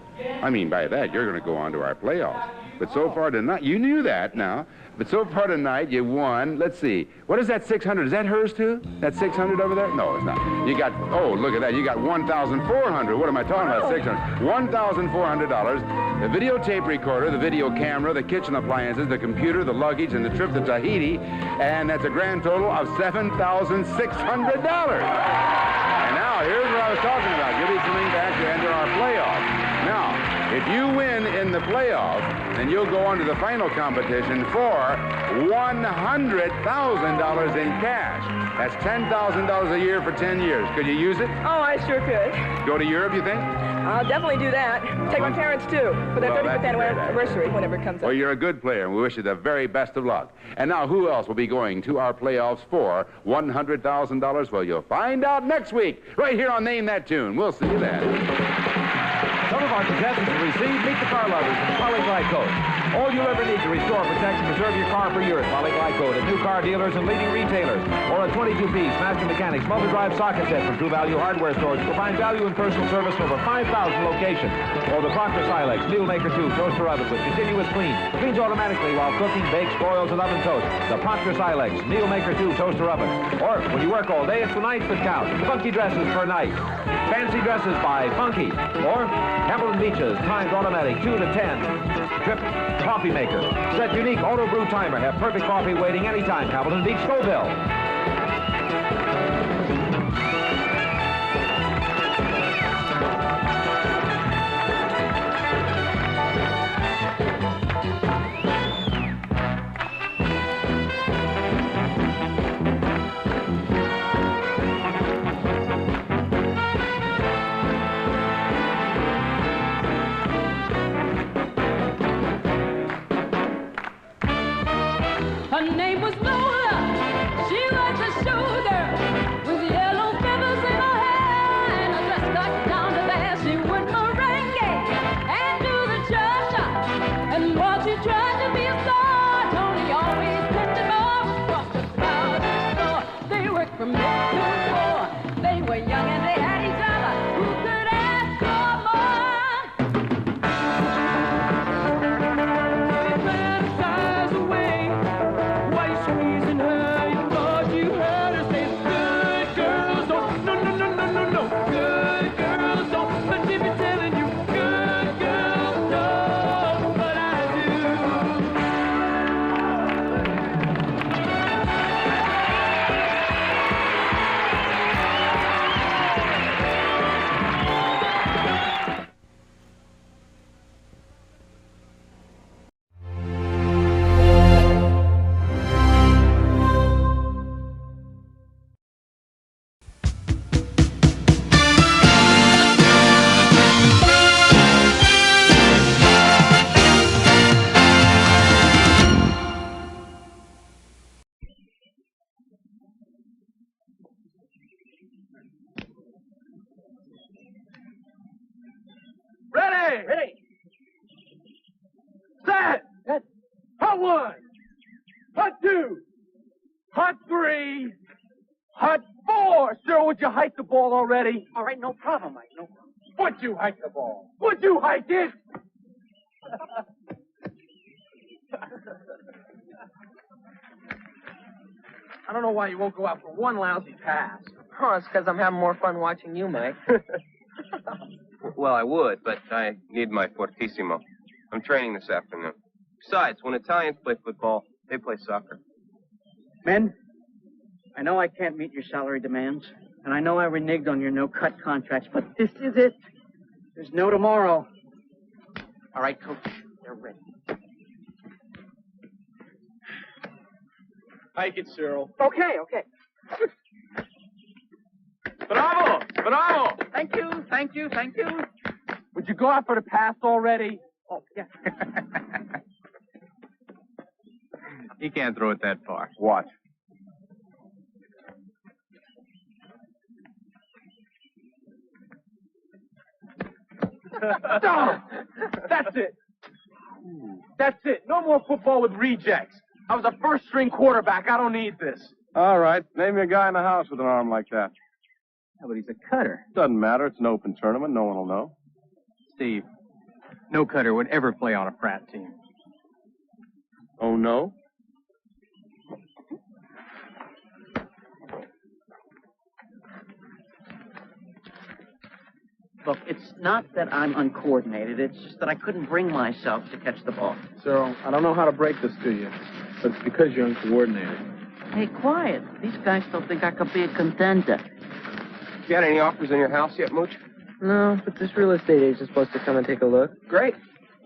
I mean, by that, you're going to go on to our playoffs. But so far tonight, you knew that now, but so far tonight, you won. Let's see. What is that 600? Is that hers, too? That 600 over there? No, it's not. You got, oh, look at that. You got 1,400. What am I talking about? 600. $1,400. The videotape recorder, the video camera, the kitchen appliances, the computer, the luggage, and the trip to Tahiti. And that's a grand total of $7,600. And now, here's what I was talking about. You'll be coming back to enter our playoffs. Now, If you win in the playoffs, then you'll go on to the final competition for $100,000 in cash. That's $10,000 a year for 10 years. Could you use it?
Oh, I sure could.
Go to Europe, you think?
I'll definitely do that. Take my parents, too, for their 35th anniversary whenever it comes up.
Well, you're a good player, and we wish you the very best of luck. And now, who else will be going to our playoffs for $100,000? Well, you'll find out next week, right here on Name That Tune. We'll see you then.
Some of our contestants will receive Meet the Car Lovers from Polyglide Coat. All you'll ever need to restore, protect, and preserve your car for years. Polyglide Coat at new car dealers and leading retailers. Or a 22-piece Master Mechanics multi-drive socket set from True Value Hardware stores. You'll find value and personal service from over 5,000 locations. Or the Proctor Silex Meal Maker 2 toaster oven with continuous clean. Cleans automatically while cooking, bakes, broils, and oven toast. The Proctor Silex Meal Maker 2 toaster oven. Or when you work all day, it's the nights that count. Funky dresses for night. Fancy dresses by Funky. Or Hamilton Beaches timed automatic 2 to 10. Trip coffee maker. Set unique auto brew timer. Have perfect coffee waiting anytime. Hamilton Beach Scoville.
Her name was Lola. She was a showgirl with yellow feathers in her hair and a dress cut down to there. She would merengue and do the cha-cha. And while she tried to be a star, Tony always picked it off across the crowd store. They worked from 8 to 4. They were young and they had each other. Who could ask for more? They fantasize away. Why you squeezing her? You thought you heard her say, good girls don't. No, no, no, no, no, no. Good girls don't. But she be telling you, good girls don't. But I do.
Ready! Ready! Set! Hot 1! Hot 2! Hot 3! Hot 4! Sir, would you hike the ball already? All right, no problem, Mike, no problem. Would you hike the ball? Would you hike it? I don't know why you won't go out for one lousy pass.
Oh, it's because I'm having more fun watching you, Mike. Well, I would, but I need my fortissimo. I'm training this afternoon. Besides, when Italians play football, they play soccer.
Men, I know I can't meet your salary demands, and I know I reneged on your no-cut contracts, but this is it. There's no tomorrow.
All right, Coach, they're ready.
Hike it, Cyril.
Okay, okay.
Bravo! Bravo!
Thank you, thank you, thank you.
Would you go out for the pass already?
Oh, yeah.
He can't throw it that far.
Watch. Oh, that's it. That's it. No more football with rejects. I was a first-string quarterback. I don't need this.
All right. Name me a guy in the house with an arm like that.
Yeah, but he's a cutter.
Doesn't matter. It's an open tournament. No one will know.
Steve, no cutter would ever play on a frat team.
Oh, no?
Look, it's not that I'm uncoordinated. It's just that I couldn't bring myself to catch the ball.
Cyril, I don't know how to break this to you, but it's because you're uncoordinated.
Hey, quiet. These guys don't think I could be a contender.
You got any offers in your house yet, Mooch? No, but this real estate agent is supposed to come and take a look.
Great.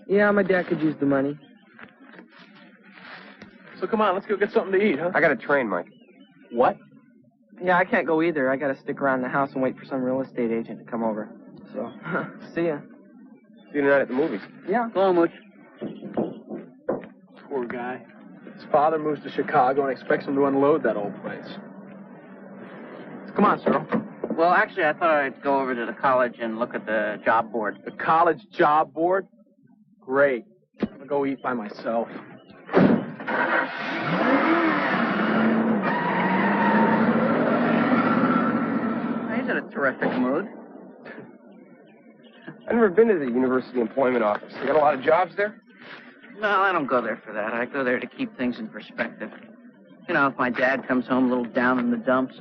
Yeah, my dad could use the money.
So come on, let's go get something to eat, huh?
I got a train, Mike.
What?
Yeah, I can't go either. I got to stick around the house and wait for some real estate agent to come over. So, see ya. See you tonight at the movies.
Yeah. Go on, Mooch. Poor guy. His father moves to Chicago and expects him to unload that old place. So come on, Cyril.
Well, actually, I thought I'd go over to the college and look at the job board.
The college job board? Great. I'll go eat by myself.
He's in a terrific mood.
I've never been to the university employment office. They got a lot of jobs there?
No, I don't go there for that. I go there to keep things in perspective. You know, if my dad comes home a little down in the dumps,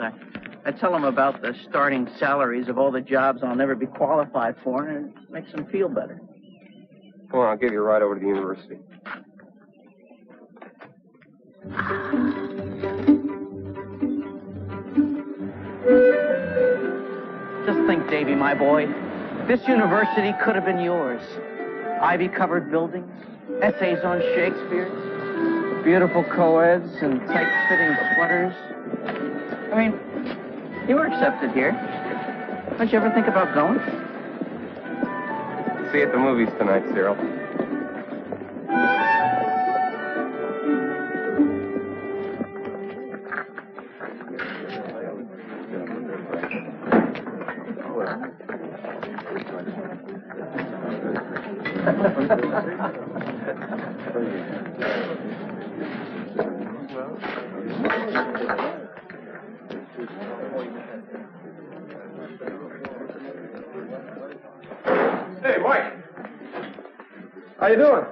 I tell him about the starting salaries of all the jobs I'll never be qualified for, and it makes him feel better.
Come on, I'll give you a ride over to the university.
Just think, Davy, my boy, this university could have been yours. Ivy-covered buildings, essays on Shakespeare, beautiful co-eds and tight-fitting sweaters. I mean, you were accepted here. Don't you ever think about going?
See you at the movies tonight, Cyril.
Hey, Mike. How you doing?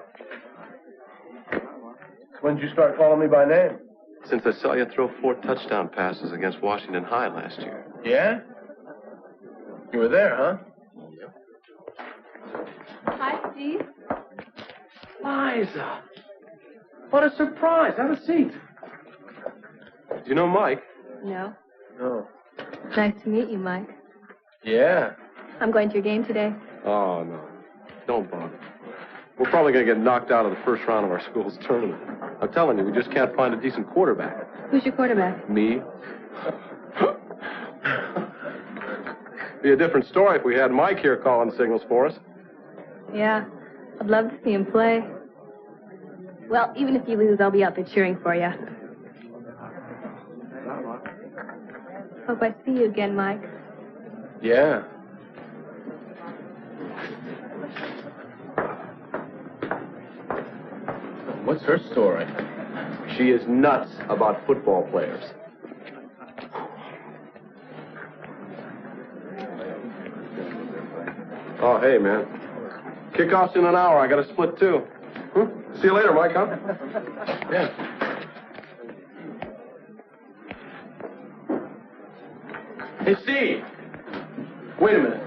When did you start calling me by name?
Since I saw you throw 4 touchdown passes against Washington High last year.
Yeah? You were there, huh?
Hi, Steve.
Liza. What a surprise. Have a seat. Do you know Mike?
No.
No.
Nice to meet you, Mike.
Yeah.
I'm going to your game today.
Oh, no. Don't bother. We're probably going to get knocked out of the first round of our school's tournament. I'm telling you, we just can't find a decent quarterback.
Who's your quarterback?
Me? Be a different story if we had Mike here calling signals for us.
Yeah. I'd love to see him play. Well, even if you lose, I'll be out there cheering for you. Hope I see you again, Mike.
Yeah. What's her story?
She is nuts about football players. Oh, hey, man. Kickoff's in an hour. I got to split, too. See you later, Mike, huh? Yeah. Hey, Steve. Wait a minute.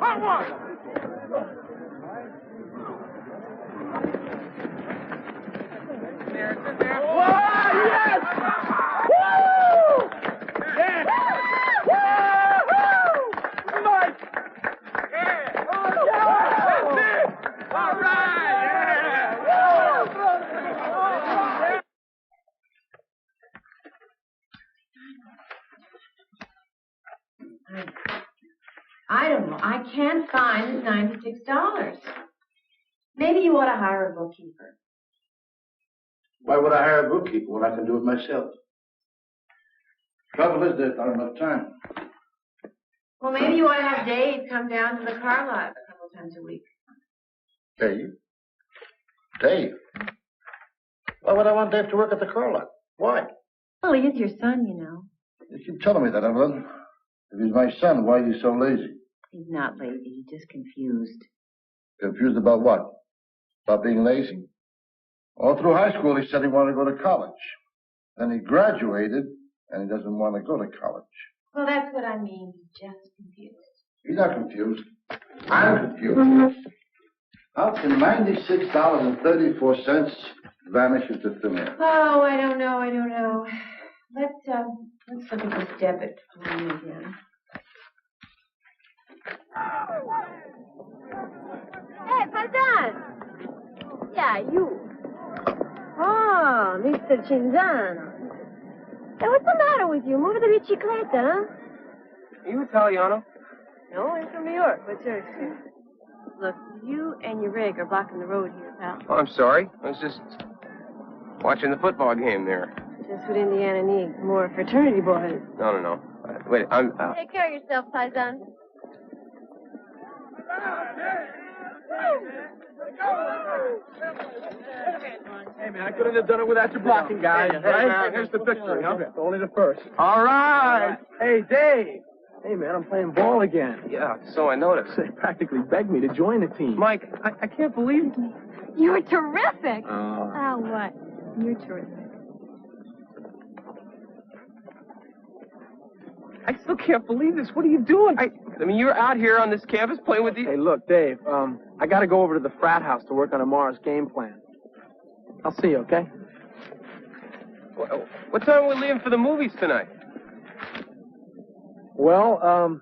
Hot one! Whoa, yes! Woo! Yes! Woo-hoo! Mike! Yeah! Oh, yeah! That's it! All right! Yeah! Woo!
I don't know. I can't find the $96. Maybe you ought to hire a bookkeeper.
Why would I hire a bookkeeper when I can do it myself? Trouble is, there's not enough time.
Well, maybe you ought to have Dave come down to the car lot a couple times a week.
Dave? Dave? Why would I want Dave to work at the car lot? Why?
Well, he is your son, you know.
You keep telling me that, Evelyn. If he's my son, why is he so lazy?
He's not lazy. He's just confused.
Confused about what? About being lazy? All through high school, he said he wanted to go to college. Then he graduated, and he doesn't want to go to college.
Well, that's what I mean. He's just confused.
He's not confused. I'm confused. How can $96.34 vanish into thin air?
Oh, I don't know. Let's look at this debit line again.
Hey, Paisan! Yeah, you. Oh, Mr. Cinzano. Hey, what's the matter with you? Move the bicicletta, huh?
Are you Italiano?
No, I'm from New York. What's your excuse? Look, you and your rig are blocking the road here, pal.
Oh, I'm sorry. I was just watching the football game there.
Just what Indiana needs. More fraternity boys.
No. Wait, I'm...
Take care of yourself, Paisan.
Hey, man, I couldn't have done it without your blocking, guys. Right? Here's the victory, huh? Only the first. All right. Hey, Dave. Hey, man, I'm playing ball again.
Yeah, so I noticed.
They practically begged me to join the team.
Mike, I can't believe it.
You're terrific.
Oh,
what? You're terrific.
I still can't believe this. What are you doing? I mean, you're out here on this campus playing with these...
Hey, look, Dave, I got to go over to the frat house to work on tomorrow's game plan. I'll see you, okay?
What time are we leaving for the movies tonight?
Well,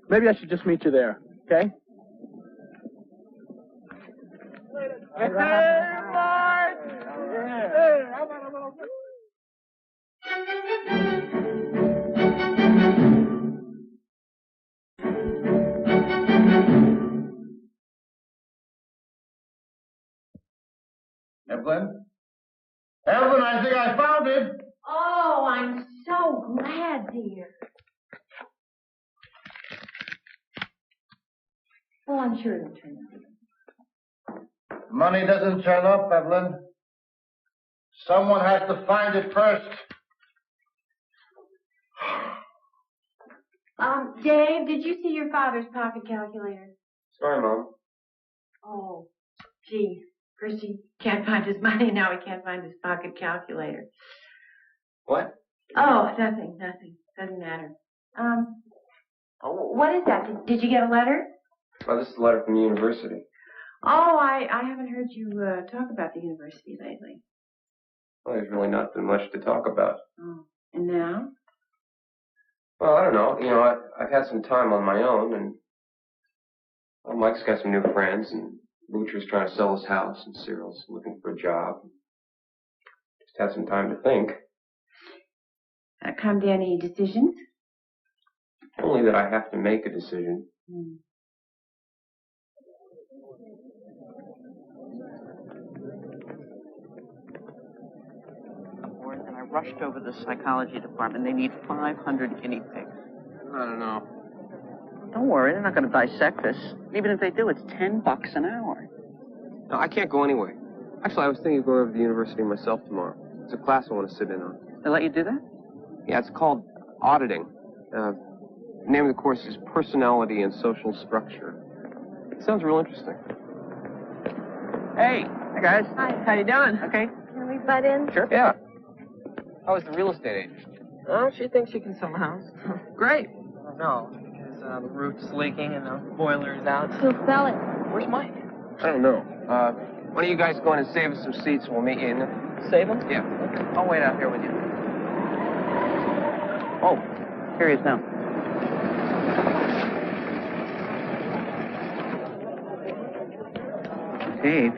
maybe I should just meet you there, okay? Hey, Mark! Hey, how about a little...
Evelyn? Evelyn, I think I found it.
Oh, I'm so glad, dear. Well, I'm sure it'll turn up.
Money doesn't turn up, Evelyn. Someone has to find it first.
Dave, did you see your father's pocket calculator?
Sorry, Mom.
Oh, gee. First he can't find his money, now he can't find his pocket calculator.
What?
Oh, nothing. Doesn't matter. What is that? Did you get a letter?
Oh, this is a letter from the university.
Oh, I haven't heard you talk about the university lately.
Well, there's really not been much to talk about.
Oh, and now?
Well, I don't know. You know, I've had some time on my own, and well, Mike's got some new friends, and Butcher's trying to sell his house, and Cyril's looking for a job. Just had some time to think.
Come to any decisions?
Only that I have to make a decision.
And I rushed over to the psychology department. They need 500 guinea pigs.
I don't know.
Don't worry, they're not going to dissect us. Even if they do, it's $10 an hour.
No, I can't go anyway. Actually, I was thinking of going over to the university myself tomorrow. It's a class I want to sit in on.
They let you do that?
Yeah, it's called auditing. The name of the course is Personality and Social Structure. It sounds real interesting.
Hey guys.
Hi.
How you doing? Okay.
Can we butt in?
Sure.
Yeah. How is the real estate agent?
Oh, she thinks she can sell the house.
Great.
No, because
The roof's leaking and the boiler's out.
He'll sell it.
Where's Mike? I don't know. Why don't you guys go in and save us some seats and we'll meet you in there?
Save him?
Yeah.
Okay. I'll wait out here with you. Oh, here he is now. Dave.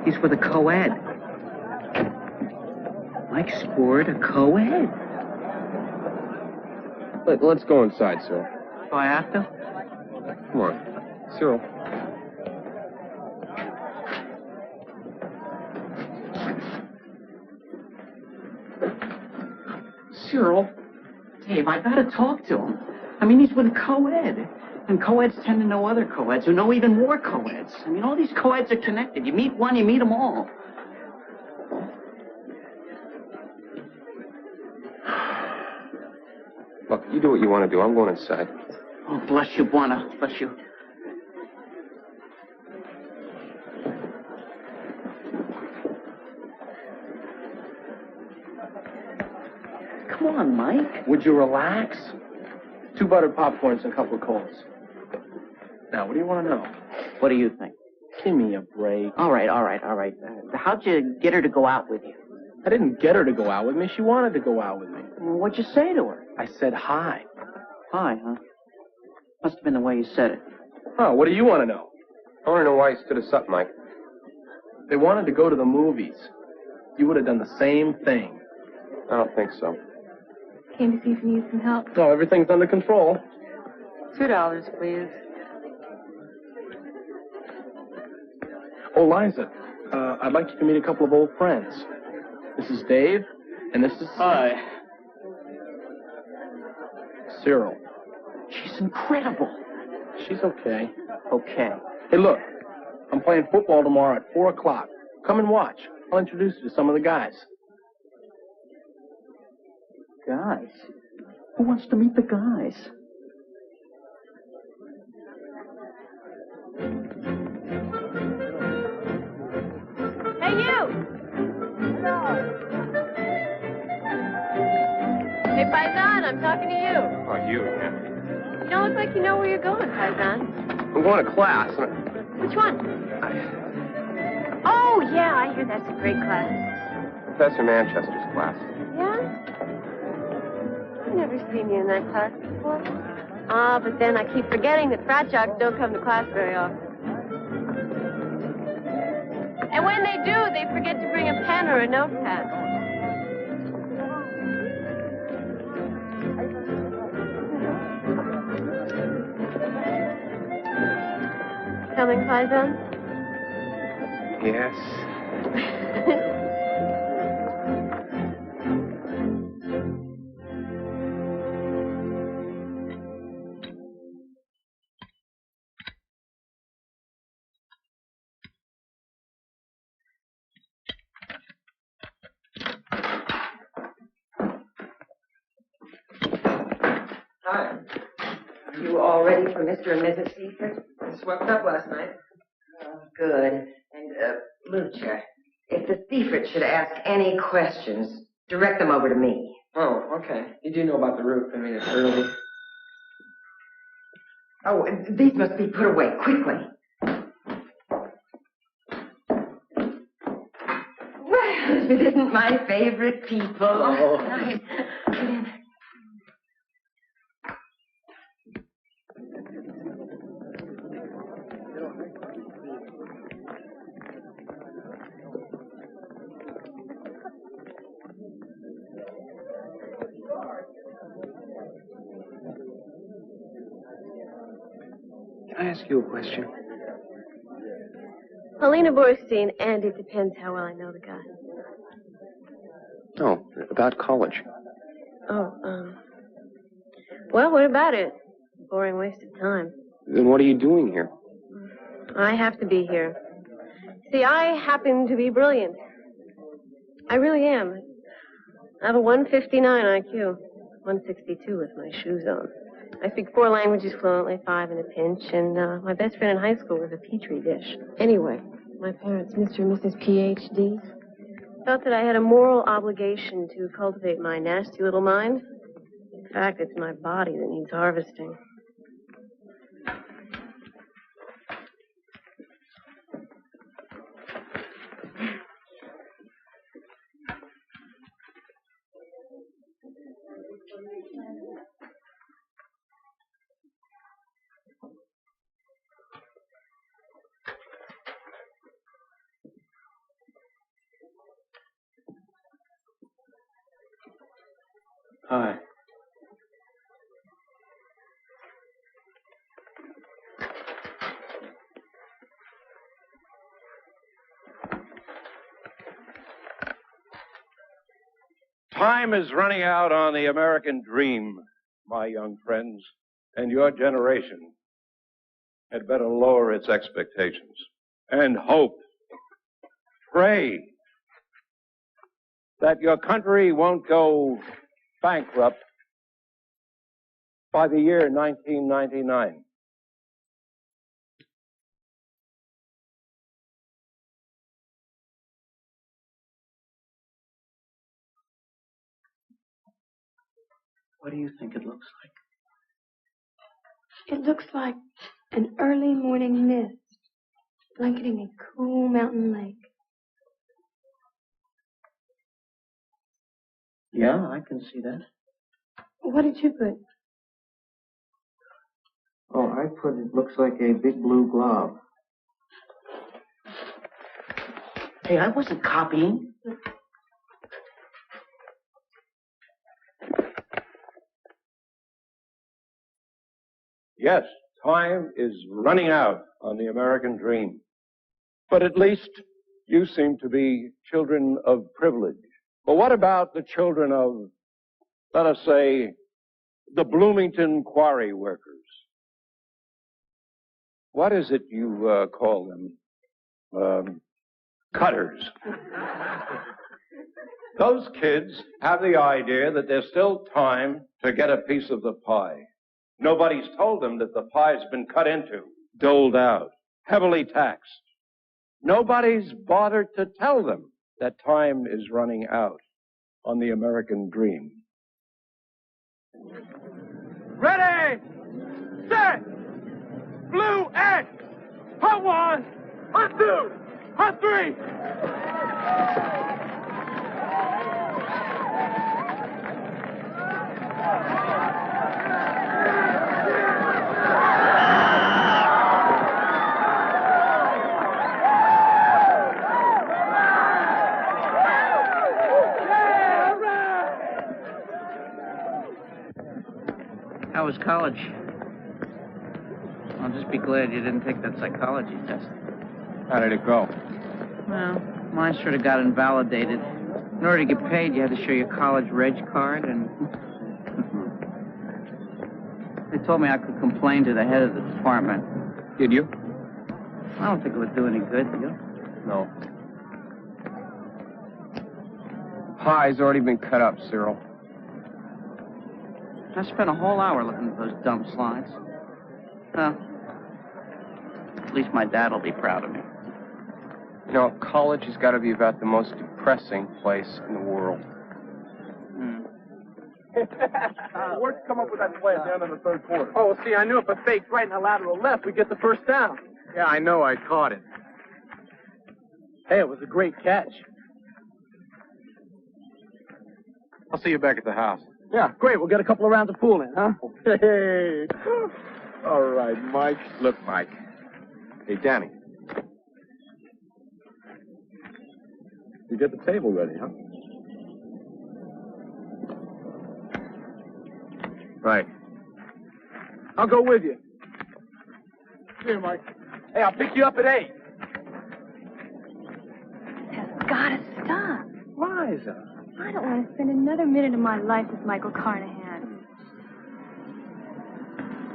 He's with a co-ed. Mike scored a co-ed.
Let's go inside, Cyril.
Do I have to?
Come on. Cyril.
Cyril. Dave, I gotta talk to him. I mean, he's with a co-ed. And co-eds tend to know other co-eds who know even more co-eds. I mean, all these co-eds are connected. You meet one, you meet them all.
Look, you do what you want to do. I'm going inside.
Oh, bless you, Buona. Bless you. Come on, Mike.
Would you relax? 2 buttered popcorns and a couple of colas. Now, what do you want to know?
What do you think?
Give me a break.
All right. How'd you get her to go out with you?
I didn't get her to go out with me. She wanted to go out with me.
Well, what'd you say to her?
I said hi.
Hi, huh? Must have been the way you said it.
Oh, what do you want to know? I want to know why you stood us up, Mike. They wanted to go to the movies. You would have done the same thing. I don't think so.
Came to see if you need some help.
No, everything's under control.
$2, please.
Oh, Liza, I'd like you to meet a couple of old friends. This is Dave, and this is...
Hi.
Cyril.
She's incredible.
She's okay.
Okay.
Hey, look, I'm playing football tomorrow at 4 o'clock. Come and watch. I'll introduce you to some of the guys.
Guys? Who wants to meet the guys?
Hey, you! Hey, Paisan, I'm talking to you.
Oh, you, yeah.
You don't look like you know where you're going, Paisan.
I'm going to class.
Which one? Oh, yeah, I hear that's a great class.
Professor Manchester's class.
Yeah? I've never seen you in that class before. Ah, but then I keep forgetting that frat jocks don't come to class very often. And when they do, they forget to bring a pen or a notepad. Coming, Paisan?
Yes.
Hi. Are you all ready for Mr. and Mrs. Seifert? I swept up last night. Oh, good. And, Lucha, if the Seifert should ask any questions, direct them over to me.
Oh, okay. You do know about the roof. I mean, it's early.
Oh, these must be put away quickly. Well, this isn't my favorite people.
Oh.
Nice.
Can I ask you a question?
Paulina Borstein, and it depends how well I know the guy.
No, about college.
Oh, well, what about it? Boring waste of time.
Then what are you doing here?
I have to be here. See, I happen to be brilliant. I really am. I have a 159 IQ. 162 with my shoes on. I speak 4 languages fluently, 5 in a pinch, and my best friend in high school was a petri dish. Anyway, my parents, Mr. and Mrs. PhDs, thought that I had a moral obligation to cultivate my nasty little mind. In fact, it's my body that needs harvesting.
Hi.
Time is running out on the American dream, my young friends, and your generation had better lower its expectations and hope. Pray that your country won't go bankrupt by the year 1999.
What do you think it looks
It looks like an early morning mist blanketing a cool mountain lake.
Yeah, I can see that.
What did you put?
Oh, I put it looks like a big blue glob. Hey, I wasn't copying.
Yes, time is running out on the American dream. But at least you seem to be children of privilege. But what about the children of, let us say, the Bloomington quarry workers? What is it you call them? Cutters. Those kids have the idea that there's still time to get a piece of the pie. Nobody's told them that the pie's been cut into, doled out, heavily taxed. Nobody's bothered to tell them that time is running out on the American dream.
Ready, set, blue X, hot one, hot two, hot three.
How was college? I'll just be glad you didn't take that psychology test.
How did it go?
Well, mine sort of got invalidated. In order to get paid, you had to show your college reg card, and they told me I could complain to the head of the department.
Did you?
I don't think it would do any good, do you?
No. Pie's already been cut up, Cyril.
I spent a whole hour looking at those dumb slides. Well, at least my dad will be proud of me.
You know, college has got to be about the most depressing place in the world.
Where'd you come up with that play at the end of the third quarter? Oh, see, I knew if I faked right in the lateral left, we'd get the first down.
Yeah, I know. I caught it.
Hey, it was a great catch.
I'll see you back at the house.
Yeah, great. We'll get a couple of rounds of pool in, huh? Hey.
All right, Mike.
Look, Mike.
Hey, Danny. You get the table ready, huh?
Right.
I'll go with you. Here, Mike. Hey, I'll pick you up at 8.
Gotta stop.
Liza.
I don't want to spend another minute of my life with Michael Carnahan.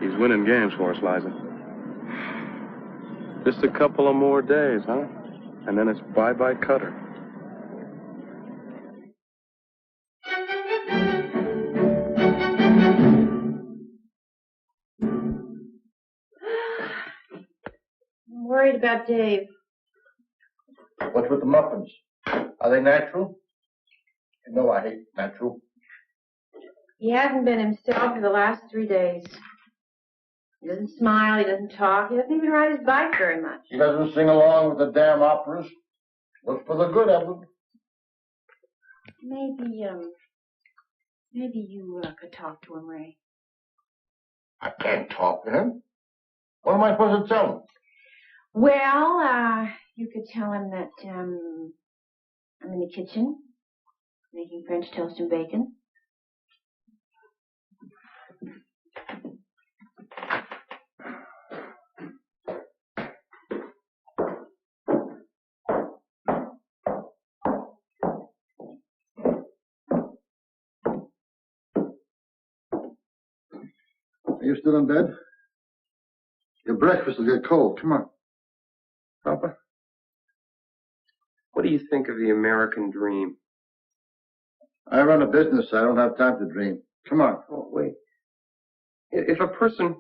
He's winning games for us, Liza. Just a couple of more days, huh? And then it's bye-bye Cutter.
I'm worried about Dave.
What's with the muffins? Are they natural? You know I hate natural.
He hasn't been himself for the last 3 days. He doesn't smile, he doesn't talk, he doesn't even ride his bike very much.
He doesn't sing along with the damn operas. Look for the good, Evelyn.
Maybe you could talk to him, Ray.
I can't talk to him. What am I supposed to tell him?
Well, you could tell him that I'm in the kitchen making French toast and bacon.
Are you still in bed? Your breakfast will get cold. Come on.
Papa, what do you think of the American dream?
I run a business. I don't have time to dream. Come on.
Oh, wait. If a person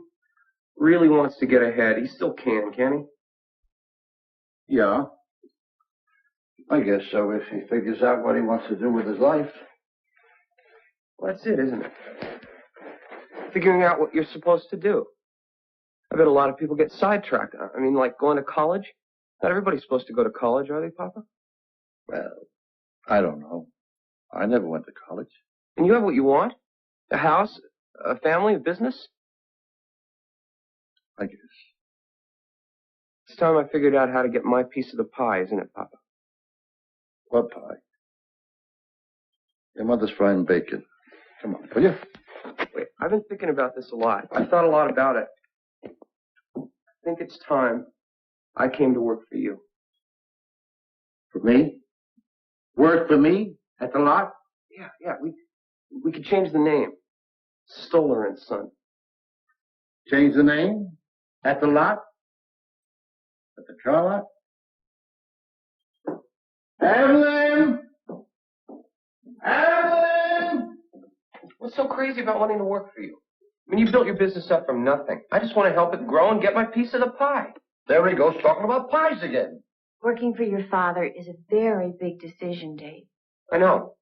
really wants to get ahead, he still can he?
Yeah. I guess so, if he figures out what he wants to do with his life.
Well, that's it, isn't it? Figuring out what you're supposed to do. I bet a lot of people get sidetracked. I mean, like going to college. Not everybody's supposed to go to college, are they, Papa?
Well, I don't know. I never went to college.
And you have what you want? A house, a family, a business?
I guess.
It's time I figured out how to get my piece of the pie, isn't it, Papa?
What pie? Your mother's frying bacon. Come on, will you?
Wait, I've been thinking about this a lot. I've thought a lot about it. I think it's time I came to work for you.
For me? Work for me? At the lot?
Yeah. We could change the name. Stoller and Son.
Change the name? At the lot? At the car lot? Evelyn! Evelyn!
What's so crazy about wanting to work for you? I mean, you built your business up from nothing. I just want to help it grow and get my piece of the pie.
There he goes talking about pies again.
Working for your father is a very big decision, Dave.
I know.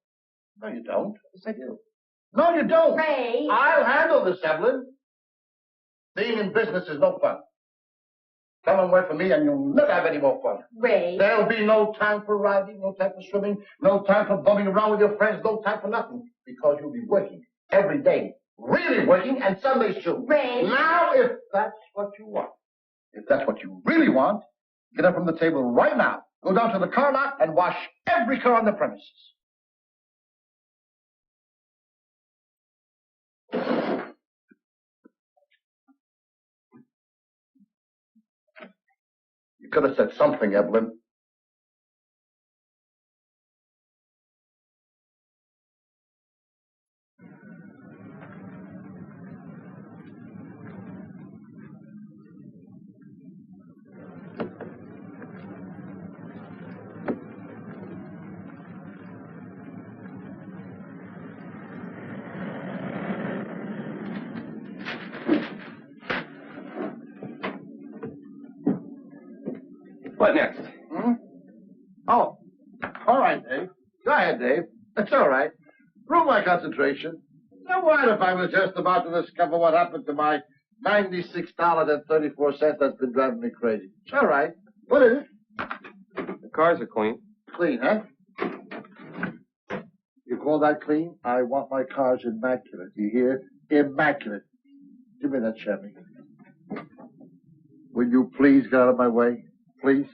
No, you don't.
Yes, I do.
No, you don't.
Ray!
I'll handle this, Evelyn. Being in business is no fun. Come and work for me and you'll never have any more fun.
Ray!
There'll be no time for riding, no time for swimming, no time for bumming around with your friends, no time for nothing. Because you'll be working every day. Really working, and Sundays too.
Ray!
Now, if that's what you want, if that's what you really want, get up from the table right now. Go down to the car lot and wash every car on the premises. You could have said something, Evelyn.
What next?
Oh, all right, Dave. Go ahead, Dave. That's all right. Prove my concentration. Now, what if I was just about to discover what happened to my $96.34 that's been driving me crazy? It's all right. What is it?
The cars are clean.
Clean, huh? You call that clean? I want my cars immaculate. You hear? Immaculate. Give me that Chevy. Will you please get out of my way? Please?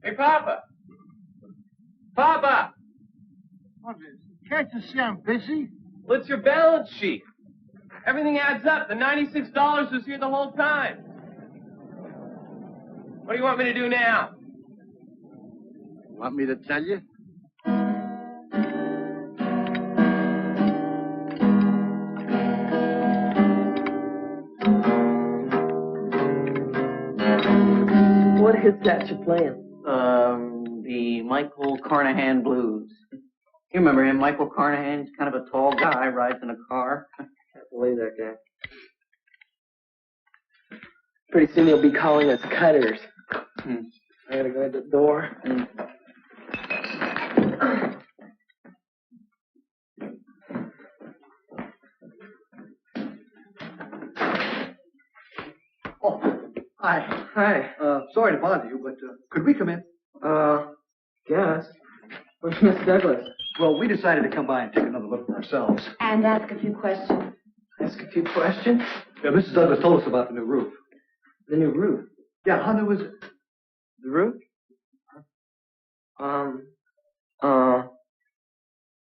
Hey, Papa! Papa!
What is it? Can't you see I'm busy?
Well, it's your balance sheet. Everything adds up. The $96 was here the whole time. What do you want me to do now?
Want me to tell you?
What's that you're playing? The Michael Carnahan Blues. You remember him, Michael Carnahan? He's kind of a tall guy, rides in a car.
Can't believe that guy. Pretty soon he'll be calling us cutters. I gotta go to the door.
Oh, hi.
Hi.
Sorry to bother you, but could we come in?
Guess. Where's Miss Douglas?
Well, we decided to come by and take another look for ourselves.
And ask a few questions.
Ask a few questions?
Yeah, Mrs. Douglas told us about the new roof.
The new roof?
Yeah, how new is it?
The roof?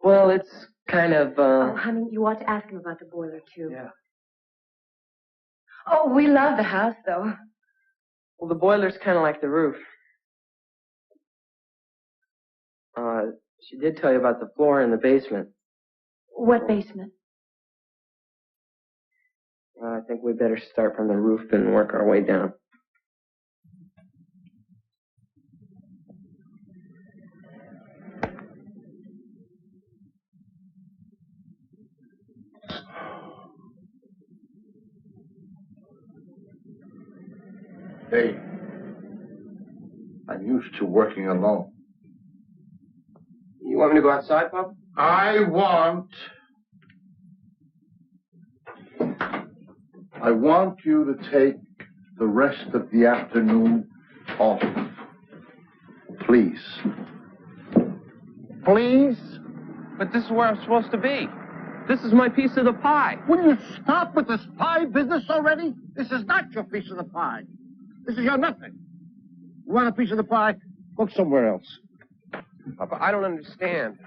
Well, it's kind of,
Oh, honey, you ought to ask him about the boiler, too.
Yeah.
Oh, we love the house, though.
Well, the boiler's kind of like the roof. She did tell you about the floor in the basement.
What basement?
I think we better start from the roof and work our way down.
Hey, I'm used to working alone.
You want me to go outside, Pop?
I want you to take the rest of the afternoon off. Please. Please?
But this is where I'm supposed to be. This is my piece of the pie.
Will you stop with this pie business already? This is not your piece of the pie. This is your nothing. You want a piece of the pie? Look somewhere else.
Papa, I don't understand.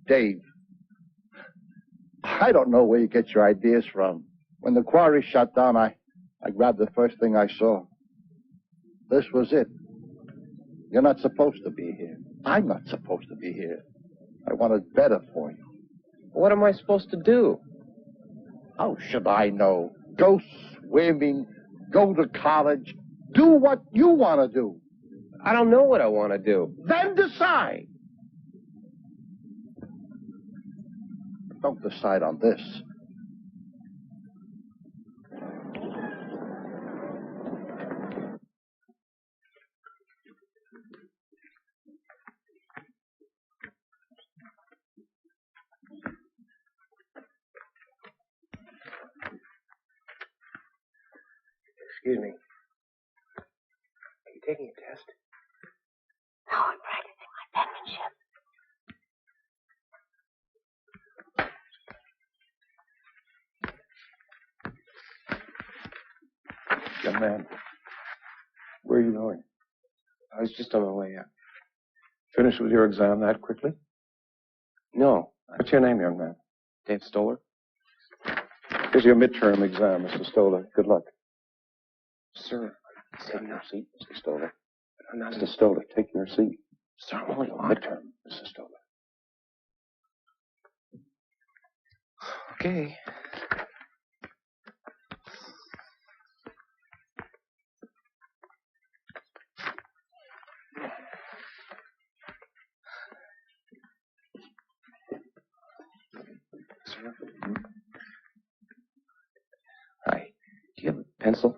Dave, I don't know where you get your ideas from. When the quarry shut down, I grabbed the first thing I saw. This was it. You're not supposed to be here. I'm not supposed to be here. I wanted better for you.
What am I supposed to do?
How should I know? Go swimming, go to college, do what you want to do.
I don't know what I want to do.
Then decide. Don't decide on this.
Excuse me. Are you taking a test?
No, I'm practicing my penmanship.
Young man, where are you going?
I was just on my way out.
Finished with your exam that quickly?
No.
What's your name, young man?
Dave Stoller?
Here's your midterm exam, Mr. Stoller. Good luck.
Sir.
Take your seat, Mr. Stoller.
I'm not
Mr. Stoller, take your seat.
Sir, I'm only
Midterm, Mr. Stoller.
Okay. Sir? Hi. Do you have a pencil?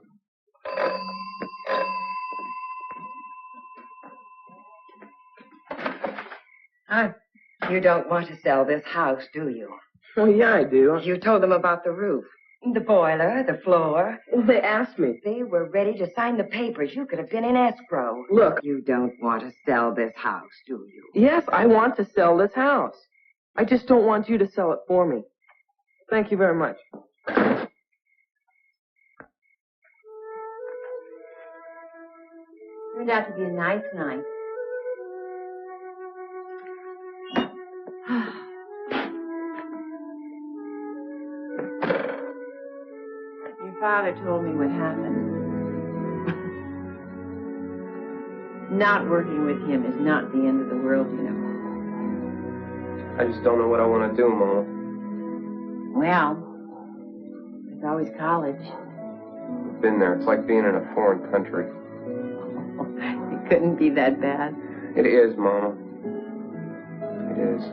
Huh? You don't want to sell this house, do you?
Well, yeah, I do.
You told them about the roof, the boiler, the floor.
Well, they asked me.
They were ready to sign the papers. You could have been in escrow.
Look.
You don't want to sell this house, do you?
Yes, I want to sell this house. I just don't want you to sell it for me. Thank you very much.
Turned out to be a nice night.
Your father told me what happened. Not working with him is not the end of the world, you know.
I just don't know what I want to do, Mama.
Well, there's always college.
I've been there. It's like being in a foreign country.
It couldn't be that bad.
It is, Mama. It is.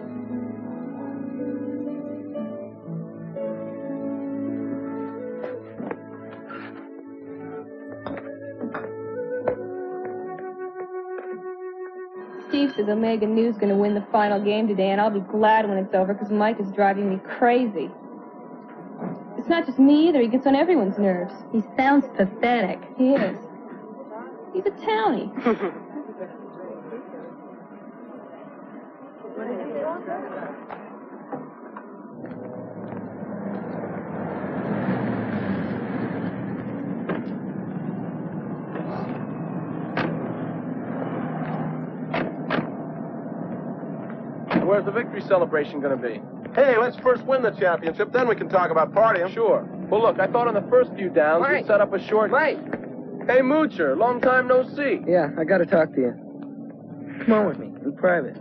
Steve says Omega New's going to win the final game today, and I'll be glad when it's over because Mike is driving me crazy. It's not just me either. He gets on everyone's nerves. He sounds pathetic. He is. He's a townie.
Where's the victory celebration going to be? Hey, let's first win the championship, then we can talk about partying. Sure. Well, look, I thought on the first few downs we'd set up a short...
Mike!
Hey, Moocher, long time no see.
Yeah, I got to talk to you. Come on with me, in private.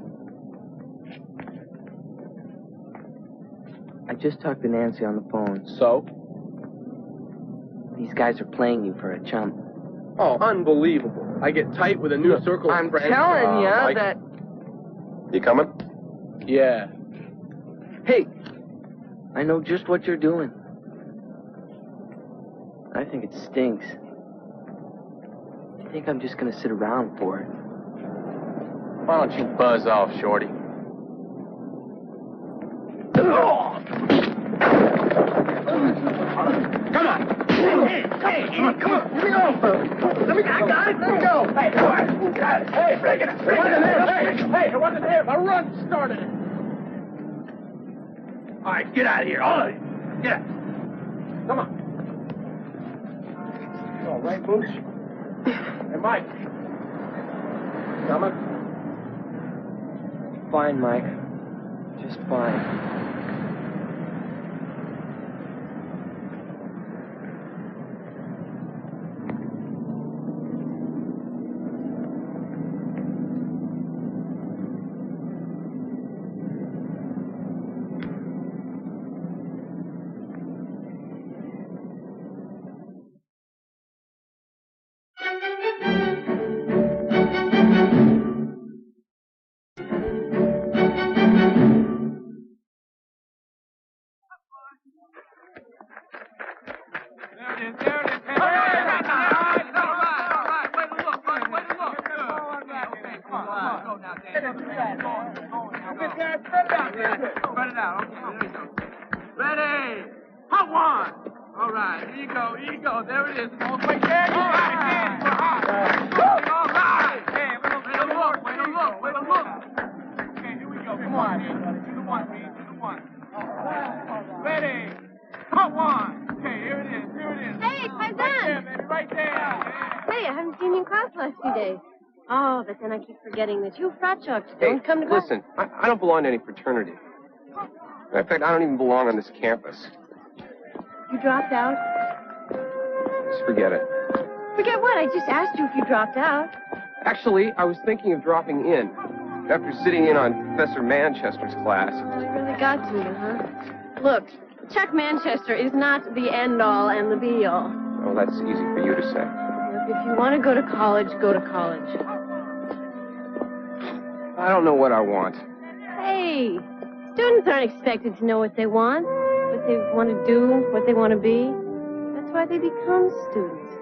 I just talked to Nancy on the phone.
So?
These guys are playing you for a chump.
Oh, unbelievable. I get tight with a new circle of friends.
I'm telling you
Mike.
that...
You coming? Yeah.
Hey, I know just what you're doing. I think it stinks. Do you think I'm just going to sit around for it?
Why don't you buzz off, Shorty? Come on! Hey, come on! Here we go! I got it! Let me go! Hey, boy! Got it! Hey, break it! It wasn't him! Hey, it wasn't him! A run started it! All right, get out of here, all of you! Get out! Come on! All right, Boots? Hey, Mike! Coming?
Fine, Mike. Just fine.
Ready? Hot one! All right, here you go. There it is. All the way there. All right. Hey, way to look. Okay, here we go. Come on, man. Do the one. Ready? Hot one. Okay, here it is.
Hey,
Right there, baby, right there.
Hey, I haven't seen you in class the last few days. Oh, but then I keep forgetting that you frat jocks don't come to class.
Listen, I don't belong to any fraternity. In fact, I don't even belong on this campus.
You dropped out?
Just forget it.
Forget what? I just asked you if you dropped out.
Actually, I was thinking of dropping in after sitting in on Professor Manchester's class.
Oh, you really got to you, huh? Look, Chuck Manchester is not the end-all and the be-all.
Oh, that's easy for you to say.
Look, if you want to go to college, go to college.
I don't know what I want.
Hey, students aren't expected to know what they want to do, what they want to be. That's why they become students.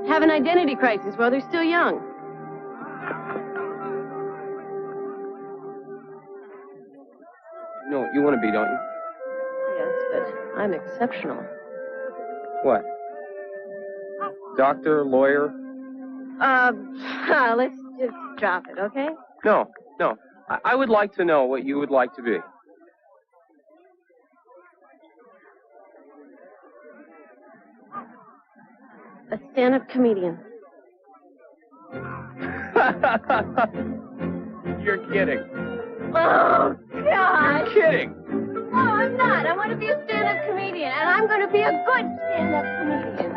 Have an identity crisis while they're still young.
You know what you want to be, don't you?
Yes, but I'm exceptional.
What? Doctor, lawyer?
Let's just drop it, okay?
No. I would like to know what you would like to be.
A stand-up comedian.
You're kidding.
Oh, God!
You're kidding.
No, I'm not. I want to be a stand-up comedian, and I'm going to be a good stand-up comedian.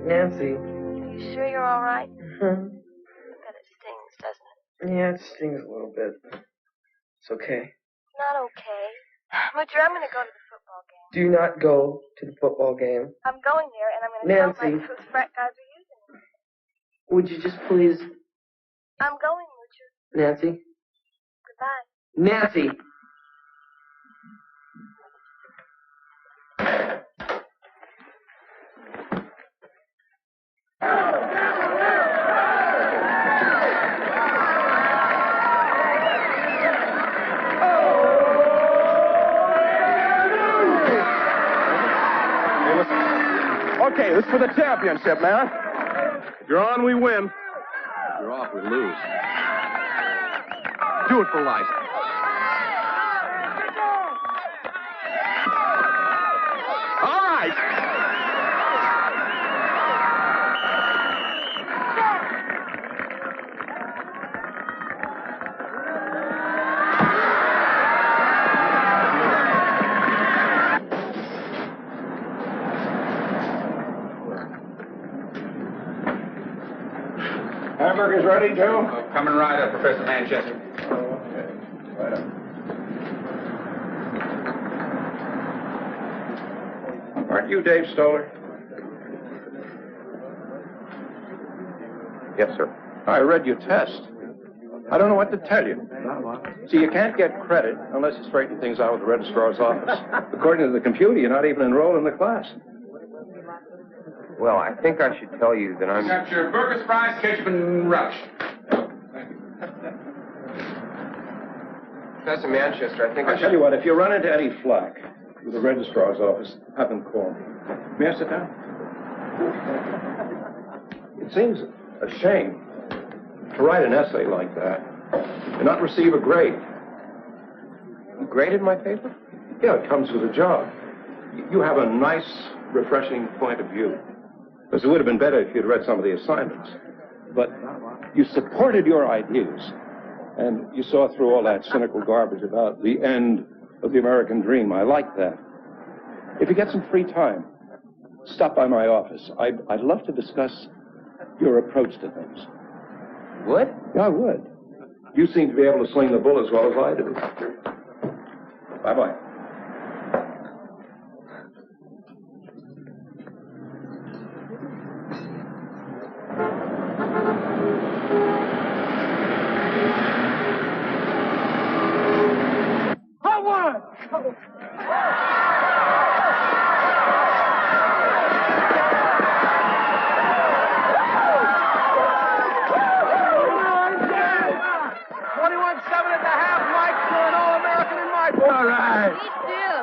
Nancy.
You sure you're all right?
Mm-hmm.
Bet it stings, doesn't it?
Yeah, it stings a little bit. It's okay.
not okay. Butcher, I'm going to go to the football game.
Do not go to the football game.
I'm going there, and I'm going to tell
Nancy.
Mike those frat guys are using me.
Would you just please...
I'm going, Butcher.
Nancy?
Goodbye.
Nancy!
Okay, this is for the championship, man. If you're on, we win.
If you're off, we lose.
Do it for Liza. All right.
Hamburgers ready, Joe?
Coming right up, Professor Manchester.
Okay. Right up. Aren't you Dave Stoller?
Yes, sir.
I read your test. I don't know what to tell you. See, you can't get credit unless you straighten things out with the registrar's office. According to the computer, you're not even enrolled in the class.
Well, I think I should tell you that I'm...
Got your burgers, fries, ketchup, and relish.
Professor Manchester, I think
I'll tell you what, if you run into any flack with the registrar's office, have them call me. May I sit down? It seems a shame to write an essay like that and not receive a grade.
You graded my paper?
Yeah, it comes with a job. You have a nice, refreshing point of view. Because it would have been better if you'd read some of the assignments. But you supported your ideas, and you saw through all that cynical garbage about the end of the American dream. I like that. If you get some free time, stop by my office. I'd love to discuss your approach to things.
Would?
Yeah, I would. You seem to be able to sling the bull as well as I do. Bye-bye.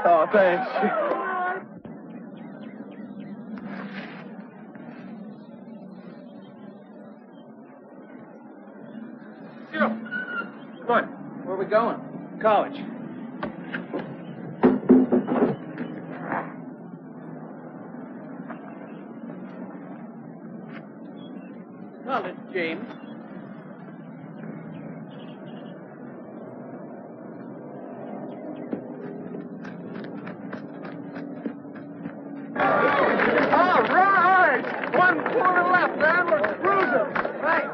Oh, thanks.
Come on. Where are we going?
College. College, James.
All right! One quarter left, man. We're cruising. Right.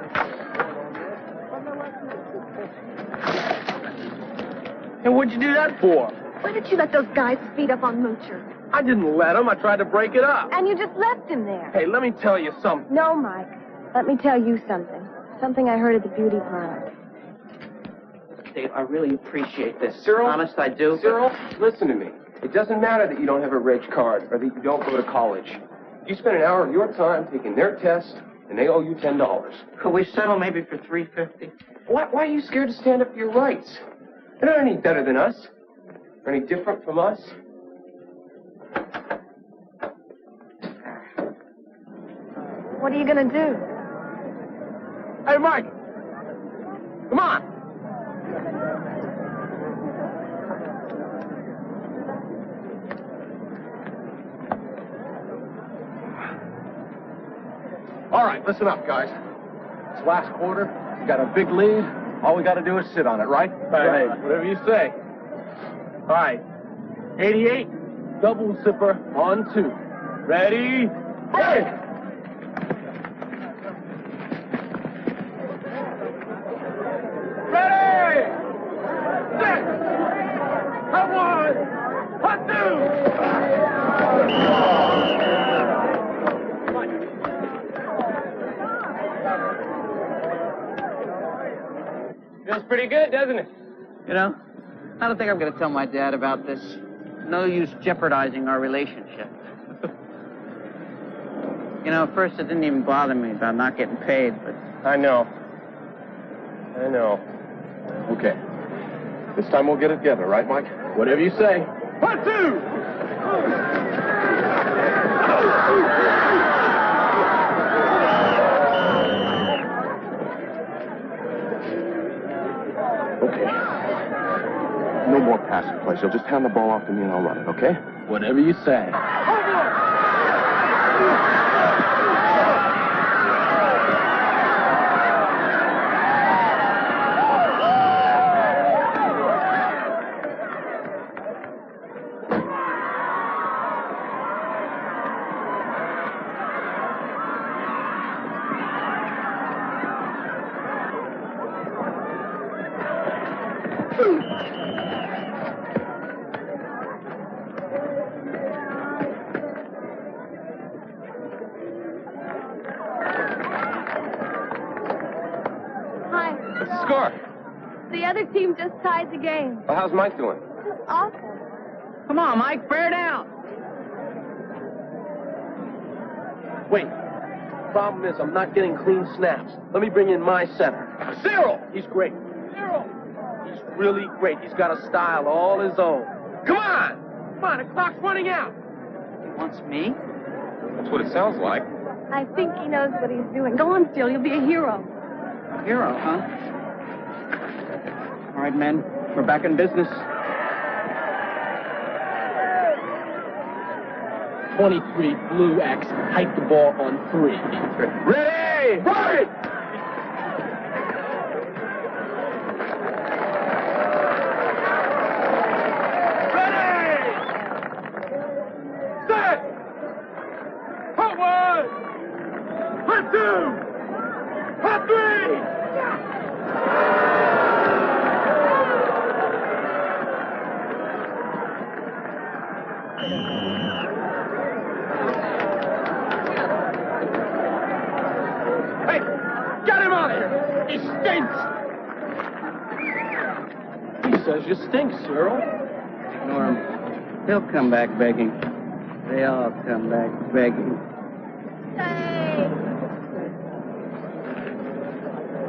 And what'd you do that for?
Why did you let those guys speed up on Moocher?
I didn't let him. I tried to break it up.
And you just left him there.
Hey, let me tell you something.
No, Mike. Let me tell you something. Something I heard at the beauty parlor.
Dave, I really appreciate this.
Cyril?
Honest, I do.
Cyril, listen to me. It doesn't matter that you don't have a reg card or that you don't go to college. You spend an hour of your time taking their test, and they owe you $10.
Could we settle maybe for $3.50?
Why are you scared to stand up for your rights? They're not any better than us. Or any different from us.
What are you going to do?
Hey, Mike. Come on. All right, listen up, guys. It's last quarter. We got a big lead. All we got to do is sit on it, right? Right. Whatever you say. All right. 88, double zipper on 2. Ready? Hey! Ready! Set!
Feels pretty good, doesn't it?
You know, I don't think I'm going to tell my dad about this. No use jeopardizing our relationship. You know, at first it didn't even bother me about not getting paid, but...
I know.
Okay. This time we'll get it together, right, Mike? Whatever you say.
1, 2!
Okay. No more passing plays. You'll just hand the ball off to me and I'll run it, okay? Whatever you say.
Score.
The other team just tied the game.
Well, how's Mike doing?
Awesome.
Come on, Mike, bear down.
Wait. Problem is, I'm not getting clean snaps. Let me bring in my center. Cyril! He's great. Cyril! He's really great. He's got a style all his own. Come on! Come on, the clock's running out.
He wants me?
That's what it sounds like.
I think he knows what he's doing. Go on, Phil. You'll be a hero.
A hero, huh? All right, men, we're back in business.
23 Blue X, hike the ball on 3. Ready! Right! Ready! Set! Hot 1! Hot 2! Hot 3! He stinks! He says you stink, Cyril.
Ignore him. He'll come back begging. They all come back begging.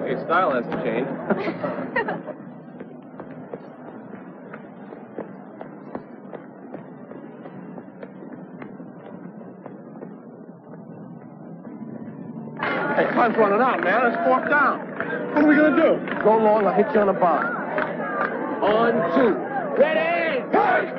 Your style hasn't changed.
Hey, time's running out, man. It's 4th down. What are we going to do? Go long, I'll hit you on the bottom. On 2. Ready? Hey!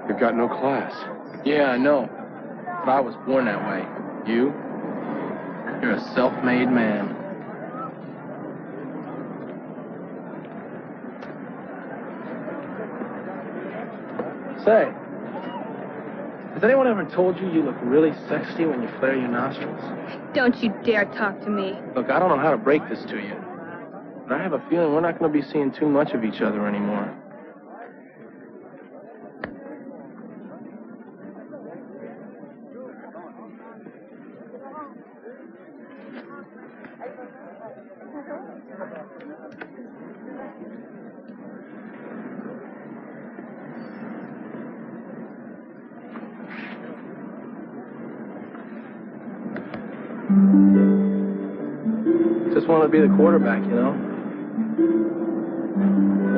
You've got no class.
Yeah, I know. But I was born that way. You? You're a self-made man. Say, has anyone ever told you you look really sexy when you flare your nostrils?
Don't you dare talk to me.
Look, I don't know how to break this to you, but I have a feeling we're not going to be seeing too much of each other anymore. Just want to be the quarterback, you know?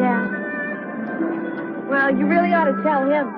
Yeah. Well, you really ought to tell him.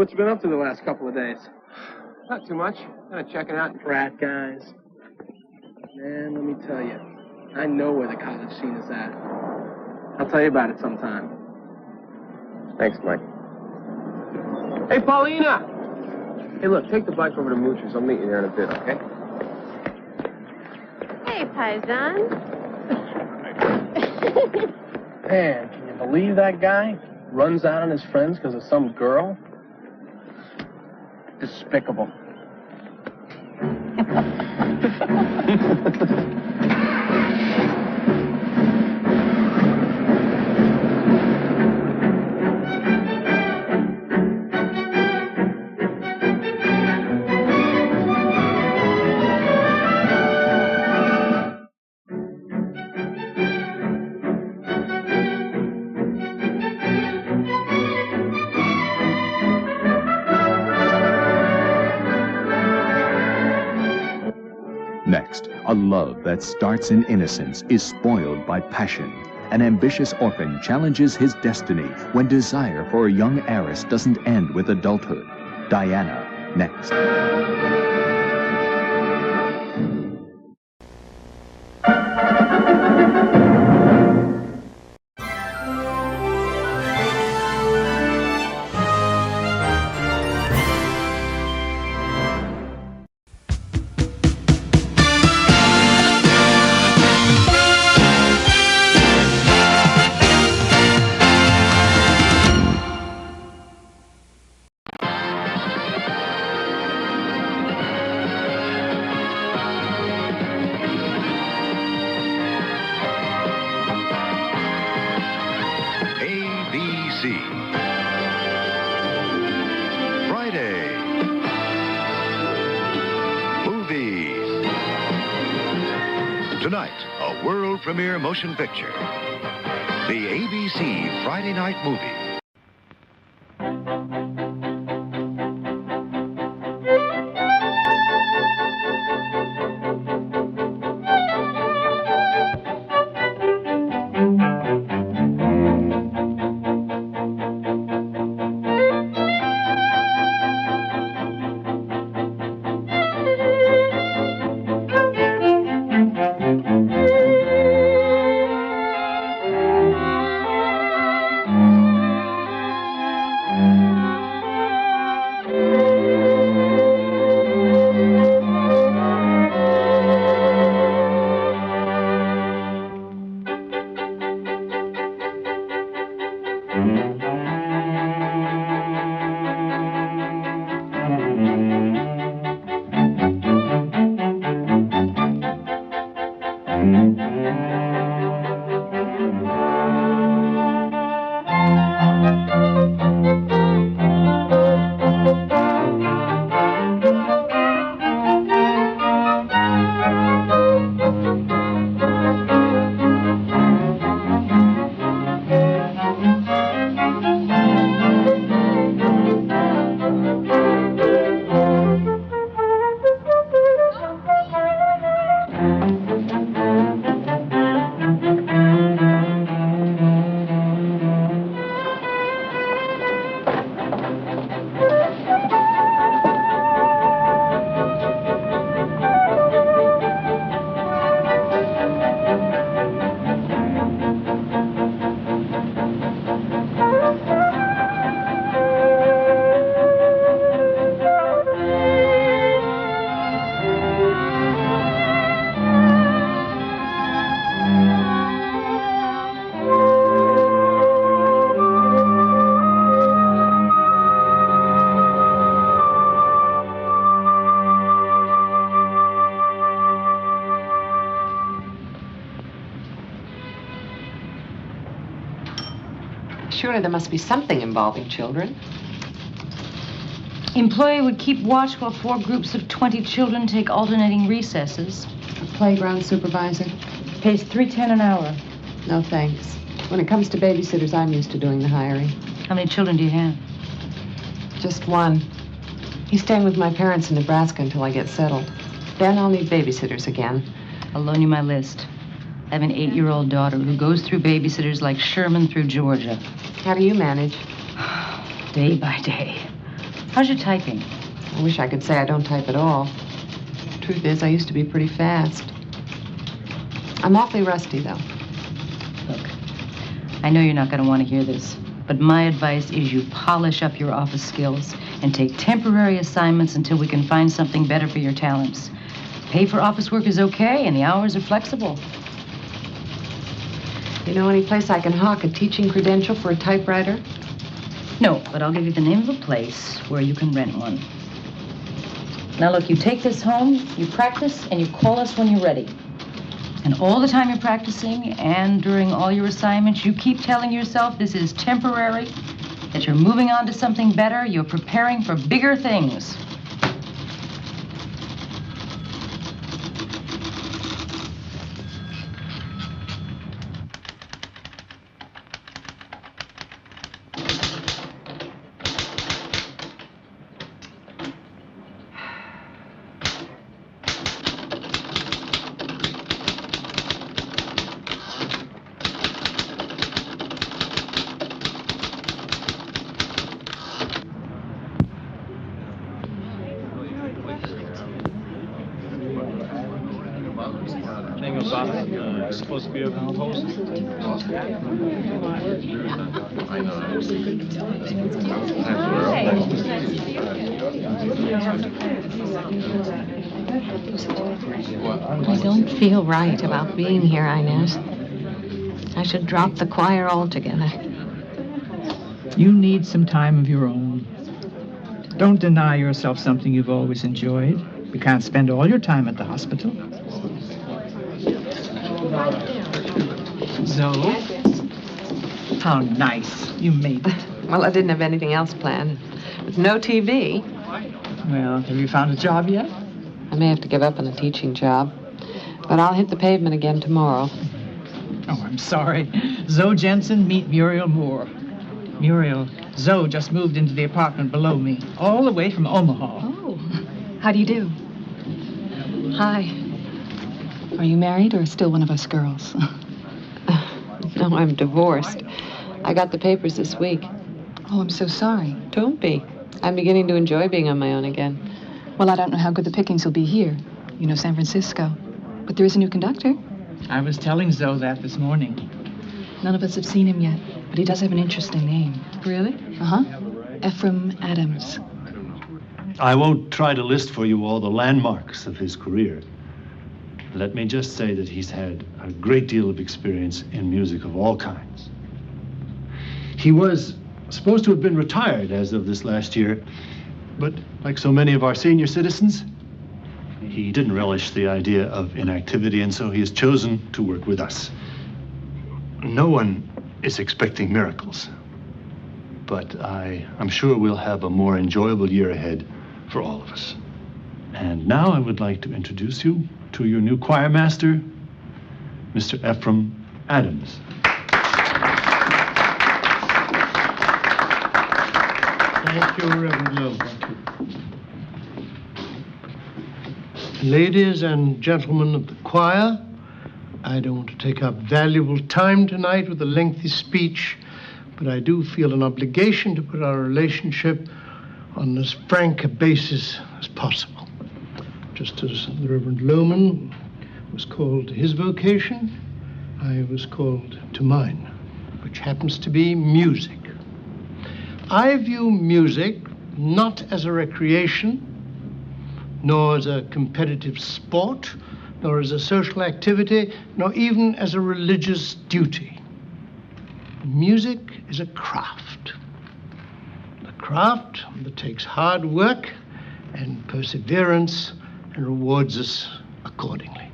what you been up to the last couple of days?
Not too much. Kind of checking out
Frat guys. Man, let me tell you, I know where the college scene is at. I'll tell you about it sometime.
Thanks, Mike. Hey, Paulina! Hey, look, take the bike over to Moocher's. I'll meet you there in a bit, okay?
Hey, Paisan.
Man, can you believe that guy? Runs out on his friends because of some girl? Despicable.
Next, a love that starts in innocence is spoiled by passion. An ambitious orphan challenges his destiny when desire for a young heiress doesn't end with adulthood. Diana, next.
WABC. Friday. Movies. Tonight, a world premiere motion picture. The ABC Friday Night Movie.
Surely there must be something involving children.
Employee would keep watch while 4 groups of 20 children take alternating recesses.
A playground supervisor.
Pays $3.10 an hour.
No thanks. When it comes to babysitters, I'm used to doing the hiring.
How many children do you have?
Just one. He's staying with my parents in Nebraska until I get settled. Then I'll need babysitters again.
I'll loan you my list. I have an 8-year-old daughter who goes through babysitters like Sherman through Georgia.
How do you manage?
Day by day. How's your typing?
I wish I could say I don't type at all. Truth is, I used to be pretty fast. I'm awfully rusty, though.
Look, I know you're not going to want to hear this, but my advice is you polish up your office skills and take temporary assignments until we can find something better for your talents. Pay for office work is okay, and the hours are flexible.
You know any place I can hawk a teaching credential for a typewriter?
No, but I'll give you the name of a place where you can rent one. Now look, you take this home, you practice, and you call us when you're ready. And all the time you're practicing and during all your assignments, you keep telling yourself this is temporary, that you're moving on to something better, you're preparing for bigger things.
Supposed to be a host.
I don't feel right about being here, Inez. I should drop the choir altogether.
You need some time of your own. Don't deny yourself something you've always enjoyed. You can't spend all your time at the hospital. Zoe? How nice. You made it.
Well, I didn't have anything else planned. With no TV.
Well, have you found a job yet?
I may have to give up on a teaching job. But I'll hit the pavement again tomorrow.
Oh, I'm sorry. Zoe Jensen, meet Muriel Moore. Muriel, Zoe just moved into the apartment below me, all the way from Omaha.
Oh, how do you do? Hi. Are you married or still one of us girls?
No, I'm divorced. I got the papers this week.
Oh, I'm so sorry.
Don't be. I'm beginning to enjoy being on my own again.
Well, I don't know how good the pickings will be here. You know, San Francisco. But there is a new conductor.
I was telling Zoe that this morning.
None of us have seen him yet, but he does have an interesting name.
Really?
Uh-huh. Ephraim Adams.
I won't try to list for you all the landmarks of his career. Let me just say that he's had a great deal of experience in music of all kinds. He was supposed to have been retired as of this last year, but like so many of our senior citizens, he didn't relish the idea of inactivity, and so he has chosen to work with us. No one is expecting miracles, but I'm sure we'll have a more enjoyable year ahead for all of us. And now I would like to introduce you to your new choir master, Mr. Ephraim Adams.
Thank you, Reverend Lowe. Ladies and gentlemen of the choir, I don't want to take up valuable time tonight with a lengthy speech, but I do feel an obligation to put our relationship on as frank a basis as possible. Just as the Reverend Lohman was called to his vocation, I was called to mine, which happens to be music. I view music not as a recreation, nor as a competitive sport, nor as a social activity, nor even as a religious duty. Music is a craft. A craft that takes hard work and perseverance and rewards us accordingly.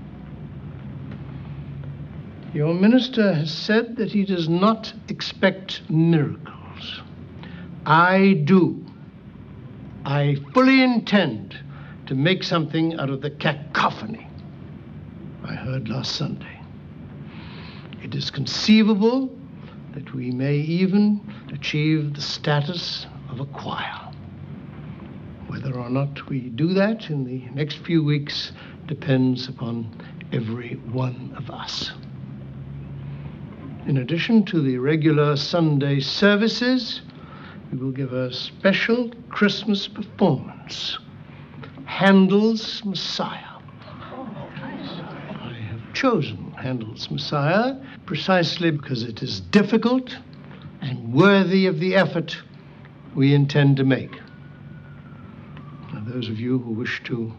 Your minister has said that he does not expect miracles. I do. I fully intend to make something out of the cacophony I heard last Sunday. It is conceivable that we may even achieve the status of a choir. Whether or not we do that in the next few weeks depends upon every one of us. In addition to the regular Sunday services, we will give a special Christmas performance. Handel's Messiah. I have chosen Handel's Messiah precisely because it is difficult and worthy of the effort we intend to make. Now, those of you who wish to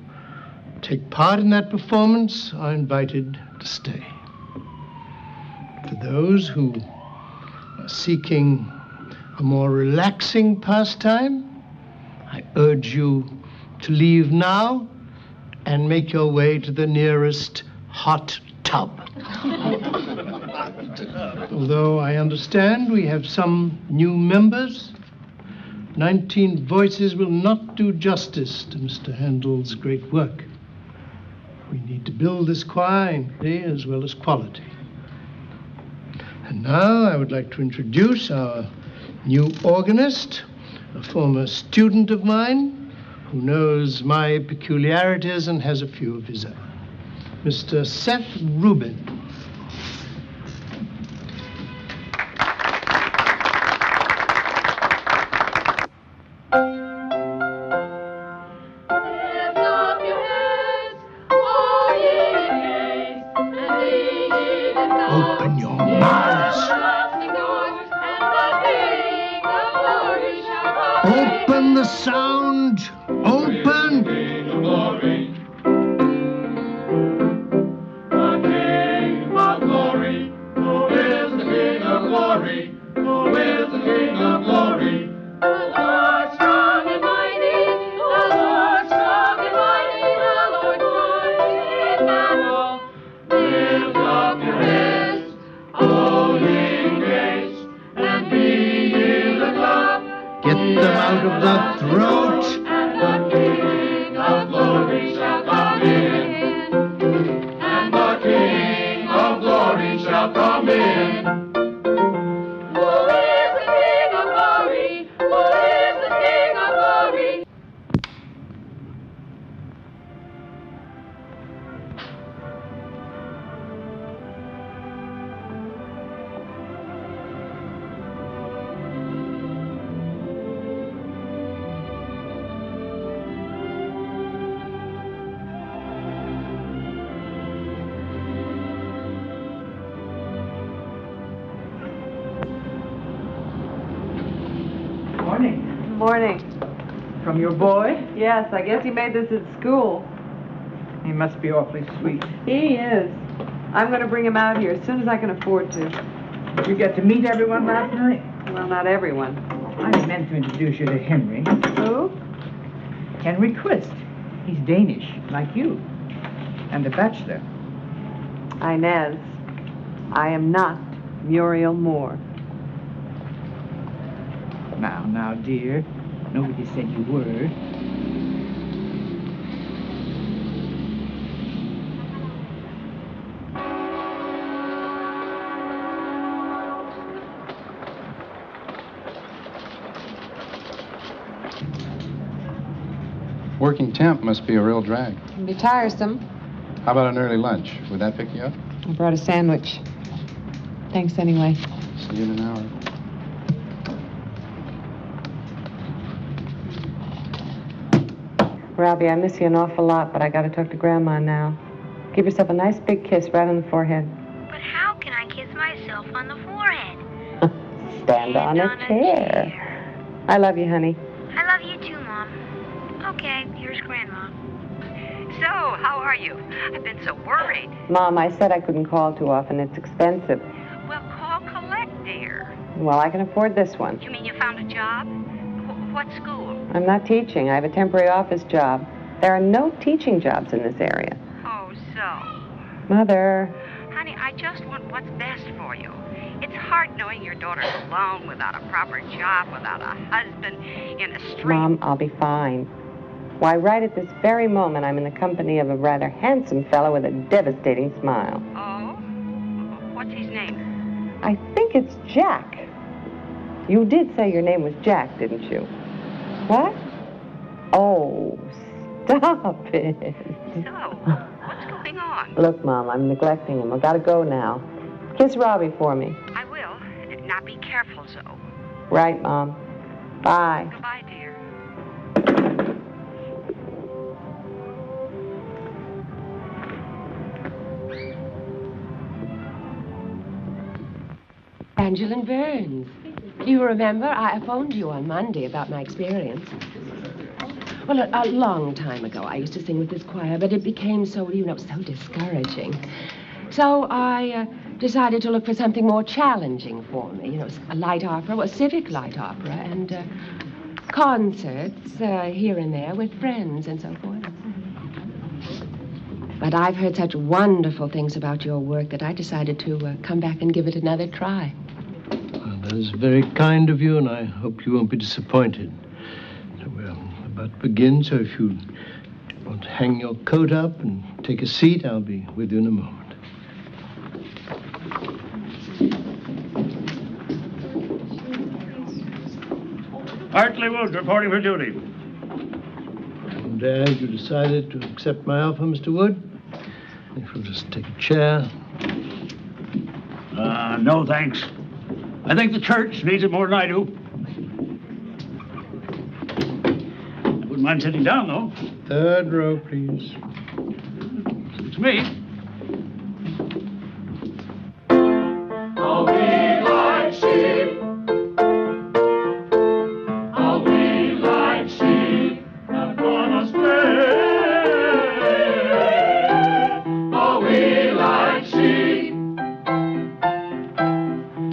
take part in that performance are invited to stay. For those who are seeking a more relaxing pastime, I urge you to leave now and make your way to the nearest hot tub. Although I understand we have some new members, 19 voices will not do justice to Mr. Handel's great work. We need to build this choir in quantity as well as quality. And now I would like to introduce our new organist, a former student of mine, who knows my peculiarities and has a few of his own. Mr. Seth Rubin. Open your mouths. Open the sound. Open. Get them out of the throat.
And the King of Glory shall come in. And the King of Glory shall come in. Who is the King of Glory? Who is the King of Glory?
Morning. From your boy?
Yes, I guess he made this at school.
He must be awfully sweet.
He is. I'm going to bring him out here as soon as I can afford to.
Did you get to meet everyone last night?
Well, not everyone.
I meant to introduce you to Henry.
Who?
Henry Quist. He's Danish, like you. And a bachelor.
Inez, I am not Muriel Moore.
Now, dear. Nobody said you were.
Working temp must be a real drag.
It can be tiresome.
How about an early lunch? Would that pick you up?
I brought a sandwich. Thanks anyway.
See you in an hour.
Robbie, I miss you an awful lot, but I gotta talk to Grandma now. Give yourself a nice big kiss right on the forehead.
But how can I kiss myself on the forehead?
Stand on a chair. I love you, honey.
I love you too, Mom. Okay, here's Grandma. So, how are you? I've been so worried.
Mom, I said I couldn't call too often. It's expensive.
Well, call Colette, dear.
Well, I can afford this one.
You mean you found a job? What school?
I'm not teaching. I have a temporary office job. There are no teaching jobs in this area.
Oh, so.
Mother.
Honey, I just want what's best for you. It's hard knowing your daughter's alone without a proper job, without a husband, in a street.
Mom, I'll be fine. Why, right at this very moment, I'm in the company of a rather handsome fellow with a devastating smile.
Oh? What's his name?
I think it's Jack. You did say your name was Jack, didn't you? What? Oh, stop it.
So, what's going on?
Look, Mom, I'm neglecting him. I've got to go now. Kiss Robbie for me.
I will. Now be careful, so.
Right, Mom. Bye.
Goodbye, dear.
Angeline Burns. You remember, I phoned you on Monday about my experience. Well, a long time ago, I used to sing with this choir, but it became so, so discouraging. So I decided to look for something more challenging for me. A light opera, a civic light opera, and concerts here and there with friends and so forth. But I've heard such wonderful things about your work that I decided to come back and give it another try.
Well, that is very kind of you, and I hope you won't be disappointed. So we're about to begin, so if you want to hang your coat up and take a seat, I'll be with you in a moment.
Hartley Wood reporting for duty.
I'm glad you decided to accept my offer, Mr. Wood. If you'll just take a chair.
No, thanks. I think the church needs it more than I do. I wouldn't mind sitting down, though.
Third row, please.
Suits me.
All we like sheep. All we like sheep have gone astray. All we like sheep.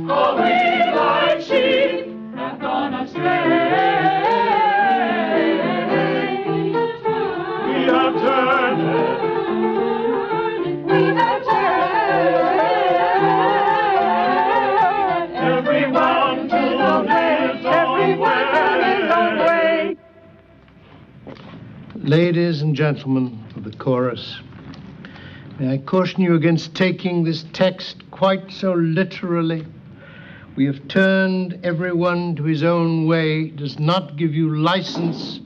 All we like sheep have gone astray. We have turned. We have turned. Everyone to his own way.
Ladies and gentlemen of the chorus, may I caution you against taking this text quite so literally. We have turned everyone to his own way does not give you license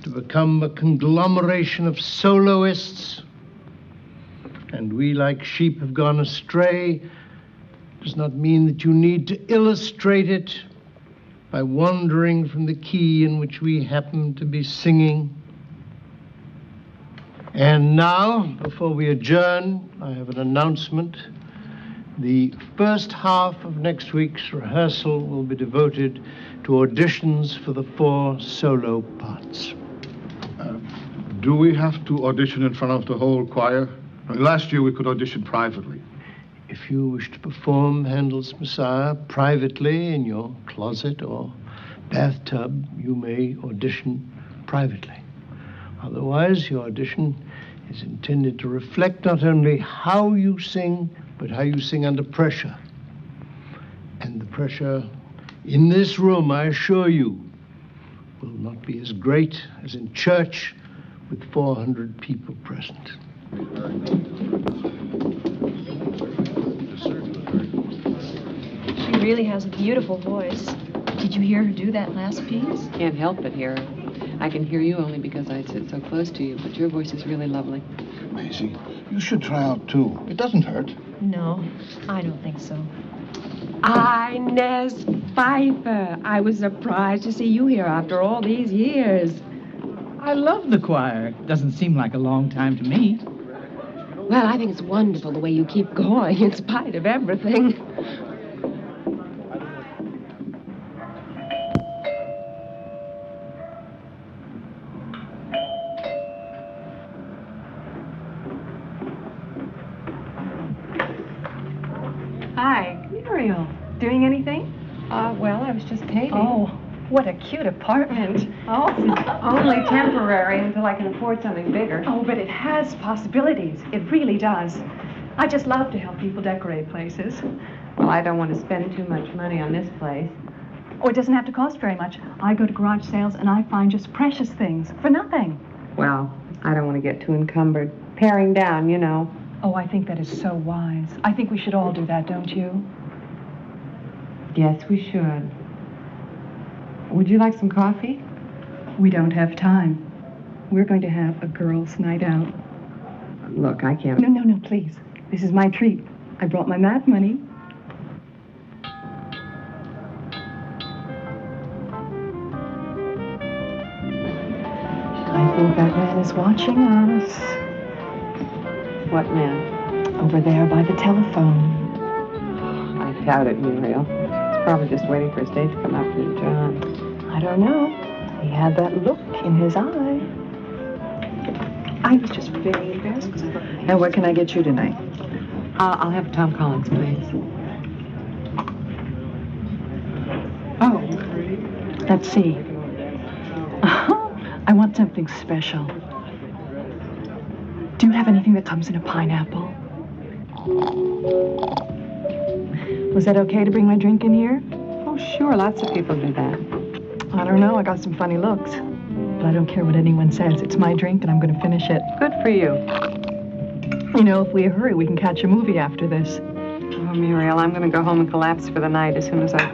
to become a conglomeration of soloists. And we, like sheep, have gone astray does not mean that you need to illustrate it by wandering from the key in which we happen to be singing. And now, before we adjourn, I have an announcement. The first half of next week's rehearsal will be devoted to auditions for the 4 solo parts.
Do we have to audition in front of the whole choir? Last year we could audition privately.
If you wish to perform Handel's Messiah privately in your closet or bathtub, you may audition privately. Otherwise, your audition is intended to reflect not only how you sing, but how you sing under pressure. And the pressure in this room, I assure you, will not be as great as in church with 400 people present.
She really has a beautiful voice. Did you hear her do that last piece?
Can't help but hear her. I can hear you only because I sit so close to you, but your voice is really lovely.
Maisie, you should try out too. It doesn't hurt.
No, I don't think so.
Inez Pfeiffer. I was surprised to see you here after all these years.
I love the choir. Doesn't seem like a long time to me.
Well, I think it's wonderful the way you keep going in spite of everything.
Hi. Muriel. Doing anything?
Well, I was just painting.
Oh, what a cute apartment.
Oh, only temporary until I can afford something bigger.
Oh, but it has possibilities. It really does. I just love to help people decorate places.
Well, I don't want to spend too much money on this place.
Oh, it doesn't have to cost very much. I go to garage sales and I find just precious things for nothing.
Well, I don't want to get too encumbered. Paring down, you know.
Oh, I think that is so wise. I think we should all do that, don't you?
Yes, we should. Would you like some coffee?
We don't have time. We're going to have a girls' night out.
Look, I can't...
No, please. This is my treat. I brought my math money.
think that man is watching us.
What man?
Over there by the telephone.
I doubt it, Muriel. He's probably just waiting for a stage to come up for John.
I don't know. He had that look in his eye. I was just very embarrassed because I thought...
And what can I get you tonight?
I'll have Tom Collins, please.
Oh, let's see. I want something special. Do you have anything that comes in a pineapple? Was that okay to bring my drink in here?
Oh, sure. Lots of people do that.
I don't know. I got some funny looks. But I don't care what anyone says. It's my drink, and I'm going to finish it.
Good for you.
You know, if we hurry, we can catch a movie after this.
Oh, Muriel, I'm going to go home and collapse for the night as soon as I've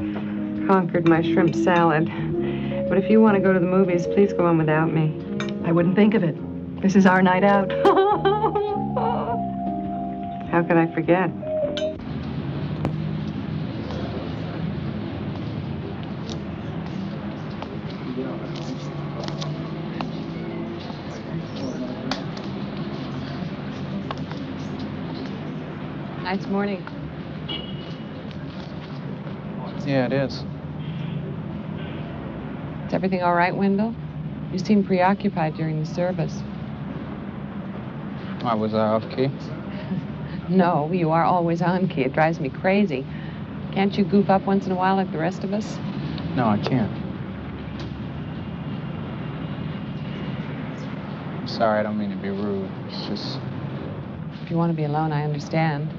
conquered my shrimp salad. But if you want to go to the movies, please go on without me.
I wouldn't think of it. This is our night out.
How could I forget? Nice morning.
Yeah, it is.
Is everything all right, Wendell? You seemed preoccupied during the service.
Why, was I off key?
No, you are always on key. It drives me crazy. Can't you goof up once in a while like the rest of us?
No, I can't. I'm sorry, I don't mean to be rude. It's just...
If you want to be alone, I understand.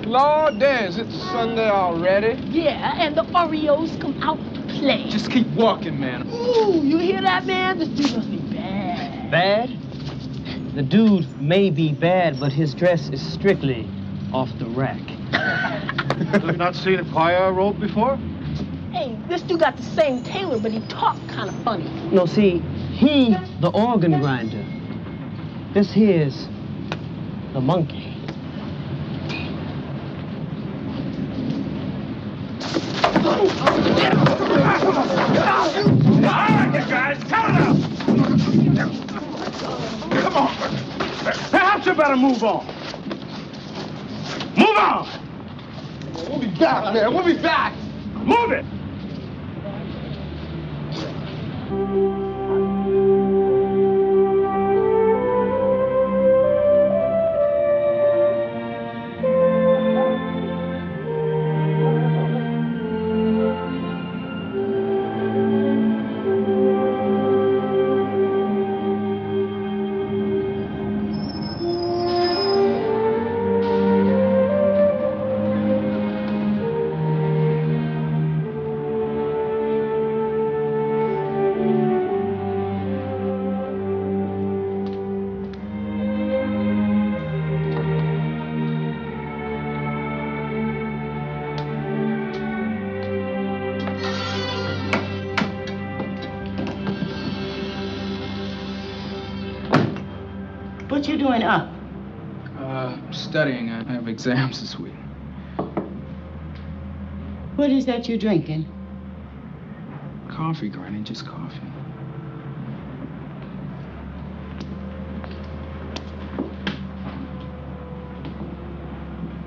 Lord, Dance, it's Sunday already.
Yeah, and the Oreos come out to play.
Just keep walking, man.
Ooh, you hear that, man? This dude must be bad.
Bad? The dude may be bad, but his dress is strictly off the rack.
Have you not seen a choir robe before?
Hey, this dude got the same tailor, but he talked kind of funny.
No, see, he the organ grinder. This here's the monkey.
All right, you guys, count it out! Come on.
Perhaps you better move on. Move on!
We'll be back, man. We'll be back.
Move it!
What you doing up?
Studying. I have exams this week.
What is that you drinking?
Coffee, Granny, just coffee.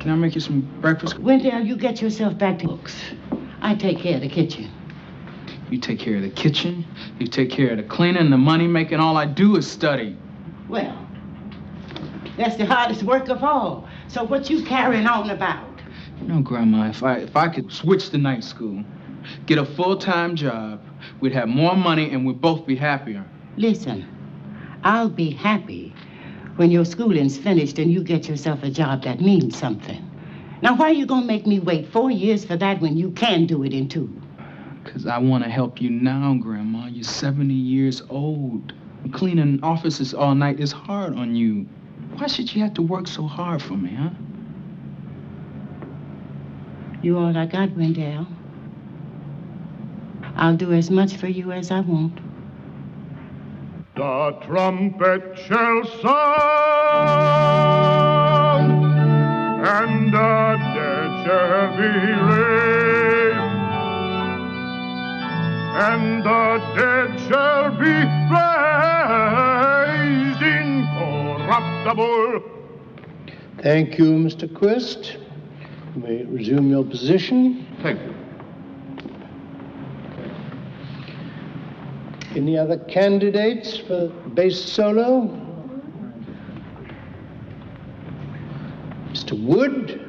Can I make you some breakfast?
Wendell, you get yourself back to books. I take care of the kitchen.
You take care of the kitchen, you take care of the cleaning, the money making. All I do is study.
Well, that's the hardest work of all. So what you carrying on about?
You know, Grandma, if I could switch to night school, get a full-time job, we'd have more money and we'd both be happier.
Listen, I'll be happy when your schooling's finished and you get yourself a job that means something. Now, why are you gonna make me wait 4 years for that when you can do it in 2?
Because I want to help you now, Grandma. You're 70 years old. Cleaning offices all night is hard on you. Why should you have to work so hard for me, huh?
You all I got, Wendell. I'll do as much for you as I want.
The trumpet shall sound,
and the dead shall be raised, and the dead shall be raised incorruptible.
Thank you, Mr. Quist. You may resume your position.
Thank you.
Any other candidates for bass solo? Mr. Wood,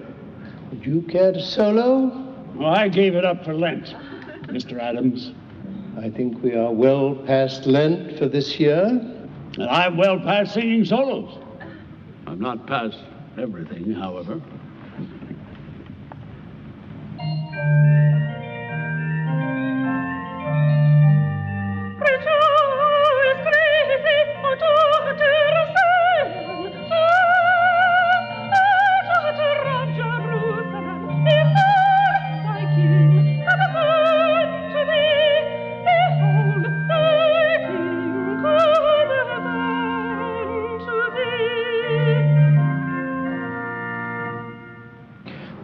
would you care to solo?
Well, I gave it up for Lent, Mr. Adams.
I think we are well past Lent for this year.
And I'm well past singing solos. I'm not past everything, however.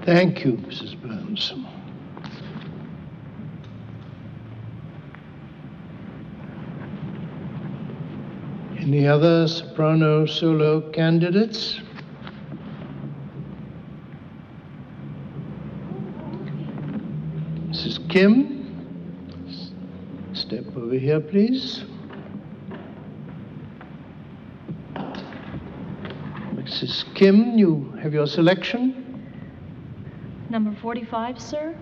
Thank you, Mrs. Burns. Any other soprano solo candidates? Mrs. Kim, step over here, please. Mrs. Kim, you have your selection.
Number 45, sir.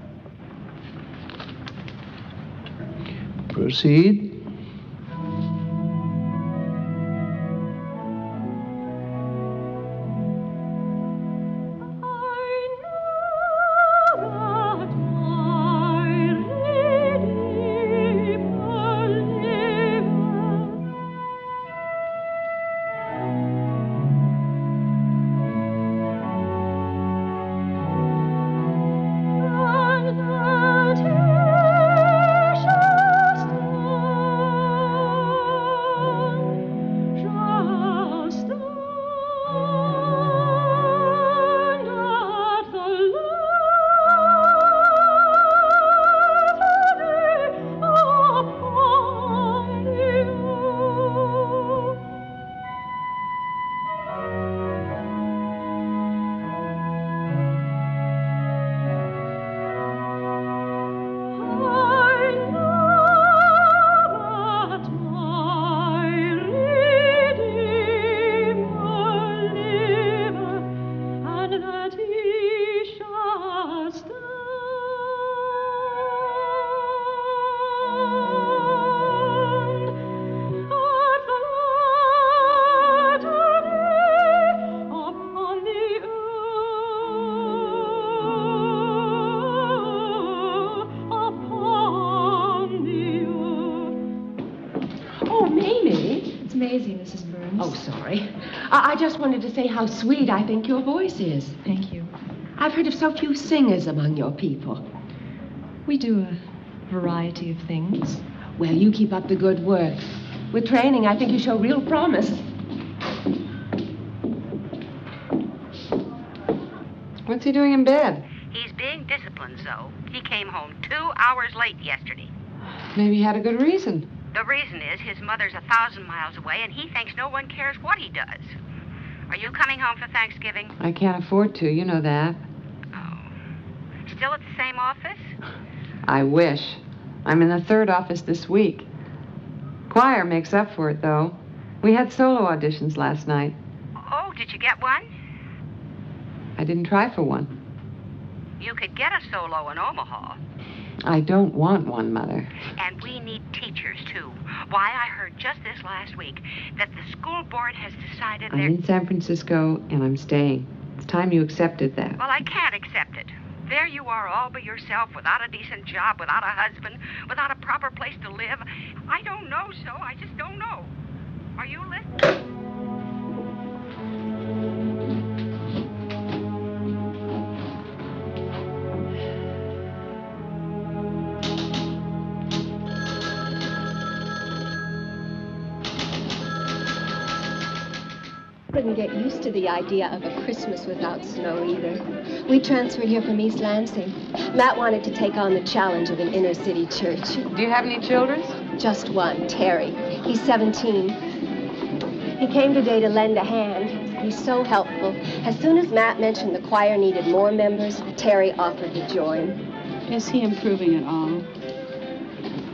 Proceed.
I just wanted to say how sweet I think your voice is.
Thank you.
I've heard of so few singers among your people.
We do a variety of things.
Well, you keep up the good work. With training, I think you show real promise.
What's he doing in bed?
He's being disciplined, Zoe. He came home 2 hours late yesterday.
Maybe he had a good reason.
The reason is his mother's 1,000 miles away, and he thinks no one cares what he does. Are you coming home for Thanksgiving?
I can't afford to, you know that.
Oh. Still at the same office?
I wish. I'm in the 3rd office this week. Choir makes up for it, though. We had solo auditions last night.
Oh, did you get one?
I didn't try for one.
You could get a solo in Omaha.
I don't want one, Mother.
And we need teachers, too. Why, I heard just this last week that the school board has decided
I'm in San Francisco, and I'm staying. It's time you accepted that.
Well, I can't accept it. There you are all by yourself, without a decent job, without a husband, without a proper place to live. I don't know, so I just don't know. Are you listening?
couldn't get used to the idea of a Christmas without snow either. We transferred here from East Lansing. Matt wanted to take on the challenge of an inner city church.
Do you have any children?
Just one, Terry. He's 17. He came today to lend a hand. He's so helpful. As soon as Matt mentioned the choir needed more members, Terry offered to join.
Is he improving at all?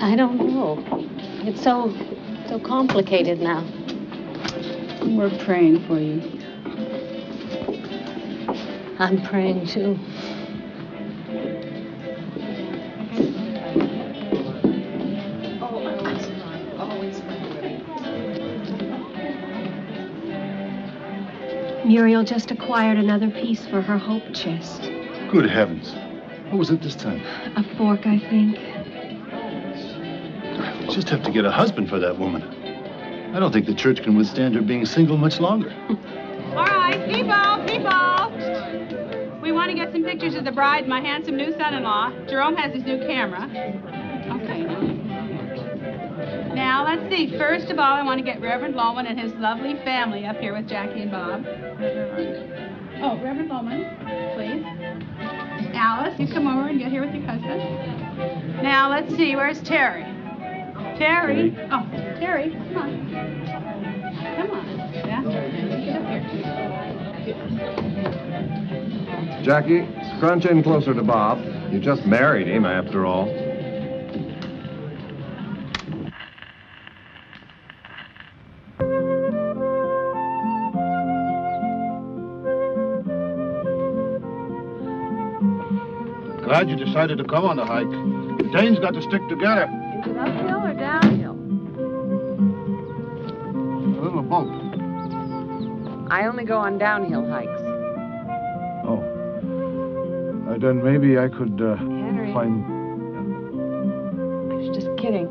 I don't know. It's so complicated now.
We're praying for you.
I'm praying too. Muriel just acquired another piece for her hope chest.
Good heavens. What was it this time?
A fork, I think.
Just have to get a husband for that woman. I don't think the church can withstand her being single much longer.
All right, people. We want to get some pictures of the bride and my handsome new son-in-law. Jerome has his new camera. Okay. Now, let's see. First of all, I want to get Reverend Loman and his lovely family up here with Jackie and Bob. Oh, Reverend Loman, please. Alice, you come over and get here with your cousin. Now, let's see. Where's Terry? Terry? Oh, Terry, come on. Come on. Yeah, get up here.
Jackie, scrunch in closer to Bob. You just married him, after all.
Glad you decided to come on the hike. The Danes got to stick together.
Is it uphill or downhill?
A little of both.
I only go on downhill hikes.
Oh. Then maybe I could
Henry.
find...
I was just kidding.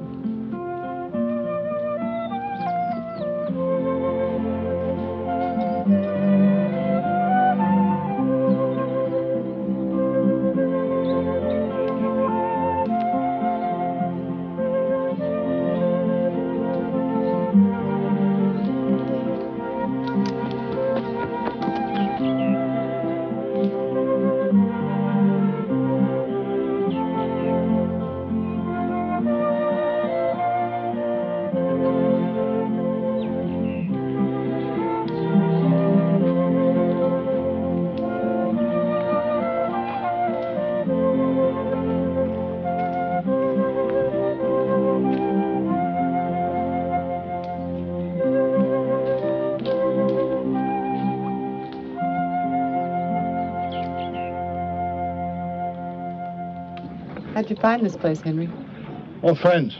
How'd you find this place, Henry?
Oh, friends.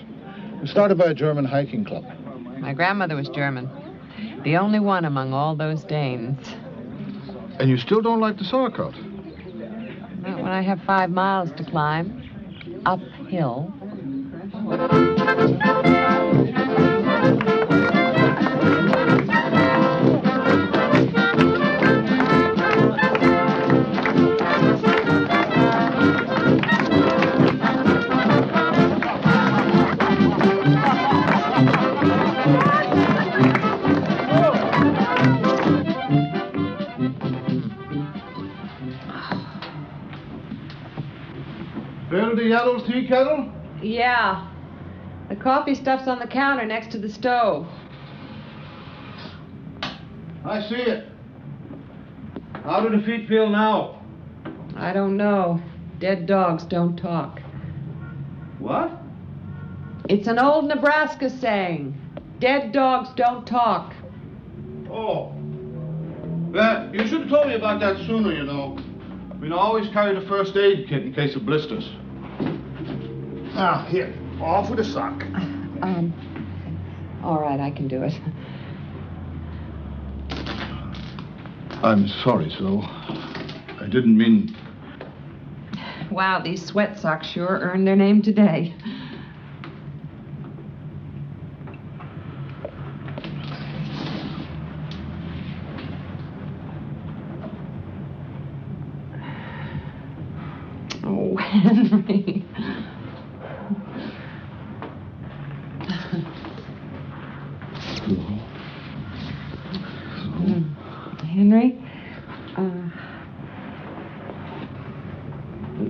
We started by a German hiking club.
My grandmother was German. The only one among all those Danes.
And you still don't like the sauerkraut?
Not when I have 5 miles to climb. Uphill.
Fill the yellow tea kettle?
Yeah. The coffee stuff's on the counter next to the stove.
I see it. How do the feet feel now?
I don't know. Dead dogs don't talk.
What?
It's an old Nebraska saying. Dead dogs don't talk.
Oh. Well, you should have told me about that sooner, you know. I mean, I always carry the first aid kit in case of blisters. Now, here. Off with a sock.
All right, I can do it.
I'm sorry, so. I didn't mean...
Wow, these sweat socks sure earned their name today. Oh, Henry. Henry,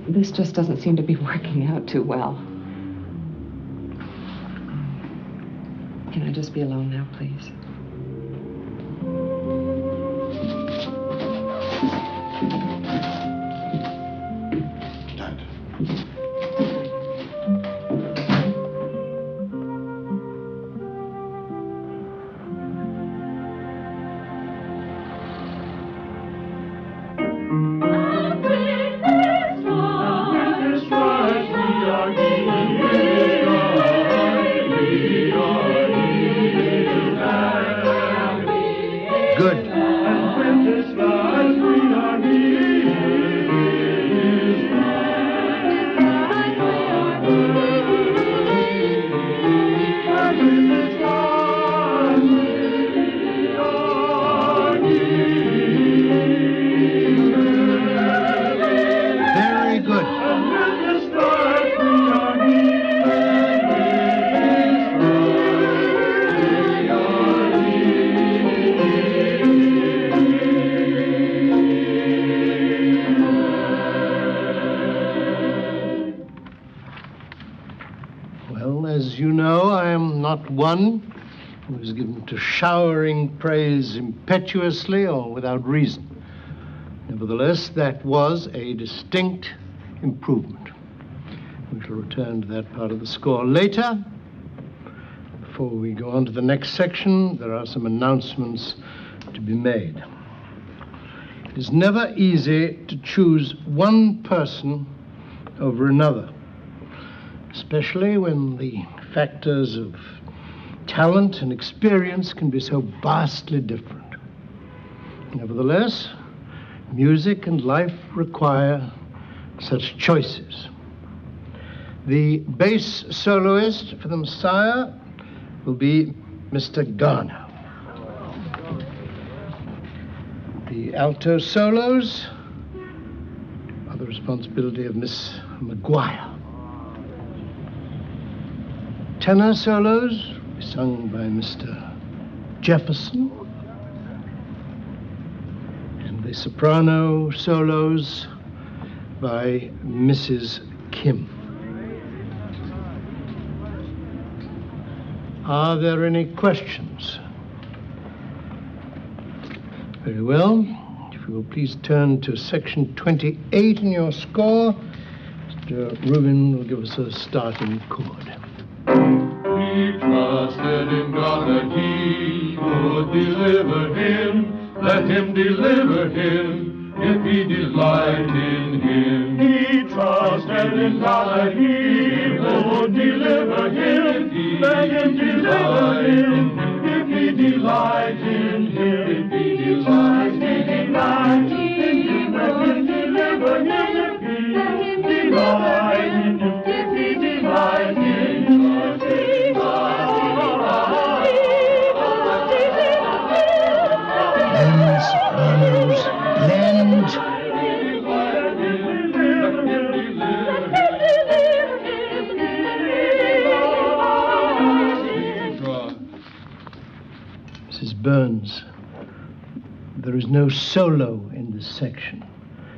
this just doesn't seem to be working out too well. Can I just be alone now, please?
One who is given to showering praise impetuously or without reason. Nevertheless, that was a distinct improvement. We shall return to that part of the score later. Before we go on to the next section, there are some announcements to be made. It is never easy to choose one person over another, especially when the factors of talent and experience can be so vastly different. Nevertheless, music and life require such choices. The bass soloist for the Messiah will be Mr. Garner. The alto solos are the responsibility of Miss Maguire. Tenor solos sung by Mr. Jefferson, and the soprano solos by Mrs. Kim. Are there any questions? Very well. If you will please turn to section 28 in your score, Mr. Rubin will give us a starting chord.
He trusted in God that he would deliver him. Let him deliver him if he delight in him. He trusted in God that he would deliver him. Let him deliver him if he delight in him. If he delight in him, let him deliver him. Let him delight in him if he delight in him.
Sopranos, lend. Mrs. Burns, there is no solo in this section.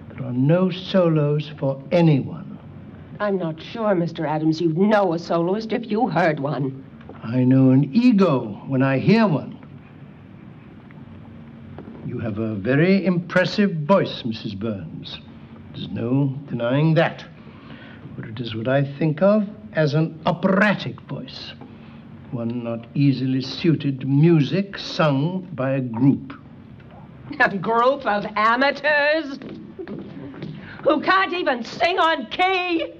There are no solos for anyone.
I'm not sure, Mr. Adams, you'd know a soloist if you heard one.
I know an ego when I hear one. You have a very impressive voice, Mrs. Burns. There's no denying that. But it is what I think of as an operatic voice, one not easily suited to music sung by a group.
A group of amateurs who can't even sing on key.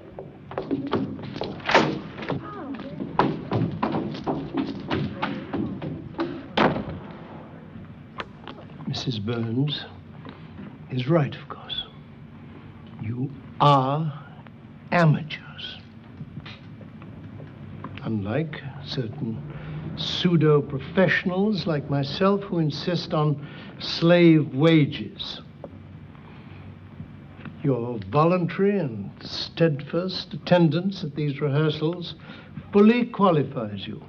Mrs. Burns is right, of course. You are amateurs. Unlike certain pseudo-professionals like myself who insist on slave wages. Your voluntary and steadfast attendance at these rehearsals fully qualifies you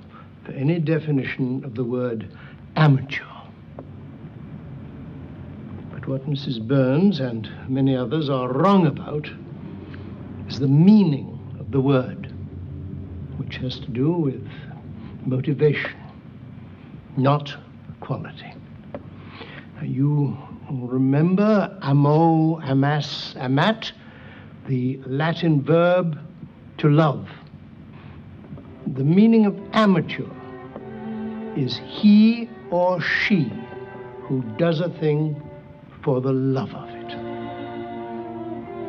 for any definition of the word amateur. But what Mrs. Burns and many others are wrong about is the meaning of the word, which has to do with motivation, not quality. Now, you remember amo, amas, amat, the Latin verb to love. The meaning of amateur is he or she who does a thing for the love of it.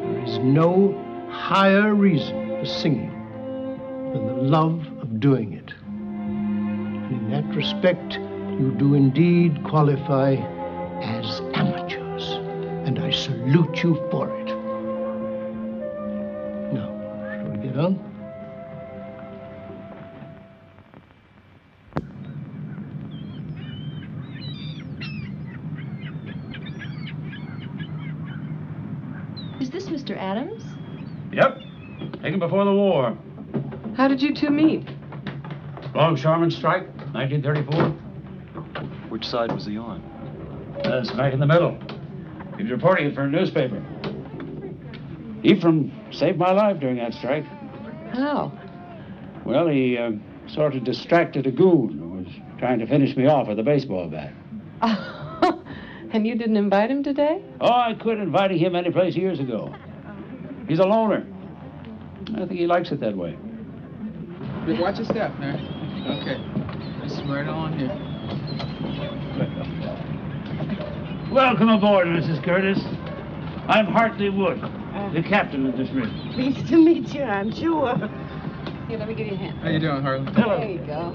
There is no higher reason for singing than the love of doing it. And in that respect, you do indeed qualify as amateurs, and I salute you for it. Now, shall we get on?
Is this Mr. Adams?
Yep. Taken before the war.
How did you two meet?
Longshoreman strike, 1934.
Which side was he on?
Smack in the middle. He was reporting it for a newspaper. Ephraim saved my life during that strike.
How?
Well, he sort of distracted a goon who was trying to finish me off with a baseball bat.
And you didn't invite him today?
Oh, I quit inviting him any place years ago. He's a loner. I think he likes it that way.
Hey, watch your step, Mary. Okay. Just right on here.
Welcome aboard, Mrs. Curtis. I'm Hartley Wood, the captain of this rig.
Pleased to meet you, I'm sure.
Here, let me give you a hand.
How you doing, Harlan?
There you go.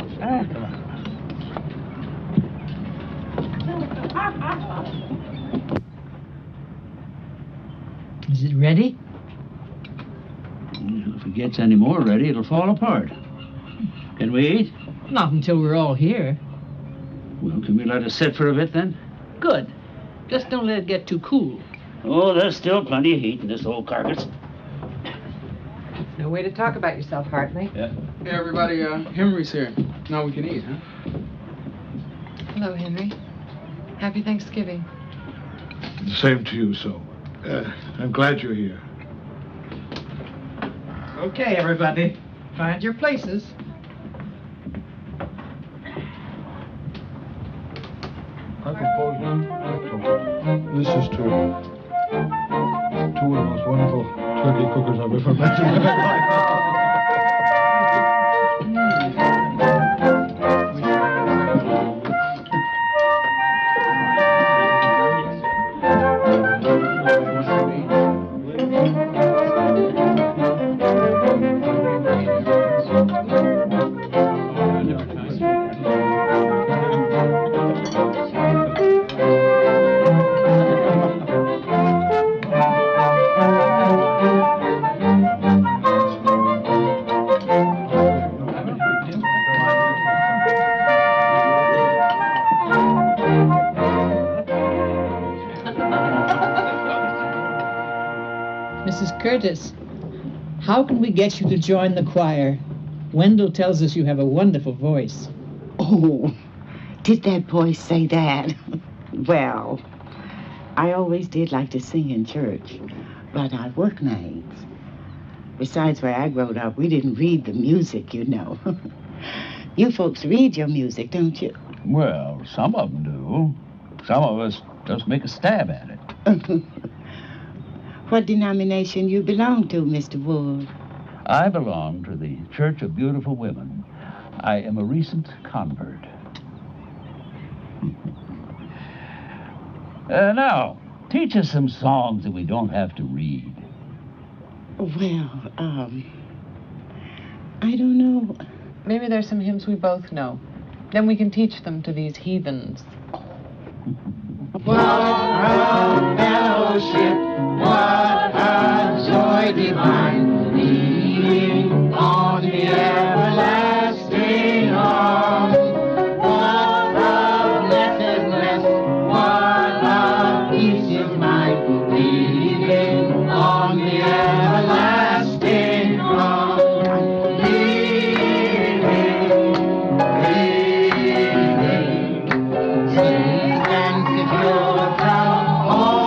Is it ready?
If it gets any more ready, it'll fall apart. Can we eat?
Not until we're all here.
Well, can we let it sit for a bit then?
Good. Just don't let it get too cool.
Oh, there's still plenty of heat in this old carcass.
No way to talk about yourself, Hartley.
Yeah.
Hey, everybody, Henry's here. Now we can eat, huh?
Hello, Henry. Happy Thanksgiving.
The same to you, so. I'm glad you're here.
Okay, everybody. Find your places.
I propose one. This is two. Two of the most wonderful turkey cookers I've ever met in my life.
Mrs. Curtis, how can we get you to join the choir? Wendell tells us you have a wonderful voice.
Oh, did that boy say that? Well, I always did like to sing in church, but I work nights. Besides, where I growed up, we didn't read the music, you know. You folks read your music, don't you?
Well, some of them do. Some of us just make a stab at it.
What denomination you belong to, Mr. Wood?
I belong to the Church of Beautiful Women. I am a recent convert. Now, teach us some songs that we don't have to read.
Well, I don't know.
Maybe there's some hymns we both know. Then we can teach them to these heathens.
What a fellowship, what a joy divine, leaning on the everlasting arms. What a blessedness, what a peace is mine, leaning on the everlasting arms. Safe and secure from all.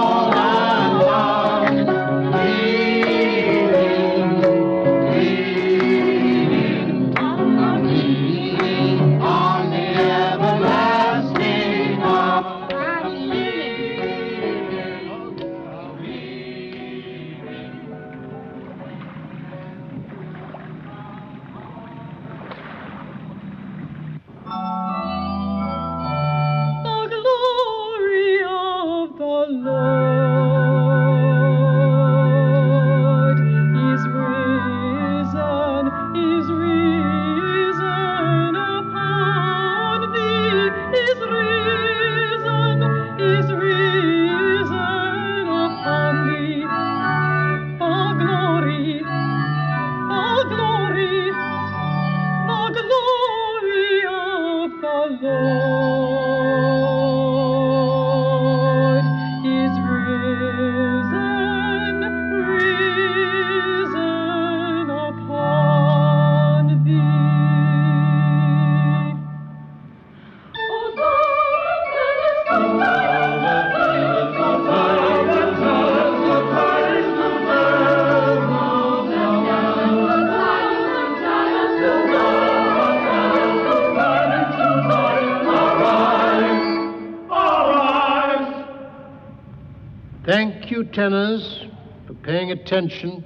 you, tenors, for paying attention.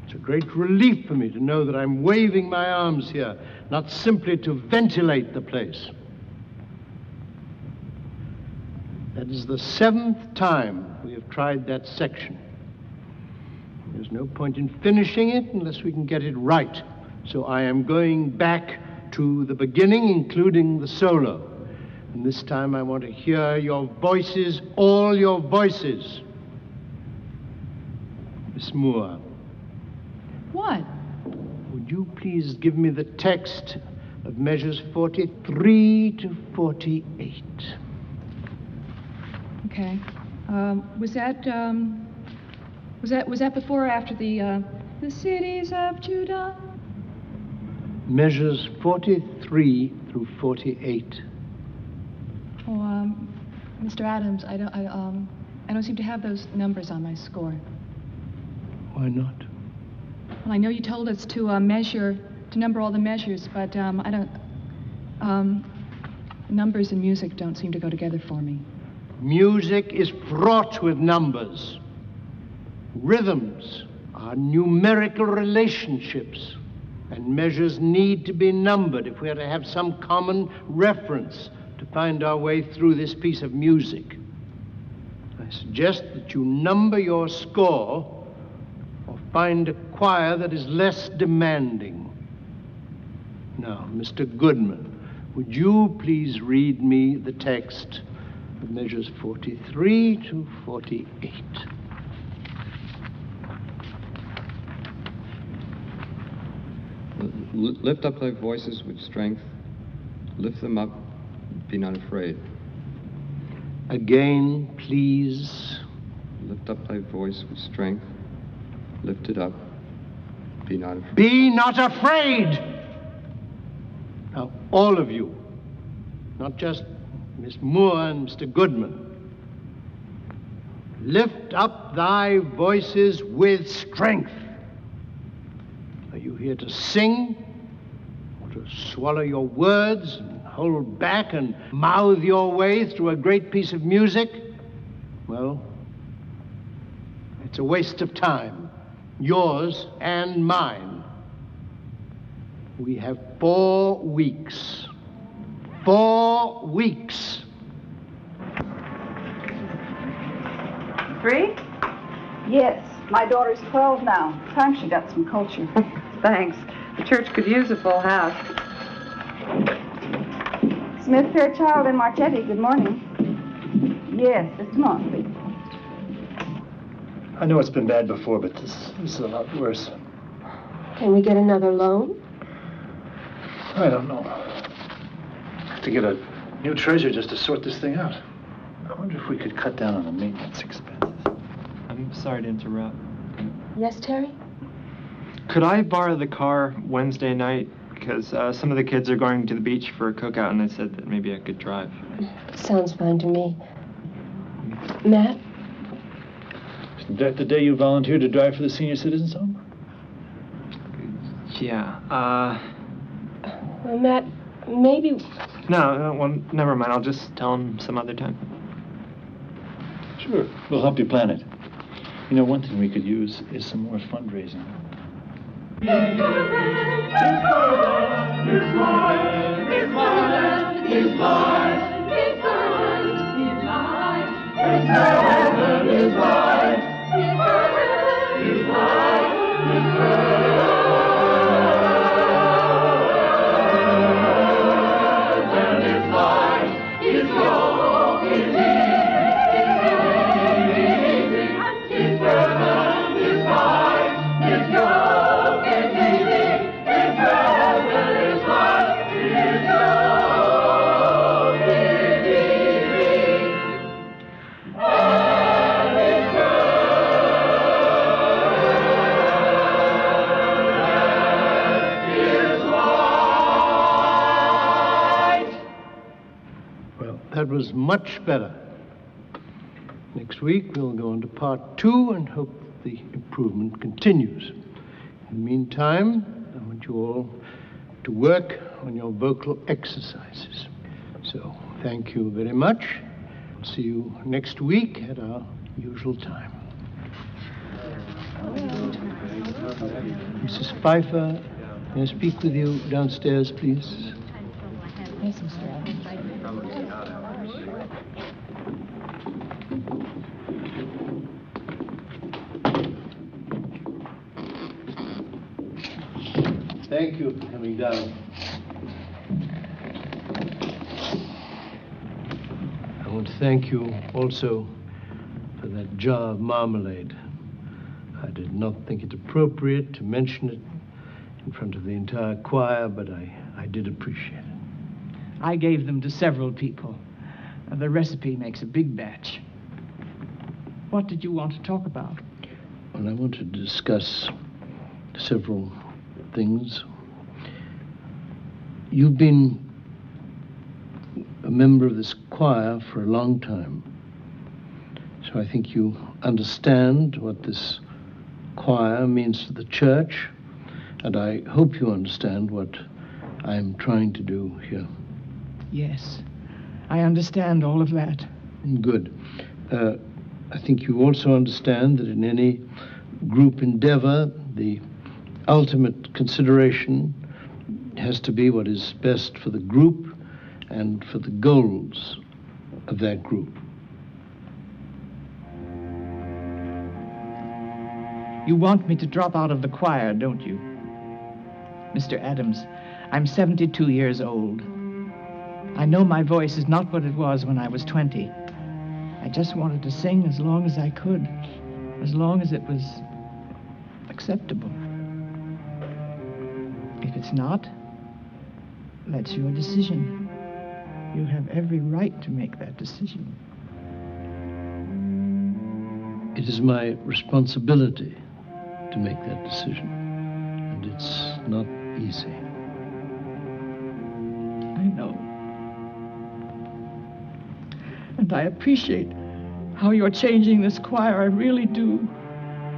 It's a great relief for me to know that I'm waving my arms here, not simply to ventilate the place. That is the 7th time we have tried that section. There's no point in finishing it unless we can get it right. So I am going back to the beginning, including the solo. And this time I want to hear your voices, all your voices. Miss Moore.
What?
Would you please give me the text of measures 43 to 48?
Okay. Was that before or after the cities of Judah?
Measures 43 through 48.
Oh, Mr. Adams, I don't seem to have those numbers on my score.
Why not?
Well, I know you told us to number all the measures, but I don't. Numbers and music don't seem to go together for me.
Music is fraught with numbers. Rhythms are numerical relationships, and measures need to be numbered if we are to have some common reference to find our way through this piece of music. I suggest that you number your score or find a choir that is less demanding. Now, Mr. Goodman, would you please read me the text of measures 43 to 48?
Lift up thy voices with strength. Lift them up. Be not afraid.
Again, please.
Lift up thy voice with strength. Lift it up. Be not afraid.
Be not afraid! Now, all of you, not just Miss Moore and Mr. Goodman, lift up thy voices with strength. Are you here to sing, or to swallow your words and hold back and mouth your way through a great piece of music? Well, it's a waste of time, yours and mine. We have 4 weeks. 4 weeks.
3? Yes. My daughter's 12 now. Time she got some culture.
Thanks. The church could use a full house.
Smith, Fairchild, and Marchetti, good morning. Yes, just a moment, please.
I know it's been bad before, but this is a lot worse.
Can we get another loan?
I don't know. To get a new treasurer just to sort this thing out. I wonder if we could cut down on the maintenance expenses.
I'm sorry to interrupt.
Yes, Terry?
Could I borrow the car Wednesday night? Because some of the kids are going to the beach for a cookout, and I said that maybe I could drive.
Sounds fine to me. Matt?
Isn't that the day you volunteered to drive for the senior citizens home?
Yeah,
Well, Matt, maybe...
No, well, never mind. I'll just tell him some other time.
Sure. We'll help you plan it. You know, one thing we could use is some more fundraising.
That was much better. Next week, we'll go on to part 2 and hope the improvement continues. In the meantime, I want you all to work on your vocal exercises. So, thank you very much. See you next week at our usual time. Mrs. Pfeiffer, may I speak with you downstairs, please?
Yes, Mr. Adams.
Thank you for coming down. I want to thank you also for that jar of marmalade. I did not think it appropriate to mention it in front of the entire choir, but I did appreciate it.
I gave them to several people. The recipe makes a big batch. What did you want to talk about?
Well, I wanted to discuss several things. You've been a member of this choir for a long time, so I think you understand what this choir means to the church, and I hope you understand what I'm trying to do here.
Yes, I understand all of that.
Good. I think you also understand that in any group endeavor, the ultimate consideration has to be what is best for the group and for the goals of that group.
You want me to drop out of the choir, don't you? Mr. Adams, I'm 72 years old. I know my voice is not what it was when I was 20. I just wanted to sing as long as I could, as long as it was acceptable. If it's not, that's your decision. You have every right to make that decision.
It is my responsibility to make that decision, and it's not easy.
I know. And I appreciate how you're changing this choir. I really do.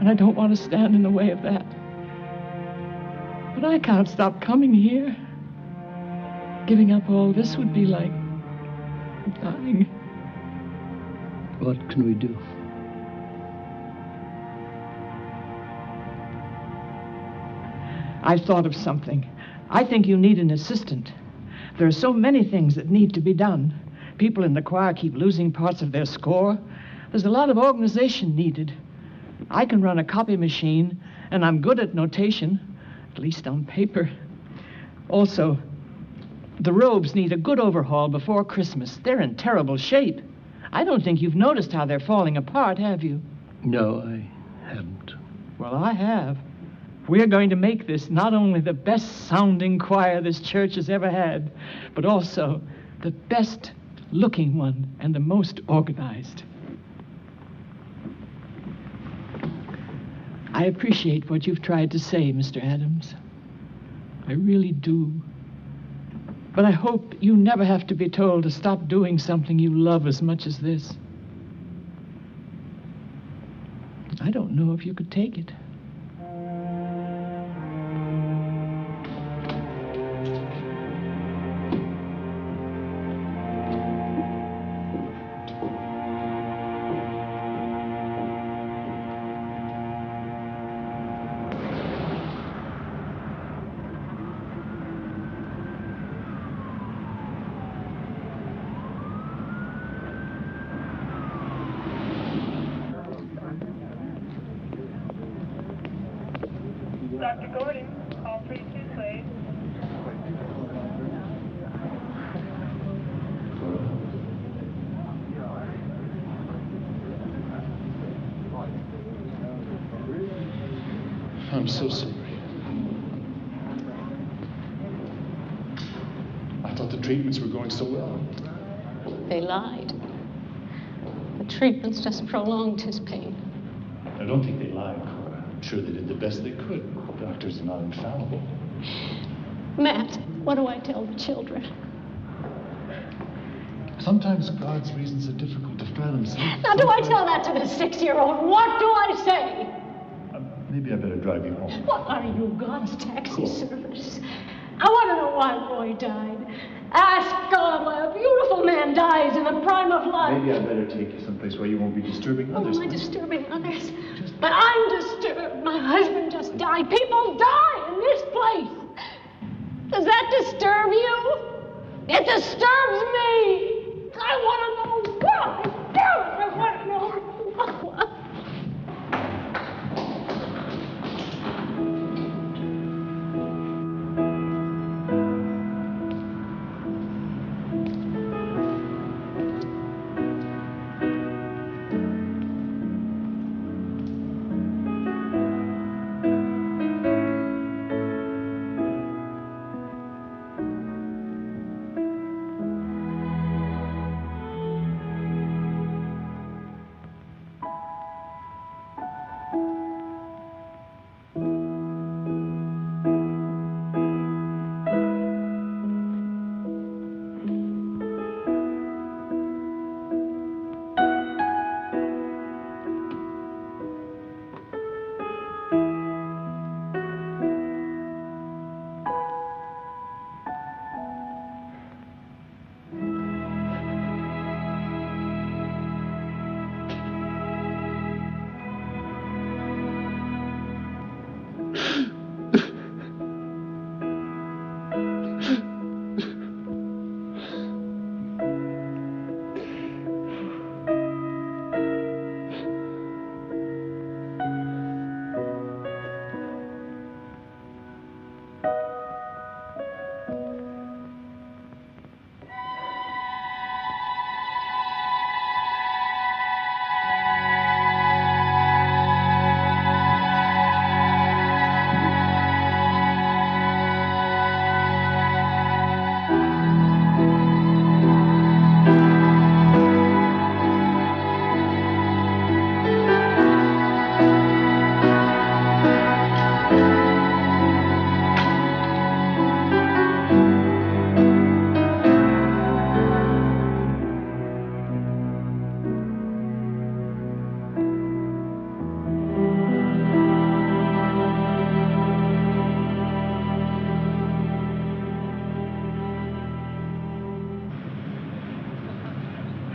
And I don't want to stand in the way of that. But I can't stop coming here. Giving up all this would be like dying.
What can we do?
I've thought of something. I think you need an assistant. There are so many things that need to be done. People in the choir keep losing parts of their score. There's a lot of organization needed. I can run a copy machine, and I'm good at notation, at least on paper. Also, the robes need a good overhaul before Christmas. They're in terrible shape. I don't think you've noticed how they're falling apart, have you?
No, I haven't.
Well, I have. We're going to make this not only the best-sounding choir this church has ever had, but also the best-looking one and the most organized. I appreciate what you've tried to say, Mr. Adams. I really do. But I hope you never have to be told to stop doing something you love as much as this. I don't know if you could take it.
Dr. Gordon, call 32, please.
I'm so sorry. I thought the treatments were going so well.
They lied. The treatments just prolonged his pain.
I don't think they lied. I'm sure they did the best they could. Doctors are not infallible.
Matt, what do I tell the children?
Sometimes God's reasons are difficult to fathom.
Now, do I tell that to the 6-year-old? What do I say?
Maybe I better drive you home.
What are you, God's taxi service? I want to know why Roy died. Ask God why a beautiful man dies in the prime of life.
Maybe I better take you someplace place where you won't be disturbing
Oh,
others.
am I disturbing others? But I'm disturbed. My husband just died. People die in this place. Does that disturb you? It disturbs me. I want to know what. I want to know what.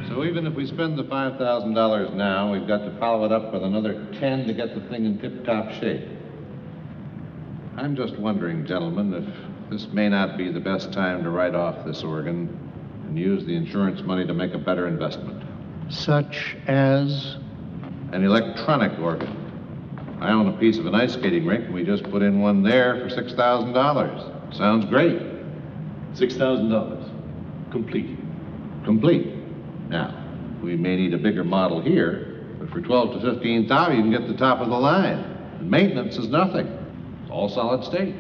So even if we spend the $5,000 now, we've got to follow it up with another 10 to get the thing in tip-top shape. I'm just wondering, gentlemen, if this may not be the best time to write off this organ and use the insurance money to make a better investment.
Such as?
An electronic organ. I own a piece of an ice skating rink, and we just put in one there for $6,000. Sounds great.
$6,000. Complete.
Complete. Now, we may need a bigger model here, but for $12,000 to $15,000, you can get the top of the line. And maintenance is nothing. It's all solid state.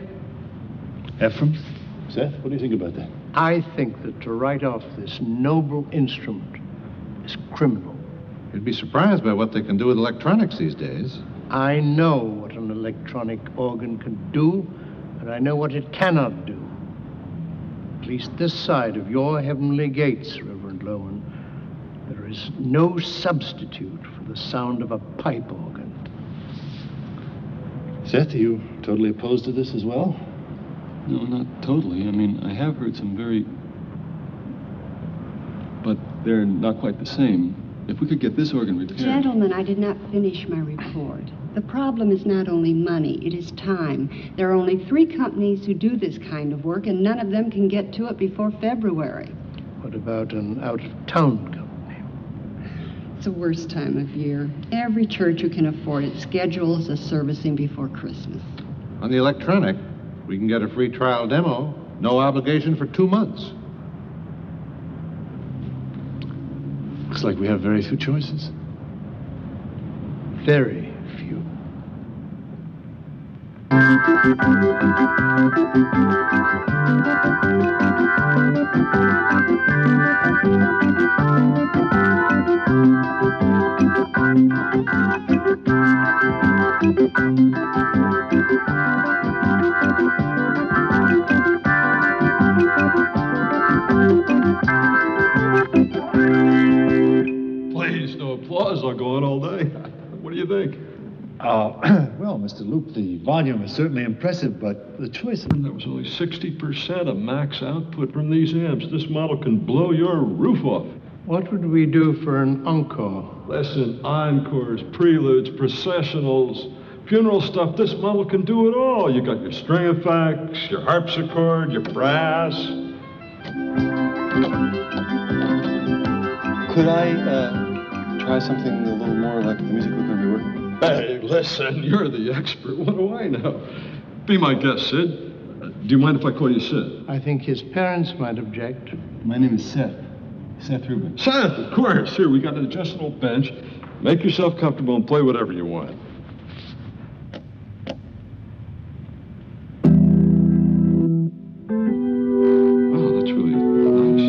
Ephraim? Seth, what do you think about that?
I think that to write off this noble instrument is criminal.
You'd be surprised by what they can do with electronics these days.
I know what an electronic organ can do, and I know what it cannot do. At least this side of your heavenly gates, Reverend Loman, there is no substitute for the sound of a pipe organ.
Seth, are you totally opposed to this as well?
No, not totally. I mean, I have heard some very... but they're not quite the same. If we could get this organ repaired...
Gentlemen, I did not finish my report. The problem is not only money, it is time. There are only 3 companies who do this kind of work, and none of them can get to it before February.
What about an out-of-town company?
It's the worst time of year. Every church who can afford it schedules a servicing before Christmas.
On the electronic, we can get a free trial demo, no obligation for 2 months.
Looks like we have very few choices.
Very few.
Please, no applause. I'll go on all day. What do you think?
Well, Mr. Loop, the volume is certainly impressive, but the choice...
That was only 60% of max output from these amps. This model can blow your roof off.
What would we do for an encore?
Listen, encores, preludes, processionals, funeral stuff. This model can do it all. You got your string effects, your harpsichord, your brass. Could I try something a little more like the music we're going to be working with? Hey, listen, you're the expert. What do I know? Be my guest, Sid. Do you mind if I call you Sid?
I think his parents might object.
My name is Seth. Seth Rubin. Seth, of course. Here, we got an adjustable bench. Make yourself comfortable and play whatever you want. Oh, that's really nice.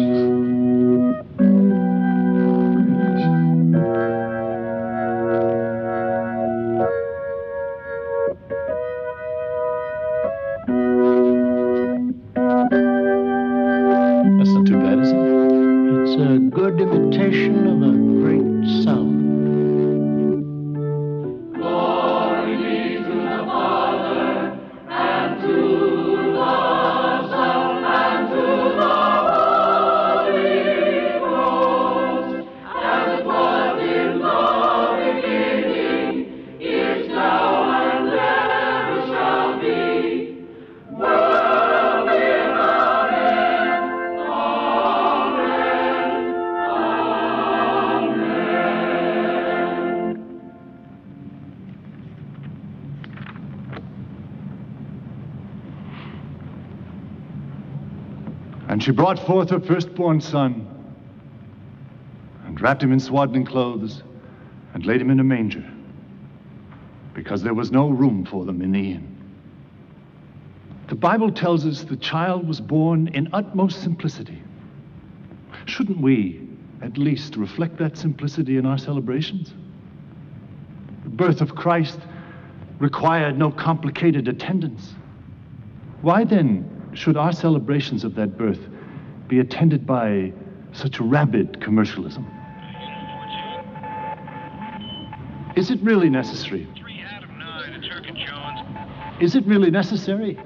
That's not too bad, is it?
It's a good imitation of a great sound.
Glory be to the Father, and to the Son, and to the Holy Ghost, as it was in the beginning, is now, and ever shall be, world without end. Amen. Amen.
And she brought forth her firstborn son, and wrapped him in swaddling clothes, and laid him in a manger, because there was no room for them in the inn. The Bible tells us the child was born in utmost simplicity. Shouldn't we at least reflect that simplicity in our celebrations? The birth of Christ required no complicated attendance. Why then should our celebrations of that birth be attended by such rabid commercialism? Is it really necessary?
3 out of 9 at Turk and Jones.
Is it really necessary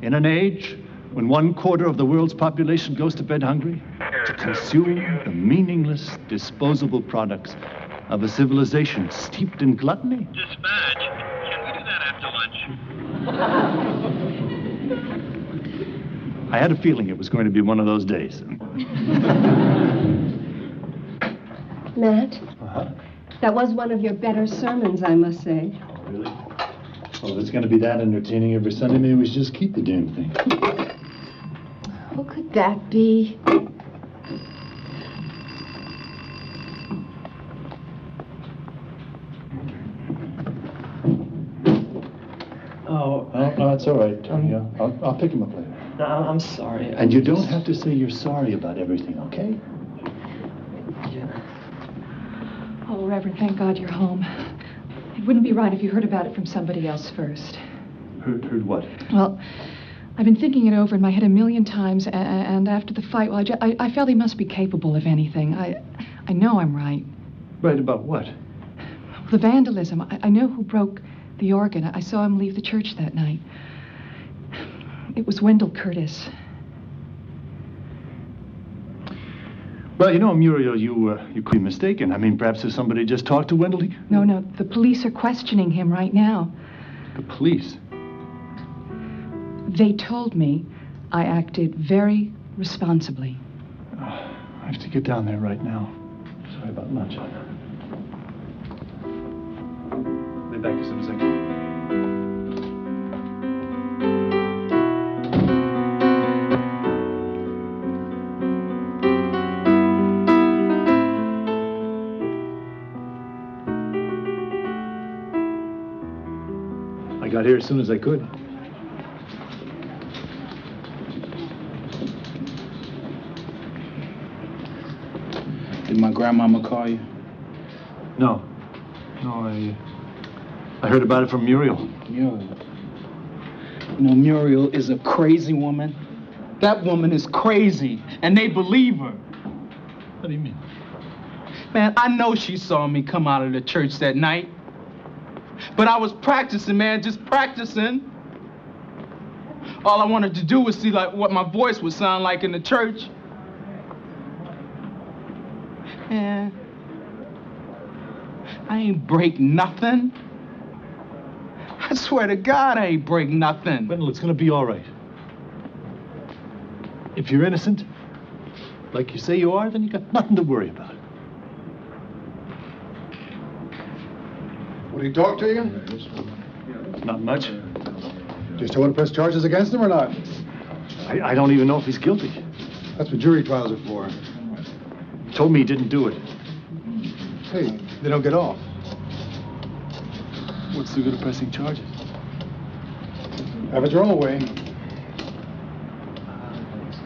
in an age when 1/4 of the world's population goes to bed hungry to consume the meaningless, disposable products of a civilization steeped in gluttony?
Dispatch. Can we do that after lunch?
I had a feeling it was going to be one of those days.
Matt, that was one of your better sermons, I must say.
Really? Well, if it's going to be that entertaining every Sunday, maybe we should just keep the damn thing.
Who could that be?
Oh, no, it's all right. Yeah, I'll pick him up later.
No, I'm sorry.
And you don't have to say you're sorry about everything, okay?
Oh, Reverend, thank God you're home. It wouldn't be right if you heard about it from somebody else first.
Heard what?
Well, I've been thinking it over in my head a million times, and after the fight, well, I felt he must be capable of anything. I know I'm right.
Right about what?
The vandalism. I know who broke the organ. I saw him leave the church that night. It was Wendell Curtis.
Well, you know, Muriel, you could be mistaken. I mean, perhaps if somebody just talked to Wendell.
No, the police are questioning him right now.
The police?
They told me I acted very responsibly.
I have to get down there right now. Sorry about lunch. I'll be back as soon as I can. I got here as soon as I could.
Did my grandmama call you?
No, I heard about it from Muriel.
Yo. You know, Muriel is a crazy woman. That woman is crazy, and they believe her.
What do you mean?
Man, I know she saw me come out of the church that night. But I was practicing, man, just practicing. All I wanted to do was see like what my voice would sound like in the church. Yeah. I ain't break nothing. I swear to God, I ain't break nothing.
Wendell, it's gonna be all right. If you're innocent, like you say you are, then you got nothing to worry about.
Would he talk to you?
Not much.
Do you still want to press charges against him or not?
I don't even know if he's guilty.
That's what jury trials are for.
He told me he didn't do it.
Hey, they don't get off.
What's the good of pressing charges?
Have it your own way.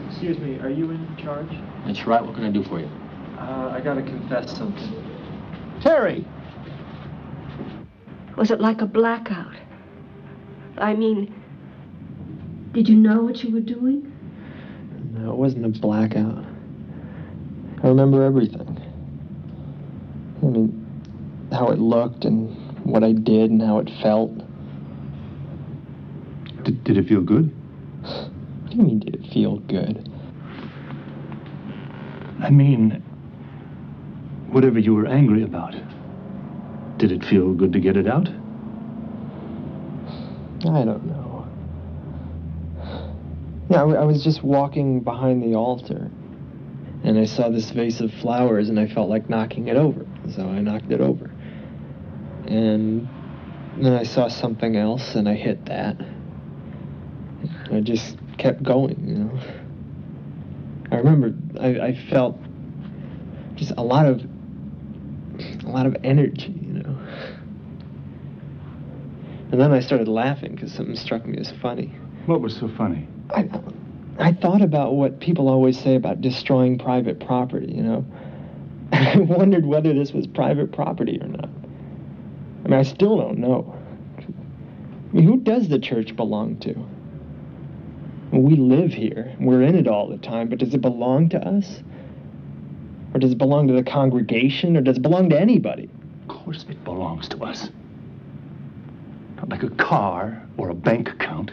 Excuse me, are you in charge?
That's right. What can I do for you?
I gotta confess something.
Terry!
Was it like a blackout? I mean, did you know what you were doing?
No, it wasn't a blackout. I remember everything. I mean, how it looked and what I did and how it felt.
Did it feel good?
What do you mean, did it feel good?
I mean, whatever you were angry about, did it feel good to get it out?
I don't know. Yeah, I was just walking behind the altar, and I saw this vase of flowers, and I felt like knocking it over, so I knocked it over. And then I saw something else, and I hit that. I just kept going, you know. I remember I felt just a lot of energy, you know. And then I started laughing because something struck me as funny.
What was so funny?
I thought about what people always say about destroying private property, you know. I wondered whether this was private property or not. I mean, I still don't know. I mean, who does the church belong to? We live here. We're in it all the time, but does it belong to us? Or does it belong to the congregation? Or does it belong to anybody?
Of course it belongs to us. Not like a car or a bank account.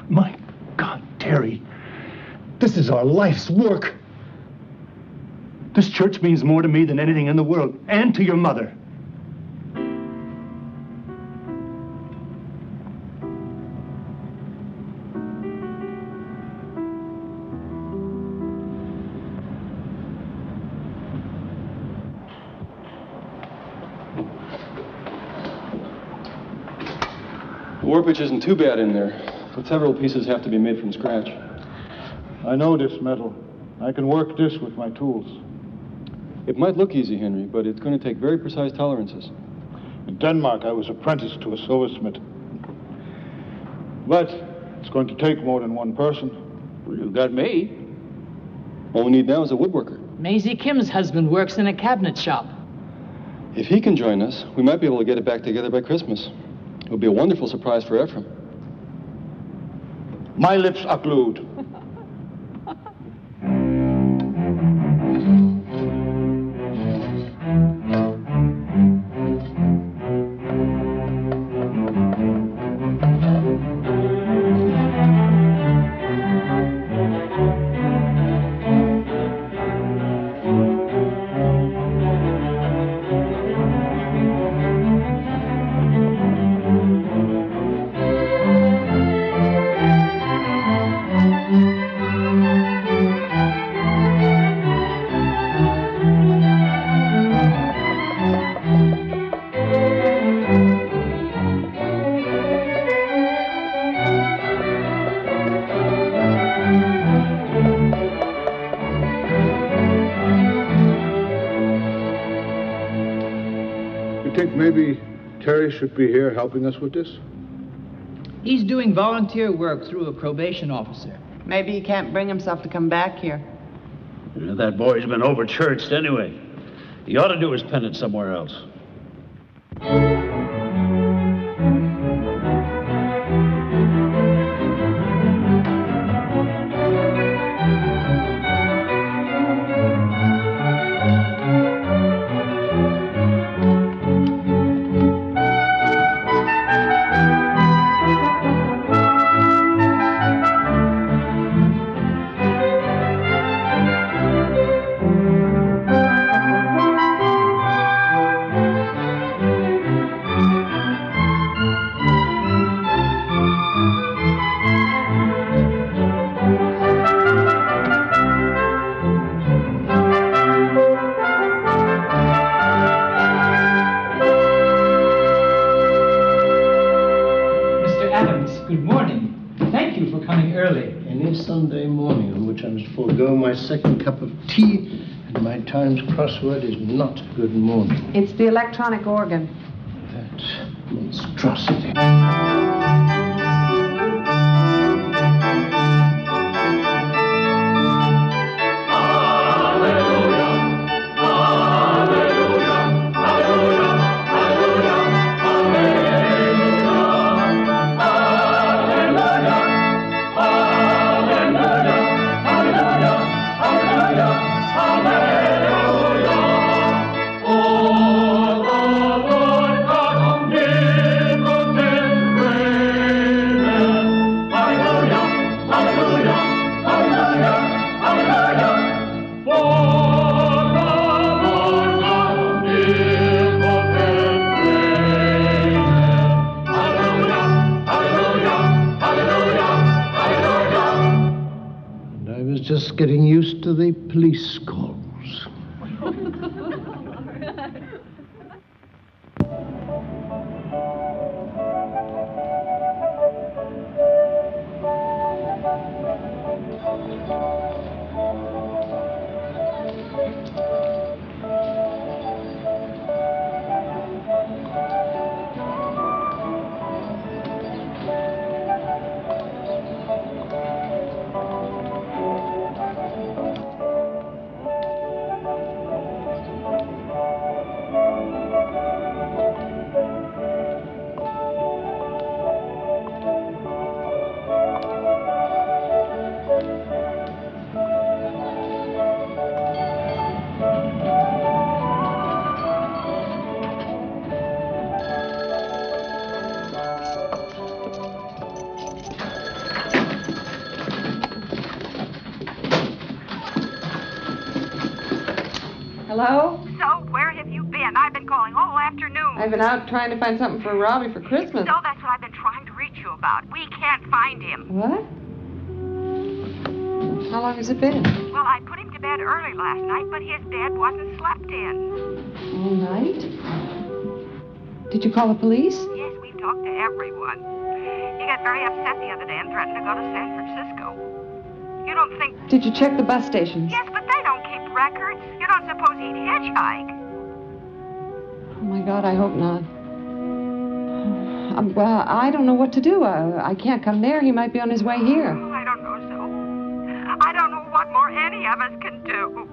My God, Terry, this is our life's work. This church means more to me than anything in the world, and to your mother.
The workbench isn't too bad in there, but several pieces have to be made from scratch.
I know this metal. I can work this with my tools.
It might look easy, Henry, but it's going to take very precise tolerances.
In Denmark, I was apprenticed to a silversmith. But it's going to take more than one person.
Well, you got me.
All we need now is a woodworker.
Maisie Kim's husband works in a cabinet shop.
If he can join us, we might be able to get it back together by Christmas. It would be a wonderful surprise for Ephraim.
My lips are glued. Maybe Terry should be here helping us with this?
He's doing volunteer work through a probation officer.
Maybe he can't bring himself to come back here.
That boy's been over-churched anyway. He ought to do his penance somewhere else.
thank you for coming early. Any Sunday morning on which I must forego my second cup of tea and my Times crossword is not a good morning.
It's the electronic organ.
That monstrosity. Just getting used to the police calls.
Hello?
So, where have you been? I've been calling all afternoon.
I've been out trying to find something for Robbie for Christmas.
So that's what I've been trying to reach you about. We can't find him.
What? How long has it been?
Well, I put him to bed early last night, but his bed wasn't slept in.
All night? Did you call the police?
Yes, we've talked to everyone. He got very upset the other day and threatened to go to San Francisco. You don't think...
Did you check the bus stations?
Yes, but they don't keep records. You don't suppose he'd hitchhike?
Oh, my God, I hope not. Well, I don't know what to do. I can't come there. He might be on his way here.
Oh, I don't know, so. I don't know what more any of us can do.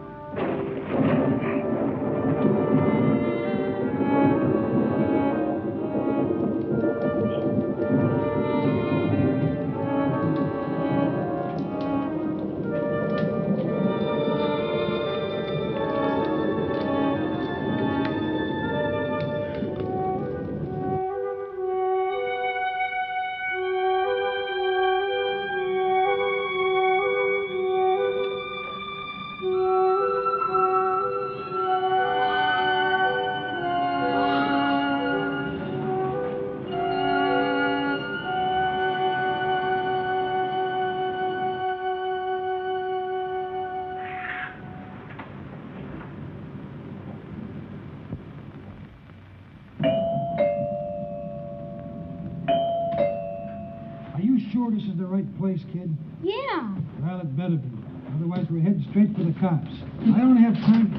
This is the right place, kid?
Yeah.
Well, it better be. Otherwise, we're heading straight for the cops. I don't have time.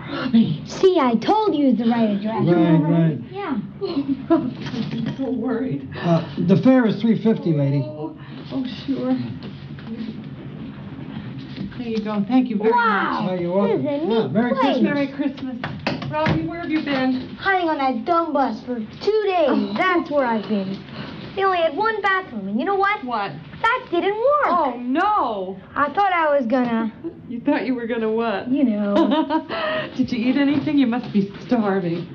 Robbie. See, I told you it's the right address.
Right.
Yeah.
I'm so worried.
The fare is $3.50, lady.
Oh, sure. There you go. Thank you very much.
Oh, you're welcome.
This is a neat
Merry
place.
Christmas.
Merry Christmas. Robbie, where have you been?
Hiding on that dumb bus for 2 days. That's where I've been. They only had one bathroom, and you know what?
What?
That didn't work.
Oh, no.
I thought I was gonna...
You thought you were gonna what?
You know.
Did you eat anything? You must be starving.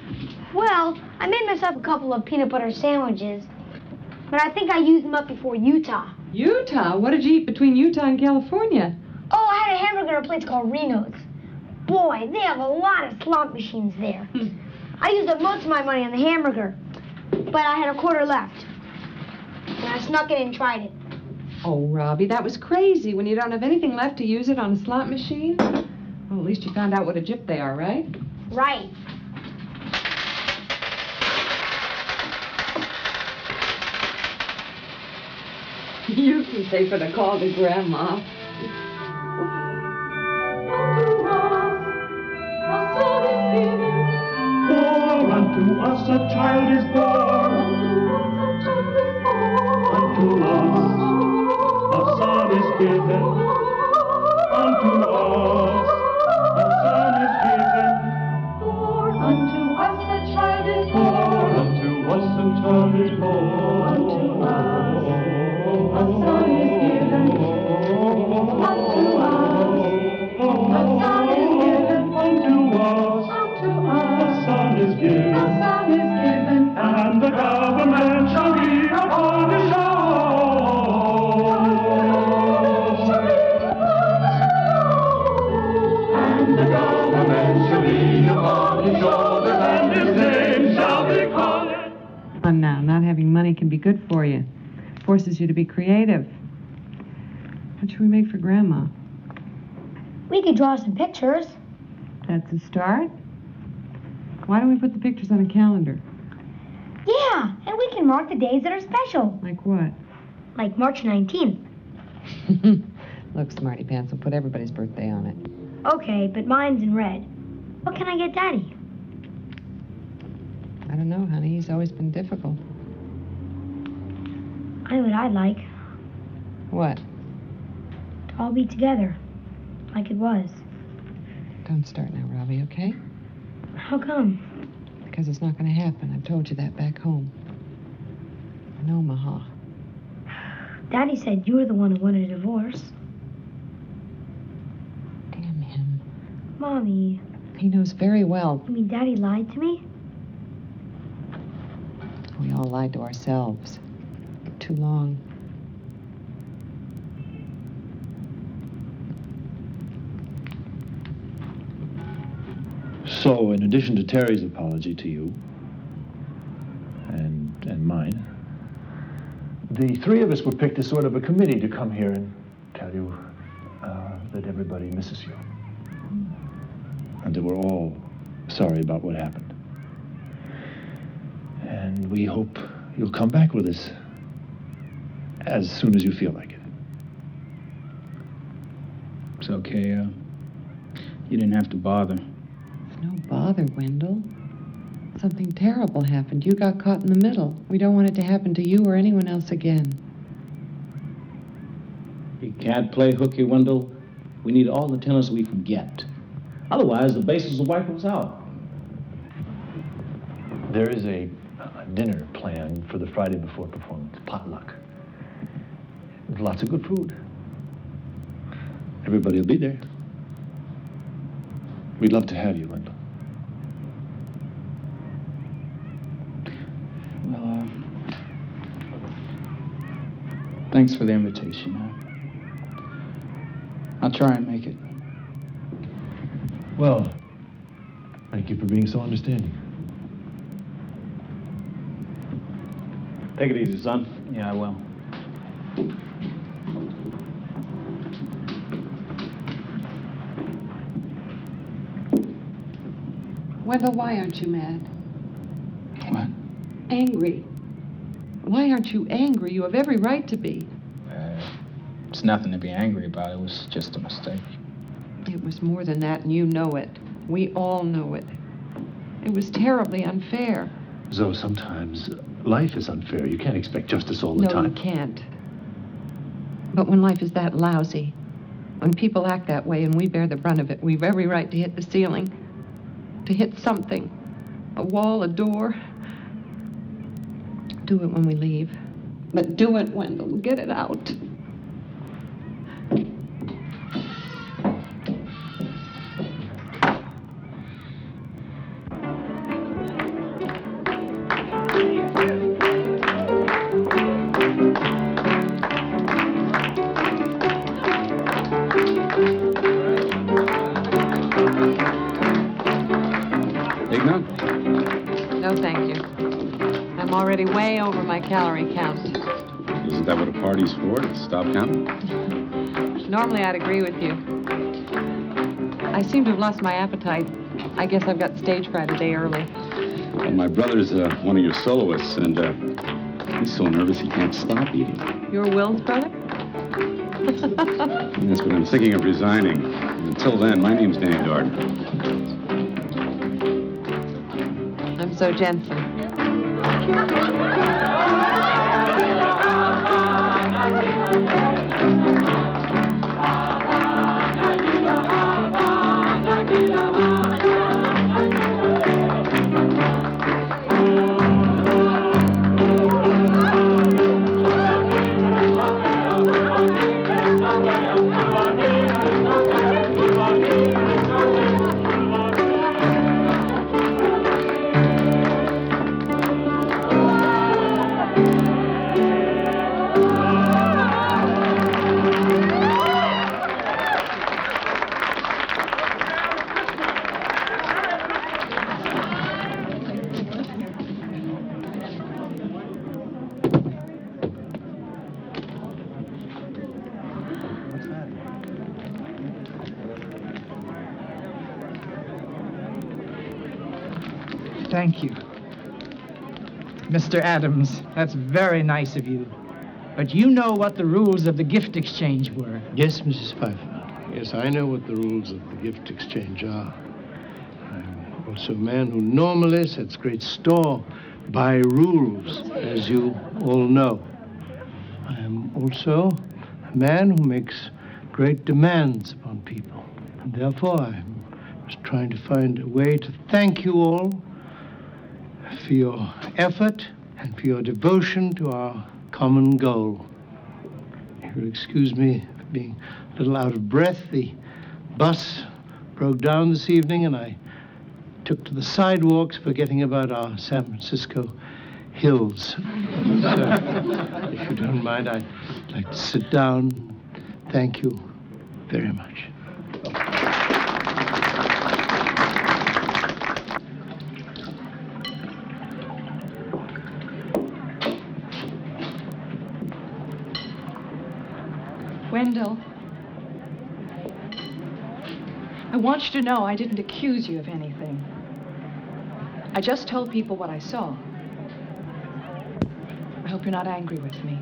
Well, I made myself a couple of peanut butter sandwiches, but I think I used them up before Utah.
Utah? What did you eat between Utah and California?
Oh, I had a hamburger at a place called Reno's. Boy, they have a lot of slot machines there. I used up most of my money on the hamburger, but I had a quarter left. And I snuck it and tried it.
Oh, Robbie, that was crazy. When you don't have anything left to use it on a slot machine. Well, at least you found out what a gyp they are, right?
Right.
You can pay for the call to Grandma.
For unto us a child is born. Unto us a son is given. Unto us a son is given. For unto us a child is born. Unto us a child is born. Unto us a son is given. Unto us a son is given. Unto us a son is given. A son is given. And the government shall be upon his shoulders. And the government shall be upon his shoulders, and his name shall be called.
Come on now, not having money can be good for you. Forces you to be creative. What should we make for Grandma?
We could draw some pictures.
That's a start. Why don't we put the pictures on a calendar?
Yeah, and we can mark the days that are special.
Like what?
Like March 19th.
Look, Smarty Pants, we'll put everybody's birthday on it.
Okay, but mine's in red. What can I get Daddy?
I don't know, honey. He's always been difficult.
I know what I'd like.
What?
To all be together, like it was.
Don't start now, Robbie, okay?
How come?
Because it's not going to happen. I've told you that back home. In Omaha.
Daddy said you were the one who wanted a divorce.
Damn him.
Mommy.
He knows very well.
You mean Daddy lied to me?
We all lied to ourselves. Too long.
So, in addition to Terry's apology to you, and mine, the three of us were picked as sort of a committee to come here and tell you that everybody misses you. And that we're all sorry about what happened. And we hope you'll come back with us as soon as you feel like it.
It's okay, you didn't have to bother.
No bother, Wendell. Something terrible happened. You got caught in the middle. We don't want it to happen to you or anyone else again.
You can't play hooky, Wendell. We need all the tennis we can get. Otherwise, the bases will wipe us out.
There is a dinner planned for the Friday before performance, potluck. With lots of good food. Everybody will be there. We'd love to have you, Wendell.
Well, thanks for the invitation. I'll try and make it.
Well, thank you for being so understanding.
Take it easy, son.
Yeah, I will.
Wendell, why aren't you mad?
What?
Angry. Why aren't you angry? You have every right to be.
It's nothing to be angry about. It was just a mistake.
It was more than that, and you know it. We all know it. It was terribly unfair.
Zoe, sometimes life is unfair. You can't expect justice all the time.
No, you can't. But when life is that lousy, when people act that way and we bear the brunt of it, we've every right to hit the ceiling, to hit something, a wall, a door. Do it when we leave. But do it, Wendell. Get it out. No, thank you. I'm already way over my calorie count.
Isn't that what a party's for? To stop counting?
Normally I'd agree with you. I seem to have lost my appetite. I guess I've got stage fright a day early.
Well, my brother's one of your soloists, and He's so nervous he can't stop eating.
You're Will's brother?
Yes, but I'm thinking of resigning. Until then, my name's Danny Darden.
I'm so Jensen.
Thank you. Mr. Adams, that's very nice of you. But you know what the rules of the gift exchange were.
Yes, Mrs. Pfeiffer. Yes, I know what the rules of the gift exchange are. I'm also a man who normally sets great store by rules, as you all know. I am also a man who makes great demands upon people. And therefore, I'm just trying to find a way to thank you all for your effort and for your devotion to our common goal. You'll excuse me for being a little out of breath. The bus broke down this evening and I took to the sidewalks, forgetting about our San Francisco hills. So, if you don't mind, I'd like to sit down. Thank you very much.
Wendell, I want you to know I didn't accuse you of anything. I just told people what I saw. I hope you're not angry with me.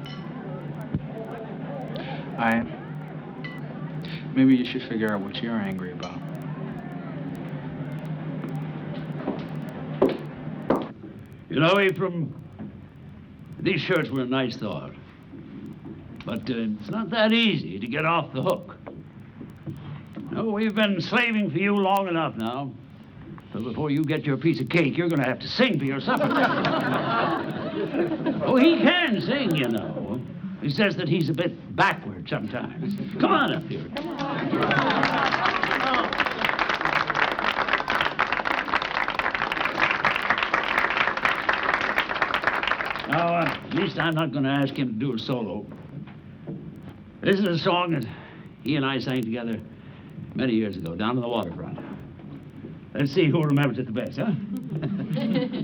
Maybe you should figure out what you're angry about.
You know, Ephraim, these shirts were a nice thought. But it's not that easy to get off the hook. No, we've been slaving for you long enough now. So before you get your piece of cake, you're going to have to sing for your supper. Oh, he can sing, you know. He says that he's a bit backward sometimes. Come on up here. Now, at least I'm not going to ask him to do a solo. This is a song that he and I sang together many years ago, down on the waterfront. Let's see who remembers it the best, huh?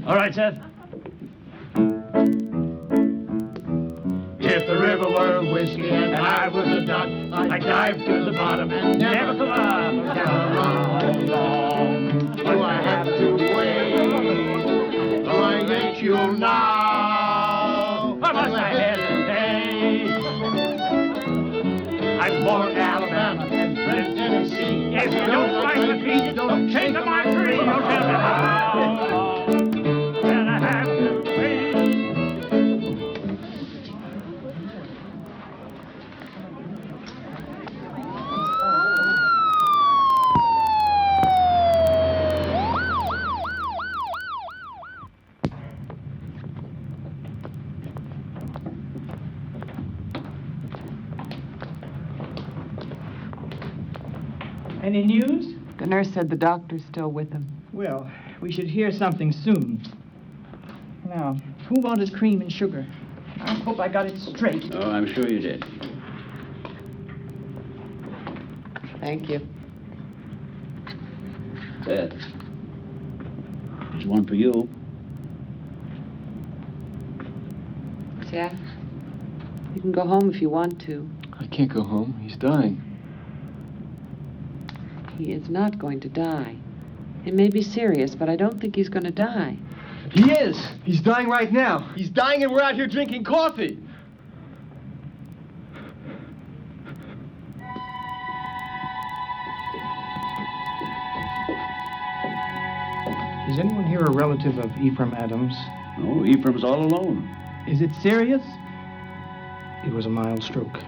All right, Seth? If the river were whiskey and I was a duck, I'd dive to the bottom and never come up. How long do I have to wait? Do I get you now? Or must I hesitate? I'm born in Alabama and bred in Tennessee. If you don't like the beat, don't shake up my tree. Don't tell me how. Then I have to wait.
Any news?
The nurse said the doctor's still with him.
Well, we should hear something soon. Now, who wanted cream and sugar? I hope I got it straight.
Oh, I'm sure you did.
Thank you.
Seth, there's one for you.
Jack, you can go home if you want to.
I can't go home. He's dying.
He is not going to die. It may be serious, but I don't think he's going to die.
He is. He's dying right now. He's dying and we're out here drinking coffee.
Is anyone here a relative of Ephraim Adams?
No, Ephraim's all alone.
Is it serious? It was a mild stroke.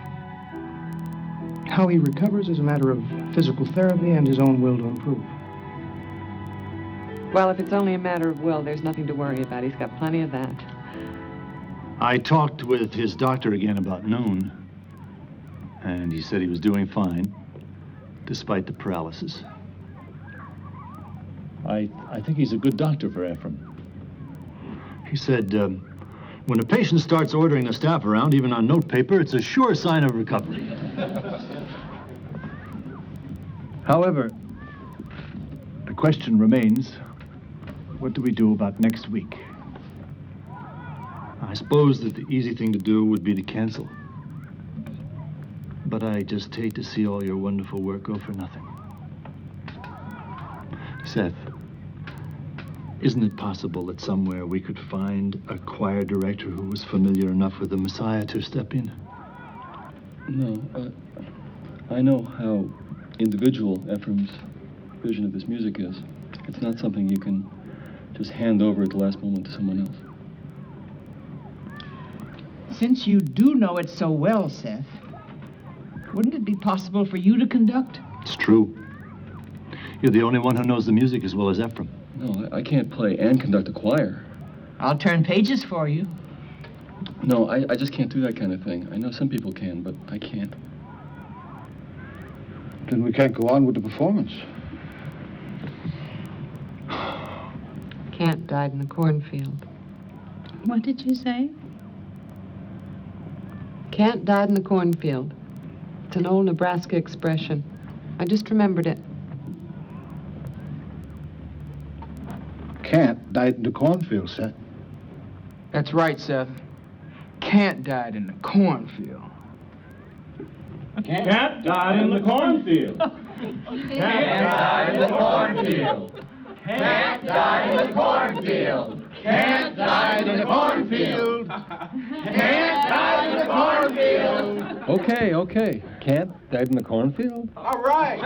How he recovers is a matter of physical therapy and his own will to improve.
Well, if it's only a matter of will, there's nothing to worry about. He's got plenty of that.
I talked with his doctor again about noon, and he said he was doing fine, despite the paralysis.
I think he's a good doctor for Ephraim.
He said, when a patient starts ordering the staff around, even on notepaper, it's a sure sign of recovery.
However, the question remains, what do we do about next week?
I suppose that the easy thing to do would be to cancel. But I just hate to see all your wonderful work go for nothing. Seth, isn't it possible that somewhere we could find a choir director who was familiar enough with the Messiah to step in?
No, I know how individual Ephraim's vision of his music is. It's not something you can just hand over at the last moment to someone else.
Since you do know it so well, Seth, wouldn't it be possible for you to conduct?
It's true. You're the only one who knows the music as well as Ephraim.
No, I can't play and conduct a choir.
I'll turn pages for you.
No, I just can't do that kind of thing. I know some people can, but I can't.
Then we can't go on with the performance.
Kant died in the cornfield.
What did you say?
Kant died in the cornfield. It's an old Nebraska expression. I just remembered it.
Kant died in the cornfield, Seth.
That's right, Seth. Kant died in the cornfield.
Kant died in the cornfield. Kant died in the cornfield. Kant died in the cornfield. Kant died in the cornfield. Kant died in the cornfield.
Okay. Kant died in the cornfield?
All right.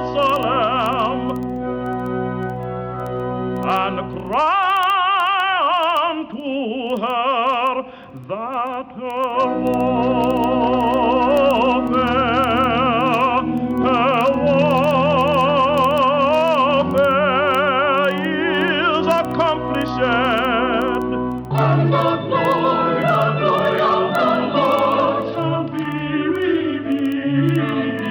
Jerusalem and cry unto her that her warfare is accomplished. And the glory of the Lord shall be revealed.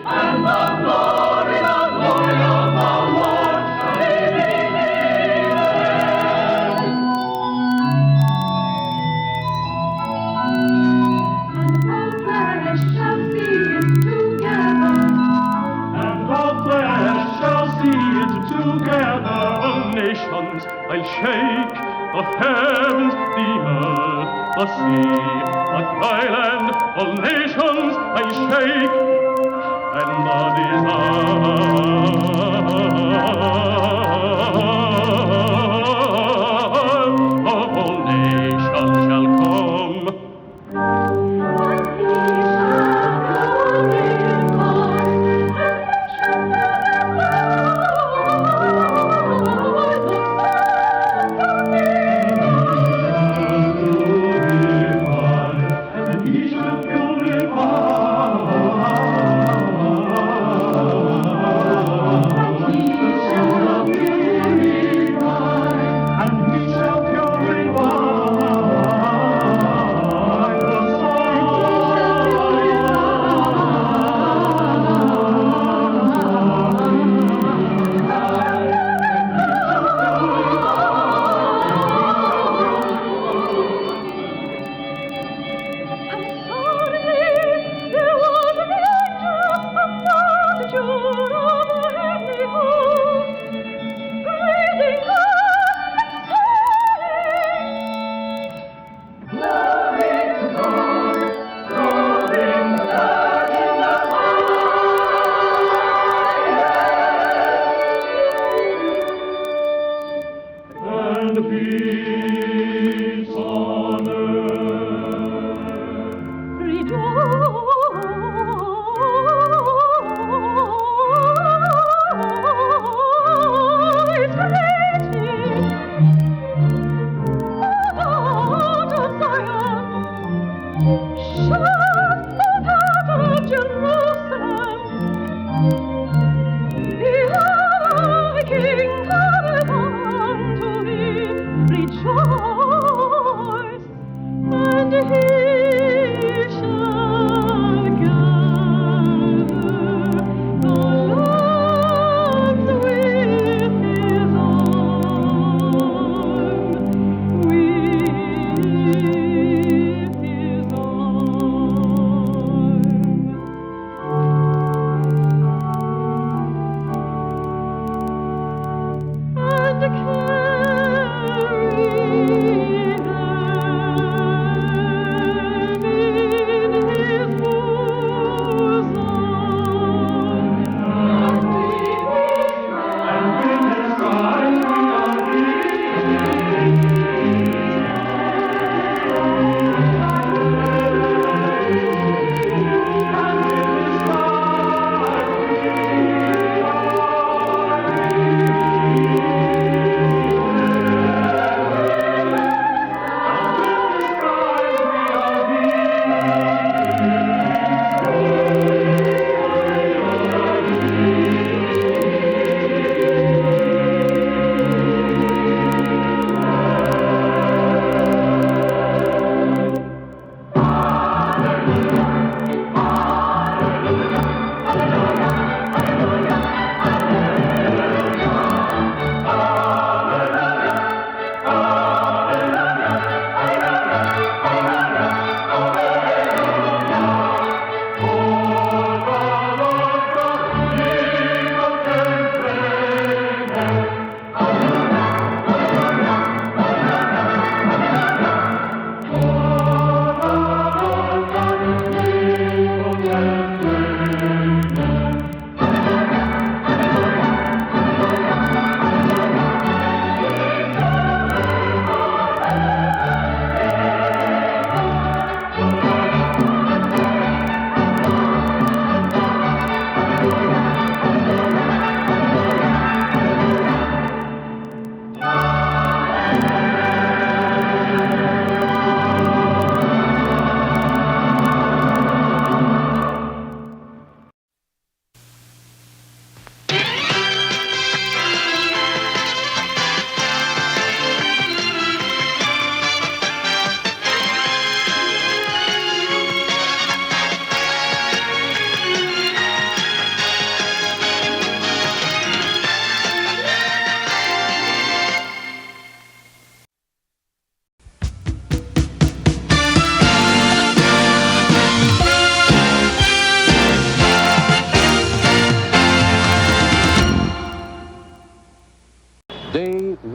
And the glory of the Lord I'll shake the heavens, the earth, the sea, the dry land, all nations I'll shake, and the desire of all nations shall come.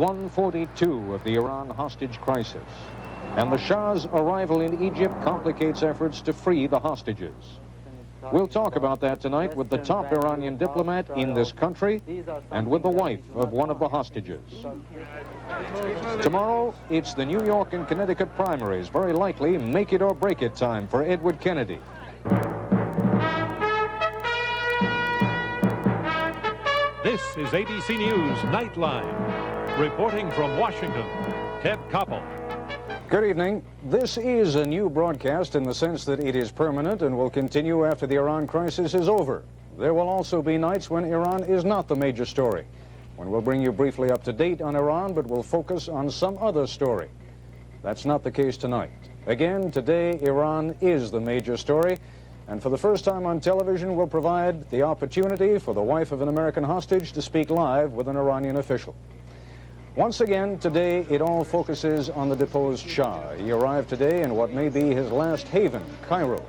142 of the Iran hostage crisis. And the Shah's arrival in Egypt complicates efforts to free the hostages. We'll talk about that tonight with the top Iranian diplomat in this country and with the wife of one of the hostages. Tomorrow, it's the New York and Connecticut primaries. Very likely make it or break it time for Edward Kennedy.
This is ABC News Nightline. Reporting from Washington, Ted Koppel.
Good evening. This is a new broadcast in the sense that it is permanent and will continue after the Iran crisis is over. There will also be nights when Iran is not the major story, when we'll bring you briefly up to date on Iran, but we'll focus on some other story. That's not the case tonight. Again, today, Iran is the major story, and for the first time on television, we'll provide the opportunity for the wife of an American hostage to speak live with an Iranian official. Once again, today, it all focuses on the deposed Shah. He arrived today in what may be his last haven, Cairo.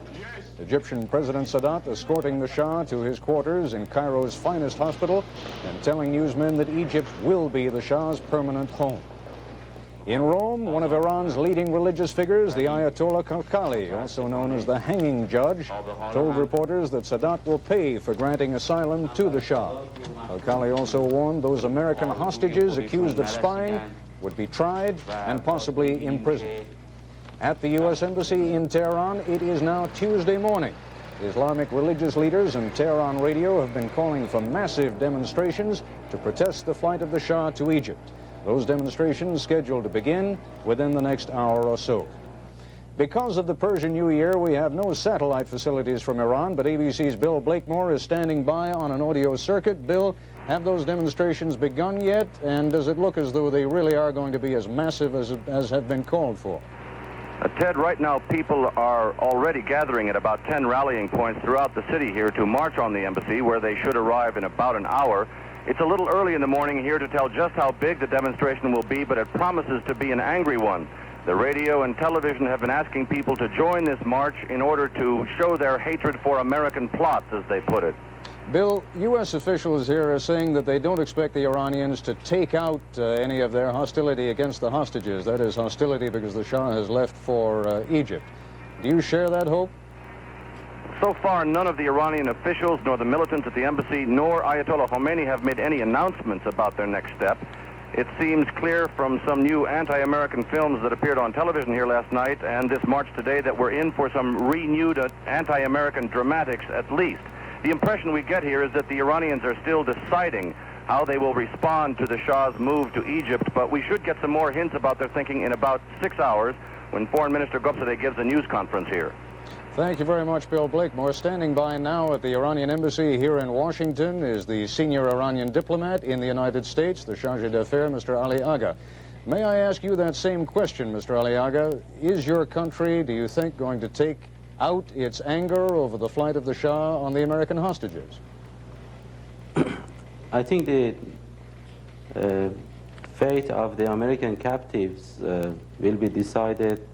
Egyptian President Sadat escorting the Shah to his quarters in Cairo's finest hospital and telling newsmen that Egypt will be the Shah's permanent home. In Rome, one of Iran's leading religious figures, the Ayatollah Khalkhali, also known as the hanging judge, told reporters that Sadat will pay for granting asylum to the Shah. Khalkhali also warned those American hostages accused of spying would be tried and possibly imprisoned. At the U.S. Embassy in Tehran, it is now Tuesday morning. Islamic religious leaders and Tehran radio have been calling for massive demonstrations to protest the flight of the Shah to Egypt. Those demonstrations scheduled to begin within the next hour or so. Because of the Persian New Year, we have no satellite facilities from Iran, but ABC's Bill Blakemore is standing by on an audio circuit. Bill, have those demonstrations begun yet? And does it look as though they really are going to be as massive as have been called for?
Ted, right now people are already gathering at about 10 rallying points throughout the city here to march on the embassy, where they should arrive in about an hour. It's a little early in the morning here to tell just how big the demonstration will be, but it promises to be an angry one. The radio and television have been asking people to join this march in order to show their hatred for American plots, as they put it.
Bill, U.S. officials here are saying that they don't expect the Iranians to take out any of their hostility against the hostages. That is, hostility because the Shah has left for Egypt. Do you share that hope?
So far, none of the Iranian officials, nor the militants at the embassy, nor Ayatollah Khomeini have made any announcements about their next step. It seems clear from some new anti-American films that appeared on television here last night and this march today that we're in for some renewed anti-American dramatics at least. The impression we get here is that the Iranians are still deciding how they will respond to the Shah's move to Egypt, but we should get some more hints about their thinking in about 6 hours when Foreign Minister Gupzadeh gives a news conference here.
Thank you very much, Bill Blakemore. Standing by now at the Iranian embassy here in Washington is the senior Iranian diplomat in the United States, the Chargé d'Affaires, Mr. Ali Agha. May I ask you that same question, Mr. Ali Agha? Is your country, do you think, going to take out its anger over the flight of the Shah on the American hostages?
I think the fate of the American captives will be decided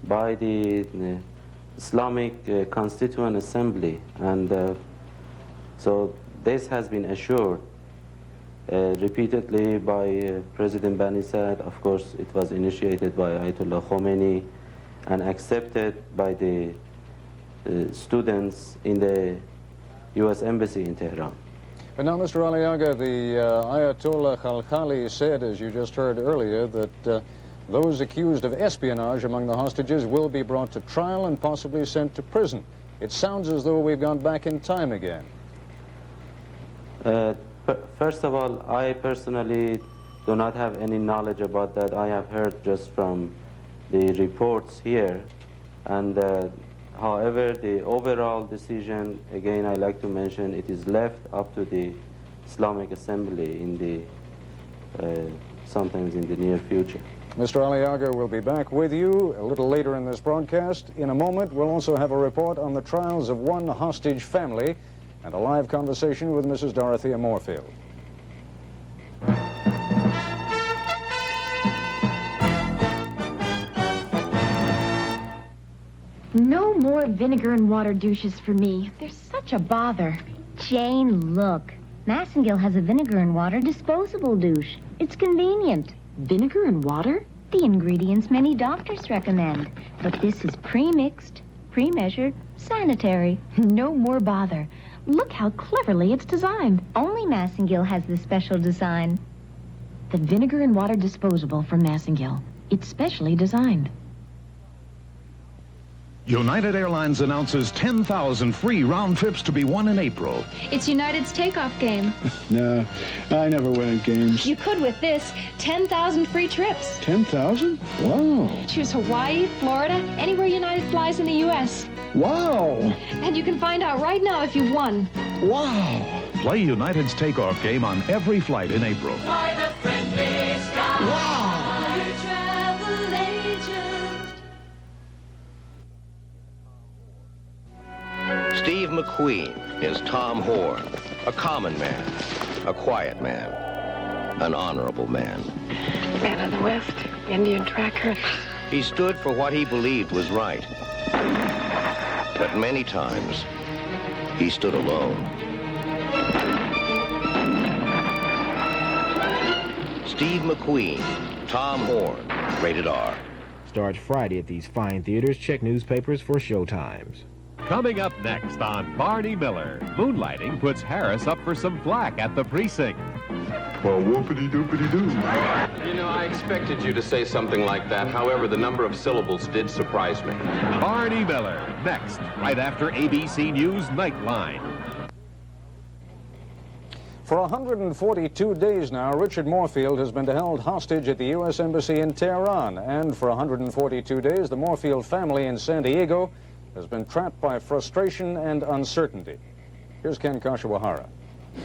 by the Islamic Constituent Assembly, and so this has been assured repeatedly by President Bani Sadr. Of course, it was initiated by Ayatollah Khomeini and accepted by the students in the U.S. Embassy in Tehran.
But now, Mr. Ali Agha, the Ayatollah Khalkhali said, as you just heard earlier, that those accused of espionage among the hostages will be brought to trial and possibly sent to prison. It sounds as though we've gone back in time again.
First of all, I personally do not have any knowledge about that. I have heard just from the reports here. And however, the overall decision, again, I like to mention, it is left up to the Islamic Assembly in the sometimes in the near future.
Mr. Ali Agha will be back with you a little later in this broadcast. In a moment, we'll also have a report on the trials of one hostage family and a live conversation with Mrs. Dorothea Moorfield.
No more vinegar and water douches for me. They're such a bother.
Jane, look. Massengill has a vinegar and water disposable douche.
It's convenient. Vinegar and water? The ingredients many doctors recommend. But this is pre-mixed, pre-measured, sanitary. No more bother. Look how cleverly it's designed. Only Massengill has this special design. The vinegar and water disposable from Massengill. It's specially designed.
United Airlines announces 10,000 free round trips to be won in April.
It's United's takeoff game.
No, I never win at games.
You could with this. 10,000 free trips.
10,000? Wow.
Choose Hawaii, Florida, anywhere United flies in the U.S.
Wow.
And you can find out right now if you've won.
Wow.
Play United's takeoff game on every flight in April.
Fly the friendly sky.
Wow.
Travel agent.
Steve McQueen is Tom Horn, a common man, a quiet man, an honorable man.
Man of the West, Indian tracker.
He stood for what he believed was right. But many times, he stood alone. Steve McQueen, Tom Horn, rated R.
Starts Friday at these fine theaters. Check newspapers for showtimes.
Coming up next on Barney Miller, moonlighting puts Harris up for some flack at the precinct.
Well, whoopity-doopity-doo.
You know, I expected you to say something like that. However, the number of syllables did surprise me.
Barney Miller, next, right after ABC News Nightline.
For 142 days now, Richard Moorfield has been held hostage at the U.S. Embassy in Tehran. And for 142 days, the Moorfield family in San Diego has been trapped by frustration and uncertainty. Here's Ken Kashiwahara.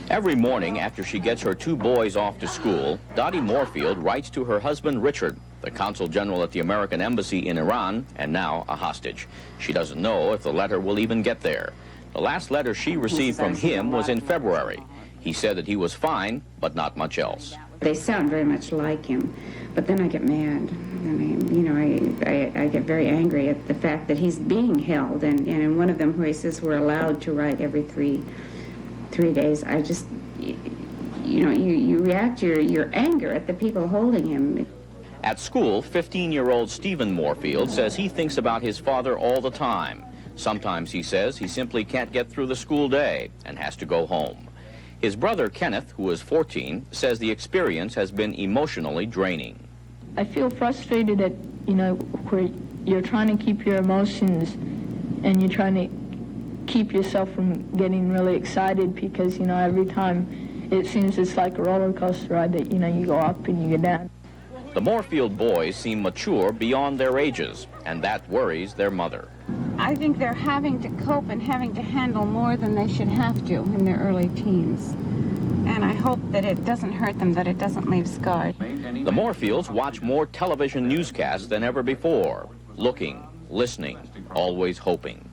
Every morning after she gets her two boys off to school, Dottie Moorfield writes to her husband Richard, the consul general at the American Embassy in Iran, and now a hostage. She doesn't know if the letter will even get there. The last letter she received from him was in February. He said that he was fine, but not much else.
They sound very much like him, but then I get mad. I get very angry at the fact that he's being held, and in one of them where he says we're allowed to write every three days, I just, you react your anger at the people holding him.
At school, 15-year-old Stephen Moorfield says he thinks about his father all the time. Sometimes he says he simply can't get through the school day and has to go home. His brother Kenneth, who is 14, says the experience has been emotionally draining.
I feel frustrated at, where you're trying to keep your emotions and you're trying to keep yourself from getting really excited because, every time it seems it's like a roller coaster ride that, you go up and you go down.
The Moorfield boys seem mature beyond their ages, and that worries their mother.
I think they're having to cope and having to handle more than they should have to in their early teens. And I hope that it doesn't hurt them, that it doesn't leave scars.
The Moorfields watch more television newscasts than ever before, looking, listening, always hoping.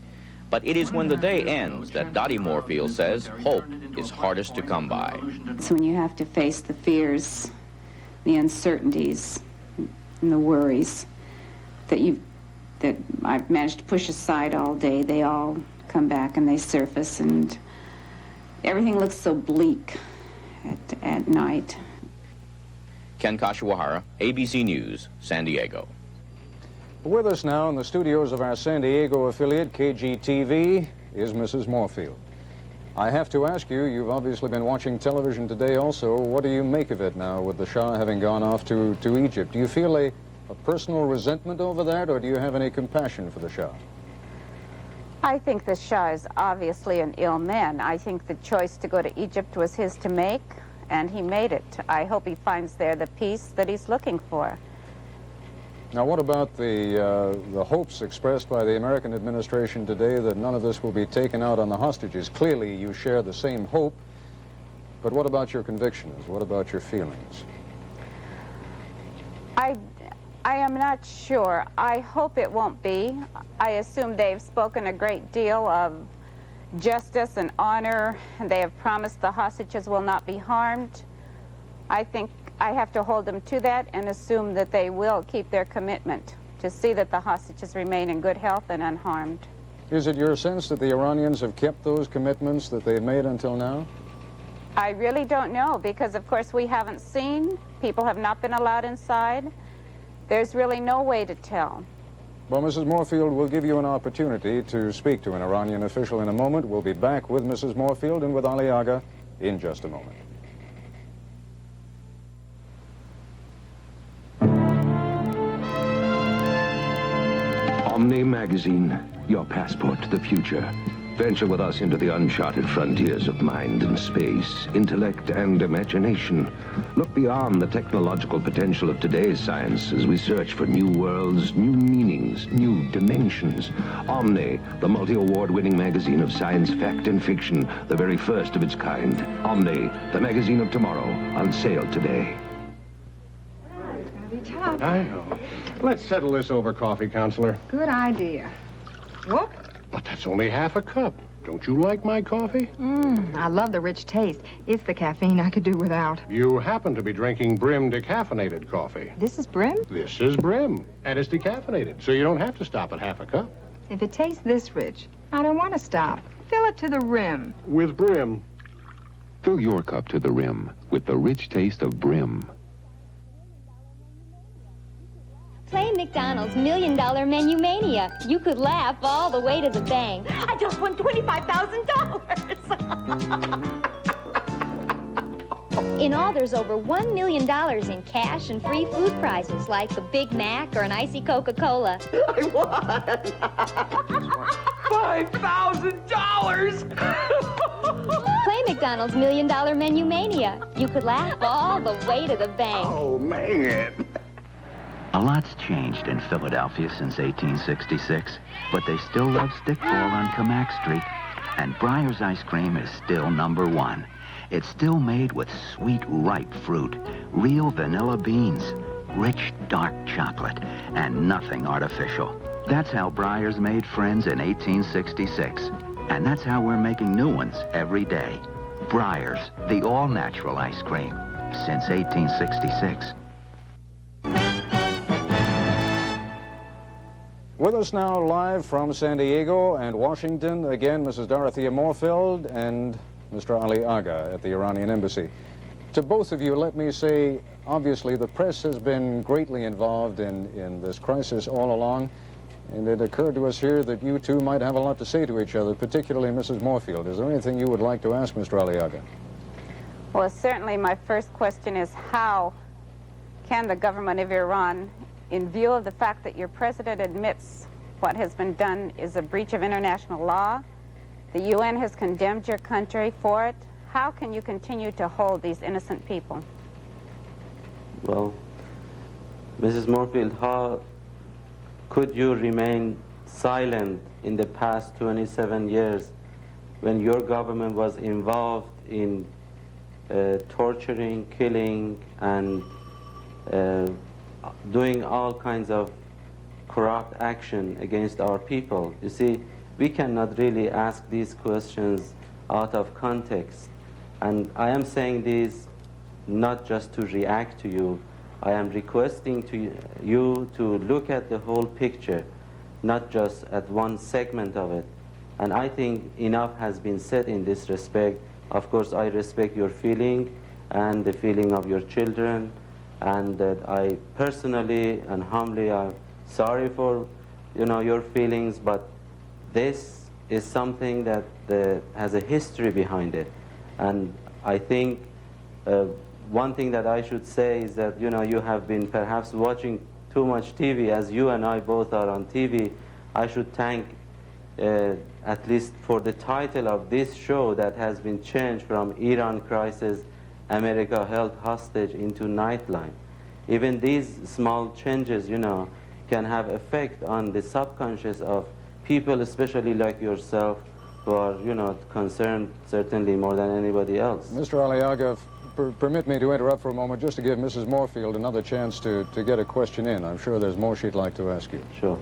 But it is when the day ends that Dottie Moorfield says hope is hardest to come by.
It's when you have to face the fears, the uncertainties, and the worries that I've managed to push aside all day. They all come back and they surface, and everything looks so bleak at night.
Ken Kashiwahara, ABC News, San Diego.
With us now in the studios of our San Diego affiliate, KGTV, is Mrs. Moorfield. I have to ask you, you've obviously been watching television today also. What do you make of it now with the Shah having gone off to Egypt? Do you feel a personal resentment over that, or do you have any compassion for the Shah?
I think the Shah is obviously an ill man. I think the choice to go to Egypt was his to make, and he made it. I hope he finds there the peace that he's looking for.
Now, what about the hopes expressed by the American administration today that none of this will be taken out on the hostages? Clearly, you share the same hope, but what about your convictions? What about your feelings?
I am not sure. I hope it won't be. I assume they've spoken a great deal of justice and honor, and they have promised the hostages will not be harmed. I think I have to hold them to that and assume that they will keep their commitment to see that the hostages remain in good health and unharmed.
Is it your sense that the Iranians have kept those commitments that they've made until now?
I really don't know because, of course, we haven't seen. People have not been allowed inside. There's really no way to tell.
Well, Mrs. Moorfield, we'll give you an opportunity to speak to an Iranian official in a moment. We'll be back with Mrs. Moorfield and with Ali Agha in just a moment.
Omni Magazine, your passport to the future. Venture with us into the uncharted frontiers of mind and space, intellect and imagination. Look beyond the technological potential of today's science as we search for new worlds, new meanings, new dimensions. Omni, the multi-award-winning magazine of science, fact, and fiction, the very first of its kind. Omni, the magazine of tomorrow, on sale today.
I know. Let's settle this over coffee, Counselor.
Good idea. Whoop.
But that's only half a cup. Don't you like my coffee?
I love the rich taste. It's the caffeine I could do without.
You happen to be drinking Brim decaffeinated coffee.
This is Brim?
This is Brim, and it's decaffeinated, so you don't have to stop at half a cup.
If it tastes this rich, I don't want to stop. Fill it to the rim.
With Brim.
Fill your cup to the rim with the rich taste of Brim.
Play McDonald's $1 Million Menu Mania. You could laugh all the way to the bank.
I just won $25,000.
In all, there's over $1 million in cash and free food prizes like a Big Mac or an icy Coca-Cola.
I won.
$5,000! Play McDonald's $1 Million Menu Mania. You could laugh all the way to the bank.
Oh, man.
A lot's changed in Philadelphia since 1866, but they still love stickball on Camac Street, and Breyer's ice cream is still #1. It's still made with sweet, ripe fruit, real vanilla beans, rich, dark chocolate, and nothing artificial. That's how Breyer's made friends in 1866, and that's how we're making new ones every day. Breyer's, the all-natural ice cream, since 1866.
With us now live from San Diego and Washington, again, Mrs. Dorothea Moorfield and Mr. Ali Agha at the Iranian Embassy. To both of you, let me say, obviously, the press has been greatly involved in this crisis all along, and it occurred to us here that you two might have a lot to say to each other, particularly Mrs. Moorfield. Is there anything you would like to ask Mr. Ali Agha?
Well, certainly my first question is how can the government of Iran, in view of the fact that your president admits what has been done is a breach of international law, the UN has condemned your country for it, how can you continue to hold these innocent people?
Well, Mrs. Moorfield, how could you remain silent in the past 27 years when your government was involved in torturing, killing, and doing all kinds of corrupt action against our people? You see, we cannot really ask these questions out of context. And I am saying this not just to react to you. I am requesting to you to look at the whole picture, not just at one segment of it. And I think enough has been said in this respect. Of course, I respect your feeling and the feeling of your children, and that I personally and humbly are sorry for, your feelings, but this is something that has a history behind it. And I think one thing that I should say is that, you have been perhaps watching too much TV, as you and I both are on TV. I should thank, at least for the title of this show that has been changed from Iran Crisis, America Held Hostage into Nightline. Even these small changes, can have effect on the subconscious of people, especially like yourself, who are, concerned certainly more than anybody else.
Mr. Ali Agha, permit me to interrupt for a moment just to give Mrs. Moorfield another chance to get a question in. I'm sure there's more she'd like to ask you.
Sure.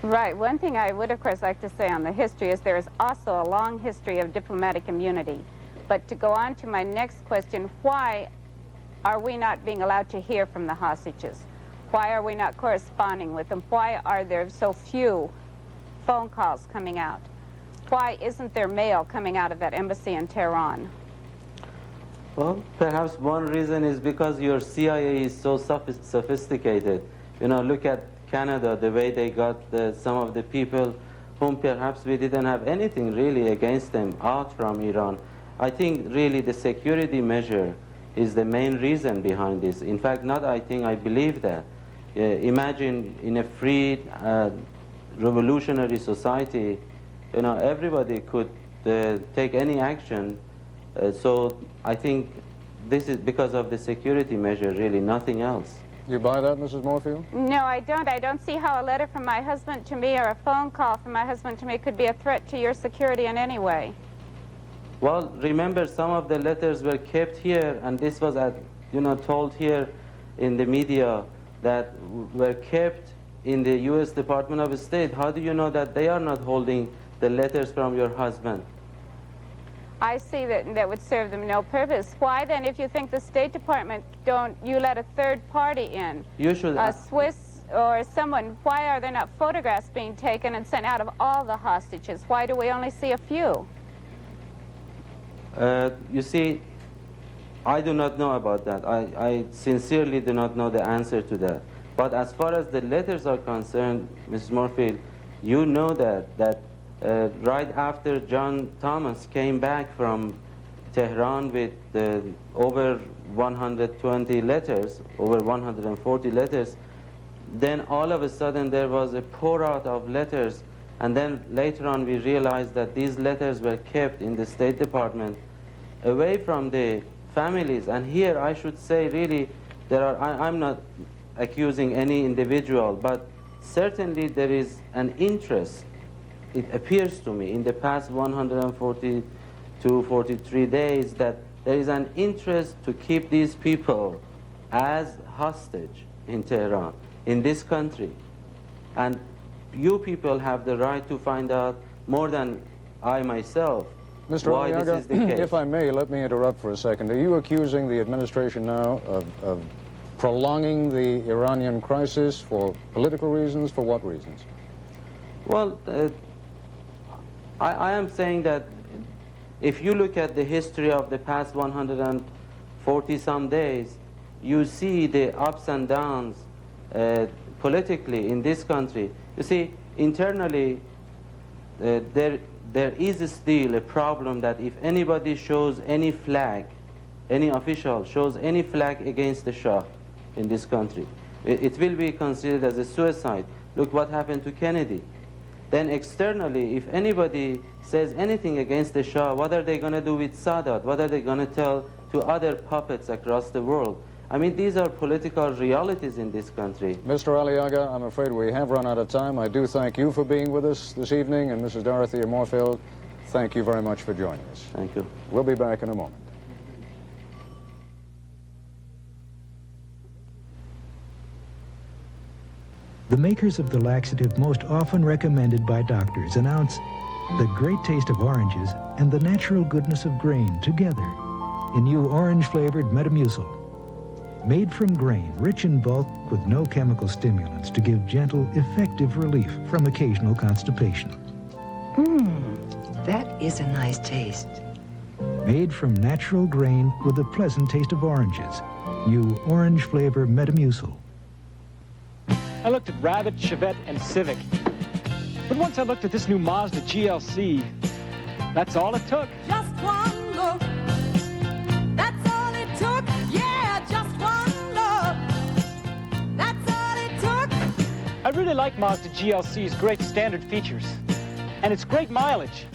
Right. One thing I would, of course, like to say on the history is there is also a long history of diplomatic immunity. But to go on to my next question, why are we not being allowed to hear from the hostages? Why are we not corresponding with them? Why are there so few phone calls coming out? Why isn't there mail coming out of that embassy in Tehran?
Well, perhaps one reason is because your CIA is so sophisticated. You know, look at Canada, the way they got some of the people whom perhaps we didn't have anything really against them out from Iran. I think really the security measure is the main reason behind this. In fact, not I think, I believe that. Imagine in a free revolutionary society, you know, everybody could take any action. So I think this is because of the security measure, really, nothing else.
You buy that, Mrs. Moorfield?
No, I don't. I don't see how a letter from my husband to me or a phone call from my husband to me could be a threat to your security in any way.
Well, remember, some of the letters were kept here, and this was, told here in the media that were kept in the U.S. Department of State. How do you know that they are not holding the letters from your husband?
I see that would serve them no purpose. Why then, if you think the State Department don't you let a third party in?
You should.
A Swiss or someone, why are there not photographs being taken and sent out of all the hostages? Why do we only see a few?
You see, I do not know about that. I sincerely do not know the answer to that. But as far as the letters are concerned, Mrs. Moorfield, you know that right after John Thomas came back from Tehran with over 120 letters, over 140 letters, then all of a sudden there was a pour out of letters, and then later on we realized that these letters were kept in the State Department away from the families. And here I should say really I'm not accusing any individual, but certainly there is an interest, it appears to me, in the past 142, 43 days that there is an interest to keep these people as hostage in Tehran, in this country. And you people have the right to find out more than I myself
Mr.
why
Aliaga,
this is the case.
if I may, let me interrupt for a second. Are you accusing the administration now of prolonging the Iranian crisis for political reasons? For what reasons?
Well, I am saying that if you look at the history of the past 140-some days, you see the ups and downs politically in this country. You see, internally, there is still a problem that if anybody shows any flag, any official shows any flag against the Shah in this country, it will be considered as a suicide. Look what happened to Kennedy. Then externally, if anybody says anything against the Shah, what are they going to do with Sadat? What are they going to tell to other puppets across the world? I mean, these are political realities in this country.
Mr. Aliaga, I'm afraid we have run out of time. I do thank you for being with us this evening, and Mrs. Dorothea Moorfield, thank you very much for joining us.
Thank you.
We'll be back in a moment.
The makers of the laxative most often recommended by doctors announce the great taste of oranges and the natural goodness of grain together in new orange-flavored Metamucil. Made from grain, rich in bulk with no chemical stimulants to give gentle, effective relief from occasional constipation.
That is a nice taste.
Made from natural grain with a pleasant taste of oranges. New orange flavor Metamucil.
I looked at Rabbit, Chevette, and Civic. But once I looked at this new Mazda GLC, that's all it took.
Just one look. That's all it took. Yeah, just one look. That's all it took.
I really like Mazda GLC's great standard features and its great mileage.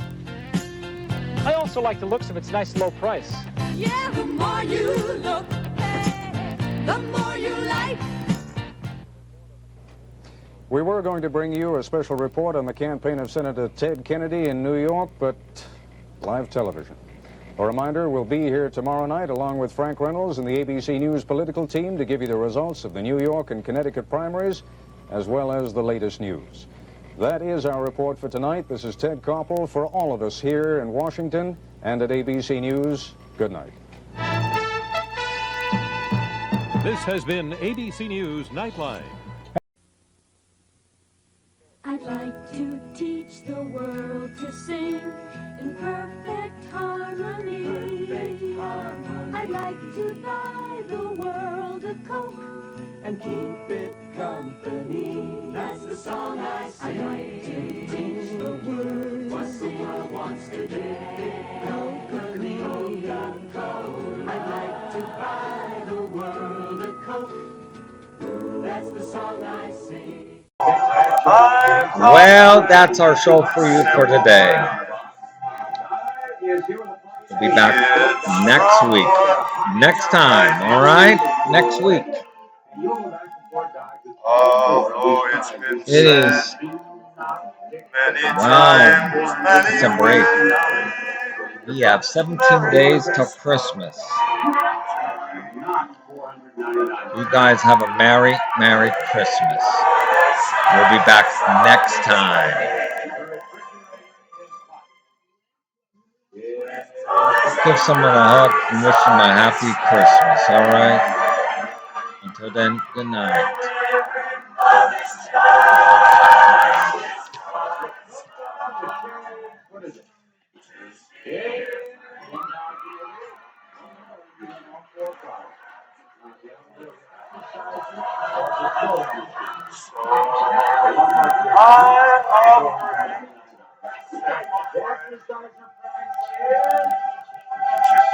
I also like the looks of its nice low price.
Yeah, the more you look, the more you like.
We were going to bring you a special report on the campaign of Senator Ted Kennedy in New York, but live television. A reminder, we'll be here tomorrow night along with Frank Reynolds and the ABC News political team to give you the results of the New York and Connecticut primaries, as well as the latest news. That is our report for tonight. This is Ted Koppel for all of us here in Washington and at ABC News. Good night.
This has been ABC News Nightline.
I'd like to teach the world to sing in perfect harmony. I'd like to buy the world a Coke and keep it company. That's the song I sing. I like to teach the world what the world wants to do. Coca-Cola. I'd like to buy the world a Coke. That's the song I sing.
Well, that's our show for you for today. We'll be back next week. Next time, all right? Next week.
Oh, it's been
It is. Wow, it's a break. We have 17 days till Christmas. You guys have a Merry, Merry Christmas. We'll be back next time. Give someone a hug and wish them a happy Christmas, all right? Until then, good night.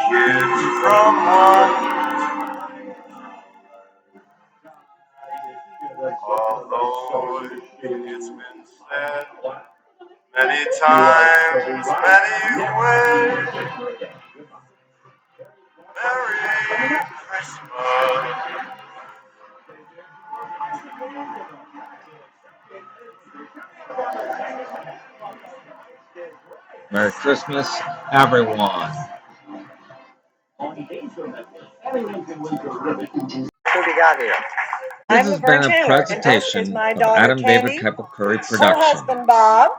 kids from one. Although it's been said many times, many ways, Merry Christmas.
Merry Christmas, everyone.
What we got here?
This has been a presentation of Adam David Keppel Curry Production.
Husband Bob.